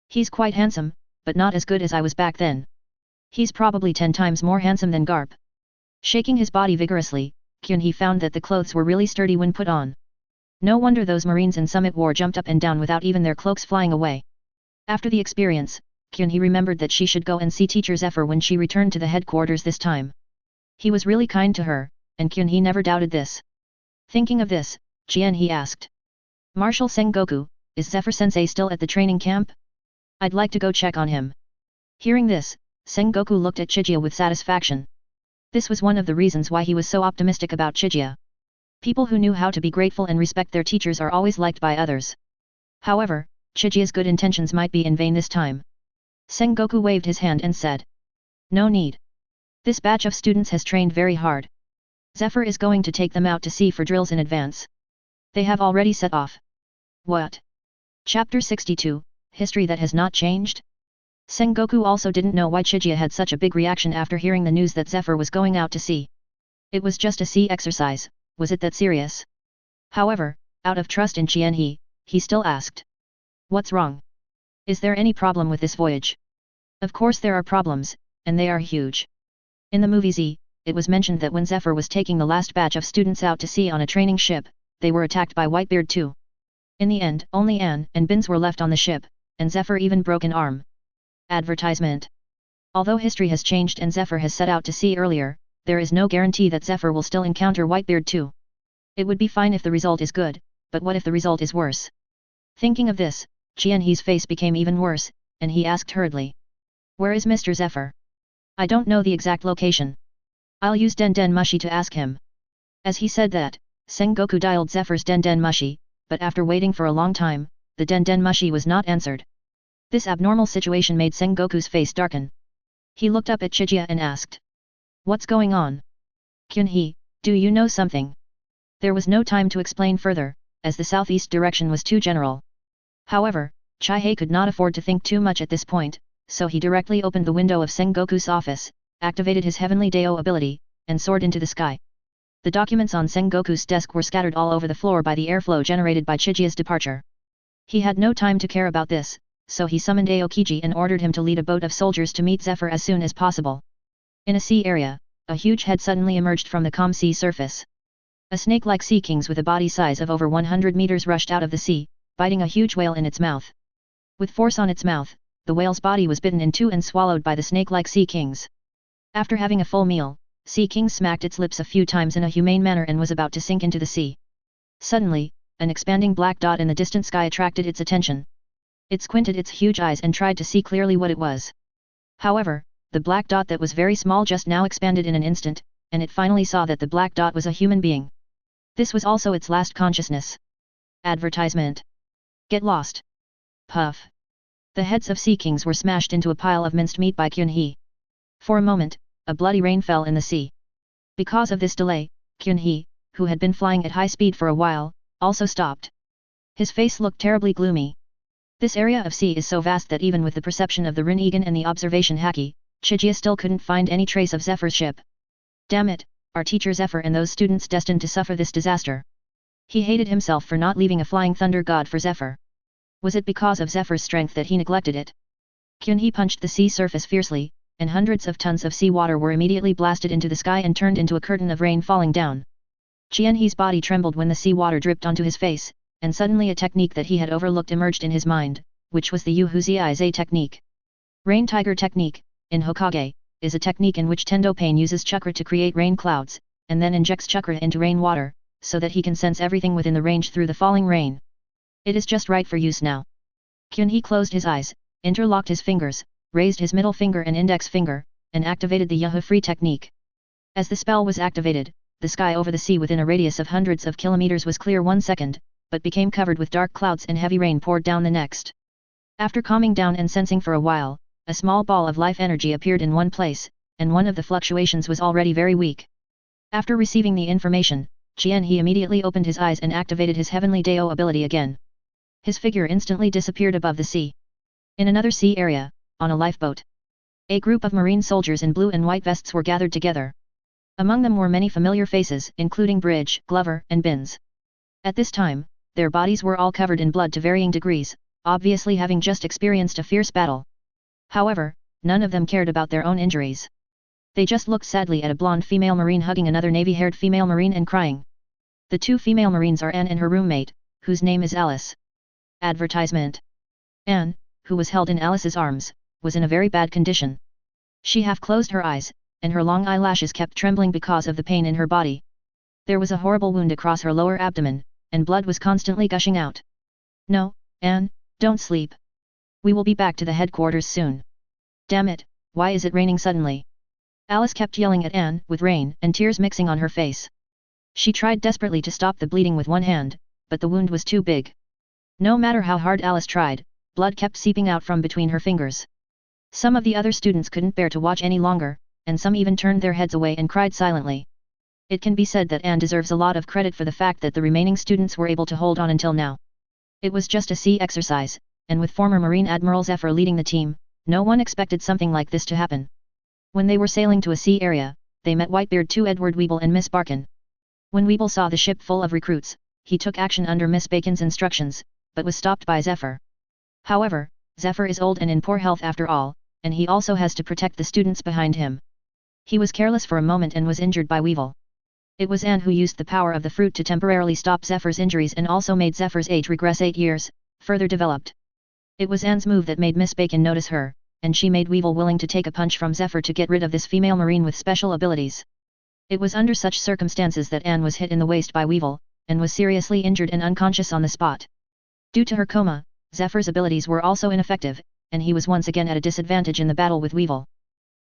Speaker 1: He's quite handsome, but not as good as I was back then. He's probably 10 times more handsome than Garp. Shaking his body vigorously, Kyunhee found that the clothes were really sturdy when put on. No wonder those marines in Summit War jumped up and down without even their cloaks flying away. After the experience, Kyunhee remembered that she should go and see Teacher Zephyr when she returned to the headquarters this time. He was really kind to her, and Kyunhee never doubted this. Thinking of this, Jianhee asked. Marshal Sengoku, is Zephyr-sensei still at the training camp? I'd like to go check on him. Hearing this, Sengoku looked at Chigia with satisfaction. This was one of the reasons why he was so optimistic about Chigia. People who knew how to be grateful and respect their teachers are always liked by others. However, Chigia's good intentions might be in vain this time. Sengoku waved his hand and said. No need. This batch of students has trained very hard. Zephyr is going to take them out to sea for drills in advance. They have already set off. What? Chapter 62, History that has not changed? Sengoku also didn't know why Chigia had such a big reaction after hearing the news that Zephyr was going out to sea. It was just a sea exercise, was it that serious? However, out of trust in Jianhee, he still asked. What's wrong? Is there any problem with this voyage? Of course there are problems, and they are huge. In the movie Z, it was mentioned that when Zephyr was taking the last batch of students out to sea on a training ship, they were attacked by Whitebeard too. In the end, only Anne and Bins were left on the ship, and Zephyr even broke an arm. Advertisement. Although history has changed and Zephyr has set out to sea earlier, there is no guarantee that Zephyr will still encounter Whitebeard too. It would be fine if the result is good, but what if the result is worse? Thinking of this, Jianhee's face became even worse, and he asked hurriedly. Where is Mr. Zephyr? I don't know the exact location. I'll use Den Den Mushi to ask him. As he said that, Sengoku dialed Zephyr's Den Den Mushi, but after waiting for a long time, the Den Den Mushi was not answered. This abnormal situation made Sengoku's face darken. He looked up at Chigia and asked. What's going on? Kyunhee, do you know something? There was no time to explain further, as the southeast direction was too general. However, Chihei could not afford to think too much at this point, so he directly opened the window of Sengoku's office, activated his Heavenly Deo ability, and soared into the sky. The documents on Sengoku's desk were scattered all over the floor by the airflow generated by Chigia's departure. He had no time to care about this, so he summoned Aokiji and ordered him to lead a boat of soldiers to meet Zephyr as soon as possible. In a sea area, a huge head suddenly emerged from the calm sea surface. A snake-like sea king with a body size of over 100 meters rushed out of the sea, biting a huge whale in its mouth. With force on its mouth, the whale's body was bitten in two and swallowed by the snake-like sea kings. After having a full meal, Sea King smacked its lips a few times in a humane manner and was about to sink into the sea. Suddenly, an expanding black dot in the distant sky attracted its attention. It squinted its huge eyes and tried to see clearly what it was. However, the black dot that was very small just now expanded in an instant, and it finally saw that the black dot was a human being. This was also its last consciousness. Advertisement. Get lost. Puff. The heads of Sea Kings were smashed into a pile of minced meat by Kyunhee. For a moment, a bloody rain fell in the sea. Because of this delay, Kyunhee, who had been flying at high speed for a while, also stopped. His face looked terribly gloomy. This area of sea is so vast that even with the perception of the Rinnegan and the observation haki, Chigia still couldn't find any trace of Zephyr's ship. Damn it, our teacher Zephyr and those students destined to suffer this disaster. He hated himself for not leaving a flying thunder god for Zephyr. Was it because of Zephyr's strength that he neglected it? Kyunhee punched the sea surface fiercely, and hundreds of tons of seawater were immediately blasted into the sky and turned into a curtain of rain falling down. Jianhee's body trembled when the seawater dripped onto his face, and suddenly a technique that he had overlooked emerged in his mind, which was the Yuhuziaize technique. Rain Tiger Technique, in Hokage, is a technique in which Tendo Pain uses chakra to create rain clouds, and then injects chakra into rainwater, so that he can sense everything within the range through the falling rain. It is just right for use now. Kyunhee closed his eyes, interlocked his fingers, raised his middle finger and index finger, and activated the Yahoo Free technique. As the spell was activated, the sky over the sea within a radius of hundreds of kilometers was clear 1 second, but became covered with dark clouds and heavy rain poured down the next. After calming down and sensing for a while, a small ball of life energy appeared in one place, and one of the fluctuations was already very weak. After receiving the information, He immediately opened his eyes and activated his Heavenly Deo ability again. His figure instantly disappeared above the sea. In another sea area, on a lifeboat, a group of marine soldiers in blue and white vests were gathered together. Among them were many familiar faces, including Bridge, Glover, and Binns. At this time, their bodies were all covered in blood to varying degrees, obviously having just experienced a fierce battle. However, none of them cared about their own injuries. They just looked sadly at a blonde female marine hugging another navy-haired female marine and crying. The two female marines are Anne and her roommate, whose name is Alice. Advertisement. Anne, who was held in Alice's arms, was in a very bad condition. She half closed her eyes, and her long eyelashes kept trembling because of the pain in her body. There was a horrible wound across her lower abdomen, and blood was constantly gushing out. No, Anne, don't sleep. We will be back to the headquarters soon. Damn it, why is it raining suddenly? Alice kept yelling at Anne, with rain and tears mixing on her face. She tried desperately to stop the bleeding with one hand, but the wound was too big. No matter how hard Alice tried, blood kept seeping out from between her fingers. Some of the other students couldn't bear to watch any longer, and some even turned their heads away and cried silently. It can be said that Anne deserves a lot of credit for the fact that the remaining students were able to hold on until now. It was just a sea exercise, and with former Marine Admiral Zephyr leading the team, no one expected something like this to happen. When they were sailing to a sea area, they met Whitebeard 2 Edward Weeble and Miss Barkin. When Weeble saw the ship full of recruits, he took action under Miss Bacon's instructions, but was stopped by Zephyr. However, Zephyr is old and in poor health after all, and he also has to protect the students behind him. He was careless for a moment and was injured by Weevil. It was Anne who used the power of the fruit to temporarily stop Zephyr's injuries and also made Zephyr's age regress 8 years, further developed. It was Anne's move that made Miss Bacon notice her, and she made Weevil willing to take a punch from Zephyr to get rid of this female marine with special abilities. It was under such circumstances that Anne was hit in the waist by Weevil, and was seriously injured and unconscious on the spot. Due to her coma, Zephyr's abilities were also ineffective, and he was once again at a disadvantage in the battle with Weevil.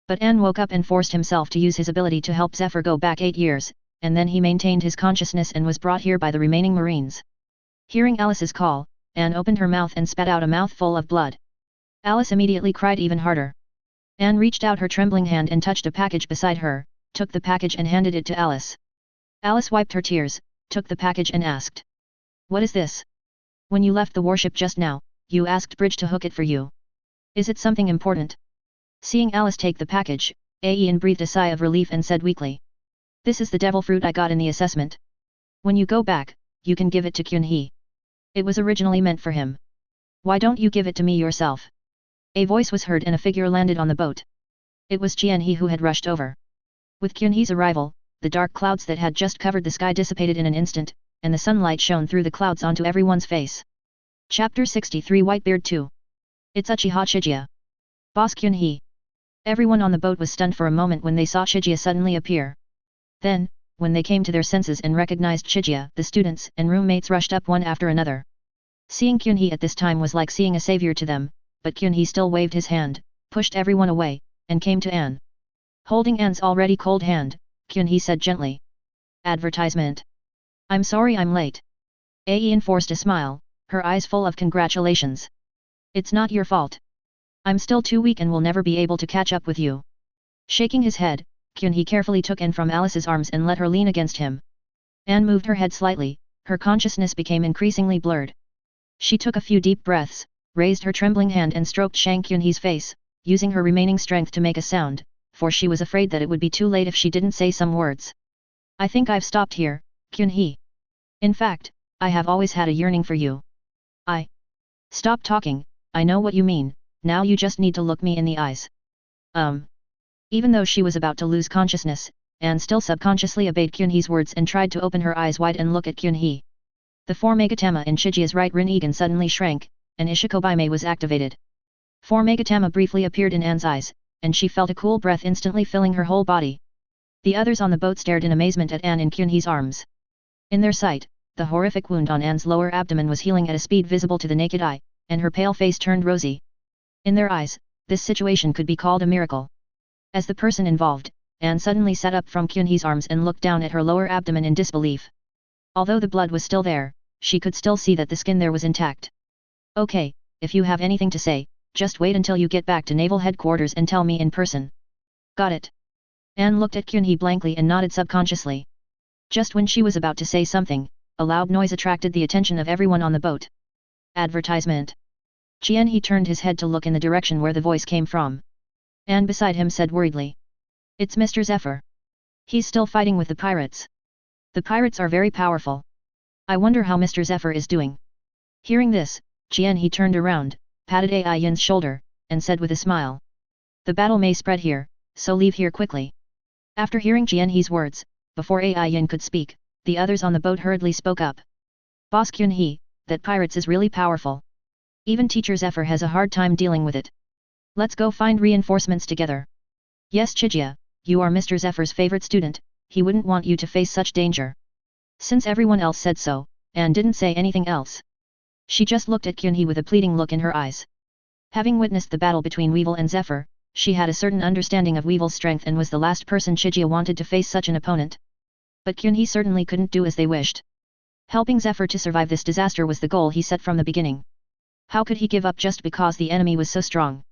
Speaker 1: But Anne woke up and forced himself to use his ability to help Zephyr go back 8 years, and then he maintained his consciousness and was brought here by the remaining marines. Hearing Alice's call, Anne opened her mouth and spat out a mouthful of blood. Alice immediately cried even harder. Anne reached out her trembling hand and touched a package beside her, took the package and handed it to Alice. Alice wiped her tears, took the package and asked. What is this? When you left the warship just now, you asked Bridge to hook it for you. Is it something important? Seeing Alice take the package, Ian breathed a sigh of relief and said weakly. This is the devil fruit I got in the assessment. When you go back, you can give it to Kyun-hee. It was originally meant for him. Why don't you give it to me yourself? A voice was heard and a figure landed on the boat. It was Jian-hee who had rushed over. With Kyun-hee's arrival, the dark clouds that had just covered the sky dissipated in an instant, and the sunlight shone through the clouds onto everyone's face. Chapter 63 Whitebeard 2. It's Uchiha Chiga. Boss Kyun-hee. Everyone on the boat was stunned for a moment when they saw Chiga suddenly appear. Then, when they came to their senses and recognized Chiga, the students and roommates rushed up one after another. Seeing Kyun-hee at this time was like seeing a savior to them, but Kyun-hee still waved his hand, pushed everyone away, and came to Anne. Holding Anne's already cold hand, Kyun-hee said gently. Advertisement. I'm sorry I'm late. Ian forced a smile, her eyes full of congratulations. It's not your fault. I'm still too weak and will never be able to catch up with you. Shaking his head, Kyun-hee carefully took Anne from Alice's arms and let her lean against him. Anne moved her head slightly, her consciousness became increasingly blurred. She took a few deep breaths, raised her trembling hand and stroked Shang Kyun-hee's face, using her remaining strength to make a sound, for she was afraid that it would be too late if she didn't say some words. I think I've stopped here, Kyun-hee. In fact, I have always had a yearning for you. Stop talking, I know what you mean, now you just need to look me in the eyes. Even though she was about to lose consciousness, Anne still subconsciously obeyed Kyun-hee's words and tried to open her eyes wide and look at Kyun-hee. The 4 Megatama in Chijia's right Rinnegan suddenly shrank, and Ishikobime was activated. 4 Megatama briefly appeared in Anne's eyes, and she felt a cool breath instantly filling her whole body. The others on the boat stared in amazement at Anne in Kyun-hee's arms. In their sight, the horrific wound on Anne's lower abdomen was healing at a speed visible to the naked eye, and her pale face turned rosy. In their eyes, this situation could be called a miracle. As the person involved, Anne suddenly sat up from Kyunhee's arms and looked down at her lower abdomen in disbelief. Although the blood was still there, she could still see that the skin there was intact. Okay, if you have anything to say, just wait until you get back to naval headquarters and tell me in person. Got it. Anne looked at Kyunhee blankly and nodded subconsciously. Just when she was about to say something, a loud noise attracted the attention of everyone on the boat. Advertisement. Kyunhee turned his head to look in the direction where the voice came from. Anne beside him said worriedly. It's Mr. Zephyr. He's still fighting with the pirates. The pirates are very powerful. I wonder how Mr. Zephyr is doing. Hearing this, Kyunhee turned around, patted Ai Yin's shoulder, and said with a smile. The battle may spread here, so leave here quickly. After hearing Kyunhee's words, before Ai Yin could speak, the others on the boat hurriedly spoke up. Boss Kyunhee, that pirates is really powerful. Even Teacher Zephyr has a hard time dealing with it. Let's go find reinforcements together. Yes Chigia, you are Mr. Zephyr's favorite student, he wouldn't want you to face such danger. Since everyone else said so, Anne didn't say anything else. She just looked at Kyunhee with a pleading look in her eyes. Having witnessed the battle between Weevil and Zephyr, she had a certain understanding of Weevil's strength and was the last person Chigia wanted to face such an opponent. But Kyunhee certainly couldn't do as they wished. Helping Zephyr to survive this disaster was the goal he set from the beginning. How could he give up just because the enemy was so strong?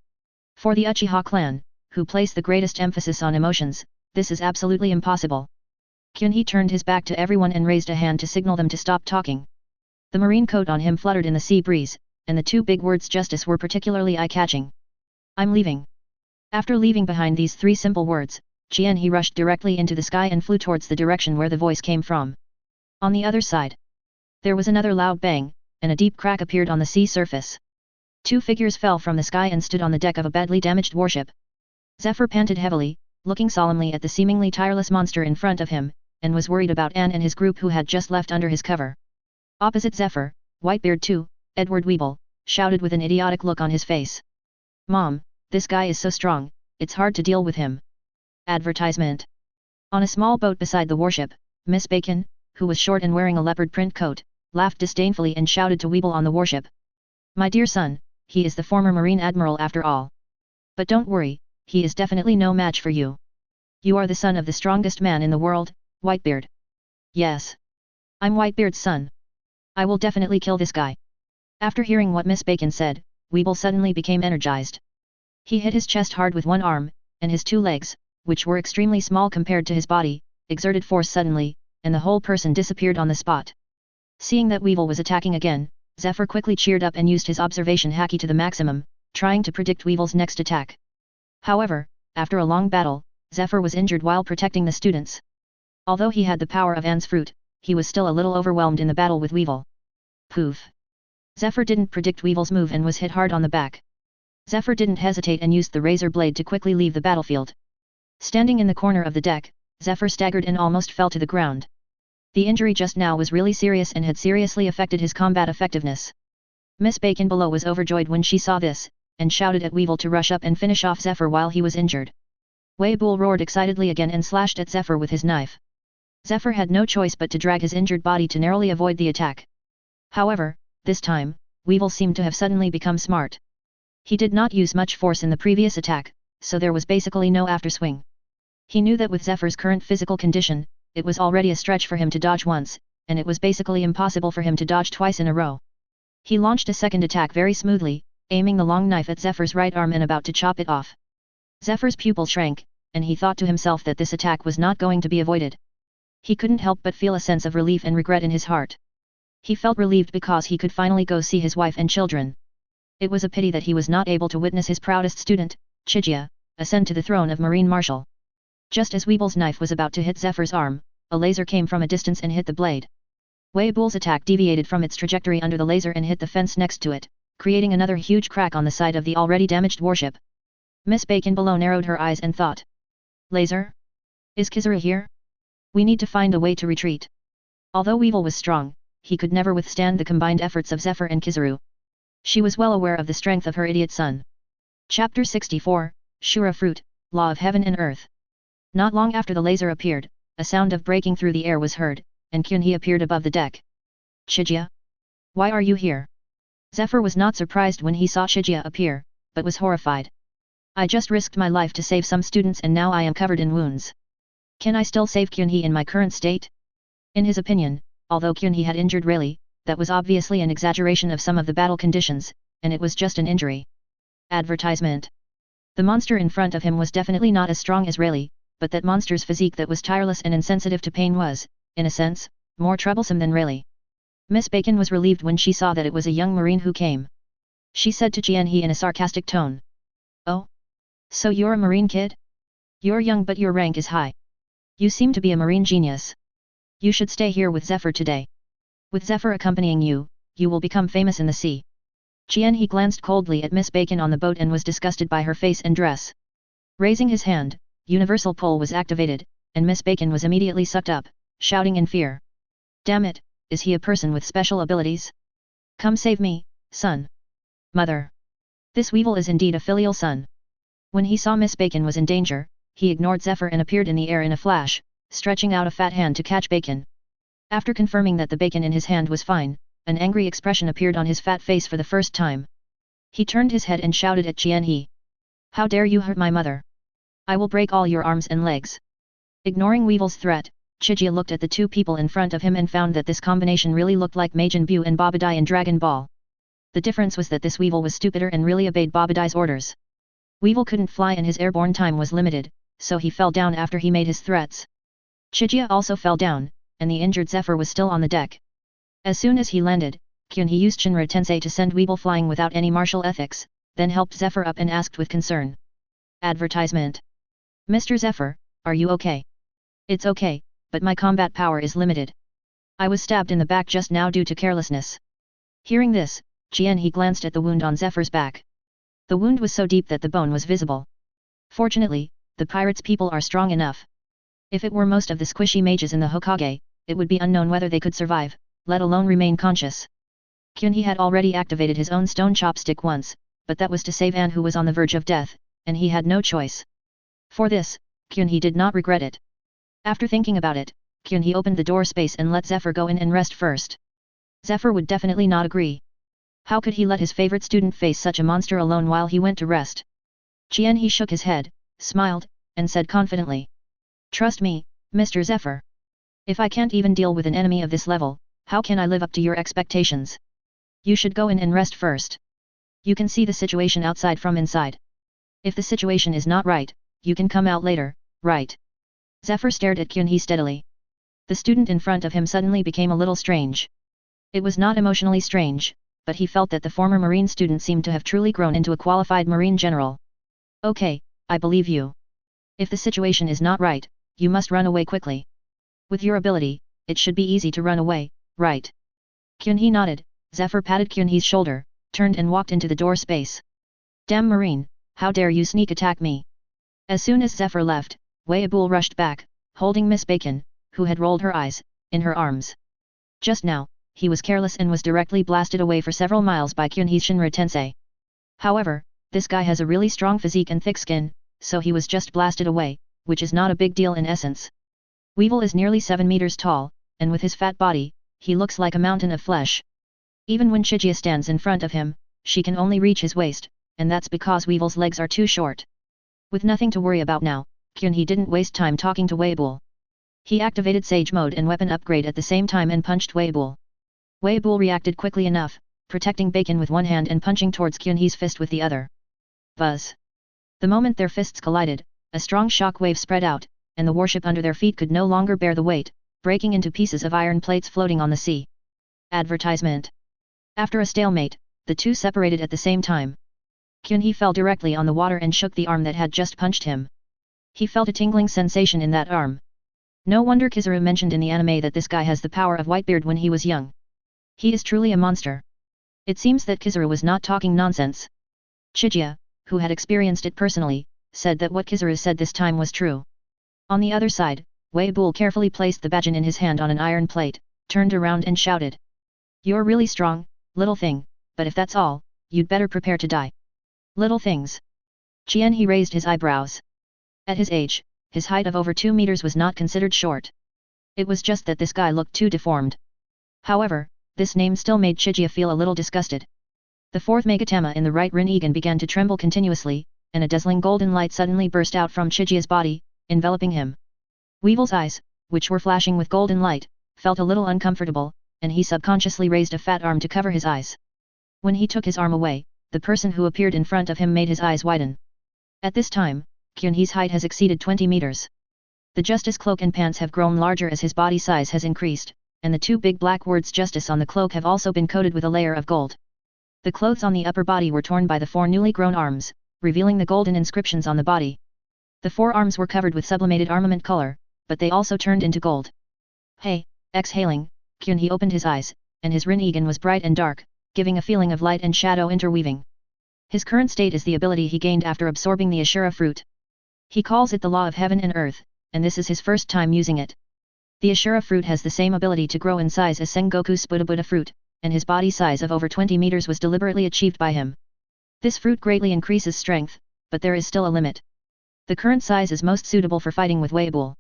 Speaker 1: For the Uchiha clan, who place the greatest emphasis on emotions, this is absolutely impossible. Kyunhee turned his back to everyone and raised a hand to signal them to stop talking. The marine coat on him fluttered in the sea breeze, and the two big words justice were particularly eye-catching. I'm leaving. After leaving behind these three simple words, Kyunhee rushed directly into the sky and flew towards the direction where the voice came from. On the other side, there was another loud bang, and a deep crack appeared on the sea surface. Two figures fell from the sky and stood on the deck of a badly damaged warship. Zephyr panted heavily, looking solemnly at the seemingly tireless monster in front of him, and was worried about Anne and his group who had just left under his cover. Opposite Zephyr, Whitebeard too, Edward Weeble, shouted with an idiotic look on his face. Mom, this guy is so strong, it's hard to deal with him. Advertisement. On a small boat beside the warship, Miss Bacon, who was short and wearing a leopard print coat, laughed disdainfully and shouted to Weeble on the warship. My dear son, he is the former Marine Admiral after all. But don't worry, he is definitely no match for you. You are the son of the strongest man in the world, Whitebeard. Yes. I'm Whitebeard's son. I will definitely kill this guy. After hearing what Miss Bacon said, Weeble suddenly became energized. He hit his chest hard with one arm, and his two legs, which were extremely small compared to his body, exerted force suddenly, and the whole person disappeared on the spot. Seeing that Weevil was attacking again, Zephyr quickly cheered up and used his observation haki to the maximum, trying to predict Weevil's next attack. However, after a long battle, Zephyr was injured while protecting the students. Although he had the power of Anne's fruit, he was still a little overwhelmed in the battle with Weevil. Poof! Zephyr didn't predict Weevil's move and was hit hard on the back. Zephyr didn't hesitate and used the razor blade to quickly leave the battlefield. Standing in the corner of the deck, Zephyr staggered and almost fell to the ground. The injury just now was really serious and had seriously affected his combat effectiveness. Miss Bacon below was overjoyed when she saw this, and shouted at Weevil to rush up and finish off Zephyr while he was injured. Weibull roared excitedly again and slashed at Zephyr with his knife. Zephyr had no choice but to drag his injured body to narrowly avoid the attack. However, this time, Weevil seemed to have suddenly become smart. He did not use much force in the previous attack, so there was basically no afterswing. He knew that with Zephyr's current physical condition, it was already a stretch for him to dodge once, and it was basically impossible for him to dodge twice in a row. He launched a second attack very smoothly, aiming the long knife at Zephyr's right arm and about to chop it off. Zephyr's pupil shrank, and he thought to himself that this attack was not going to be avoided. He couldn't help but feel a sense of relief and regret in his heart. He felt relieved because he could finally go see his wife and children. It was a pity that he was not able to witness his proudest student, Chigia, ascend to the throne of Marine Marshal. Just as Weebull's knife was about to hit Zephyr's arm, a laser came from a distance and hit the blade. Weibull's attack deviated from its trajectory under the laser and hit the fence next to it, creating another huge crack on the side of the already damaged warship. Miss Bacon below narrowed her eyes and thought. Laser? Is Kizuru here? We need to find a way to retreat. Although Weevil was strong, he could never withstand the combined efforts of Zephyr and Kizuru. She was well aware of the strength of her idiot son. Chapter 64, Shura Fruit, Law of Heaven and Earth. Not long after the laser appeared, a sound of breaking through the air was heard, and Kyunhee appeared above the deck. Chigia? Why are you here? Zephyr was not surprised when he saw Chigia appear, but was horrified. I just risked my life to save some students and now I am covered in wounds. Can I still save Kyunhee in my current state? In his opinion, although Kyunhee had injured Rayleigh, that was obviously an exaggeration of some of the battle conditions, and it was just an injury. Advertisement. The monster in front of him was definitely not as strong as Rayleigh, but that monster's physique that was tireless and insensitive to pain was, in a sense, more troublesome than Rayleigh. Miss Bacon was relieved when she saw that it was a young Marine who came. She said to Jianhee in a sarcastic tone. Oh? So you're a Marine kid? You're young but your rank is high. You seem to be a Marine genius. You should stay here with Zephyr today. With Zephyr accompanying you, you will become famous in the sea. Jianhee glanced coldly at Miss Bacon on the boat and was disgusted by her face and dress. Raising his hand, universal pull was activated, and Miss Bacon was immediately sucked up, shouting in fear. Damn it, is he a person with special abilities? Come save me, son. Mother. This weevil is indeed a filial son. When he saw Miss Bacon was in danger, he ignored Zephyr and appeared in the air in a flash, stretching out a fat hand to catch Bacon. After confirming that the bacon in his hand was fine, an angry expression appeared on his fat face for the first time. He turned his head and shouted at Jianhee. How dare you hurt my mother? I will break all your arms and legs. Ignoring Weevil's threat, Chigia looked at the two people in front of him and found that this combination really looked like Majin Buu and Babadai in Dragon Ball. The difference was that this Weevil was stupider and really obeyed Babadai's orders. Weevil couldn't fly and his airborne time was limited, so he fell down after he made his threats. Chigia also fell down, and the injured Zephyr was still on the deck. As soon as he landed, Kyunhee used Shinra Tensei to send Weevil flying without any martial ethics, then helped Zephyr up and asked with concern. Advertisement. Mr. Zephyr, are you okay? It's okay, but my combat power is limited. I was stabbed in the back just now due to carelessness. Hearing this, Jianhee glanced at the wound on Zephyr's back. The wound was so deep that the bone was visible. Fortunately, the pirates' people are strong enough. If it were most of the squishy mages in the Hokage, it would be unknown whether they could survive, let alone remain conscious. Kyunhee had already activated his own stone chopstick once, but that was to save Anne who was on the verge of death, and he had no choice. For this, Kyunhee did not regret it. After thinking about it, Kyunhee opened the door space and let Zephyr go in and rest first. Zephyr would definitely not agree. How could he let his favorite student face such a monster alone while he went to rest? Jianhee shook his head, smiled, and said confidently. Trust me, Mr. Zephyr. If I can't even deal with an enemy of this level, how can I live up to your expectations? You should go in and rest first. You can see the situation outside from inside. If the situation is not right, you can come out later, right? Zephyr stared at Kyunhee steadily. The student in front of him suddenly became a little strange. It was not emotionally strange, but he felt that the former Marine student seemed to have truly grown into a qualified Marine general. Okay, I believe you. If the situation is not right, you must run away quickly. With your ability, it should be easy to run away, right? Kyunhee nodded. Zephyr patted Kyunhee's shoulder, turned and walked into the door space. Damn Marine, how dare you sneak attack me? As soon as Zephyr left, Weibul rushed back, holding Miss Bacon, who had rolled her eyes, in her arms. Just now, he was careless and was directly blasted away for several miles by Kyunhee's Shinra Tensei. However, this guy has a really strong physique and thick skin, so he was just blasted away, which is not a big deal in essence. Weevil is nearly 7 meters tall, and with his fat body, he looks like a mountain of flesh. Even when Chigia stands in front of him, she can only reach his waist, and that's because Weevil's legs are too short. With nothing to worry about now, Kyunhee didn't waste time talking to Weibul. He activated Sage Mode and weapon upgrade at the same time and punched Weibul. Weibul reacted quickly enough, protecting Bacon with one hand and punching towards Kyunhee's fist with the other. Buzz. The moment their fists collided, a strong shock wave spread out, and the warship under their feet could no longer bear the weight, breaking into pieces of iron plates floating on the sea. Advertisement. After a stalemate, the two separated at the same time. Kyunhee fell directly on the water and shook the arm that had just punched him. He felt a tingling sensation in that arm. No wonder Kizaru mentioned in the anime that this guy has the power of Whitebeard when he was young. He is truly a monster. It seems that Kizaru was not talking nonsense. Chigia, who had experienced it personally, said that what Kizaru said this time was true. On the other side, Weibul carefully placed the bajin in his hand on an iron plate, turned around and shouted. You're really strong, little thing, but if that's all, you'd better prepare to die. Little things. Jianhee raised his eyebrows. At his age, his height of over 2 meters was not considered short. It was just that this guy looked too deformed. However, this name still made Chigia feel a little disgusted. The fourth Megatama in the right Rinnegan began to tremble continuously, and a dazzling golden light suddenly burst out from Chigia's body, enveloping him. Weevil's eyes, which were flashing with golden light, felt a little uncomfortable, and he subconsciously raised a fat arm to cover his eyes. When he took his arm away, the person who appeared in front of him made his eyes widen. At this time, Kyunhee's height has exceeded 20 meters. The Justice cloak and pants have grown larger as his body size has increased, and the two big black words Justice on the cloak have also been coated with a layer of gold. The clothes on the upper body were torn by the 4 newly grown arms, revealing the golden inscriptions on the body. The 4 arms were covered with sublimated armament color, but they also turned into gold. Hey, exhaling, Kyunhee opened his eyes, and his Rinnegan was bright and dark, giving a feeling of light and shadow interweaving. His current state is the ability he gained after absorbing the Ashura fruit. He calls it the law of heaven and earth, and this is his first time using it. The Ashura fruit has the same ability to grow in size as Sengoku's Buddha fruit, and his body size of over 20 meters was deliberately achieved by him. This fruit greatly increases strength, but there is still a limit. The current size is most suitable for fighting with Weibo.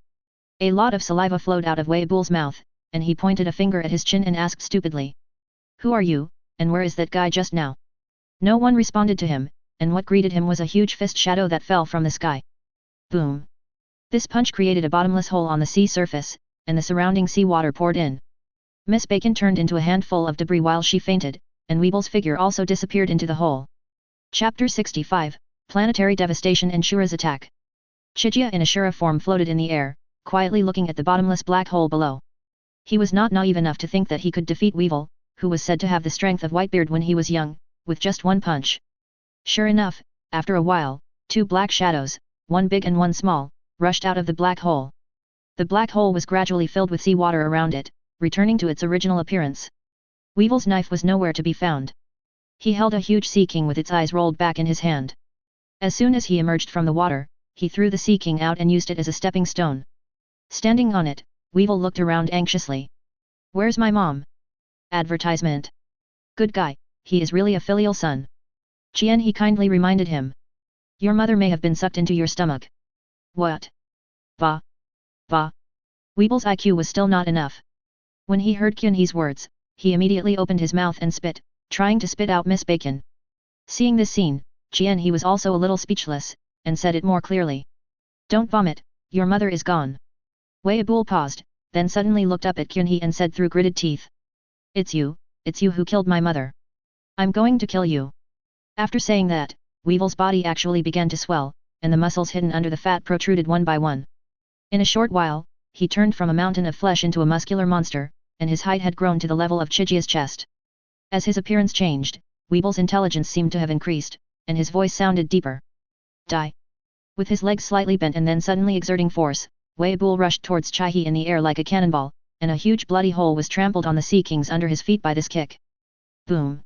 Speaker 1: A lot of saliva flowed out of Weibo's mouth, and he pointed a finger at his chin and asked stupidly. Who are you, and where is that guy just now? No one responded to him, and what greeted him was a huge fist shadow that fell from the sky. Boom! This punch created a bottomless hole on the sea surface, and the surrounding sea water poured in. Miss Bacon turned into a handful of debris while she fainted, and Weeble's figure also disappeared into the hole. Chapter 65, Planetary Devastation and Shura's Attack. Chigia in Ashura form floated in the air, quietly looking at the bottomless black hole below. He was not naive enough to think that he could defeat Weevil, who was said to have the strength of Whitebeard when he was young, with just one punch. Sure enough, after a while, 2 black shadows, one big and one small, rushed out of the black hole. The black hole was gradually filled with seawater around it, returning to its original appearance. Weevil's knife was nowhere to be found. He held a huge sea king with its eyes rolled back in his hand. As soon as he emerged from the water, he threw the sea king out and used it as a stepping stone. Standing on it, Weevil looked around anxiously. Where's my mom? Advertisement. Good guy, he is really a filial son. Chien he kindly reminded him. Your mother may have been sucked into your stomach. What? Bah. Bah. Weevil's IQ was still not enough. When he heard Kyunhee's words, he immediately opened his mouth and spit, trying to spit out Miss Bacon. Seeing this scene, Chien he was also a little speechless, and said it more clearly. Don't vomit, your mother is gone. Wei Abul paused, then suddenly looked up at Kyunhee and said through gritted teeth. It's you who killed my mother. I'm going to kill you. After saying that, Weevil's body actually began to swell, and the muscles hidden under the fat protruded one by one. In a short while, he turned from a mountain of flesh into a muscular monster, and his height had grown to the level of Chigia's chest. As his appearance changed, Weevil's intelligence seemed to have increased, and his voice sounded deeper. Die! With his legs slightly bent and then suddenly exerting force, Wei Abul rushed towards Chai-He in the air like a cannonball, and a huge bloody hole was trampled on the Sea Kings under his feet by this kick. Boom!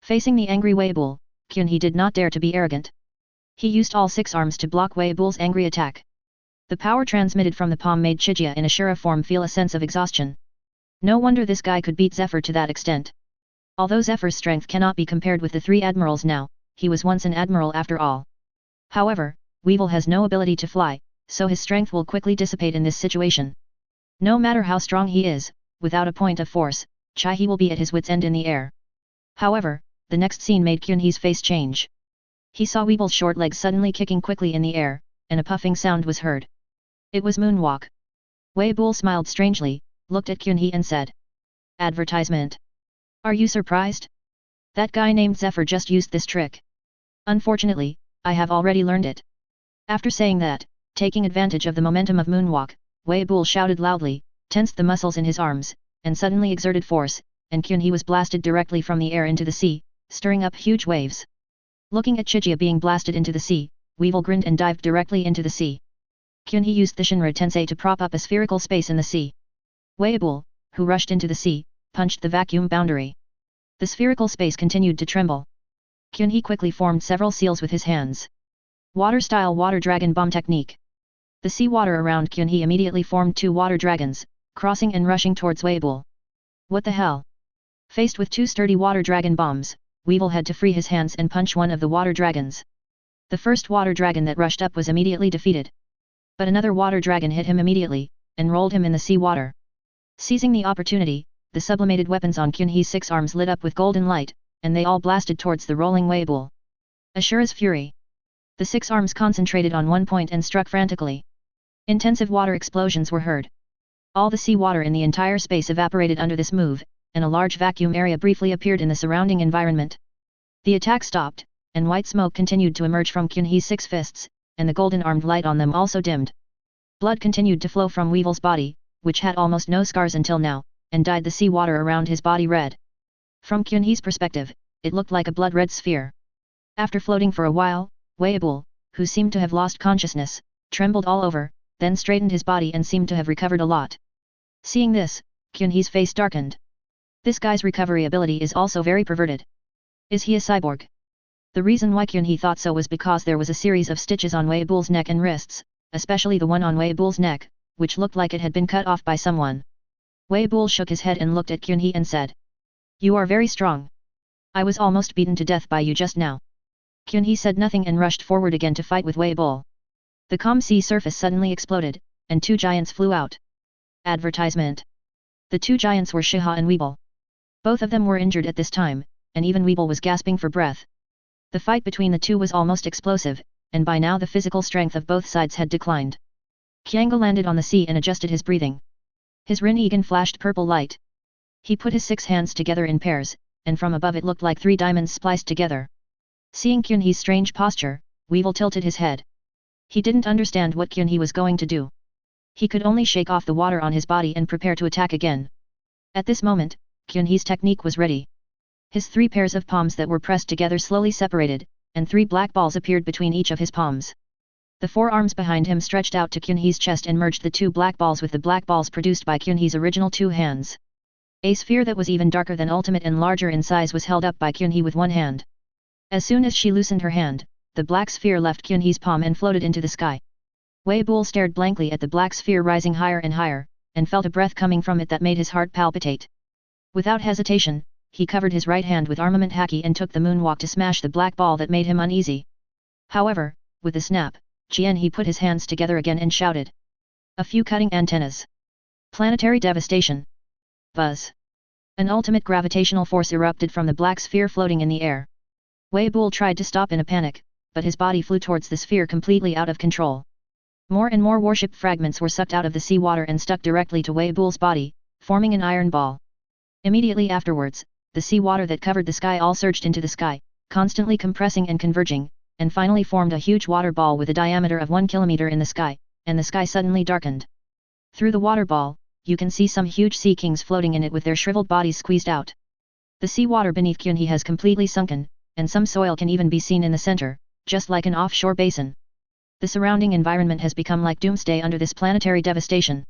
Speaker 1: Facing the angry Wei Abul, Kyunhee did not dare to be arrogant. He used all 6 arms to block Wei Abul's angry attack. The power transmitted from the palm made Chigia in Ashura form feel a sense of exhaustion. No wonder this guy could beat Zephyr to that extent. Although Zephyr's strength cannot be compared with the 3 admirals now, he was once an admiral after all. However, Weevil has no ability to fly, so his strength will quickly dissipate in this situation. No matter how strong he is, without a point of force, Chai-He will be at his wit's end in the air. However, the next scene made Kyunhee's face change. He saw Weevil's short legs suddenly kicking quickly in the air, and a puffing sound was heard. It was Moonwalk. Wei Abul smiled strangely, looked at Kyunhee and said. Advertisement. Are you surprised? That guy named Zephyr just used this trick. Unfortunately, I have already learned it. After saying that, taking advantage of the momentum of Moonwalk, Wei Abul shouted loudly, tensed the muscles in his arms, and suddenly exerted force, and Kyunhee was blasted directly from the air into the sea, stirring up huge waves. Looking at Chigia being blasted into the sea, Weevil grinned and dived directly into the sea. Kyunhee used the Shinra Tensei to prop up a spherical space in the sea. Wei Abul, who rushed into the sea, punched the vacuum boundary. The spherical space continued to tremble. Kyunhee quickly formed several seals with his hands. Water-style water dragon bomb technique. The sea water around Kyunhee immediately formed 2 water dragons, crossing and rushing towards Wei Abul. What the hell? Faced with 2 sturdy water dragon bombs, Weevil had to free his hands and punch one of the water dragons. The first water dragon that rushed up was immediately defeated. But another water dragon hit him immediately, and rolled him in the sea water. Seizing the opportunity, the sublimated weapons on Kyunhee's 6 arms lit up with golden light, and they all blasted towards the rolling Wei Abul. Ashura's fury. The 6 arms concentrated on one point and struck frantically. Intensive water explosions were heard. All the sea water in the entire space evaporated under this move, and a large vacuum area briefly appeared in the surrounding environment. The attack stopped, and white smoke continued to emerge from Kyunhee's 6 fists, and the golden-armed light on them also dimmed. Blood continued to flow from Weevil's body, which had almost no scars until now, and dyed the sea water around his body red. From Kyunhee's perspective, it looked like a blood-red sphere. After floating for a while, Weebil, who seemed to have lost consciousness, trembled all over, then straightened his body and seemed to have recovered a lot. Seeing this, Kyunhee's face darkened. This guy's recovery ability is also very perverted. Is he a cyborg? The reason why Kyunhee thought so was because there was a series of stitches on Weebil's neck and wrists, especially the one on Weebil's neck, which looked like it had been cut off by someone. Weebil shook his head and looked at Kyunhee and said, "You are very strong. I was almost beaten to death by you just now." Kyunhee said nothing and rushed forward again to fight with Weebil. The calm sea surface suddenly exploded, and 2 giants flew out. Advertisement. The 2 giants were Uchiha and Weebil. Both of them were injured at this time, and even Weebil was gasping for breath. The fight between the two was almost explosive, and by now the physical strength of both sides had declined. Kyanga landed on the sea and adjusted his breathing. His Rinnegan flashed purple light. He put his 6 hands together in pairs, and from above it looked like 3 diamonds spliced together. Seeing Kyunhee's strange posture, Weevil tilted his head. He didn't understand what Kyunhee was going to do. He could only shake off the water on his body and prepare to attack again. At this moment, Kyunhee's technique was ready. His 3 pairs of palms that were pressed together slowly separated, and 3 black balls appeared between each of his palms. The 4 arms behind him stretched out to Kyunhee's chest and merged the 2 black balls with the black balls produced by Kyunhee's original 2 hands. A sphere that was even darker than ultimate and larger in size was held up by Kyunhee with one hand. As soon as she loosened her hand, the black sphere left Kyunhee's palm and floated into the sky. Weebil stared blankly at the black sphere rising higher and higher, and felt a breath coming from it that made his heart palpitate. Without hesitation, he covered his right hand with armament haki and took the moonwalk to smash the black ball that made him uneasy. However, with a snap, he put his hands together again and shouted. A few cutting antennas. Planetary devastation. Buzz. An ultimate gravitational force erupted from the black sphere floating in the air. Weebil tried to stop in a panic, but his body flew towards the sphere completely out of control. More and more warship fragments were sucked out of the seawater and stuck directly to Weebil's body, forming an iron ball. Immediately afterwards, the seawater that covered the sky all surged into the sky, constantly compressing and converging, and finally formed a huge water ball with a diameter of 1 kilometer in the sky, and the sky suddenly darkened. Through the water ball, you can see some huge sea kings floating in it with their shriveled bodies squeezed out. The seawater beneath Kyunhee has completely sunken, and some soil can even be seen in the center, just like an offshore basin. The surrounding environment has become like doomsday under this planetary devastation.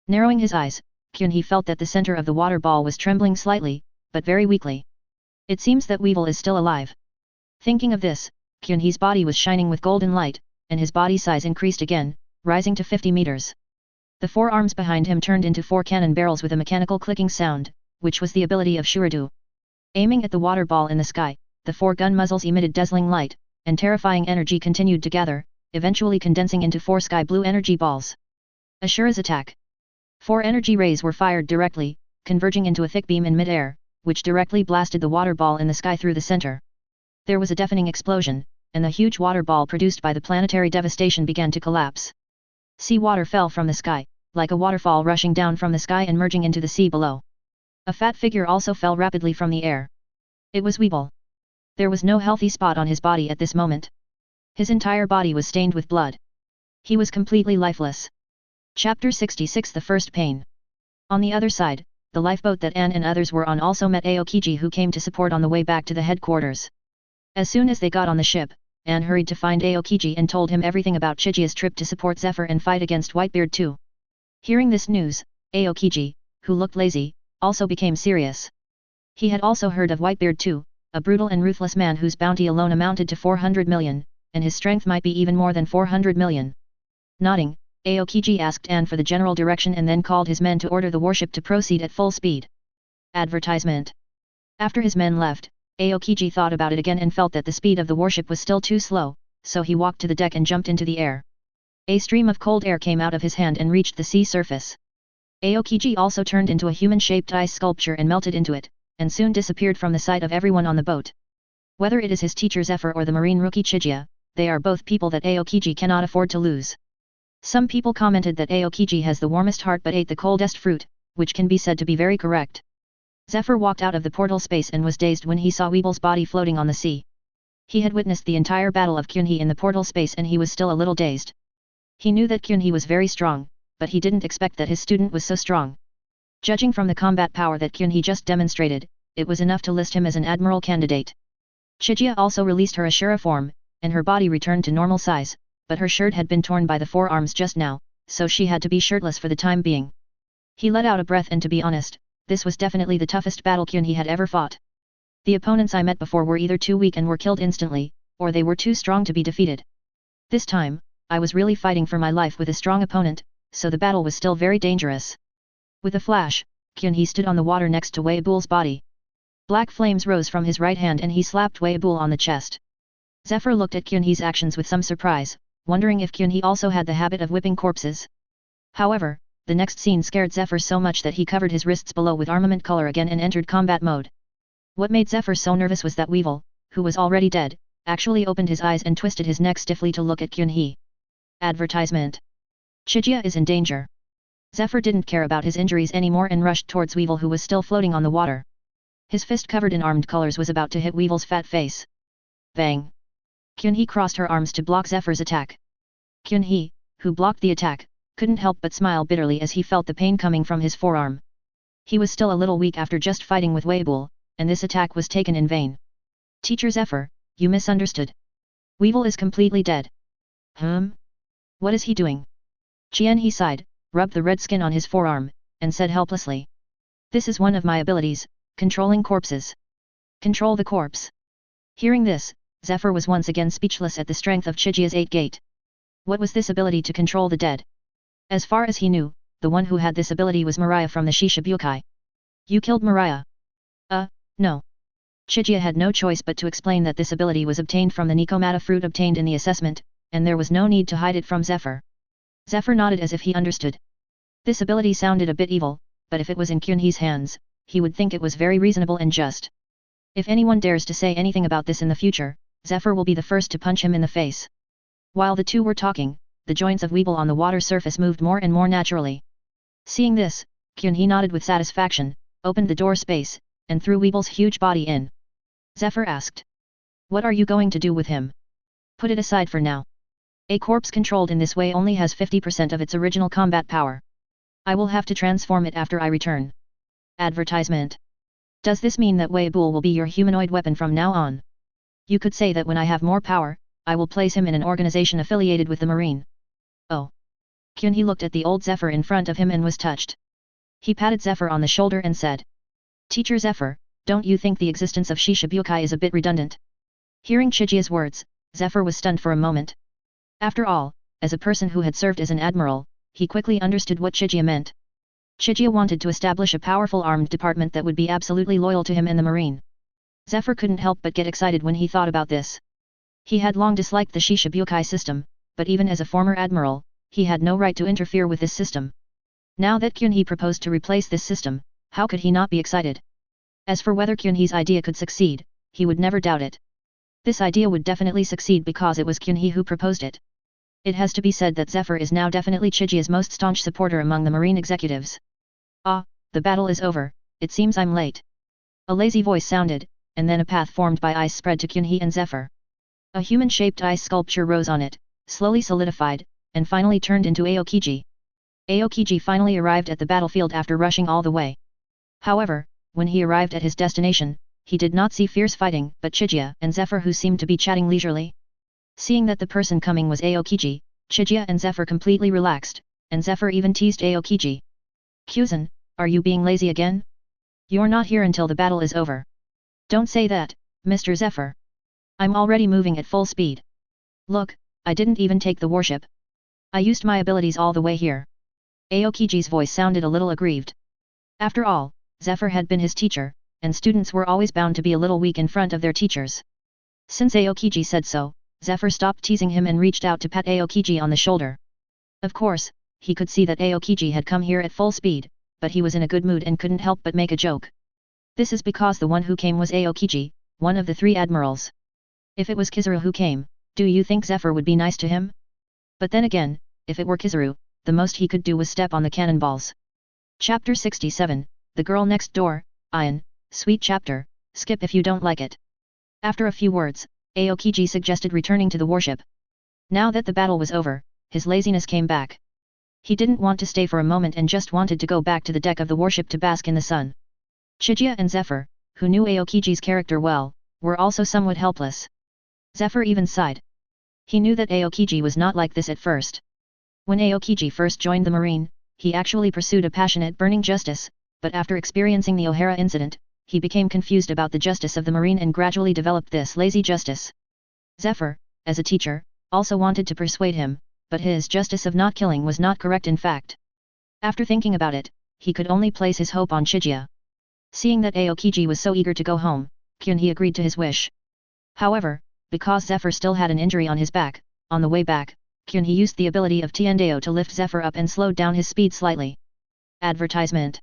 Speaker 1: Narrowing his eyes, Kyunhee felt that the center of the water ball was trembling slightly, but very weakly. It seems that Weevil is still alive. Thinking of this, Kyunhee's body was shining with golden light, and his body size increased again, rising to 50 meters. The 4 arms behind him turned into 4 cannon barrels with a mechanical clicking sound, which was the ability of Shuridu. Aiming at the water ball in the sky, the 4 gun muzzles emitted dazzling light, and terrifying energy continued to gather, eventually condensing into 4 sky blue energy balls. Ashura's attack. 4 energy rays were fired directly, converging into a thick beam in mid-air, which directly blasted the water ball in the sky through the center. There was a deafening explosion, and the huge water ball produced by the planetary devastation began to collapse. Sea water fell from the sky, like a waterfall rushing down from the sky and merging into the sea below. A fat figure also fell rapidly from the air. It was Weebil. There was no healthy spot on his body at this moment. His entire body was stained with blood. He was completely lifeless. Chapter 66 The First Pain. On the other side, the lifeboat that Anne and others were on also met Aokiji, who came to support on the way back to the headquarters. As soon as they got on the ship, Anne hurried to find Aokiji and told him everything about Chijia's trip to support Zephyr and fight against Whitebeard too. Hearing this news, Aokiji, who looked lazy, also became serious. He had also heard of Whitebeard too, a brutal and ruthless man whose bounty alone amounted to 400 million, and his strength might be even more than 400 million. Nodding, Aokiji asked Anne for the general direction and then called his men to order the warship to proceed at full speed. Advertisement. After his men left, Aokiji thought about it again and felt that the speed of the warship was still too slow, so he walked to the deck and jumped into the air. A stream of cold air came out of his hand and reached the sea surface. Aokiji also turned into a human-shaped ice sculpture and melted into it, and soon disappeared from the sight of everyone on the boat. Whether it is his teacher Zephyr or the marine rookie Chigia, they are both people that Aokiji cannot afford to lose. Some people commented that Aokiji has the warmest heart but ate the coldest fruit, which can be said to be very correct. Zephyr walked out of the portal space and was dazed when he saw Weeble's body floating on the sea. He had witnessed the entire battle of Kyunhee in the portal space and he was still a little dazed. He knew that Kyunhee was very strong, but he didn't expect that his student was so strong. Judging from the combat power that Kyunhee just demonstrated, it was enough to list him as an admiral candidate. Chigia also released her Ashura form, and her body returned to normal size, but her shirt had been torn by the forearms just now, so she had to be shirtless for the time being. He let out a breath and to be honest, this was definitely the toughest battle Kyunhee had ever fought. The opponents I met before were either too weak and were killed instantly, or they were too strong to be defeated. This time, I was really fighting for my life with a strong opponent, so the battle was still very dangerous. With a flash, Kyunhee stood on the water next to Weibul's body. Black flames rose from his right hand and he slapped Weibul on the chest. Zephyr looked at Kyunhee's actions with some surprise, wondering if Kyunhee also had the habit of whipping corpses. However, the next scene scared Zephyr so much that he covered his wrists below with armament color again and entered combat mode. What made Zephyr so nervous was that Weevil, who was already dead, actually opened his eyes and twisted his neck stiffly to look at Kyunhee. Advertisement. Chigia is in danger. Zephyr didn't care about his injuries anymore and rushed towards Weevil who was still floating on the water. His fist covered in armed colors was about to hit Weevil's fat face. Bang! Kyunhee crossed her arms to block Zephyr's attack. Kyunhee, who blocked the attack, couldn't help but smile bitterly as he felt the pain coming from his forearm. He was still a little weak after just fighting with Weibul, and this attack was taken in vain. Teacher Zephyr, you misunderstood. Weevil is completely dead. What is he doing? Qianhe sighed, rubbed the red skin on his forearm, and said helplessly. This is one of my abilities, controlling corpses. Control the corpse. Hearing this, Zephyr was once again speechless at the strength of Chigia's 8-gate. What was this ability to control the dead? As far as he knew, the one who had this ability was Mariah from the Shishibukai. You killed Mariah? No. Chigia had no choice but to explain that this ability was obtained from the Nikomata fruit obtained in the assessment, and there was no need to hide it from Zephyr. Zephyr nodded as if he understood. This ability sounded a bit evil, but if it was in Kyunhee's hands, he would think it was very reasonable and just. If anyone dares to say anything about this in the future, Zephyr will be the first to punch him in the face. While the two were talking, the joints of Weeble on the water surface moved more and more naturally. Seeing this, Kyunhee nodded with satisfaction, opened the door space, and threw Weeble's huge body in. Zephyr asked. What are you going to do with him? Put it aside for now. A corpse controlled in this way only has 50% of its original combat power. I will have to transform it after I return. Advertisement. Does this mean that Weibul will be your humanoid weapon from now on? You could say that when I have more power, I will place him in an organization affiliated with the Marine. Oh. Kyunhee looked at the old Zephyr in front of him and was touched. He patted Zephyr on the shoulder and said. Teacher Zephyr, don't you think the existence of Shishibukai is a bit redundant? Hearing Chigia's words, Zephyr was stunned for a moment. After all, as a person who had served as an admiral, he quickly understood what Chigia meant. Chigia wanted to establish a powerful armed department that would be absolutely loyal to him and the Marine. Zephyr couldn't help but get excited when he thought about this. He had long disliked the Shishibukai system, but even as a former admiral, he had no right to interfere with this system. Now that Kyunhee proposed to replace this system, how could he not be excited? As for whether Kyunhee's idea could succeed, he would never doubt it. This idea would definitely succeed because it was Kyunhee who proposed it. It has to be said that Zephyr is now definitely Chigia's most staunch supporter among the Marine executives. Ah, the battle is over, it seems I'm late. A lazy voice sounded, and then a path formed by ice spread to Kyunhee and Zephyr. A human-shaped ice sculpture rose on it, slowly solidified, and finally turned into Aokiji. Aokiji finally arrived at the battlefield after rushing all the way. However, when he arrived at his destination, he did not see fierce fighting but Chigia and Zephyr who seemed to be chatting leisurely. Seeing that the person coming was Aokiji, Chigia and Zephyr completely relaxed, and Zephyr even teased Aokiji. Kyuzan, are you being lazy again? You're not here until the battle is over. Don't say that, Mr. Zephyr. I'm already moving at full speed. Look, I didn't even take the warship. I used my abilities all the way here. Aokiji's voice sounded a little aggrieved. After all, Zephyr had been his teacher, and students were always bound to be a little weak in front of their teachers. Since Aokiji said so, Zephyr stopped teasing him and reached out to pat Aokiji on the shoulder. Of course, he could see that Aokiji had come here at full speed, but he was in a good mood and couldn't help but make a joke. This is because the one who came was Aokiji, one of the 3 admirals. If it was Kizaru who came, Do you think Zephyr would be nice to him? But then again, if it were Kizaru, the most he could do was step on the cannonballs. Chapter 67, The Girl Next Door, Ian, Sweet Chapter, skip if you don't like it. After a few words, Aokiji suggested returning to the warship. Now that the battle was over, his laziness came back. He didn't want to stay for a moment and just wanted to go back to the deck of the warship to bask in the sun. Chigia and Zephyr, who knew Aokiji's character well, were also somewhat helpless. Zephyr even sighed. He knew that Aokiji was not like this at first. When Aokiji first joined the Marine, he actually pursued a passionate burning justice, but after experiencing the O'Hara incident, he became confused about the justice of the Marine and gradually developed this lazy justice. Zephyr, as a teacher, also wanted to persuade him, but his justice of not killing was not correct in fact. After thinking about it, he could only place his hope on Chigia. Seeing that Aokiji was so eager to go home, Kyunhee agreed to his wish. However, because Zephyr still had an injury on his back, on the way back, Kyunhee used the ability of Tiendeo to lift Zephyr up and slowed down his speed slightly. Advertisement.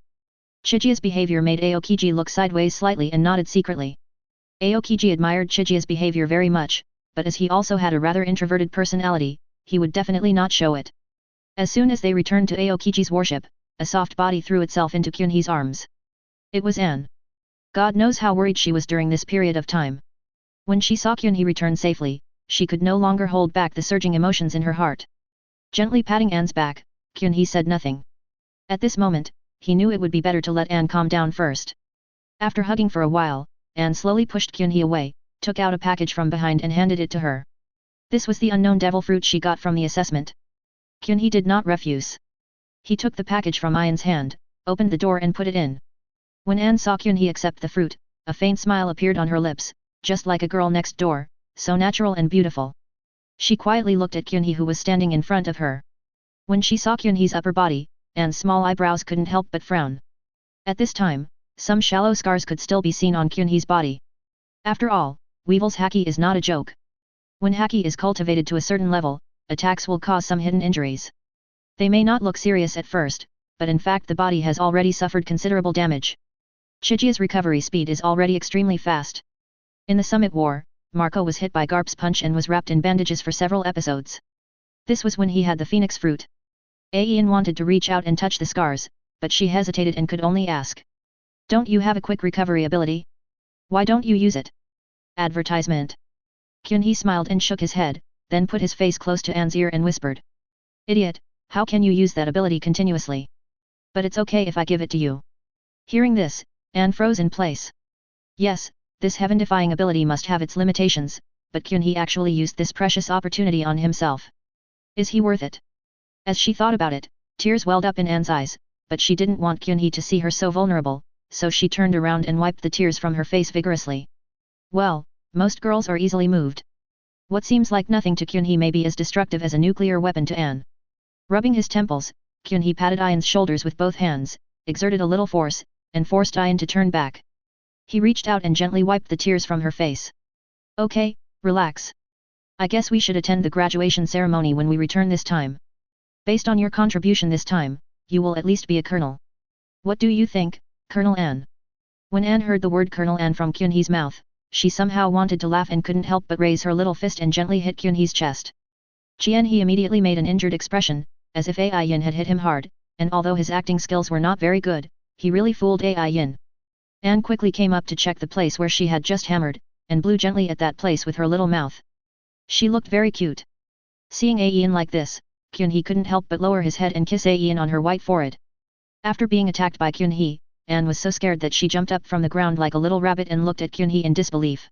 Speaker 1: Chigia's behavior made Aokiji look sideways slightly and nodded secretly. Aokiji admired Chigia's behavior very much, but as he also had a rather introverted personality, he would definitely not show it. As soon as they returned to Aokiji's warship, a soft body threw itself into Kyunhee's arms. It was Anne. God knows how worried she was during this period of time. When she saw Kyunhee return safely, she could no longer hold back the surging emotions in her heart. Gently patting Anne's back, Kyunhee said nothing. At this moment, he knew it would be better to let Anne calm down first. After hugging for a while, Anne slowly pushed Kyunhee away, took out a package from behind and handed it to her. This was the unknown devil fruit she got from the assessment. Kyunhee did not refuse. He took the package from Ian's hand, opened the door and put it in. When Anne saw Kyunhee accept the fruit, a faint smile appeared on her lips, just like a girl next door, so natural and beautiful. She quietly looked at Kyunhee who was standing in front of her. When she saw Kyunhee's upper body, Anne's small eyebrows couldn't help but frown. At this time, some shallow scars could still be seen on Kyunhee's body. After all, Weevil's haki is not a joke. When haki is cultivated to a certain level, attacks will cause some hidden injuries. They may not look serious at first, but in fact the body has already suffered considerable damage. Chigia's recovery speed is already extremely fast. In the Summit War, Marco was hit by Garp's punch and was wrapped in bandages for several episodes. This was when he had the Phoenix Fruit. Aeon wanted to reach out and touch the scars, but she hesitated and could only ask. Don't you have a quick recovery ability? Why don't you use it? Advertisement. Kyunhee smiled and shook his head, then put his face close to Anne's ear and whispered. Idiot, how can you use that ability continuously? But it's okay if I give it to you. Hearing this, Anne froze in place. Yes, this heaven-defying ability must have its limitations, but Kyunhee actually used this precious opportunity on himself. Is he worth it? As she thought about it, tears welled up in Anne's eyes, but she didn't want Kyunhee to see her so vulnerable, so she turned around and wiped the tears from her face vigorously. Well, most girls are easily moved. What seems like nothing to Kyunhee may be as destructive as a nuclear weapon to Anne. Rubbing his temples, Kyunhee patted Ian's shoulders with both hands, exerted a little force, and forced Ian to turn back. He reached out and gently wiped the tears from her face. Okay, relax. I guess we should attend the graduation ceremony when we return this time. Based on your contribution this time, you will at least be a colonel. What do you think, Colonel Anne? When Anne heard the word Colonel Anne from Kyunhee's mouth, she somehow wanted to laugh and couldn't help but raise her little fist and gently hit Kyunhee's chest. He immediately made an injured expression, as if Ayin had hit him hard, and although his acting skills were not very good, he really fooled Ayin. Anne quickly came up to check the place where she had just hammered, and blew gently at that place with her little mouth. She looked very cute. Seeing Ayin like this, Kyunhee couldn't help but lower his head and kiss Ayin on her white forehead. After being attacked by Kyunhee, Anne was so scared that she jumped up from the ground like a little rabbit and looked at Kyunhee in disbelief.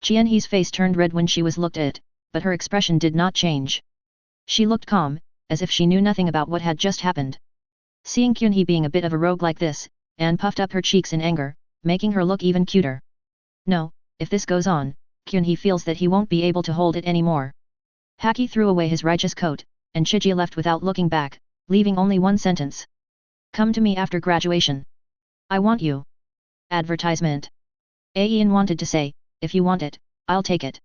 Speaker 1: Kyunhee's face turned red when she was looked at, but her expression did not change. She looked calm, as if she knew nothing about what had just happened. Seeing Kyunhee being a bit of a rogue like this, Anne puffed up her cheeks in anger, making her look even cuter. No, if this goes on, Kyunhee feels that he won't be able to hold it anymore. Haki threw away his righteous coat, and Chigia left without looking back, leaving only one sentence. Come to me after graduation. I want you. Advertisement. Ayin wanted to say, if you want it, I'll take it.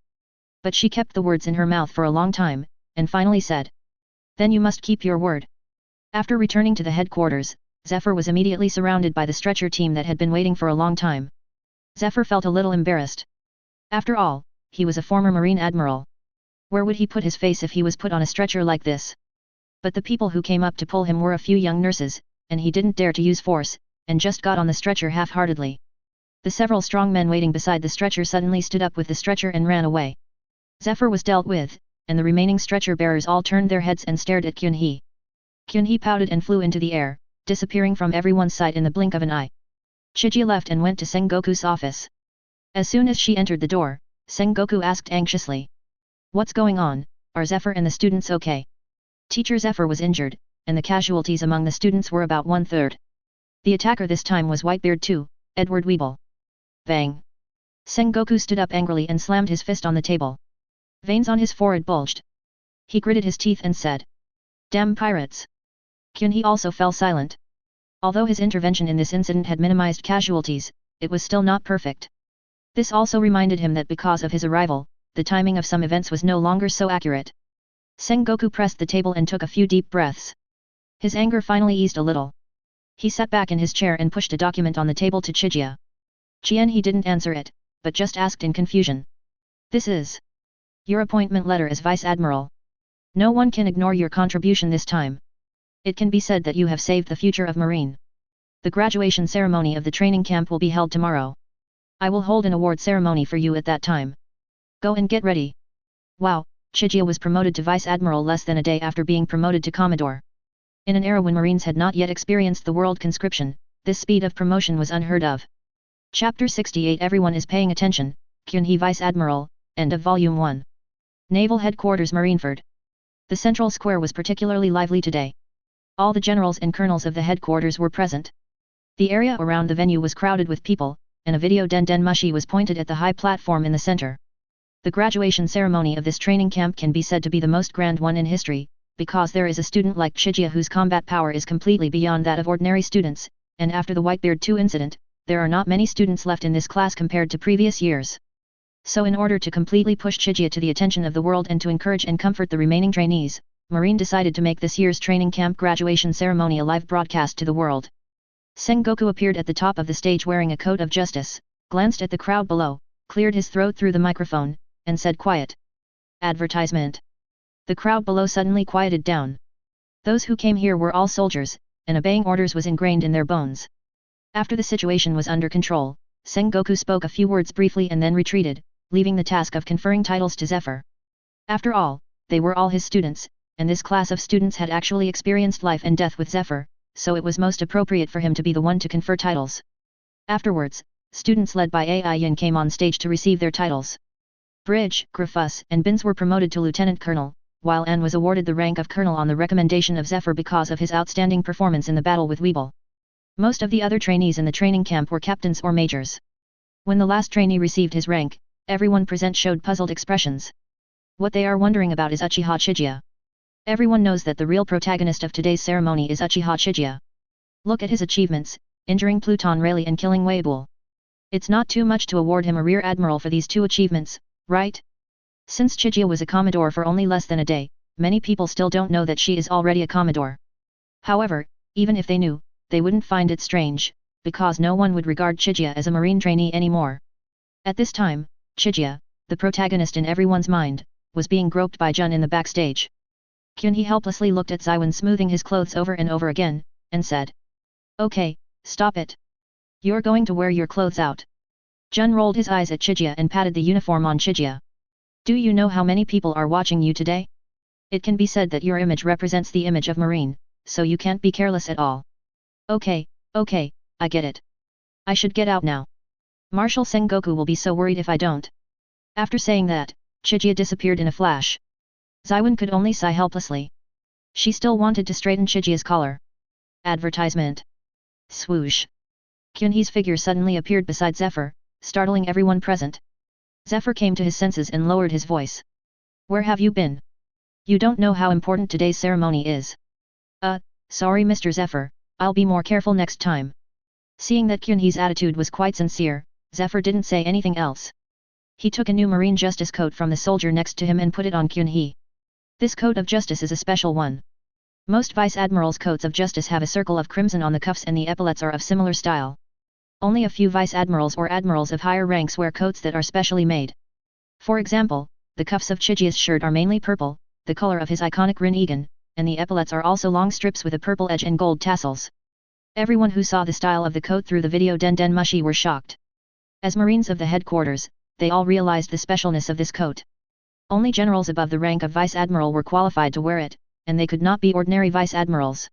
Speaker 1: But she kept the words in her mouth for a long time, and finally said. Then you must keep your word. After returning to the headquarters, Zephyr was immediately surrounded by the stretcher team that had been waiting for a long time. Zephyr felt a little embarrassed. After all, he was a former Marine admiral. Where would he put his face if he was put on a stretcher like this? But the people who came up to pull him were a few young nurses, and he didn't dare to use force, and just got on the stretcher half-heartedly. The several strong men waiting beside the stretcher suddenly stood up with the stretcher and ran away. Zephyr was dealt with, and the remaining stretcher bearers all turned their heads and stared at Kyunhee. Kyunhee pouted and flew into the air, disappearing from everyone's sight in the blink of an eye. Chiga left and went to Sengoku's office. As soon as she entered the door, Sengoku asked anxiously. What's going on, are Zephyr and the students okay? Teacher Zephyr was injured, and the casualties among the students were about 1/3. The attacker this time was Whitebeard too, Edward Weeble. Bang! Sengoku stood up angrily and slammed his fist on the table. Veins on his forehead bulged. He gritted his teeth and said. Damn pirates! Kyunhee also fell silent. Although his intervention in this incident had minimized casualties, it was still not perfect. This also reminded him that because of his arrival, the timing of some events was no longer so accurate. Sengoku pressed the table and took a few deep breaths. His anger finally eased a little. He sat back in his chair and pushed a document on the table to Chiga. He didn't answer it, but just asked in confusion. This is your appointment letter as Vice Admiral. No one can ignore your contribution this time. It can be said that you have saved the future of Marine. The graduation ceremony of the training camp will be held tomorrow. I will hold an award ceremony for you at that time. Go and get ready. Wow, Chiga was promoted to Vice Admiral less than a day after being promoted to Commodore. In an era when Marines had not yet experienced the world conscription, this speed of promotion was unheard of. Chapter 68 Everyone is paying attention, Kyunhee Vice Admiral, end of Volume 1. Naval Headquarters Marineford. The central square was particularly lively today. All the generals and colonels of the headquarters were present. The area around the venue was crowded with people, and a video den mushi was pointed at the high platform in the center. The graduation ceremony of this training camp can be said to be the most grand one in history, because there is a student like Chiga whose combat power is completely beyond that of ordinary students, and after the Whitebeard 2 incident, there are not many students left in this class compared to previous years. So in order to completely push Chiga to the attention of the world and to encourage and comfort the remaining trainees, Marine decided to make this year's training camp graduation ceremony a live broadcast to the world. Sengoku appeared at the top of the stage wearing a coat of justice, glanced at the crowd below, cleared his throat through the microphone, and said quiet. Advertisement. The crowd below suddenly quieted down. Those who came here were all soldiers, and obeying orders was ingrained in their bones. After the situation was under control, Sengoku spoke a few words briefly and then retreated, leaving the task of conferring titles to Zephyr. After all, they were all his students, and this class of students had actually experienced life and death with Zephyr, so it was most appropriate for him to be the one to confer titles. Afterwards, students led by Ai Yin came on stage to receive their titles. Bridge, Grafus, and Bins were promoted to Lieutenant Colonel, while An was awarded the rank of Colonel on the recommendation of Zephyr because of his outstanding performance in the battle with Weeble. Most of the other trainees in the training camp were captains or majors. When the last trainee received his rank, everyone present showed puzzled expressions. What they are wondering about is Uchiha Chiga. Everyone knows that the real protagonist of today's ceremony is Uchiha Chiga. Look at his achievements, injuring Pluton Rayleigh and killing Weeble. It's not too much to award him a rear admiral for these two achievements, right? Since Chiga was a Commodore for only less than a day, many people still don't know that she is already a Commodore. However, even if they knew, they wouldn't find it strange, because no one would regard Chiga as a Marine trainee anymore. At this time, Chiga, the protagonist in everyone's mind, was being groped by Jun in the backstage. Kyunhee helplessly looked at Zoan smoothing his clothes over and over again, and said. Okay, stop it. You're going to wear your clothes out. Jun rolled his eyes at Chiga and patted the uniform on Chiga. Do you know how many people are watching you today? It can be said that your image represents the image of Marine, so you can't be careless at all. Okay, I get it. I should get out now. Marshal Sengoku will be so worried if I don't. After saying that, Chiga disappeared in a flash. Zoan could only sigh helplessly. She still wanted to straighten Chiga's collar. Advertisement. Swoosh. Kyunhee's figure suddenly appeared beside Zephyr, startling everyone present. Zephyr came to his senses and lowered his voice. Where have you been? You don't know how important today's ceremony is. Sorry Mr. Zephyr, I'll be more careful next time. Seeing that Kyunhee's attitude was quite sincere, Zephyr didn't say anything else. He took a new Marine Justice coat from the soldier next to him and put it on Kyunhee. This coat of justice is a special one. Most Vice Admirals' coats of justice have a circle of crimson on the cuffs and the epaulets are of similar style. Only a few Vice Admirals or Admirals of higher ranks wear coats that are specially made. For example, the cuffs of Chijia's shirt are mainly purple, the color of his iconic Rinnegan, and the epaulettes are also long strips with a purple edge and gold tassels. Everyone who saw the style of the coat through the video Den Mushi were shocked. As Marines of the headquarters, they all realized the specialness of this coat. Only generals above the rank of Vice Admiral were qualified to wear it, and they could not be ordinary Vice Admirals.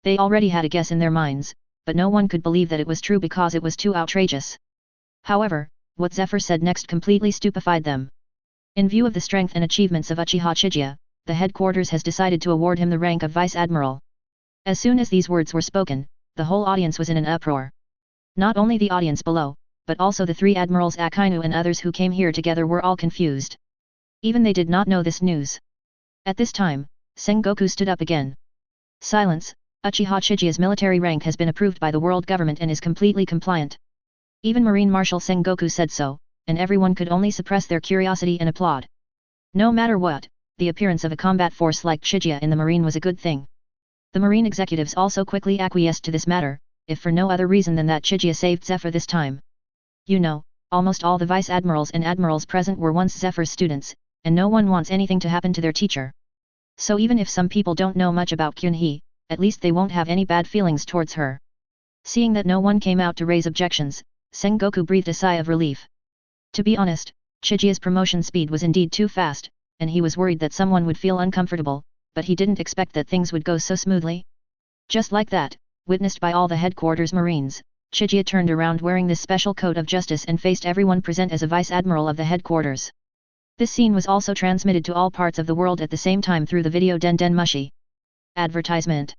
Speaker 1: They already had a guess in their minds, but no one could believe that it was true because it was too outrageous. However, what Zephyr said next completely stupefied them. In view of the strength and achievements of Uchiha Chiga, the headquarters has decided to award him the rank of Vice Admiral. As soon as these words were spoken, the whole audience was in an uproar. Not only the audience below, but also the three admirals Akainu and others who came here together were all confused. Even they did not know this news. At this time, Sengoku stood up again. Silence, Uchiha Chiga's military rank has been approved by the world government and is completely compliant. Even Marine Marshal Sengoku said so, and everyone could only suppress their curiosity and applaud. No matter what, the appearance of a combat force like Chiga in the Marine was a good thing. The Marine executives also quickly acquiesced to this matter, if for no other reason than that Chiga saved Zephyr this time. You know, almost all the Vice Admirals and Admirals present were once Zephyr's students, and no one wants anything to happen to their teacher. So even if some people don't know much about Kyunhee, at least they won't have any bad feelings towards her. Seeing that no one came out to raise objections, Sengoku breathed a sigh of relief. To be honest, Chijia's promotion speed was indeed too fast, and he was worried that someone would feel uncomfortable, but he didn't expect that things would go so smoothly. Just like that, witnessed by all the headquarters Marines, Chiga turned around wearing this special coat of justice and faced everyone present as a Vice Admiral of the headquarters. This scene was also transmitted to all parts of the world at the same time through the video Den Mushi. Advertisement.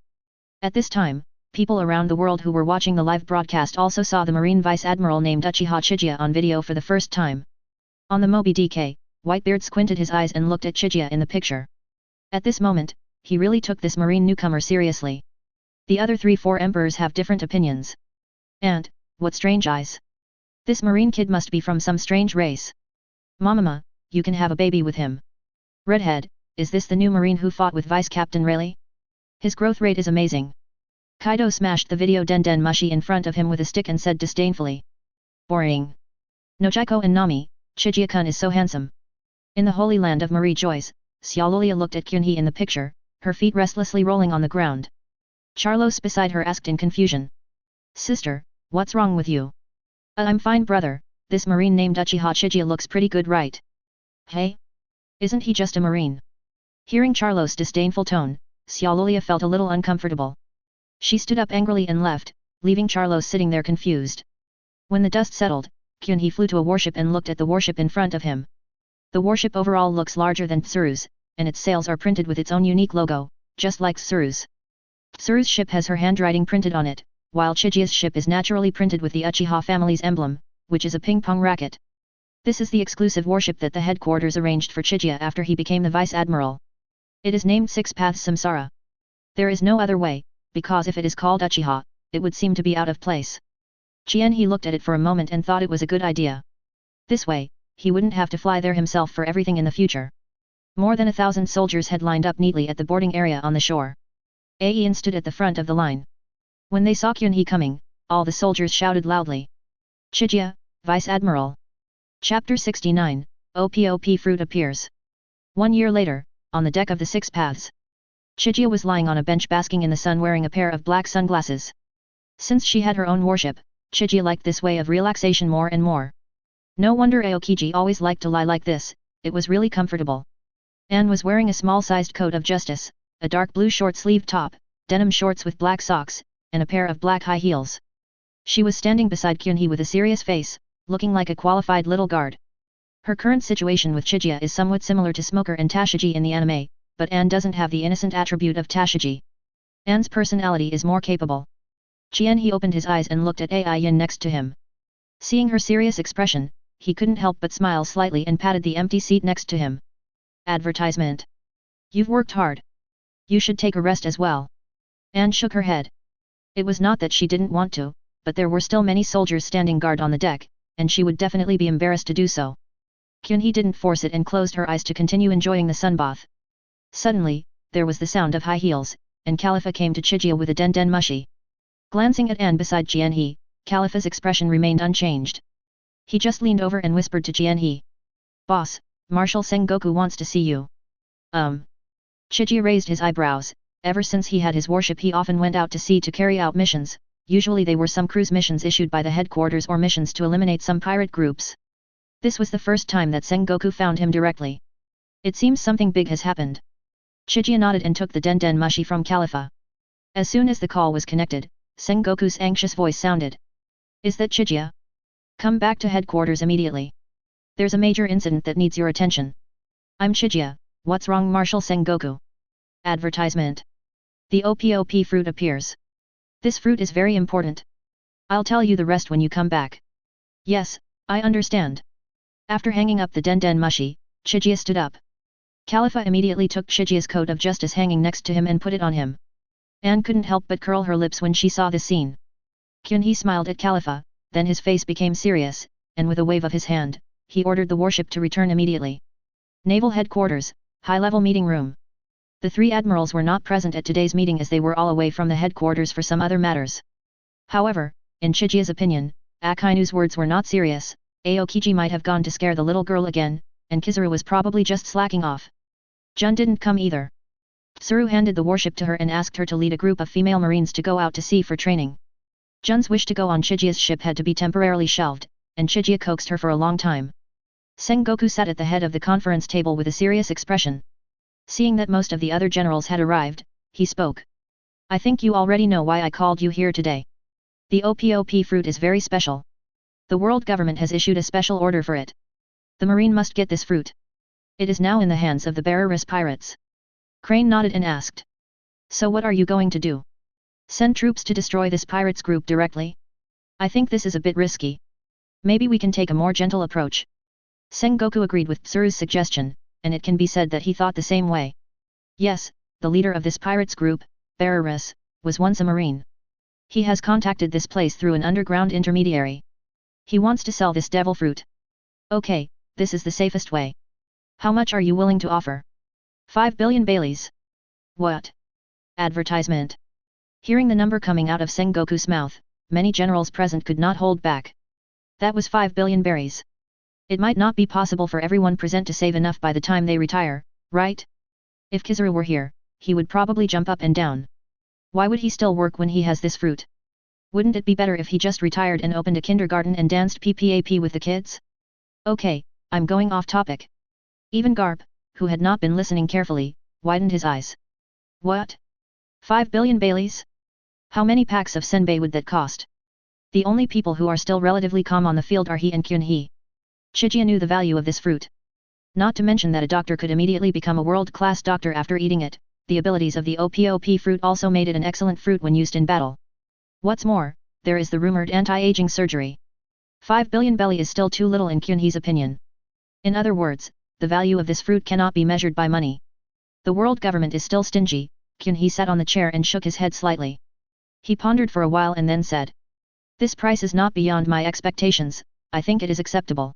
Speaker 1: At this time, people around the world who were watching the live broadcast also saw the Marine Vice Admiral named Uchiha Chiga on video for the first time. On the Mobi DK, Whitebeard squinted his eyes and looked at Chiga in the picture. At this moment, he really took this Marine newcomer seriously. The other 3-4 emperors have different opinions. And, what strange eyes. This Marine kid must be from some strange race. Mamama, you can have a baby with him. Redhead, is this the new Marine who fought with Vice Captain really? His growth rate is amazing. Kaido smashed the video Den Mushi in front of him with a stick and said disdainfully. Boring. Nojiko and Nami, Chigia-kun is so handsome. In the holy land of Marie Joyce, Xiaolulia looked at Kyunhee in the picture, her feet restlessly rolling on the ground. Charlos beside her asked in confusion. Sister, what's wrong with you? I'm fine brother, this Marine named Uchiha Chiga looks pretty good right? Hey? Isn't he just a Marine? Hearing Charlos' disdainful tone, Xiaolulia felt a little uncomfortable. She stood up angrily and left, leaving Charlos sitting there confused. When the dust settled, Kyunhee flew to a warship and looked at the warship in front of him. The warship overall looks larger than Tsuru's, and its sails are printed with its own unique logo, just like Tsuru's. Tsuru's ship has her handwriting printed on it, while Chijia's ship is naturally printed with the Uchiha family's emblem, which is a ping-pong racket. This is the exclusive warship that the headquarters arranged for Chiga after he became the Vice Admiral. It is named Six Paths Samsara. There is no other way, because if it is called Uchiha, it would seem to be out of place. He looked at it for a moment and thought it was a good idea. This way, he wouldn't have to fly there himself for everything in the future. More than 1,000 soldiers had lined up neatly at the boarding area on the shore. Aeon stood at the front of the line. When they saw Kyunhee coming, all the soldiers shouted loudly. Chigia, Vice Admiral. Chapter 69, Ope-Ope Fruit appears. 1 year later, on the deck of the Six Paths. Chigia was lying on a bench basking in the sun wearing a pair of black sunglasses. Since she had her own warship, Chigia liked this way of relaxation more and more. No wonder Aokiji always liked to lie like this, it was really comfortable. Anne was wearing a small-sized coat of justice, a dark blue short-sleeved top, denim shorts with black socks, and a pair of black high heels. She was standing beside Kyunhee with a serious face, looking like a qualified little guard. Her current situation with Chigia is somewhat similar to Smoker and Tashigi in the anime, but Anne doesn't have the innocent attribute of Tashigi. Anne's personality is more capable. He opened his eyes and looked at Aeon next to him. Seeing her serious expression, he couldn't help but smile slightly and patted the empty seat next to him. Advertisement. You've worked hard. You should take a rest as well. Anne shook her head. It was not that she didn't want to, but there were still many soldiers standing guard on the deck, and she would definitely be embarrassed to do so. Kyunhee didn't force it and closed her eyes to continue enjoying the sunbath. Suddenly, there was the sound of high heels, and Khalifa came to Chigia with a Den Mushi. Glancing at Anne beside Jianhe, Khalifa's expression remained unchanged. He just leaned over and whispered to Jianhe. Boss, Marshal Sengoku wants to see you. Chiga raised his eyebrows. Ever since he had his warship he often went out to sea to carry out missions, usually they were some cruise missions issued by the headquarters or missions to eliminate some pirate groups. This was the first time that Sengoku found him directly. It seems something big has happened. Chiga nodded and took the den mushi from Khalifa. As soon as the call was connected, Sengoku's anxious voice sounded. Is that Chiga? Come back to headquarters immediately. There's a major incident that needs your attention. I'm Chiga, what's wrong Marshal Sengoku? Advertisement. The Ope-Ope fruit appears. This fruit is very important. I'll tell you the rest when you come back. Yes, I understand. After hanging up the den mushi, Chiga stood up. Khalifa immediately took Chiga's coat of justice hanging next to him and put it on him. Anne couldn't help but curl her lips when she saw this scene. Kyunhee smiled at Khalifa, then his face became serious, and with a wave of his hand, he ordered the warship to return immediately. Naval Headquarters, High-Level Meeting Room. The three admirals were not present at today's meeting as they were all away from the headquarters for some other matters. However, in Chiga's opinion, Akainu's words were not serious. Aokiji might have gone to scare the little girl again, and Kizaru was probably just slacking off. Jun didn't come either. Tsuru handed the warship to her and asked her to lead a group of female marines to go out to sea for training. Jun's wish to go on Chiga's ship had to be temporarily shelved, and Chiga coaxed her for a long time. Sengoku sat at the head of the conference table with a serious expression. Seeing that most of the other generals had arrived, he spoke. I think you already know why I called you here today. The Ope-Ope fruit is very special. The world government has issued a special order for it. The marine must get this fruit. It is now in the hands of the bearer-risk pirates. Crane nodded and asked. So what are you going to do? Send troops to destroy this pirates group directly? I think this is a bit risky. Maybe we can take a more gentle approach. Sengoku agreed with Tsuru's suggestion, and it can be said that he thought the same way. Yes, the leader of this pirates group, Bearerus, was once a marine. He has contacted this place through an underground intermediary. He wants to sell this devil fruit. Okay, this is the safest way. How much are you willing to offer? 5 billion Baileys. What? Advertisement. Hearing the number coming out of Sengoku's mouth, many generals present could not hold back. That was 5 billion berries. It might not be possible for everyone present to save enough by the time they retire, right? If Kizaru were here, he would probably jump up and down. Why would he still work when he has this fruit? Wouldn't it be better if he just retired and opened a kindergarten and danced PPAP with the kids? Okay, I'm going off topic. Even Garp, who had not been listening carefully, widened his eyes. What? 5 billion Baileys? How many packs of senbei would that cost? The only people who are still relatively calm on the field are he and Kyunhee. Chiga knew the value of this fruit. Not to mention that a doctor could immediately become a world-class doctor after eating it, the abilities of the Ope-Ope fruit also made it an excellent fruit when used in battle. What's more, there is the rumored anti-aging surgery. 5 billion belly is still too little in Kyunhee's opinion. In other words, the value of this fruit cannot be measured by money. The world government is still stingy. Kyunhee sat on the chair and shook his head slightly. He pondered for a while and then said. This price is not beyond my expectations, I think it is acceptable.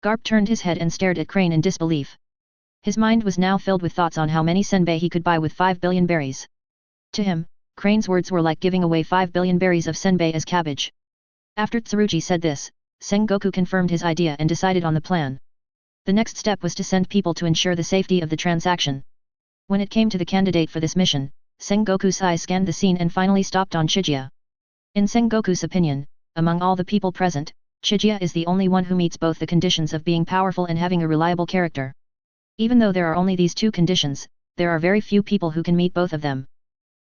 Speaker 1: Garp turned his head and stared at Crane in disbelief. His mind was now filled with thoughts on how many senbei he could buy with 5 billion berries. To him, Crane's words were like giving away 5 billion berries of senbei as cabbage. After Tsurugi said this, Sengoku confirmed his idea and decided on the plan. The next step was to send people to ensure the safety of the transaction. When it came to the candidate for this mission, Sengoku's eyes scanned the scene and finally stopped on Chiga. In Sengoku's opinion, among all the people present, Chiga is the only one who meets both the conditions of being powerful and having a reliable character. Even though there are only these two conditions, there are very few people who can meet both of them.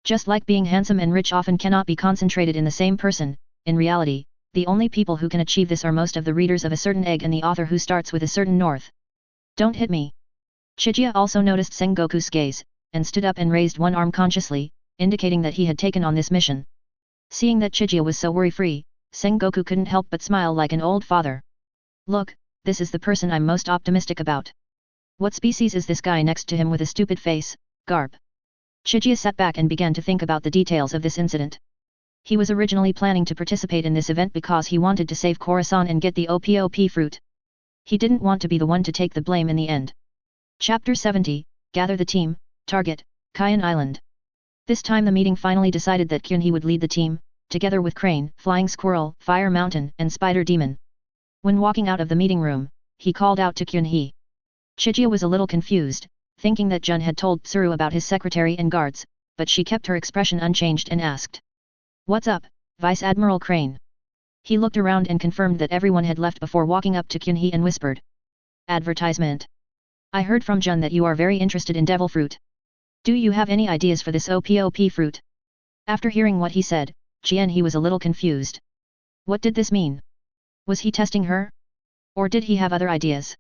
Speaker 1: Just like being handsome and rich often cannot be concentrated in the same person, in reality, the only people who can achieve this are most of the readers of a certain egg and the author who starts with a certain north. Don't hit me. Chiga also noticed Sengoku's gaze, and stood up and raised one arm consciously, indicating that he had taken on this mission. Seeing that Chiga was so worry-free, Sengoku couldn't help but smile like an old father. Look, this is the person I'm most optimistic about. What species is this guy next to him with a stupid face? Garp. Chiga sat back and began to think about the details of this incident. He was originally planning to participate in this event because he wanted to save Khorasan and get the Ope-Ope fruit. He didn't want to be the one to take the blame in the end. Chapter 70, Gather the Team, Target, Kayan Island. This time the meeting finally decided that Kyunhee would lead the team, together with Crane, Flying Squirrel, Fire Mountain, and Spider Demon. When walking out of the meeting room, he called out to Kyunhee. Chigia was a little confused, thinking that Jun had told Tsuru about his secretary and guards, but she kept her expression unchanged and asked. What's up, Vice Admiral Crane? He looked around and confirmed that everyone had left before walking up to Kyunhee and whispered. Advertisement. I heard from Jun that you are very interested in devil fruit. Do you have any ideas for this Ope-Ope fruit? After hearing what he said, He was a little confused. What did this mean? Was he testing her? Or did he have other ideas?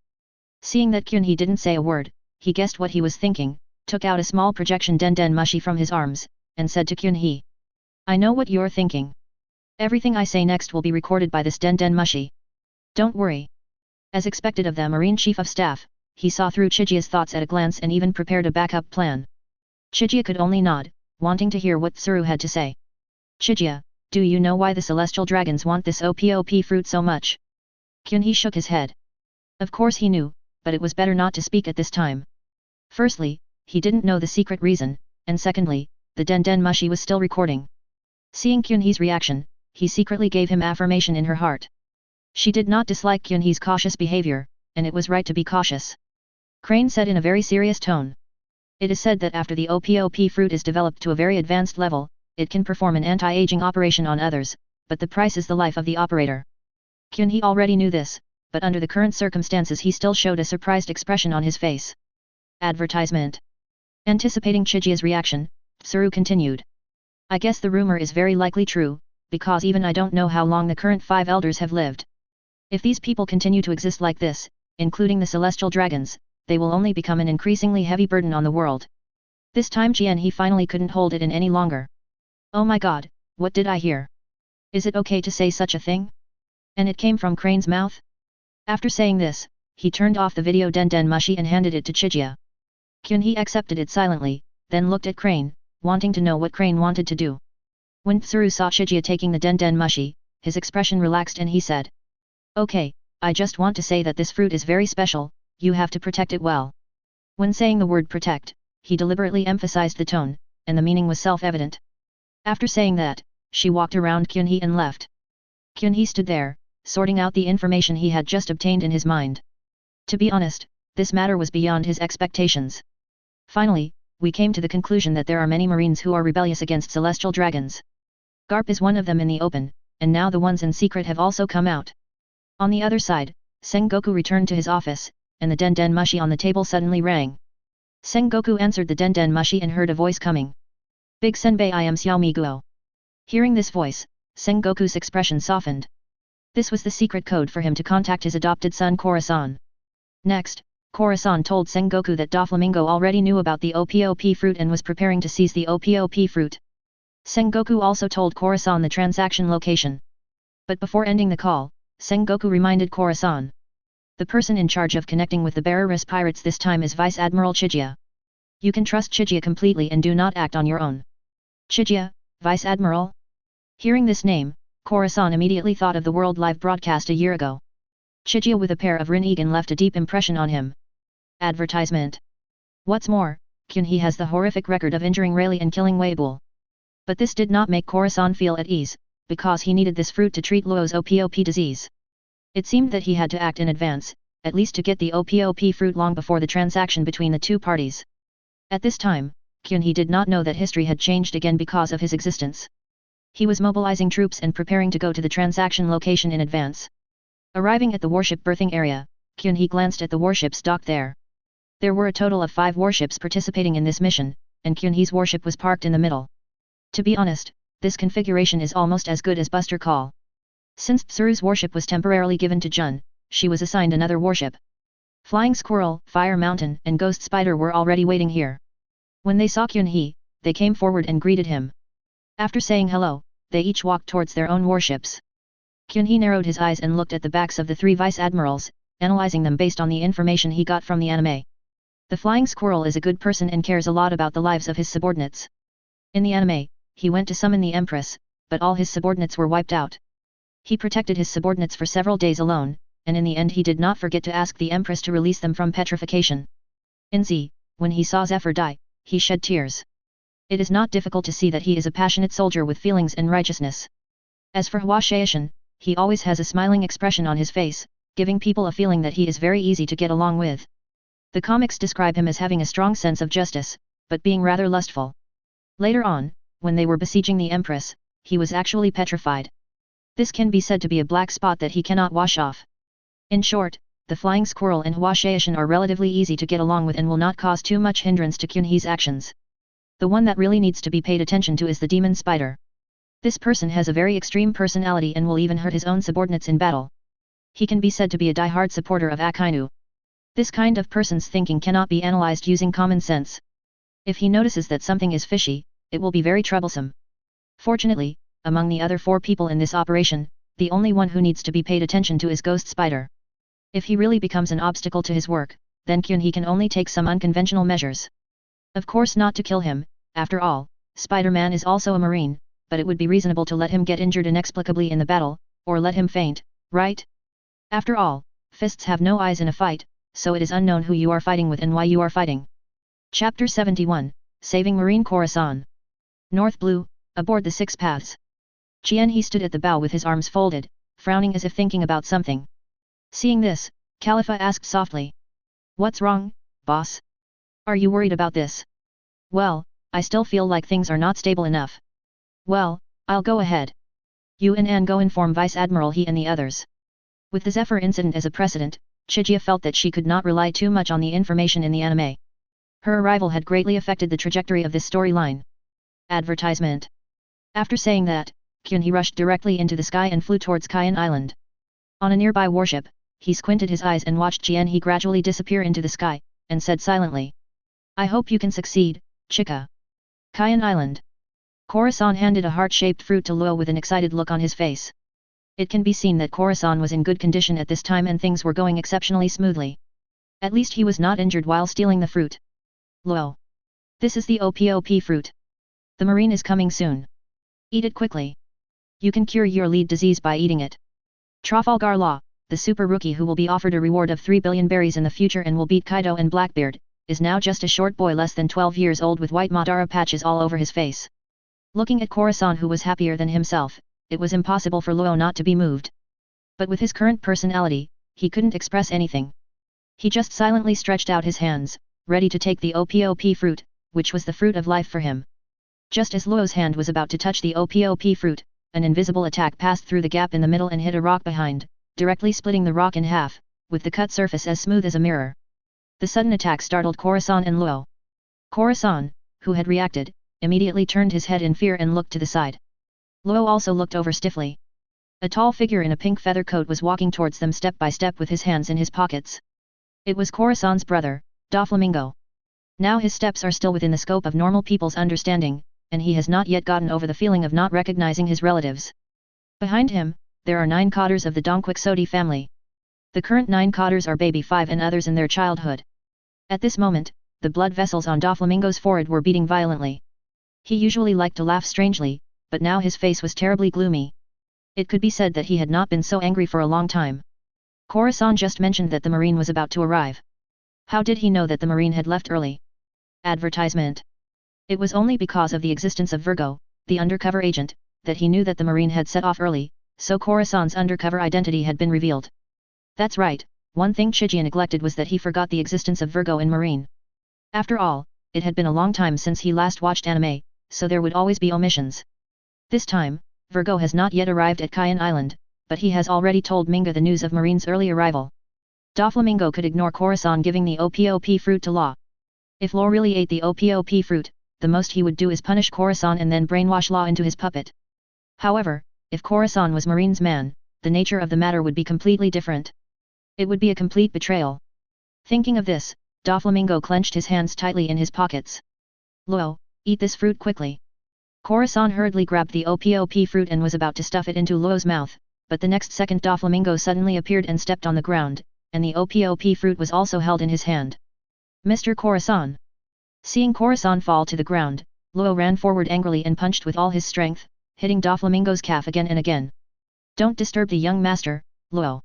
Speaker 1: Seeing that Kyunhee didn't say a word, he guessed what he was thinking, took out a small projection den mushi from his arms, and said to Kyunhee. I know what you're thinking. Everything I say next will be recorded by this den mushi. Don't worry. As expected of the Marine Chief of Staff, he saw through Chijia's thoughts at a glance and even prepared a backup plan. Chigia could only nod, wanting to hear what Tsuru had to say. Chigia, do you know why the celestial dragons want this Ope-Ope fruit so much? Kyunhee shook his head. Of course he knew, but it was better not to speak at this time. Firstly, he didn't know the secret reason, and secondly, the den mushi was still recording. Seeing Kyunhee's reaction, he secretly gave him affirmation in her heart. She did not dislike Kyunhee's cautious behavior, and it was right to be cautious. Crane said in a very serious tone. It is said that after the Ope-Ope fruit is developed to a very advanced level, it can perform an anti-aging operation on others, but the price is the life of the operator. Kyunhee already knew this, but under the current circumstances he still showed a surprised expression on his face. Advertisement. Anticipating Chijia's reaction, Tsuru continued. I guess the rumor is very likely true, because even I don't know how long the current 5 elders have lived. If these people continue to exist like this, including the celestial dragons, they will only become an increasingly heavy burden on the world. This time he finally couldn't hold it in any longer. Oh my god, what did I hear? Is it okay to say such a thing? And it came from Crane's mouth? After saying this, he turned off the video den mushi and handed it to Chigia. Kyunhee accepted it silently, then looked at Crane, wanting to know what Crane wanted to do. When Tsuru saw Chigia taking the den mushi, his expression relaxed and he said. Okay, I just want to say that this fruit is very special, you have to protect it well. When saying the word protect, he deliberately emphasized the tone, and the meaning was self-evident. After saying that, she walked around Kyunhee and left. Kyunhee stood there, sorting out the information he had just obtained in his mind. To be honest, this matter was beyond his expectations. Finally, we came to the conclusion that there are many Marines who are rebellious against celestial dragons. Garp is one of them in the open, and now the ones in secret have also come out. On the other side, Sengoku returned to his office, and the den mushi on the table suddenly rang. Sengoku answered the den mushi and heard a voice coming. Big Senbei, I am Xiaomi Guo. Hearing this voice, Sengoku's expression softened. This was the secret code for him to contact his adopted son Kora-san. Next, Kora-san told Sengoku that Doflamingo already knew about the Ope-Ope fruit and was preparing to seize the Ope-Ope fruit. Sengoku also told Kora-san the transaction location. But before ending the call, Sengoku reminded Kora-san. The person in charge of connecting with the Beareress pirates this time is Vice Admiral Chigia. You can trust Chigia completely and do not act on your own. Chigia, Vice Admiral? Hearing this name, Kora-san immediately thought of the World Live broadcast a year ago. Chigia with a pair of Rinnegan left a deep impression on him. Advertisement. What's more, Kyunhee has the horrific record of injuring Rayleigh and killing Weibull. But this did not make Kora-san feel at ease, because he needed this fruit to treat Luo's Ope-Ope disease. It seemed that he had to act in advance, at least to get the Ope-Ope fruit long before the transaction between the two parties. At this time, Kyunhee did not know that history had changed again because of his existence. He was mobilizing troops and preparing to go to the transaction location in advance. Arriving at the warship berthing area, Kyunhee glanced at the warships docked there. There were a total of 5 warships participating in this mission, and Kyunhee's warship was parked in the middle. To be honest, this configuration is almost as good as Buster Call. Since Tsuru's warship was temporarily given to Jun, she was assigned another warship. Flying Squirrel, Fire Mountain and Ghost Spider were already waiting here. When they saw Kyunhee, they came forward and greeted him. After saying hello, they each walked towards their own warships. Kyunhee narrowed his eyes and looked at the backs of the 3 vice admirals, analyzing them based on the information he got from the anime. The Flying Squirrel is a good person and cares a lot about the lives of his subordinates. In the anime, he went to summon the Empress, but all his subordinates were wiped out. He protected his subordinates for several days alone, and in the end he did not forget to ask the Empress to release them from petrification. In Z, when he saw Zephyr die, he shed tears. It is not difficult to see that he is a passionate soldier with feelings and righteousness. As for Hua Shaishan, he always has a smiling expression on his face, giving people a feeling that he is very easy to get along with. The comics describe him as having a strong sense of justice, but being rather lustful. Later on, when they were besieging the Empress, he was actually petrified. This can be said to be a black spot that he cannot wash off. In short, the Flying Squirrel and Huashiashan are relatively easy to get along with and will not cause too much hindrance to Kyunhee's actions. The one that really needs to be paid attention to is the Demon Spider. This person has a very extreme personality and will even hurt his own subordinates in battle. He can be said to be a die-hard supporter of Akainu. This kind of person's thinking cannot be analyzed using common sense. If he notices that something is fishy, it will be very troublesome. Fortunately, among the other 4 people in this operation, the only one who needs to be paid attention to is Ghost Spider. If he really becomes an obstacle to his work, then Kyunhee can only take some unconventional measures. Of course not to kill him, after all, Spider-Man is also a Marine, but it would be reasonable to let him get injured inexplicably in the battle, or let him faint, right? After all, fists have no eyes in a fight, so it is unknown who you are fighting with and why you are fighting. Chapter 71, Saving Marine Khorasan. North Blue, aboard the 6 Paths. Chien-Hee stood at the bow with his arms folded, frowning as if thinking about something. Seeing this, Khalifa asked softly. What's wrong, boss? Are you worried about this? Well, I still feel like things are not stable enough. Well, I'll go ahead. You and Anne go inform Vice Admiral He and the others. With the Zephyr incident as a precedent, Chigia felt that she could not rely too much on the information in the anime. Her arrival had greatly affected the trajectory of this storyline. Advertisement. After saying that, Kyunhee rushed directly into the sky and flew towards Kayan Island. On a nearby warship, he squinted his eyes and watched Chien-Hee gradually disappear into the sky, and said silently. I hope you can succeed, Chica. Kayan Island. Khorasan handed a heart-shaped fruit to Luo with an excited look on his face. It can be seen that Khorasan was in good condition at this time and things were going exceptionally smoothly. At least he was not injured while stealing the fruit. Luo. This is the Ope-Ope fruit. The Marine is coming soon. Eat it quickly. You can cure your lead disease by eating it. Trafalgar Law, the super rookie who will be offered a reward of 3 billion berries in the future and will beat Kaido and Blackbeard, is now just a short boy less than 12 years old with white Madara patches all over his face. Looking at Khorasan, who was happier than himself, it was impossible for Luo not to be moved. But with his current personality, he couldn't express anything. He just silently stretched out his hands, ready to take the Ope-Ope fruit, which was the fruit of life for him. Just as Luo's hand was about to touch the Ope-Ope fruit, an invisible attack passed through the gap in the middle and hit a rock behind, directly splitting the rock in half, with the cut surface as smooth as a mirror. The sudden attack startled Khorasan and Luo. Khorasan, who had reacted, immediately turned his head in fear and looked to the side. Luo also looked over stiffly. A tall figure in a pink feather coat was walking towards them step by step with his hands in his pockets. It was Khorasan's brother, Doflamingo. Now his steps are still within the scope of normal people's understanding, and he has not yet gotten over the feeling of not recognizing his relatives. Behind him, there are 9 cotters of the Donquixote family. The current 9 cotters are baby 5 and others in their childhood. At this moment, the blood vessels on Doflamingo's forehead were beating violently. He usually liked to laugh strangely, but now his face was terribly gloomy. It could be said that he had not been so angry for a long time. Khorasan just mentioned that the Marine was about to arrive. How did he know that the Marine had left early? Advertisement. It was only because of the existence of Virgo, the undercover agent, that he knew that the Marine had set off early, so Khorasan's undercover identity had been revealed. That's right, one thing Chigia neglected was that he forgot the existence of Virgo in Marine. After all, it had been a long time since he last watched anime, so there would always be omissions. This time, Virgo has not yet arrived at Kayan Island, but he has already told Minga the news of Marine's early arrival. Doflamingo could ignore Khorasan giving the Ope-Ope fruit to Law. If Law really ate the Ope-Ope fruit, the most he would do is punish Khorasan and then brainwash Law into his puppet. However, if Khorasan was Marine's man, the nature of the matter would be completely different. It would be a complete betrayal. Thinking of this, Doflamingo clenched his hands tightly in his pockets. Luo, eat this fruit quickly. Khorasan hurriedly grabbed the Ope-Ope fruit and was about to stuff it into Luo's mouth, but the next second Doflamingo suddenly appeared and stepped on the ground, and the Ope-Ope fruit was also held in his hand. Mr. Khorasan. Seeing Khorasan fall to the ground, Luo ran forward angrily and punched with all his strength, hitting Doflamingo's calf again and again. Don't disturb the young master, Luo.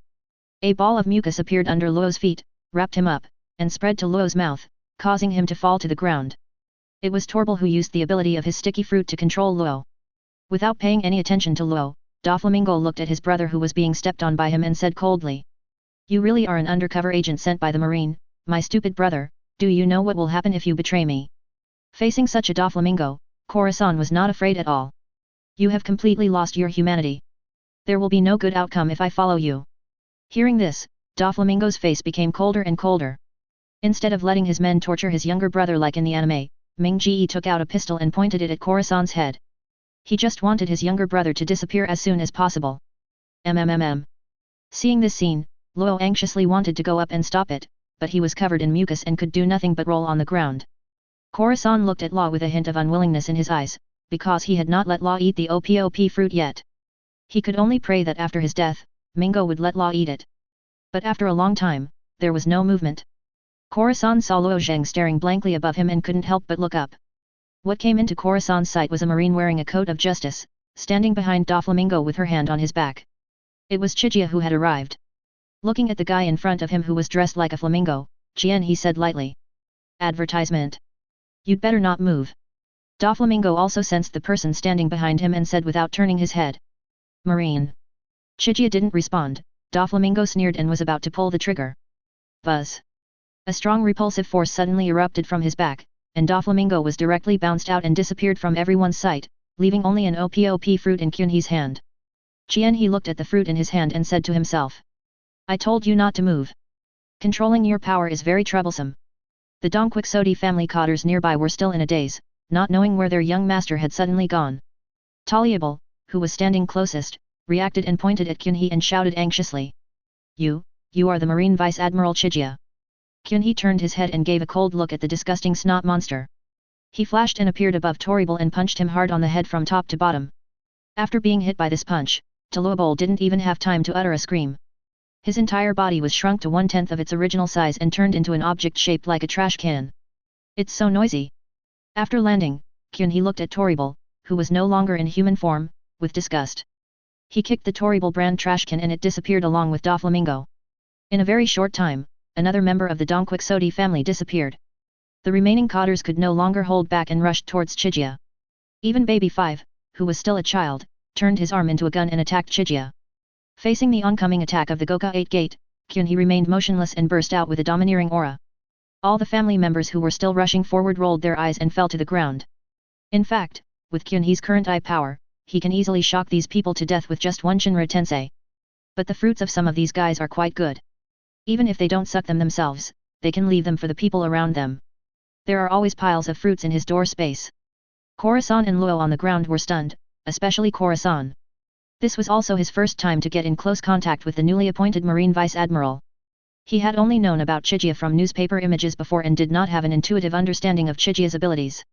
Speaker 1: A ball of mucus appeared under Luo's feet, wrapped him up, and spread to Luo's mouth, causing him to fall to the ground. It was Torbil who used the ability of his sticky fruit to control Luo. Without paying any attention to Luo, Doflamingo looked at his brother who was being stepped on by him and said coldly. You really are an undercover agent sent by the Marine, my stupid brother, do you know what will happen if you betray me? Facing such a Doflamingo, Corazon was not afraid at all. You have completely lost your humanity. There will be no good outcome if I follow you. Hearing this, Doflamingo's face became colder and colder. Instead of letting his men torture his younger brother like in the anime, Ming-Ji took out a pistol and pointed it at Corazon's head. He just wanted his younger brother to disappear as soon as possible. Seeing this scene, Luo anxiously wanted to go up and stop it, but he was covered in mucus and could do nothing but roll on the ground. Corazon looked at Luo with a hint of unwillingness in his eyes, because he had not let Luo eat the Ope-Ope fruit yet. He could only pray that after his death, Mingo would let Luo eat it. But after a long time, there was no movement. Corazon saw Luo Zheng staring blankly above him and couldn't help but look up. What came into Corazon's sight was a marine wearing a coat of justice, standing behind Doflamingo with her hand on his back. It was Chigia who had arrived. Looking at the guy in front of him who was dressed like a flamingo, Jian he said lightly. Advertisement. You'd better not move. Doflamingo also sensed the person standing behind him and said without turning his head. Marine. Chigia didn't respond. Doflamingo sneered and was about to pull the trigger. Buzz. A strong repulsive force suddenly erupted from his back, and Doflamingo was directly bounced out and disappeared from everyone's sight, leaving only an Ope-Ope fruit in Kyunhee's hand. Jian he looked at the fruit in his hand and said to himself. I told you not to move. Controlling your power is very troublesome. The Donquixote family cotters nearby were still in a daze, not knowing where their young master had suddenly gone. Taliable, who was standing closest, reacted and pointed at Kyunhee and shouted anxiously. You are the Marine Vice Admiral Chigia. Kyunhee turned his head and gave a cold look at the disgusting snot monster. He flashed and appeared above Toribel and punched him hard on the head from top to bottom. After being hit by this punch, Toluobol didn't even have time to utter a scream. His entire body was shrunk to 1/10 of its original size and turned into an object shaped like a trash can. It's so noisy. After landing, Kyunhee looked at Toribel, who was no longer in human form, with disgust. He kicked the Toribel brand trash can and it disappeared along with Doflamingo. In a very short time, another member of the Donquixote family disappeared. The remaining cotters could no longer hold back and rushed towards Chigia. Even Baby 5, who was still a child, turned his arm into a gun and attacked Chigia. Facing the oncoming attack of the Goka 8 gate, Kyunhee remained motionless and burst out with a domineering aura. All the family members who were still rushing forward rolled their eyes and fell to the ground. In fact, with Kyunhee's current eye power, he can easily shock these people to death with just one Shinra Tensei. But the fruits of some of these guys are quite good. Even if they don't suck them themselves, they can leave them for the people around them. There are always piles of fruits in his door space. Corazon and Luo on the ground were stunned, especially Corazon. This was also his first time to get in close contact with the newly appointed Marine Vice Admiral. He had only known about Chigia from newspaper images before and did not have an intuitive understanding of Chigia's abilities.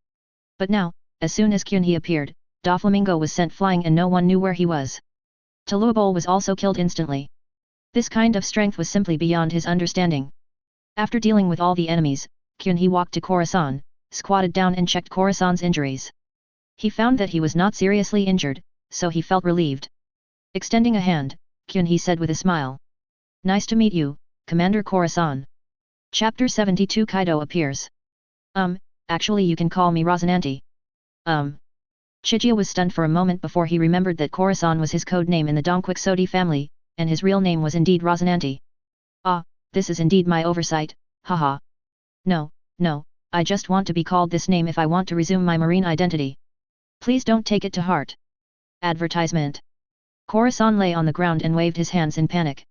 Speaker 1: But now, as soon as Kyunhee appeared, Doflamingo was sent flying and no one knew where he was. Toluobol was also killed instantly. This kind of strength was simply beyond his understanding. After dealing with all the enemies, Kyunhee walked to Corazon, squatted down and checked Corazon's injuries. He found that he was not seriously injured, so he felt relieved. Extending a hand, Kyunhee said with a smile. Nice to meet you, Commander Corazon. Chapter 72 Kaido appears. Actually you can call me Rosinante. Chigia was stunned for a moment before he remembered that Corazon was his code name in the Donquixote family, and his real name was indeed Rosinante. Ah, this is indeed my oversight, haha. No, I just want to be called this name if I want to resume my marine identity. Please don't take it to heart. Advertisement. Corazon lay on the ground and waved his hands in panic.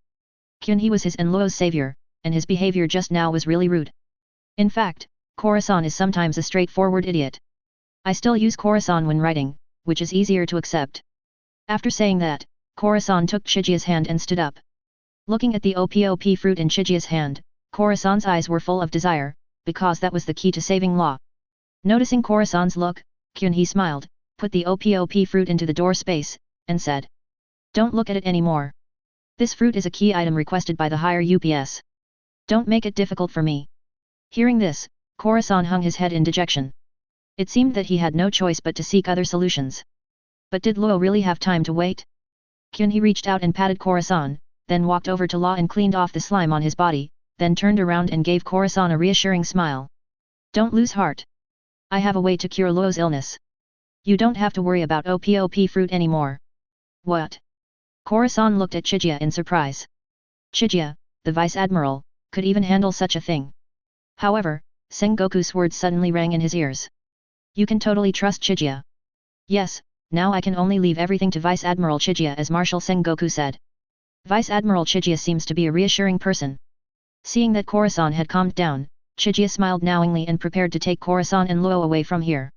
Speaker 1: Kyunhee was his and Luo's savior, and his behavior just now was really rude. In fact, Corazon is sometimes a straightforward idiot. I still use Corazon when writing, which is easier to accept. After saying that, Corazon took Chigia's hand and stood up. Looking at the Ope-Ope fruit in Chigia's hand, Corazon's eyes were full of desire, because that was the key to saving Law. Noticing Corazon's look, Kyunhee smiled, put the Ope-Ope fruit into the door space, and said. Don't look at it anymore. This fruit is a key item requested by the higher UPS. Don't make it difficult for me. Hearing this, Corazon hung his head in dejection. It seemed that he had no choice but to seek other solutions. But did Luo really have time to wait? Kyunhee reached out and patted Corazon, then walked over to Law and cleaned off the slime on his body, then turned around and gave Corazon a reassuring smile. Don't lose heart. I have a way to cure Luo's illness. You don't have to worry about Ope-Ope fruit anymore. What? Corazon looked at Chigia in surprise. Chigia, the Vice Admiral, could even handle such a thing. However, Sengoku's words suddenly rang in his ears. You can totally trust Chiga. Yes, now I can only leave everything to Vice Admiral Chiga, as Marshal Sengoku said. Vice Admiral Chiga seems to be a reassuring person. Seeing that Corazon had calmed down, Chiga smiled knowingly and prepared to take Corazon and Luo away from here.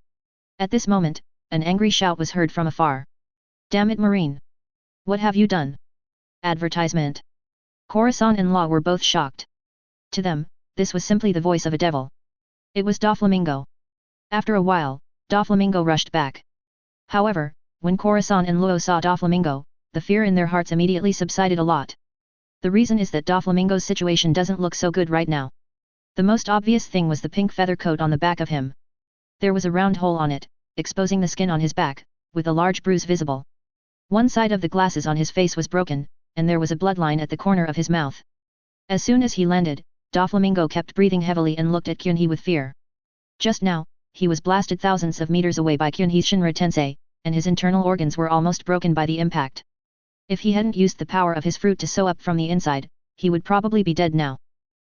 Speaker 1: At this moment, an angry shout was heard from afar. Damn it, Marine! What have you done? Advertisement. Corazon and Luo were both shocked. To them, this was simply the voice of a devil. It was Doflamingo. After a while, Doflamingo rushed back. However, when Corazon and Luo saw Doflamingo, the fear in their hearts immediately subsided a lot. The reason is that Doflamingo's situation doesn't look so good right now. The most obvious thing was the pink feather coat on the back of him. There was a round hole on it, exposing the skin on his back, with a large bruise visible. One side of the glasses on his face was broken, and there was a bloodline at the corner of his mouth. As soon as he landed, Doflamingo kept breathing heavily and looked at Kyunhee with fear. Just now, he was blasted thousands of meters away by Kyunhee's Shinra Tensei, and his internal organs were almost broken by the impact. If he hadn't used the power of his fruit to sew up from the inside, he would probably be dead now.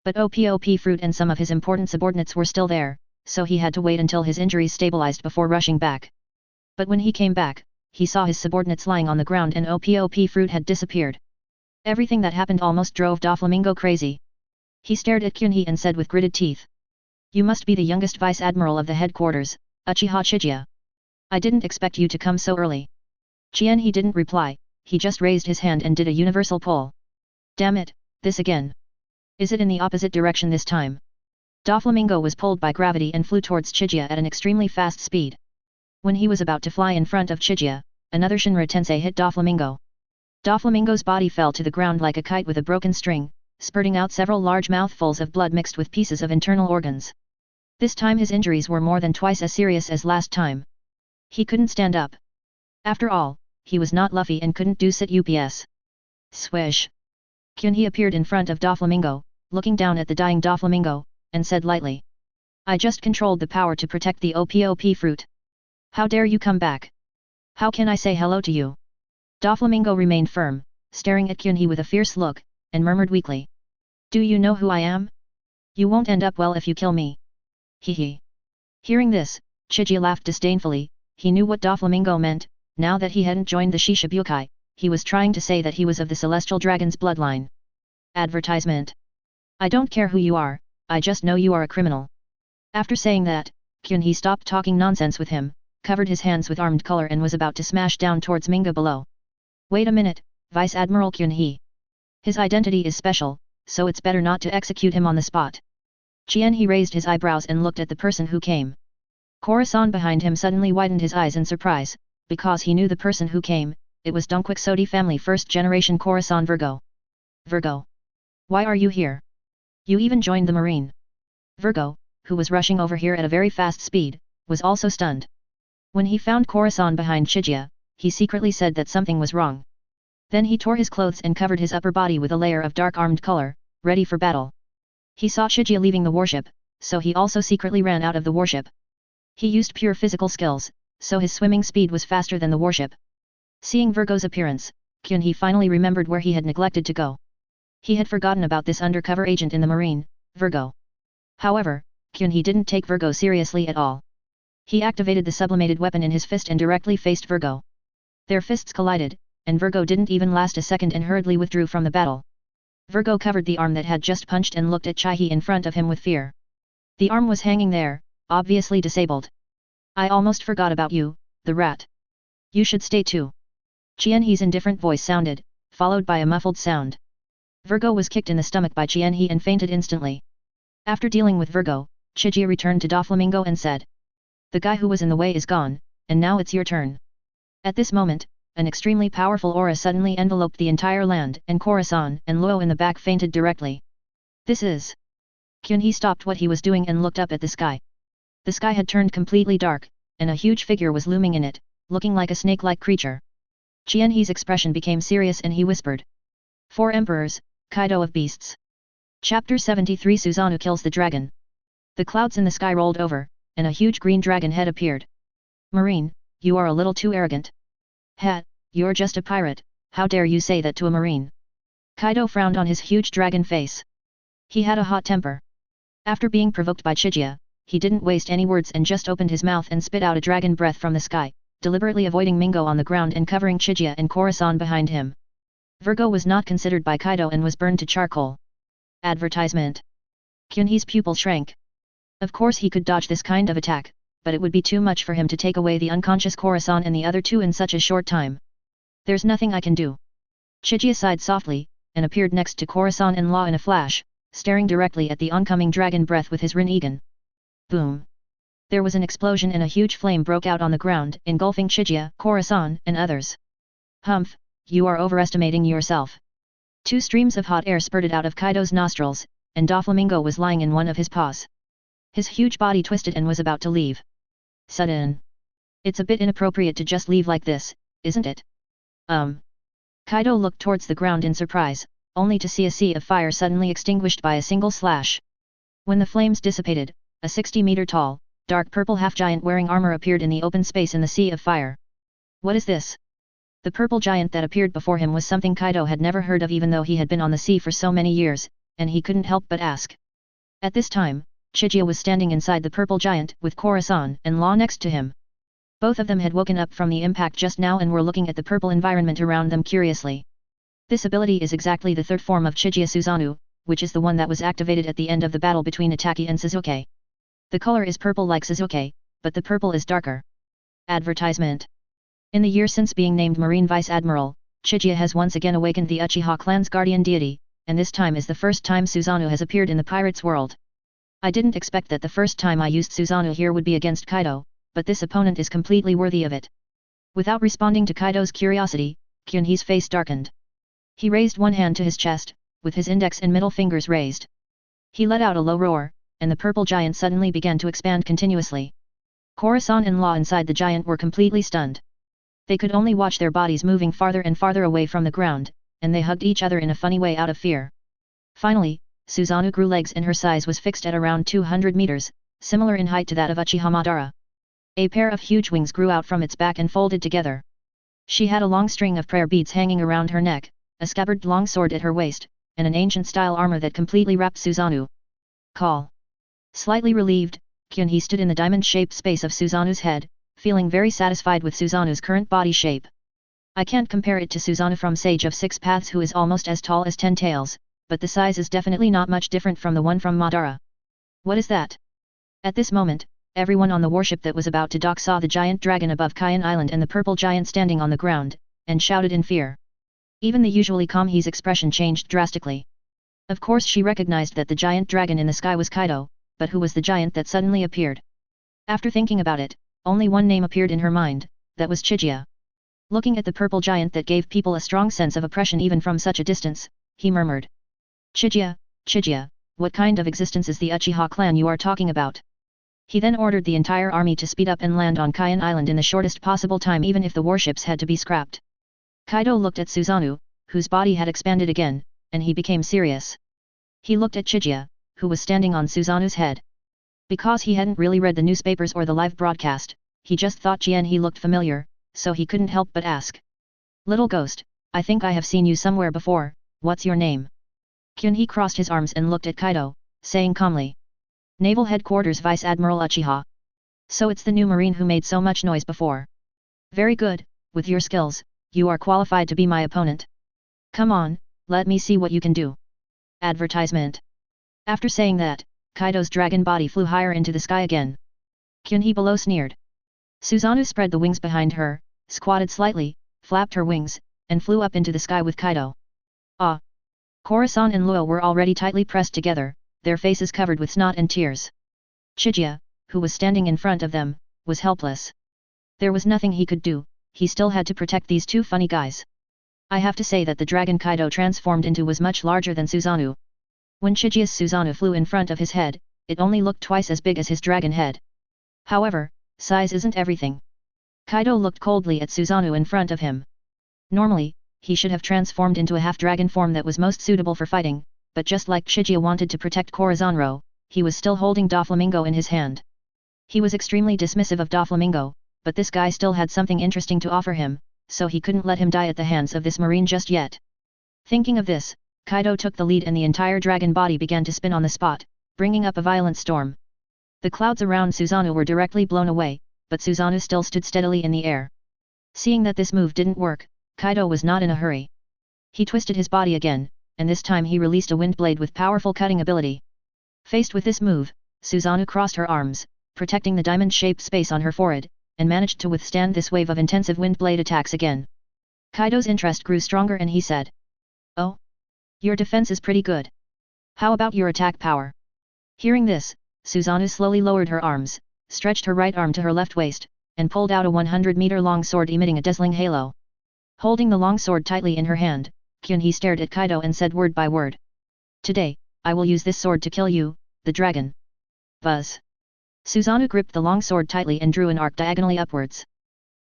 Speaker 1: But Ope-Ope fruit and some of his important subordinates were still there, so he had to wait until his injuries stabilized before rushing back. But when he came back, he saw his subordinates lying on the ground and Ope-Ope fruit had disappeared. Everything that happened almost drove Doflamingo crazy. He stared at Kyunhee and said with gritted teeth. You must be the youngest vice admiral of the headquarters, Uchiha Chiga. I didn't expect you to come so early. He didn't reply, he just raised his hand and did a universal pull. Damn it, this again. Is it in the opposite direction this time? Doflamingo was pulled by gravity and flew towards Chiga at an extremely fast speed. When he was about to fly in front of Chiga, another Shinra Tensei hit Doflamingo. Doflamingo's body fell to the ground like a kite with a broken string, spurting out several large mouthfuls of blood mixed with pieces of internal organs. This time his injuries were more than twice as serious as last time. He couldn't stand up. After all, he was not Luffy and couldn't do sit ups. Swish. Kyunhee appeared in front of Doflamingo, looking down at the dying Doflamingo, and said lightly. I just controlled the power to protect the Ope-Ope fruit. How dare you come back? How can I say hello to you? Doflamingo remained firm, staring at Kyunhee with a fierce look, and murmured weakly. Do you know who I am? You won't end up well if you kill me. Hee. Hearing this, Chiga laughed disdainfully. He knew what Doflamingo meant. Now that he hadn't joined the Shishibukai, he was trying to say that he was of the Celestial Dragon's bloodline. Advertisement. I don't care who you are, I just know you are a criminal. After saying that, Kyunhee stopped talking nonsense with him, covered his hands with armed color and was about to smash down towards Minga below. Wait a minute, Vice Admiral Kyunhee. His identity is special, so it's better not to execute him on the spot. He raised his eyebrows and looked at the person who came. Corazon behind him suddenly widened his eyes in surprise, because he knew the person who came. It was Donquixote Family first-generation Corazon Virgo. Virgo. Why are you here? You even joined the Marine. Virgo, who was rushing over here at a very fast speed, was also stunned. When he found Corazon behind Chiga, he secretly said that something was wrong. Then he tore his clothes and covered his upper body with a layer of dark armed color, ready for battle. He saw Chiga leaving the warship, so he also secretly ran out of the warship. He used pure physical skills, so his swimming speed was faster than the warship. Seeing Virgo's appearance, Kyunhee finally remembered where he had neglected to go. He had forgotten about this undercover agent in the Marine, Virgo. However, Kyunhee didn't take Virgo seriously at all. He activated the sublimated weapon in his fist and directly faced Virgo. Their fists collided, and Virgo didn't even last a second and hurriedly withdrew from the battle. Virgo covered the arm that had just punched and looked at Chihi in front of him with fear. The arm was hanging there, obviously disabled. I almost forgot about you, the rat. You should stay too. Chienhee's indifferent voice sounded, followed by a muffled sound. Virgo was kicked in the stomach by Chienhee and fainted instantly. After dealing with Virgo, Chiga returned to Doflamingo and said. The guy who was in the way is gone, and now it's your turn. At this moment, an extremely powerful aura suddenly enveloped the entire land and Corazon and Luo in the back fainted directly. This is... Kyunhee stopped what he was doing and looked up at the sky. The sky had turned completely dark, and a huge figure was looming in it, looking like a snake-like creature. Chienhee's expression became serious and he whispered. 4 Emperors, Kaido of Beasts. Chapter 73 Susanoo kills the dragon. The clouds in the sky rolled over, and a huge green dragon head appeared. Marine, you are a little too arrogant. Hat, you're just a pirate, how dare you say that to a Marine? Kaido frowned on his huge dragon face. He had a hot temper. After being provoked by Chiga, he didn't waste any words and just opened his mouth and spit out a dragon breath from the sky, deliberately avoiding Mingo on the ground and covering Chiga and Corazon behind him. Virgo was not considered by Kaido and was burned to charcoal. Advertisement. Kyunhee's pupil shrank. Of course he could dodge this kind of attack, but it would be too much for him to take away the unconscious Corazon and the other two in such a short time. There's nothing I can do. Chiga sighed softly, and appeared next to Corazon and Law in a flash, staring directly at the oncoming dragon breath with his Rinnegan. Boom! There was an explosion and a huge flame broke out on the ground, engulfing Chiga, Corazon, and others. Humph, you are overestimating yourself. Two streams of hot air spurted out of Kaido's nostrils, and Doflamingo was lying in one of his paws. His huge body twisted and was about to leave. Sudden. It's a bit inappropriate to just leave like this, isn't it? Kaido looked towards the ground in surprise, only to see a sea of fire suddenly extinguished by a single slash. When the flames dissipated, a 60-meter-tall, dark purple half-giant wearing armor appeared in the open space in the sea of fire. What is this? The purple giant that appeared before him was something Kaido had never heard of even though he had been on the sea for so many years, and he couldn't help but ask. At this time, Chiga was standing inside the purple giant with Corazon and Law next to him. Both of them had woken up from the impact just now and were looking at the purple environment around them curiously. This ability is exactly the third form of Chiga Susanoo, which is the one that was activated at the end of the battle between Itaki and Suzuki. The color is purple like Suzuki, but the purple is darker. Advertisement. In the year since being named Marine Vice Admiral, Chiga has once again awakened the Uchiha clan's guardian deity, and this time is the first time Susanoo has appeared in the pirates' world. I didn't expect that the first time I used Susanoo here would be against Kaido, but this opponent is completely worthy of it. Without responding to Kaido's curiosity, Kyunhee's face darkened. He raised one hand to his chest, with his index and middle fingers raised. He let out a low roar, and the purple giant suddenly began to expand continuously. Corazon and Law inside the giant were completely stunned. They could only watch their bodies moving farther and farther away from the ground, and they hugged each other in a funny way out of fear. Finally, Susanoo grew legs and her size was fixed at around 200 meters, similar in height to that of Uchiha Madara. A pair of huge wings grew out from its back and folded together. She had a long string of prayer beads hanging around her neck, a scabbarded long sword at her waist, and an ancient-style armor that completely wrapped Susanoo. Call. Slightly relieved, Kyunhee stood in the diamond-shaped space of Susanoo's head, feeling very satisfied with Susanoo's current body shape. I can't compare it to Susanoo from Sage of Six Paths who is almost as tall as 10 tails, but the size is definitely not much different from the one from Madara. What is that? At this moment, everyone on the warship that was about to dock saw the giant dragon above Kayan Island and the purple giant standing on the ground, and shouted in fear. Even the usually calm Hee's expression changed drastically. Of course she recognized that the giant dragon in the sky was Kaido, but who was the giant that suddenly appeared? After thinking about it, only one name appeared in her mind, that was Chiga. Looking at the purple giant that gave people a strong sense of oppression even from such a distance, he murmured. Chiga, Chiga, what kind of existence is the Uchiha clan you are talking about? He then ordered the entire army to speed up and land on Kayan Island in the shortest possible time even if the warships had to be scrapped. Kaido looked at Susanoo, whose body had expanded again, and he became serious. He looked at Chiga, who was standing on Susanoo's head. Because he hadn't really read the newspapers or the live broadcast, he just thought he looked familiar, so he couldn't help but ask. Little ghost, I think I have seen you somewhere before, what's your name? Kyunhee crossed his arms and looked at Kaido, saying calmly. Naval Headquarters Vice Admiral Uchiha. So it's the new Marine who made so much noise before. Very good, with your skills, you are qualified to be my opponent. Come on, let me see what you can do. Advertisement. After saying that, Kaido's dragon body flew higher into the sky again. Kyunhee below sneered. Susanoo spread the wings behind her, squatted slightly, flapped her wings, and flew up into the sky with Kaido. Ah! Corazon and Luo were already tightly pressed together, their faces covered with snot and tears. Chiga, who was standing in front of them, was helpless. There was nothing he could do, he still had to protect these two funny guys. I have to say that the dragon Kaido transformed into was much larger than Susanoo. When Chiga's Susanoo flew in front of his head, it only looked twice as big as his dragon head. However, size isn't everything. Kaido looked coldly at Susanoo in front of him. Normally, he should have transformed into a half-dragon form that was most suitable for fighting, but just like Chiga wanted to protect Corazonro, he was still holding Doflamingo in his hand. He was extremely dismissive of Doflamingo, but this guy still had something interesting to offer him, so he couldn't let him die at the hands of this marine just yet. Thinking of this, Kaido took the lead and the entire dragon body began to spin on the spot, bringing up a violent storm. The clouds around Susanoo were directly blown away, but Susanoo still stood steadily in the air. Seeing that this move didn't work, Kaido was not in a hurry. He twisted his body again, and this time he released a wind blade with powerful cutting ability. Faced with this move, Susanoo crossed her arms, protecting the diamond-shaped space on her forehead, and managed to withstand this wave of intensive wind blade attacks again. Kaido's interest grew stronger and he said, "Oh? Your defense is pretty good. How about your attack power?" Hearing this, Susanoo slowly lowered her arms, stretched her right arm to her left waist, and pulled out a 100-meter-long sword emitting a dazzling halo. Holding the long sword tightly in her hand, Kyunhee stared at Kaido and said word by word, "Today, I will use this sword to kill you, the dragon." Buzz. Susanoo gripped the long sword tightly and drew an arc diagonally upwards.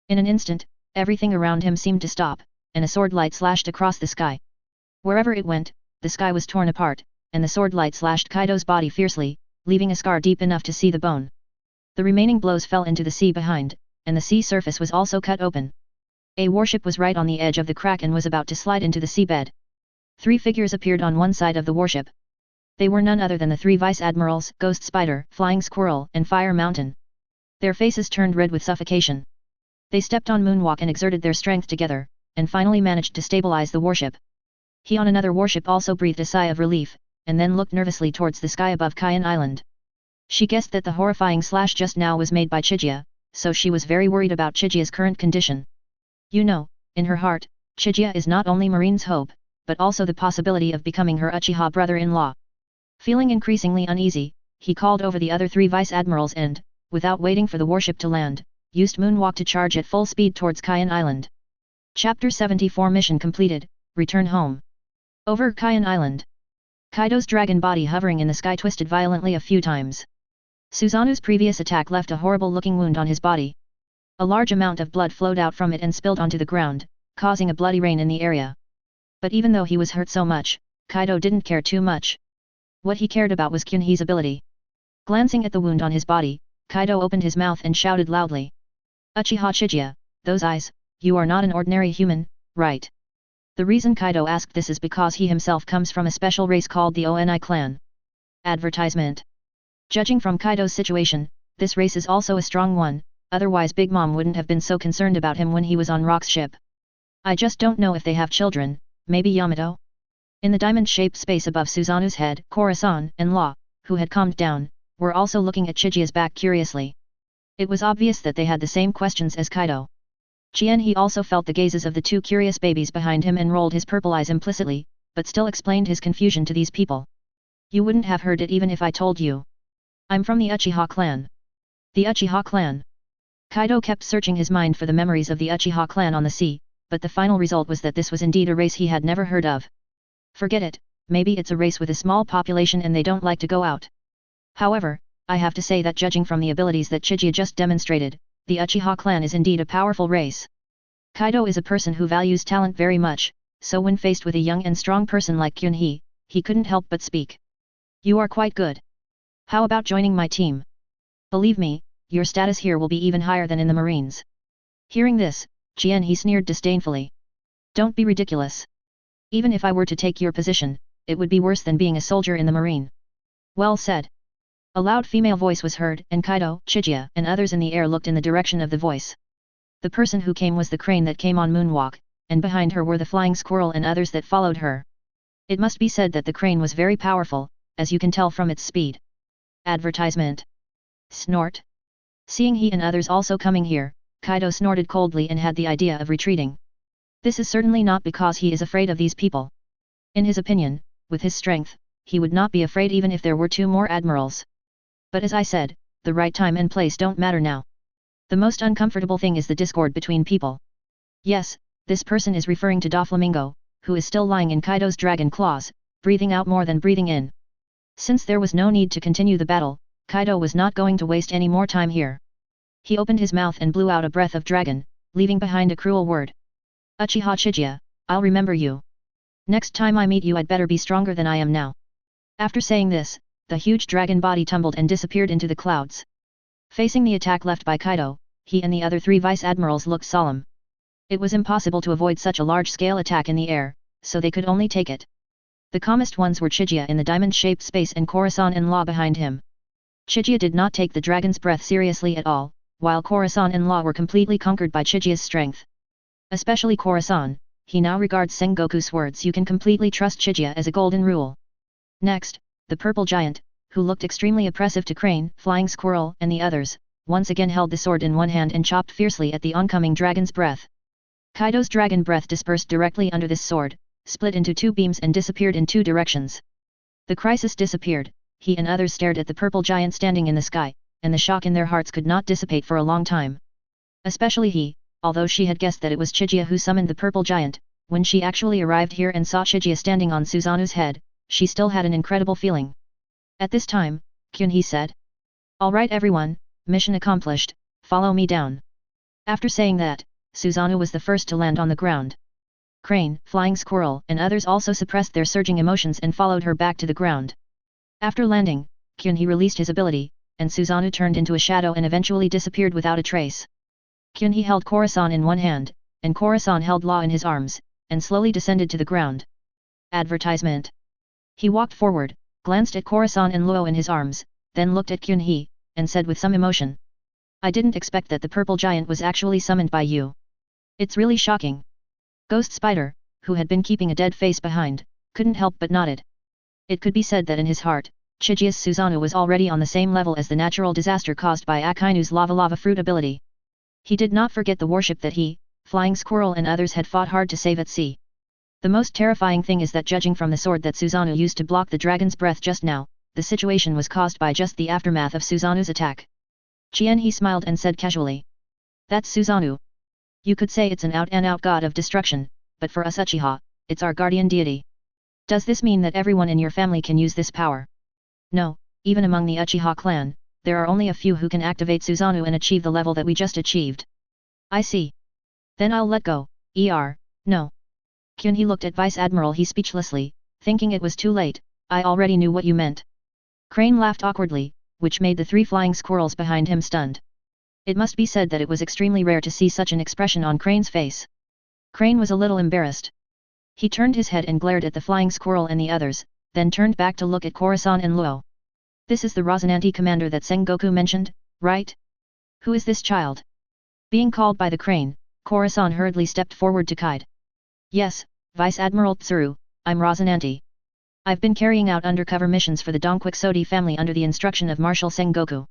Speaker 1: In an instant, everything around him seemed to stop, and a sword light slashed across the sky. Wherever it went, the sky was torn apart, and the sword light slashed Kaido's body fiercely, leaving a scar deep enough to see the bone. The remaining blows fell into the sea behind, and the sea surface was also cut open. A warship was right on the edge of the crack and was about to slide into the seabed. 3 figures appeared on one side of the warship. They were none other than the 3 vice-admirals, Ghost Spider, Flying Squirrel, and Fire Mountain. Their faces turned red with suffocation. They stepped on Moonwalk and exerted their strength together, and finally managed to stabilize the warship. He on another warship also breathed a sigh of relief, and then looked nervously towards the sky above Kayan Island. She guessed that the horrifying slash just now was made by Chigia, so she was very worried about Chigia's current condition. You know, in her heart, Chigia is not only Marine's hope, but also the possibility of becoming her Uchiha brother-in-law. Feeling increasingly uneasy, he called over the other 3 vice-admirals and, without waiting for the warship to land, used Moonwalk to charge at full speed towards Kayan Island. Chapter 74 Mission completed, return home. Over Kayan Island. Kaido's dragon body hovering in the sky twisted violently a few times. Susanoo's previous attack left a horrible-looking wound on his body. A large amount of blood flowed out from it and spilled onto the ground, causing a bloody rain in the area. But even though he was hurt so much, Kaido didn't care too much. What he cared about was Kyunhee's ability. Glancing at the wound on his body, Kaido opened his mouth and shouted loudly. Uchiha Chiga, those eyes, you are not an ordinary human, right? The reason Kaido asked this is because he himself comes from a special race called the Oni clan. Advertisement. Judging from Kaido's situation, this race is also a strong one, otherwise Big Mom wouldn't have been so concerned about him when he was on Rock's ship. I just don't know if they have children, maybe Yamato? In the diamond-shaped space above Susanoo's head, Korasan and Law, who had calmed down, were also looking at Chigia's back curiously. It was obvious that they had the same questions as Kaido. He also felt the gazes of the 2 curious babies behind him and rolled his purple eyes implicitly, but still explained his confusion to these people. You wouldn't have heard it even if I told you. I'm from the Uchiha clan. The Uchiha clan. Kaido kept searching his mind for the memories of the Uchiha clan on the sea, but the final result was that this was indeed a race he had never heard of. Forget it, maybe it's a race with a small population and they don't like to go out. However, I have to say that judging from the abilities that Chigia just demonstrated, the Uchiha clan is indeed a powerful race. Kaido is a person who values talent very much, so when faced with a young and strong person like Kyunhee, he couldn't help but speak. You are quite good. How about joining my team? Believe me, your status here will be even higher than in the Marines. Hearing this, he sneered disdainfully. Don't be ridiculous. Even if I were to take your position, it would be worse than being a soldier in the Marine. Well said. A loud female voice was heard, and Kaido, Chigia, and others in the air looked in the direction of the voice. The person who came was the crane that came on Moonwalk, and behind her were the flying squirrel and others that followed her. It must be said that the crane was very powerful, as you can tell from its speed. Advertisement. Snort. Seeing he and others also coming here, Kaido snorted coldly and had the idea of retreating. This is certainly not because he is afraid of these people. In his opinion, with his strength, he would not be afraid even if there were 2 more admirals. But as I said, the right time and place don't matter now. The most uncomfortable thing is the discord between people. Yes, this person is referring to Doflamingo, who is still lying in Kaido's dragon claws, breathing out more than breathing in. Since there was no need to continue the battle, Kaido was not going to waste any more time here. He opened his mouth and blew out a breath of dragon, leaving behind a cruel word. Uchiha Chiga, I'll remember you. Next time I meet you I'd better be stronger than I am now. After saying this, the huge dragon body tumbled and disappeared into the clouds. Facing the attack left by Kaido, he and the other 3 vice-admirals looked solemn. It was impossible to avoid such a large-scale attack in the air, so they could only take it. The calmest ones were Chiga in the diamond-shaped space and Corazon and Law behind him. Chiga did not take the dragon's breath seriously at all, while Corazon and Law were completely conquered by Chiga's strength. Especially Corazon, he now regards Sengoku's words. You can completely trust Chiga as a golden rule. Next, the purple giant, who looked extremely oppressive to Crane, Flying Squirrel and the others, once again held the sword in one hand and chopped fiercely at the oncoming dragon's breath. Kaido's dragon breath dispersed directly under this sword, split into two beams and disappeared in two directions. The crisis disappeared, he and others stared at the purple giant standing in the sky, and the shock in their hearts could not dissipate for a long time. Especially he, although she had guessed that it was Chiga who summoned the purple giant, when she actually arrived here and saw Chiga standing on Suzanu's head, she still had an incredible feeling. At this time, Kyunhee said. Alright everyone, mission accomplished, follow me down. After saying that, Susanoo was the first to land on the ground. Crane, Flying Squirrel and others also suppressed their surging emotions and followed her back to the ground. After landing, Kyunhee released his ability, and Susanoo turned into a shadow and eventually disappeared without a trace. Kyunhee held Corazon in one hand, and Corazon held Law in his arms, and slowly descended to the ground. Advertisement. He walked forward, glanced at Corazon and Luo in his arms, then looked at Kyunhee, and said with some emotion. I didn't expect that the purple giant was actually summoned by you. It's really shocking. Ghost Spider, who had been keeping a dead face behind, couldn't help but nodded. It could be said that in his heart, Chiga's Susanoo was already on the same level as the natural disaster caused by Akainu's lava fruit ability. He did not forget the warship that he, Flying Squirrel and others had fought hard to save at sea. The most terrifying thing is that judging from the sword that Susanoo used to block the dragon's breath just now, the situation was caused by just the aftermath of Susanoo's attack. He smiled and said casually. That's Susanoo. You could say it's an out-and-out god of destruction, but for us Uchiha, it's our guardian deity. Does this mean that everyone in your family can use this power? No, even among the Uchiha clan, there are only a few who can activate Susanoo and achieve the level that we just achieved. I see. Then I'll let go, no. Kyunhee looked at Vice Admiral He speechlessly, thinking it was too late. I already knew what you meant. Crane laughed awkwardly, which made the three flying squirrels behind him stunned. It must be said that it was extremely rare to see such an expression on Crane's face. Crane was a little embarrassed. He turned his head and glared at the flying squirrel and the others, then turned back to look at Corazon and Luo. This is the Rosinante commander that Sengoku mentioned, right? Who is this child? Being called by the Crane, Corazon hurriedly stepped forward to Kaide. Yes, Vice Admiral Tsuru, I'm Rosinante. I've been carrying out undercover missions for the Donquixote family under the instruction of Marshal Sengoku.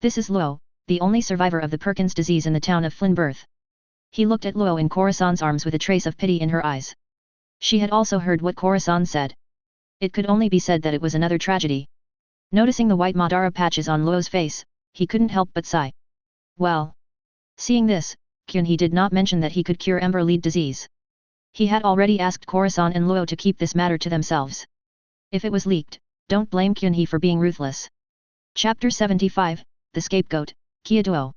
Speaker 1: This is Luo, the only survivor of the Perkins disease in the town of Flinbirth. He looked at Luo in Corazon's arms with a trace of pity in her eyes. She had also heard what Corazon said. It could only be said that it was another tragedy. Noticing the white Madara patches on Luo's face, he couldn't help but sigh. Well. Seeing this, Kyunhee did not mention that he could cure Ember Lead disease. He had already asked Corazon and Luo to keep this matter to themselves. If it was leaked, don't blame Kyunhee for being ruthless. Chapter 75, The Scapegoat, Kyoto.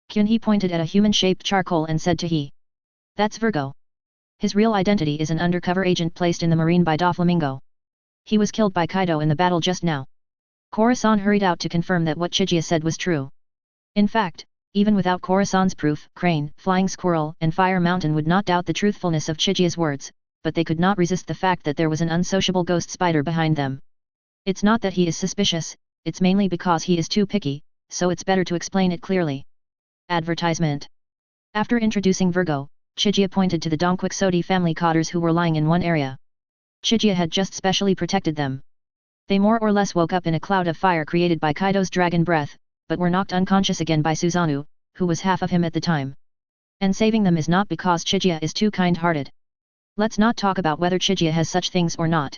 Speaker 1: Kyunhee pointed at a human-shaped charcoal and said to He. That's Virgo. His real identity is an undercover agent placed in the marine by Doflamingo. He was killed by Kaido in the battle just now. Corazon hurried out to confirm that what Chiga said was true. In fact, even without Corazon's proof, Crane, Flying Squirrel and Fire Mountain would not doubt the truthfulness of Chiga's words, but they could not resist the fact that there was an unsociable ghost spider behind them. It's not that he is suspicious, it's mainly because he is too picky, so it's better to explain it clearly. Advertisement. After introducing Virgo, Chiga pointed to the Donquixote family cotters who were lying in one area. Chiga had just specially protected them. They more or less woke up in a cloud of fire created by Kaido's dragon breath, but were knocked unconscious again by Susanoo, who was half of him at the time. And saving them is not because Chiga is too kind-hearted. Let's not talk about whether Chiga has such things or not.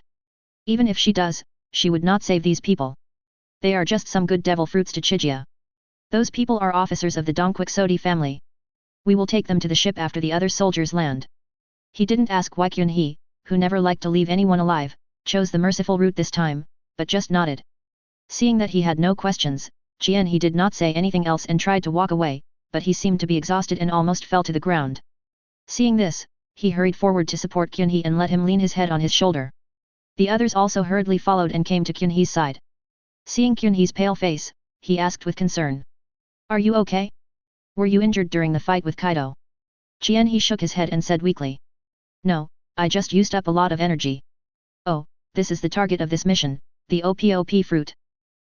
Speaker 1: Even if she does, she would not save these people. They are just some good devil fruits to Chiga. Those people are officers of the Donquixote family. We will take them to the ship after the other soldiers land. He didn't ask why Kyunhee, who never liked to leave anyone alive, chose the merciful route this time, but just nodded. Seeing that he had no questions, He did not say anything else and tried to walk away, but he seemed to be exhausted and almost fell to the ground. Seeing this, he hurried forward to support Kyunhee and let him lean his head on his shoulder. The others also hurriedly followed and came to Kyunhee's side. Seeing Kyunhee's pale face, he asked with concern. Are you okay? Were you injured during the fight with Kaido? He shook his head and said weakly. No, I just used up a lot of energy. Oh, this is the target of this mission, the Ope-Ope fruit.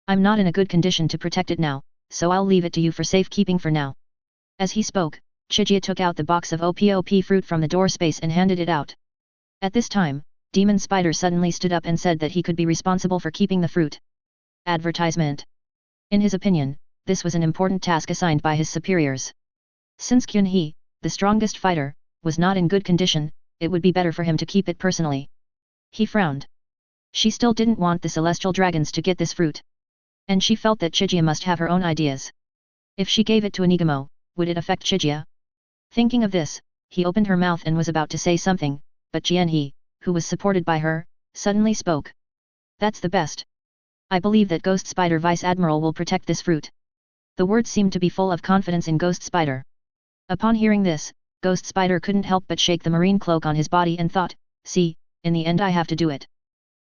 Speaker 1: I'm not in a good condition to protect it now, so I'll leave it to you for safekeeping for now. As he spoke, Chiga took out the box of Ope-Ope fruit from the door space and handed it out. At this time, Demon Spider suddenly stood up and said that he could be responsible for keeping the fruit. Advertisement. In his opinion, this was an important task assigned by his superiors. Since Kyun-hee, the strongest fighter, was not in good condition, it would be better for him to keep it personally. He frowned. She still didn't want the celestial dragons to get this fruit. And she felt that Chiga must have her own ideas. If she gave it to Inigamo, would it affect Chiga? Thinking of this, he opened her mouth and was about to say something, but Jian-hee, who was supported by her, suddenly spoke. That's the best. I believe that Ghost Spider Vice Admiral will protect this fruit. The words seemed to be full of confidence in Ghost Spider. Upon hearing this, Ghost Spider couldn't help but shake the marine cloak on his body and thought, see, in the end I have to do it.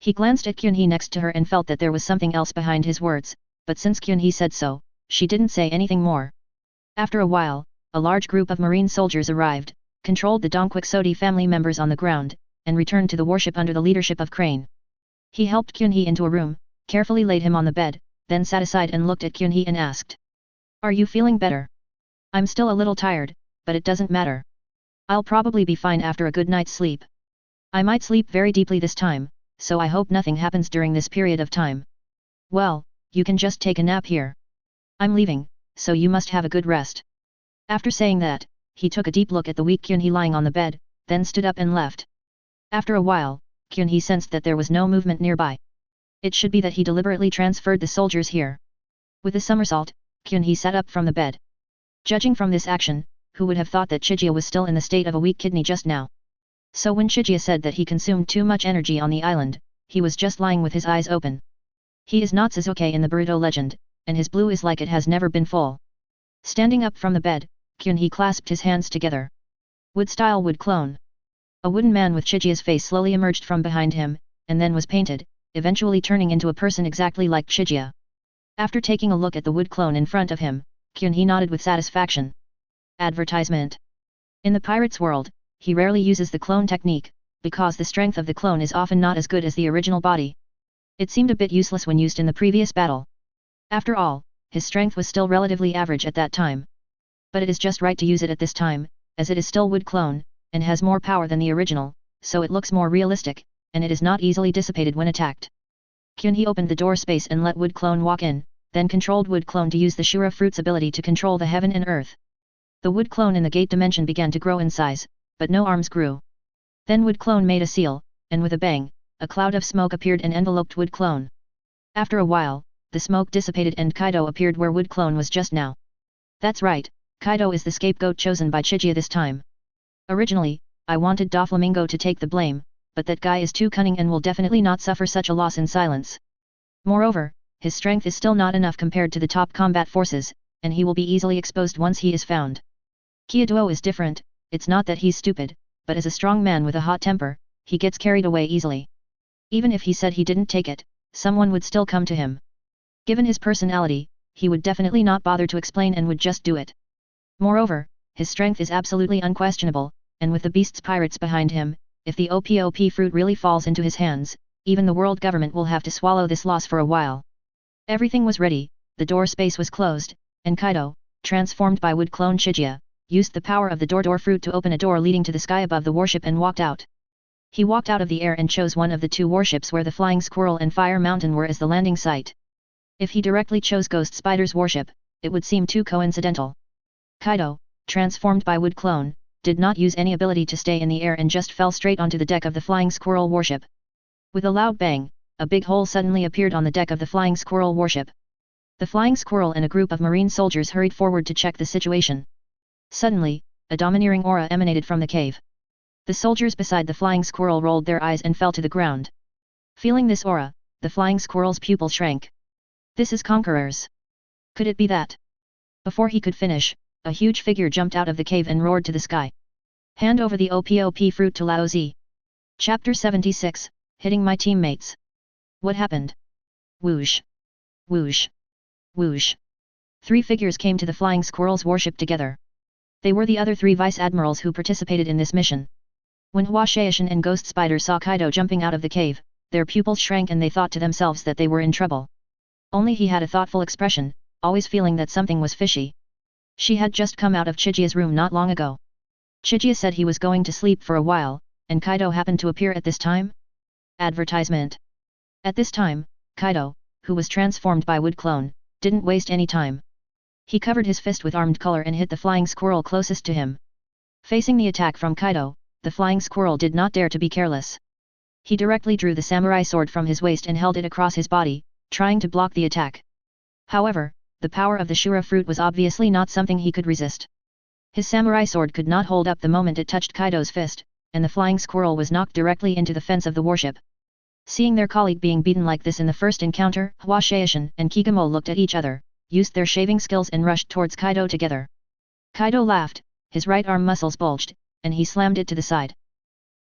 Speaker 1: He glanced at Kyun-hee next to her and felt that there was something else behind his words, but since Kyun-hee said so, she didn't say anything more. After a while, a large group of marine soldiers arrived, controlled the Donquixote family members on the ground, and returned to the warship under the leadership of Crane. He helped Kyun-hee into a room, carefully laid him on the bed, then sat aside and looked at Kyun-hee and asked. Are you feeling better? I'm still a little tired, but it doesn't matter. I'll probably be fine after a good night's sleep. I might sleep very deeply this time, so I hope nothing happens during this period of time. Well, you can just take a nap here. I'm leaving, so you must have a good rest. After saying that, he took a deep look at the weak Kyun-hee lying on the bed, then stood up and left. After a while, Kyun-hee sensed that there was no movement nearby. It should be that he deliberately transferred the soldiers here. With a somersault, Kyun-hee sat up from the bed. Judging from this action, who would have thought that Chiga was still in the state of a weak kidney just now? So when Chiga said that he consumed too much energy on the island, he was just lying with his eyes open. He is not Sasuke in the Boruto legend, and his blue is like it has never been full. Standing up from the bed, Kyun-hee clasped his hands together. Wood-style wood clone. A wooden man with Chiga's face slowly emerged from behind him, and then was painted, eventually turning into a person exactly like Chiga. After taking a look at the wood clone in front of him, Kyun-hee nodded with satisfaction. Advertisement. In the pirate's world, he rarely uses the clone technique, because the strength of the clone is often not as good as the original body. It seemed a bit useless when used in the previous battle. After all, his strength was still relatively average at that time. But it is just right to use it at this time, as it is still wood clone, and has more power than the original, so it looks more realistic, and it is not easily dissipated when attacked. Kyun-hee opened the door space and let wood clone walk in, then controlled wood clone to use the Shura fruit's ability to control the heaven and earth. The wood clone in the gate dimension began to grow in size, but no arms grew. Then wood clone made a seal, and with a bang, a cloud of smoke appeared and enveloped wood clone. After a while, the smoke dissipated and Kaido appeared where wood clone was just now. That's right, Kaido is the scapegoat chosen by Chiga this time. Originally, I wanted Doflamingo to take the blame, but that guy is too cunning and will definitely not suffer such a loss in silence. Moreover, his strength is still not enough compared to the top combat forces, and he will be easily exposed once he is found. Kaido is different, it's not that he's stupid, but as a strong man with a hot temper, he gets carried away easily. Even if he said he didn't take it, someone would still come to him. Given his personality, he would definitely not bother to explain and would just do it. Moreover, his strength is absolutely unquestionable, and with the beast's pirates behind him, if the Ope-Ope fruit really falls into his hands, even the world government will have to swallow this loss for a while. Everything was ready, the door space was closed, and Kaido, transformed by wood clone Chiga, used the power of the door fruit to open a door leading to the sky above the warship and walked out. He walked out of the air and chose one of the two warships where the Flying Squirrel and Fire Mountain were as the landing site. If he directly chose Ghost Spider's warship, it would seem too coincidental. Kaido, transformed by wood clone, did not use any ability to stay in the air and just fell straight onto the deck of the Flying Squirrel warship. With a loud bang, a big hole suddenly appeared on the deck of the Flying Squirrel warship. The Flying Squirrel and a group of marine soldiers hurried forward to check the situation. Suddenly, a domineering aura emanated from the cave. The soldiers beside the Flying Squirrel rolled their eyes and fell to the ground. Feeling this aura, the Flying Squirrel's pupil shrank. This is Conquerors. Could it be that? Before he could finish, a huge figure jumped out of the cave and roared to the sky. Hand over the Ope-Ope fruit to Lao Zi. Chapter 76, Hitting My Teammates. What happened? Whoosh. Whoosh. Whoosh. Three figures came to the Flying Squirrel's warship together. They were the other three vice admirals who participated in this mission. When Hua Shaishan and Ghost Spider saw Kaido jumping out of the cave, their pupils shrank and they thought to themselves that they were in trouble. Only he had a thoughtful expression, always feeling that something was fishy. She had just come out of Chijia's room not long ago. Chijia said he was going to sleep for a while, and Kaido happened to appear at this time? Advertisement. At this time, Kaido, who was transformed by wood clone, didn't waste any time. He covered his fist with armed color and hit the flying squirrel closest to him. Facing the attack from Kaido, the flying squirrel did not dare to be careless. He directly drew the samurai sword from his waist and held it across his body, trying to block the attack. However, the power of the Shura fruit was obviously not something he could resist. His samurai sword could not hold up the moment it touched Kaido's fist, and the flying squirrel was knocked directly into the fence of the warship. Seeing their colleague being beaten like this in the first encounter, Hwashaishin and Kigamo looked at each other, used their shaving skills and rushed towards Kaido together. Kaido laughed, his right arm muscles bulged, and he slammed it to the side.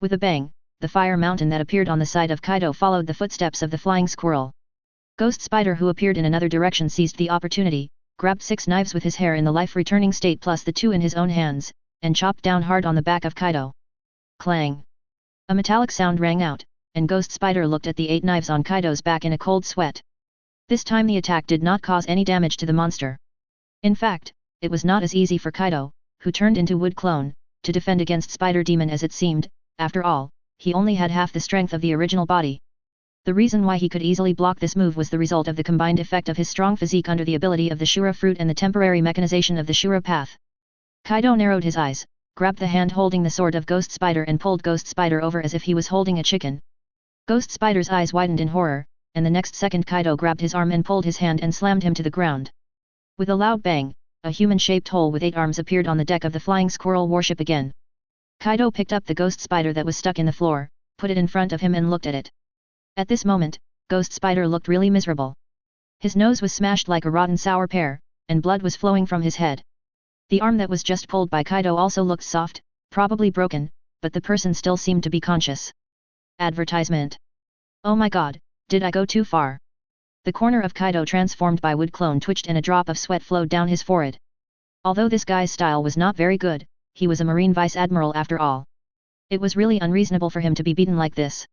Speaker 1: With a bang, the fire mountain that appeared on the side of Kaido followed the footsteps of the flying squirrel. Ghost Spider, who appeared in another direction, seized the opportunity, grabbed 6 knives with his hair in the life-returning state plus the 2 in his own hands, and chopped down hard on the back of Kaido. Clang! A metallic sound rang out, and Ghost Spider looked at the 8 knives on Kaido's back in a cold sweat. This time the attack did not cause any damage to the monster. In fact, it was not as easy for Kaido, who turned into wood clone, to defend against Spider Demon as it seemed. After all, he only had half the strength of the original body. The reason why he could easily block this move was the result of the combined effect of his strong physique under the ability of the Shura fruit and the temporary mechanization of the Shura path. Kaido narrowed his eyes, grabbed the hand holding the sword of Ghost Spider and pulled Ghost Spider over as if he was holding a chicken. Ghost Spider's eyes widened in horror, and the next second Kaido grabbed his arm and pulled his hand and slammed him to the ground. With a loud bang, a human-shaped hole with 8 arms appeared on the deck of the flying squirrel warship again. Kaido picked up the Ghost Spider that was stuck in the floor, put it in front of him and looked at it. At this moment, Ghost Spider looked really miserable. His nose was smashed like a rotten sour pear, and blood was flowing from his head. The arm that was just pulled by Kaido also looked soft, probably broken, but the person still seemed to be conscious. Advertisement. Oh my god, did I go too far? The corner of Kaido transformed by wood clone twitched and a drop of sweat flowed down his forehead. Although this guy's style was not very good, he was a Marine Vice Admiral after all. It was really unreasonable for him to be beaten like this.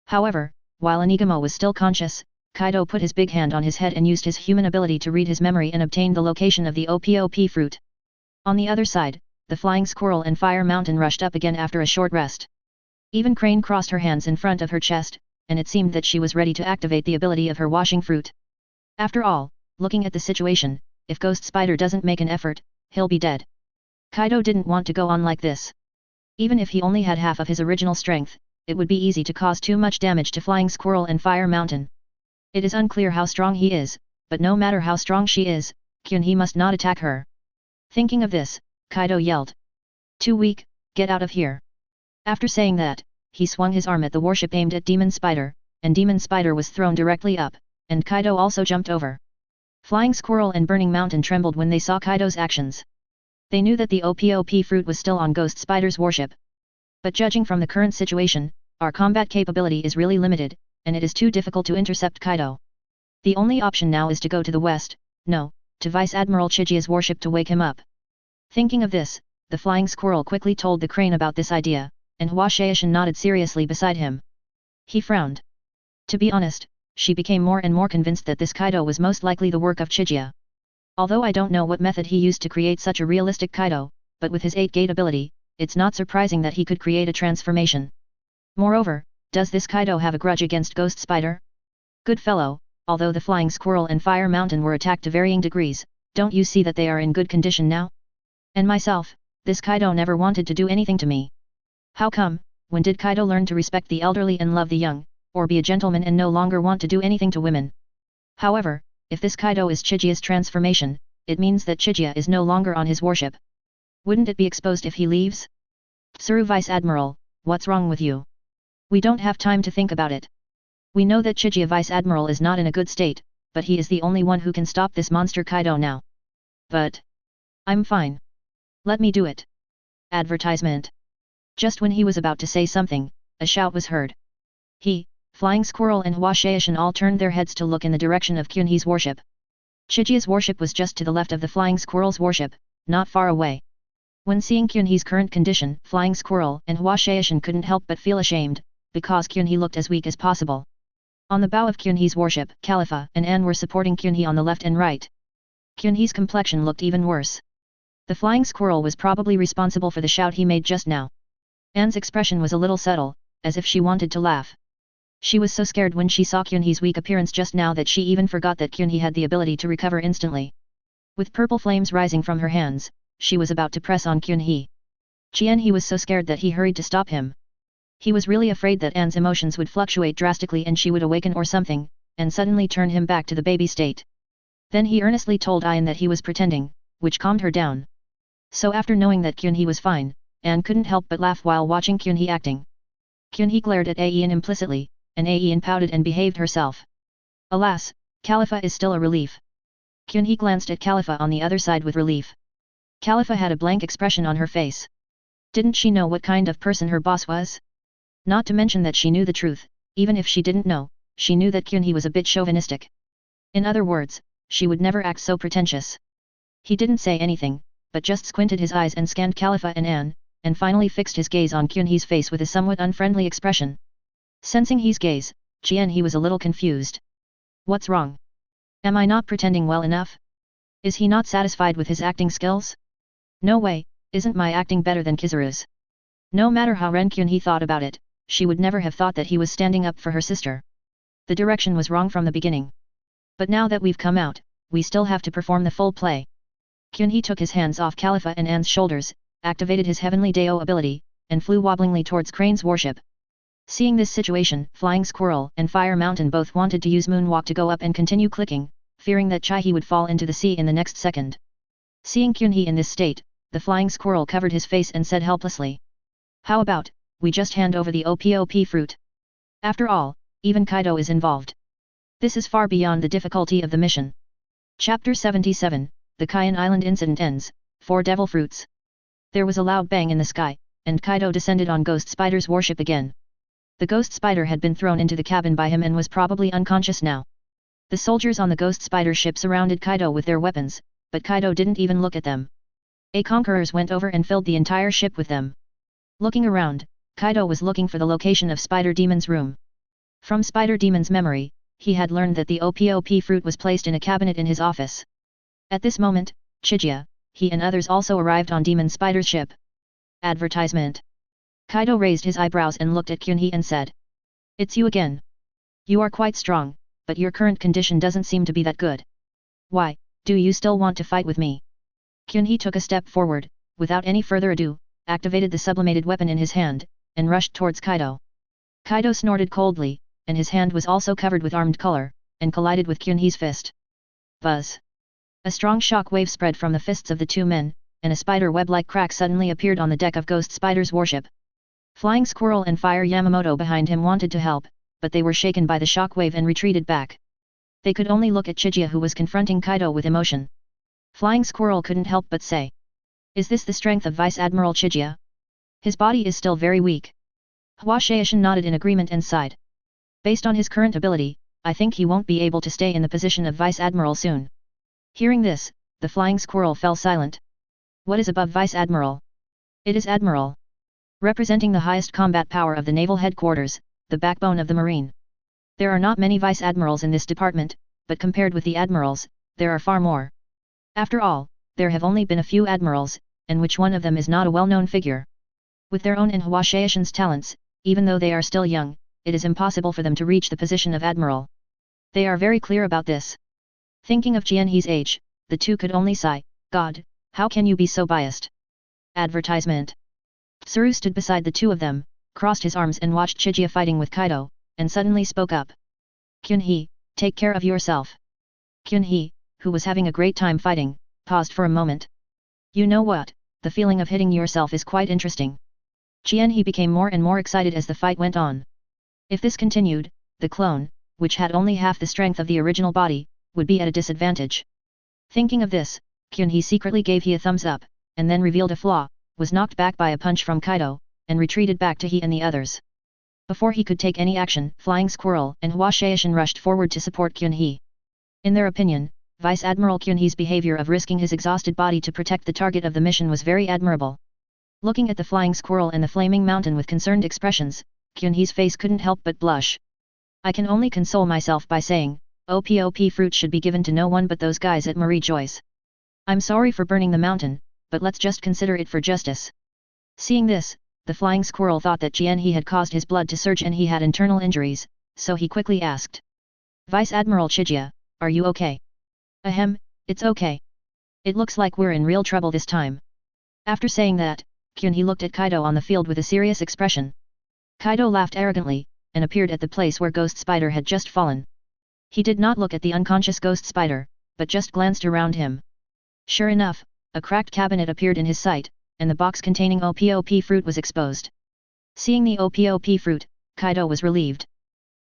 Speaker 1: However, while Inigamo was still conscious, Kaido put his big hand on his head and used his human ability to read his memory and obtain the location of the Ope-Ope fruit. On the other side, the flying squirrel and fire mountain rushed up again after a short rest. Even Crane crossed her hands in front of her chest, and it seemed that she was ready to activate the ability of her washing fruit. After all, looking at the situation, if Ghost Spider doesn't make an effort, he'll be dead. Kaido didn't want to go on like this. Even if he only had half of his original strength, it would be easy to cause too much damage to Flying Squirrel and Fire Mountain. It is unclear how strong he is, but no matter how strong she is, he must not attack her. Thinking of this, Kaido yelled. Too weak, get out of here. After saying that, he swung his arm at the warship aimed at Demon Spider, and Demon Spider was thrown directly up, and Kaido also jumped over. Flying Squirrel and Burning Mountain trembled when they saw Kaido's actions. They knew that the Ope-Ope fruit was still on Ghost Spider's warship. But judging from the current situation, our combat capability is really limited, and it is too difficult to intercept Kaido. The only option now is to go to the west, no, to Vice Admiral Chijia's warship to wake him up. Thinking of this, the Flying Squirrel quickly told the Crane about this idea, and Hwashaishin nodded seriously beside him. He frowned. To be honest, she became more and more convinced that this Kaido was most likely the work of Chijia. Although I don't know what method he used to create such a realistic Kaido, but with his 8-gate ability, it's not surprising that he could create a transformation. Moreover, does this Kaido have a grudge against Ghost Spider? Good fellow, although the Flying Squirrel and Fire Mountain were attacked to varying degrees, don't you see that they are in good condition now? And myself, this Kaido never wanted to do anything to me. How come, when did Kaido learn to respect the elderly and love the young, or be a gentleman and no longer want to do anything to women? However, if this Kaido is Chijia's transformation, it means that Chijia is no longer on his warship. Wouldn't it be exposed if he leaves? Tsuru Vice Admiral, what's wrong with you? We don't have time to think about it. We know that Chijia Vice Admiral is not in a good state, but he is the only one who can stop this monster Kaido now. But I'm fine. Let me do it. Advertisement. Just when he was about to say something, a shout was heard. He, Flying Squirrel and Hwashaishin all turned their heads to look in the direction of Kyunhee's warship. Chijia's warship was just to the left of the Flying Squirrel's warship, not far away. When seeing Kyunhee's current condition, Flying Squirrel and Hwashaishin couldn't help but feel ashamed, because Kyunhee looked as weak as possible. On the bow of Kyunhee's warship, Khalifa and Anne were supporting Kyunhee on the left and right. Kyunhee's complexion looked even worse. The flying squirrel was probably responsible for the shout he made just now. Anne's expression was a little subtle, as if she wanted to laugh. She was so scared when she saw Kyunhee's weak appearance just now that she even forgot that Kyunhee had the ability to recover instantly. With purple flames rising from her hands, she was about to press on Kyunhee. Jianhee was so scared that he hurried to stop him. He was really afraid that Anne's emotions would fluctuate drastically and she would awaken or something, and suddenly turn him back to the baby state. Then he earnestly told Ian that he was pretending, which calmed her down. So after knowing that Kyunhee was fine, Anne couldn't help but laugh while watching Kyunhee acting. Kyunhee glared at Ian implicitly, and Ian pouted and behaved herself. Alas, Khalifa is still a relief. Kyunhee glanced at Khalifa on the other side with relief. Khalifa had a blank expression on her face. Didn't she know what kind of person her boss was? Not to mention that she knew the truth, even if she didn't know, she knew that Kyunhee was a bit chauvinistic. In other words, she would never act so pretentious. He didn't say anything, but just squinted his eyes and scanned Khalifa and Anne, and finally fixed his gaze on Kyunhee's face with a somewhat unfriendly expression. Sensing his gaze, Jianhee was a little confused. What's wrong? Am I not pretending well enough? Is he not satisfied with his acting skills? No way, isn't my acting better than Kizaru's? No matter how Kyunhee thought about it, she would never have thought that he was standing up for her sister. The direction was wrong from the beginning. But now that we've come out, we still have to perform the full play. Kyunhee took his hands off Khalifa and Anne's shoulders, activated his Heavenly Dao ability, and flew wobblingly towards Crane's warship. Seeing this situation, Flying Squirrel and Fire Mountain both wanted to use Moonwalk to go up and continue clicking, fearing that Chaihee would fall into the sea in the next second. Seeing Kyunhee in this state, the Flying Squirrel covered his face and said helplessly. How about, we just hand over the Ope-Ope fruit? After all, even Kaido is involved. This is far beyond the difficulty of the mission. Chapter 77, The Kaiyan Island Incident ends, 4 Devil Fruits. There was a loud bang in the sky, and Kaido descended on Ghost Spider's warship again. The Ghost Spider had been thrown into the cabin by him and was probably unconscious now. The soldiers on the Ghost Spider ship surrounded Kaido with their weapons, but Kaido didn't even look at them. Conquerors went over and filled the entire ship with them. Looking around, Kaido was looking for the location of Spider Demon's room. From Spider Demon's memory, he had learned that the Ope-Ope fruit was placed in a cabinet in his office. At this moment, Chigia, he and others also arrived on Demon Spider's ship. Advertisement. Kaido raised his eyebrows and looked at Kyunhee and said. It's you again. You are quite strong, but your current condition doesn't seem to be that good. Why, do you still want to fight with me? Kyunhee took a step forward, without any further ado, activated the sublimated weapon in his hand, and rushed towards Kaido. Kaido snorted coldly, and his hand was also covered with armed color, and collided with Kyunhee's fist. Buzz! A strong shock wave spread from the fists of the two men, and a spider web-like crack suddenly appeared on the deck of Ghost Spider's warship. Flying Squirrel and Fire Yamamoto behind him wanted to help, but they were shaken by the shock wave and retreated back. They could only look at Chigia, who was confronting Kaido with emotion. Flying Squirrel couldn't help but say. Is this the strength of Vice Admiral Chigia? His body is still very weak. Hua Shaishan nodded in agreement and sighed. Based on his current ability, I think he won't be able to stay in the position of Vice Admiral soon. Hearing this, the Flying Squirrel fell silent. What is above Vice Admiral? It is Admiral. Representing the highest combat power of the naval headquarters, the backbone of the Marine. There are not many Vice Admirals in this department, but compared with the Admirals, there are far more. After all, there have only been a few Admirals, and which one of them is not a well-known figure? With their own and Hua Shaishan's talents, even though they are still young, it is impossible for them to reach the position of Admiral. They are very clear about this. Thinking of Jianhee's age, the two could only sigh, God, how can you be so biased? Advertisement. Tsuru stood beside the two of them, crossed his arms and watched Chigia fighting with Kaido, and suddenly spoke up. Kyunhee, take care of yourself. Kyunhee, who was having a great time fighting, paused for a moment. You know what, the feeling of hitting yourself is quite interesting. Jianhee became more and more excited as the fight went on. If this continued, the clone, which had only half the strength of the original body, would be at a disadvantage. Thinking of this, Kyunhee secretly gave he a thumbs up, and then revealed a flaw, was knocked back by a punch from Kaido, and retreated back to he and the others. Before he could take any action, Flying Squirrel and Hua Shaishan rushed forward to support Kyunhee. In their opinion, Vice Admiral Kyunhee's behavior of risking his exhausted body to protect the target of the mission was very admirable. Looking at the Flying Squirrel and the Flaming Mountain with concerned expressions, Kyunhee's face couldn't help but blush. I can only console myself by saying, Ope-Ope fruit should be given to no one but those guys at Marie-Joyce. I'm sorry for burning the mountain, but let's just consider it for justice. Seeing this, the flying squirrel thought that Jianhe had caused his blood to surge and he had internal injuries, so he quickly asked. Vice Admiral Chiga, are you okay? Ahem, it's okay. It looks like we're in real trouble this time. After saying that, Jianhe looked at Kaido on the field with a serious expression. Kaido laughed arrogantly, and appeared at the place where Ghost Spider had just fallen. He did not look at the unconscious Ghost Spider, but just glanced around him. Sure enough, a cracked cabinet appeared in his sight, and the box containing Ope-Ope fruit was exposed. Seeing the Ope-Ope fruit, Kaido was relieved.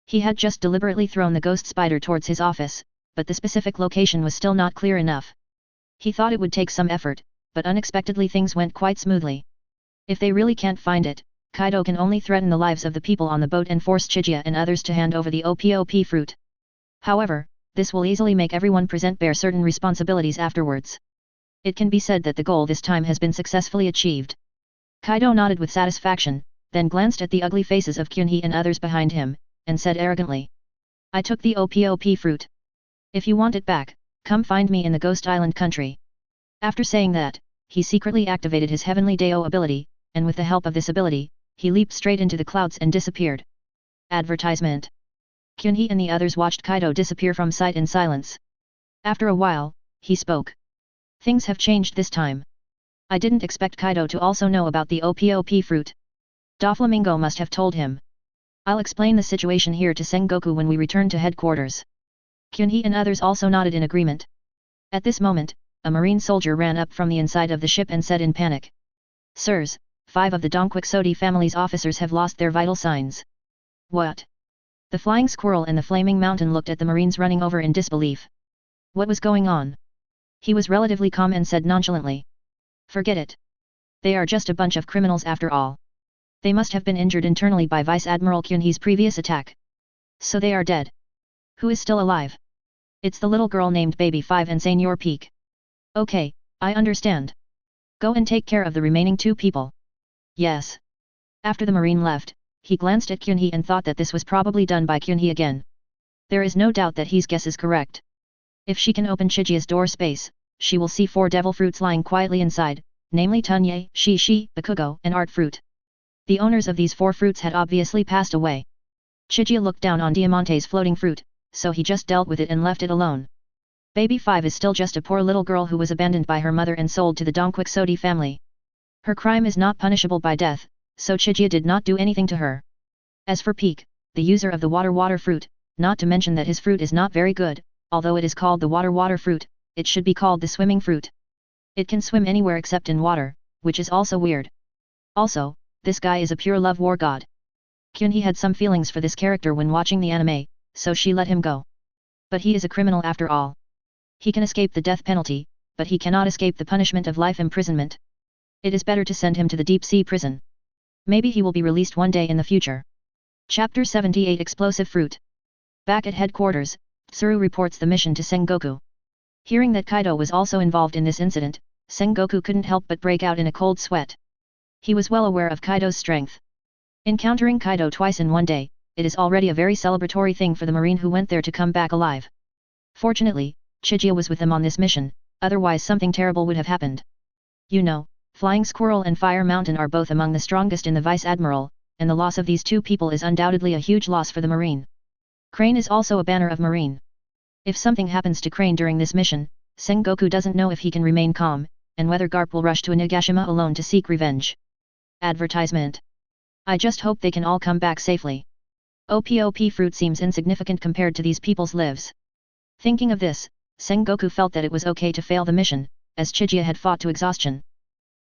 Speaker 1: He had just deliberately thrown the Ghost Spider towards his office, but the specific location was still not clear enough. He thought it would take some effort, but unexpectedly things went quite smoothly. If they really can't find it, Kaido can only threaten the lives of the people on the boat and force Chiga and others to hand over the Ope-Ope fruit. However, this will easily make everyone present bear certain responsibilities afterwards. It can be said that the goal this time has been successfully achieved. Kaido nodded with satisfaction, then glanced at the ugly faces of Jianhe and others behind him, and said arrogantly. I took the Ope-Ope fruit. If you want it back, come find me in the Ghost Island country. After saying that, he secretly activated his Heavenly Deo ability, and with the help of this ability, he leaped straight into the clouds and disappeared. Advertisement. Jianhe and the others watched Kaido disappear from sight in silence. After a while, he spoke. Things have changed this time. I didn't expect Kaido to also know about the Ope-Ope fruit. Doflamingo must have told him. I'll explain the situation here to Sengoku when we return to headquarters. Jianhe and others also nodded in agreement. At this moment, a marine soldier ran up from the inside of the ship and said in panic. Sirs, 5 of the Donquixote family's officers have lost their vital signs. What? The flying squirrel and the flaming mountain looked at the marines running over in disbelief. What was going on? He was relatively calm and said nonchalantly. Forget it. They are just a bunch of criminals after all. They must have been injured internally by Vice Admiral Jianhe's previous attack. So they are dead. Who is still alive? It's the little girl named Baby 5 and Senior Peak. Okay, I understand. Go and take care of the remaining 2 people. Yes. After the marine left, he glanced at Jianhe and thought that this was probably done by Jianhe again. There is no doubt that his guess is correct. If she can open Chijia's door space, she will see 4 devil fruits lying quietly inside, namely Tunye, Shishi, Bakugo, and Art fruit. The owners of these 4 fruits had obviously passed away. Chigia looked down on Diamante's floating fruit, so he just dealt with it and left it alone. Baby 5 is still just a poor little girl who was abandoned by her mother and sold to the Donquixote family. Her crime is not punishable by death, so Chigia did not do anything to her. As for Peak, the user of the water fruit, not to mention that his fruit is not very good, although it is called the water fruit, it should be called the swimming fruit. It can swim anywhere except in water, which is also weird. Also, this guy is a pure love war god. Jianhe had some feelings for this character when watching the anime, so she let him go. But he is a criminal after all. He can escape the death penalty, but he cannot escape the punishment of life imprisonment. It is better to send him to the deep sea prison. Maybe he will be released one day in the future. Chapter 78 Explosive Fruit. Back at headquarters, Tsuru reports the mission to Sengoku. Hearing that Kaido was also involved in this incident, Sengoku couldn't help but break out in a cold sweat. He was well aware of Kaido's strength. Encountering Kaido twice in one day, it is already a very celebratory thing for the marine who went there to come back alive. Fortunately, Chigia was with them on this mission, otherwise something terrible would have happened. You know, Flying Squirrel and Fire Mountain are both among the strongest in the Vice Admiral, and the loss of these 2 people is undoubtedly a huge loss for the marine. Crane is also a banner of marine. If something happens to Crane during this mission, Sengoku doesn't know if he can remain calm, and whether Garp will rush to Onigashima alone to seek revenge. Advertisement. I just hope they can all come back safely. Ope-Ope fruit seems insignificant compared to these people's lives. Thinking of this, Sengoku felt that it was okay to fail the mission, as Chigia had fought to exhaustion.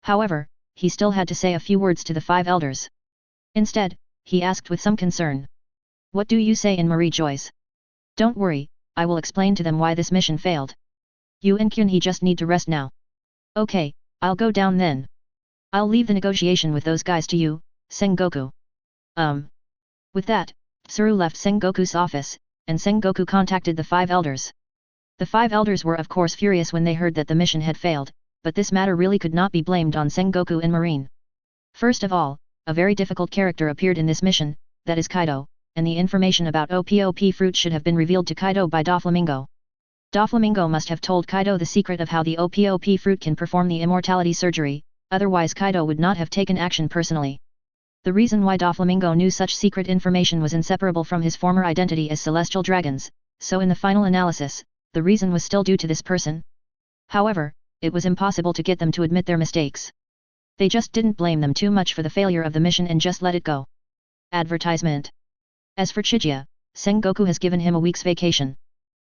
Speaker 1: However, he still had to say a few words to the 5 elders. Instead, he asked with some concern. What do you say in Marie-Joyce? Don't worry, I will explain to them why this mission failed. You and Jianhe just need to rest now. Okay, I'll go down then. I'll leave the negotiation with those guys to you, Sengoku. With that, Tsuru left Sengoku's office, and Sengoku contacted the 5 elders. The 5 elders were of course furious when they heard that the mission had failed, but this matter really could not be blamed on Sengoku and Marine. First of all, a very difficult character appeared in this mission, that is Kaido, and the information about Ope-Ope fruit should have been revealed to Kaido by Doflamingo. Doflamingo must have told Kaido the secret of how the Ope-Ope fruit can perform the immortality surgery, otherwise Kaido would not have taken action personally. The reason why Doflamingo knew such secret information was inseparable from his former identity as Celestial Dragons, so in the final analysis, the reason was still due to this person. However, it was impossible to get them to admit their mistakes. They just didn't blame them too much for the failure of the mission and just let it go. Advertisement. As for Chiga, Sengoku has given him a week's vacation.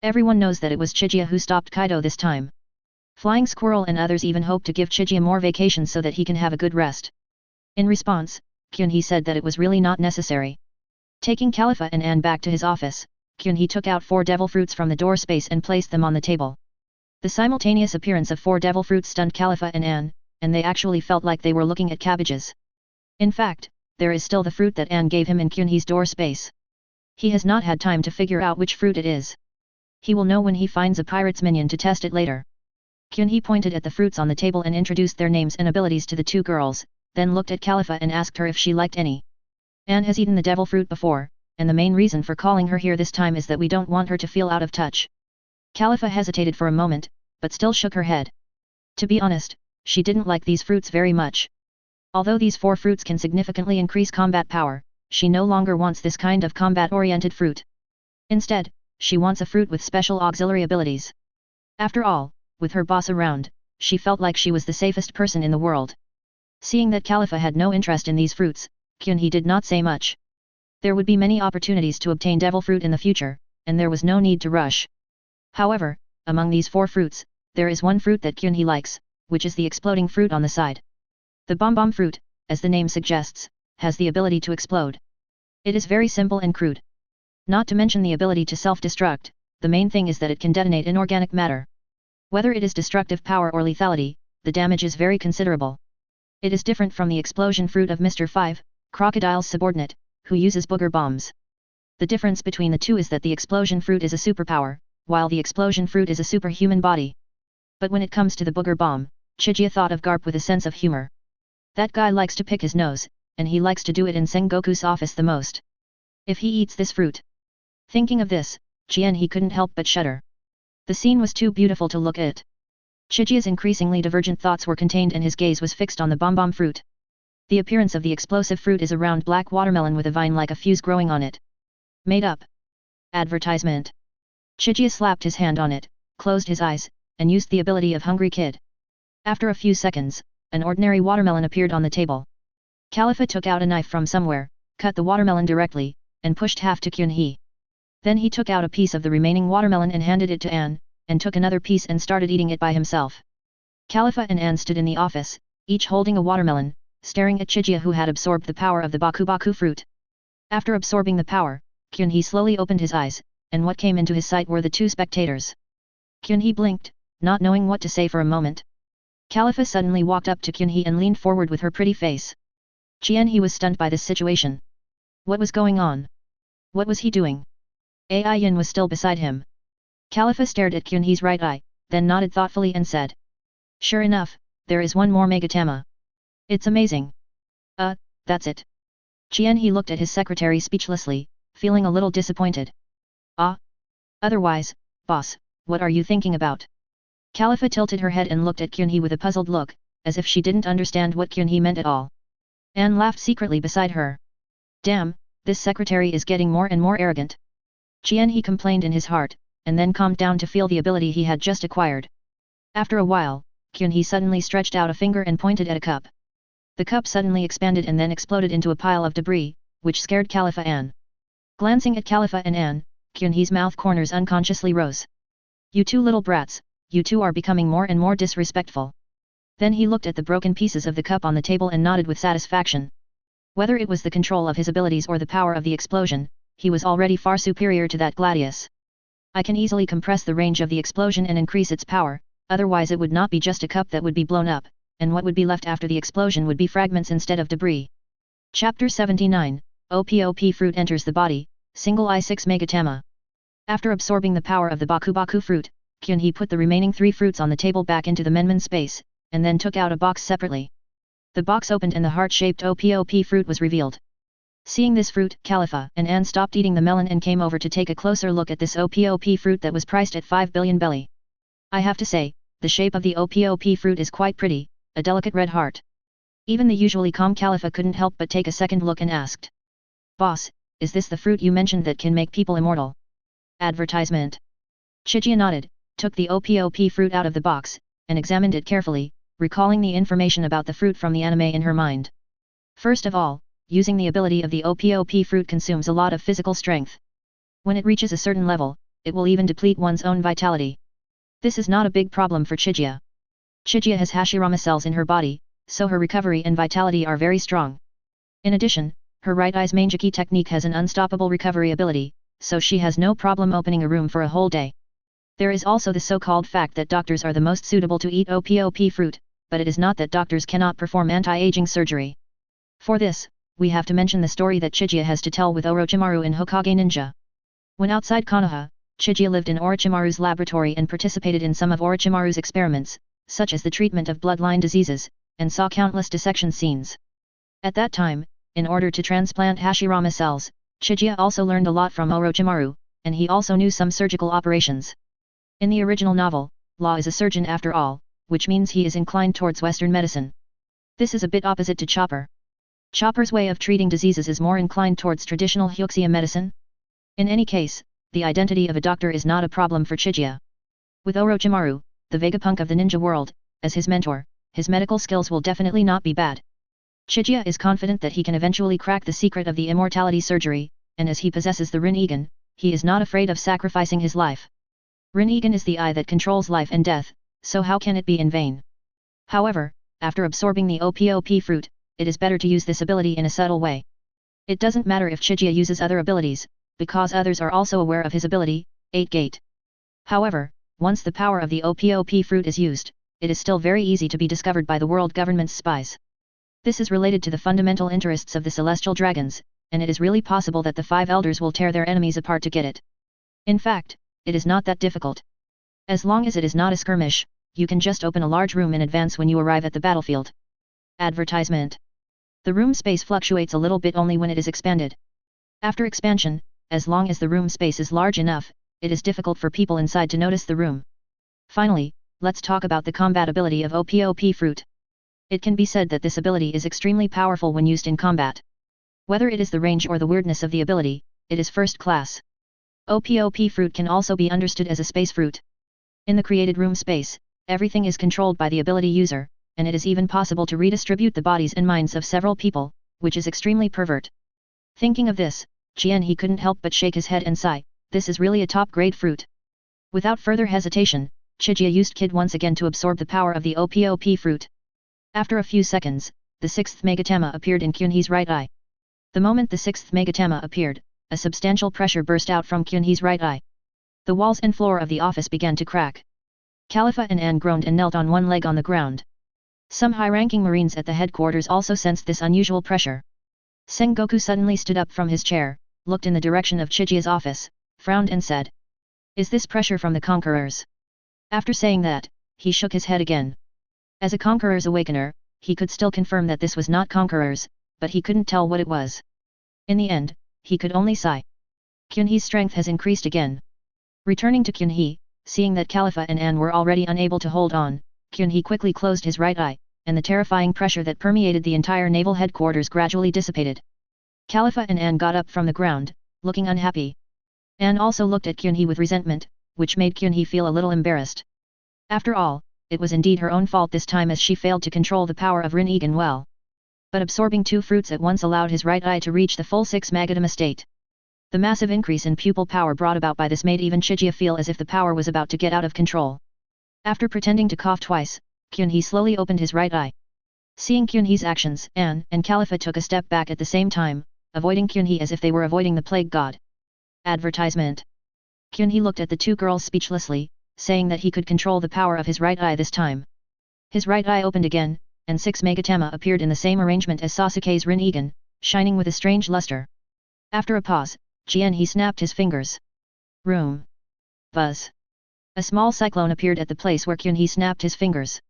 Speaker 1: Everyone knows that it was Chiga who stopped Kaido this time. Flying Squirrel and others even hope to give Chiga more vacation so that he can have a good rest. In response, Kyunhee said that it was really not necessary. Taking Khalifa and Anne back to his office, Kyunhee took out 4 devil fruits from the door space and placed them on the table. The simultaneous appearance of 4 devil fruits stunned Khalifa and Anne, and they actually felt like they were looking at cabbages. In fact, there is still the fruit that Anne gave him in Kyunhee's door space. He has not had time to figure out which fruit it is. He will know when he finds a pirate's minion to test it later. Kyunhee pointed at the fruits on the table and introduced their names and abilities to the 2 girls, then looked at Khalifa and asked her if she liked any. Anne has eaten the devil fruit before, and the main reason for calling her here this time is that we don't want her to feel out of touch. Khalifa hesitated for a moment, but still shook her head. To be honest, she didn't like these fruits very much. Although these 4 fruits can significantly increase combat power, she no longer wants this kind of combat-oriented fruit. Instead, she wants a fruit with special auxiliary abilities. After all, with her boss around, she felt like she was the safest person in the world. Seeing that Khalifa had no interest in these fruits, Kyunhee did not say much. There would be many opportunities to obtain devil fruit in the future, and there was no need to rush. However, among these 4 fruits, there is one fruit that Kyunhee likes, which is the exploding fruit on the side. The bomb fruit, as the name suggests, has the ability to explode. It is very simple and crude. Not to mention the ability to self-destruct, the main thing is that it can detonate inorganic matter. Whether it is destructive power or lethality, the damage is very considerable. It is different from the explosion fruit of Mr. 5, Crocodile's subordinate, who uses booger bombs. The difference between the two is that the explosion fruit is a superpower, while the explosion fruit is a superhuman body. But when it comes to the booger bomb, Chiga thought of Garp with a sense of humor. That guy likes to pick his nose, and he likes to do it in Sengoku's office the most. If he eats this fruit. Thinking of this, he couldn't help but shudder. The scene was too beautiful to look at. Chiga's increasingly divergent thoughts were contained and his gaze was fixed on the bomb fruit. The appearance of the explosive fruit is a round black watermelon with a vine like a fuse growing on it. Made up. Advertisement. Chiga slapped his hand on it, closed his eyes, and used the ability of Hungry Kid. After a few seconds, an ordinary watermelon appeared on the table. Khalifa took out a knife from somewhere, cut the watermelon directly, and pushed half to Kyunhee. Then he took out a piece of the remaining watermelon and handed it to Anne, and took another piece and started eating it by himself. Khalifa and Anne stood in the office, each holding a watermelon, staring at Chiga who had absorbed the power of the baku fruit. After absorbing the power, Kyunhee slowly opened his eyes, and what came into his sight were the 2 spectators. Kyunhee blinked, not knowing what to say for a moment. Khalifa suddenly walked up to Kyunhee and leaned forward with her pretty face. He was stunned by this situation. What was going on? What was he doing? Yin was still beside him. Khalifa stared at Kyunhee's right eye, then nodded thoughtfully and said. Sure enough, there is one more Megatama. It's amazing. That's it. He looked at his secretary speechlessly, feeling a little disappointed. Otherwise, boss, what are you thinking about? Khalifa tilted her head and looked at Kyunhee with a puzzled look, as if she didn't understand what Kyunhee meant at all. Anne laughed secretly beside her. Damn, this secretary is getting more and more arrogant. He complained in his heart, and then calmed down to feel the ability he had just acquired. After a while, Kyunhee suddenly stretched out a finger and pointed at a cup. The cup suddenly expanded and then exploded into a pile of debris, which scared Khalifa Anne. Glancing at Khalifa and Anne, Kyunhee's mouth corners unconsciously rose. You 2 little brats, you 2 are becoming more and more disrespectful. Then he looked at the broken pieces of the cup on the table and nodded with satisfaction. Whether it was the control of his abilities or the power of the explosion, he was already far superior to that Gladius. I can easily compress the range of the explosion and increase its power, otherwise it would not be just a cup that would be blown up, and what would be left after the explosion would be fragments instead of debris. Chapter 79, Ope-Ope fruit enters the body, single I6 Megatama. After absorbing the power of the baku fruit, Kyunhee put the remaining 3 fruits on the table back into the Menman space, and then took out a box separately. The box opened and the heart-shaped Ope-Ope fruit was revealed. Seeing this fruit, Khalifa and Anne stopped eating the melon and came over to take a closer look at this Ope-Ope fruit that was priced at 5 billion belly. I have to say, the shape of the Ope-Ope fruit is quite pretty, a delicate red heart. Even the usually calm Khalifa couldn't help but take a second look and asked. Boss, is this the fruit you mentioned that can make people immortal? Advertisement. Chiga nodded, took the Ope-Ope fruit out of the box, and examined it carefully, recalling the information about the fruit from the anime in her mind. First of all, using the ability of the Ope-Ope fruit consumes a lot of physical strength. When it reaches a certain level, it will even deplete one's own vitality. This is not a big problem for Chiga. Chiga has Hashirama cells in her body, so her recovery and vitality are very strong. In addition, her right eye's Mangeki technique has an unstoppable recovery ability, so she has no problem opening a room for a whole day. There is also the so-called fact that doctors are the most suitable to eat Ope-Ope fruit, but it is not that doctors cannot perform anti-aging surgery. For this, we have to mention the story that Chiga has to tell with Orochimaru in Hokage Ninja. When outside Konoha, Chiga lived in Orochimaru's laboratory and participated in some of Orochimaru's experiments, such as the treatment of bloodline diseases, and saw countless dissection scenes. At that time, in order to transplant Hashirama cells, Chiga also learned a lot from Orochimaru, and he also knew some surgical operations. In the original novel, Law is a surgeon after all, which means he is inclined towards Western medicine. This is a bit opposite to Chopper. Chopper's way of treating diseases is more inclined towards traditional Hyuxia medicine. In any case, the identity of a doctor is not a problem for Chiga. With Orochimaru, the Vegapunk of the ninja world, as his mentor, his medical skills will definitely not be bad. Chiga is confident that he can eventually crack the secret of the immortality surgery, and as he possesses the Rinnegan, he is not afraid of sacrificing his life. Rinnegan is the eye that controls life and death, so how can it be in vain? However, after absorbing the Ope-Ope fruit, it is better to use this ability in a subtle way. It doesn't matter if Chiga uses other abilities, because others are also aware of his ability, 8 Gate. However, once the power of the Ope-Ope fruit is used, it is still very easy to be discovered by the world government's spies. This is related to the fundamental interests of the celestial dragons, and it is really possible that the 5 elders will tear their enemies apart to get it. In fact, it is not that difficult. As long as it is not a skirmish, you can just open a large room in advance when you arrive at the battlefield. Advertisement. The room space fluctuates a little bit only when it is expanded. After expansion, as long as the room space is large enough, it is difficult for people inside to notice the room. Finally, let's talk about the combat ability of Ope-Ope fruit. It can be said that this ability is extremely powerful when used in combat. Whether it is the range or the weirdness of the ability, it is first class. Ope-Ope fruit can also be understood as a space fruit. In the created room space, everything is controlled by the ability user, and it is even possible to redistribute the bodies and minds of several people, which is extremely pervert. Thinking of this, he couldn't help but shake his head and sigh, this is really a top-grade fruit. Without further hesitation, Chiga used Kid once again to absorb the power of the Ope-Ope fruit. After a few seconds, the 6th Megatama appeared in Kyunhee's right eye. The moment the 6th Megatama appeared, a substantial pressure burst out from Kyunhee's right eye. The walls and floor of the office began to crack. Khalifa and Anne groaned and knelt on one leg on the ground. Some high-ranking Marines at the headquarters also sensed this unusual pressure. Sengoku suddenly stood up from his chair, looked in the direction of Chiga's office, frowned and said, "Is this pressure from the conquerors?" After saying that, he shook his head again. As a conqueror's awakener, he could still confirm that this was not conquerors, but he couldn't tell what it was. In the end, he could only sigh. Kyunhee's strength has increased again. Returning to Kyunhee, seeing that Khalifa and Anne were already unable to hold on, Kyunhee quickly closed his right eye, and the terrifying pressure that permeated the entire naval headquarters gradually dissipated. Khalifa and Anne got up from the ground, looking unhappy. Anne also looked at Kyunhee with resentment, which made Kyunhee feel a little embarrassed. After all, it was indeed her own fault this time as she failed to control the power of Rinnegan well. But absorbing 2 fruits at once allowed his right eye to reach the full 6 Magatama state. The massive increase in pupil power brought about by this made even Chiga feel as if the power was about to get out of control. After pretending to cough twice, Kyunhee slowly opened his right eye. Seeing Kyunhee's actions, Anne and Khalifa took a step back at the same time, avoiding Kyunhee as if they were avoiding the plague god. Advertisement. Kyunhee looked at the 2 girls speechlessly, saying that he could control the power of his right eye this time. His right eye opened again, and 6 Megatama appeared in the same arrangement as Sasuke's Rinnegan, shining with a strange luster. After a pause, he snapped his fingers. Room. Buzz. A small cyclone appeared at the place where Kyunhee snapped his fingers.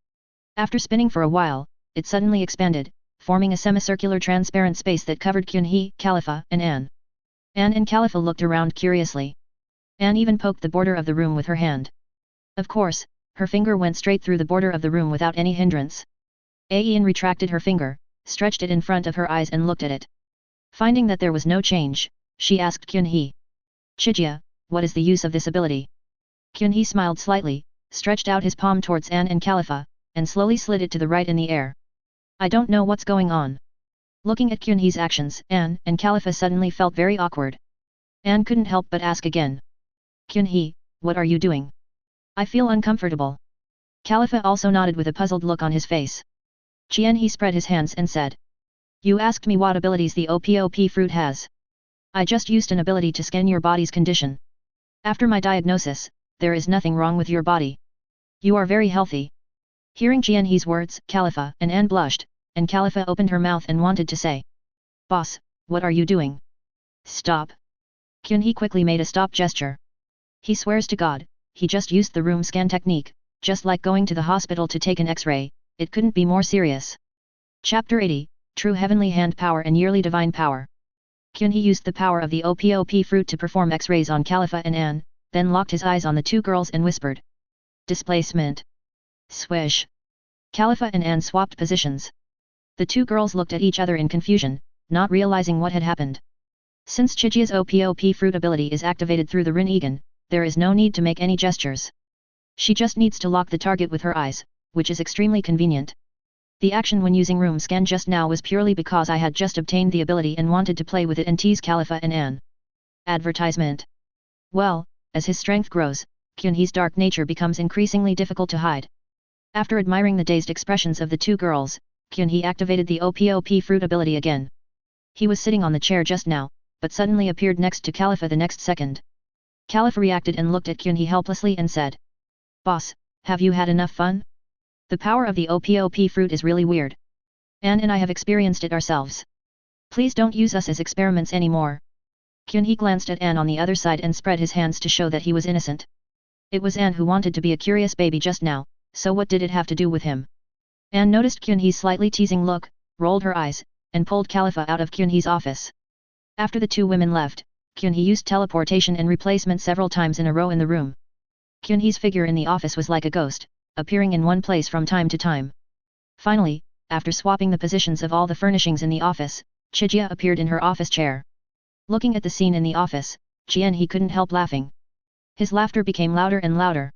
Speaker 1: After spinning for a while, it suddenly expanded, forming a semicircular transparent space that covered Kyunhee, Khalifa, and Anne. Anne and Khalifa looked around curiously. Anne even poked the border of the room with her hand. Of course, her finger went straight through the border of the room without any hindrance. Anne retracted her finger, stretched it in front of her eyes and looked at it. Finding that there was no change, she asked Kyunhee. Chiga, what is the use of this ability? Kyunhee smiled slightly, stretched out his palm towards Anne and Khalifa, and slowly slid it to the right in the air. I don't know what's going on. Looking at Kyunhee's actions, Anne and Khalifa suddenly felt very awkward. Anne couldn't help but ask again. Kyunhee, what are you doing? I feel uncomfortable. Khalifa also nodded with a puzzled look on his face. Kyunhee spread his hands and said. You asked me what abilities the Ope-Ope fruit has. I just used an ability to scan your body's condition. After my diagnosis, there is nothing wrong with your body. You are very healthy. Hearing Kyunhee's words, Khalifa and Anne blushed, and Khalifa opened her mouth and wanted to say. Boss, what are you doing? Stop. Kyunhee quickly made a stop gesture. He swears to God, he just used the room scan technique, just like going to the hospital to take an X-ray, it couldn't be more serious. Chapter 80, True Heavenly Hand Power and Yearly Divine Power. Kyunhee used the power of the Ope-Ope fruit to perform X-rays on Khalifa and Anne, then locked his eyes on the two girls and whispered. Displacement. Swish. Khalifa and Anne swapped positions. The two girls looked at each other in confusion, not realizing what had happened. Since Chiga's Ope-Ope fruit ability is activated through the Rinnegan, there is no need to make any gestures. She just needs to lock the target with her eyes, which is extremely convenient. The action when using room scan just now was purely because I had just obtained the ability and wanted to play with it and tease Khalifa and Anne. Advertisement. Well, as his strength grows, Kyunhee's dark nature becomes increasingly difficult to hide. After admiring the dazed expressions of the two girls, Kyunhee activated the Ope-Ope fruit ability again. He was sitting on the chair just now, but suddenly appeared next to Khalifa the next second. Khalifa reacted and looked at Kyunhee helplessly and said. Boss, have you had enough fun? The power of the Ope-Ope fruit is really weird. Anne and I have experienced it ourselves. Please don't use us as experiments anymore. Kyunhee glanced at Anne on the other side and spread his hands to show that he was innocent. It was Anne who wanted to be a curious baby just now, so what did it have to do with him? Anne noticed Kyunhee's slightly teasing look, rolled her eyes, and pulled Khalifa out of Kyunhee's office. After the two women left, Kyunhee used teleportation and replacement several times in a row in the room. Kyunhee's figure in the office was like a ghost, appearing in one place from time to time. Finally, after swapping the positions of all the furnishings in the office, Chiga appeared in her office chair. Looking at the scene in the office, Kyunhee couldn't help laughing. His laughter became louder and louder.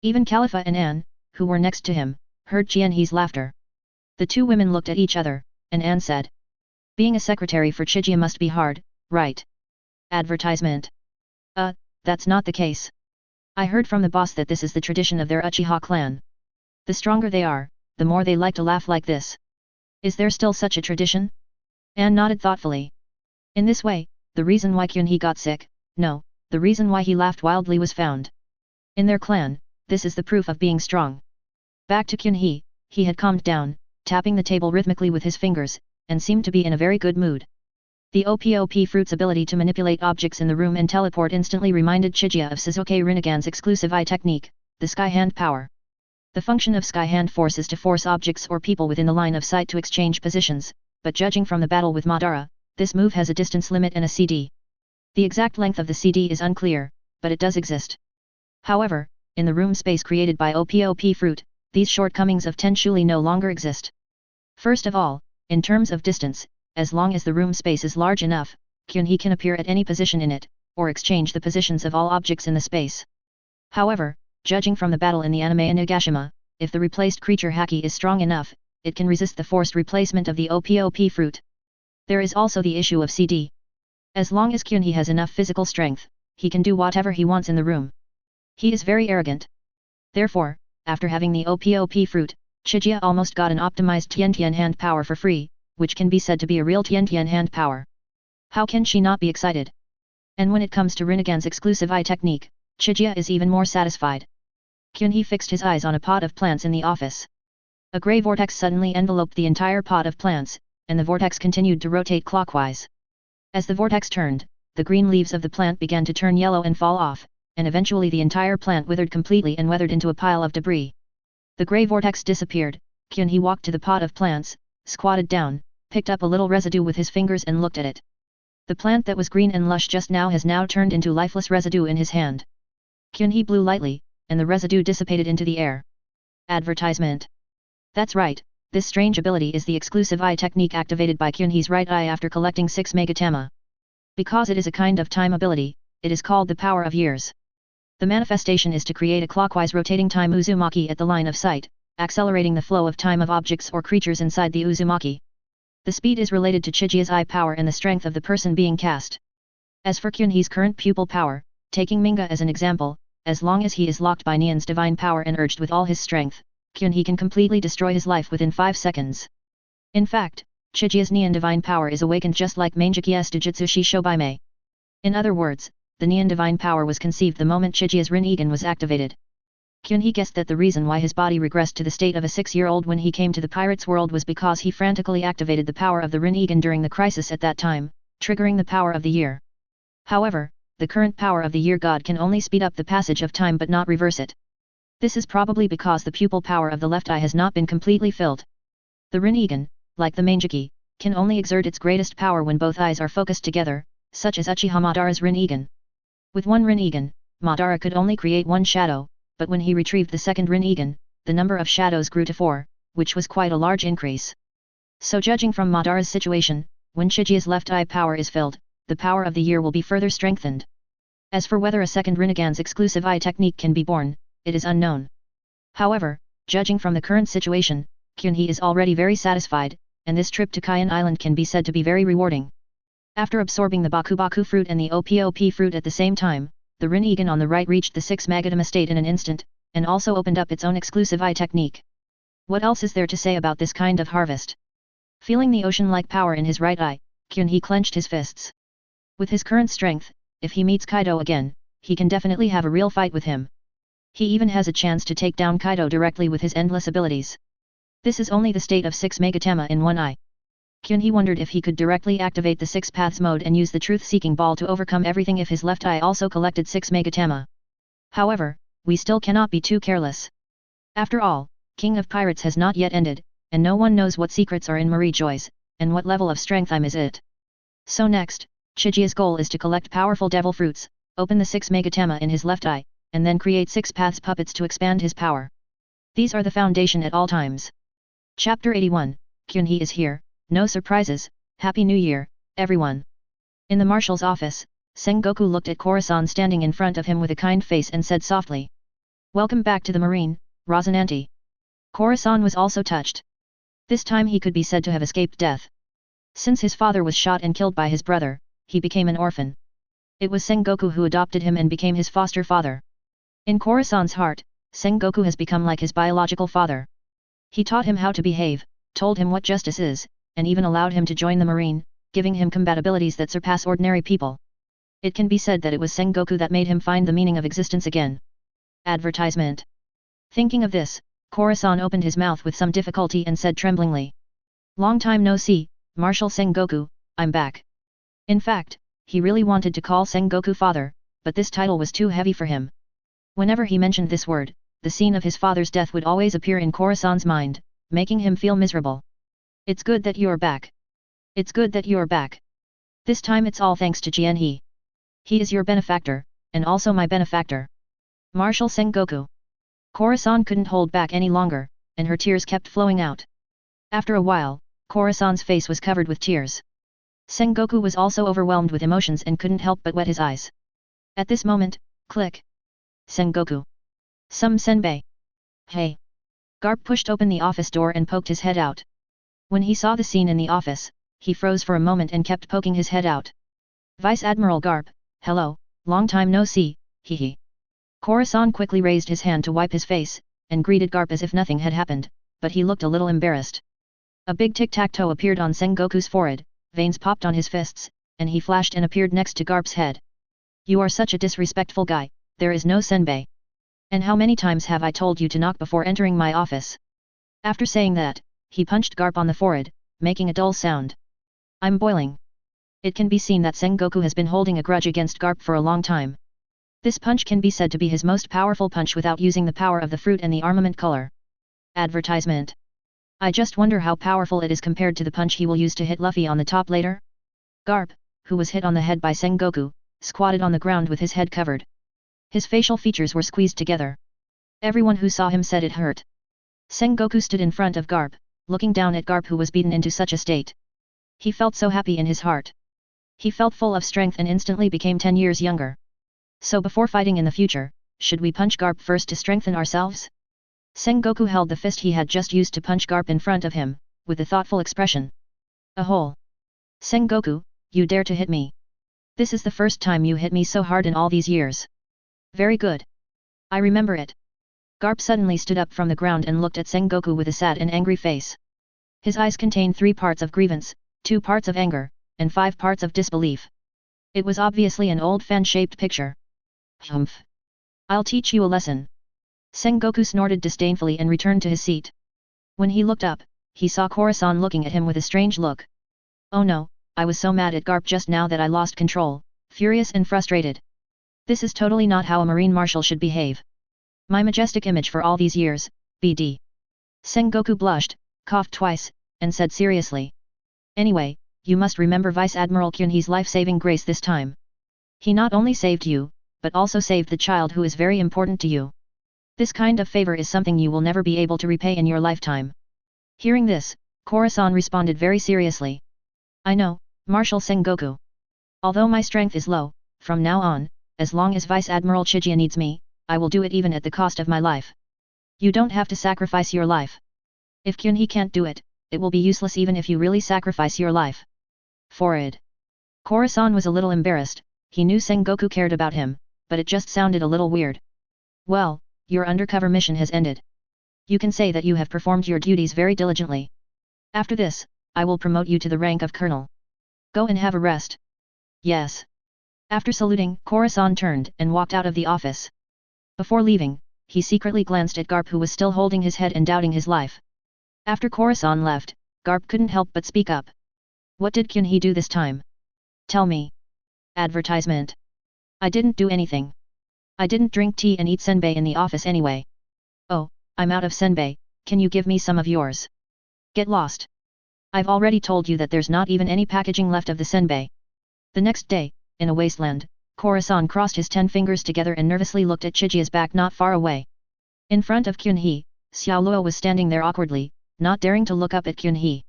Speaker 1: Even Khalifa and Anne, who were next to him, heard Kyunhee's laughter. The two women looked at each other, and Anne said. Being a secretary for Chiga must be hard, right? Advertisement. That's not the case. I heard from the boss that this is the tradition of their Uchiha clan. The stronger they are, the more they like to laugh like this. Is there still such a tradition? Anne nodded thoughtfully. In this way, the reason why Kyunhee got sick, no, the reason why he laughed wildly was found. In their clan, this is the proof of being strong. Back to Kyunhee, he had calmed down, tapping the table rhythmically with his fingers, and seemed to be in a very good mood. The Ope-Ope fruit's ability to manipulate objects in the room and teleport instantly reminded Chiga of Shizuke Rinnegan's exclusive eye technique, the Sky Hand power. The function of Sky Hand force is to force objects or people within the line of sight to exchange positions, but judging from the battle with Madara, this move has a distance limit and a CD. The exact length of the CD is unclear, but it does exist. However, in the room space created by Ope-Ope fruit, these shortcomings of Tenshuli no longer exist. First of all, in terms of distance, as long as the room space is large enough, Kyunhee can appear at any position in it, or exchange the positions of all objects in the space. However, judging from the battle in the anime Inagashima, if the replaced creature Haki is strong enough, it can resist the forced replacement of the Ope-Ope fruit. There is also the issue of CD. As long as Kyunhee has enough physical strength, he can do whatever he wants in the room. He is very arrogant. Therefore, after having the Ope-Ope fruit, Chiga almost got an optimized Tian hand power for free, which can be said to be a real Tian hand power. How can she not be excited? And when it comes to Rinnegan's exclusive eye technique, Chiga is even more satisfied. Kyunhee fixed his eyes on a pot of plants in the office. A grey vortex suddenly enveloped the entire pot of plants, and the vortex continued to rotate clockwise. As the vortex turned, the green leaves of the plant began to turn yellow and fall off, and eventually the entire plant withered completely and weathered into a pile of debris. The grey vortex disappeared. Kyunhee walked to the pot of plants, squatted down, picked up a little residue with his fingers and looked at it. The plant that was green and lush just now has now turned into lifeless residue in his hand. Kyunhee blew lightly, and the residue dissipated into the air. Advertisement. That's right, this strange ability is the exclusive eye technique activated by Kyunhee's right eye after collecting 6 megatama. Because it is a kind of time ability, it is called the power of years. The manifestation is to create a clockwise rotating time Uzumaki at the line of sight, accelerating the flow of time of objects or creatures inside the Uzumaki. The speed is related to Chigia's eye power and the strength of the person being cast. As for Kyunhee's current pupil power, taking Minga as an example, as long as he is locked by Nian's divine power and urged with all his strength, Kyunhee can completely destroy his life within 5 seconds. In fact, Chigia's Nian divine power is awakened just like Mangekyou's Dujutsu Shishobaime. In other words, the Nian divine power was conceived the moment Chigia's Rinnegan was activated. Kyunhee guessed that the reason why his body regressed to the state of a 6-year-old when he came to the pirate's world was because he frantically activated the power of the Rinnegan during the crisis at that time, triggering the power of the year. However, the current power of the year god can only speed up the passage of time but not reverse it. This is probably because the pupil power of the left eye has not been completely filled. The Rinnegan, like the Mangeki, can only exert its greatest power when both eyes are focused together, such as Uchiha Madara's Rinnegan. With one Rinnegan, Madara could only create one shadow, but when he retrieved the second Rinnegan, the number of shadows grew to 4, which was quite a large increase. So judging from Madara's situation, when Chigia's left eye power is filled, the power of the year will be further strengthened. As for whether a second Rinnegan's exclusive eye technique can be born, it is unknown. However, judging from the current situation, Kyunhee is already very satisfied, and this trip to Kayan Island can be said to be very rewarding. After absorbing the Baku fruit and the Ope-Ope fruit at the same time, the Rinnegan on the right reached the 6 Magatama state in an instant, and also opened up its own exclusive eye technique. What else is there to say about this kind of harvest? Feeling the ocean-like power in his right eye, Kyunhee clenched his fists. With his current strength, if he meets Kaido again, he can definitely have a real fight with him. He even has a chance to take down Kaido directly with his endless abilities. This is only the state of 6 Megatama in one eye. Kyunhee wondered if he could directly activate the 6 Paths mode and use the Truth-Seeking Ball to overcome everything if his left eye also collected 6 Megatama. However, we still cannot be too careless. After all, King of Pirates has not yet ended, and no one knows what secrets are in Marie Joy's, and what level of strength is it. So next, Chigia's goal is to collect powerful devil fruits, open the 6 Megatama in his left eye, and then create 6 Paths puppets to expand his power. These are the foundation at all times. Chapter 81, Kyunhee is here, no surprises, Happy New Year, everyone. In the marshal's office, Sengoku looked at Korasan standing in front of him with a kind face and said softly. Welcome back to the marine, Rosinante. Korasan was also touched. This time he could be said to have escaped death. Since his father was shot and killed by his brother, he became an orphan. It was Sengoku who adopted him and became his foster father. In Korasan's heart, Sengoku has become like his biological father. He taught him how to behave, told him what justice is, and even allowed him to join the marine, giving him compatibilities that surpass ordinary people. It can be said that it was Sengoku that made him find the meaning of existence again. Advertisement. Thinking of this, Korasan opened his mouth with some difficulty and said tremblingly. Long time no see, Marshal Sengoku, I'm back. In fact, he really wanted to call Sengoku father, but this title was too heavy for him. Whenever he mentioned this word, the scene of his father's death would always appear in Korasan's mind, making him feel miserable. It's good that you're back. It's good that you're back. This time it's all thanks to Jianhe. He is your benefactor, and also my benefactor. Marshal Sengoku. Korasan couldn't hold back any longer, and her tears kept flowing out. After a while, Korasan's face was covered with tears. Sengoku was also overwhelmed with emotions and couldn't help but wet his eyes. At this moment, click. Sengoku. Some senbei. Hey. Garp pushed open the office door and poked his head out. When he saw the scene in the office, he froze for a moment and kept poking his head out. Vice Admiral Garp, hello, long time no see, hee. Korasan quickly raised his hand to wipe his face, and greeted Garp as if nothing had happened, but he looked a little embarrassed. A big tic-tac-toe appeared on Sengoku's forehead, veins popped on his fists, and he flashed and appeared next to Garp's head. You are such a disrespectful guy, there is no senbei. And how many times have I told you to knock before entering my office? After saying that, he punched Garp on the forehead, making a dull sound. I'm boiling. It can be seen that Sengoku has been holding a grudge against Garp for a long time. This punch can be said to be his most powerful punch without using the power of the fruit and the armament color. Advertisement. I just wonder how powerful it is compared to the punch he will use to hit Luffy on the top later? Garp, who was hit on the head by Sengoku, squatted on the ground with his head covered. His facial features were squeezed together. Everyone who saw him said it hurt. Sengoku stood in front of Garp, looking down at Garp who was beaten into such a state. He felt so happy in his heart. He felt full of strength and instantly became 10 years younger. So before fighting in the future, should we punch Garp first to strengthen ourselves? Sengoku held the fist he had just used to punch Garp in front of him, with a thoughtful expression. A hole. Sengoku, you dare to hit me. This is the first time you hit me so hard in all these years. Very good. I remember it. Garp suddenly stood up from the ground and looked at Sengoku with a sad and angry face. His eyes contained 3 parts of grievance, 2 parts of anger, and 5 parts of disbelief. It was obviously an old fan-shaped picture. Humph. I'll teach you a lesson. Sengoku snorted disdainfully and returned to his seat. When he looked up, he saw Koro-san looking at him with a strange look. Oh no, I was so mad at Garp just now that I lost control, furious and frustrated. This is totally not how a marine marshal should behave. My majestic image for all these years, BD. Sengoku blushed, coughed twice, and said seriously. Anyway, you must remember Vice Admiral Kyunhee's life-saving grace this time. He not only saved you, but also saved the child who is very important to you. This kind of favor is something you will never be able to repay in your lifetime. Hearing this, Koro-san responded very seriously. I know, Marshal Sengoku. Although my strength is low, from now on, as long as Vice Admiral Chiga needs me, I will do it even at the cost of my life. You don't have to sacrifice your life. If Kyunhee can't do it, it will be useless even if you really sacrifice your life. Forward. Koro-san was a little embarrassed, he knew Sengoku cared about him, but it just sounded a little weird. Well, your undercover mission has ended. You can say that you have performed your duties very diligently. After this, I will promote you to the rank of colonel. Go and have a rest. Yes. After saluting, Koro-san turned and walked out of the office. Before leaving, he secretly glanced at Garp who was still holding his head and doubting his life. After Koro-san left, Garp couldn't help but speak up. What did Kyunhee do this time? Tell me. Advertisement. I didn't do anything. I didn't drink tea and eat senbei in the office anyway. Oh, I'm out of senbei, can you give me some of yours? Get lost. I've already told you that there's not even any packaging left of the senbei. The next day, in a wasteland, Koro-san crossed his 10 fingers together and nervously looked at Chijia's back not far away. In front of Kyunhee, Xiao Luo was standing there awkwardly, not daring to look up at Kyunhee.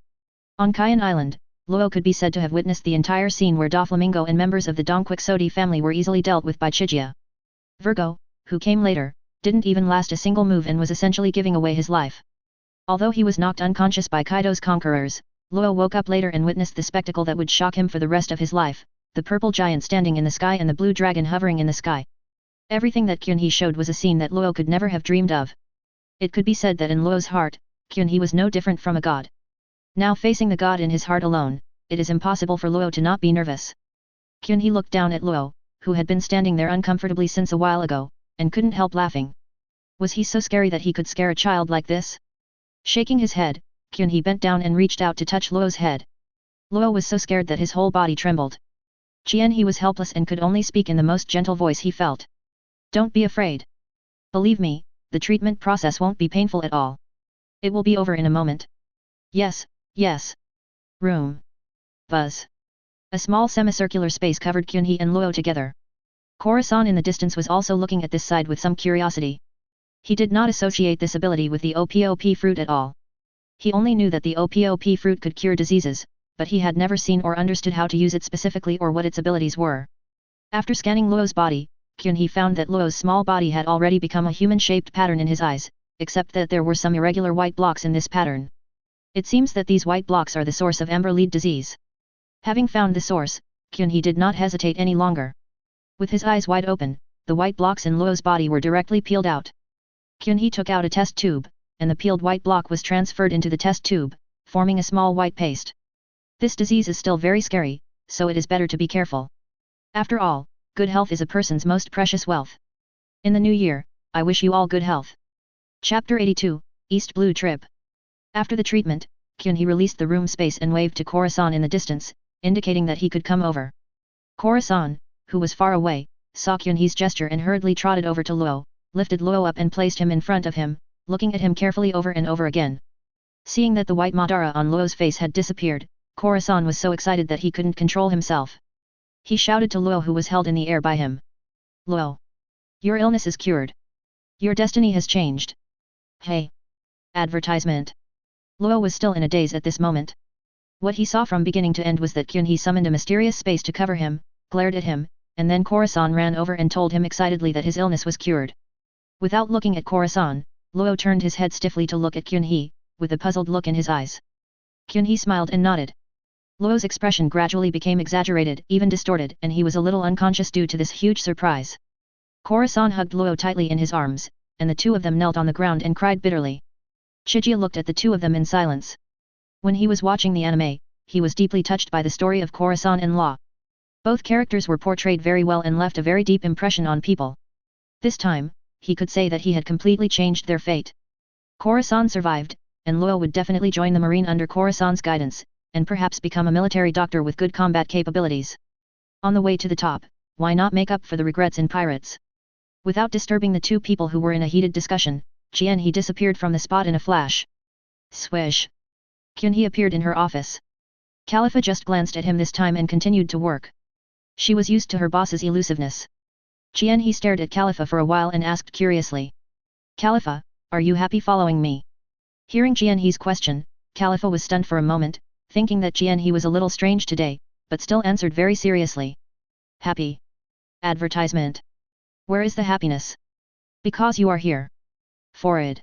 Speaker 1: On Kaiyan Island, Luo could be said to have witnessed the entire scene where Doflamingo and members of the Donquixote family were easily dealt with by Chigia. Virgo, who came later, didn't even last a single move and was essentially giving away his life. Although he was knocked unconscious by Kaido's conquerors, Luo woke up later and witnessed the spectacle that would shock him for the rest of his life, the purple giant standing in the sky and the blue dragon hovering in the sky. Everything that Kyunhee showed was a scene that Luo could never have dreamed of. It could be said that in Luo's heart, Kyunhee was no different from a god. Now facing the god in his heart alone, it is impossible for Luo to not be nervous. Kyunhee looked down at Luo, who had been standing there uncomfortably since a while ago, and couldn't help laughing. Was he so scary that he could scare a child like this? Shaking his head, Kyunhee bent down and reached out to touch Luo's head. Luo was so scared that his whole body trembled. He was helpless and could only speak in the most gentle voice he felt. Don't be afraid. Believe me, the treatment process won't be painful at all. It will be over in a moment. Yes, yes. Room. Buzz. A small semicircular space covered Kyunhee and Luo together. Koro-san in the distance was also looking at this side with some curiosity. He did not associate this ability with the Ope-Ope fruit at all. He only knew that the Ope-Ope fruit could cure diseases, but he had never seen or understood how to use it specifically or what its abilities were. After scanning Luo's body, Kyunhee found that Luo's small body had already become a human-shaped pattern in his eyes, except that there were some irregular white blocks in this pattern. It seems that these white blocks are the source of ember-lead disease. Having found the source, Kyunhee did not hesitate any longer. With his eyes wide open, the white blocks in Luo's body were directly peeled out. Kyunhee took out a test tube, and the peeled white block was transferred into the test tube, forming a small white paste. This disease is still very scary, so it is better to be careful. After all, good health is a person's most precious wealth. In the new year, I wish you all good health. Chapter 82, East Blue Trip. After the treatment, Kyunhee released the room space and waved to Koro-san in the distance, indicating that he could come over. Koro-san, who was far away, saw Kyunhee's gesture and hurriedly trotted over to Luo, lifted Luo up and placed him in front of him, looking at him carefully over and over again. Seeing that the white Madara on Luo's face had disappeared, Corazon was so excited that he couldn't control himself. He shouted to Luo, who was held in the air by him. Luo! Your illness is cured. Your destiny has changed. Hey! Advertisement. Luo was still in a daze at this moment. What he saw from beginning to end was that Kyunhee summoned a mysterious space to cover him, glared at him, and then Corazon ran over and told him excitedly that his illness was cured. Without looking at Corazon, Luo turned his head stiffly to look at Kyunhee, with a puzzled look in his eyes. Kyunhee smiled and nodded. Luo's expression gradually became exaggerated, even distorted, and he was a little unconscious due to this huge surprise. Corazon hugged Luo tightly in his arms, and the two of them knelt on the ground and cried bitterly. Chigia looked at the two of them in silence. When he was watching the anime, he was deeply touched by the story of Corazon and Law. Both characters were portrayed very well and left a very deep impression on people. This time, he could say that he had completely changed their fate. Corazon survived, and Luo would definitely join the Marine under Corazon's guidance, and perhaps become a military doctor with good combat capabilities. On the way to the top, why not make up for the regrets in pirates? Without disturbing the two people who were in a heated discussion, He disappeared from the spot in a flash. Swish! Kyunhee appeared in her office. Khalifa just glanced at him this time and continued to work. She was used to her boss's elusiveness. He stared at Khalifa for a while and asked curiously. Khalifa, are you happy following me? Hearing He's question, Khalifa was stunned for a moment, thinking that He was a little strange today, but still answered very seriously. Happy? Advertisement. Where is the happiness? Because you are here. Forward.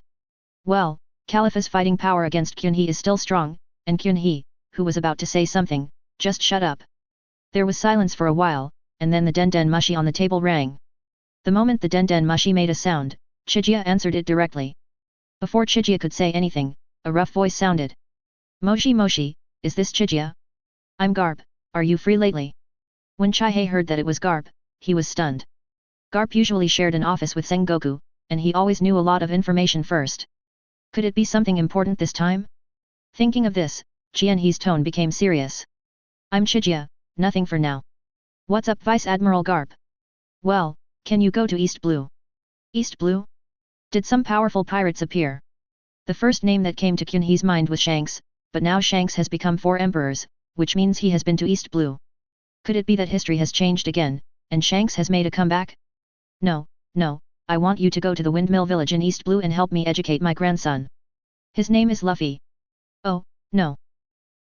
Speaker 1: Well, Khalifa's fighting power against Kyunhee is still strong, and Kyunhee, who was about to say something, just shut up. There was silence for a while, and then the den mushi on the table rang. The moment the den mushi made a sound, Chigia answered it directly. Before Chigia could say anything, a rough voice sounded. Moshi, is this Chigia? I'm Garp, are you free lately? When Chihei heard that it was Garp, he was stunned. Garp usually shared an office with Sengoku, and he always knew a lot of information first. Could it be something important this time? Thinking of this, He's tone became serious. I'm Chigia, nothing for now. What's up, Vice Admiral Garp? Well, can you go to East Blue? East Blue? Did some powerful pirates appear? The first name that came to Kyunhee's mind was Shanks, but now Shanks has become 4 emperors, which means he has been to East Blue. Could it be that history has changed again, and Shanks has made a comeback? No, I want you to go to the Windmill Village in East Blue and help me educate my grandson. His name is Luffy. Oh, no.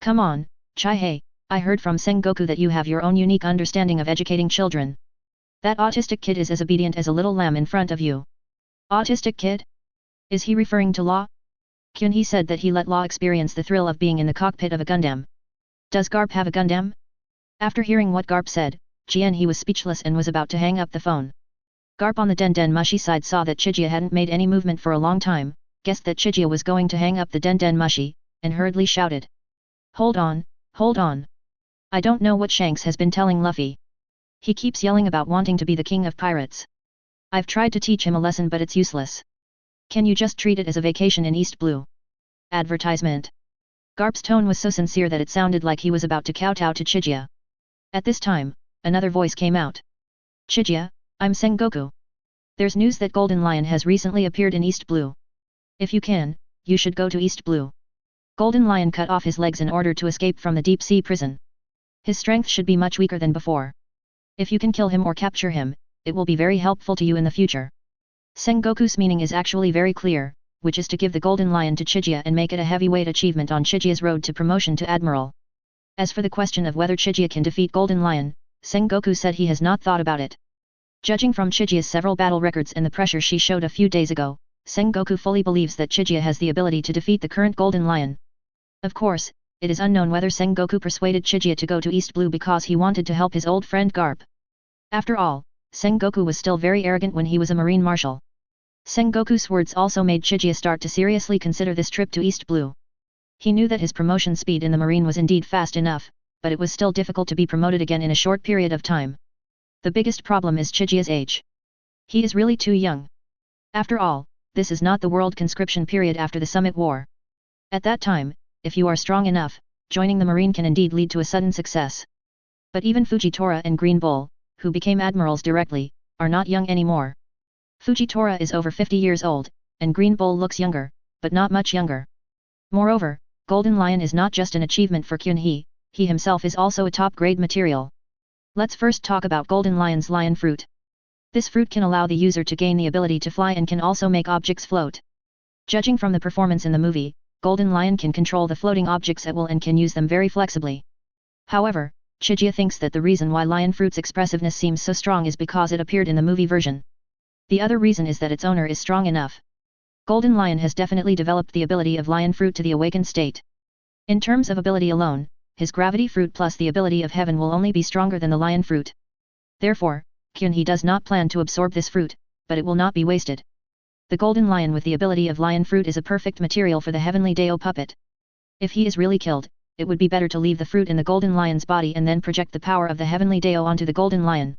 Speaker 1: Come on, Chihei, I heard from Sengoku that you have your own unique understanding of educating children. That autistic kid is as obedient as a little lamb in front of you. Autistic kid? Is he referring to Law? Kyunhee said that he let Law experience the thrill of being in the cockpit of a Gundam. Does Garp have a Gundam? After hearing what Garp said, he was speechless and was about to hang up the phone. Garp on the den mushi side saw that Chigia hadn't made any movement for a long time, guessed that Chigia was going to hang up the den mushi, and hurriedly shouted. Hold on. I don't know what Shanks has been telling Luffy. He keeps yelling about wanting to be the king of pirates. I've tried to teach him a lesson but it's useless. Can you just treat it as a vacation in East Blue? Advertisement. Garp's tone was so sincere that it sounded like he was about to kowtow to Chigia. At this time, another voice came out. Chigia, I'm Sengoku. There's news that Golden Lion has recently appeared in East Blue. If you can, you should go to East Blue. Golden Lion cut off his legs in order to escape from the deep sea prison. His strength should be much weaker than before. If you can kill him or capture him, it will be very helpful to you in the future. Sengoku's meaning is actually very clear, which is to give the Golden Lion to Chigia and make it a heavyweight achievement on Chigia's road to promotion to Admiral. As for the question of whether Chigia can defeat Golden Lion, Sengoku said he has not thought about it. Judging from Chigia's several battle records and the pressure she showed a few days ago, Sengoku fully believes that Chigia has the ability to defeat the current Golden Lion. Of course, it is unknown whether Sengoku persuaded Chigia to go to East Blue because he wanted to help his old friend Garp. After all, Sengoku was still very arrogant when he was a Marine Marshal. Sengoku's words also made Chigia start to seriously consider this trip to East Blue. He knew that his promotion speed in the Marine was indeed fast enough, but it was still difficult to be promoted again in a short period of time. The biggest problem is Chigia's age. He is really too young. After all, this is not the world conscription period after the Summit War. At that time, if you are strong enough, joining the Marine can indeed lead to a sudden success. But even Fujitora and Green Bull, who became admirals directly, are not young anymore. Fujitora is over 50 years old, and Green Bull looks younger, but not much younger. Moreover, Golden Lion is not just an achievement for Kyunhee, he himself is also a top-grade material. Let's first talk about Golden Lion's lion fruit. This fruit can allow the user to gain the ability to fly and can also make objects float. Judging from the performance in the movie, Golden Lion can control the floating objects at will and can use them very flexibly. However, Chiga thinks that the reason why lion fruit's expressiveness seems so strong is because it appeared in the movie version. The other reason is that its owner is strong enough. Golden Lion has definitely developed the ability of lion fruit to the awakened state. In terms of ability alone, his gravity fruit plus the ability of heaven will only be stronger than the lion fruit. Therefore, Kyunhee does not plan to absorb this fruit, but it will not be wasted. The Golden Lion with the ability of lion fruit is a perfect material for the heavenly Dao puppet. If he is really killed, it would be better to leave the fruit in the Golden Lion's body and then project the power of the heavenly Dao onto the Golden Lion.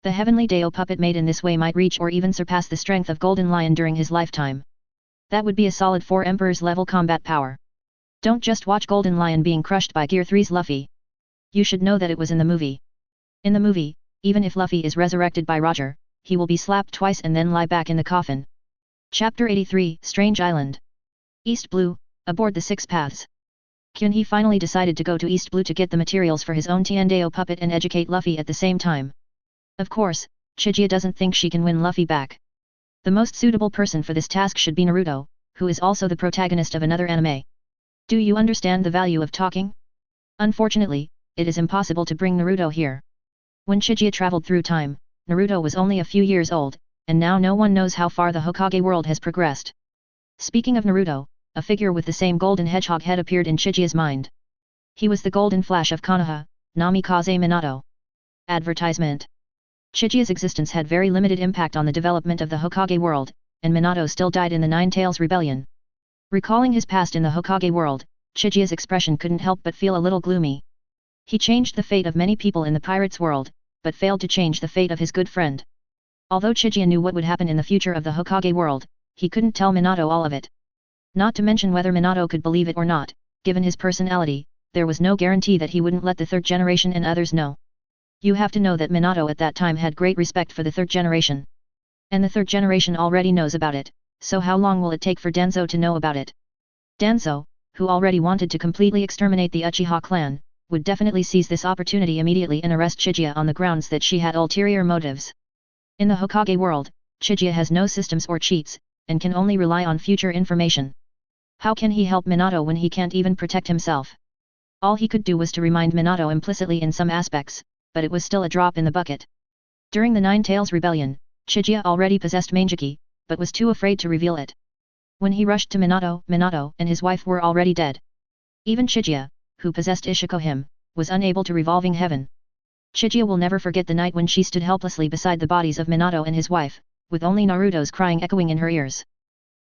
Speaker 1: The heavenly Dao puppet made in this way might reach or even surpass the strength of Golden Lion during his lifetime. That would be a solid 4 Emperor's level combat power. Don't just watch Golden Lion being crushed by Gear 3's Luffy. You should know that it was in the movie. In the movie, even if Luffy is resurrected by Roger, he will be slapped twice and then lie back in the coffin. Chapter 83, Strange Island. East Blue, aboard the Six Paths. Kyunhee finally decided to go to East Blue to get the materials for his own Tiandao puppet and educate Luffy at the same time. Of course, Chiga doesn't think she can win Luffy back. The most suitable person for this task should be Naruto, who is also the protagonist of another anime. Do you understand the value of talking? Unfortunately, it is impossible to bring Naruto here. When Chiga traveled through time, Naruto was only a few years old, and now no one knows how far the Hokage world has progressed. Speaking of Naruto, a figure with the same golden hedgehog head appeared in Chiga's mind. He was the golden flash of Konoha, Namikaze Minato. Advertisement. Chiga's existence had very limited impact on the development of the Hokage world, and Minato still died in the Nine Tails Rebellion. Recalling his past in the Hokage world, Chiga's expression couldn't help but feel a little gloomy. He changed the fate of many people in the pirates' world, but failed to change the fate of his good friend. Although Chiga knew what would happen in the future of the Hokage world, he couldn't tell Minato all of it. Not to mention whether Minato could believe it or not, given his personality, there was no guarantee that he wouldn't let the third generation and others know. You have to know that Minato at that time had great respect for the third generation. And the third generation already knows about it, so how long will it take for Danzo to know about it? Danzo, who already wanted to completely exterminate the Uchiha clan, would definitely seize this opportunity immediately and arrest Chiga on the grounds that she had ulterior motives. In the Hokage world, Chiga has no systems or cheats, and can only rely on future information. How can he help Minato when he can't even protect himself? All he could do was to remind Minato implicitly in some aspects, but it was still a drop in the bucket. During the Nine Tails Rebellion, Chiga already possessed Mangeki, but was too afraid to reveal it. When he rushed to Minato and his wife were already dead. Even Chiga, who possessed Ishikohime, was unable to revolving heaven. Chiga will never forget the night when she stood helplessly beside the bodies of Minato and his wife, with only Naruto's crying echoing in her ears.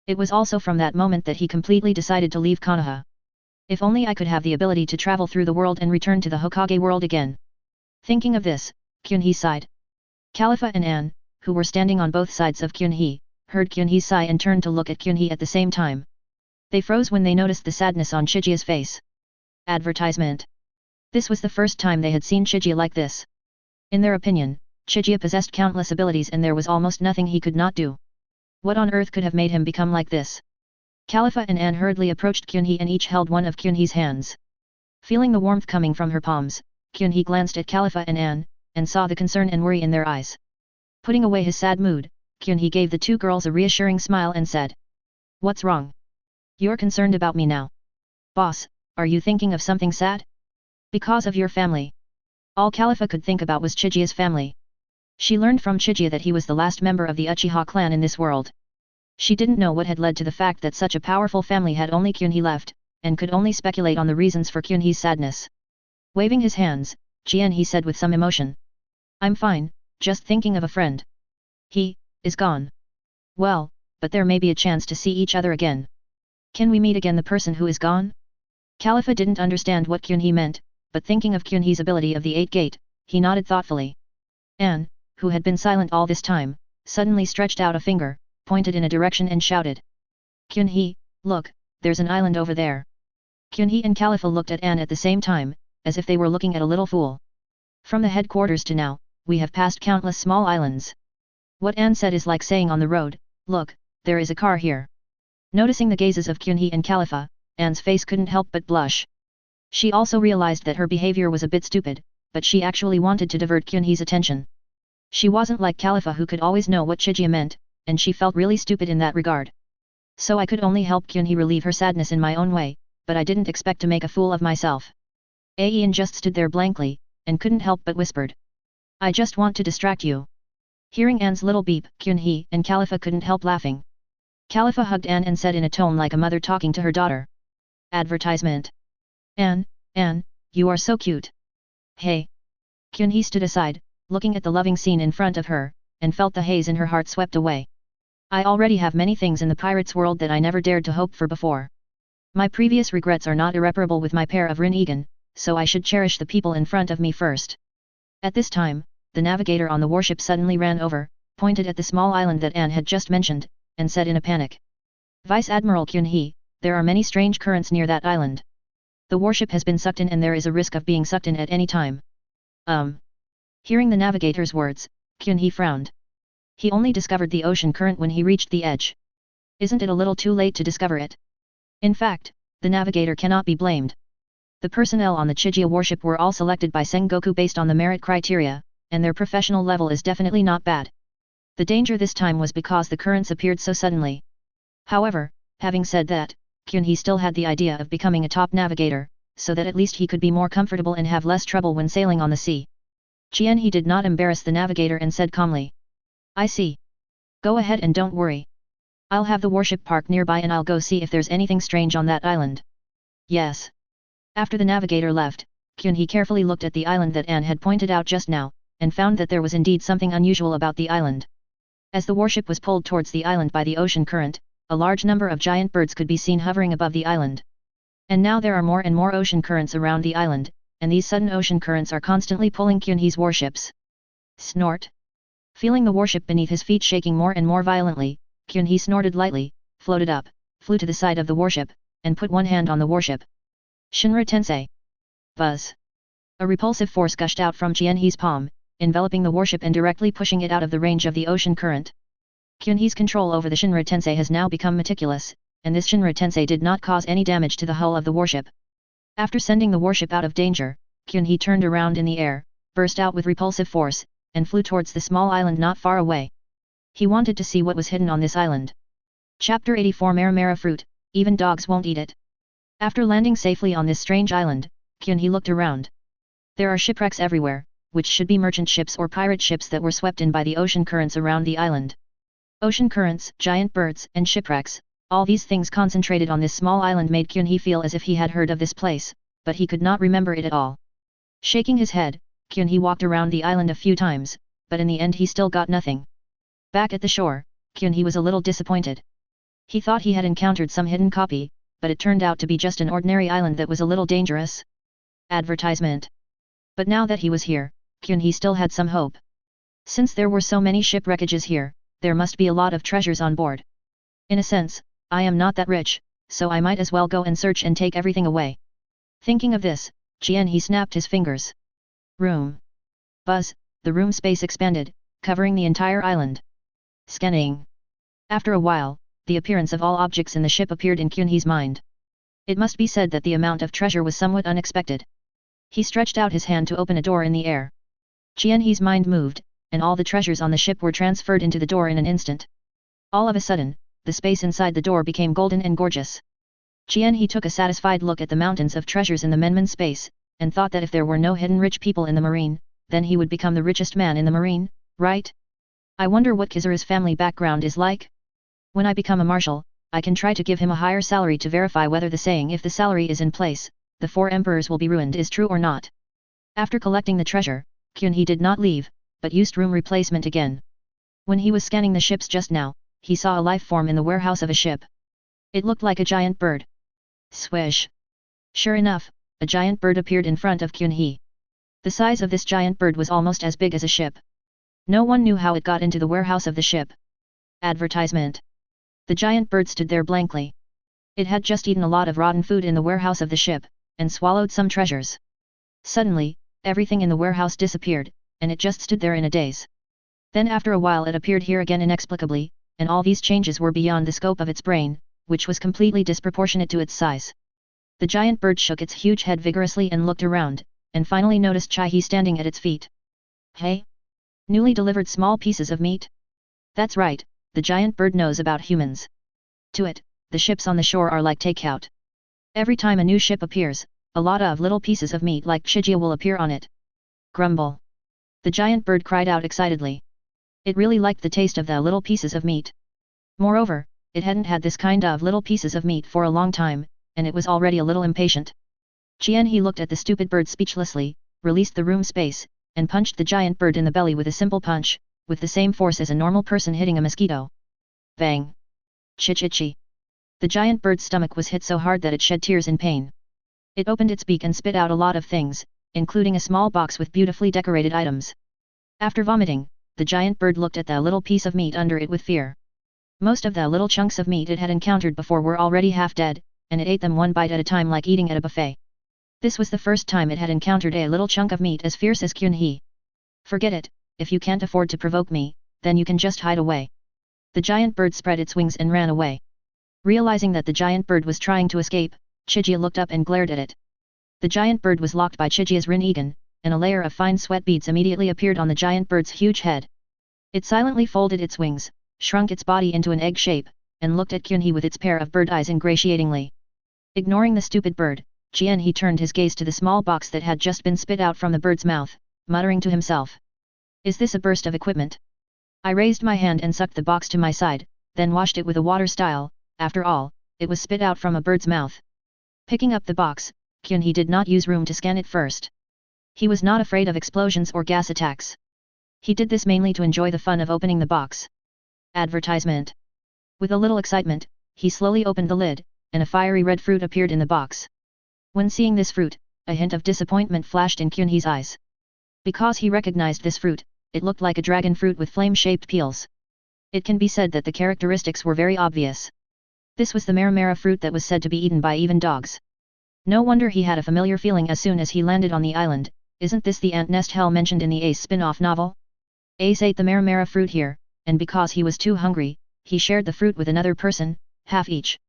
Speaker 1: It was also from that moment that he completely decided to leave Konoha. If only I could have the ability to travel through the world and return to the Hokage world again. Thinking of this, Kyunhee sighed. Khalifa and Anne, who were standing on both sides of Kyunhee, heard Kyunhee's sigh and turned to look at Kyunhee at the same time. They froze when they noticed the sadness on Chiga's face. Advertisement. This was the first time they had seen Chiga like this. In their opinion, Chiga possessed countless abilities and there was almost nothing he could not do. What on earth could have made him become like this? Khalifa and Anne hurriedly approached Kyunhee and each held one of Kyunhee's hands. Feeling the warmth coming from her palms, Kyunhee glanced at Khalifa and Anne, and saw the concern and worry in their eyes. Putting away his sad mood, Kyunhee gave the two girls a reassuring smile and said, "What's wrong? You're concerned about me now. Boss, are you thinking of something sad? Because of your family." All Khalifa could think about was Chiga's family. She learned from Chiga that he was the last member of the Uchiha clan in this world. She didn't know what had led to the fact that such a powerful family had only Kyunhee left, and could only speculate on the reasons for Kyunhee's sadness. Waving his hands, he said with some emotion. "I'm fine, just thinking of a friend. He is gone. Well, but there may be a chance to see each other again. Can we meet again the person who is gone?" Khalifa didn't understand what Kyunhee meant, but thinking of Kyunhee's ability of the 8 Gate, he nodded thoughtfully. Anne, who had been silent all this time, suddenly stretched out a finger, pointed in a direction and shouted. "Kyunhee, look, there's an island over there." Kyunhee and Khalifa looked at Anne at the same time, as if they were looking at a little fool. From the headquarters to now, we have passed countless small islands. What Anne said is like saying on the road, "Look, there is a car here." Noticing the gazes of Kyunhee and Khalifa, Anne's face couldn't help but blush. She also realized that her behavior was a bit stupid, but she actually wanted to divert Kyunhee's attention. She wasn't like Khalifa who could always know what Chigia meant, and she felt really stupid in that regard. So I could only help Kyunhee relieve her sadness in my own way, but I didn't expect to make a fool of myself. Aeon just stood there blankly, and couldn't help but whispered. I just want to distract you. Hearing Anne's little beep, Kyunhee and Khalifa couldn't help laughing. Khalifa hugged Anne and said in a tone like a mother talking to her daughter. Advertisement. Anne, you are so cute. Hey. Kyunhee stood aside, looking at the loving scene in front of her, and felt the haze in her heart swept away. I already have many things in the pirate's world that I never dared to hope for before. My previous regrets are not irreparable with my pair of Rinnegan, so I should cherish the people in front of me first. At this time, the navigator on the warship suddenly ran over, pointed at the small island that Anne had just mentioned, and said in a panic. Vice Admiral Kyunhee, there are many strange currents near that island. The warship has been sucked in and there is a risk of being sucked in at any time. Hearing the navigator's words, Kyunhee frowned. He only discovered the ocean current when he reached the edge. Isn't it a little too late to discover it? In fact, the navigator cannot be blamed. The personnel on the Chigia warship were all selected by Sengoku based on the merit criteria, and their professional level is definitely not bad. The danger this time was because the currents appeared so suddenly. However, having said that, Kyunhee still had the idea of becoming a top navigator, so that at least he could be more comfortable and have less trouble when sailing on the sea. Kyunhee did not embarrass the navigator and said calmly. I see. Go ahead and don't worry. I'll have the warship parked nearby and I'll go see if there's anything strange on that island. Yes. After the navigator left, Kyunhee carefully looked at the island that Anne had pointed out just now, and found that there was indeed something unusual about the island. As the warship was pulled towards the island by the ocean current, a large number of giant birds could be seen hovering above the island. And now there are more and more ocean currents around the island, and these sudden ocean currents are constantly pulling Kyunhee's warships. Snort. Feeling the warship beneath his feet shaking more and more violently, Kyunhee snorted lightly, floated up, flew to the side of the warship, and put one hand on the warship. Shinra Tensei. Buzz. A repulsive force gushed out from Kyunhee's palm, enveloping the warship and directly pushing it out of the range of the ocean current. Kyunhee's control over the Shinra Tensei has now become meticulous, and this Shinra Tensei did not cause any damage to the hull of the warship. After sending the warship out of danger, Kyunhee turned around in the air, burst out with repulsive force, and flew towards the small island not far away. He wanted to see what was hidden on this island. Chapter 84 Maramara Fruit, even dogs won't eat it. After landing safely on this strange island, Kyunhee looked around. There are shipwrecks everywhere, which should be merchant ships or pirate ships that were swept in by the ocean currents around the island. Ocean currents, giant birds, and shipwrecks, all these things concentrated on this small island made Kyunhee feel as if he had heard of this place, but he could not remember it at all. Shaking his head, Kyunhee walked around the island a few times, but in the end he still got nothing. Back at the shore, Kyunhee was a little disappointed. He thought he had encountered some hidden copy, but it turned out to be just an ordinary island that was a little dangerous. Advertisement. But now that he was here, Kyunhee still had some hope. Since there were so many shipwreckages here, there must be a lot of treasures on board. In a sense, I am not that rich, so I might as well go and search and take everything away. Thinking of this, Kyunhee snapped his fingers. Room. Buzz, the room space expanded, covering the entire island. Scanning. After a while, the appearance of all objects in the ship appeared in Kyunhee's mind. It must be said that the amount of treasure was somewhat unexpected. He stretched out his hand to open a door in the air. Kyunhee's mind moved, and all the treasures on the ship were transferred into the door in an instant. All of a sudden, the space inside the door became golden and gorgeous. Kyunhee took a satisfied look at the mountains of treasures in the Menman space, and thought that if there were no hidden rich people in the marine, then he would become the richest man in the marine, right? I wonder what Kizura's family background is like? When I become a marshal, I can try to give him a higher salary to verify whether the saying if the salary is in place, the 4 emperors will be ruined is true or not. After collecting the treasure, Kyunhee did not leave, but used room replacement again. When he was scanning the ships just now, he saw a life form in the warehouse of a ship. It looked like a giant bird. Swish. Sure enough, a giant bird appeared in front of Kyunhee. The size of this giant bird was almost as big as a ship. No one knew how it got into the warehouse of the ship. Advertisement. The giant bird stood there blankly. It had just eaten a lot of rotten food in the warehouse of the ship, and swallowed some treasures. Suddenly, everything in the warehouse disappeared, and it just stood there in a daze. Then after a while it appeared here again inexplicably, and all these changes were beyond the scope of its brain, which was completely disproportionate to its size. The giant bird shook its huge head vigorously and looked around, and finally noticed Chai-He standing at its feet. Hey? Newly delivered small pieces of meat? That's right, the giant bird knows about humans. To it, the ships on the shore are like takeout. Every time a new ship appears, a lot of little pieces of meat like Chigia will appear on it. Grumble. The giant bird cried out excitedly. It really liked the taste of the little pieces of meat. Moreover, it hadn't had this kind of little pieces of meat for a long time, and it was already a little impatient. He looked at the stupid bird speechlessly, released the room space, and punched the giant bird in the belly with a simple punch, with the same force as a normal person hitting a mosquito. Bang! Chi-chi-chi! The giant bird's stomach was hit so hard that it shed tears in pain. It opened its beak and spit out a lot of things, including a small box with beautifully decorated items. After vomiting, the giant bird looked at the little piece of meat under it with fear. Most of the little chunks of meat it had encountered before were already half dead, and it ate them one bite at a time like eating at a buffet. This was the first time it had encountered a little chunk of meat as fierce as Kyun-hee. Forget it, if you can't afford to provoke me, then you can just hide away. The giant bird spread its wings and ran away. Realizing that the giant bird was trying to escape, Chigia looked up and glared at it. The giant bird was locked by Chigia's Rinnegan, and a layer of fine sweat beads immediately appeared on the giant bird's huge head. It silently folded its wings, shrunk its body into an egg shape, and looked at Kyun-hee with its pair of bird eyes ingratiatingly. Ignoring the stupid bird, Kyun-hee turned his gaze to the small box that had just been spit out from the bird's mouth, muttering to himself. Is this a burst of equipment? I raised my hand and sucked the box to my side, then washed it with a water style. After all, it was spit out from a bird's mouth. Picking up the box, Kyun-hee did not use room to scan it first. He was not afraid of explosions or gas attacks. He did this mainly to enjoy the fun of opening the box. Advertisement. With a little excitement, he slowly opened the lid, and a fiery red fruit appeared in the box. When seeing this fruit, a hint of disappointment flashed in Kyun-hee's eyes. Because he recognized this fruit, it looked like a dragon fruit with flame-shaped peels. It can be said that the characteristics were very obvious. This was the Maramara fruit that was said to be eaten by even dogs. No wonder he had a familiar feeling as soon as he landed on the island. Isn't this the ant nest hell mentioned in the Ace spin-off novel? Ace ate the Maramara fruit here, and because he was too hungry, he shared the fruit with another person, half each.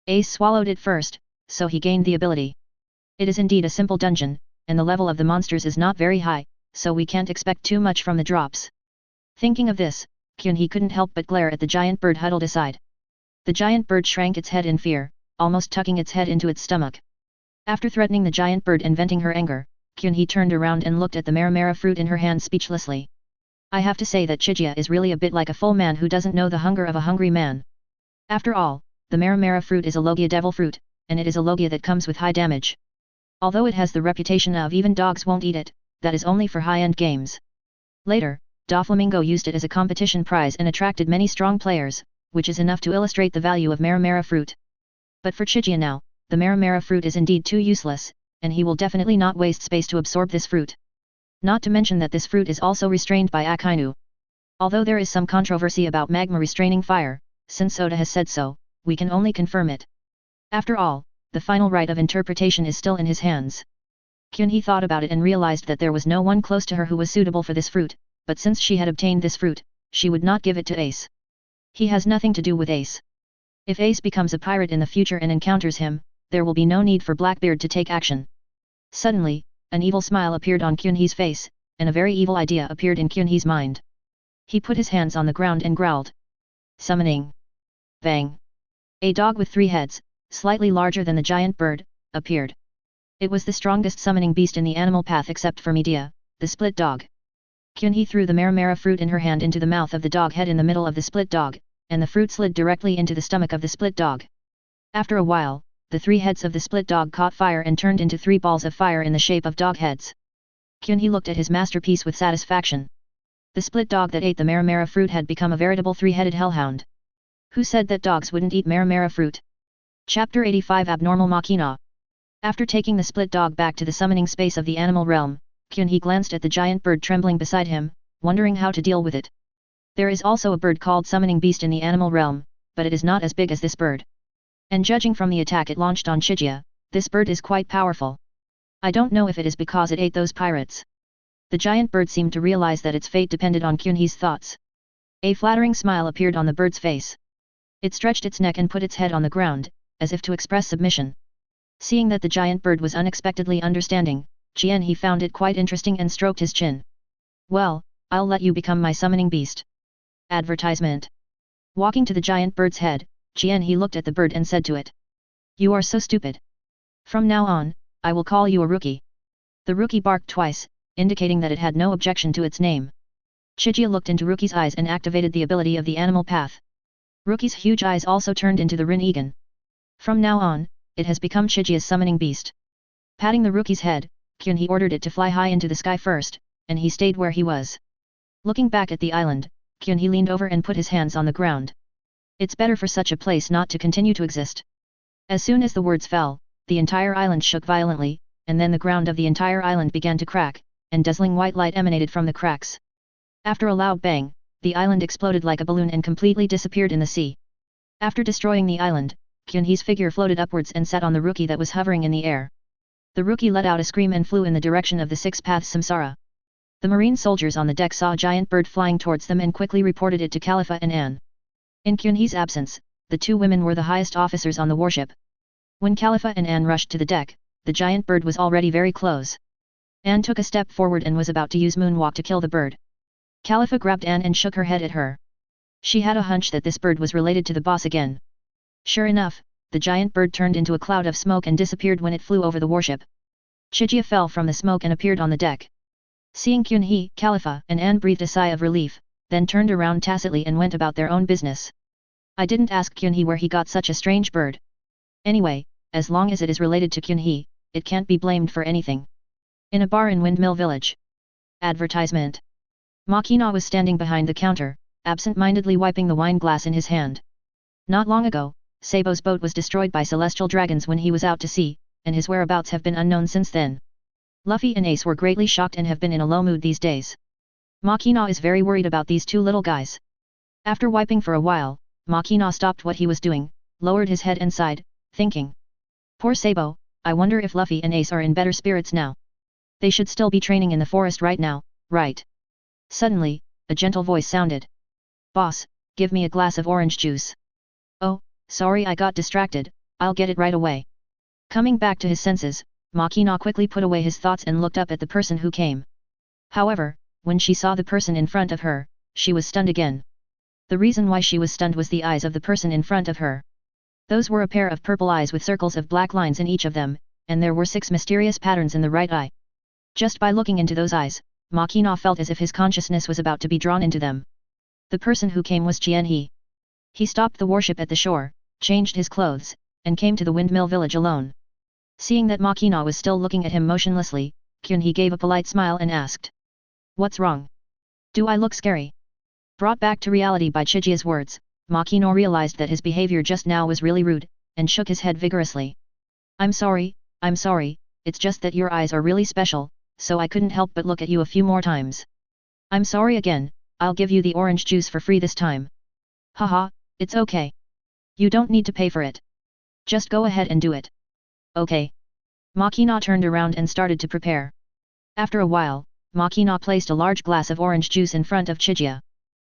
Speaker 1: Ace swallowed it first, so he gained the ability. It is indeed a simple dungeon, and the level of the monsters is not very high, so we can't expect too much from the drops. Thinking of this, Kyun-hee couldn't help but glare at the giant bird huddled aside. The giant bird shrank its head in fear, almost tucking its head into its stomach. After threatening the giant bird and venting her anger, Kyun-hee turned around and looked at the Maramara fruit in her hand speechlessly. I have to say that Chigia is really a bit like a full man who doesn't know the hunger of a hungry man. After all, the Maramara fruit is a Logia devil fruit, and it is a Logia that comes with high damage. Although it has the reputation of even dogs won't eat it, that is only for high-end games. Later, Doflamingo used it as a competition prize and attracted many strong players, which is enough to illustrate the value of Maramara fruit. But for Chigia now, the Maramara fruit is indeed too useless, and he will definitely not waste space to absorb this fruit. Not to mention that this fruit is also restrained by Akainu. Although there is some controversy about magma restraining fire, since Oda has said so, we can only confirm it. After all, the final right of interpretation is still in his hands. Kyun-hee thought about it and realized that there was no one close to her who was suitable for this fruit, but since she had obtained this fruit, she would not give it to Ace. He has nothing to do with Ace. If Ace becomes a pirate in the future and encounters him, there will be no need for Blackbeard to take action. Suddenly, an evil smile appeared on Kyun-hee's face, and a very evil idea appeared in Kyun-hee's mind. He put his hands on the ground and growled. Summoning. Bang. A dog with 3 heads, slightly larger than the giant bird, appeared. It was the strongest summoning beast in the animal path except for Medea, the split dog. Kyun-hee threw the Maramara fruit in her hand into the mouth of the dog head in the middle of the split dog, and the fruit slid directly into the stomach of the split dog. After a while, the 3 heads of the split dog caught fire and turned into 3 balls of fire in the shape of dog heads. Kyun-hee looked at his masterpiece with satisfaction. The split dog that ate the Maramara fruit had become a veritable 3-headed hellhound. Who said that dogs wouldn't eat Maramara fruit? Chapter 85 Abnormal Machina. After taking the split dog back to the summoning space of the animal realm, Kyun-hee glanced at the giant bird trembling beside him, wondering how to deal with it. There is also a bird called Summoning Beast in the animal realm, but it is not as big as this bird. And judging from the attack it launched on Chigia, this bird is quite powerful. I don't know if it is because it ate those pirates. The giant bird seemed to realize that its fate depended on Kyun-hee's thoughts. A flattering smile appeared on the bird's face. It stretched its neck and put its head on the ground, as if to express submission. Seeing that the giant bird was unexpectedly understanding, Jianhe found it quite interesting and stroked his chin. Well, I'll let you become my summoning beast. Advertisement. Walking to the giant bird's head, Jianhe looked at the bird and said to it. You are so stupid. From now on, I will call you a rookie. The rookie barked twice, indicating that it had no objection to its name. Chiga looked into Rookie's eyes and activated the ability of the animal path. Rookie's huge eyes also turned into the Rinnegan. From now on, it has become Chiga's summoning beast. Patting the rookie's head, Jianhe ordered it to fly high into the sky first, and he stayed where he was. Looking back at the island, Jianhe leaned over and put his hands on the ground. It's better for such a place not to continue to exist. As soon as the words fell, the entire island shook violently, and then the ground of the entire island began to crack, and dazzling white light emanated from the cracks. After a loud bang, the island exploded like a balloon and completely disappeared in the sea. After destroying the island, Jianhe's figure floated upwards and sat on the rookie that was hovering in the air. The rookie let out a scream and flew in the direction of the six paths samsara. The marine soldiers on the deck saw a giant bird flying towards them and quickly reported it to Khalifa and Anne. In Jianhe's absence, the two women were the highest officers on the warship. When Khalifa and Anne rushed to the deck, the giant bird was already very close. Anne took a step forward and was about to use moonwalk to kill the bird. Khalifa grabbed Anne and shook her head at her. She had a hunch that this bird was related to the boss again. Sure enough, the giant bird turned into a cloud of smoke and disappeared when it flew over the warship. Chiga fell from the smoke and appeared on the deck. Seeing Jianhe, Khalifa and Anne breathed a sigh of relief, then turned around tacitly and went about their own business. I didn't ask Jianhe where he got such a strange bird. Anyway, as long as it is related to Jianhe, it can't be blamed for anything. In a bar in Windmill Village. Advertisement. Makina was standing behind the counter, absent-mindedly wiping the wine glass in his hand. Not long ago, Sabo's boat was destroyed by celestial dragons when he was out to sea, and his whereabouts have been unknown since then. Luffy and Ace were greatly shocked and have been in a low mood these days. Makina is very worried about these two little guys. After wiping for a while, Makina stopped what he was doing, lowered his head and sighed, thinking. Poor Sabo, I wonder if Luffy and Ace are in better spirits now. They should still be training in the forest right now, right? Suddenly, a gentle voice sounded. Boss, give me a glass of orange juice. Oh, sorry I got distracted, I'll get it right away. Coming back to his senses, Makina quickly put away his thoughts and looked up at the person who came. However, when she saw the person in front of her, she was stunned again. The reason why she was stunned was the eyes of the person in front of her. Those were a pair of purple eyes with circles of black lines in each of them, and there were 6 mysterious patterns in the right eye. Just by looking into those eyes, Makina felt as if his consciousness was about to be drawn into them. The person who came was Jianhe. He stopped the warship at the shore, changed his clothes, and came to the windmill village alone. Seeing that Makina was still looking at him motionlessly, Jianhe gave a polite smile and asked. What's wrong? Do I look scary? Brought back to reality by Chiga's words, Makina realized that his behavior just now was really rude, and shook his head vigorously. I'm sorry, it's just that your eyes are really special, so I couldn't help but look at you a few more times. I'm sorry again, I'll give you the orange juice for free this time. Haha, it's okay. You don't need to pay for it. Just go ahead and do it. Okay. Makina turned around and started to prepare. After a while, Makina placed a large glass of orange juice in front of Chiga.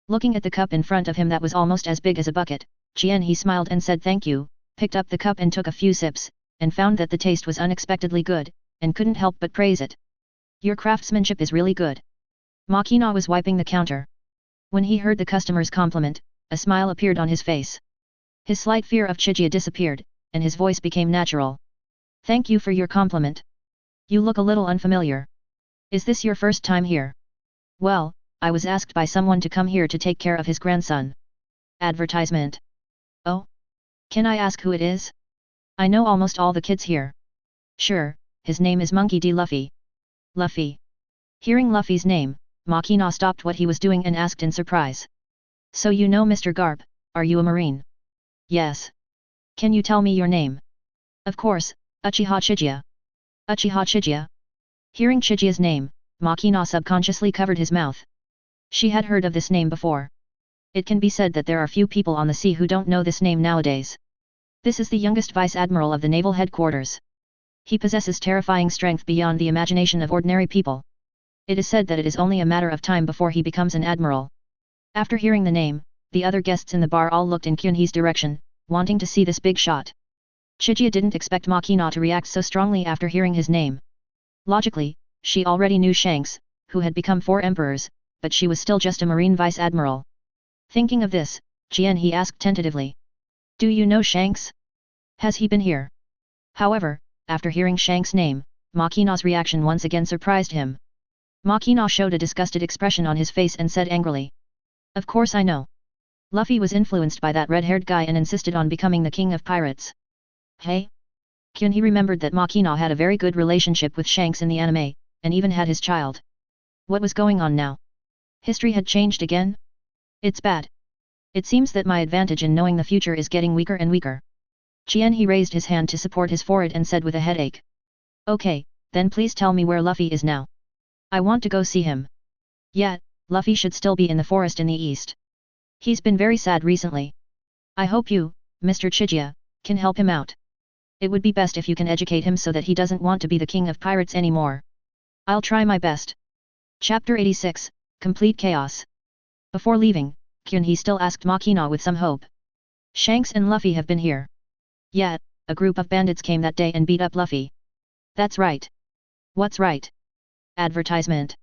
Speaker 1: Looking at the cup in front of him that was almost as big as a bucket, Jianhe smiled and said thank you, picked up the cup and took a few sips, and found that the taste was unexpectedly good, and couldn't help but praise it. Your craftsmanship is really good. Makina was wiping the counter. When he heard the customer's compliment, a smile appeared on his face. His slight fear of Chiga disappeared, and his voice became natural. Thank you for your compliment. You look a little unfamiliar. Is this your first time here? Well, I was asked by someone to come here to take care of his grandson. Advertisement. Oh? Can I ask who it is? I know almost all the kids here. Sure, his name is Monkey D. Luffy. Luffy. Hearing Luffy's name, Makina stopped what he was doing and asked in surprise. So you know Mr. Garp, are you a marine? Yes. Can you tell me your name? Of course, Uchiha Chiga. Uchiha Chiga. Hearing Chiga's name, Makina subconsciously covered his mouth. She had heard of this name before. It can be said that there are few people on the sea who don't know this name nowadays. This is the youngest vice admiral of the naval headquarters. He possesses terrifying strength beyond the imagination of ordinary people. It is said that it is only a matter of time before he becomes an admiral. After hearing the name, the other guests in the bar all looked in Jianhe's direction, wanting to see this big shot. Chiga didn't expect Makina to react so strongly after hearing his name. Logically, she already knew Shanks, who had become 4 emperors, but she was still just a marine vice-admiral. Thinking of this, he asked tentatively. Do you know Shanks? Has he been here? However, after hearing Shanks' name, Makina's reaction once again surprised him. Makina showed a disgusted expression on his face and said angrily. Of course I know. Luffy was influenced by that red-haired guy and insisted on becoming the king of pirates. Hey? He remembered that Makina had a very good relationship with Shanks in the anime, and even had his child. What was going on now? History had changed again? It's bad. It seems that my advantage in knowing the future is getting weaker and weaker. He raised his hand to support his forehead and said with a headache. Okay, then please tell me where Luffy is now. I want to go see him. Yet, Luffy should still be in the forest in the east. He's been very sad recently. I hope you, Mr. Chiga, can help him out. It would be best if you can educate him so that he doesn't want to be the king of pirates anymore. I'll try my best. Chapter 86, Complete Chaos. Before leaving, he still asked Makina with some hope. Shanks and Luffy have been here. Yet, a group of bandits came that day and beat up Luffy. That's right. What's right? Advertisement.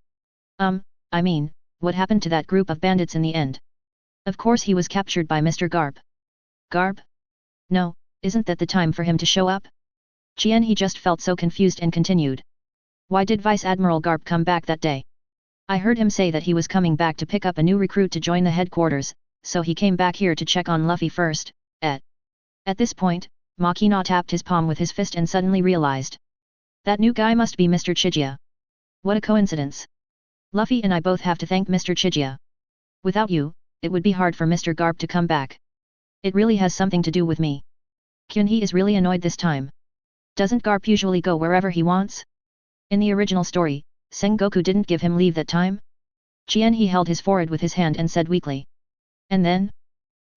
Speaker 1: I mean, what happened to that group of bandits in the end? Of course he was captured by Mr. Garp. Garp? No, isn't that the time for him to show up? He just felt so confused and continued. Why did Vice Admiral Garp come back that day? I heard him say that he was coming back to pick up a new recruit to join the headquarters, so he came back here to check on Luffy first. At this point, Makina tapped his palm with his fist and suddenly realized. That new guy must be Mr. Chiga. What a coincidence. Luffy and I both have to thank Mr. Chiga. Without you, it would be hard for Mr. Garp to come back. It really has something to do with me. He is really annoyed this time. Doesn't Garp usually go wherever he wants? In the original story, Sengoku didn't give him leave that time? He held his forehead with his hand and said weakly. And then?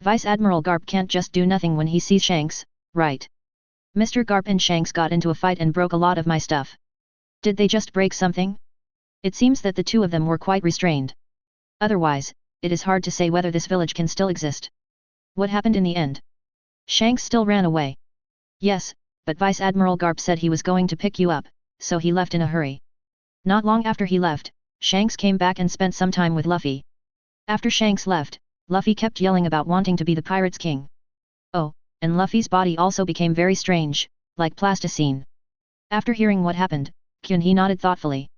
Speaker 1: Vice Admiral Garp can't just do nothing when he sees Shanks, right? Mr. Garp and Shanks got into a fight and broke a lot of my stuff. Did they just break something? It seems that the two of them were quite restrained. Otherwise, it is hard to say whether this village can still exist. What happened in the end? Shanks still ran away. Yes, but Vice Admiral Garp said he was going to pick you up, so he left in a hurry. Not long after he left, Shanks came back and spent some time with Luffy. After Shanks left, Luffy kept yelling about wanting to be the pirate's king. Oh, and Luffy's body also became very strange, like plasticine. After hearing what happened, he nodded thoughtfully.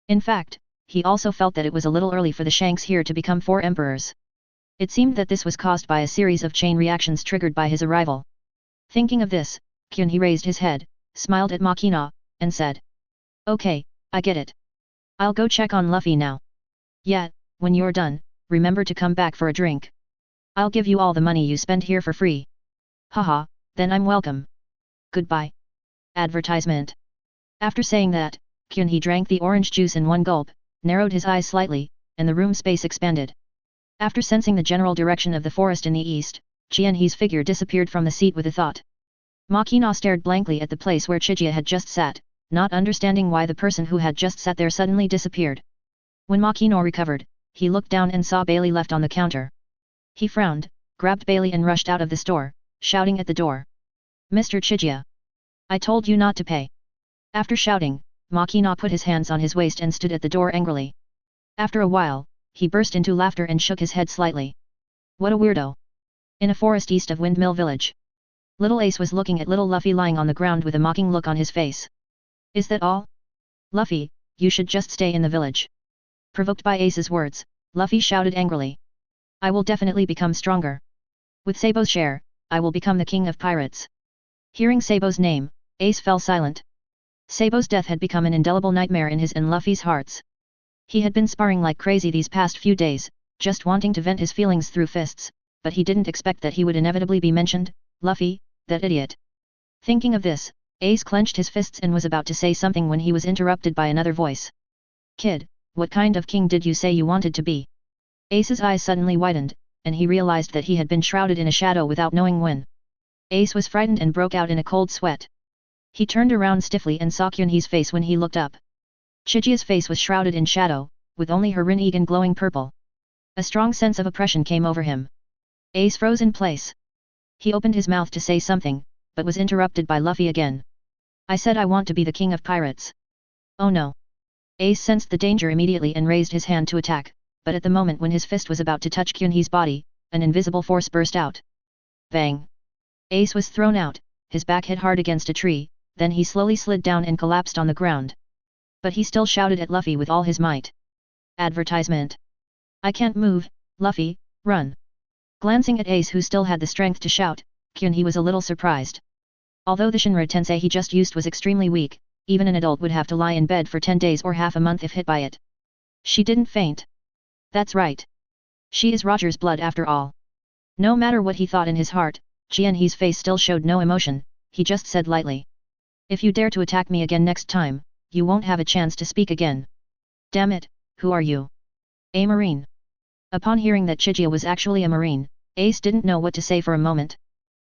Speaker 1: In fact, he also felt that it was a little early for the Shanks here to become 4 emperors. It seemed that this was caused by a series of chain reactions triggered by his arrival. Thinking of this, he raised his head, smiled at Makina, and said. Okay, I get it. I'll go check on Luffy now. Yet, when you're done, remember to come back for a drink. I'll give you all the money you spend here for free. Haha, then I'm welcome. Goodbye. Advertisement. After saying that, he drank the orange juice in one gulp, narrowed his eyes slightly, and the room space expanded. After sensing the general direction of the forest in the east, He's figure disappeared from the seat with a thought. Makina stared blankly at the place where Chiga had just sat, not understanding why the person who had just sat there suddenly disappeared. When Makina recovered, he looked down and saw Bailey left on the counter. He frowned, grabbed Bailey and rushed out of the store, shouting at the door. Mr. Chiga! I told you not to pay. After shouting, Makina put his hands on his waist and stood at the door angrily. After a while, he burst into laughter and shook his head slightly. What a weirdo! In a forest east of Windmill Village. Little Ace was looking at little Luffy lying on the ground with a mocking look on his face. Is that all? Luffy, you should just stay in the village. Provoked by Ace's words, Luffy shouted angrily. I will definitely become stronger. With Sabo's share, I will become the king of pirates. Hearing Sabo's name, Ace fell silent. Sabo's death had become an indelible nightmare in his and Luffy's hearts. He had been sparring like crazy these past few days, just wanting to vent his feelings through fists, but he didn't expect that he would inevitably be mentioned. Luffy, that idiot. Thinking of this, Ace clenched his fists and was about to say something when he was interrupted by another voice. Kid, what kind of king did you say you wanted to be? Ace's eyes suddenly widened, and he realized that he had been shrouded in a shadow without knowing when. Ace was frightened and broke out in a cold sweat. He turned around stiffly and saw Kyunhee's face when he looked up. Chijia's face was shrouded in shadow, with only her Rinnegan glowing purple. A strong sense of oppression came over him. Ace froze in place. He opened his mouth to say something, but was interrupted by Luffy again. I said I want to be the king of pirates. Oh no. Ace sensed the danger immediately and raised his hand to attack, but at the moment when his fist was about to touch Kyunhee's body, an invisible force burst out. Bang! Ace was thrown out, his back hit hard against a tree, then he slowly slid down and collapsed on the ground. But he still shouted at Luffy with all his might. Advertisement. I can't move, Luffy, run. Glancing at Ace who still had the strength to shout, Kyunhee was a little surprised. Although the Shinra Tensei he just used was extremely weak, even an adult would have to lie in bed for 10 days or half a month if hit by it. She didn't faint. That's right. She is Roger's blood after all. No matter what he thought in his heart, Kyunhee's face still showed no emotion, he just said lightly. If you dare to attack me again next time, you won't have a chance to speak again. Damn it, who are you? A Marine. Upon hearing that Chiga was actually a Marine, Ace didn't know what to say for a moment.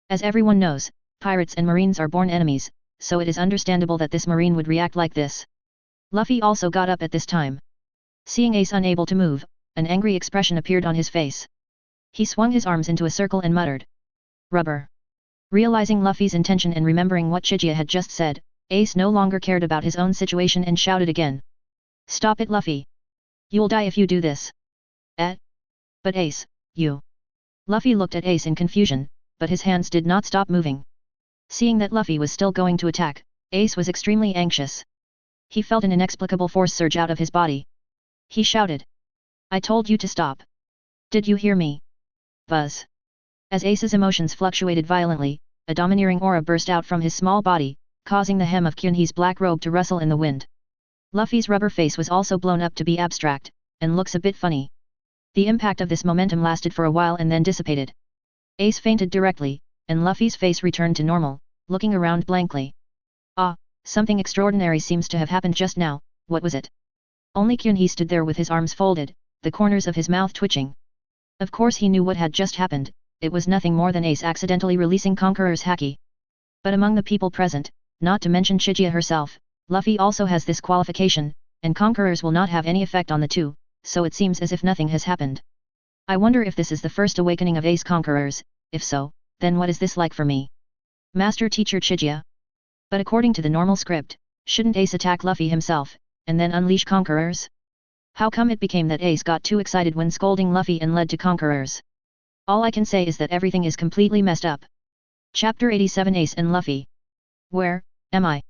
Speaker 1: As everyone knows, pirates and Marines are born enemies, so it is understandable that this Marine would react like this. Luffy also got up at this time. Seeing Ace unable to move, an angry expression appeared on his face. He swung his arms into a circle and muttered. Rubber. Realizing Luffy's intention and remembering what Chiga had just said, Ace no longer cared about his own situation and shouted again. Stop it, Luffy. You'll die if you do this. But Ace, you. Luffy looked at Ace in confusion, but his hands did not stop moving. Seeing that Luffy was still going to attack, Ace was extremely anxious. He felt an inexplicable force surge out of his body. He shouted. I told you to stop. Did you hear me? Buzz. As Ace's emotions fluctuated violently, a domineering aura burst out from his small body, causing the hem of Kyunhee's black robe to rustle in the wind. Luffy's rubber face was also blown up to be abstract, and looks a bit funny. The impact of this momentum lasted for a while and then dissipated. Ace fainted directly, and Luffy's face returned to normal, looking around blankly. Ah, something extraordinary seems to have happened just now, what was it? Only Kyunhee stood there with his arms folded, the corners of his mouth twitching. Of course he knew what had just happened, it was nothing more than Ace accidentally releasing Conqueror's haki. But among the people present, not to mention Chiga herself, Luffy also has this qualification, and Conquerors will not have any effect on the two, so it seems as if nothing has happened. I wonder if this is the first awakening of Ace Conquerors, if so, then what is this like for me? Master Teacher Chiga? But according to the normal script, shouldn't Ace attack Luffy himself, and then unleash Conquerors? How come it became that Ace got too excited when scolding Luffy and led to Conquerors? All I can say is that everything is completely messed up. Chapter 87 Ace and Luffy. Where am I?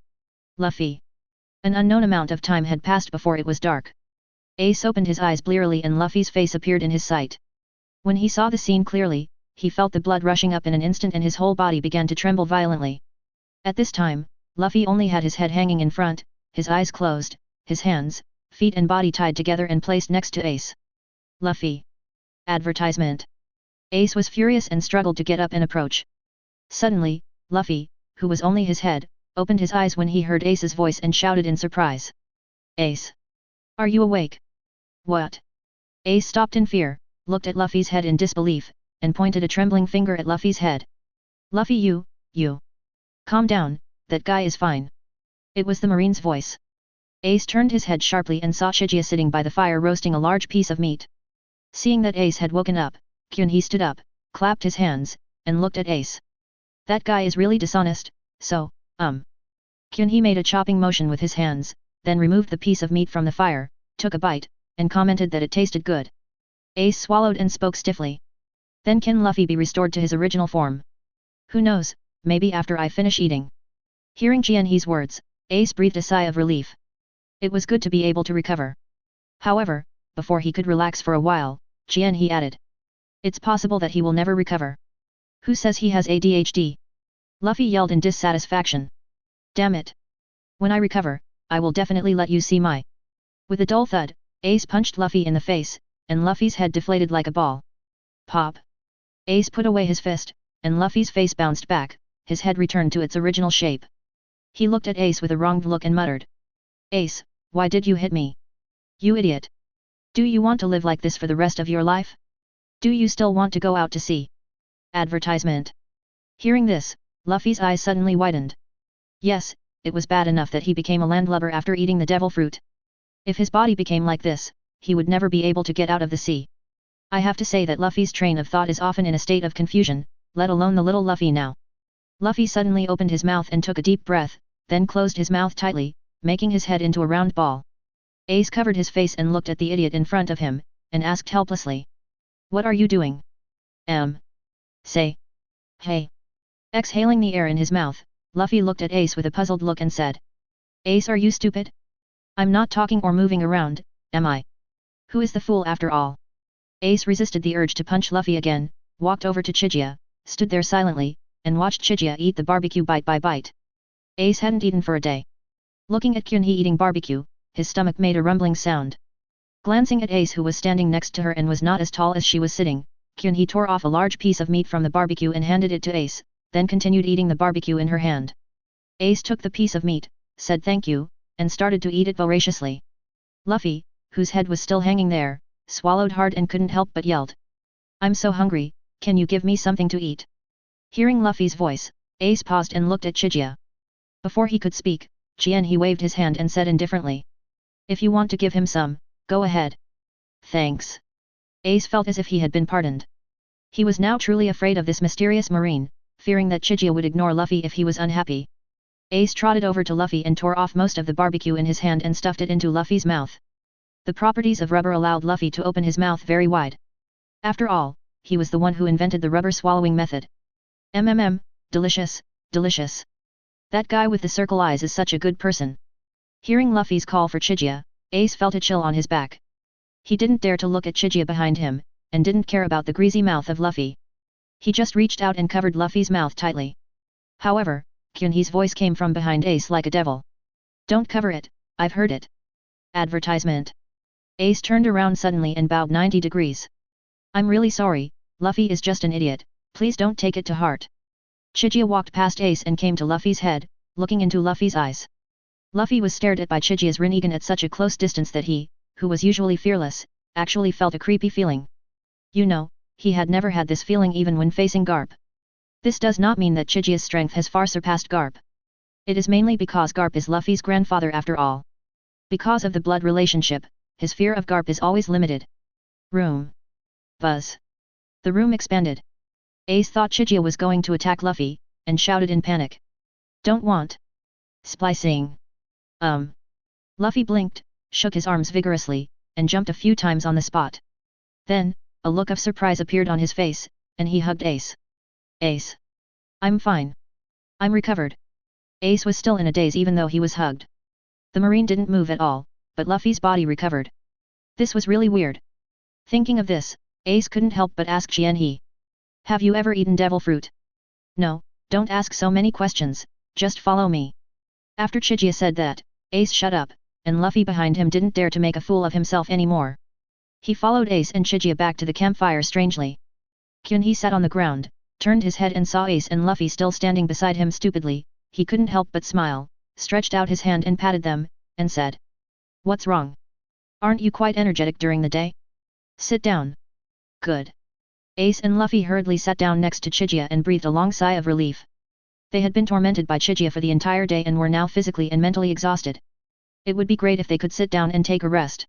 Speaker 1: Luffy. An unknown amount of time had passed before it was dark. Ace opened his eyes blearily and Luffy's face appeared in his sight. When he saw the scene clearly, he felt the blood rushing up in an instant and his whole body began to tremble violently. At this time, Luffy only had his head hanging in front, his eyes closed, his hands, feet and body tied together and placed next to Ace. Luffy. Advertisement. Ace was furious and struggled to get up and approach. Suddenly, Luffy, who was only his head, opened his eyes when he heard Ace's voice and shouted in surprise. Ace. Are you awake? What? Ace stopped in fear, looked at Luffy's head in disbelief, and pointed a trembling finger at Luffy's head. Luffy you. Calm down, that guy is fine. It was the Marine's voice. Ace turned his head sharply and saw Chiga sitting by the fire roasting a large piece of meat. Seeing that Ace had woken up, Kyunhee stood up, clapped his hands, and looked at Ace. That guy is really dishonest, so, Kyunhee made a chopping motion with his hands, then removed the piece of meat from the fire, took a bite, and commented that it tasted good. Ace swallowed and spoke stiffly. Then can Luffy be restored to his original form? Who knows, maybe after I finish eating. Hearing Kyunhee's words, Ace breathed a sigh of relief. It was good to be able to recover. However, before he could relax for a while, Kyunhee added. It's possible that he will never recover. Who says he has ADHD? Luffy yelled in dissatisfaction. Damn it. When I recover, I will definitely let you see my. With a dull thud, Ace punched Luffy in the face, and Luffy's head deflated like a ball. Pop. Ace put away his fist, and Luffy's face bounced back, his head returned to its original shape. He looked at Ace with a wronged look and muttered. Ace, why did you hit me? You idiot. Do you want to live like this for the rest of your life? Do you still want to go out to sea? Advertisement. Hearing this, Luffy's eyes suddenly widened. Yes, it was bad enough that he became a landlubber after eating the devil fruit. If his body became like this, he would never be able to get out of the sea. I have to say that Luffy's train of thought is often in a state of confusion, let alone the little Luffy now. Luffy suddenly opened his mouth and took a deep breath, then closed his mouth tightly, making his head into a round ball. Ace covered his face and looked at the idiot in front of him, and asked helplessly. What are you doing? Say. Hey. Exhaling the air in his mouth, Luffy looked at Ace with a puzzled look and said. Ace, are you stupid? I'm not talking or moving around, am I? Who is the fool after all? Ace resisted the urge to punch Luffy again, walked over to Chiga, stood there silently, and watched Chiga eat the barbecue bite by bite. Ace hadn't eaten for a day. Looking at Kyunhee eating barbecue, his stomach made a rumbling sound. Glancing at Ace, who was standing next to her and was not as tall as she was sitting, Kyunhee tore off a large piece of meat from the barbecue and handed it to Ace, then continued eating the barbecue in her hand. Ace took the piece of meat, said thank you, and started to eat it voraciously. Luffy, whose head was still hanging there, swallowed hard and couldn't help but yelled. I'm so hungry, can you give me something to eat? Hearing Luffy's voice, Ace paused and looked at Chiga. Before he could speak, he waved his hand and said indifferently. If you want to give him some, go ahead. Thanks. Ace felt as if he had been pardoned. He was now truly afraid of this mysterious marine, fearing that Chiga would ignore Luffy if he was unhappy. Ace trotted over to Luffy and tore off most of the barbecue in his hand and stuffed it into Luffy's mouth. The properties of rubber allowed Luffy to open his mouth very wide. After all, he was the one who invented the rubber swallowing method. Delicious, delicious. That guy with the circle eyes is such a good person. Hearing Luffy's call for Chiga, Ace felt a chill on his back. He didn't dare to look at Chiga behind him, and didn't care about the greasy mouth of Luffy. He just reached out and covered Luffy's mouth tightly. However, Kyunhee's voice came from behind Ace like a devil. Don't cover it, I've heard it. Advertisement. Ace turned around suddenly and bowed 90 degrees. I'm really sorry, Luffy is just an idiot, please don't take it to heart. Chiga walked past Ace and came to Luffy's head, looking into Luffy's eyes. Luffy was stared at by Chiga's Rinnegan at such a close distance that he, who was usually fearless, actually felt a creepy feeling. You know, he had never had this feeling even when facing Garp. This does not mean that Chiga's strength has far surpassed Garp. It is mainly because Garp is Luffy's grandfather after all. Because of the blood relationship, his fear of Garp is always limited. Room. Buzz. The room expanded. Ace thought Chiga was going to attack Luffy, and shouted in panic. Don't want. Splicing. Luffy blinked, shook his arms vigorously, and jumped a few times on the spot. Then, a look of surprise appeared on his face, and he hugged Ace. Ace. I'm fine. I'm recovered. Ace was still in a daze even though he was hugged. The marine didn't move at all, but Luffy's body recovered. This was really weird. Thinking of this, Ace couldn't help but ask Qianhe. Have you ever eaten devil fruit? No, don't ask so many questions, just follow me. After Chiga said that, Ace shut up, and Luffy behind him didn't dare to make a fool of himself anymore. He followed Ace and Chiga back to the campfire strangely. Kyunhee sat on the ground, turned his head and saw Ace and Luffy still standing beside him stupidly. He couldn't help but smile, stretched out his hand and patted them, and said. What's wrong? Aren't you quite energetic during the day? Sit down. Good. Ace and Luffy hurriedly sat down next to Chiga and breathed a long sigh of relief. They had been tormented by Chiga for the entire day and were now physically and mentally exhausted. It would be great if they could sit down and take a rest.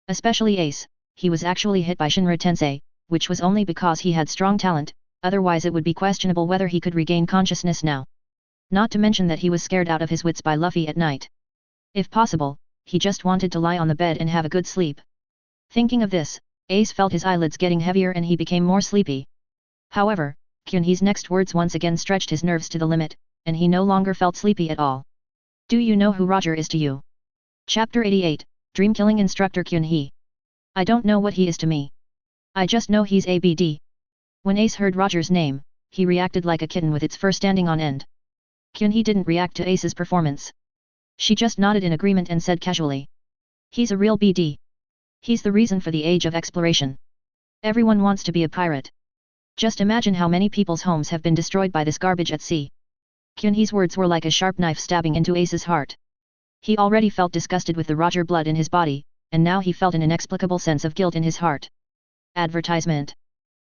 Speaker 1: Especially Ace, he was actually hit by Shinra Tensei, which was only because he had strong talent, otherwise it would be questionable whether he could regain consciousness now. Not to mention that he was scared out of his wits by Luffy at night. If possible, he just wanted to lie on the bed and have a good sleep. Thinking of this, Ace felt his eyelids getting heavier and he became more sleepy. However, Kyunhee's next words once again stretched his nerves to the limit, and he no longer felt sleepy at all. Do you know who Roger is to you? Chapter 88, Dream Killing Instructor Kyunhee. I don't know what he is to me. I just know he's ABD. When Ace heard Roger's name, he reacted like a kitten with its fur standing on end. Kyunhee didn't react to Ace's performance. She just nodded in agreement and said casually. He's a real BD. He's the reason for the age of exploration. Everyone wants to be a pirate. Just imagine how many people's homes have been destroyed by this garbage at sea. Kyunhee's words were like a sharp knife stabbing into Ace's heart. He already felt disgusted with the Roger blood in his body, and now he felt an inexplicable sense of guilt in his heart. Advertisement.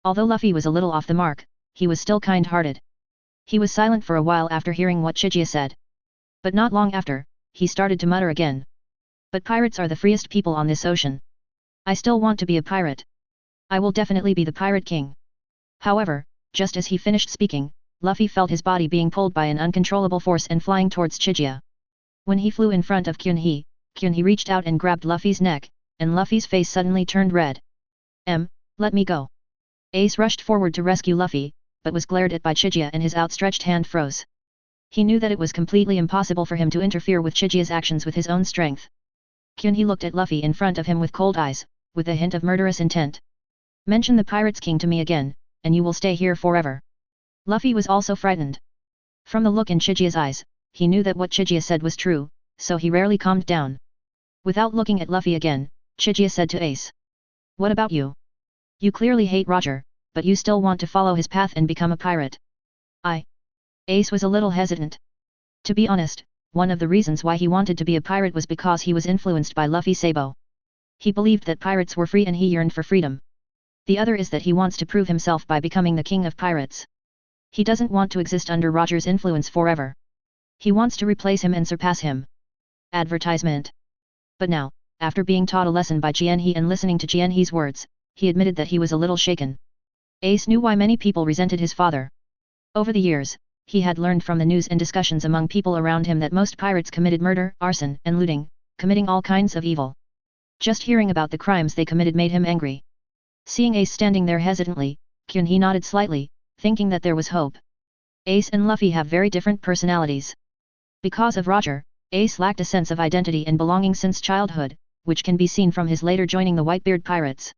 Speaker 1: Although Luffy was a little off the mark, he was still kind-hearted. He was silent for a while after hearing what Chiga said. But not long after, he started to mutter again. But pirates are the freest people on this ocean. I still want to be a pirate. I will definitely be the pirate king. However, just as he finished speaking, Luffy felt his body being pulled by an uncontrollable force and flying towards Chiga. When he flew in front of Kyunhee reached out and grabbed Luffy's neck, and Luffy's face suddenly turned red. Let me go. Ace rushed forward to rescue Luffy, but was glared at by Chiga and his outstretched hand froze. He knew that it was completely impossible for him to interfere with Chiga's actions with his own strength. Kyunhee looked at Luffy in front of him with cold eyes, with a hint of murderous intent. Mention the Pirates King to me again, and you will stay here forever. Luffy was also frightened. From the look in Chiga's eyes, he knew that what Chiga said was true, so he rarely calmed down. Without looking at Luffy again, Chiga said to Ace. What about you? You clearly hate Roger, but you still want to follow his path and become a pirate. Ace was a little hesitant. To be honest, one of the reasons why he wanted to be a pirate was because he was influenced by Luffy Sabo. He believed that pirates were free and he yearned for freedom. The other is that he wants to prove himself by becoming the king of pirates. He doesn't want to exist under Roger's influence forever. He wants to replace him and surpass him. Advertisement. But now, after being taught a lesson by Jianhe and listening to Jianhe's words, he admitted that he was a little shaken. Ace knew why many people resented his father. Over the years, he had learned from the news and discussions among people around him that most pirates committed murder, arson, and looting, committing all kinds of evil. Just hearing about the crimes they committed made him angry. Seeing Ace standing there hesitantly, Kyunhee nodded slightly, thinking that there was hope. Ace and Luffy have very different personalities. Because of Roger, Ace lacked a sense of identity and belonging since childhood, which can be seen from his later joining the Whitebeard Pirates.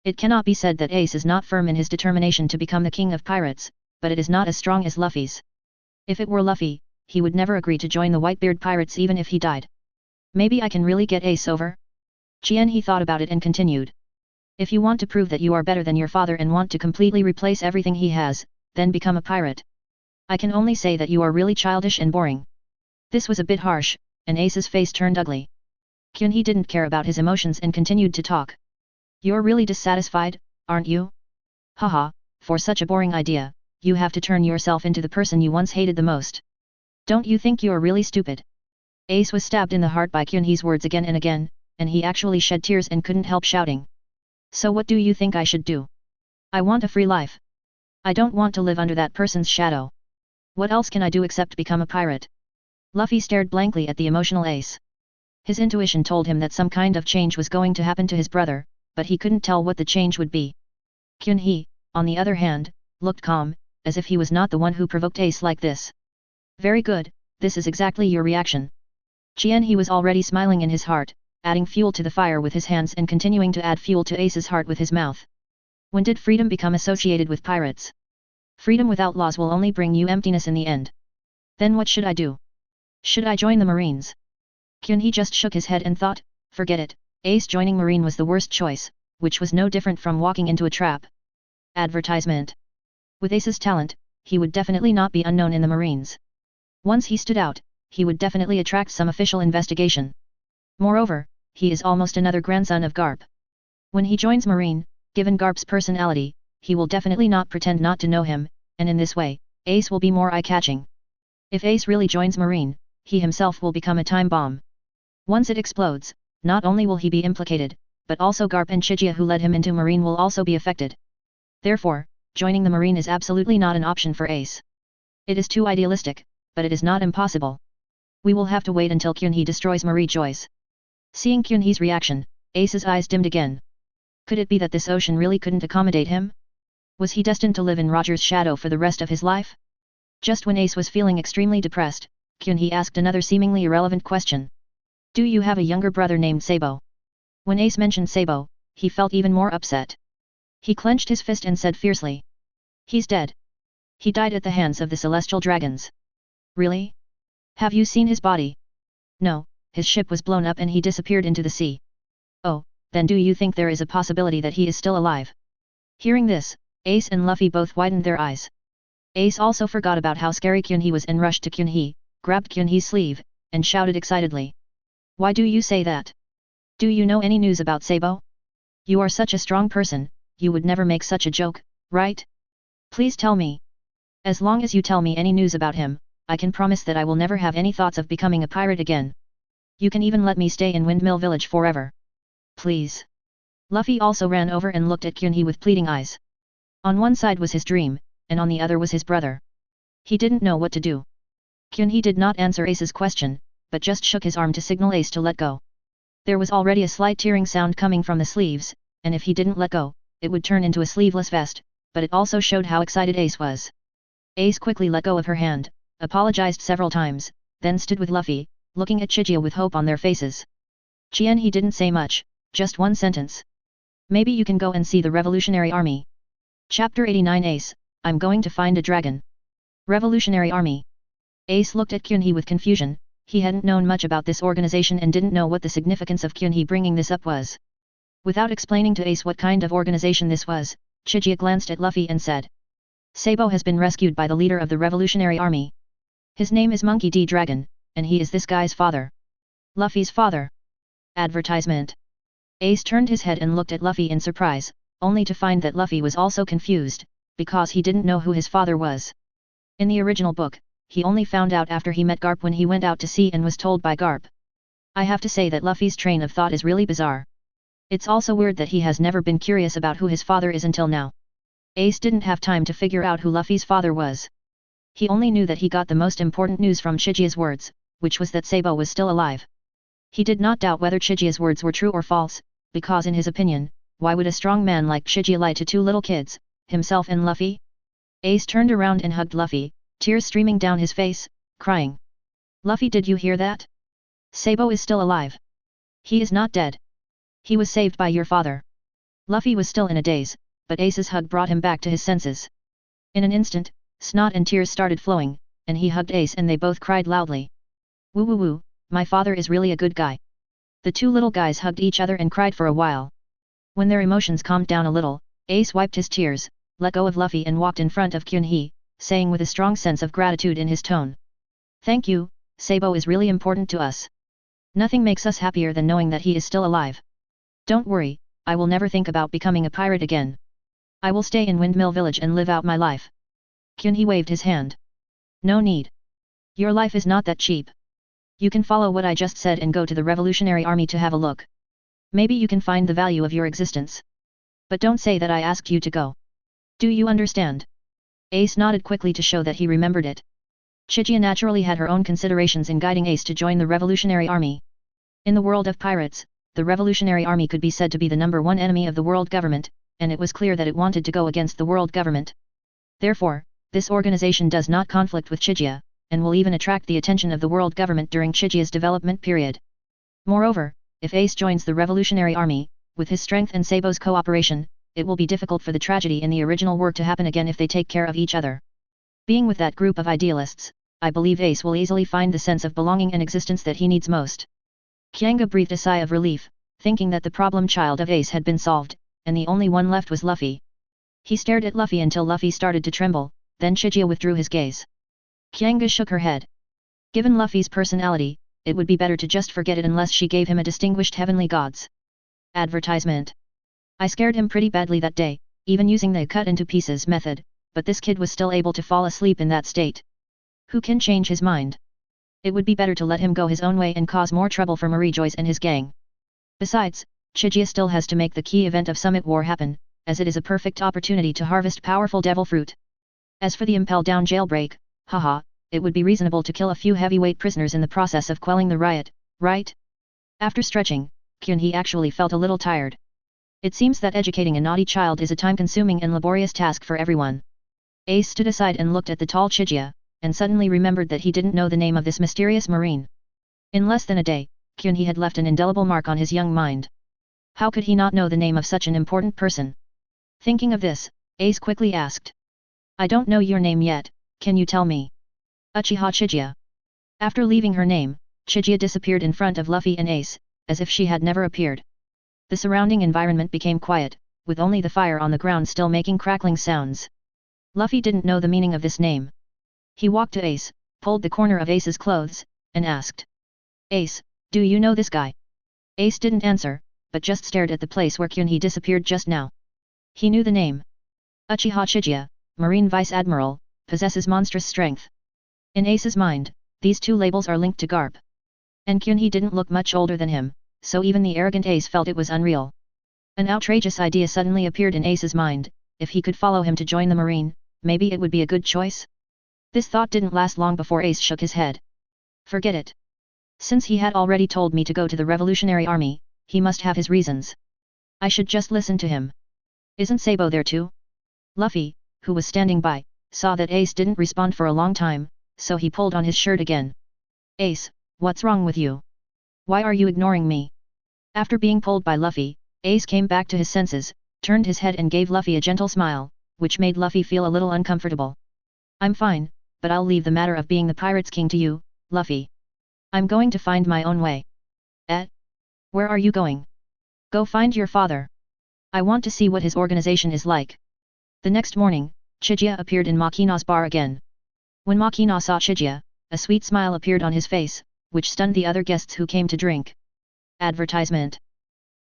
Speaker 1: It cannot be said that Ace is not firm in his determination to become the king of pirates, but it is not as strong as Luffy's. If it were Luffy, he would never agree to join the Whitebeard Pirates even if he died. Maybe I can really get Ace over? Jianhe thought about it and continued. If you want to prove that you are better than your father and want to completely replace everything he has, then become a pirate. I can only say that you are really childish and boring. This was a bit harsh, and Ace's face turned ugly. Kyunhee didn't care about his emotions and continued to talk. You're really dissatisfied, aren't you? Haha, for such a boring idea, you have to turn yourself into the person you once hated the most. Don't you think you're really stupid? Ace was stabbed in the heart by Kyunhee's words again and again, and he actually shed tears and couldn't help shouting. So what do you think I should do? I want a free life. I don't want to live under that person's shadow. What else can I do except become a pirate? Luffy stared blankly at the emotional Ace. His intuition told him that some kind of change was going to happen to his brother, but he couldn't tell what the change would be. Kyunhee, on the other hand, looked calm, as if he was not the one who provoked Ace like this. Very good, this is exactly your reaction. Jianhe was already smiling in his heart, adding fuel to the fire with his hands and continuing to add fuel to Ace's heart with his mouth. When did freedom become associated with pirates? Freedom without laws will only bring you emptiness in the end. Then what should I do? Should I join the Marines? Kyunhee just shook his head and thought, forget it, Ace joining Marine was the worst choice, which was no different from walking into a trap. Advertisement. With Ace's talent, he would definitely not be unknown in the Marines. Once he stood out, he would definitely attract some official investigation. Moreover, he is almost another grandson of Garp. When he joins Marine, given Garp's personality, he will definitely not pretend not to know him, and in this way, Ace will be more eye-catching. If Ace really joins Marine, he himself will become a time bomb. Once it explodes, not only will he be implicated, but also Garp and Chiga who led him into Marine will also be affected. Therefore, joining the Marine is absolutely not an option for Ace. It is too idealistic, but it is not impossible. We will have to wait until Kyunhee destroys Marie Joyce. Seeing Kyunhee's reaction, Ace's eyes dimmed again. Could it be that this ocean really couldn't accommodate him? Was he destined to live in Roger's shadow for the rest of his life? Just when Ace was feeling extremely depressed, Kyunhee asked another seemingly irrelevant question. Do you have a younger brother named Sabo? When Ace mentioned Sabo, he felt even more upset. He clenched his fist and said fiercely. He's dead. He died at the hands of the celestial dragons. Really? Have you seen his body? No, his ship was blown up and he disappeared into the sea. Oh, then do you think there is a possibility that he is still alive? Hearing this, Ace and Luffy both widened their eyes. Ace also forgot about how scary Kyunhee was and rushed to Kyunhee, grabbed Kyunhee's sleeve, and shouted excitedly. Why do you say that? Do you know any news about Sabo? You are such a strong person, you would never make such a joke, right? Please tell me. As long as you tell me any news about him, I can promise that I will never have any thoughts of becoming a pirate again. You can even let me stay in Windmill Village forever. Please. Luffy also ran over and looked at Kyunhee with pleading eyes. On one side was his dream, and on the other was his brother. He didn't know what to do. Kyunhee did not answer Ace's question, but just shook his arm to signal Ace to let go. There was already a slight tearing sound coming from the sleeves, and if he didn't let go, it would turn into a sleeveless vest, but it also showed how excited Ace was. Ace quickly let go of her hand, apologized several times, then stood with Luffy, looking at Chigia with hope on their faces. He didn't say much, just one sentence. Maybe you can go and see the Revolutionary Army. Chapter 89 Ace, I'm going to find a dragon. Revolutionary Army. Ace looked at Kyunhee with confusion. He hadn't known much about this organization and didn't know what the significance of Kyunhee bringing this up was. Without explaining to Ace what kind of organization this was, Chigia glanced at Luffy and said. Sabo has been rescued by the leader of the Revolutionary Army. His name is Monkey D. Dragon, and he is this guy's father. Luffy's father. Advertisement. Ace turned his head and looked at Luffy in surprise, only to find that Luffy was also confused, because he didn't know who his father was. In the original book, he only found out after he met Garp when he went out to sea and was told by Garp. I have to say that Luffy's train of thought is really bizarre. It's also weird that he has never been curious about who his father is until now. Ace didn't have time to figure out who Luffy's father was. He only knew that he got the most important news from Chigia's words, which was that Sabo was still alive. He did not doubt whether Chigia's words were true or false, because in his opinion, why would a strong man like Chigia lie to two little kids, himself and Luffy? Ace turned around and hugged Luffy, tears streaming down his face, crying. Luffy, did you hear that? Sabo is still alive. He is not dead. He was saved by your father. Luffy was still in a daze, but Ace's hug brought him back to his senses. In an instant, snot and tears started flowing, and he hugged Ace and they both cried loudly. Woo woo woo, my father is really a good guy. The two little guys hugged each other and cried for a while. When their emotions calmed down a little, Ace wiped his tears, let go of Luffy and walked in front of Kyunhee, saying with a strong sense of gratitude in his tone. Thank you, Sabo is really important to us. Nothing makes us happier than knowing that he is still alive. Don't worry, I will never think about becoming a pirate again. I will stay in Windmill Village and live out my life. Kyunhee waved his hand. No need. Your life is not that cheap. You can follow what I just said and go to the Revolutionary Army to have a look. Maybe you can find the value of your existence. But don't say that I asked you to go. Do you understand? Ace nodded quickly to show that he remembered it. Chigia naturally had her own considerations in guiding Ace to join the Revolutionary Army. In the world of pirates, the Revolutionary Army could be said to be the #1 enemy of the world government, and it was clear that it wanted to go against the world government. Therefore, this organization does not conflict with Chigia, and will even attract the attention of the world government during Chigia's development period. Moreover, if Ace joins the Revolutionary Army, with his strength and Sabo's cooperation, it will be difficult for the tragedy in the original work to happen again if they take care of each other. Being with that group of idealists, I believe Ace will easily find the sense of belonging and existence that he needs most. Kyanga breathed a sigh of relief, thinking that the problem child of Ace had been solved, and the only one left was Luffy. He stared at Luffy until Luffy started to tremble, then Chigia withdrew his gaze. Kyanga shook her head. Given Luffy's personality, it would be better to just forget it unless she gave him a distinguished heavenly gods. Advertisement. I scared him pretty badly that day, even using the cut into pieces method, but this kid was still able to fall asleep in that state. Who can change his mind? It would be better to let him go his own way and cause more trouble for Marijoyce and his gang. Besides, Chigia still has to make the key event of Summit War happen, as it is a perfect opportunity to harvest powerful devil fruit. As for the Impel Down jailbreak, haha, it would be reasonable to kill a few heavyweight prisoners in the process of quelling the riot, right? After stretching, Kyunhee actually felt a little tired. It seems that educating a naughty child is a time-consuming and laborious task for everyone. Ace stood aside and looked at the tall Chigia, and suddenly remembered that he didn't know the name of this mysterious marine. In less than a day, Kyunhee had left an indelible mark on his young mind. How could he not know the name of such an important person? Thinking of this, Ace quickly asked. I don't know your name yet, can you tell me? Uchiha Chiga. After leaving her name, Chigia disappeared in front of Luffy and Ace, as if she had never appeared. The surrounding environment became quiet, with only the fire on the ground still making crackling sounds. Luffy didn't know the meaning of this name. He walked to Ace, pulled the corner of Ace's clothes, and asked. Ace, do you know this guy? Ace didn't answer, but just stared at the place where Kyunhee disappeared just now. He knew the name. Uchiha Chiga, Marine Vice Admiral, possesses monstrous strength. In Ace's mind, these two labels are linked to Garp. And Kyunhee didn't look much older than him, so even the arrogant Ace felt it was unreal. An outrageous idea suddenly appeared in Ace's mind: if he could follow him to join the Marine, maybe it would be a good choice? This thought didn't last long before Ace shook his head. Forget it. Since he had already told me to go to the Revolutionary Army, he must have his reasons. I should just listen to him. Isn't Sabo there too? Luffy, who was standing by, saw that Ace didn't respond for a long time, so he pulled on his shirt again. Ace, what's wrong with you? Why are you ignoring me? After being pulled by Luffy, Ace came back to his senses, turned his head and gave Luffy a gentle smile, which made Luffy feel a little uncomfortable. I'm fine, but I'll leave the matter of being the Pirates King to you, Luffy. I'm going to find my own way. Where are you going? Go find your father. I want to see what his organization is like. The next morning, Chiga appeared in Makina's bar again. When Makina saw Chiga, a sweet smile appeared on his face, which stunned the other guests who came to drink. Advertisement.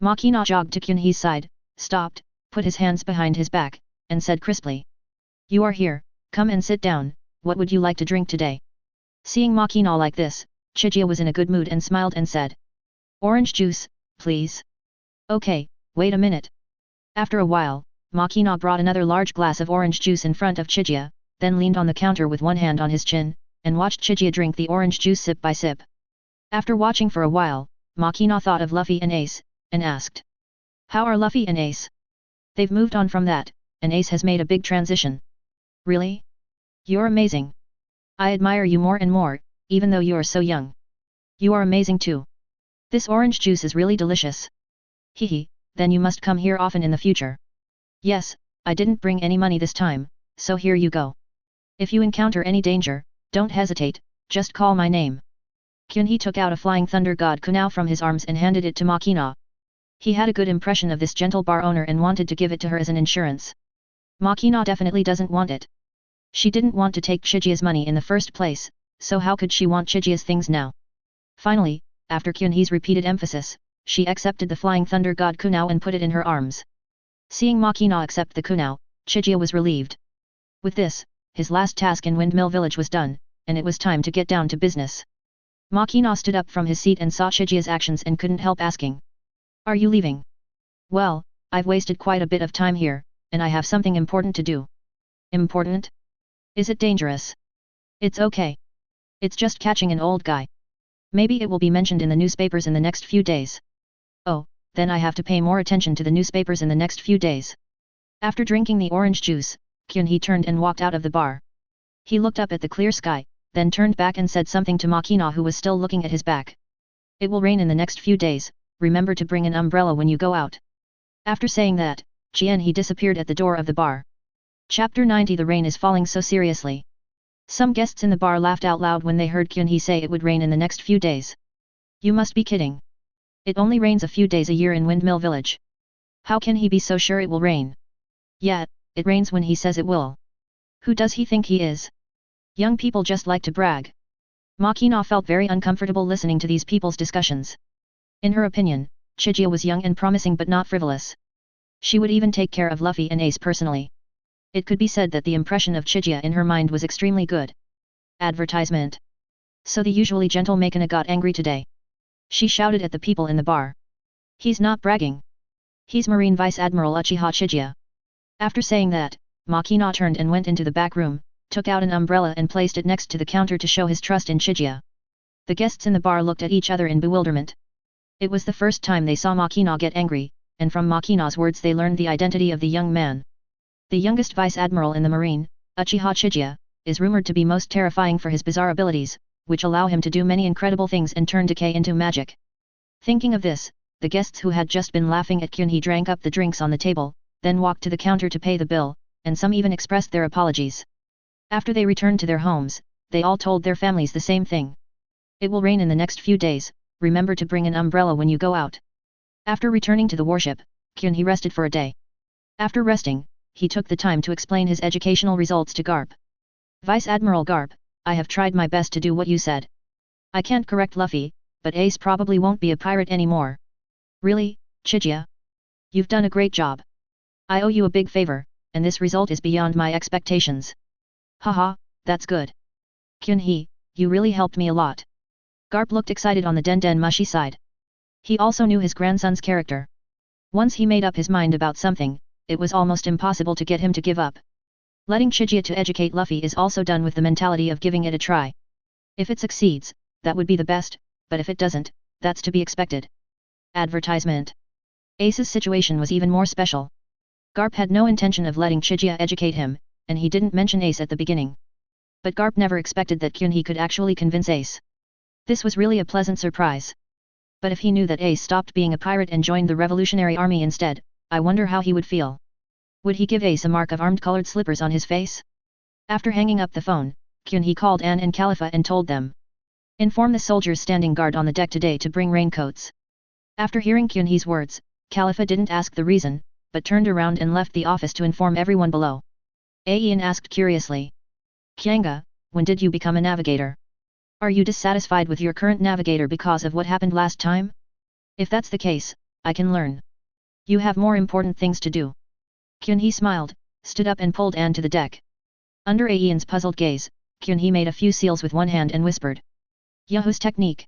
Speaker 1: Makina jogged to Kyunhee's side, stopped, put his hands behind his back, and said crisply. You are here, come and sit down, what would you like to drink today? Seeing Makina like this, Chiga was in a good mood and smiled and said. Orange juice, please. Okay, wait a minute. After a while, Makina brought another large glass of orange juice in front of Chiga, then leaned on the counter with one hand on his chin, and watched Chiga drink the orange juice sip by sip. After watching for a while, Makina thought of Luffy and Ace, and asked. How are Luffy and Ace? They've moved on from that, and Ace has made a big transition. Really? You're amazing. I admire you more and more, even though you're so young. You are amazing too. This orange juice is really delicious. Hehe, then you must come here often in the future. Yes, I didn't bring any money this time, so here you go. If you encounter any danger, don't hesitate, just call my name. Kyunhee took out a flying thunder god kunai from his arms and handed it to Makina. He had a good impression of this gentle bar owner and wanted to give it to her as an insurance. Makina definitely doesn't want it. She didn't want to take Chiga's money in the first place, so how could she want Chiga's things now? Finally, after Kyunhee's repeated emphasis, she accepted the flying thunder god kunai and put it in her arms. Seeing Makina accept the kunai, Chiga was relieved. With this, his last task in Windmill Village was done, and it was time to get down to business. Makina stood up from his seat and saw Chiga's actions and couldn't help asking. Are you leaving? Well, I've wasted quite a bit of time here, and I have something important to do. Important? Is it dangerous? It's okay. It's just catching an old guy. Maybe it will be mentioned in the newspapers in the next few days. Oh, then I have to pay more attention to the newspapers in the next few days. After drinking the orange juice, Kyunhee turned and walked out of the bar. He looked up at the clear sky, then turned back and said something to Makina who was still looking at his back. It will rain in the next few days, remember to bring an umbrella when you go out. After saying that, Kyunhee disappeared at the door of the bar. Chapter 90. The rain is falling so seriously. Some guests in the bar laughed out loud when they heard Kyunhee say it would rain in the next few days. You must be kidding. It only rains a few days a year in Windmill Village. How can he be so sure it will rain? Yet, it rains when he says it will. Who does he think he is? Young people just like to brag. Makina felt very uncomfortable listening to these people's discussions. In her opinion, Chiga was young and promising but not frivolous. She would even take care of Luffy and Ace personally. It could be said that the impression of Chiga in her mind was extremely good. Advertisement. So the usually gentle Makina got angry today. She shouted at the people in the bar. He's not bragging. He's Marine Vice Admiral Uchiha Chiga. After saying that, Makina turned and went into the back room, took out an umbrella and placed it next to the counter to show his trust in Chiga. The guests in the bar looked at each other in bewilderment. It was the first time they saw Makina get angry, and from Makina's words they learned the identity of the young man. The youngest Vice Admiral in the Marine, Uchiha Chiga, is rumored to be most terrifying for his bizarre abilities, which allow him to do many incredible things and turn decay into magic. Thinking of this, the guests who had just been laughing at Kyunhee drank up the drinks on the table, then walked to the counter to pay the bill, and some even expressed their apologies. After they returned to their homes, they all told their families the same thing. It will rain in the next few days, remember to bring an umbrella when you go out. After returning to the warship, Kyunhee rested for a day. After resting, he took the time to explain his educational results to Garp. Vice Admiral Garp, I have tried my best to do what you said. I can't correct Luffy, but Ace probably won't be a pirate anymore. Really, Chiga? You've done a great job. I owe you a big favor, and this result is beyond my expectations. Haha, that's good. Kyunhee, you really helped me a lot. Garp looked excited on the Den Mushi side. He also knew his grandson's character. Once he made up his mind about something, it was almost impossible to get him to give up. Letting Chiga to educate Luffy is also done with the mentality of giving it a try. If it succeeds, that would be the best, but if it doesn't, that's to be expected. Advertisement. Ace's situation was even more special. Garp had no intention of letting Chiga educate him, and he didn't mention Ace at the beginning. But Garp never expected that Kyunhee could actually convince Ace. This was really a pleasant surprise. But if he knew that Ace stopped being a pirate and joined the Revolutionary Army instead, I wonder how he would feel. Would he give Ace a mark of armed colored slippers on his face? After hanging up the phone, Kyunhee called Anne and Khalifa and told them. Inform the soldiers standing guard on the deck today to bring raincoats. After hearing Kyunhee's words, Khalifa didn't ask the reason, but turned around and left the office to inform everyone below. Ian asked curiously. Kyanga, when did you become a navigator? Are you dissatisfied with your current navigator because of what happened last time? If that's the case, I can learn. You have more important things to do. Kyunhee smiled, stood up and pulled Anne to the deck. Under Ian's puzzled gaze, Kyunhee made a few seals with one hand and whispered. Yahoo's technique.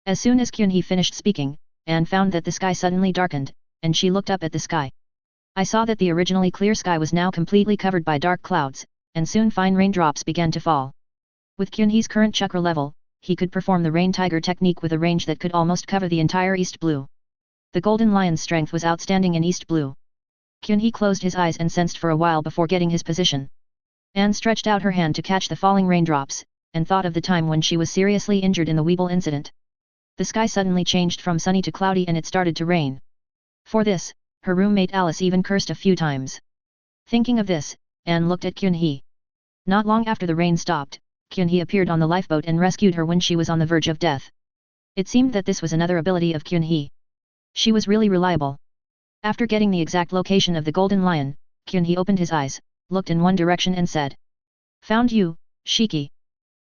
Speaker 1: As soon as Kyunhee finished speaking, Anne found that the sky suddenly darkened, and she looked up at the sky. I saw that the originally clear sky was now completely covered by dark clouds, and soon fine raindrops began to fall. With Kyunhee's current chakra level, he could perform the Rain Tiger technique with a range that could almost cover the entire East Blue. The Golden Lion's strength was outstanding in East Blue. Kyunhee closed his eyes and sensed for a while before getting his position. Anne stretched out her hand to catch the falling raindrops, and thought of the time when she was seriously injured in the Weeble incident. The sky suddenly changed from sunny to cloudy and it started to rain. For this, her roommate Alice even cursed a few times. Thinking of this, Anne looked at Kyunhee. Not long after the rain stopped, Kyunhee appeared on the lifeboat and rescued her when she was on the verge of death. It seemed that this was another ability of Kyunhee. She was really reliable. After getting the exact location of the Golden Lion, Kyunhee opened his eyes, looked in one direction and said. Found you, Shiki.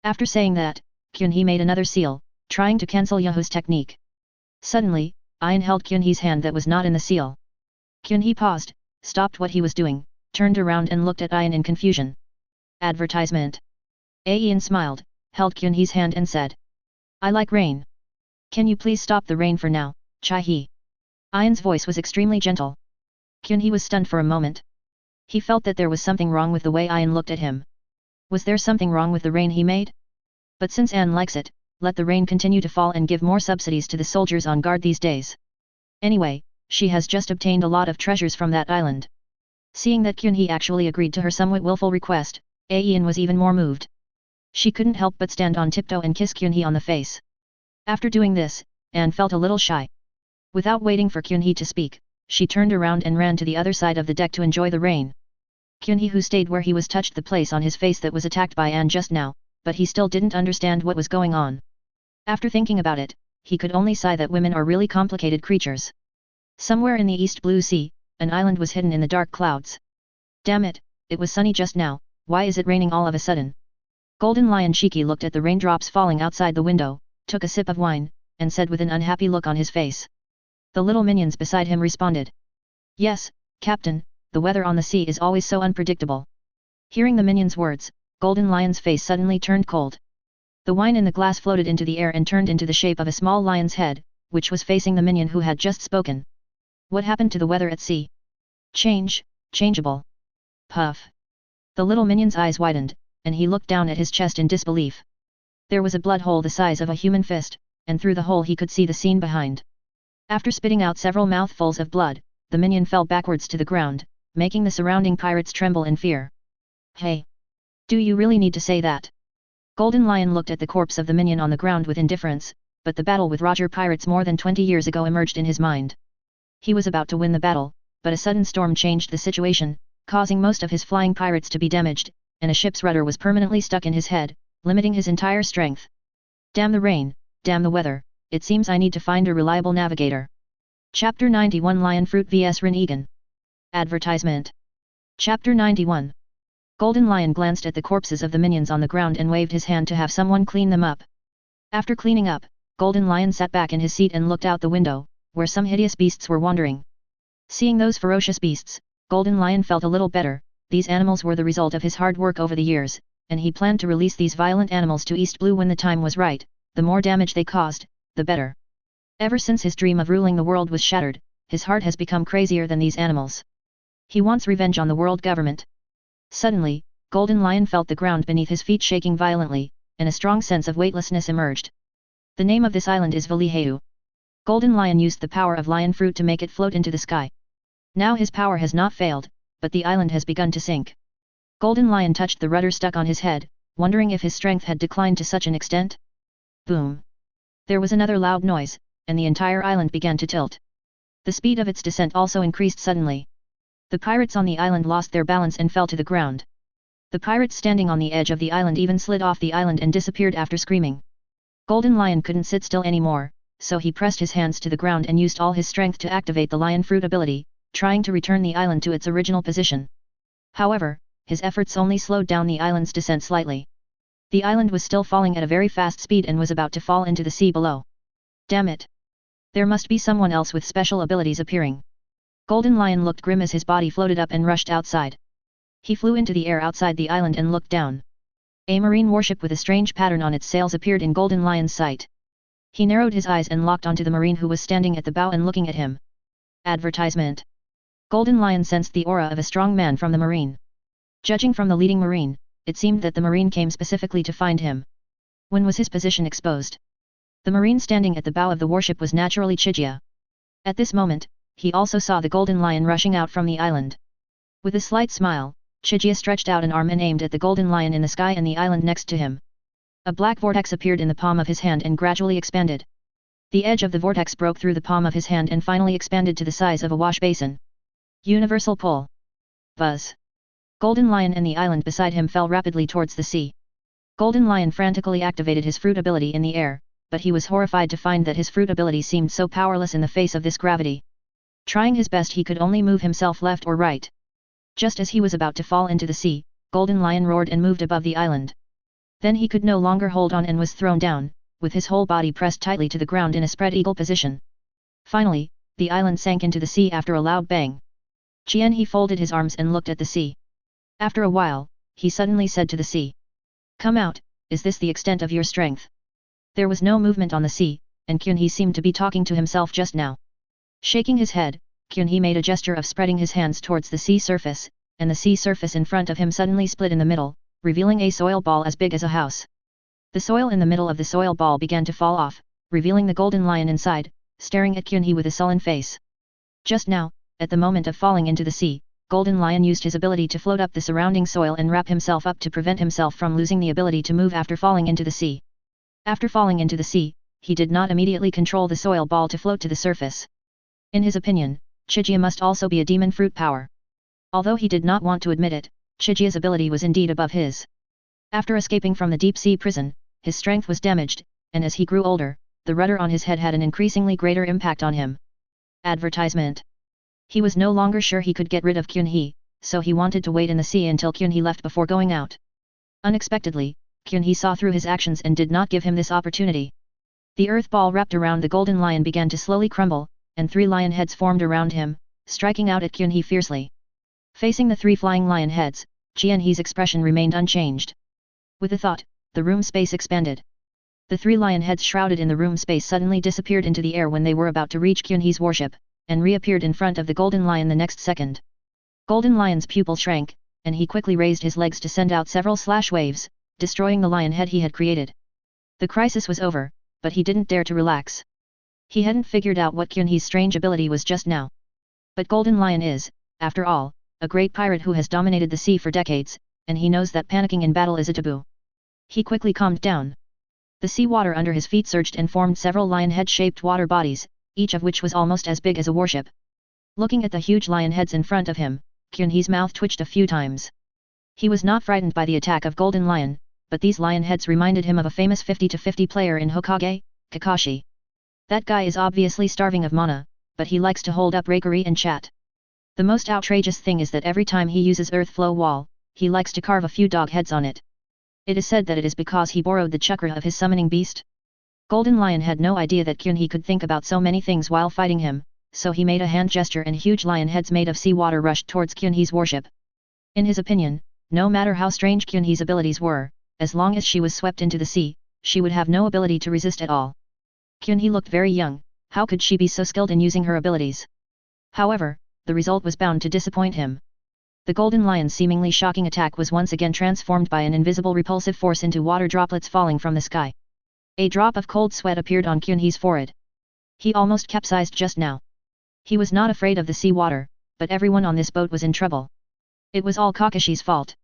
Speaker 1: After saying that, Kyunhee made another seal, trying to cancel Yahoo's technique. Suddenly, Ian held Kyunhee's hand that was not in the seal. Kyunhee paused, stopped what he was doing, turned around and looked at Ian in confusion. Advertisement. Ian smiled, held Kyunhee's hand and said. I like rain. Can you please stop the rain for now, Chai-hee? Ian's voice was extremely gentle. Kyunhee was stunned for a moment. He felt that there was something wrong with the way Ian looked at him. Was there something wrong with the rain he made? But since Anne likes it, let the rain continue to fall and give more subsidies to the soldiers on guard these days. Anyway, she has just obtained a lot of treasures from that island. Seeing that Kyunhee actually agreed to her somewhat willful request, Ian was even more moved. She couldn't help but stand on tiptoe and kiss Kyunhee on the face. After doing this, Anne felt a little shy. Without waiting for Kyunhee to speak, she turned around and ran to the other side of the deck to enjoy the rain. Kyunhee, who stayed where he was, touched the place on his face that was attacked by Anne just now, but he still didn't understand what was going on. After thinking about it, he could only sigh that women are really complicated creatures. Somewhere in the East Blue Sea, an island was hidden in the dark clouds. Damn it, it was sunny just now, why is it raining all of a sudden? Golden Lion Shiki looked at the raindrops falling outside the window, took a sip of wine, and said with an unhappy look on his face. The little minions beside him responded. Yes, Captain, the weather on the sea is always so unpredictable. Hearing the minions' words, Golden Lion's face suddenly turned cold. The wine in the glass floated into the air and turned into the shape of a small lion's head, which was facing the minion who had just spoken. What happened to the weather at sea? Changeable. Puff. The little minion's eyes widened, and he looked down at his chest in disbelief. There was a blood hole the size of a human fist, and through the hole he could see the scene behind. After spitting out several mouthfuls of blood, the minion fell backwards to the ground, making the surrounding pirates tremble in fear. Hey! Do you really need to say that? Golden Lion looked at the corpse of the minion on the ground with indifference, but the battle with Roger pirates more than 20 years ago emerged in his mind. He was about to win the battle, but a sudden storm changed the situation, causing most of his flying pirates to be damaged, and a ship's rudder was permanently stuck in his head, limiting his entire strength. Damn the rain, damn the weather, it seems I need to find a reliable navigator. Chapter 91 Lion Fruit vs Rinnegan. Advertisement. Chapter 91. Golden Lion glanced at the corpses of the minions on the ground and waved his hand to have someone clean them up. After cleaning up, Golden Lion sat back in his seat and looked out the window, where some hideous beasts were wandering. Seeing those ferocious beasts, Golden Lion felt a little better. These animals were the result of his hard work over the years, and he planned to release these violent animals to East Blue when the time was right. The more damage they caused, the better. Ever since his dream of ruling the world was shattered, his heart has become crazier than these animals. He wants revenge on the world government. Suddenly, Golden Lion felt the ground beneath his feet shaking violently, and a strong sense of weightlessness emerged. The name of this island is Valiheu. Golden Lion used the power of lion fruit to make it float into the sky. Now his power has not failed, but the island has begun to sink. Golden Lion touched the rudder stuck on his head, wondering if his strength had declined to such an extent. Boom! There was another loud noise, and the entire island began to tilt. The speed of its descent also increased suddenly. The pirates on the island lost their balance and fell to the ground. The pirates standing on the edge of the island even slid off the island and disappeared after screaming. Golden Lion couldn't sit still anymore, so he pressed his hands to the ground and used all his strength to activate the lion fruit ability, trying to return the island to its original position. However, his efforts only slowed down the island's descent slightly. The island was still falling at a very fast speed and was about to fall into the sea below. Damn it! There must be someone else with special abilities appearing. Golden Lion looked grim as his body floated up and rushed outside. He flew into the air outside the island and looked down. A marine warship with a strange pattern on its sails appeared in Golden Lion's sight. He narrowed his eyes and locked onto the marine who was standing at the bow and looking at him. Advertisement. Golden Lion sensed the aura of a strong man from the marine. Judging from the leading marine, it seemed that the marine came specifically to find him. When was his position exposed? The marine standing at the bow of the warship was naturally Chiga. At this moment, he also saw the Golden Lion rushing out from the island. With a slight smile, Chiga stretched out an arm and aimed at the Golden Lion in the sky and the island next to him. A black vortex appeared in the palm of his hand and gradually expanded. The edge of the vortex broke through the palm of his hand and finally expanded to the size of a wash basin. Universal pull. Buzz. Golden Lion and the island beside him fell rapidly towards the sea. Golden Lion frantically activated his fruit ability in the air, but he was horrified to find that his fruit ability seemed so powerless in the face of this gravity. Trying his best, he could only move himself left or right. Just as he was about to fall into the sea, Golden Lion roared and moved above the island. Then he could no longer hold on and was thrown down, with his whole body pressed tightly to the ground in a spread eagle position. Finally, the island sank into the sea after a loud bang. He folded his arms and looked at the sea. After a while, he suddenly said to the sea. Come out, is this the extent of your strength? There was no movement on the sea, and Kyunhee seemed to be talking to himself just now. Shaking his head, Kyunhee made a gesture of spreading his hands towards the sea surface, and the sea surface in front of him suddenly split in the middle, revealing a soil ball as big as a house. The soil in the middle of the soil ball began to fall off, revealing the Golden Lion inside, staring at Kyunhee with a sullen face. Just now, at the moment of falling into the sea, Golden Lion used his ability to float up the surrounding soil and wrap himself up to prevent himself from losing the ability to move after falling into the sea. After falling into the sea, he did not immediately control the soil ball to float to the surface. In his opinion, Chiga must also be a demon fruit power. Although he did not want to admit it, Chiga's ability was indeed above his. After escaping from the deep-sea prison, his strength was damaged, and as he grew older, the rudder on his head had an increasingly greater impact on him. Advertisement. He was no longer sure he could get rid of Kyunhee, so he wanted to wait in the sea until Kyunhee left before going out. Unexpectedly, Kyunhee saw through his actions and did not give him this opportunity. The earth ball wrapped around the Golden Lion began to slowly crumble, and 3 lion heads formed around him, striking out at Kyunhee fiercely. Facing the 3 flying lion heads, Kyunhee's expression remained unchanged. With a thought, the room space expanded. The 3 lion heads shrouded in the room space suddenly disappeared into the air when they were about to reach Kyunhee's warship, and reappeared in front of the Golden Lion the next second. Golden Lion's pupil shrank, and he quickly raised his legs to send out several slash waves, destroying the lion head he had created. The crisis was over, but he didn't dare to relax. He hadn't figured out what Kyunhee's strange ability was just now. But Golden Lion is, after all, a great pirate who has dominated the sea for decades, and he knows that panicking in battle is a taboo. He quickly calmed down. The sea water under his feet surged and formed several lion head-shaped water bodies, each of which was almost as big as a warship. Looking at the huge lion heads in front of him, Kyunhee's mouth twitched a few times. He was not frightened by the attack of Golden Lion, but these lion heads reminded him of a famous 50-50 player in Hokage, Kakashi. That guy is obviously starving of mana, but he likes to hold up rakery and chat. The most outrageous thing is that every time he uses Earth Flow Wall, he likes to carve a few dog heads on it. It is said that it is because he borrowed the chakra of his summoning beast. Golden Lion had no idea that Kyunhee could think about so many things while fighting him, so he made a hand gesture and huge lion heads made of seawater rushed towards Kyunhee's warship. In his opinion, no matter how strange Kyunhee's abilities were, as long as she was swept into the sea, she would have no ability to resist at all. Kyunhee looked very young, how could she be so skilled in using her abilities? However, the result was bound to disappoint him. The golden lion's seemingly shocking attack was once again transformed by an invisible repulsive force into water droplets falling from the sky. A drop of cold sweat appeared on Kyunhee's forehead. He almost capsized just now. He was not afraid of the sea water, but everyone on this boat was in trouble. It was all Kakashi's fault.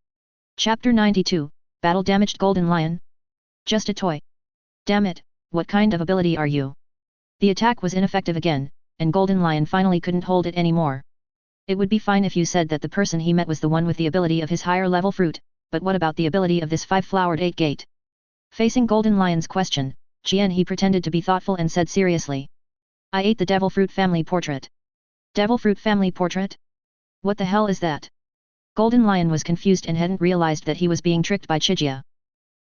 Speaker 1: Chapter 92, Battle Damaged Golden Lion? Just a toy. Damn it, what kind of ability are you? The attack was ineffective again, and Golden Lion finally couldn't hold it anymore. It would be fine if you said that the person he met was the one with the ability of his higher level fruit, but what about the ability of this 5-flowered 8-gate? Facing Golden Lion's question, he pretended to be thoughtful and said seriously. I ate the Devil Fruit Family portrait. Devil Fruit Family portrait? What the hell is that? Golden Lion was confused and hadn't realized that he was being tricked by Chiga.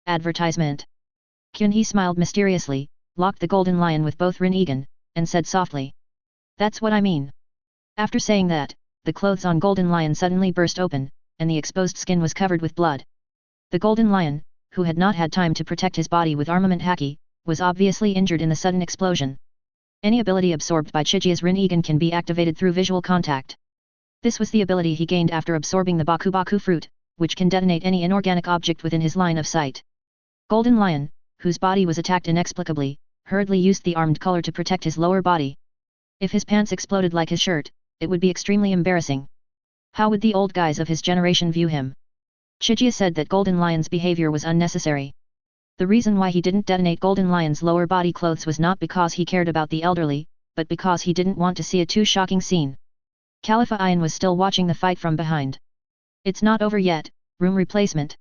Speaker 1: Advertisement. Kyunhee smiled mysteriously, locked the Golden Lion with both Rinnegan, and said softly. That's what I mean. After saying that, the clothes on Golden Lion suddenly burst open, and the exposed skin was covered with blood. The Golden Lion, who had not had time to protect his body with armament haki, was obviously injured in the sudden explosion. Any ability absorbed by Chiga's Rinnegan can be activated through visual contact. This was the ability he gained after absorbing the Baku fruit, which can detonate any inorganic object within his line of sight. Golden Lion, whose body was attacked inexplicably, hurriedly used the armed collar to protect his lower body. If his pants exploded like his shirt, it would be extremely embarrassing. How would the old guys of his generation view him? Chiga said that Golden Lion's behavior was unnecessary. The reason why he didn't detonate Golden Lion's lower body clothes was not because he cared about the elderly, but because he didn't want to see a too shocking scene. Khalifa Ayan was still watching the fight from behind. It's not over yet, room replacement.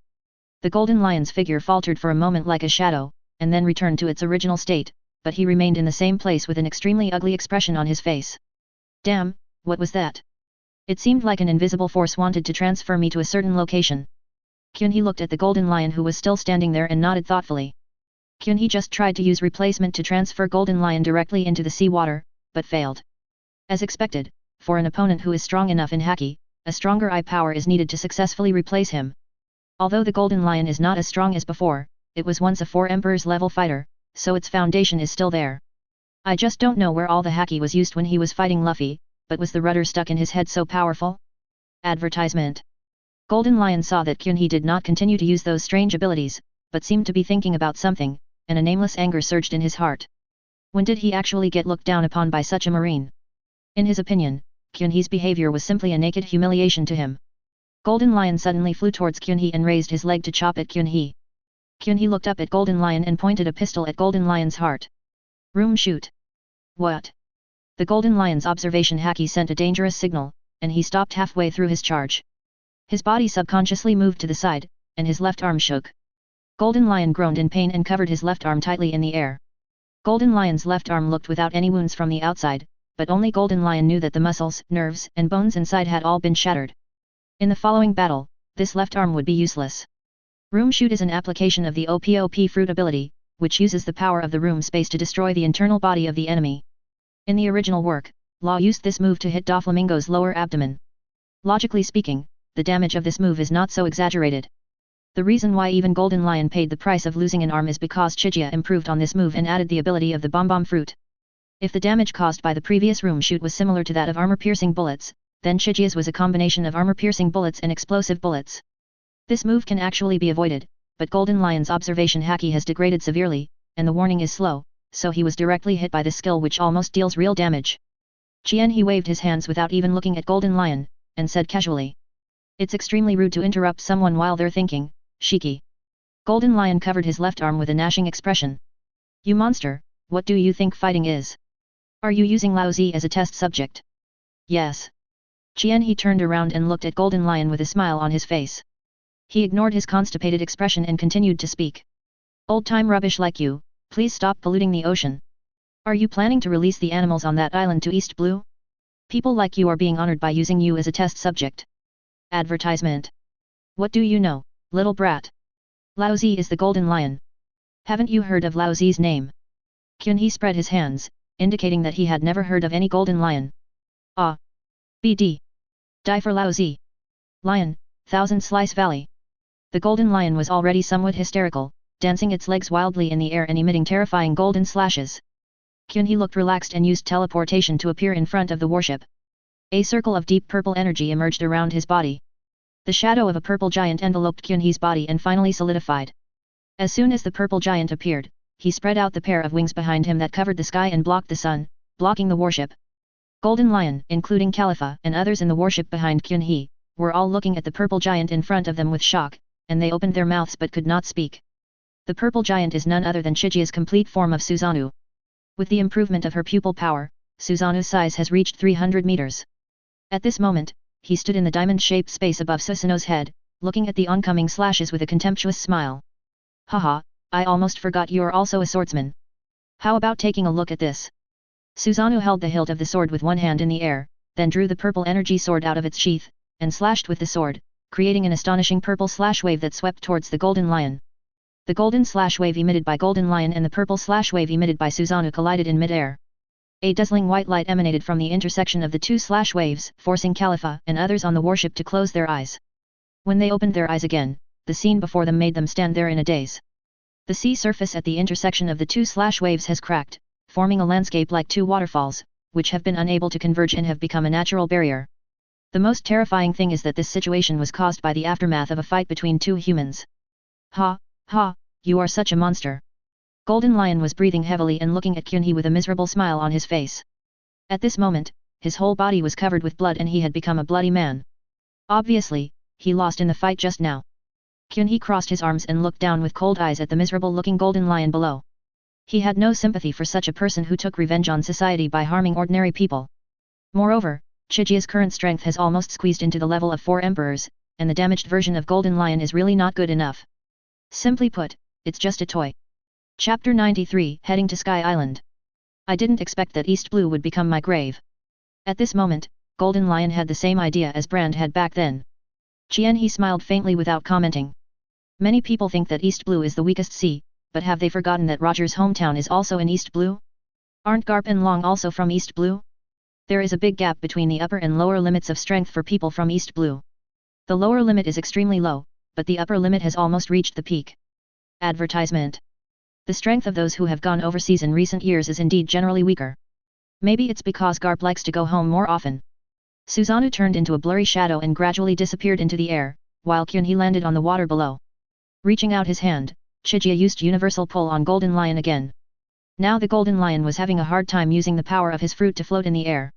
Speaker 1: The Golden Lion's figure faltered for a moment like a shadow, and then returned to its original state, but he remained in the same place with an extremely ugly expression on his face. Damn, what was that? It seemed like an invisible force wanted to transfer me to a certain location. Kyunhee looked at the Golden Lion who was still standing there and nodded thoughtfully. Kyunhee just tried to use replacement to transfer Golden Lion directly into the seawater, but failed. As expected, for an opponent who is strong enough in haki, a stronger eye power is needed to successfully replace him. Although the Golden Lion is not as strong as before, it was once a 4 Emperors level fighter, so its foundation is still there. I just don't know where all the haki was used when he was fighting Luffy, but was the rudder stuck in his head so powerful? Advertisement. Golden Lion saw that Kyunhee did not continue to use those strange abilities, but seemed to be thinking about something, and a nameless anger surged in his heart. When did he actually get looked down upon by such a marine? In his opinion, Kyunhee's behavior was simply a naked humiliation to him. Golden Lion suddenly flew towards Kyunhee and raised his leg to chop at Kyunhee. Kyunhee looked up at Golden Lion and pointed a pistol at Golden Lion's heart. Room shoot. What? The Golden Lion's observation haki sent a dangerous signal, and he stopped halfway through his charge. His body subconsciously moved to the side, and his left arm shook. Golden Lion groaned in pain and covered his left arm tightly in the air. Golden Lion's left arm looked without any wounds from the outside, but only Golden Lion knew that the muscles, nerves, and bones inside had all been shattered. In the following battle, this left arm would be useless. Room shoot is an application of the Ope-Ope fruit ability, which uses the power of the room space to destroy the internal body of the enemy. In the original work, Law used this move to hit Doflamingo's lower abdomen. Logically speaking, the damage of this move is not so exaggerated. The reason why even Golden Lion paid the price of losing an arm is because Chiga improved on this move and added the ability of the bomb fruit. If the damage caused by the previous room shoot was similar to that of armor-piercing bullets, then Chiga's was a combination of armor-piercing bullets and explosive bullets. This move can actually be avoided, but Golden Lion's observation haki has degraded severely, and the warning is slow, so he was directly hit by this skill which almost deals real damage. He waved his hands without even looking at Golden Lion, and said casually. It's extremely rude to interrupt someone while they're thinking, Shiki. Golden Lion covered his left arm with a gnashing expression. You monster, what do you think fighting is? Are you using Lao Zi as a test subject? Yes. He turned around and looked at Golden Lion with a smile on his face. He ignored his constipated expression and continued to speak. Old-time rubbish like you, please stop polluting the ocean. Are you planning to release the animals on that island to East Blue? People like you are being honored by using you as a test subject. Advertisement. What do you know, little brat? Lao Zi is the Golden Lion. Haven't you heard of Lao Zi's name? Kyunhee spread his hands, indicating that he had never heard of any Golden Lion. Ah. BD. Die for Lao Zi. Lion, Thousand Slice Valley. The Golden Lion was already somewhat hysterical, dancing its legs wildly in the air and emitting terrifying golden slashes. Kyunhee looked relaxed and used teleportation to appear in front of the warship. A circle of deep purple energy emerged around his body. The shadow of a purple giant enveloped Kyunhee's body and finally solidified. As soon as the purple giant appeared, he spread out the pair of wings behind him that covered the sky and blocked the sun, blocking the warship. Golden Lion, including Khalifa and others in the warship behind Kyunhee, were all looking at the purple giant in front of them with shock, and they opened their mouths but could not speak. The purple giant is none other than Chijia's complete form of Susanoo. With the improvement of her pupil power, Susanoo's size has reached 300 meters. At this moment, he stood in the diamond-shaped space above Susanoo's head, looking at the oncoming slashes with a contemptuous smile. Haha, I almost forgot you're also a swordsman. How about taking a look at this? Susanoo held the hilt of the sword with one hand in the air, then drew the purple energy sword out of its sheath, and slashed with the sword, creating an astonishing purple slash wave that swept towards the Golden Lion. The golden slash wave emitted by Golden Lion and the purple slash wave emitted by Susanoo collided in mid-air. A dazzling white light emanated from the intersection of the two slash waves, forcing Khalifa and others on the warship to close their eyes. When they opened their eyes again, the scene before them made them stand there in a daze. The sea surface at the intersection of the two slash waves has cracked, forming a landscape like two waterfalls, which have been unable to converge and have become a natural barrier. The most terrifying thing is that this situation was caused by the aftermath of a fight between two humans. Ha, ha, you are such a monster. Golden Lion was breathing heavily and looking at Kyunhee with a miserable smile on his face. At this moment, his whole body was covered with blood and he had become a bloody man. Obviously, he lost in the fight just now. Kyunhee crossed his arms and looked down with cold eyes at the miserable-looking Golden Lion below. He had no sympathy for such a person who took revenge on society by harming ordinary people. Moreover, Chijia's current strength has almost squeezed into the level of 4 emperors, and the damaged version of Golden Lion is really not good enough. Simply put, it's just a toy. Chapter 93, Heading to Sky Island. I didn't expect that East Blue would become my grave. At this moment, Golden Lion had the same idea as Brand had back then. Kyunhee smiled faintly without commenting. Many people think that East Blue is the weakest sea, but have they forgotten that Roger's hometown is also in East Blue? Aren't Garp and Long also from East Blue? There is a big gap between the upper and lower limits of strength for people from East Blue. The lower limit is extremely low, but the upper limit has almost reached the peak. Advertisement. The strength of those who have gone overseas in recent years is indeed generally weaker. Maybe it's because Garp likes to go home more often. Susanoo turned into a blurry shadow and gradually disappeared into the air, while Kyunhee landed on the water below. Reaching out his hand, Chijia used universal pull on Golden Lion again. Now the Golden Lion was having a hard time using the power of his fruit to float in the air.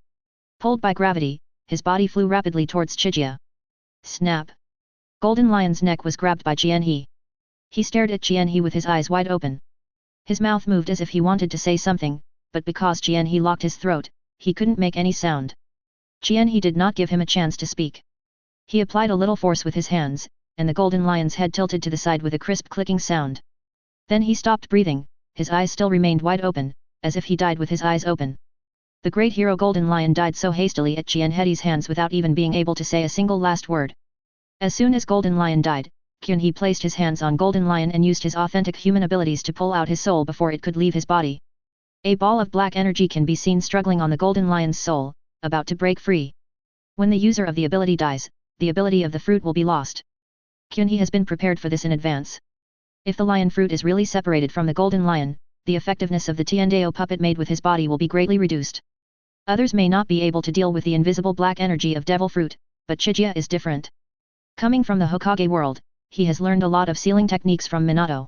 Speaker 1: Pulled by gravity, his body flew rapidly towards Chijia. Snap! Golden Lion's neck was grabbed by Kyunhee. He stared at Kyunhee with his eyes wide open. His mouth moved as if he wanted to say something, but because Kyunhee locked his throat, he couldn't make any sound. Kyunhee did not give him a chance to speak. He applied a little force with his hands, and the Golden Lion's head tilted to the side with a crisp clicking sound. Then he stopped breathing, his eyes still remained wide open, as if he died with his eyes open. The great hero Golden Lion died so hastily at Kyunhee's hands without even being able to say a single last word. As soon as Golden Lion died, Kyunhee placed his hands on Golden Lion and used his authentic human abilities to pull out his soul before it could leave his body. A ball of black energy can be seen struggling on the Golden Lion's soul, about to break free. When the user of the ability dies, the ability of the fruit will be lost. Kyunhee has been prepared for this in advance. If the lion fruit is really separated from the Golden Lion, the effectiveness of the Tiandeo puppet made with his body will be greatly reduced. Others may not be able to deal with the invisible black energy of devil fruit, but Chijia is different. Coming from the Hokage world, he has learned a lot of sealing techniques from Minato.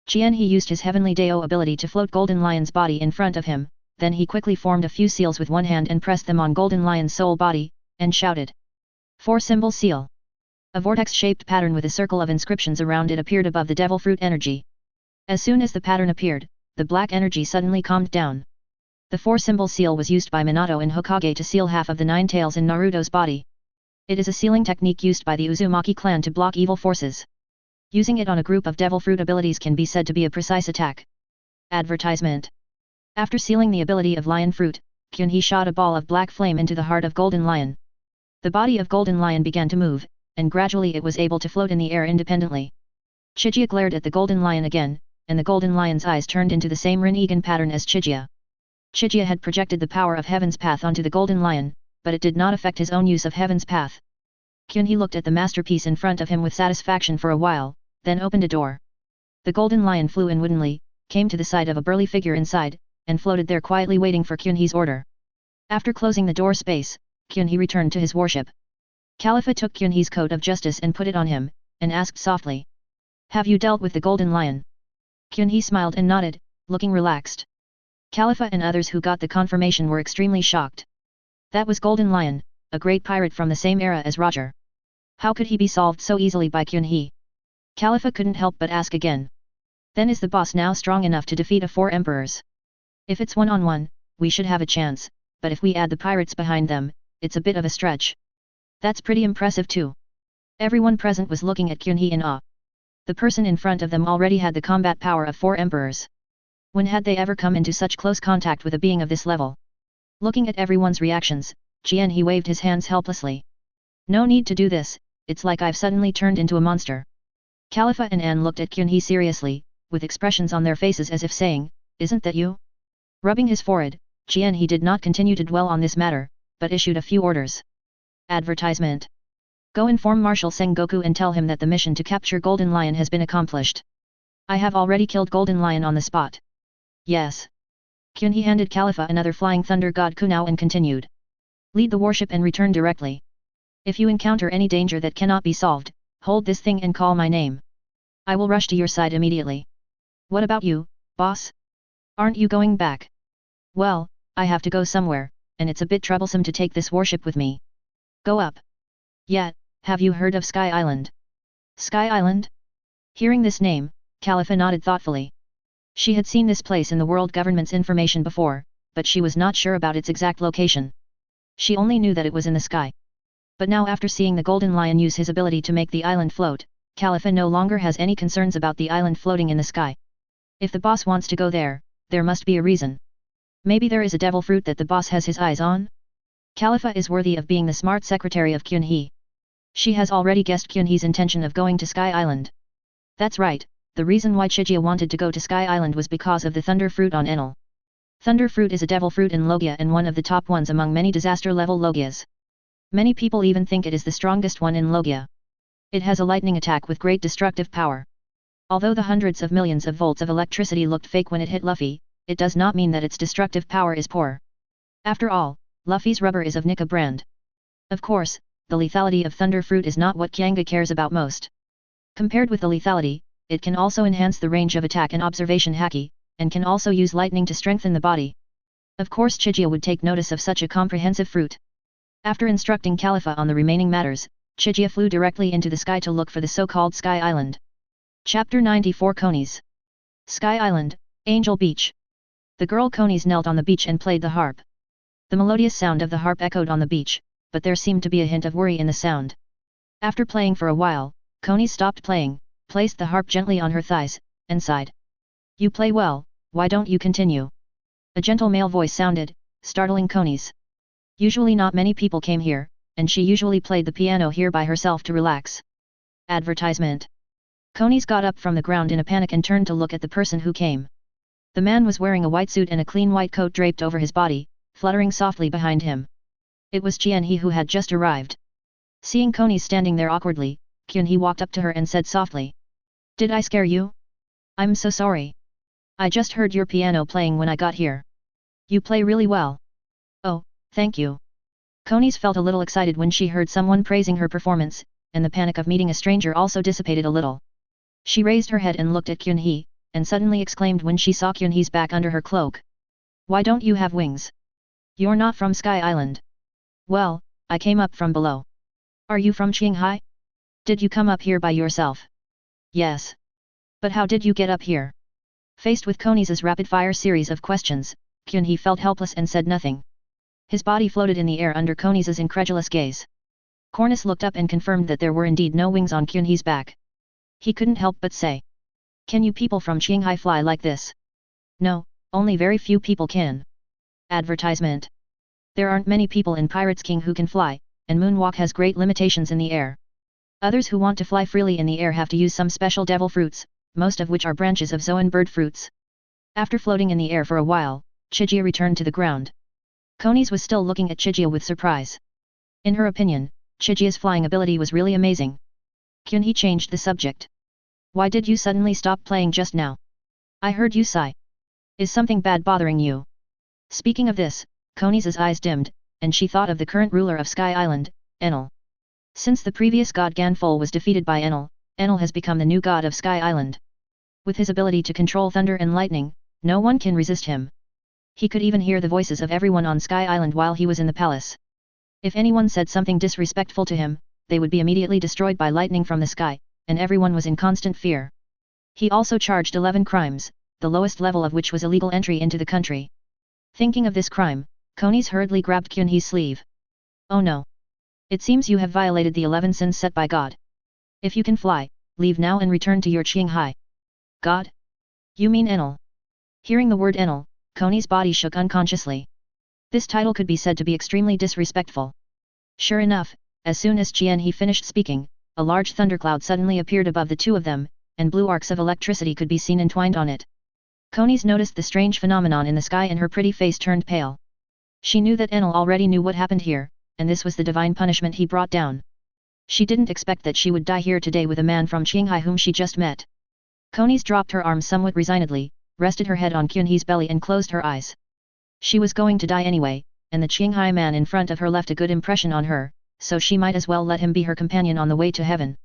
Speaker 1: Kyunhee used his Heavenly Deo ability to float Golden Lion's body in front of him, then he quickly formed a few seals with one hand and pressed them on Golden Lion's soul body, and shouted. 4-symbol seal. A vortex-shaped pattern with a circle of inscriptions around it appeared above the devil fruit energy. As soon as the pattern appeared, the black energy suddenly calmed down. The 4-symbol seal was used by Minato in Hokage to seal half of the 9 tails in Naruto's body. It is a sealing technique used by the Uzumaki clan to block evil forces. Using it on a group of devil fruit abilities can be said to be a precise attack. Advertisement. After sealing the ability of Lion Fruit, Kyunhee shot a ball of black flame into the heart of Golden Lion. The body of Golden Lion began to move, and gradually it was able to float in the air independently. Chijia glared at the Golden Lion again, and the Golden Lion's eyes turned into the same Rinnegan pattern as Chijia. Chijia had projected the power of Heaven's Path onto the Golden Lion, but it did not affect his own use of Heaven's Path. Kyunhee looked at the masterpiece in front of him with satisfaction for a while, then opened a door. The Golden Lion flew in woodenly, came to the side of a burly figure inside, and floated there quietly waiting for Kyunhee's order. After closing the door space, Kyunhee returned to his warship. Khalifa took Kyunhee's coat of justice and put it on him, and asked softly. Have you dealt with the Golden Lion? Kyunhee smiled and nodded, looking relaxed. Khalifa and others who got the confirmation were extremely shocked. That was Golden Lion, a great pirate from the same era as Roger. How could he be solved so easily by Kyunhee? Khalifa couldn't help but ask again. Then is the boss now strong enough to defeat 4 emperors? If it's one-on-one, we should have a chance, but if we add the pirates behind them, it's a bit of a stretch. That's pretty impressive too. Everyone present was looking at Kyunhee in awe. The person in front of them already had the combat power of 4 emperors. When had they ever come into such close contact with a being of this level? Looking at everyone's reactions, Kyunhee waved his hands helplessly. No need to do this, it's like I've suddenly turned into a monster. Khalifa and Anne looked at Kyunhee seriously, with expressions on their faces as if saying, isn't that you? Rubbing his forehead, Kyunhee did not continue to dwell on this matter, but issued a few orders. Advertisement. Go inform Marshal Sengoku and tell him that the mission to capture Golden Lion has been accomplished. I have already killed Golden Lion on the spot. Yes. Kyunhee handed Khalifa another Flying Thunder God Kunao and continued. Lead the warship and return directly. If you encounter any danger that cannot be solved, hold this thing and call my name. I will rush to your side immediately. What about you, boss? Aren't you going back? Well, I have to go somewhere, and it's a bit troublesome to take this warship with me. Go up. Yeah, have you heard of Sky Island? Sky Island? Hearing this name, Khalifa nodded thoughtfully. She had seen this place in the world government's information before, but she was not sure about its exact location. She only knew that it was in the sky. But now after seeing the Golden Lion use his ability to make the island float, Khalifa no longer has any concerns about the island floating in the sky. If the boss wants to go there, there must be a reason. Maybe there is a devil fruit that the boss has his eyes on? Khalifa is worthy of being the smart secretary of Kyunhee. She has already guessed Kyunhee's intention of going to Sky Island. That's right, the reason why Chigia wanted to go to Sky Island was because of the Thunder Fruit on Enel. Thunder Fruit is a devil fruit in Logia and one of the top ones among many disaster-level Logias. Many people even think it is the strongest one in Logia. It has a lightning attack with great destructive power. Although the hundreds of millions of volts of electricity looked fake when it hit Luffy, it does not mean that its destructive power is poor. After all, Luffy's rubber is of Nika brand. Of course, the lethality of Thunder Fruit is not what Kyanga cares about most. Compared with the lethality, it can also enhance the range of attack and observation haki, and can also use lightning to strengthen the body. Of course Chigia would take notice of such a comprehensive fruit. After instructing Khalifa on the remaining matters, Chigia flew directly into the sky to look for the so-called Sky Island. Chapter 94 Conies. Sky Island, Angel Beach. The girl Conies knelt on the beach and played the harp. The melodious sound of the harp echoed on the beach, but there seemed to be a hint of worry in the sound. After playing for a while, Conies stopped playing, placed the harp gently on her thighs, and sighed. You play well, why don't you continue? A gentle male voice sounded, startling Conies. Usually not many people came here, and she usually played the piano here by herself to relax. Advertisement. Conies got up from the ground in a panic and turned to look at the person who came. The man was wearing a white suit and a clean white coat draped over his body, fluttering softly behind him. It was Kyunhee who had just arrived. Seeing Conies standing there awkwardly, Kyunhee walked up to her and said softly. Did I scare you? I'm so sorry. I just heard your piano playing when I got here. You play really well. Oh, thank you. Conies felt a little excited when she heard someone praising her performance, and the panic of meeting a stranger also dissipated a little. She raised her head and looked at Kyunhee, and suddenly exclaimed when she saw Kyunhee's back under her cloak. Why don't you have wings? You're not from Sky Island. Well, I came up from below. Are you from Qinghai? Did you come up here by yourself? Yes. But how did you get up here? Faced with Conies' rapid-fire series of questions, Kyunhee felt helpless and said nothing. His body floated in the air under Conies' incredulous gaze. Cornus looked up and confirmed that there were indeed no wings on Kyunhee's back. He couldn't help but say. Can you people from Qinghai fly like this? No, only very few people can. Advertisement. There aren't many people in Pirates King who can fly, and moonwalk has great limitations in the air. Others who want to fly freely in the air have to use some special devil fruits, most of which are branches of Zoan bird fruits. After floating in the air for a while, Chigia returned to the ground. Conies was still looking at Chigia with surprise. In her opinion, Chigia's flying ability was really amazing. Kyunhee changed the subject. Why did you suddenly stop playing just now? I heard you sigh. Is something bad bothering you? Speaking of this, Conies' eyes dimmed, and she thought of the current ruler of Sky Island, Enel. Since the previous god Ganful was defeated by Enel, Enel has become the new god of Sky Island. With his ability to control thunder and lightning, no one can resist him. He could even hear the voices of everyone on Sky Island while he was in the palace. If anyone said something disrespectful to him, they would be immediately destroyed by lightning from the sky, and everyone was in constant fear. He also charged 11 crimes, the lowest level of which was illegal entry into the country. Thinking of this crime, Konis hurriedly grabbed Kyunhee's sleeve. Oh no! It seems you have violated the 11 sins set by God. If you can fly, leave now and return to your Qinghai. God? You mean Enel? Hearing the word Enel, Konis' body shook unconsciously. This title could be said to be extremely disrespectful. Sure enough, as soon as Qianhe finished speaking, a large thundercloud suddenly appeared above the two of them, and blue arcs of electricity could be seen entwined on it. Konis noticed the strange phenomenon in the sky and her pretty face turned pale. She knew that Enel already knew what happened here, and this was the divine punishment he brought down. She didn't expect that she would die here today with a man from Qinghai whom she just met. Konis dropped her arms somewhat resignedly, rested her head on Kyunhee's belly and closed her eyes. She was going to die anyway, and the Qinghai man in front of her left a good impression on her, so she might as well let him be her companion on the way to heaven.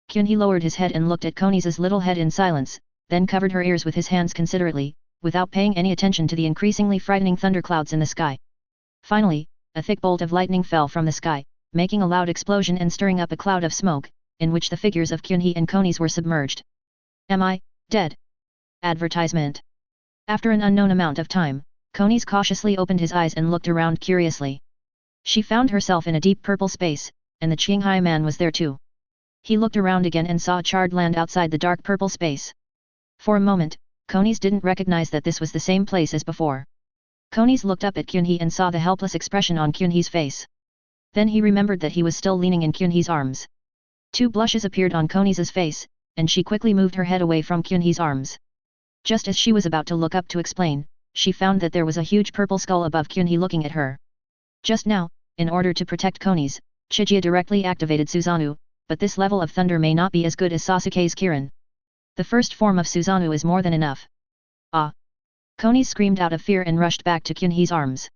Speaker 1: Kyunhee lowered his head and looked at Konis's little head in silence, then covered her ears with his hands considerately, without paying any attention to the increasingly frightening thunderclouds in the sky. Finally, a thick bolt of lightning fell from the sky, making a loud explosion and stirring up a cloud of smoke, in which the figures of Kyunhee and Konis were submerged. Am I dead? Advertisement. After an unknown amount of time, Konis cautiously opened his eyes and looked around curiously. She found herself in a deep purple space, and the Qinghai man was there too. He looked around again and saw a charred land outside the dark purple space. For a moment, Konis didn't recognize that this was the same place as before. Konis looked up at Kyunhee and saw the helpless expression on Kyunhee's face. Then he remembered that he was still leaning in Kyunhee's arms. Two blushes appeared on Konis's face, and she quickly moved her head away from Kyunhee's arms. Just as she was about to look up to explain, she found that there was a huge purple skull above Kyunhee looking at her. Just now, in order to protect Konis, Chigia directly activated Susanoo, but this level of thunder may not be as good as Sasuke's Kirin. The first form of Susanoo is more than enough. Ah! Konis screamed out of fear and rushed back to Kyunhee's arms.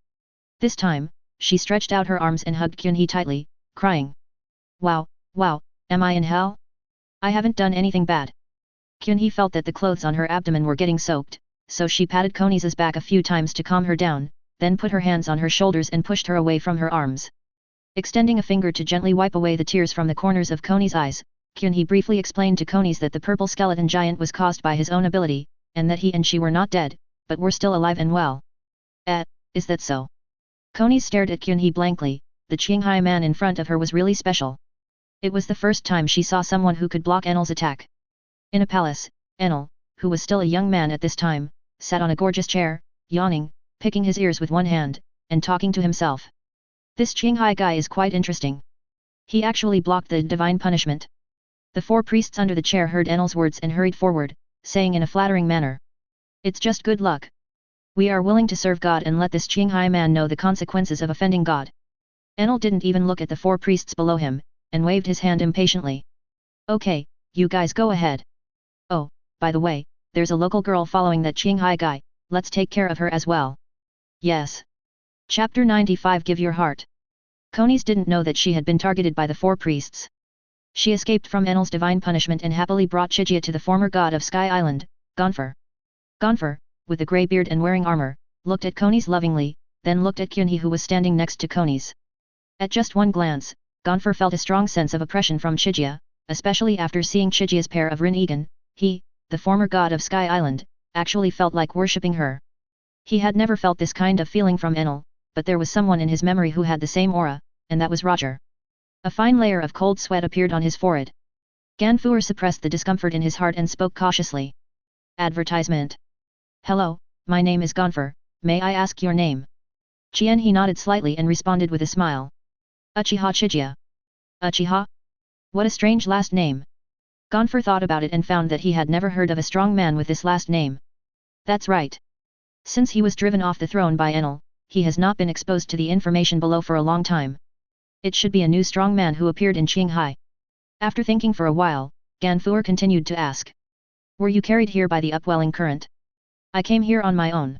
Speaker 1: This time, she stretched out her arms and hugged Kyunhee tightly, crying. Wow, wow, am I in hell? I haven't done anything bad. Kyunhee felt that the clothes on her abdomen were getting soaked, so she patted Konis's back a few times to calm her down, then put her hands on her shoulders and pushed her away from her arms. Extending a finger to gently wipe away the tears from the corners of Konis's eyes, Kyunhee briefly explained to Konis that the purple skeleton giant was caused by his own ability, and that he and she were not dead, but were still alive and well. Is that so? Konis stared at Kyunhee blankly. The Qinghai man in front of her was really special. It was the first time she saw someone who could block Enel's attack. In a palace, Enel, who was still a young man at this time, sat on a gorgeous chair, yawning, picking his ears with one hand, and talking to himself. This Qinghai guy is quite interesting. He actually blocked the divine punishment. The four priests under the chair heard Enel's words and hurried forward, saying in a flattering manner. It's just good luck. We are willing to serve God and let this Qinghai man know the consequences of offending God. Enel didn't even look at the four priests below him, and waved his hand impatiently. Okay, you guys go ahead. Oh, by the way, there's a local girl following that Qinghai guy, let's take care of her as well. Yes. Chapter 95 Give Your Heart. Konis didn't know that she had been targeted by the four priests. She escaped from Enel's divine punishment and happily brought Chigia to the former god of Sky Island, Gonfer. Gonfer, with the grey beard and wearing armor, looked at Konis lovingly, then looked at Kyunhee who was standing next to Konis. At just one glance, Gonfer felt a strong sense of oppression from Chigia, especially after seeing Chigia's pair of Rinnegan. He, the former god of Sky Island, actually felt like worshipping her. He had never felt this kind of feeling from Enel, but there was someone in his memory who had the same aura, and that was Roger. A fine layer of cold sweat appeared on his forehead. Ganfur suppressed the discomfort in his heart and spoke cautiously. Advertisement. Hello, my name is Gonfer, may I ask your name? Qianhe nodded slightly and responded with a smile. Uchiha Chiga. Uchiha? What a strange last name. Gonfer thought about it and found that he had never heard of a strong man with this last name. That's right. Since he was driven off the throne by Enel, he has not been exposed to the information below for a long time. It should be a new strong man who appeared in Qinghai. After thinking for a while, Ganfur continued to ask. Were you carried here by the upwelling current? I came here on my own.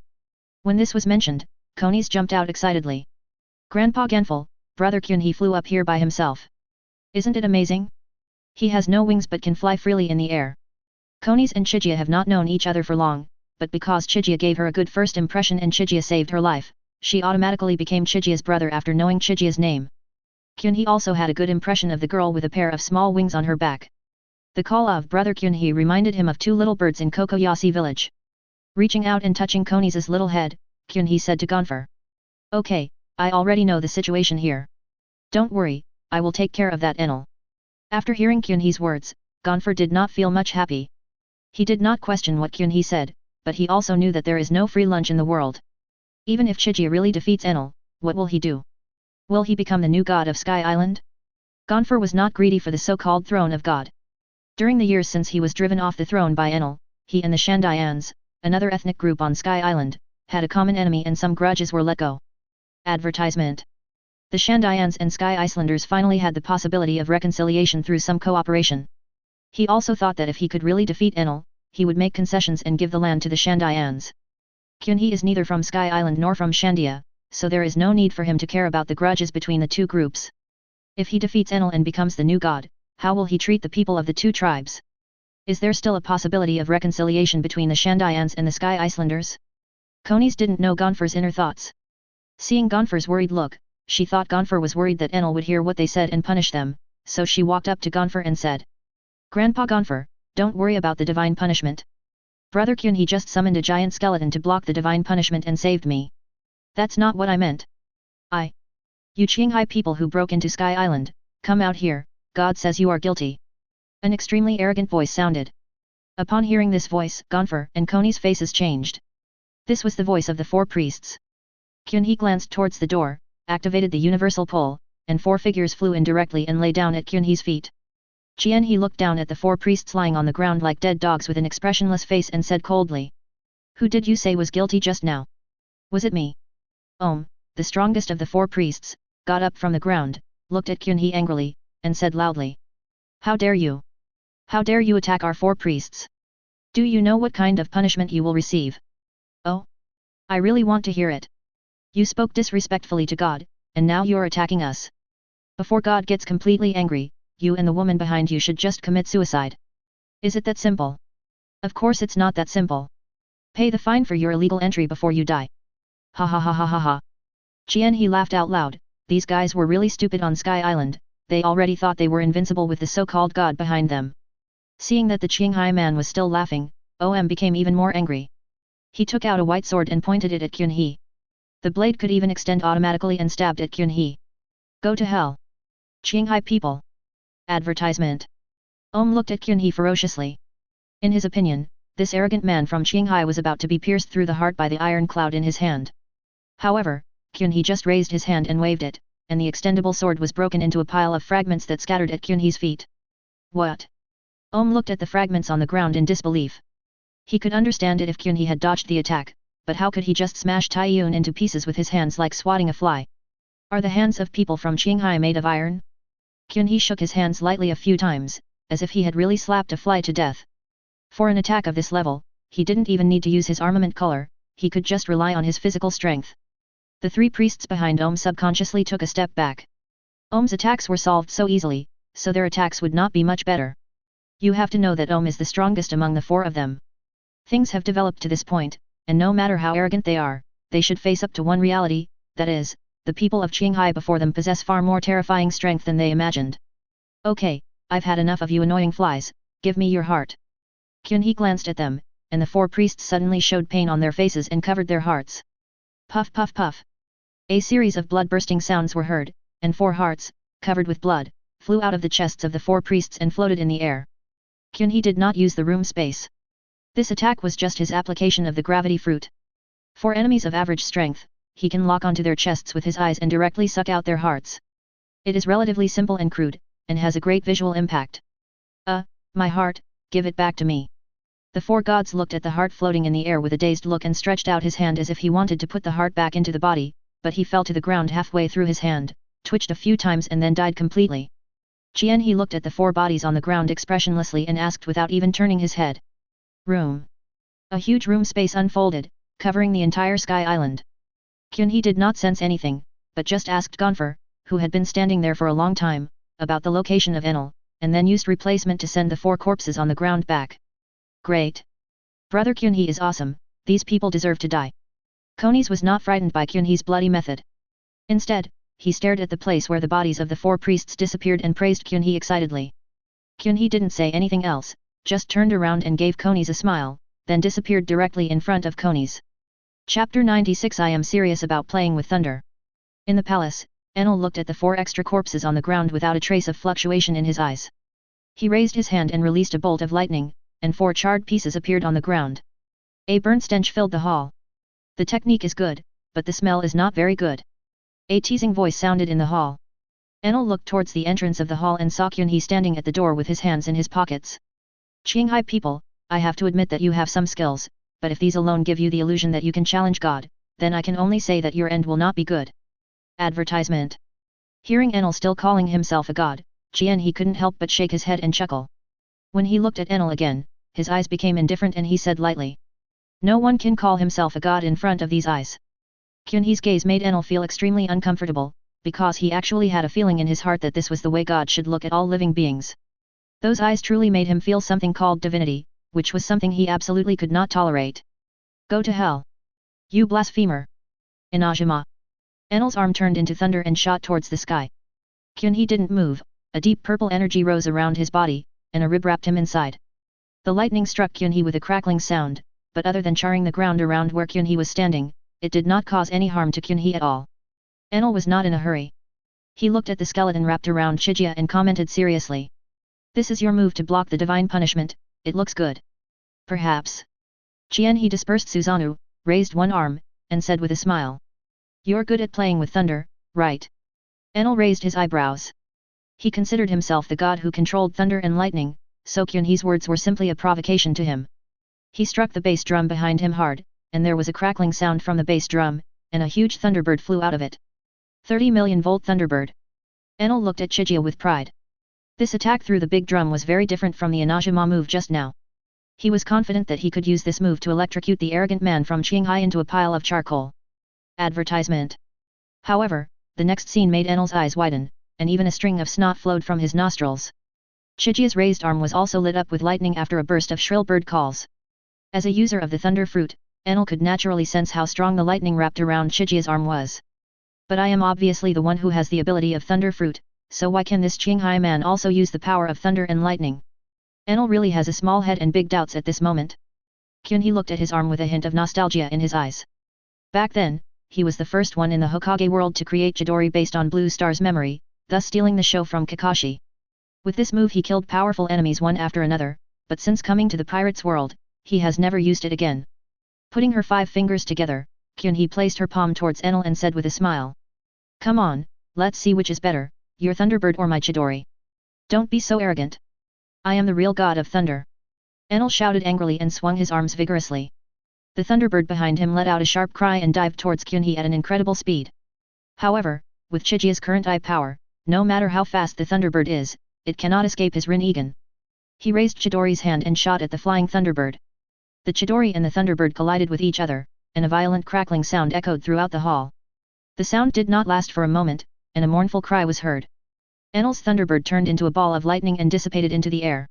Speaker 1: When this was mentioned, Konis jumped out excitedly. Grandpa Ganful, brother Kyunhee flew up here by himself. Isn't it amazing? He has no wings but can fly freely in the air. Konis and Chigia have not known each other for long, but because Chigia gave her a good first impression and Chigia saved her life, she automatically became Chigia's brother after knowing Chigia's name. Kyunhee also had a good impression of the girl with a pair of small wings on her back. The call of brother Kyunhee reminded him of two little birds in Kokoyasi village. Reaching out and touching Konis's little head, Kyunhee said to Gonfer. Okay, I already know the situation here. Don't worry, I will take care of that Enel. After hearing Kyunhee's words, Gonfer did not feel much happy. He did not question what Kyunhee said, but he also knew that there is no free lunch in the world. Even if Chigia really defeats Enel, what will he do? Will he become the new god of Sky Island? Gonfer was not greedy for the so-called throne of god. During the years since he was driven off the throne by Enel, he and the Shandayans, another ethnic group on Sky Island, had a common enemy and some grudges were let go. Advertisement. The Shandayans and Sky Islanders finally had the possibility of reconciliation through some cooperation. He also thought that if he could really defeat Enel, he would make concessions and give the land to the Shandayans. Kyunhee is neither from Sky Island nor from Shandia, so there is no need for him to care about the grudges between the two groups. If he defeats Enel and becomes the new god, how will he treat the people of the two tribes? Is there still a possibility of reconciliation between the Shandayans and the Sky Islanders? Konis didn't know Gonfer's inner thoughts. Seeing Gonfer's worried look, she thought Gonfer was worried that Enel would hear what they said and punish them, so she walked up to Gonfer and said. Grandpa Gonfer, don't worry about the divine punishment. Brother Kyunhee just summoned a giant skeleton to block the divine punishment and saved me. That's not what I meant. You Qinghai people who broke into Sky Island, come out here, God says you are guilty. An extremely arrogant voice sounded. Upon hearing this voice, Gonfer and Konis' faces changed. This was the voice of the four priests. Kyunhee glanced towards the door, activated the universal pull, and four figures flew in directly and lay down at Kyunhee's feet. He looked down at the four priests lying on the ground like dead dogs with an expressionless face and said coldly. Who did you say was guilty just now? Was it me? The strongest of the four priests, got up from the ground, looked at Kyunhee angrily, and said loudly. How dare you? How dare you attack our four priests? Do you know what kind of punishment you will receive? Oh? I really want to hear it. You spoke disrespectfully to God, and now you're attacking us. Before God gets completely angry, you and the woman behind you should just commit suicide. Is it that simple? Of course it's not that simple. Pay the fine for your illegal entry before you die. Ha ha ha ha ha ha. He laughed out loud. These guys were really stupid on Sky Island, they already thought they were invincible with the so-called god behind them. Seeing that the Qinghai man was still laughing, became even more angry. He took out a white sword and pointed it at Kyunhee. The blade could even extend automatically and stabbed at Kyunhee. Go to hell. Qinghai people. Advertisement. Looked at Kyunhee ferociously. In his opinion, this arrogant man from Qinghai was about to be pierced through the heart by the iron cloud in his hand. However, Kyunhee just raised his hand and waved it, and the extendable sword was broken into a pile of fragments that scattered at Kyunhee's feet. What? Looked at the fragments on the ground in disbelief. He could understand it if Kyunhee had dodged the attack, but how could he just smash Taiyun into pieces with his hands like swatting a fly? Are the hands of people from Qinghai made of iron? Kyunhee shook his hands lightly a few times, as if he had really slapped a fly to death. For an attack of this level, he didn't even need to use his armament color, he could just rely on his physical strength. The three priests behind subconsciously took a step back. Attacks were solved so easily, so their attacks would not be much better. You have to know that is the strongest among the four of them. Things have developed to this point, and no matter how arrogant they are, they should face up to one reality, that is, the people of Qinghai before them possess far more terrifying strength than they imagined. Okay, I've had enough of you annoying flies, give me your heart. Kyunhee glanced at them, and the four priests suddenly showed pain on their faces and covered their hearts. Puff puff puff. A series of blood-bursting sounds were heard, and four hearts, covered with blood, flew out of the chests of the four priests and floated in the air. Kyunhee did not use the room space. This attack was just his application of the gravity fruit. For enemies of average strength, he can lock onto their chests with his eyes and directly suck out their hearts. It is relatively simple and crude, and has a great visual impact. My heart, give it back to me. The four gods looked at the heart floating in the air with a dazed look and stretched out his hand as if he wanted to put the heart back into the body, but he fell to the ground halfway through his hand, twitched a few times and then died completely. He looked at the four bodies on the ground expressionlessly and asked without even turning his head. Room. A huge room space unfolded, covering the entire Sky Island. Kyunhee did not sense anything, but just asked Gonfer, who had been standing there for a long time, about the location of Enel, and then used replacement to send the 4 corpses on the ground back. Great! Brother Kyunhee is awesome, these people deserve to die. Konis was not frightened by Kyunhee's bloody method. Instead, he stared at the place where the bodies of the 4 priests disappeared and praised Kyunhee excitedly. Kyunhee didn't say anything else, just turned around and gave Konis a smile, then disappeared directly in front of Konis. Chapter 96 I am serious about playing with thunder. In the palace, Enel looked at the 4 extra corpses on the ground without a trace of fluctuation in his eyes. He raised his hand and released a bolt of lightning, and 4 charred pieces appeared on the ground. A burnt stench filled the hall. The technique is good, but the smell is not very good. A teasing voice sounded in the hall. Enel looked towards the entrance of the hall and saw Kyunhee standing at the door with his hands in his pockets. Qinghai people, I have to admit that you have some skills, but if these alone give you the illusion that you can challenge God, then I can only say that your end will not be good. Advertisement. Hearing Enel still calling himself a god, He couldn't help but shake his head and chuckle. When he looked at Enel again, his eyes became indifferent and he said lightly. No one can call himself a god in front of these eyes. Kyunhee's gaze made Enel feel extremely uncomfortable, because he actually had a feeling in his heart that this was the way God should look at all living beings. Those eyes truly made him feel something called divinity, which was something he absolutely could not tolerate. Go to hell! You blasphemer! Inajima! Enel's arm turned into thunder and shot towards the sky. Kyunhee didn't move, a deep purple energy rose around his body, and a rib wrapped him inside. The lightning struck Kyunhee with a crackling sound, but other than charring the ground around where Kyunhee was standing, it did not cause any harm to Kyunhee at all. Enel was not in a hurry. He looked at the skeleton wrapped around Chiga and commented seriously. This is your move to block the divine punishment, it looks good. Perhaps. He dispersed Susanoo, raised one arm, and said with a smile. You're good at playing with thunder, right? Enel raised his eyebrows. He considered himself the god who controlled thunder and lightning, so Kyunhee's words were simply a provocation to him. He struck the bass drum behind him hard, and there was a crackling sound from the bass drum, and a huge thunderbird flew out of it. 30 million volt thunderbird. Enel looked at Chiga with pride. This attack through the big drum was very different from the Inajima move just now. He was confident that he could use this move to electrocute the arrogant man from Qinghai into a pile of charcoal. Advertisement. However, the next scene made Enel's eyes widen, and even a string of snot flowed from his nostrils. Chijia's raised arm was also lit up with lightning after a burst of shrill bird calls. As a user of the thunder fruit, Enel could naturally sense how strong the lightning wrapped around Chijia's arm was. But I am obviously the one who has the ability of thunder fruit, so why can this Qinghai man also use the power of thunder and lightning? Enel really has a small head and big doubts at this moment. Kyunhee looked at his arm with a hint of nostalgia in his eyes. Back then, he was the first one in the Hokage world to create Chidori based on Blue Star's memory, thus stealing the show from Kakashi. With this move he killed powerful enemies one after another, but since coming to the pirates' world, he has never used it again. Putting her 5 fingers together, Kyunhee placed her palm towards Enel and said with a smile. Come on, let's see which is better, your Thunderbird or my Chidori. Don't be so arrogant. I am the real god of thunder. Enel shouted angrily and swung his arms vigorously. The Thunderbird behind him let out a sharp cry and dived towards Kyunhee at an incredible speed. However, with Chijia's current eye power, no matter how fast the Thunderbird is, it cannot escape his Rinnegan. He raised Chidori's hand and shot at the flying Thunderbird. The Chidori and the Thunderbird collided with each other, and a violent crackling sound echoed throughout the hall. The sound did not last for a moment, and a mournful cry was heard. Enel's Thunderbird turned into a ball of lightning and dissipated into the air.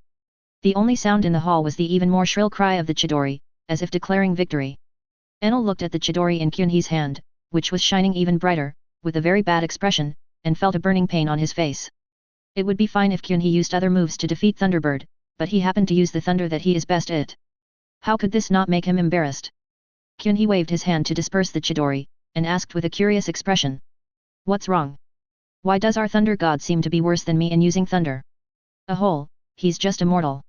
Speaker 1: The only sound in the hall was the even more shrill cry of the Chidori, as if declaring victory. Enel looked at the Chidori in Kyunhee's hand, which was shining even brighter, with a very bad expression, and felt a burning pain on his face. It would be fine if Kyunhee used other moves to defeat Thunderbird, but he happened to use the thunder that he is best at. How could this not make him embarrassed? Kyunhee waved his hand to disperse the Chidori, and asked with a curious expression. What's wrong? Why does our thunder god seem to be worse than me in using thunder? He's just a mortal.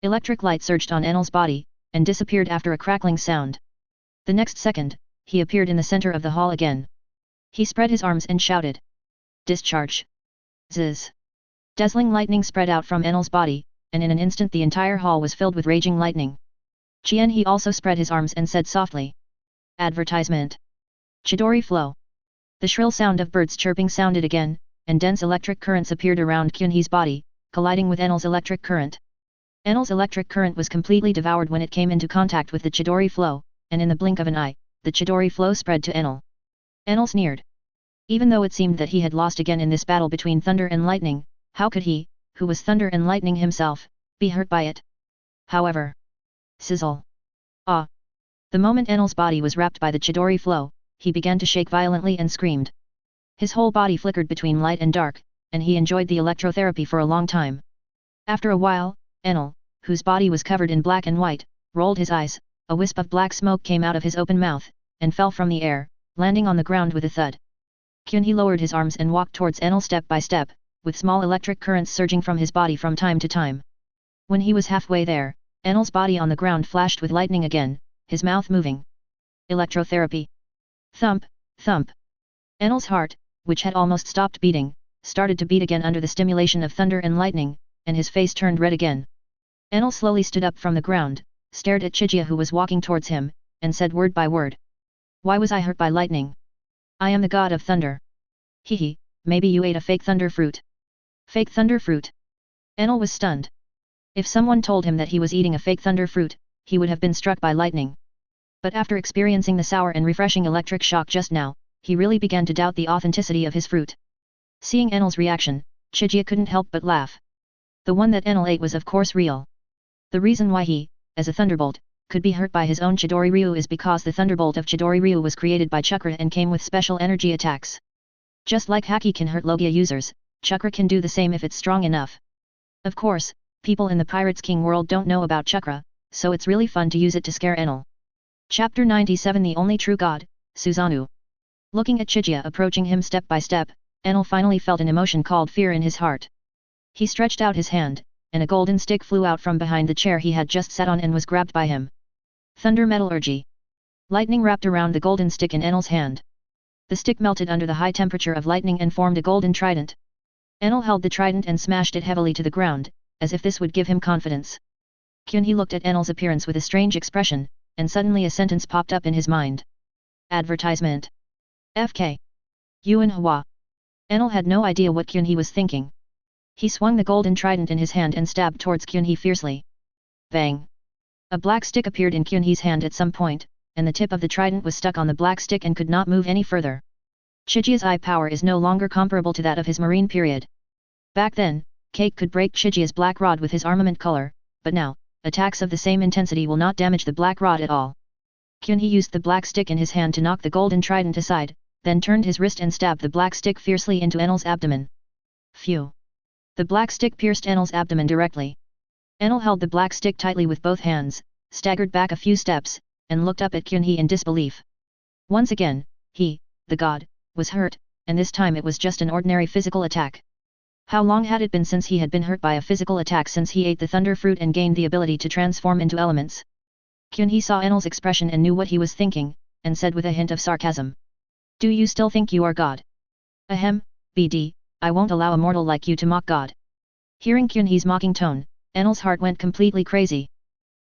Speaker 1: Electric light surged on Enel's body, and disappeared after a crackling sound. The next second, he appeared in the center of the hall again. He spread his arms and shouted. Discharge! Zzz! Dazzling lightning spread out from Enel's body, and in an instant the entire hall was filled with raging lightning. He also spread his arms and said softly. Advertisement. Chidori flow. The shrill sound of birds chirping sounded again, and dense electric currents appeared around Kyunhee's body, colliding with Enel's electric current. Enel's electric current was completely devoured when it came into contact with the Chidori flow, and in the blink of an eye, the Chidori flow spread to Enel. Enel sneered. Even though it seemed that he had lost again in this battle between thunder and lightning, How could he, who was thunder and lightning himself, be hurt by it? However. Sizzle. Ah! The moment Enel's body was wrapped by the Chidori flow, he began to shake violently and screamed. His whole body flickered between light and dark, and he enjoyed the electrotherapy for a long time. After a while, Enel, whose body was covered in black and white, rolled his eyes, a wisp of black smoke came out of his open mouth, and fell from the air, landing on the ground with a thud. Kyunhee lowered his arms and walked towards Enel step by step, with small electric currents surging from his body from time to time. When he was halfway there, Enel's body on the ground flashed with lightning again, his mouth moving. Electrotherapy. Thump, thump. Enel's heart, which had almost stopped beating, started to beat again under the stimulation of thunder and lightning, and his face turned red again. Enel slowly stood up from the ground, stared at Chigia who was walking towards him, and said word by word. Why was I hurt by lightning? I am the god of thunder. Hehe, maybe you ate a fake thunder fruit. Fake thunder fruit? Enel was stunned. If someone told him that he was eating a fake thunder fruit, he would have been struck by lightning. But after experiencing the sour and refreshing electric shock just now, he really began to doubt the authenticity of his fruit. Seeing Enel's reaction, Chigia couldn't help but laugh. The one that Enel ate was of course real. The reason why he, as a thunderbolt, could be hurt by his own Chidori Ryu is because the thunderbolt of Chidori Ryu was created by chakra and came with special energy attacks. Just like Haki can hurt Logia users, chakra can do the same if it's strong enough. Of course, people in the Pirates King world don't know about chakra, so it's really fun to use it to scare Enel. Chapter 97 The Only True God, Susanoo. Looking at Chigia approaching him step by step, Enel finally felt an emotion called fear in his heart. He stretched out his hand, and a golden stick flew out from behind the chair he had just sat on and was grabbed by him. Thunder Metallurgy. Lightning wrapped around the golden stick in Enel's hand. The stick melted under the high temperature of lightning and formed a golden trident. Enel held the trident and smashed it heavily to the ground, as if this would give him confidence. Kyunhee looked at Enel's appearance with a strange expression, and suddenly a sentence popped up in his mind. Advertisement. FK. Yuan Hua. Enel had no idea what Kyunhee was thinking. He swung the golden trident in his hand and stabbed towards Kyunhee fiercely. Bang! A black stick appeared in Kyunhee's hand at some point, and the tip of the trident was stuck on the black stick and could not move any further. Chigia's eye power is no longer comparable to that of his marine period. Back then, Cake could break Chigia's black rod with his armament color, but now, attacks of the same intensity will not damage the black rod at all. Kyunhee used the black stick in his hand to knock the golden trident aside, then turned his wrist and stabbed the black stick fiercely into Enel's abdomen. Phew! The black stick pierced Enel's abdomen directly. Enel held the black stick tightly with both hands, staggered back a few steps, and looked up at Kyunhee in disbelief. Once again, he, the god, was hurt, and this time it was just an ordinary physical attack. How long had it been since he had been hurt by a physical attack since he ate the thunder fruit and gained the ability to transform into elements? Kyunhee saw Enel's expression and knew what he was thinking, and said with a hint of sarcasm. Do you still think you are God? Ahem, BD, I won't allow a mortal like you to mock God. Hearing Kyunhee's mocking tone, Enel's heart went completely crazy.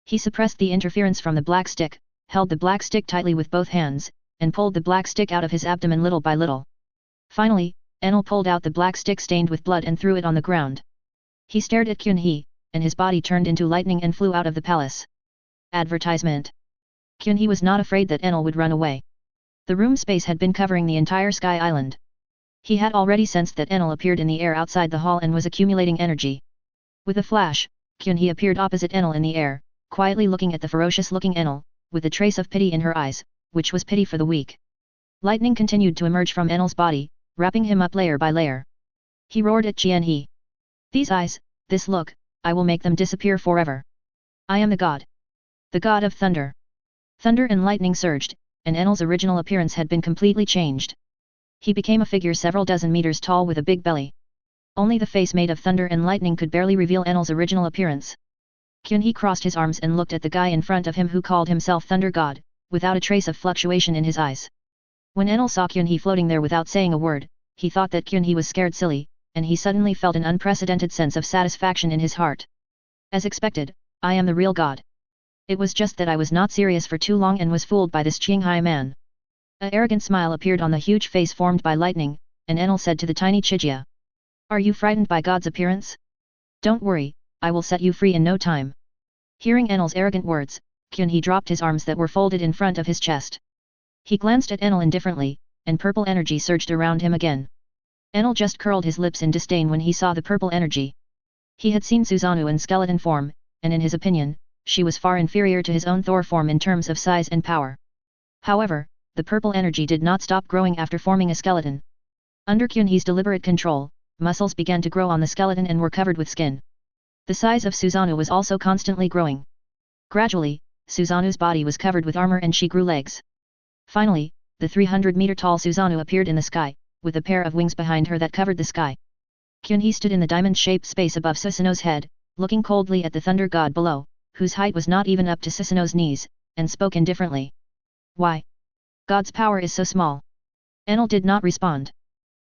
Speaker 1: He suppressed the interference from the black stick, held the black stick tightly with both hands, and pulled the black stick out of his abdomen little by little. Finally, Enel pulled out the black stick stained with blood and threw it on the ground. He stared at Kyunhee, and his body turned into lightning and flew out of the palace. Advertisement. Kyunhee was not afraid that Enel would run away. The room space had been covering the entire Sky Island. He had already sensed that Enel appeared in the air outside the hall and was accumulating energy. With a flash, Kyunhee appeared opposite Enel in the air, quietly looking at the ferocious-looking Enel, with a trace of pity in her eyes, which was pity for the weak. Lightning continued to emerge from Enel's body, wrapping him up layer by layer. He roared at Kyunhee. These eyes, this look, I will make them disappear forever. I am the god. The god of thunder. Thunder and lightning surged, and Enel's original appearance had been completely changed. He became a figure several dozen meters tall with a big belly. Only the face made of thunder and lightning could barely reveal Enel's original appearance. Kyunhee crossed his arms and looked at the guy in front of him who called himself Thunder God, without a trace of fluctuation in his eyes. When Enel saw Kyunhee floating there without saying a word, he thought that Kyunhee was scared silly, and he suddenly felt an unprecedented sense of satisfaction in his heart. As expected, I am the real god. It was just that I was not serious for too long and was fooled by this Qinghai man. An arrogant smile appeared on the huge face formed by lightning, and Enel said to the tiny Chigia. Are you frightened by God's appearance? Don't worry, I will set you free in no time. Hearing Enel's arrogant words, Kyunhee dropped his arms that were folded in front of his chest. He glanced at Enel indifferently, and purple energy surged around him again. Enel just curled his lips in disdain when he saw the purple energy. He had seen Susanoo in skeleton form, and in his opinion, she was far inferior to his own Thor form in terms of size and power. However, the purple energy did not stop growing after forming a skeleton. Under Kyunhee's deliberate control, muscles began to grow on the skeleton and were covered with skin. The size of Susanoo was also constantly growing. Gradually, Susanoo's body was covered with armor and she grew legs. Finally, the 300-meter-tall Susanoo appeared in the sky, with a pair of wings behind her that covered the sky. Kyunhee stood in the diamond-shaped space above Susanoo's head, looking coldly at the thunder god below, whose height was not even up to Susanoo's knees, and spoke indifferently. Why? God's power is so small. Enel did not respond.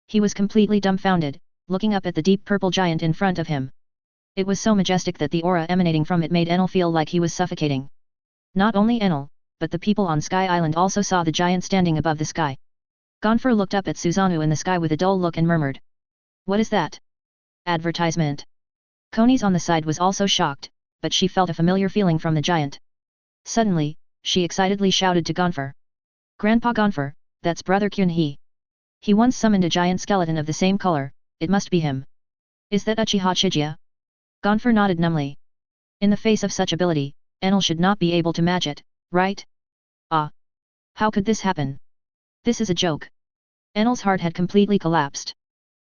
Speaker 1: He was completely dumbfounded, looking up at the deep purple giant in front of him. It was so majestic that the aura emanating from it made Enel feel like he was suffocating. Not only Enel, but the people on Sky Island also saw the giant standing above the sky. Gonfer looked up at Susanoo in the sky with a dull look and murmured. What is that? Advertisement. Koni's on the side was also shocked, but she felt a familiar feeling from the giant. Suddenly, she excitedly shouted to Gonfer. Grandpa Gonfer, that's brother Kyunhee. He once summoned a giant skeleton of the same color, it must be him. Is that Uchiha Chiga? Gonfer nodded numbly. In the face of such ability, Enel should not be able to match it, right? Ah! How could this happen? This is a joke. Enel's heart had completely collapsed.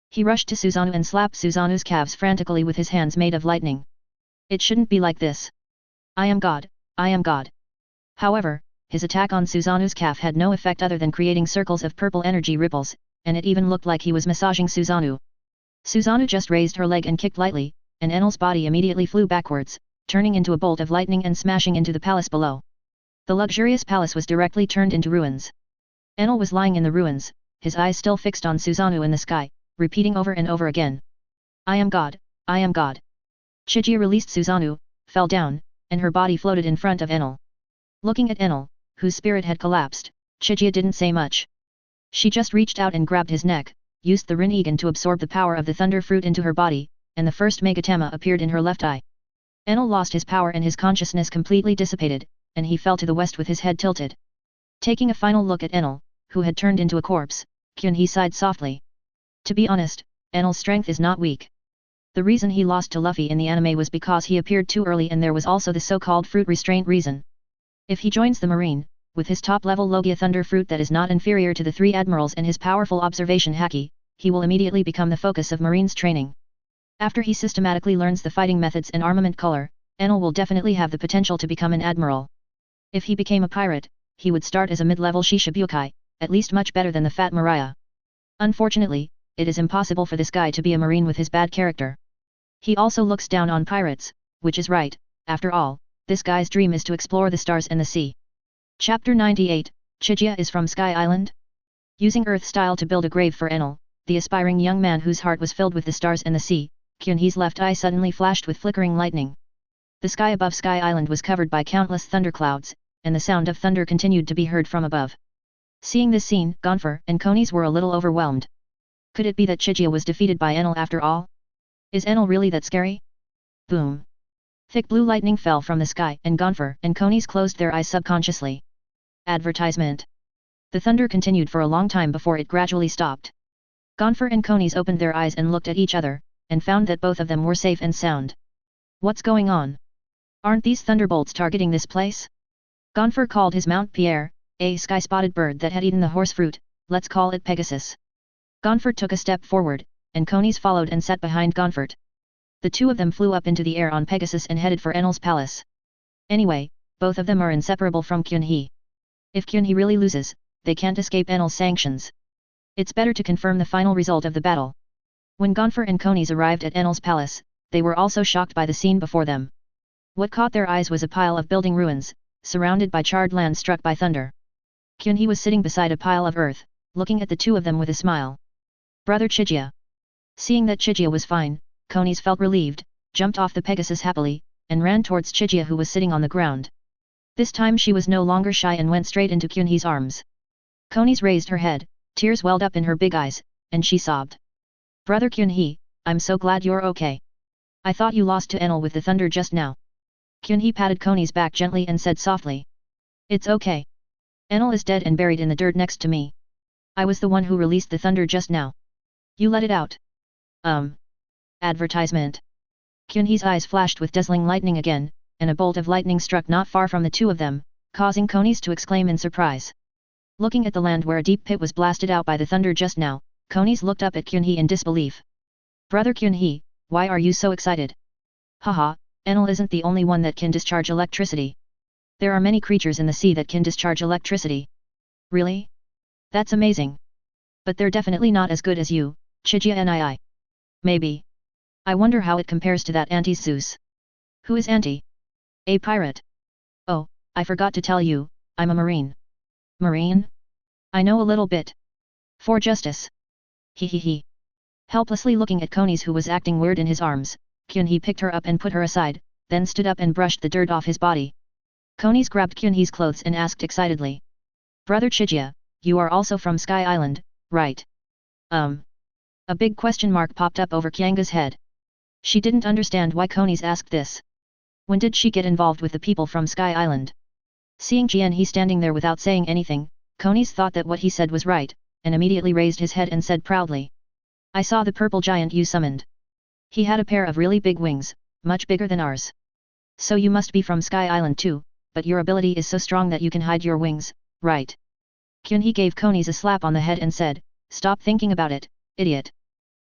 Speaker 1: He rushed to Susanoo and slapped Susanoo's calves frantically with his hands made of lightning. It shouldn't be like this. I am God, I am God. However, his attack on Susanoo's calf had no effect other than creating circles of purple energy ripples, and it even looked like he was massaging Susanoo. Susanoo just raised her leg and kicked lightly, and Enel's body immediately flew backwards, turning into a bolt of lightning and smashing into the palace below. The luxurious palace was directly turned into ruins. Enel was lying in the ruins, his eyes still fixed on Susanoo in the sky, repeating over and over again. I am God, I am God. Chigia released Susanoo, fell down, and her body floated in front of Enel. Looking at Enel, whose spirit had collapsed, Chigia didn't say much. She just reached out and grabbed his neck, used the Rinnegan to absorb the power of the thunder fruit into her body, and the first Megatama appeared in her left eye. Enel lost his power and his consciousness completely dissipated, and he fell to the west with his head tilted. Taking a final look at Enel, who had turned into a corpse, Kyunhee sighed softly. To be honest, Enel's strength is not weak. The reason he lost to Luffy in the anime was because he appeared too early, and there was also the so-called fruit restraint reason. If he joins the Marine, with his top-level Logia thunder fruit that is not inferior to the three admirals and his powerful observation haki, he will immediately become the focus of Marine's training. After he systematically learns the fighting methods and armament color, Enel will definitely have the potential to become an admiral. If he became a pirate, he would start as a mid-level Shishibukai, at least much better than the fat Mariah. Unfortunately, it is impossible for this guy to be a marine with his bad character. He also looks down on pirates, which is right, after all, this guy's dream is to explore the stars and the sea. Chapter 98, Chigia is from Sky Island? Using Earth style to build a grave for Enel, the aspiring young man whose heart was filled with the stars and the sea, Kyunhee's left eye suddenly flashed with flickering lightning. The sky above Sky Island was covered by countless thunderclouds, and the sound of thunder continued to be heard from above. Seeing this scene, Gonfer and Konis were a little overwhelmed. Could it be that Chigia was defeated by Enel after all? Is Enel really that scary? Boom! Thick blue lightning fell from the sky, and Gonfer and Konis closed their eyes subconsciously. Advertisement. The thunder continued for a long time before it gradually stopped. Gonfer and Konis opened their eyes and looked at each other, and found that both of them were safe and sound. What's going on? Aren't these thunderbolts targeting this place? Gonfer called his Mount Pierre, a sky-spotted bird that had eaten the horse fruit, let's call it Pegasus. Gonfer took a step forward, and Konis followed and sat behind Gonfer. The two of them flew up into the air on Pegasus and headed for Enel's palace. Anyway, both of them are inseparable from Kyunhee. If Kyunhee really loses, they can't escape Enel's sanctions. It's better to confirm the final result of the battle. When Gonfer and Konis arrived at Enel's palace, they were also shocked by the scene before them. What caught their eyes was a pile of building ruins, surrounded by charred land struck by thunder. Kyunhee was sitting beside a pile of earth, looking at the two of them with a smile. Brother Chigia. Seeing that Chigia was fine, Konis felt relieved, jumped off the Pegasus happily, and ran towards Chigia who was sitting on the ground. This time she was no longer shy and went straight into Kyunhee's arms. Konis raised her head, tears welled up in her big eyes, and she sobbed. Brother Kyunhee, I'm so glad you're okay. I thought you lost to Enel with the thunder just now. Kyunhee patted Konis back gently and said softly. It's okay. Enel is dead and buried in the dirt next to me. I was the one who released the thunder just now. You let it out. Advertisement. Kyunhee's eyes flashed with dazzling lightning again, and a bolt of lightning struck not far from the two of them, causing Konis to exclaim in surprise. Looking at the land where a deep pit was blasted out by the thunder just now, Konis looked up at Kyunhee in disbelief. Brother Kyunhee, why are you so excited? Haha, Enel isn't the only one that can discharge electricity. There are many creatures in the sea that can discharge electricity. Really? That's amazing. But they're definitely not as good as you, Chigia nii. Maybe. I wonder how it compares to that Auntie Zeus. Who is Auntie? A pirate. Oh, I forgot to tell you, I'm a marine. Marine? I know a little bit. For justice. He. Helplessly looking at Konis who was acting weird in his arms, Kyunhee picked her up and put her aside, then stood up and brushed the dirt off his body. Konis grabbed Kyunhee's clothes and asked excitedly. Brother Chigia, you are also from Sky Island, right? A big question mark popped up over Kyanga's head. She didn't understand why Konis asked this. When did she get involved with the people from Sky Island? Seeing Jianhee standing there without saying anything, Konis thought that what he said was right, and immediately raised his head and said proudly. I saw the purple giant you summoned. He had a pair of really big wings, much bigger than ours. So you must be from Sky Island too, but your ability is so strong that you can hide your wings, right? Kyunhee gave Konis a slap on the head and said, stop thinking about it, idiot.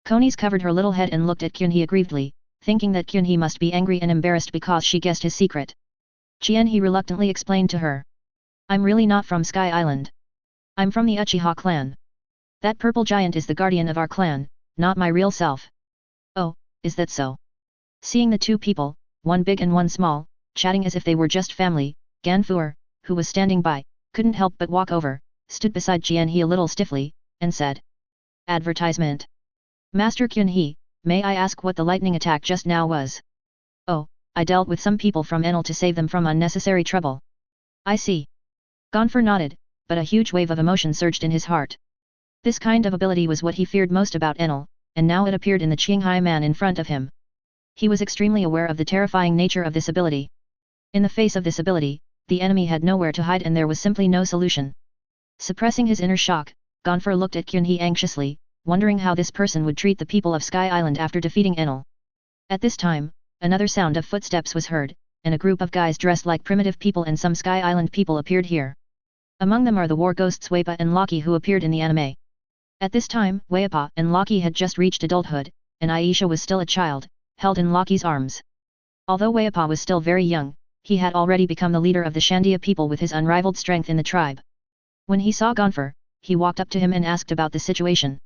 Speaker 1: Konis covered her little head and looked at Kyunhee aggrievedly, thinking that Kyunhee must be angry and embarrassed because she guessed his secret. Jianhee reluctantly explained to her. I'm really not from Sky Island. I'm from the Uchiha clan. That purple giant is the guardian of our clan, not my real self. Oh, is that so? Seeing the two people, one big and one small, chatting as if they were just family, Ganfuer, who was standing by, couldn't help but walk over, stood beside Jianhee a little stiffly, and said. Advertisement. Master Kyunhee, may I ask what the lightning attack just now was? Oh, I dealt with some people from Enel to save them from unnecessary trouble. I see. Ganfuer nodded, but a huge wave of emotion surged in his heart. This kind of ability was what he feared most about Enel, and now it appeared in the Qinghai man in front of him. He was extremely aware of the terrifying nature of this ability. In the face of this ability, the enemy had nowhere to hide and there was simply no solution. Suppressing his inner shock, Ganfuer looked at Kyunhee anxiously, wondering how this person would treat the people of Sky Island after defeating Enel. At this time, another sound of footsteps was heard, and a group of guys dressed like primitive people and some Sky Island people appeared here. Among them are the war ghosts Ope-Ope and Logia who appeared in the anime. At this time, Ope-Ope and Logia had just reached adulthood, and Aisha was still a child, held in Logia's arms. Although Ope-Ope was still very young, he had already become the leader of the Shandia people with his unrivaled strength in the tribe. When he saw Ganfuer, he walked up to him and asked about the situation.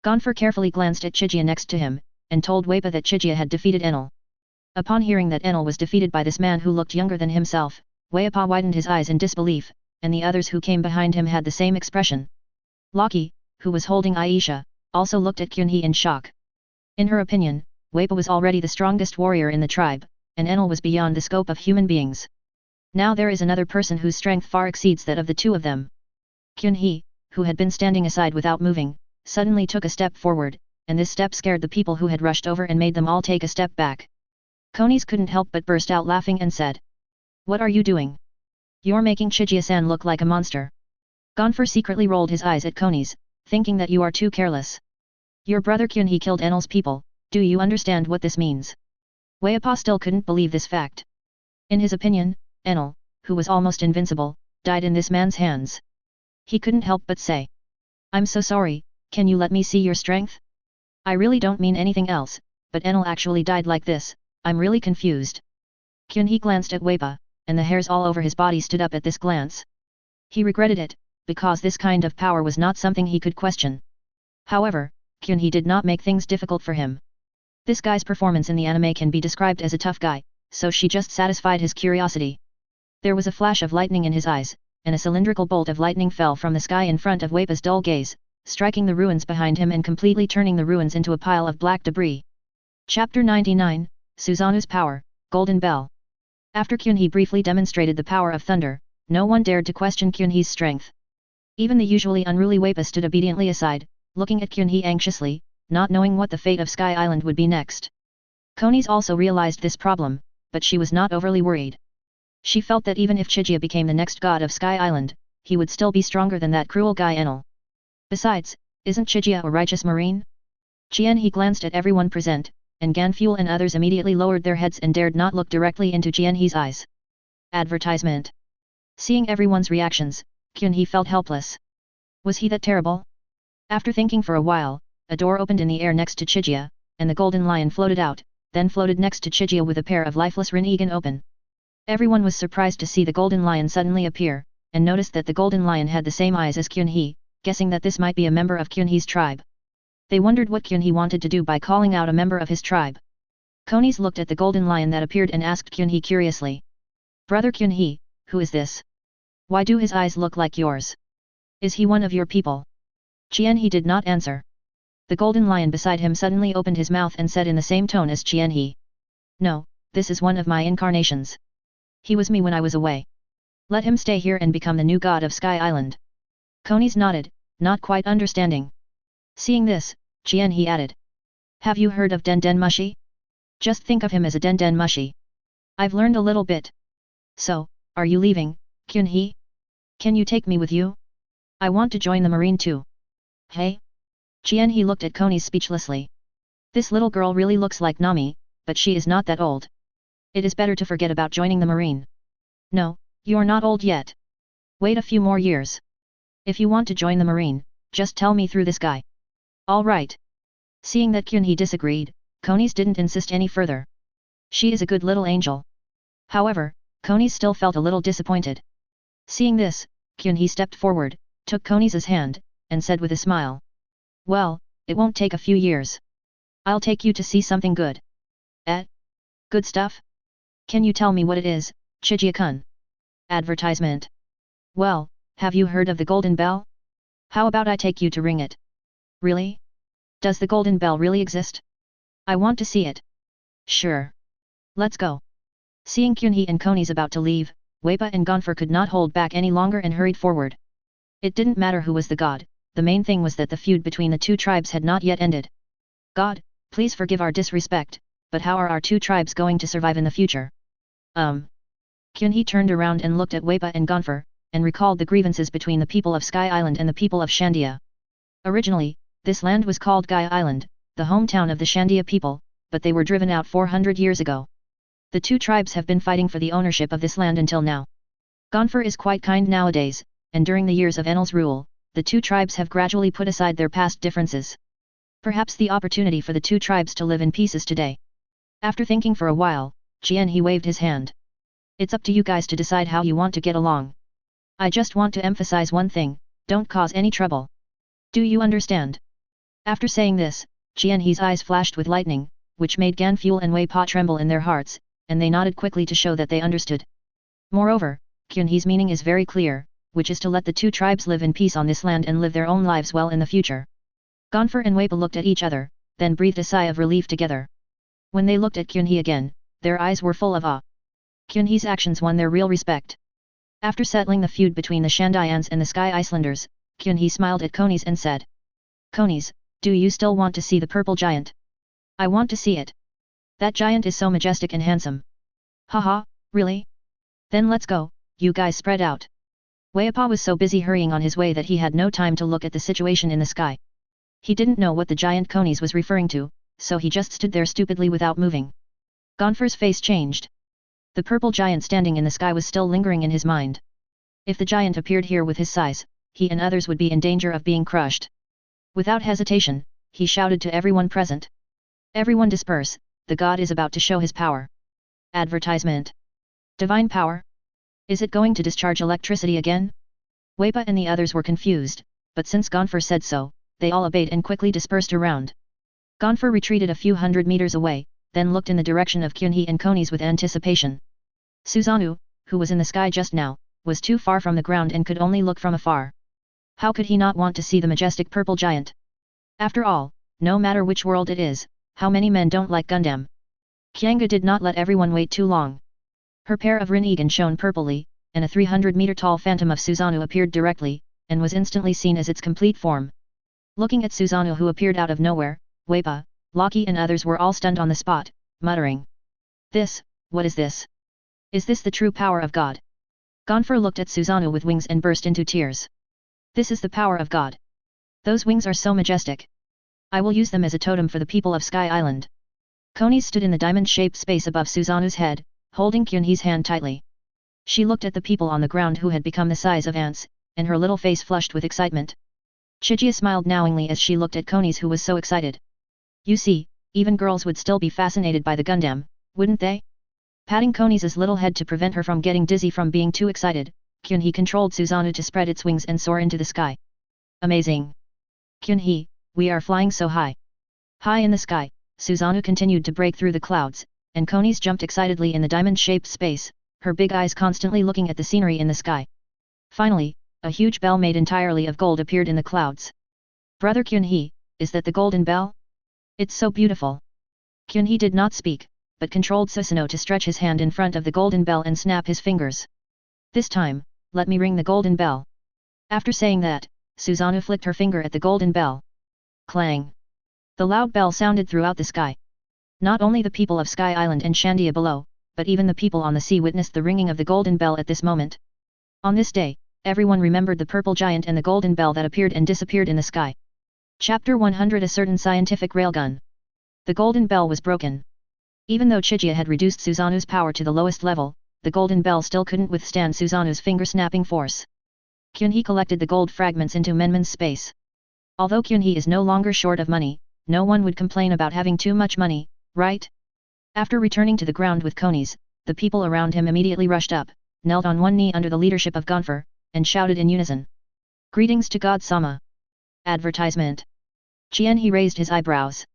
Speaker 1: Ganfuer carefully glanced at Chigia next to him, and told Ope-Ope that Chigia had defeated Enel. Upon hearing that Enel was defeated by this man who looked younger than himself, Ope-Ope widened his eyes in disbelief, and the others who came behind him had the same expression. Logia, who was holding Aisha, also looked at Kyunhee in shock. In her opinion, Ope-Ope was already the strongest warrior in the tribe, and Enel was beyond the scope of human beings. Now there is another person whose strength far exceeds that of the two of them. Kyunhee, who had been standing aside without moving, suddenly took a step forward, and this step scared the people who had rushed over and made them all take a step back. Konis couldn't help but burst out laughing and said. What are you doing? You're making Chigia-san look like a monster. Ganfuer secretly rolled his eyes at Konis, thinking that you are too careless. Your brother Kyunhee killed Enel's people, do you understand what this means? Ope-Ope still couldn't believe this fact. In his opinion, Enel, who was almost invincible, died in this man's hands. He couldn't help but say. I'm so sorry, can you let me see your strength? I really don't mean anything else, but Enel actually died like this, I'm really confused. Kyunhee glanced at Ope-Ope, and the hairs all over his body stood up at this glance. He regretted it, because this kind of power was not something he could question. However, Kyunhee did not make things difficult for him. This guy's performance in the anime can be described as a tough guy, so she just satisfied his curiosity. There was a flash of lightning in his eyes, and a cylindrical bolt of lightning fell from the sky in front of Ope-Ope's dull gaze, striking the ruins behind him and completely turning the ruins into a pile of black debris. Chapter 99, Suzanu's Power, Golden Bell. After Kyunhee briefly demonstrated the power of thunder, no one dared to question Kyunhee's strength. Even the usually unruly Ope-Ope stood obediently aside, looking at Kyunhee anxiously, not knowing what the fate of Sky Island would be next. Konis also realized this problem, but she was not overly worried. She felt that even if Chigia became the next god of Sky Island, he would still be stronger than that cruel guy Enel. Besides, isn't Chigia a righteous marine? He glanced at everyone present, and Ganfuel and others immediately lowered their heads and dared not look directly into He's eyes. Advertisement. Seeing everyone's reactions, He felt helpless. Was he that terrible? After thinking for a while, a door opened in the air next to Chigia, and the golden lion floated out, then floated next to Chigia with a pair of lifeless Rinnegan open. Everyone was surprised to see the golden lion suddenly appear, and noticed that the golden lion had the same eyes as He, guessing that this might be a member of He's tribe. They wondered what He wanted to do by calling out a member of his tribe. Konis looked at the golden lion that appeared and asked He curiously. Brother He, who is this? Why do his eyes look like yours? Is he one of your people? He did not answer. The golden lion beside him suddenly opened his mouth and said in the same tone as He. No, this is one of my incarnations. He was me when I was away. Let him stay here and become the new god of Sky Island. Konis nodded, not quite understanding. Seeing this, He added. Have you heard of Den Den Mushi? Just think of him as a Den Den Mushi. I've learned a little bit. So, are you leaving, He? Can you take me with you? I want to join the marine too. Hey? He looked at Konis speechlessly. This little girl really looks like Nami, but she is not that old. It is better to forget about joining the marine. No, you're not old yet. Wait a few more years. If you want to join the marine, just tell me through this guy. All right. Seeing that He disagreed, Konis didn't insist any further. She is a good little angel. However, Konis still felt a little disappointed. Seeing this, He stepped forward, took Konis's hand, and said with a smile. Well, it won't take a few years. I'll take you to see something good. Eh? Good stuff? Can you tell me what it is, Chigia-kun? Advertisement. Well, have you heard of the Golden Bell? How about I take you to ring it? Really? Does the Golden Bell really exist? I want to see it. Sure. Let's go. Seeing He and Konis about to leave, Ope-Ope and Gonfer could not hold back any longer and hurried forward. It didn't matter who was the god, the main thing was that the feud between the two tribes had not yet ended. God, please forgive our disrespect, but how are our two tribes going to survive in the future? He turned around and looked at Ope-Ope and Gonfer, and recalled the grievances between the people of Sky Island and the people of Shandia. Originally, this land was called Gaia Island, the hometown of the Shandia people, but they were driven out 400 years ago. The two tribes have been fighting for the ownership of this land until now. Gonfer is quite kind nowadays, and during the years of Enel's rule, the two tribes have gradually put aside their past differences. Perhaps the opportunity for the two tribes to live in peace is today. After thinking for a while, he waved his hand. It's up to you guys to decide how you want to get along. I just want to emphasize one thing, don't cause any trouble. Do you understand? After saying this, He's eyes flashed with lightning, which made Ganfuel and Ope-Ope tremble in their hearts, and they nodded quickly to show that they understood. Moreover, He's meaning is very clear, which is to let the two tribes live in peace on this land and live their own lives well in the future. Gonfer and Ope-Ope looked at each other, then breathed a sigh of relief together. When they looked at He again, their eyes were full of awe. He's actions won their real respect. After settling the feud between the Shandians and the Sky Islanders, He smiled at Konis and said. Konis, do you still want to see the purple giant? I want to see it. That giant is so majestic and handsome. Haha, really? Then let's go, you guys spread out. Ope-Ope was so busy hurrying on his way that he had no time to look at the situation in the sky. He didn't know what the giant Konis was referring to, so he just stood there stupidly without moving. Gonfer's face changed. The purple giant standing in the sky was still lingering in his mind. If the giant appeared here with his size, he and others would be in danger of being crushed. Without hesitation, he shouted to everyone present. Everyone disperse, the god is about to show his power. Advertisement. Divine power? Is it going to discharge electricity again? Ope-Ope and the others were confused, but since Gonfer said so, they all obeyed and quickly dispersed around. Gonfer retreated a few hundred meters away, then looked in the direction of He and Konis with anticipation. Susanoo, who was in the sky just now, was too far from the ground and could only look from afar. How could he not want to see the majestic purple giant? After all, no matter which world it is, how many men don't like Gundam? Kyanga did not let everyone wait too long. Her pair of Rinnegan shone purplely, and a 300-meter-tall phantom of Susanoo appeared directly, and was instantly seen as its complete form. Looking at Susanoo who appeared out of nowhere, Ope-Ope, Loki and others were all stunned on the spot, muttering. What is this? Is this the true power of God? Gonfer looked at Susanoo with wings and burst into tears. This is the power of God. Those wings are so majestic. I will use them as a totem for the people of Sky Island. Konis stood in the diamond-shaped space above Suzanu's head, holding Kyunhee's hand tightly. She looked at the people on the ground who had become the size of ants, and her little face flushed with excitement. Chigia smiled knowingly as she looked at Konis who was so excited. You see, even girls would still be fascinated by the Gundam, wouldn't they? Patting Konis's little head to prevent her from getting dizzy from being too excited, Kyunhee controlled Suzanu to spread its wings and soar into the sky. Amazing! Kyunhee, we are flying so high. High in the sky, Suzanu continued to break through the clouds, and Konis jumped excitedly in the diamond-shaped space, her big eyes constantly looking at the scenery in the sky. Finally, a huge bell made entirely of gold appeared in the clouds. Brother Kyunhee, is that the golden bell? It's so beautiful. Kyunhee did not speak, but controlled Susanoo to stretch his hand in front of the golden bell and snap his fingers. This time, let me ring the golden bell. After saying that, Susanoo flicked her finger at the golden bell. Clang! The loud bell sounded throughout the sky. Not only the people of Sky Island and Shandia below, but even the people on the sea witnessed the ringing of the golden bell at this moment. On this day, everyone remembered the purple giant and the golden bell that appeared and disappeared in the sky. Chapter 100 Asserting Scientific Railgun. The golden bell was broken. Even though Chigia had reduced Suzanu's power to the lowest level, the golden bell still couldn't withstand Suzanu's finger-snapping force. Kyunhee collected the gold fragments into Menman's space. Although Kyunhee is no longer short of money, no one would complain about having too much money, right? After returning to the ground with Konis, the people around him immediately rushed up, knelt on one knee under the leadership of Gonfer, and shouted in unison. Greetings to God-sama. Advertisement. He raised his eyebrows.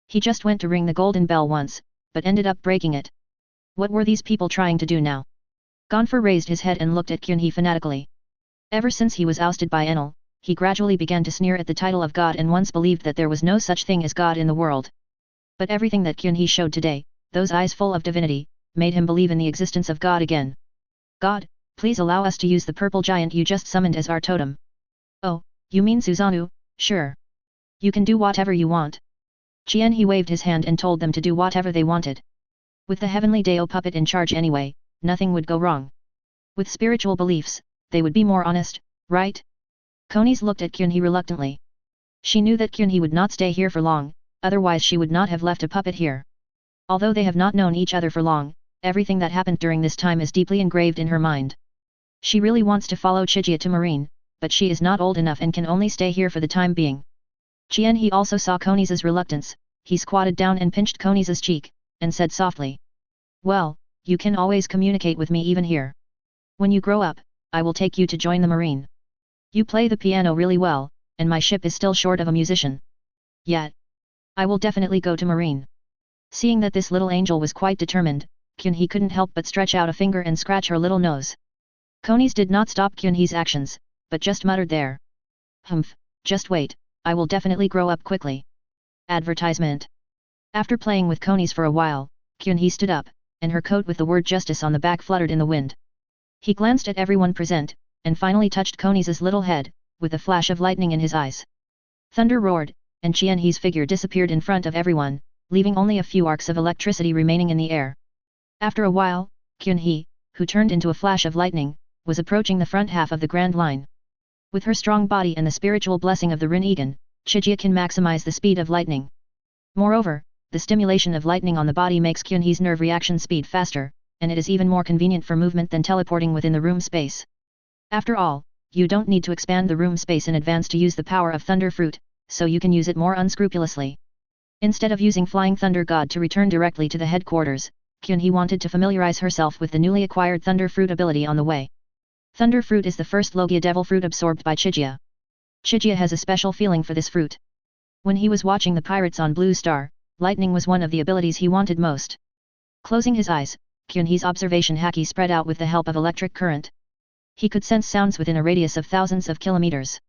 Speaker 1: He just went to ring the golden bell once, but ended up breaking it. What were these people trying to do now? Gonfer raised his head and looked at Kyunhee fanatically. Ever since he was ousted by Enel, he gradually began to sneer at the title of God and once believed that there was no such thing as God in the world. But everything that Kyunhee showed today, those eyes full of divinity, made him believe in the existence of God again. God, please allow us to use the purple giant you just summoned as our totem. Oh, you mean Susanoo? Sure. You can do whatever you want. He waved his hand and told them to do whatever they wanted. With the heavenly Deo puppet in charge anyway, nothing would go wrong. With spiritual beliefs, they would be more honest, right? Konis looked at Kyunhee reluctantly. She knew that Kyunhee would not stay here for long, otherwise she would not have left a puppet here. Although they have not known each other for long, everything that happened during this time is deeply engraved in her mind. She really wants to follow Chigia to Marine, but she is not old enough and can only stay here for the time being. He also saw Konis's reluctance. He squatted down and pinched Konis's cheek, and said softly. Well, you can always communicate with me even here. When you grow up, I will take you to join the Marine. You play the piano really well, and my ship is still short of a musician. Yet, I will definitely go to Marine. Seeing that this little angel was quite determined, Kyunhee couldn't help but stretch out a finger and scratch her little nose. Konis did not stop Kyunhee's actions, but just muttered there. Humph, just wait, I will definitely grow up quickly. Advertisement. After playing with Konis for a while, Kyunhee stood up, and her coat with the word justice on the back fluttered in the wind. He glanced at everyone present, and finally touched Konis's little head, with a flash of lightning in his eyes. Thunder roared, and Chienhee's figure disappeared in front of everyone, leaving only a few arcs of electricity remaining in the air. After a while, Kyunhee, who turned into a flash of lightning, was approaching the front half of the Grand Line. With her strong body and the spiritual blessing of the Rinnegan, Chigia can maximize the speed of lightning. Moreover, the stimulation of lightning on the body makes Kyunhee's nerve reaction speed faster, and it is even more convenient for movement than teleporting within the room space. After all, you don't need to expand the room space in advance to use the power of Thunder Fruit, so you can use it more unscrupulously. Instead of using Flying Thunder God to return directly to the headquarters, Kyunhee wanted to familiarize herself with the newly acquired Thunder Fruit ability on the way. Thunder Fruit is the first Logia Devil Fruit absorbed by Chigia. Chigia has a special feeling for this fruit. When he was watching the pirates on Blue Star, lightning was one of the abilities he wanted most. Closing his eyes, Kyunhee's observation haki spread out with the help of electric current. He could sense sounds within a radius of thousands of kilometers.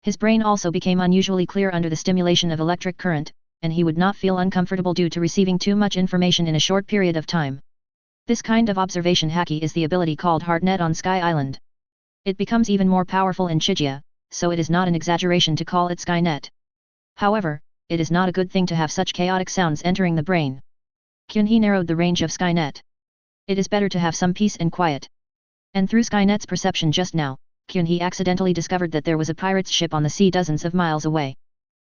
Speaker 1: His brain also became unusually clear under the stimulation of electric current, and he would not feel uncomfortable due to receiving too much information in a short period of time. This kind of observation haki is the ability called HeartNet on Sky Island. It becomes even more powerful in Chigia, so it is not an exaggeration to call it Skynet. However, it is not a good thing to have such chaotic sounds entering the brain. Kyunhee narrowed the range of Skynet. It is better to have some peace and quiet. And through Skynet's perception just now, Kyunhee accidentally discovered that there was a pirate's ship on the sea dozens of miles away.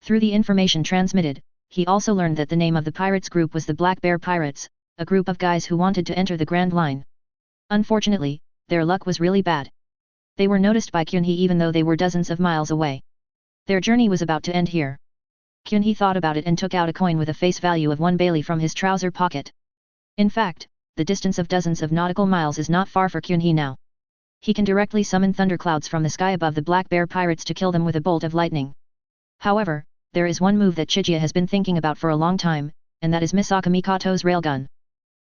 Speaker 1: Through the information transmitted, he also learned that the name of the pirates group was the Black Bear Pirates, a group of guys who wanted to enter the Grand Line. Unfortunately, their luck was really bad. They were noticed by Kyunhee even though they were dozens of miles away. Their journey was about to end here. Kyunhee thought about it and took out a coin with a face value of 1 bailey from his trouser pocket. In fact, the distance of dozens of nautical miles is not far for Kyunhee now. He can directly summon thunderclouds from the sky above the Black Bear Pirates to kill them with a bolt of lightning. However, there is one move that Chiga has been thinking about for a long time, and that is Misaka Mikoto's railgun.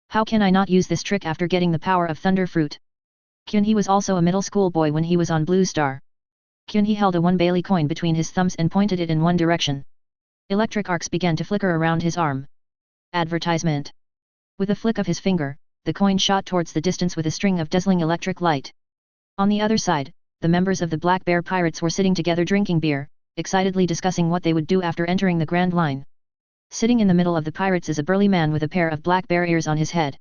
Speaker 1: How can I not use this trick after getting the power of Thunder Fruit? Kyunhee was also a middle school boy when he was on Blue Star. Kyunhee held a 1 bailey coin between his thumbs and pointed it in one direction. Electric arcs began to flicker around his arm. Advertisement. With a flick of his finger, the coin shot towards the distance with a string of dazzling electric light. On the other side, the members of the Black Bear Pirates were sitting together drinking beer, excitedly discussing what they would do after entering the Grand Line. Sitting in the middle of the pirates is a burly man with a pair of black bear ears on his head.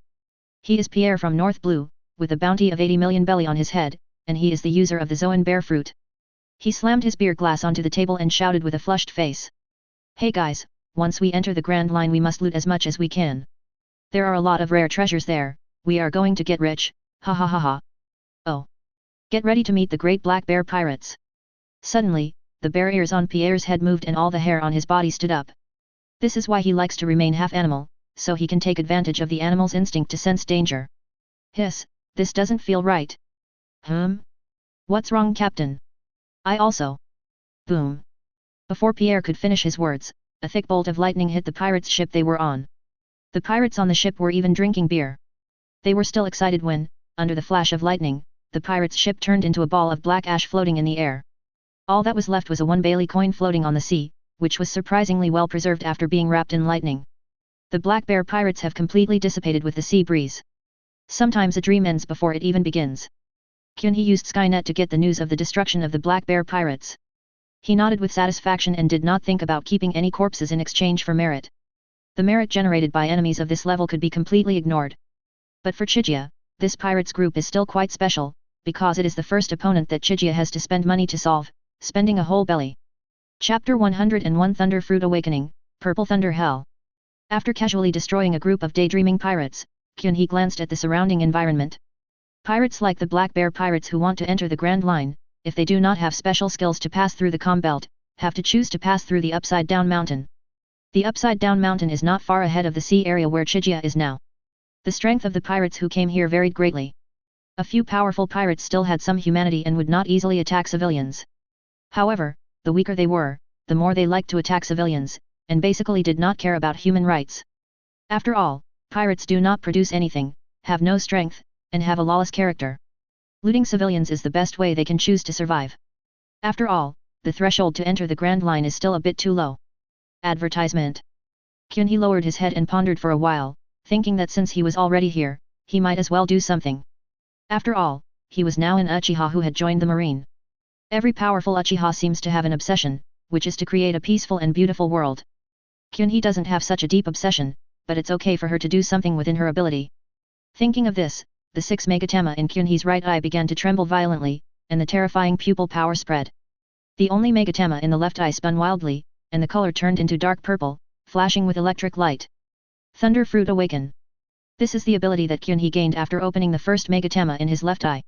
Speaker 1: He is Pierre from North Blue, with a bounty of 80 million belly on his head, and he is the user of the Zoan bear fruit. He slammed his beer glass onto the table and shouted with a flushed face. Hey guys, once we enter the Grand Line we must loot as much as we can. There are a lot of rare treasures there, we are going to get rich, ha ha ha ha. Oh. Get ready to meet the great Black Bear Pirates. Suddenly, the bear ears on Pierre's head moved and all the hair on his body stood up. This is why he likes to remain half animal, so he can take advantage of the animal's instinct to sense danger. Hiss, this doesn't feel right. What's wrong, Captain? I also. Boom. Before Pierre could finish his words, a thick bolt of lightning hit the pirates' ship they were on. The pirates on the ship were even drinking beer. They were still excited when, under the flash of lightning, the pirates' ship turned into a ball of black ash floating in the air. All that was left was a 1 bailey coin floating on the sea, which was surprisingly well preserved after being wrapped in lightning. The Black Bear Pirates have completely dissipated with the sea breeze. Sometimes a dream ends before it even begins. Kyunhee used Skynet to get the news of the destruction of the Black Bear Pirates. He nodded with satisfaction and did not think about keeping any corpses in exchange for merit. The merit generated by enemies of this level could be completely ignored. But for Chiga, this pirates group is still quite special, because it is the first opponent that Chiga has to spend money to solve, spending a whole belly. Chapter 101 Thunder Fruit Awakening, Purple Thunder Hell. After casually destroying a group of daydreaming pirates, Kyunhee glanced at the surrounding environment. Pirates like the Black Bear Pirates who want to enter the Grand Line, if they do not have special skills to pass through the calm belt, have to choose to pass through the Upside Down Mountain. The Upside Down Mountain is not far ahead of the sea area where Chiga is now. The strength of the pirates who came here varied greatly. A few powerful pirates still had some humanity and would not easily attack civilians. However, the weaker they were, the more they liked to attack civilians, and basically did not care about human rights. After all, pirates do not produce anything, have no strength, and have a lawless character. Looting civilians is the best way they can choose to survive. After all, the threshold to enter the Grand Line is still a bit too low. Advertisement. Kyunhee lowered his head and pondered for a while, thinking that since he was already here, he might as well do something. After all, he was now an Uchiha who had joined the Marine. Every powerful Uchiha seems to have an obsession, which is to create a peaceful and beautiful world. Kyunhee doesn't have such a deep obsession, but it's okay for her to do something within her ability. Thinking of this, the 6 megatama in Kyunhee's right eye began to tremble violently, and the terrifying pupil power spread. The only megatama in the left eye spun wildly, and the color turned into dark purple, flashing with electric light. Thunder Fruit Awaken. This is the ability that Kyunhee gained after opening the first megatama in his left eye.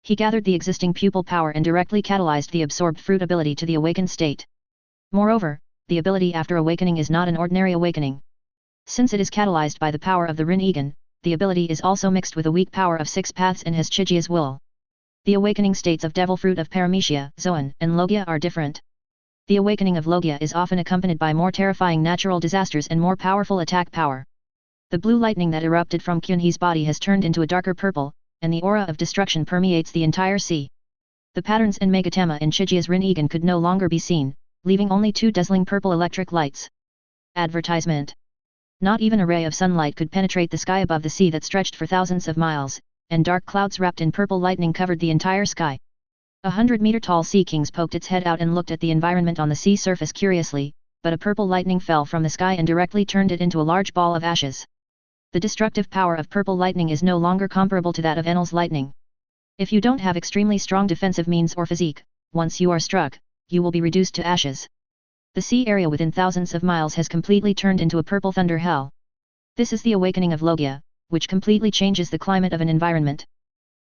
Speaker 1: He gathered the existing pupil power and directly catalyzed the absorbed fruit ability to the awakened state. Moreover, the ability after awakening is not an ordinary awakening. Since it is catalyzed by the power of the Rinnegan, the ability is also mixed with a weak power of 6 paths and has Chiga's will. The awakening states of Devil Fruit of Paramecia, Zoan, and Logia are different. The awakening of Logia is often accompanied by more terrifying natural disasters and more powerful attack power. The blue lightning that erupted from Kyunhee's body has turned into a darker purple, and the aura of destruction permeates the entire sea. The patterns and megatama in Chiga's Rinnegan could no longer be seen, leaving only 2 dazzling purple electric lights. Advertisement. Not even a ray of sunlight could penetrate the sky above the sea that stretched for thousands of miles, and dark clouds wrapped in purple lightning covered the entire sky. 100-meter-tall sea kings poked its head out and looked at the environment on the sea surface curiously, but a purple lightning fell from the sky and directly turned it into a large ball of ashes. The destructive power of purple lightning is no longer comparable to that of Enel's lightning. If you don't have extremely strong defensive means or physique, once you are struck, you will be reduced to ashes. The sea area within thousands of miles has completely turned into a purple thunder hell. This is the awakening of Logia, which completely changes the climate of an environment.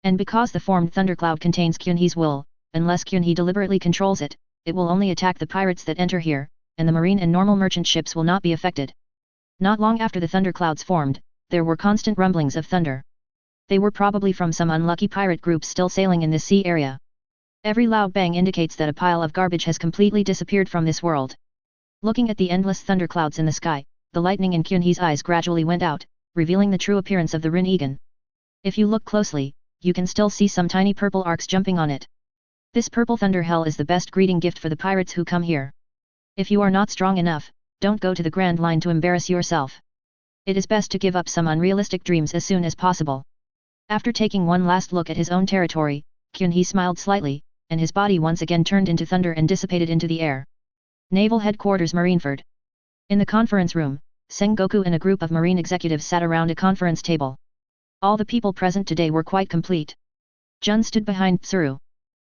Speaker 1: And because the formed thundercloud contains Kyunhee's will, unless Kyunhee deliberately controls it, it will only attack the pirates that enter here, and the marine and normal merchant ships will not be affected. Not long after the thunderclouds formed, there were constant rumblings of thunder. They were probably from some unlucky pirate groups still sailing in this sea area. Every loud bang indicates that a pile of garbage has completely disappeared from this world. Looking at the endless thunderclouds in the sky, the lightning in Kyunhee's eyes gradually went out, revealing the true appearance of the Rinnegan. If you look closely, you can still see some tiny purple arcs jumping on it. This purple thunder hell is the best greeting gift for the pirates who come here. If you are not strong enough, don't go to the Grand Line to embarrass yourself. It is best to give up some unrealistic dreams as soon as possible. After taking one last look at his own territory, Kyunhee smiled slightly, and his body once again turned into thunder and dissipated into the air. Naval Headquarters Marineford. In the conference room, Sengoku and a group of marine executives sat around a conference table. All the people present today were quite complete. Jun stood behind Tsuru.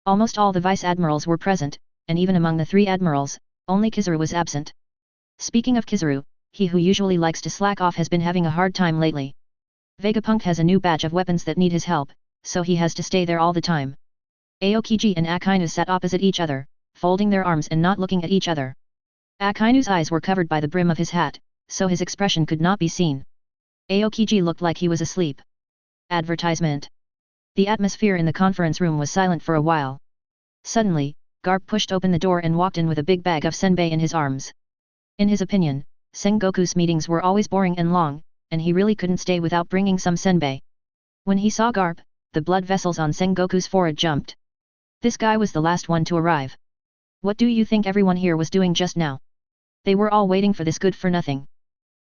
Speaker 1: Almost all the vice admirals were present, and even among the 3 admirals, only Kizaru was absent. Speaking of Kizaru, he who usually likes to slack off has been having a hard time lately. Vegapunk has a new batch of weapons that need his help, so he has to stay there all the time. Aokiji and Akainu sat opposite each other, folding their arms and not looking at each other. Akainu's eyes were covered by the brim of his hat, so his expression could not be seen. Aokiji looked like he was asleep. Advertisement. The atmosphere in the conference room was silent for a while. Suddenly, Garp pushed open the door and walked in with a big bag of senbei in his arms. In his opinion, Sengoku's meetings were always boring and long, and he really couldn't stay without bringing some senbei. When he saw Garp, the blood vessels on Sengoku's forehead jumped. This guy was the last one to arrive. What do you think everyone here was doing just now? They were all waiting for this good-for-nothing.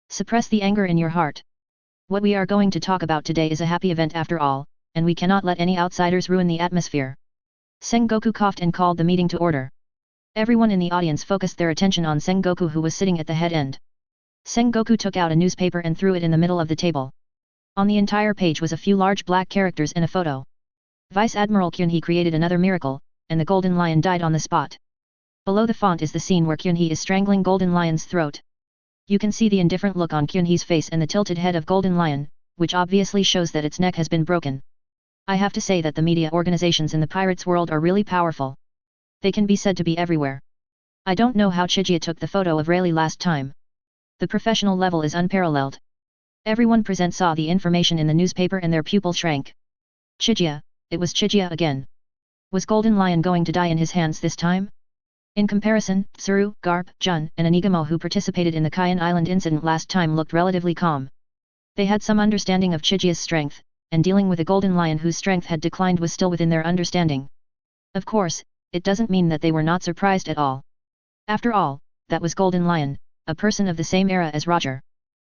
Speaker 1: Suppress the anger in your heart. What we are going to talk about today is a happy event after all, and we cannot let any outsiders ruin the atmosphere. Sengoku coughed and called the meeting to order. Everyone in the audience focused their attention on Sengoku, who was sitting at the head end. Sengoku took out a newspaper and threw it in the middle of the table. On the entire page was a few large black characters and a photo. Vice Admiral Kyunhee created another miracle, and the Golden Lion died on the spot. Below the font is the scene where Kyunhee is strangling Golden Lion's throat. You can see the indifferent look on Kyunhee's face and the tilted head of Golden Lion, which obviously shows that its neck has been broken. I have to say that the media organizations in the pirates' world are really powerful. They can be said to be everywhere. I don't know how Chigia took the photo of Rayleigh last time. The professional level is unparalleled. Everyone present saw the information in the newspaper and their pupil shrank. Chigia, it was Chigia again. Was Golden Lion going to die in his hands this time? In comparison, Tsuru, Garp, Jun, and Anigamo, who participated in the Kayan Island incident last time, looked relatively calm. They had some understanding of Chigia's strength, and dealing with a Golden Lion whose strength had declined was still within their understanding. Of course, it doesn't mean that they were not surprised at all. After all, that was Golden Lion, a person of the same era as Roger.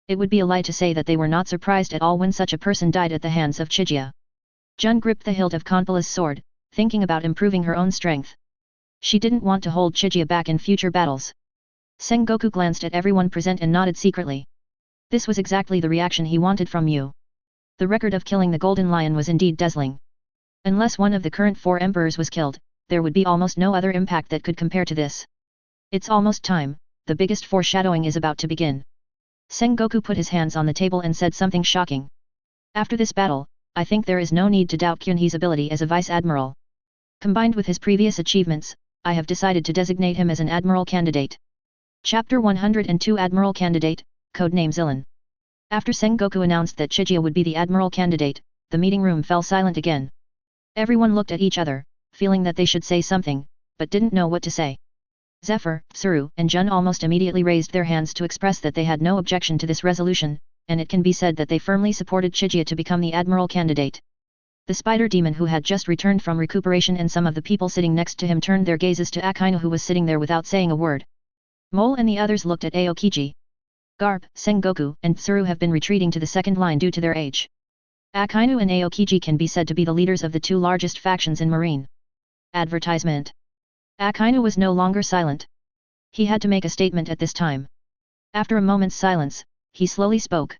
Speaker 1: It would be a lie to say that they were not surprised at all when such a person died at the hands of Chigia. Jun gripped the hilt of Konpala's sword, thinking about improving her own strength. She didn't want to hold Chigia back in future battles. Sengoku glanced at everyone present and nodded secretly. This was exactly the reaction he wanted from you. The record of killing the Golden Lion was indeed dazzling. Unless one of the current 4 emperors was killed, there would be almost no other impact that could compare to this. It's almost time, the biggest foreshadowing is about to begin. Sengoku put his hands on the table and said something shocking. After this battle, I think there is no need to doubt Kyunhee's ability as a vice admiral. Combined with his previous achievements, I have decided to designate him as an admiral candidate. Chapter 102 Admiral Candidate, codename Zilan. After Sengoku announced that Chigia would be the admiral candidate, the meeting room fell silent again. Everyone looked at each other, feeling that they should say something, but didn't know what to say. Zephyr, Tsuru, and Jun almost immediately raised their hands to express that they had no objection to this resolution, and it can be said that they firmly supported Chigia to become the admiral candidate. The spider demon who had just returned from recuperation and some of the people sitting next to him turned their gazes to Akainu, who was sitting there without saying a word. Mole and the others looked at Aokiji. Garp, Sengoku, and Tsuru have been retreating to the second line due to their age. Akainu and Aokiji can be said to be the leaders of the 2 largest factions in Marine. Advertisement. Akainu was no longer silent. He had to make a statement at this time. After a moment's silence, he slowly spoke.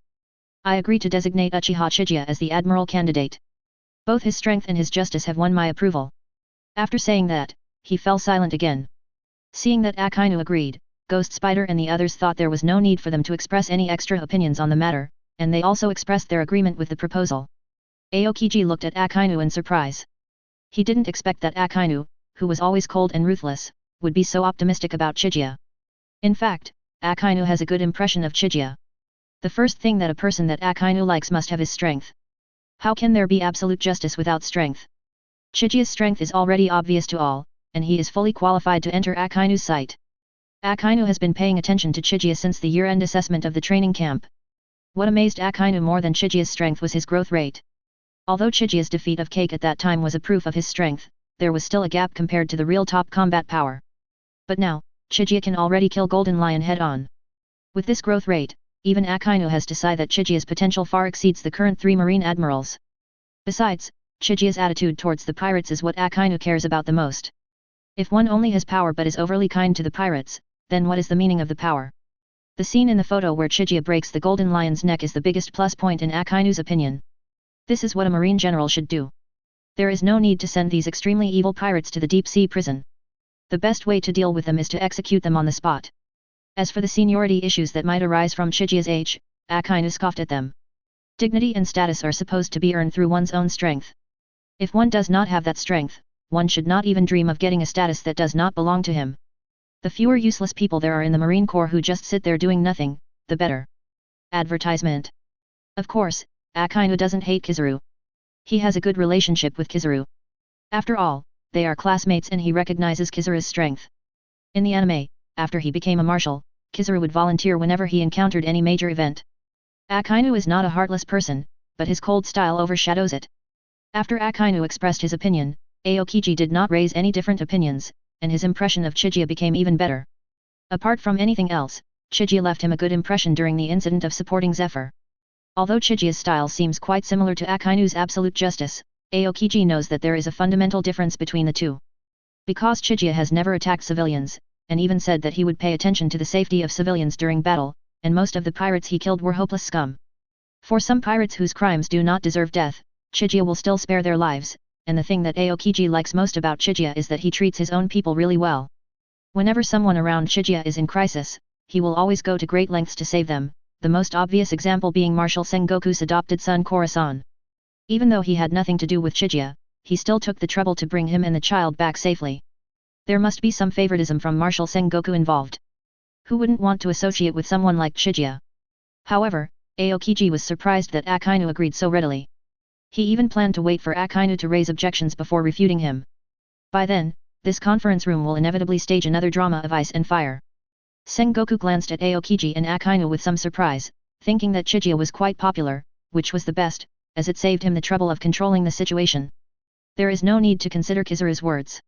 Speaker 1: I agree to designate Uchiha Chiga as the admiral candidate. Both his strength and his justice have won my approval. After saying that, he fell silent again. Seeing that Akainu agreed, Ghost Spider and the others thought there was no need for them to express any extra opinions on the matter, and they also expressed their agreement with the proposal. Aokiji looked at Akainu in surprise. He didn't expect that Akainu, who was always cold and ruthless, would be so optimistic about Chigia. In fact, Akainu has a good impression of Chigia. The first thing that a person that Akainu likes must have is strength. How can there be absolute justice without strength? Chigia's strength is already obvious to all, and he is fully qualified to enter Akainu's sight. Akainu has been paying attention to Chigia since the year-end assessment of the training camp. What amazed Akainu more than Chigia's strength was his growth rate. Although Chigia's defeat of Cake at that time was a proof of his strength, there was still a gap compared to the real top combat power. But now, Chigia can already kill Golden Lion head-on. With this growth rate, even Akainu has to say that Chigia's potential far exceeds the current 3 Marine Admirals. Besides, Chigia's attitude towards the pirates is what Akainu cares about the most. If one only has power but is overly kind to the pirates, then what is the meaning of the power? The scene in the photo where Chigia breaks the Golden Lion's neck is the biggest plus point in Akainu's opinion. This is what a marine general should do. There is no need to send these extremely evil pirates to the deep-sea prison. The best way to deal with them is to execute them on the spot. As for the seniority issues that might arise from Chigia's age, Akainu scoffed at them. Dignity and status are supposed to be earned through one's own strength. If one does not have that strength, one should not even dream of getting a status that does not belong to him. The fewer useless people there are in the Marine Corps who just sit there doing nothing, the better. Advertisement. Of course, Akainu doesn't hate Kizaru. He has a good relationship with Kizaru. After all, they are classmates and he recognizes Kizaru's strength. In the anime, after he became a marshal, Kizaru would volunteer whenever he encountered any major event. Akainu is not a heartless person, but his cold style overshadows it. After Akainu expressed his opinion, Aokiji did not raise any different opinions, and his impression of Chigia became even better. Apart from anything else, Chigia left him a good impression during the incident of supporting Zephyr. Although Chigia's style seems quite similar to Akainu's absolute justice, Aokiji knows that there is a fundamental difference between the two. Because Chigia has never attacked civilians, and even said that he would pay attention to the safety of civilians during battle, and most of the pirates he killed were hopeless scum. For some pirates whose crimes do not deserve death, Chigia will still spare their lives, and the thing that Aokiji likes most about Chigia is that he treats his own people really well. Whenever someone around Chigia is in crisis, he will always go to great lengths to save them, the most obvious example being Marshal Sengoku's adopted son Korasan. Even though he had nothing to do with Chigia, he still took the trouble to bring him and the child back safely. There must be some favoritism from Marshal Sengoku involved. Who wouldn't want to associate with someone like Chigia? However, Aokiji was surprised that Akainu agreed so readily. He even planned to wait for Akainu to raise objections before refuting him. By then, this conference room will inevitably stage another drama of ice and fire. Sengoku glanced at Aokiji and Akainu with some surprise, thinking that Chigia was quite popular, which was the best, as it saved him the trouble of controlling the situation. There is no need to consider Kizaru's words.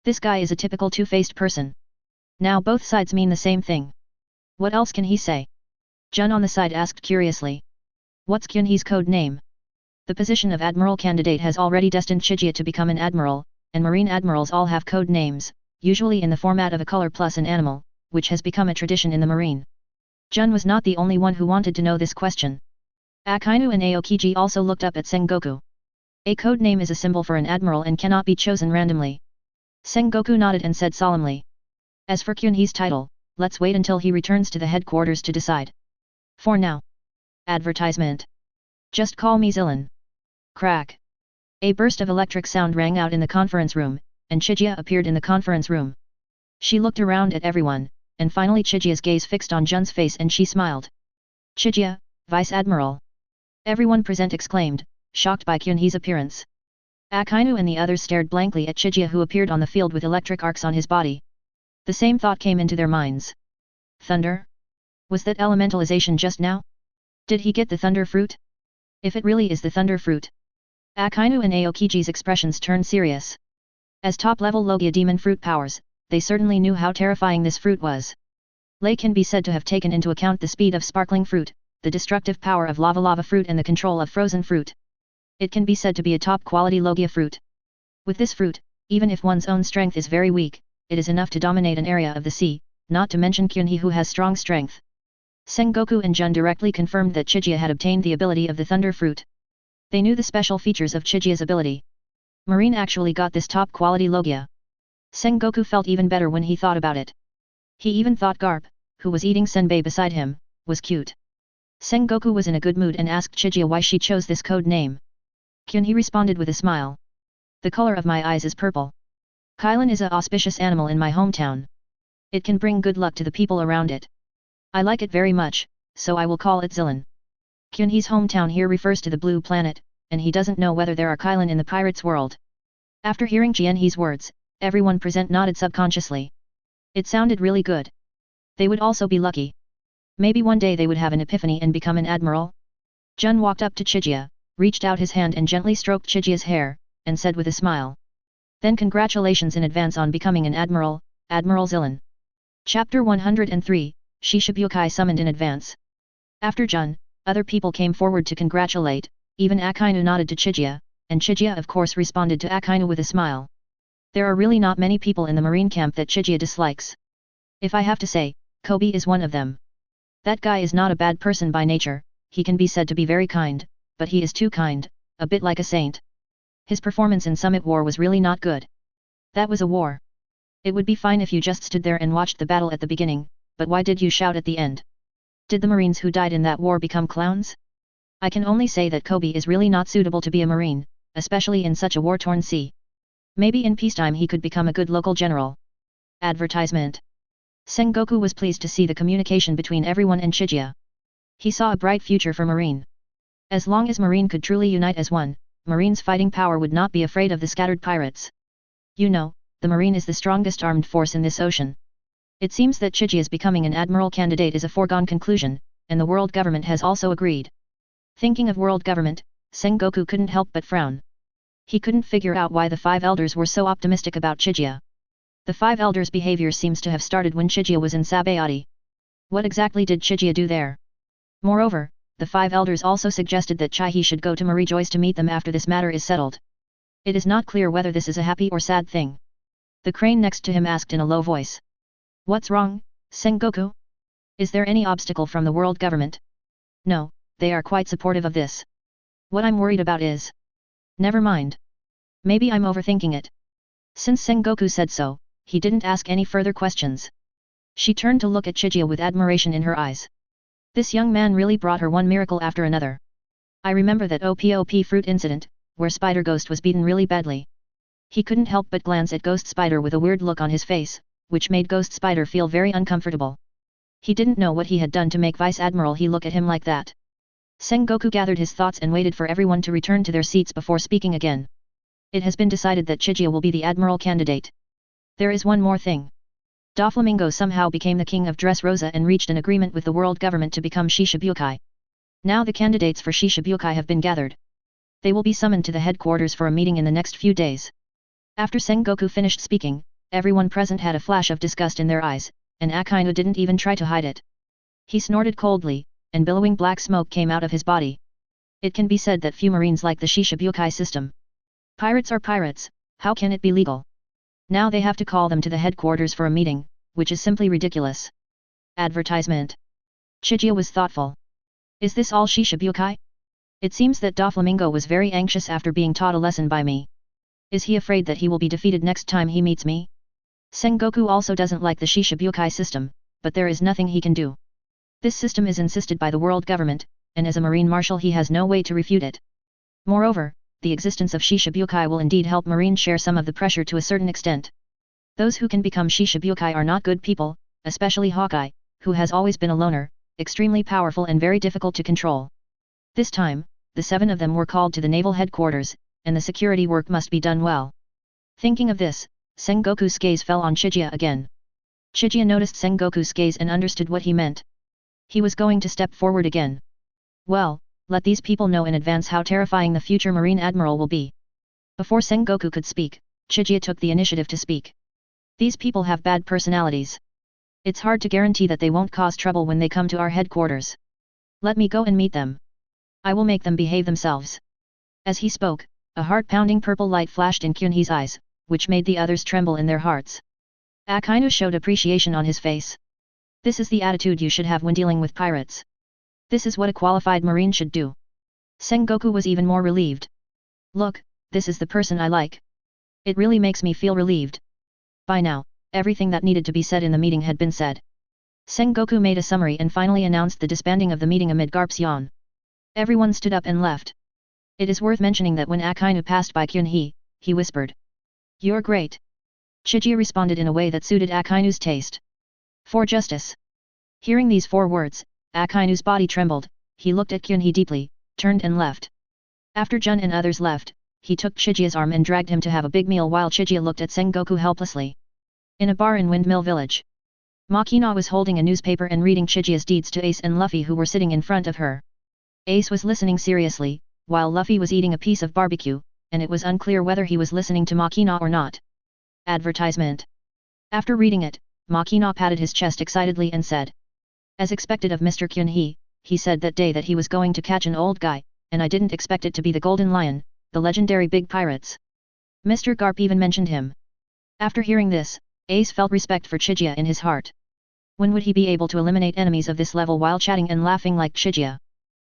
Speaker 1: This guy is a typical two-faced person. Now both sides mean the same thing. What else can he say? Jun on the side asked curiously. What's Kyunhee's code name? The position of admiral candidate has already destined Chigia to become an admiral, and marine admirals all have code names, usually in the format of a color plus an animal, which has become a tradition in the marine. Jun was not the only one who wanted to know this question. Akainu and Aokiji also looked up at Sengoku. A code name is a symbol for an admiral and cannot be chosen randomly. Sengoku nodded and said solemnly. As for Kyunhee's title, let's wait until he returns to the headquarters to decide. For now. Advertisement. Just call me Zilan. Crack. A burst of electric sound rang out in the conference room, and Chigia appeared in the conference room. She looked around at everyone, and finally Chigia's gaze fixed on Jun's face and she smiled. Chigia, Vice Admiral. Everyone present exclaimed, shocked by Kyunhee's appearance. Akainu and the others stared blankly at Chigia, who appeared on the field with electric arcs on his body. The same thought came into their minds. Thunder? Was that elementalization just now? Did he get the thunder fruit? If it really is the thunder fruit. Akainu and Aokiji's expressions turned serious. As top-level Logia demon fruit powers, they certainly knew how terrifying this fruit was. Lei can be said to have taken into account the speed of sparkling fruit, the destructive power of lava fruit and the control of frozen fruit. It can be said to be a top-quality Logia fruit. With this fruit, even if one's own strength is very weak, it is enough to dominate an area of the sea, not to mention Kyunhee, who has strong strength. Sengoku and Jun directly confirmed that Chigia had obtained the ability of the thunder fruit. They knew the special features of Chigia's ability. Marine actually got this top-quality Logia. Sengoku felt even better when he thought about it. He even thought Garp, who was eating senbei beside him, was cute. Sengoku was in a good mood and asked Chigia why she chose this code name. Kyun-hee responded with a smile. The color of my eyes is purple. Kylin is a auspicious animal in my hometown. It can bring good luck to the people around it. I like it very much, so I will call it Zilan. Kyun-hee's hometown here refers to the blue planet, and he doesn't know whether there are Kylin in the pirates' world. After hearing Jian-hee's words, everyone present nodded subconsciously. It sounded really good. They would also be lucky. Maybe one day they would have an epiphany and become an admiral? Jun walked up to Chigia, reached out his hand and gently stroked Chigia's hair, and said with a smile. Then congratulations in advance on becoming an admiral, Admiral Zilan. Chapter 103, Shishibukai summoned in advance. After Jun, other people came forward to congratulate, even Akainu nodded to Chigia, and Chigia of course responded to Akainu with a smile. There are really not many people in the marine camp that Chigia dislikes. If I have to say, Kobe is one of them. That guy is not a bad person by nature, he can be said to be very kind, but he is too kind, a bit like a saint. His performance in Summit War was really not good. That was a war. It would be fine if you just stood there and watched the battle at the beginning, but why did you shout at the end? Did the Marines who died in that war become clowns? I can only say that Kobe is really not suitable to be a Marine, especially in such a war-torn sea. Maybe in peacetime he could become a good local general. Advertisement. Sengoku was pleased to see the communication between everyone and Chigia. He saw a bright future for Marine. As long as Marine could truly unite as one, Marine's fighting power would not be afraid of the scattered pirates. You know, the Marine is the strongest armed force in this ocean. It seems that Chigia's becoming an admiral candidate is a foregone conclusion, and the world government has also agreed. Thinking of world government, Sengoku couldn't help but frown. He couldn't figure out why the five elders were so optimistic about Chigia. The five elders' behavior seems to have started when Chigia was in Sabody. What exactly did Chigia do there? Moreover, the five elders also suggested that Chai-He should go to Marijoy's to meet them after this matter is settled. It is not clear whether this is a happy or sad thing. The crane next to him asked in a low voice. What's wrong, Sengoku? Is there any obstacle from the world government? No, they are quite supportive of this. What I'm worried about is... Never mind. Maybe I'm overthinking it. Since Sengoku said so, he didn't ask any further questions. She turned to look at Chigia with admiration in her eyes. This young man really brought her one miracle after another. I remember that Ope-Ope fruit incident, where Spider Ghost was beaten really badly. He couldn't help but glance at Ghost Spider with a weird look on his face, which made Ghost Spider feel very uncomfortable. He didn't know what he had done to make Vice Admiral he look at him like that. Sengoku gathered his thoughts and waited for everyone to return to their seats before speaking again. It has been decided that Chigia will be the admiral candidate. There is one more thing. Doflamingo somehow became the king of Dressrosa and reached an agreement with the world government to become Shishibukai. Now the candidates for Shishibukai have been gathered. They will be summoned to the headquarters for a meeting in the next few days. After Sengoku finished speaking, everyone present had a flash of disgust in their eyes, and Akainu didn't even try to hide it. He snorted coldly, and billowing black smoke came out of his body. It can be said that few Marines like the Shishibukai system. Pirates are pirates, how can it be legal? Now they have to call them to the headquarters for a meeting, which is simply ridiculous. Advertisement. Chigia was thoughtful. Is this all Shishibukai? It seems that Doflamingo was very anxious after being taught a lesson by me. Is he afraid that he will be defeated next time he meets me? Sengoku also doesn't like the Shishibukai system, but there is nothing he can do. This system is insisted by the world government, and as a marine marshal he has no way to refute it. Moreover, the existence of Shishibukai will indeed help Marines share some of the pressure to a certain extent. Those who can become Shishibukai are not good people, especially Hawkeye, who has always been a loner, extremely powerful and very difficult to control. This time, the 7 of them were called to the naval headquarters, and the security work must be done well. Thinking of this, Sengoku's gaze fell on Chigia again. Chigia noticed Sengoku's gaze and understood what he meant. He was going to step forward again. Well, let these people know in advance how terrifying the future Marine Admiral will be. Before Sengoku could speak, Chigia took the initiative to speak. These people have bad personalities. It's hard to guarantee that they won't cause trouble when they come to our headquarters. Let me go and meet them. I will make them behave themselves. As he spoke, a heart-pounding purple light flashed in Kyun-hee's eyes, which made the others tremble in their hearts. Akainu showed appreciation on his face. This is the attitude you should have when dealing with pirates. This is what a qualified Marine should do. Sengoku was even more relieved. Look, this is the person I like. It really makes me feel relieved. By now, Everything that needed to be said in the meeting had been said. Sengoku made a summary and finally announced the disbanding of the meeting amid Garp's yawn. Everyone stood up and left. It is worth mentioning that when Akainu passed by Kyunhee, he whispered, "You're great." Chigia responded in a way that suited Akainu's taste. "For justice." Hearing these 4 words, Akainu's body trembled, he looked at Kyunhee deeply, turned and left. After Jun and others left, he took Chijia's arm and dragged him to have a big meal while Chigia looked at Sengoku helplessly. In a bar in Windmill Village, Makina was holding a newspaper and reading Chijia's deeds to Ace and Luffy who were sitting in front of her. Ace was listening seriously, while Luffy was eating a piece of barbecue, and it was unclear whether he was listening to Makina or not. Advertisement. After reading it, Makina patted his chest excitedly and said, "As expected of Mr. Kyunhee, he said that day that he was going to catch an old guy, and I didn't expect it to be the Golden Lion, the legendary big pirates. Mr. Garp even mentioned him." After hearing this, Ace felt respect for Chigia in his heart. When would he be able to eliminate enemies of this level while chatting and laughing like Chigia?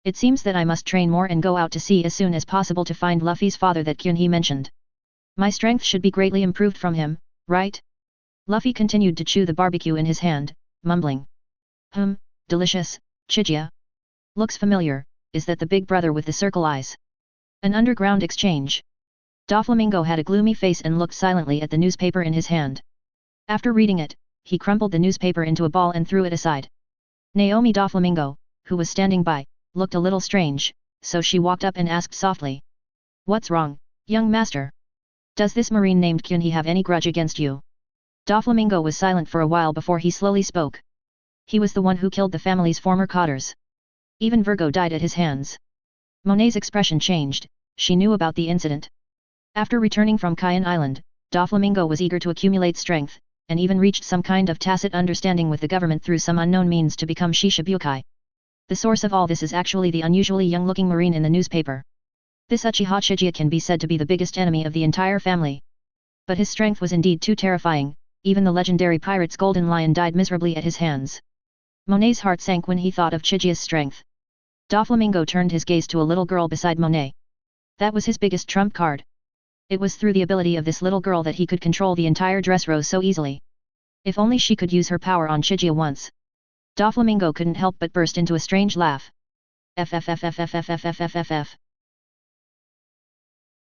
Speaker 1: It seems that I must train more and go out to sea as soon as possible to find Luffy's father that Kyunhee mentioned. My strength should be greatly improved from him, right? Luffy continued to chew the barbecue in his hand, mumbling. Delicious, Chigia. Looks familiar, is that the big brother with the circle eyes? An underground exchange. Doflamingo had a gloomy face and looked silently at the newspaper in his hand. After reading it, he crumpled the newspaper into a ball and threw it aside. Naomi Doflamingo, who was standing by, looked a little strange, so she walked up and asked softly. "What's wrong, young master? Does this marine named Kyunhee have any grudge against you?" Doflamingo was silent for a while before he slowly spoke. He was the one who killed the family's former cotters. Even Virgo died at his hands. Monet's expression changed, she knew about the incident. After returning from Cayenne Island, Doflamingo was eager to accumulate strength, and even reached some kind of tacit understanding with the government through some unknown means to become Shishibukai. The source of all this is actually the unusually young-looking marine in the newspaper. This Uchiha Chiga can be said to be the biggest enemy of the entire family. But his strength was indeed too terrifying, even the legendary pirate's golden lion died miserably at his hands. Monet's heart sank when he thought of Chigia's strength. Doflamingo turned his gaze to a little girl beside Monet. That was his biggest trump card. It was through the ability of this little girl that he could control the entire Dressrosa so easily. If only she could use her power on Chigia once. Doflamingo couldn't help but burst into a strange laugh. FFFFFFFFFF.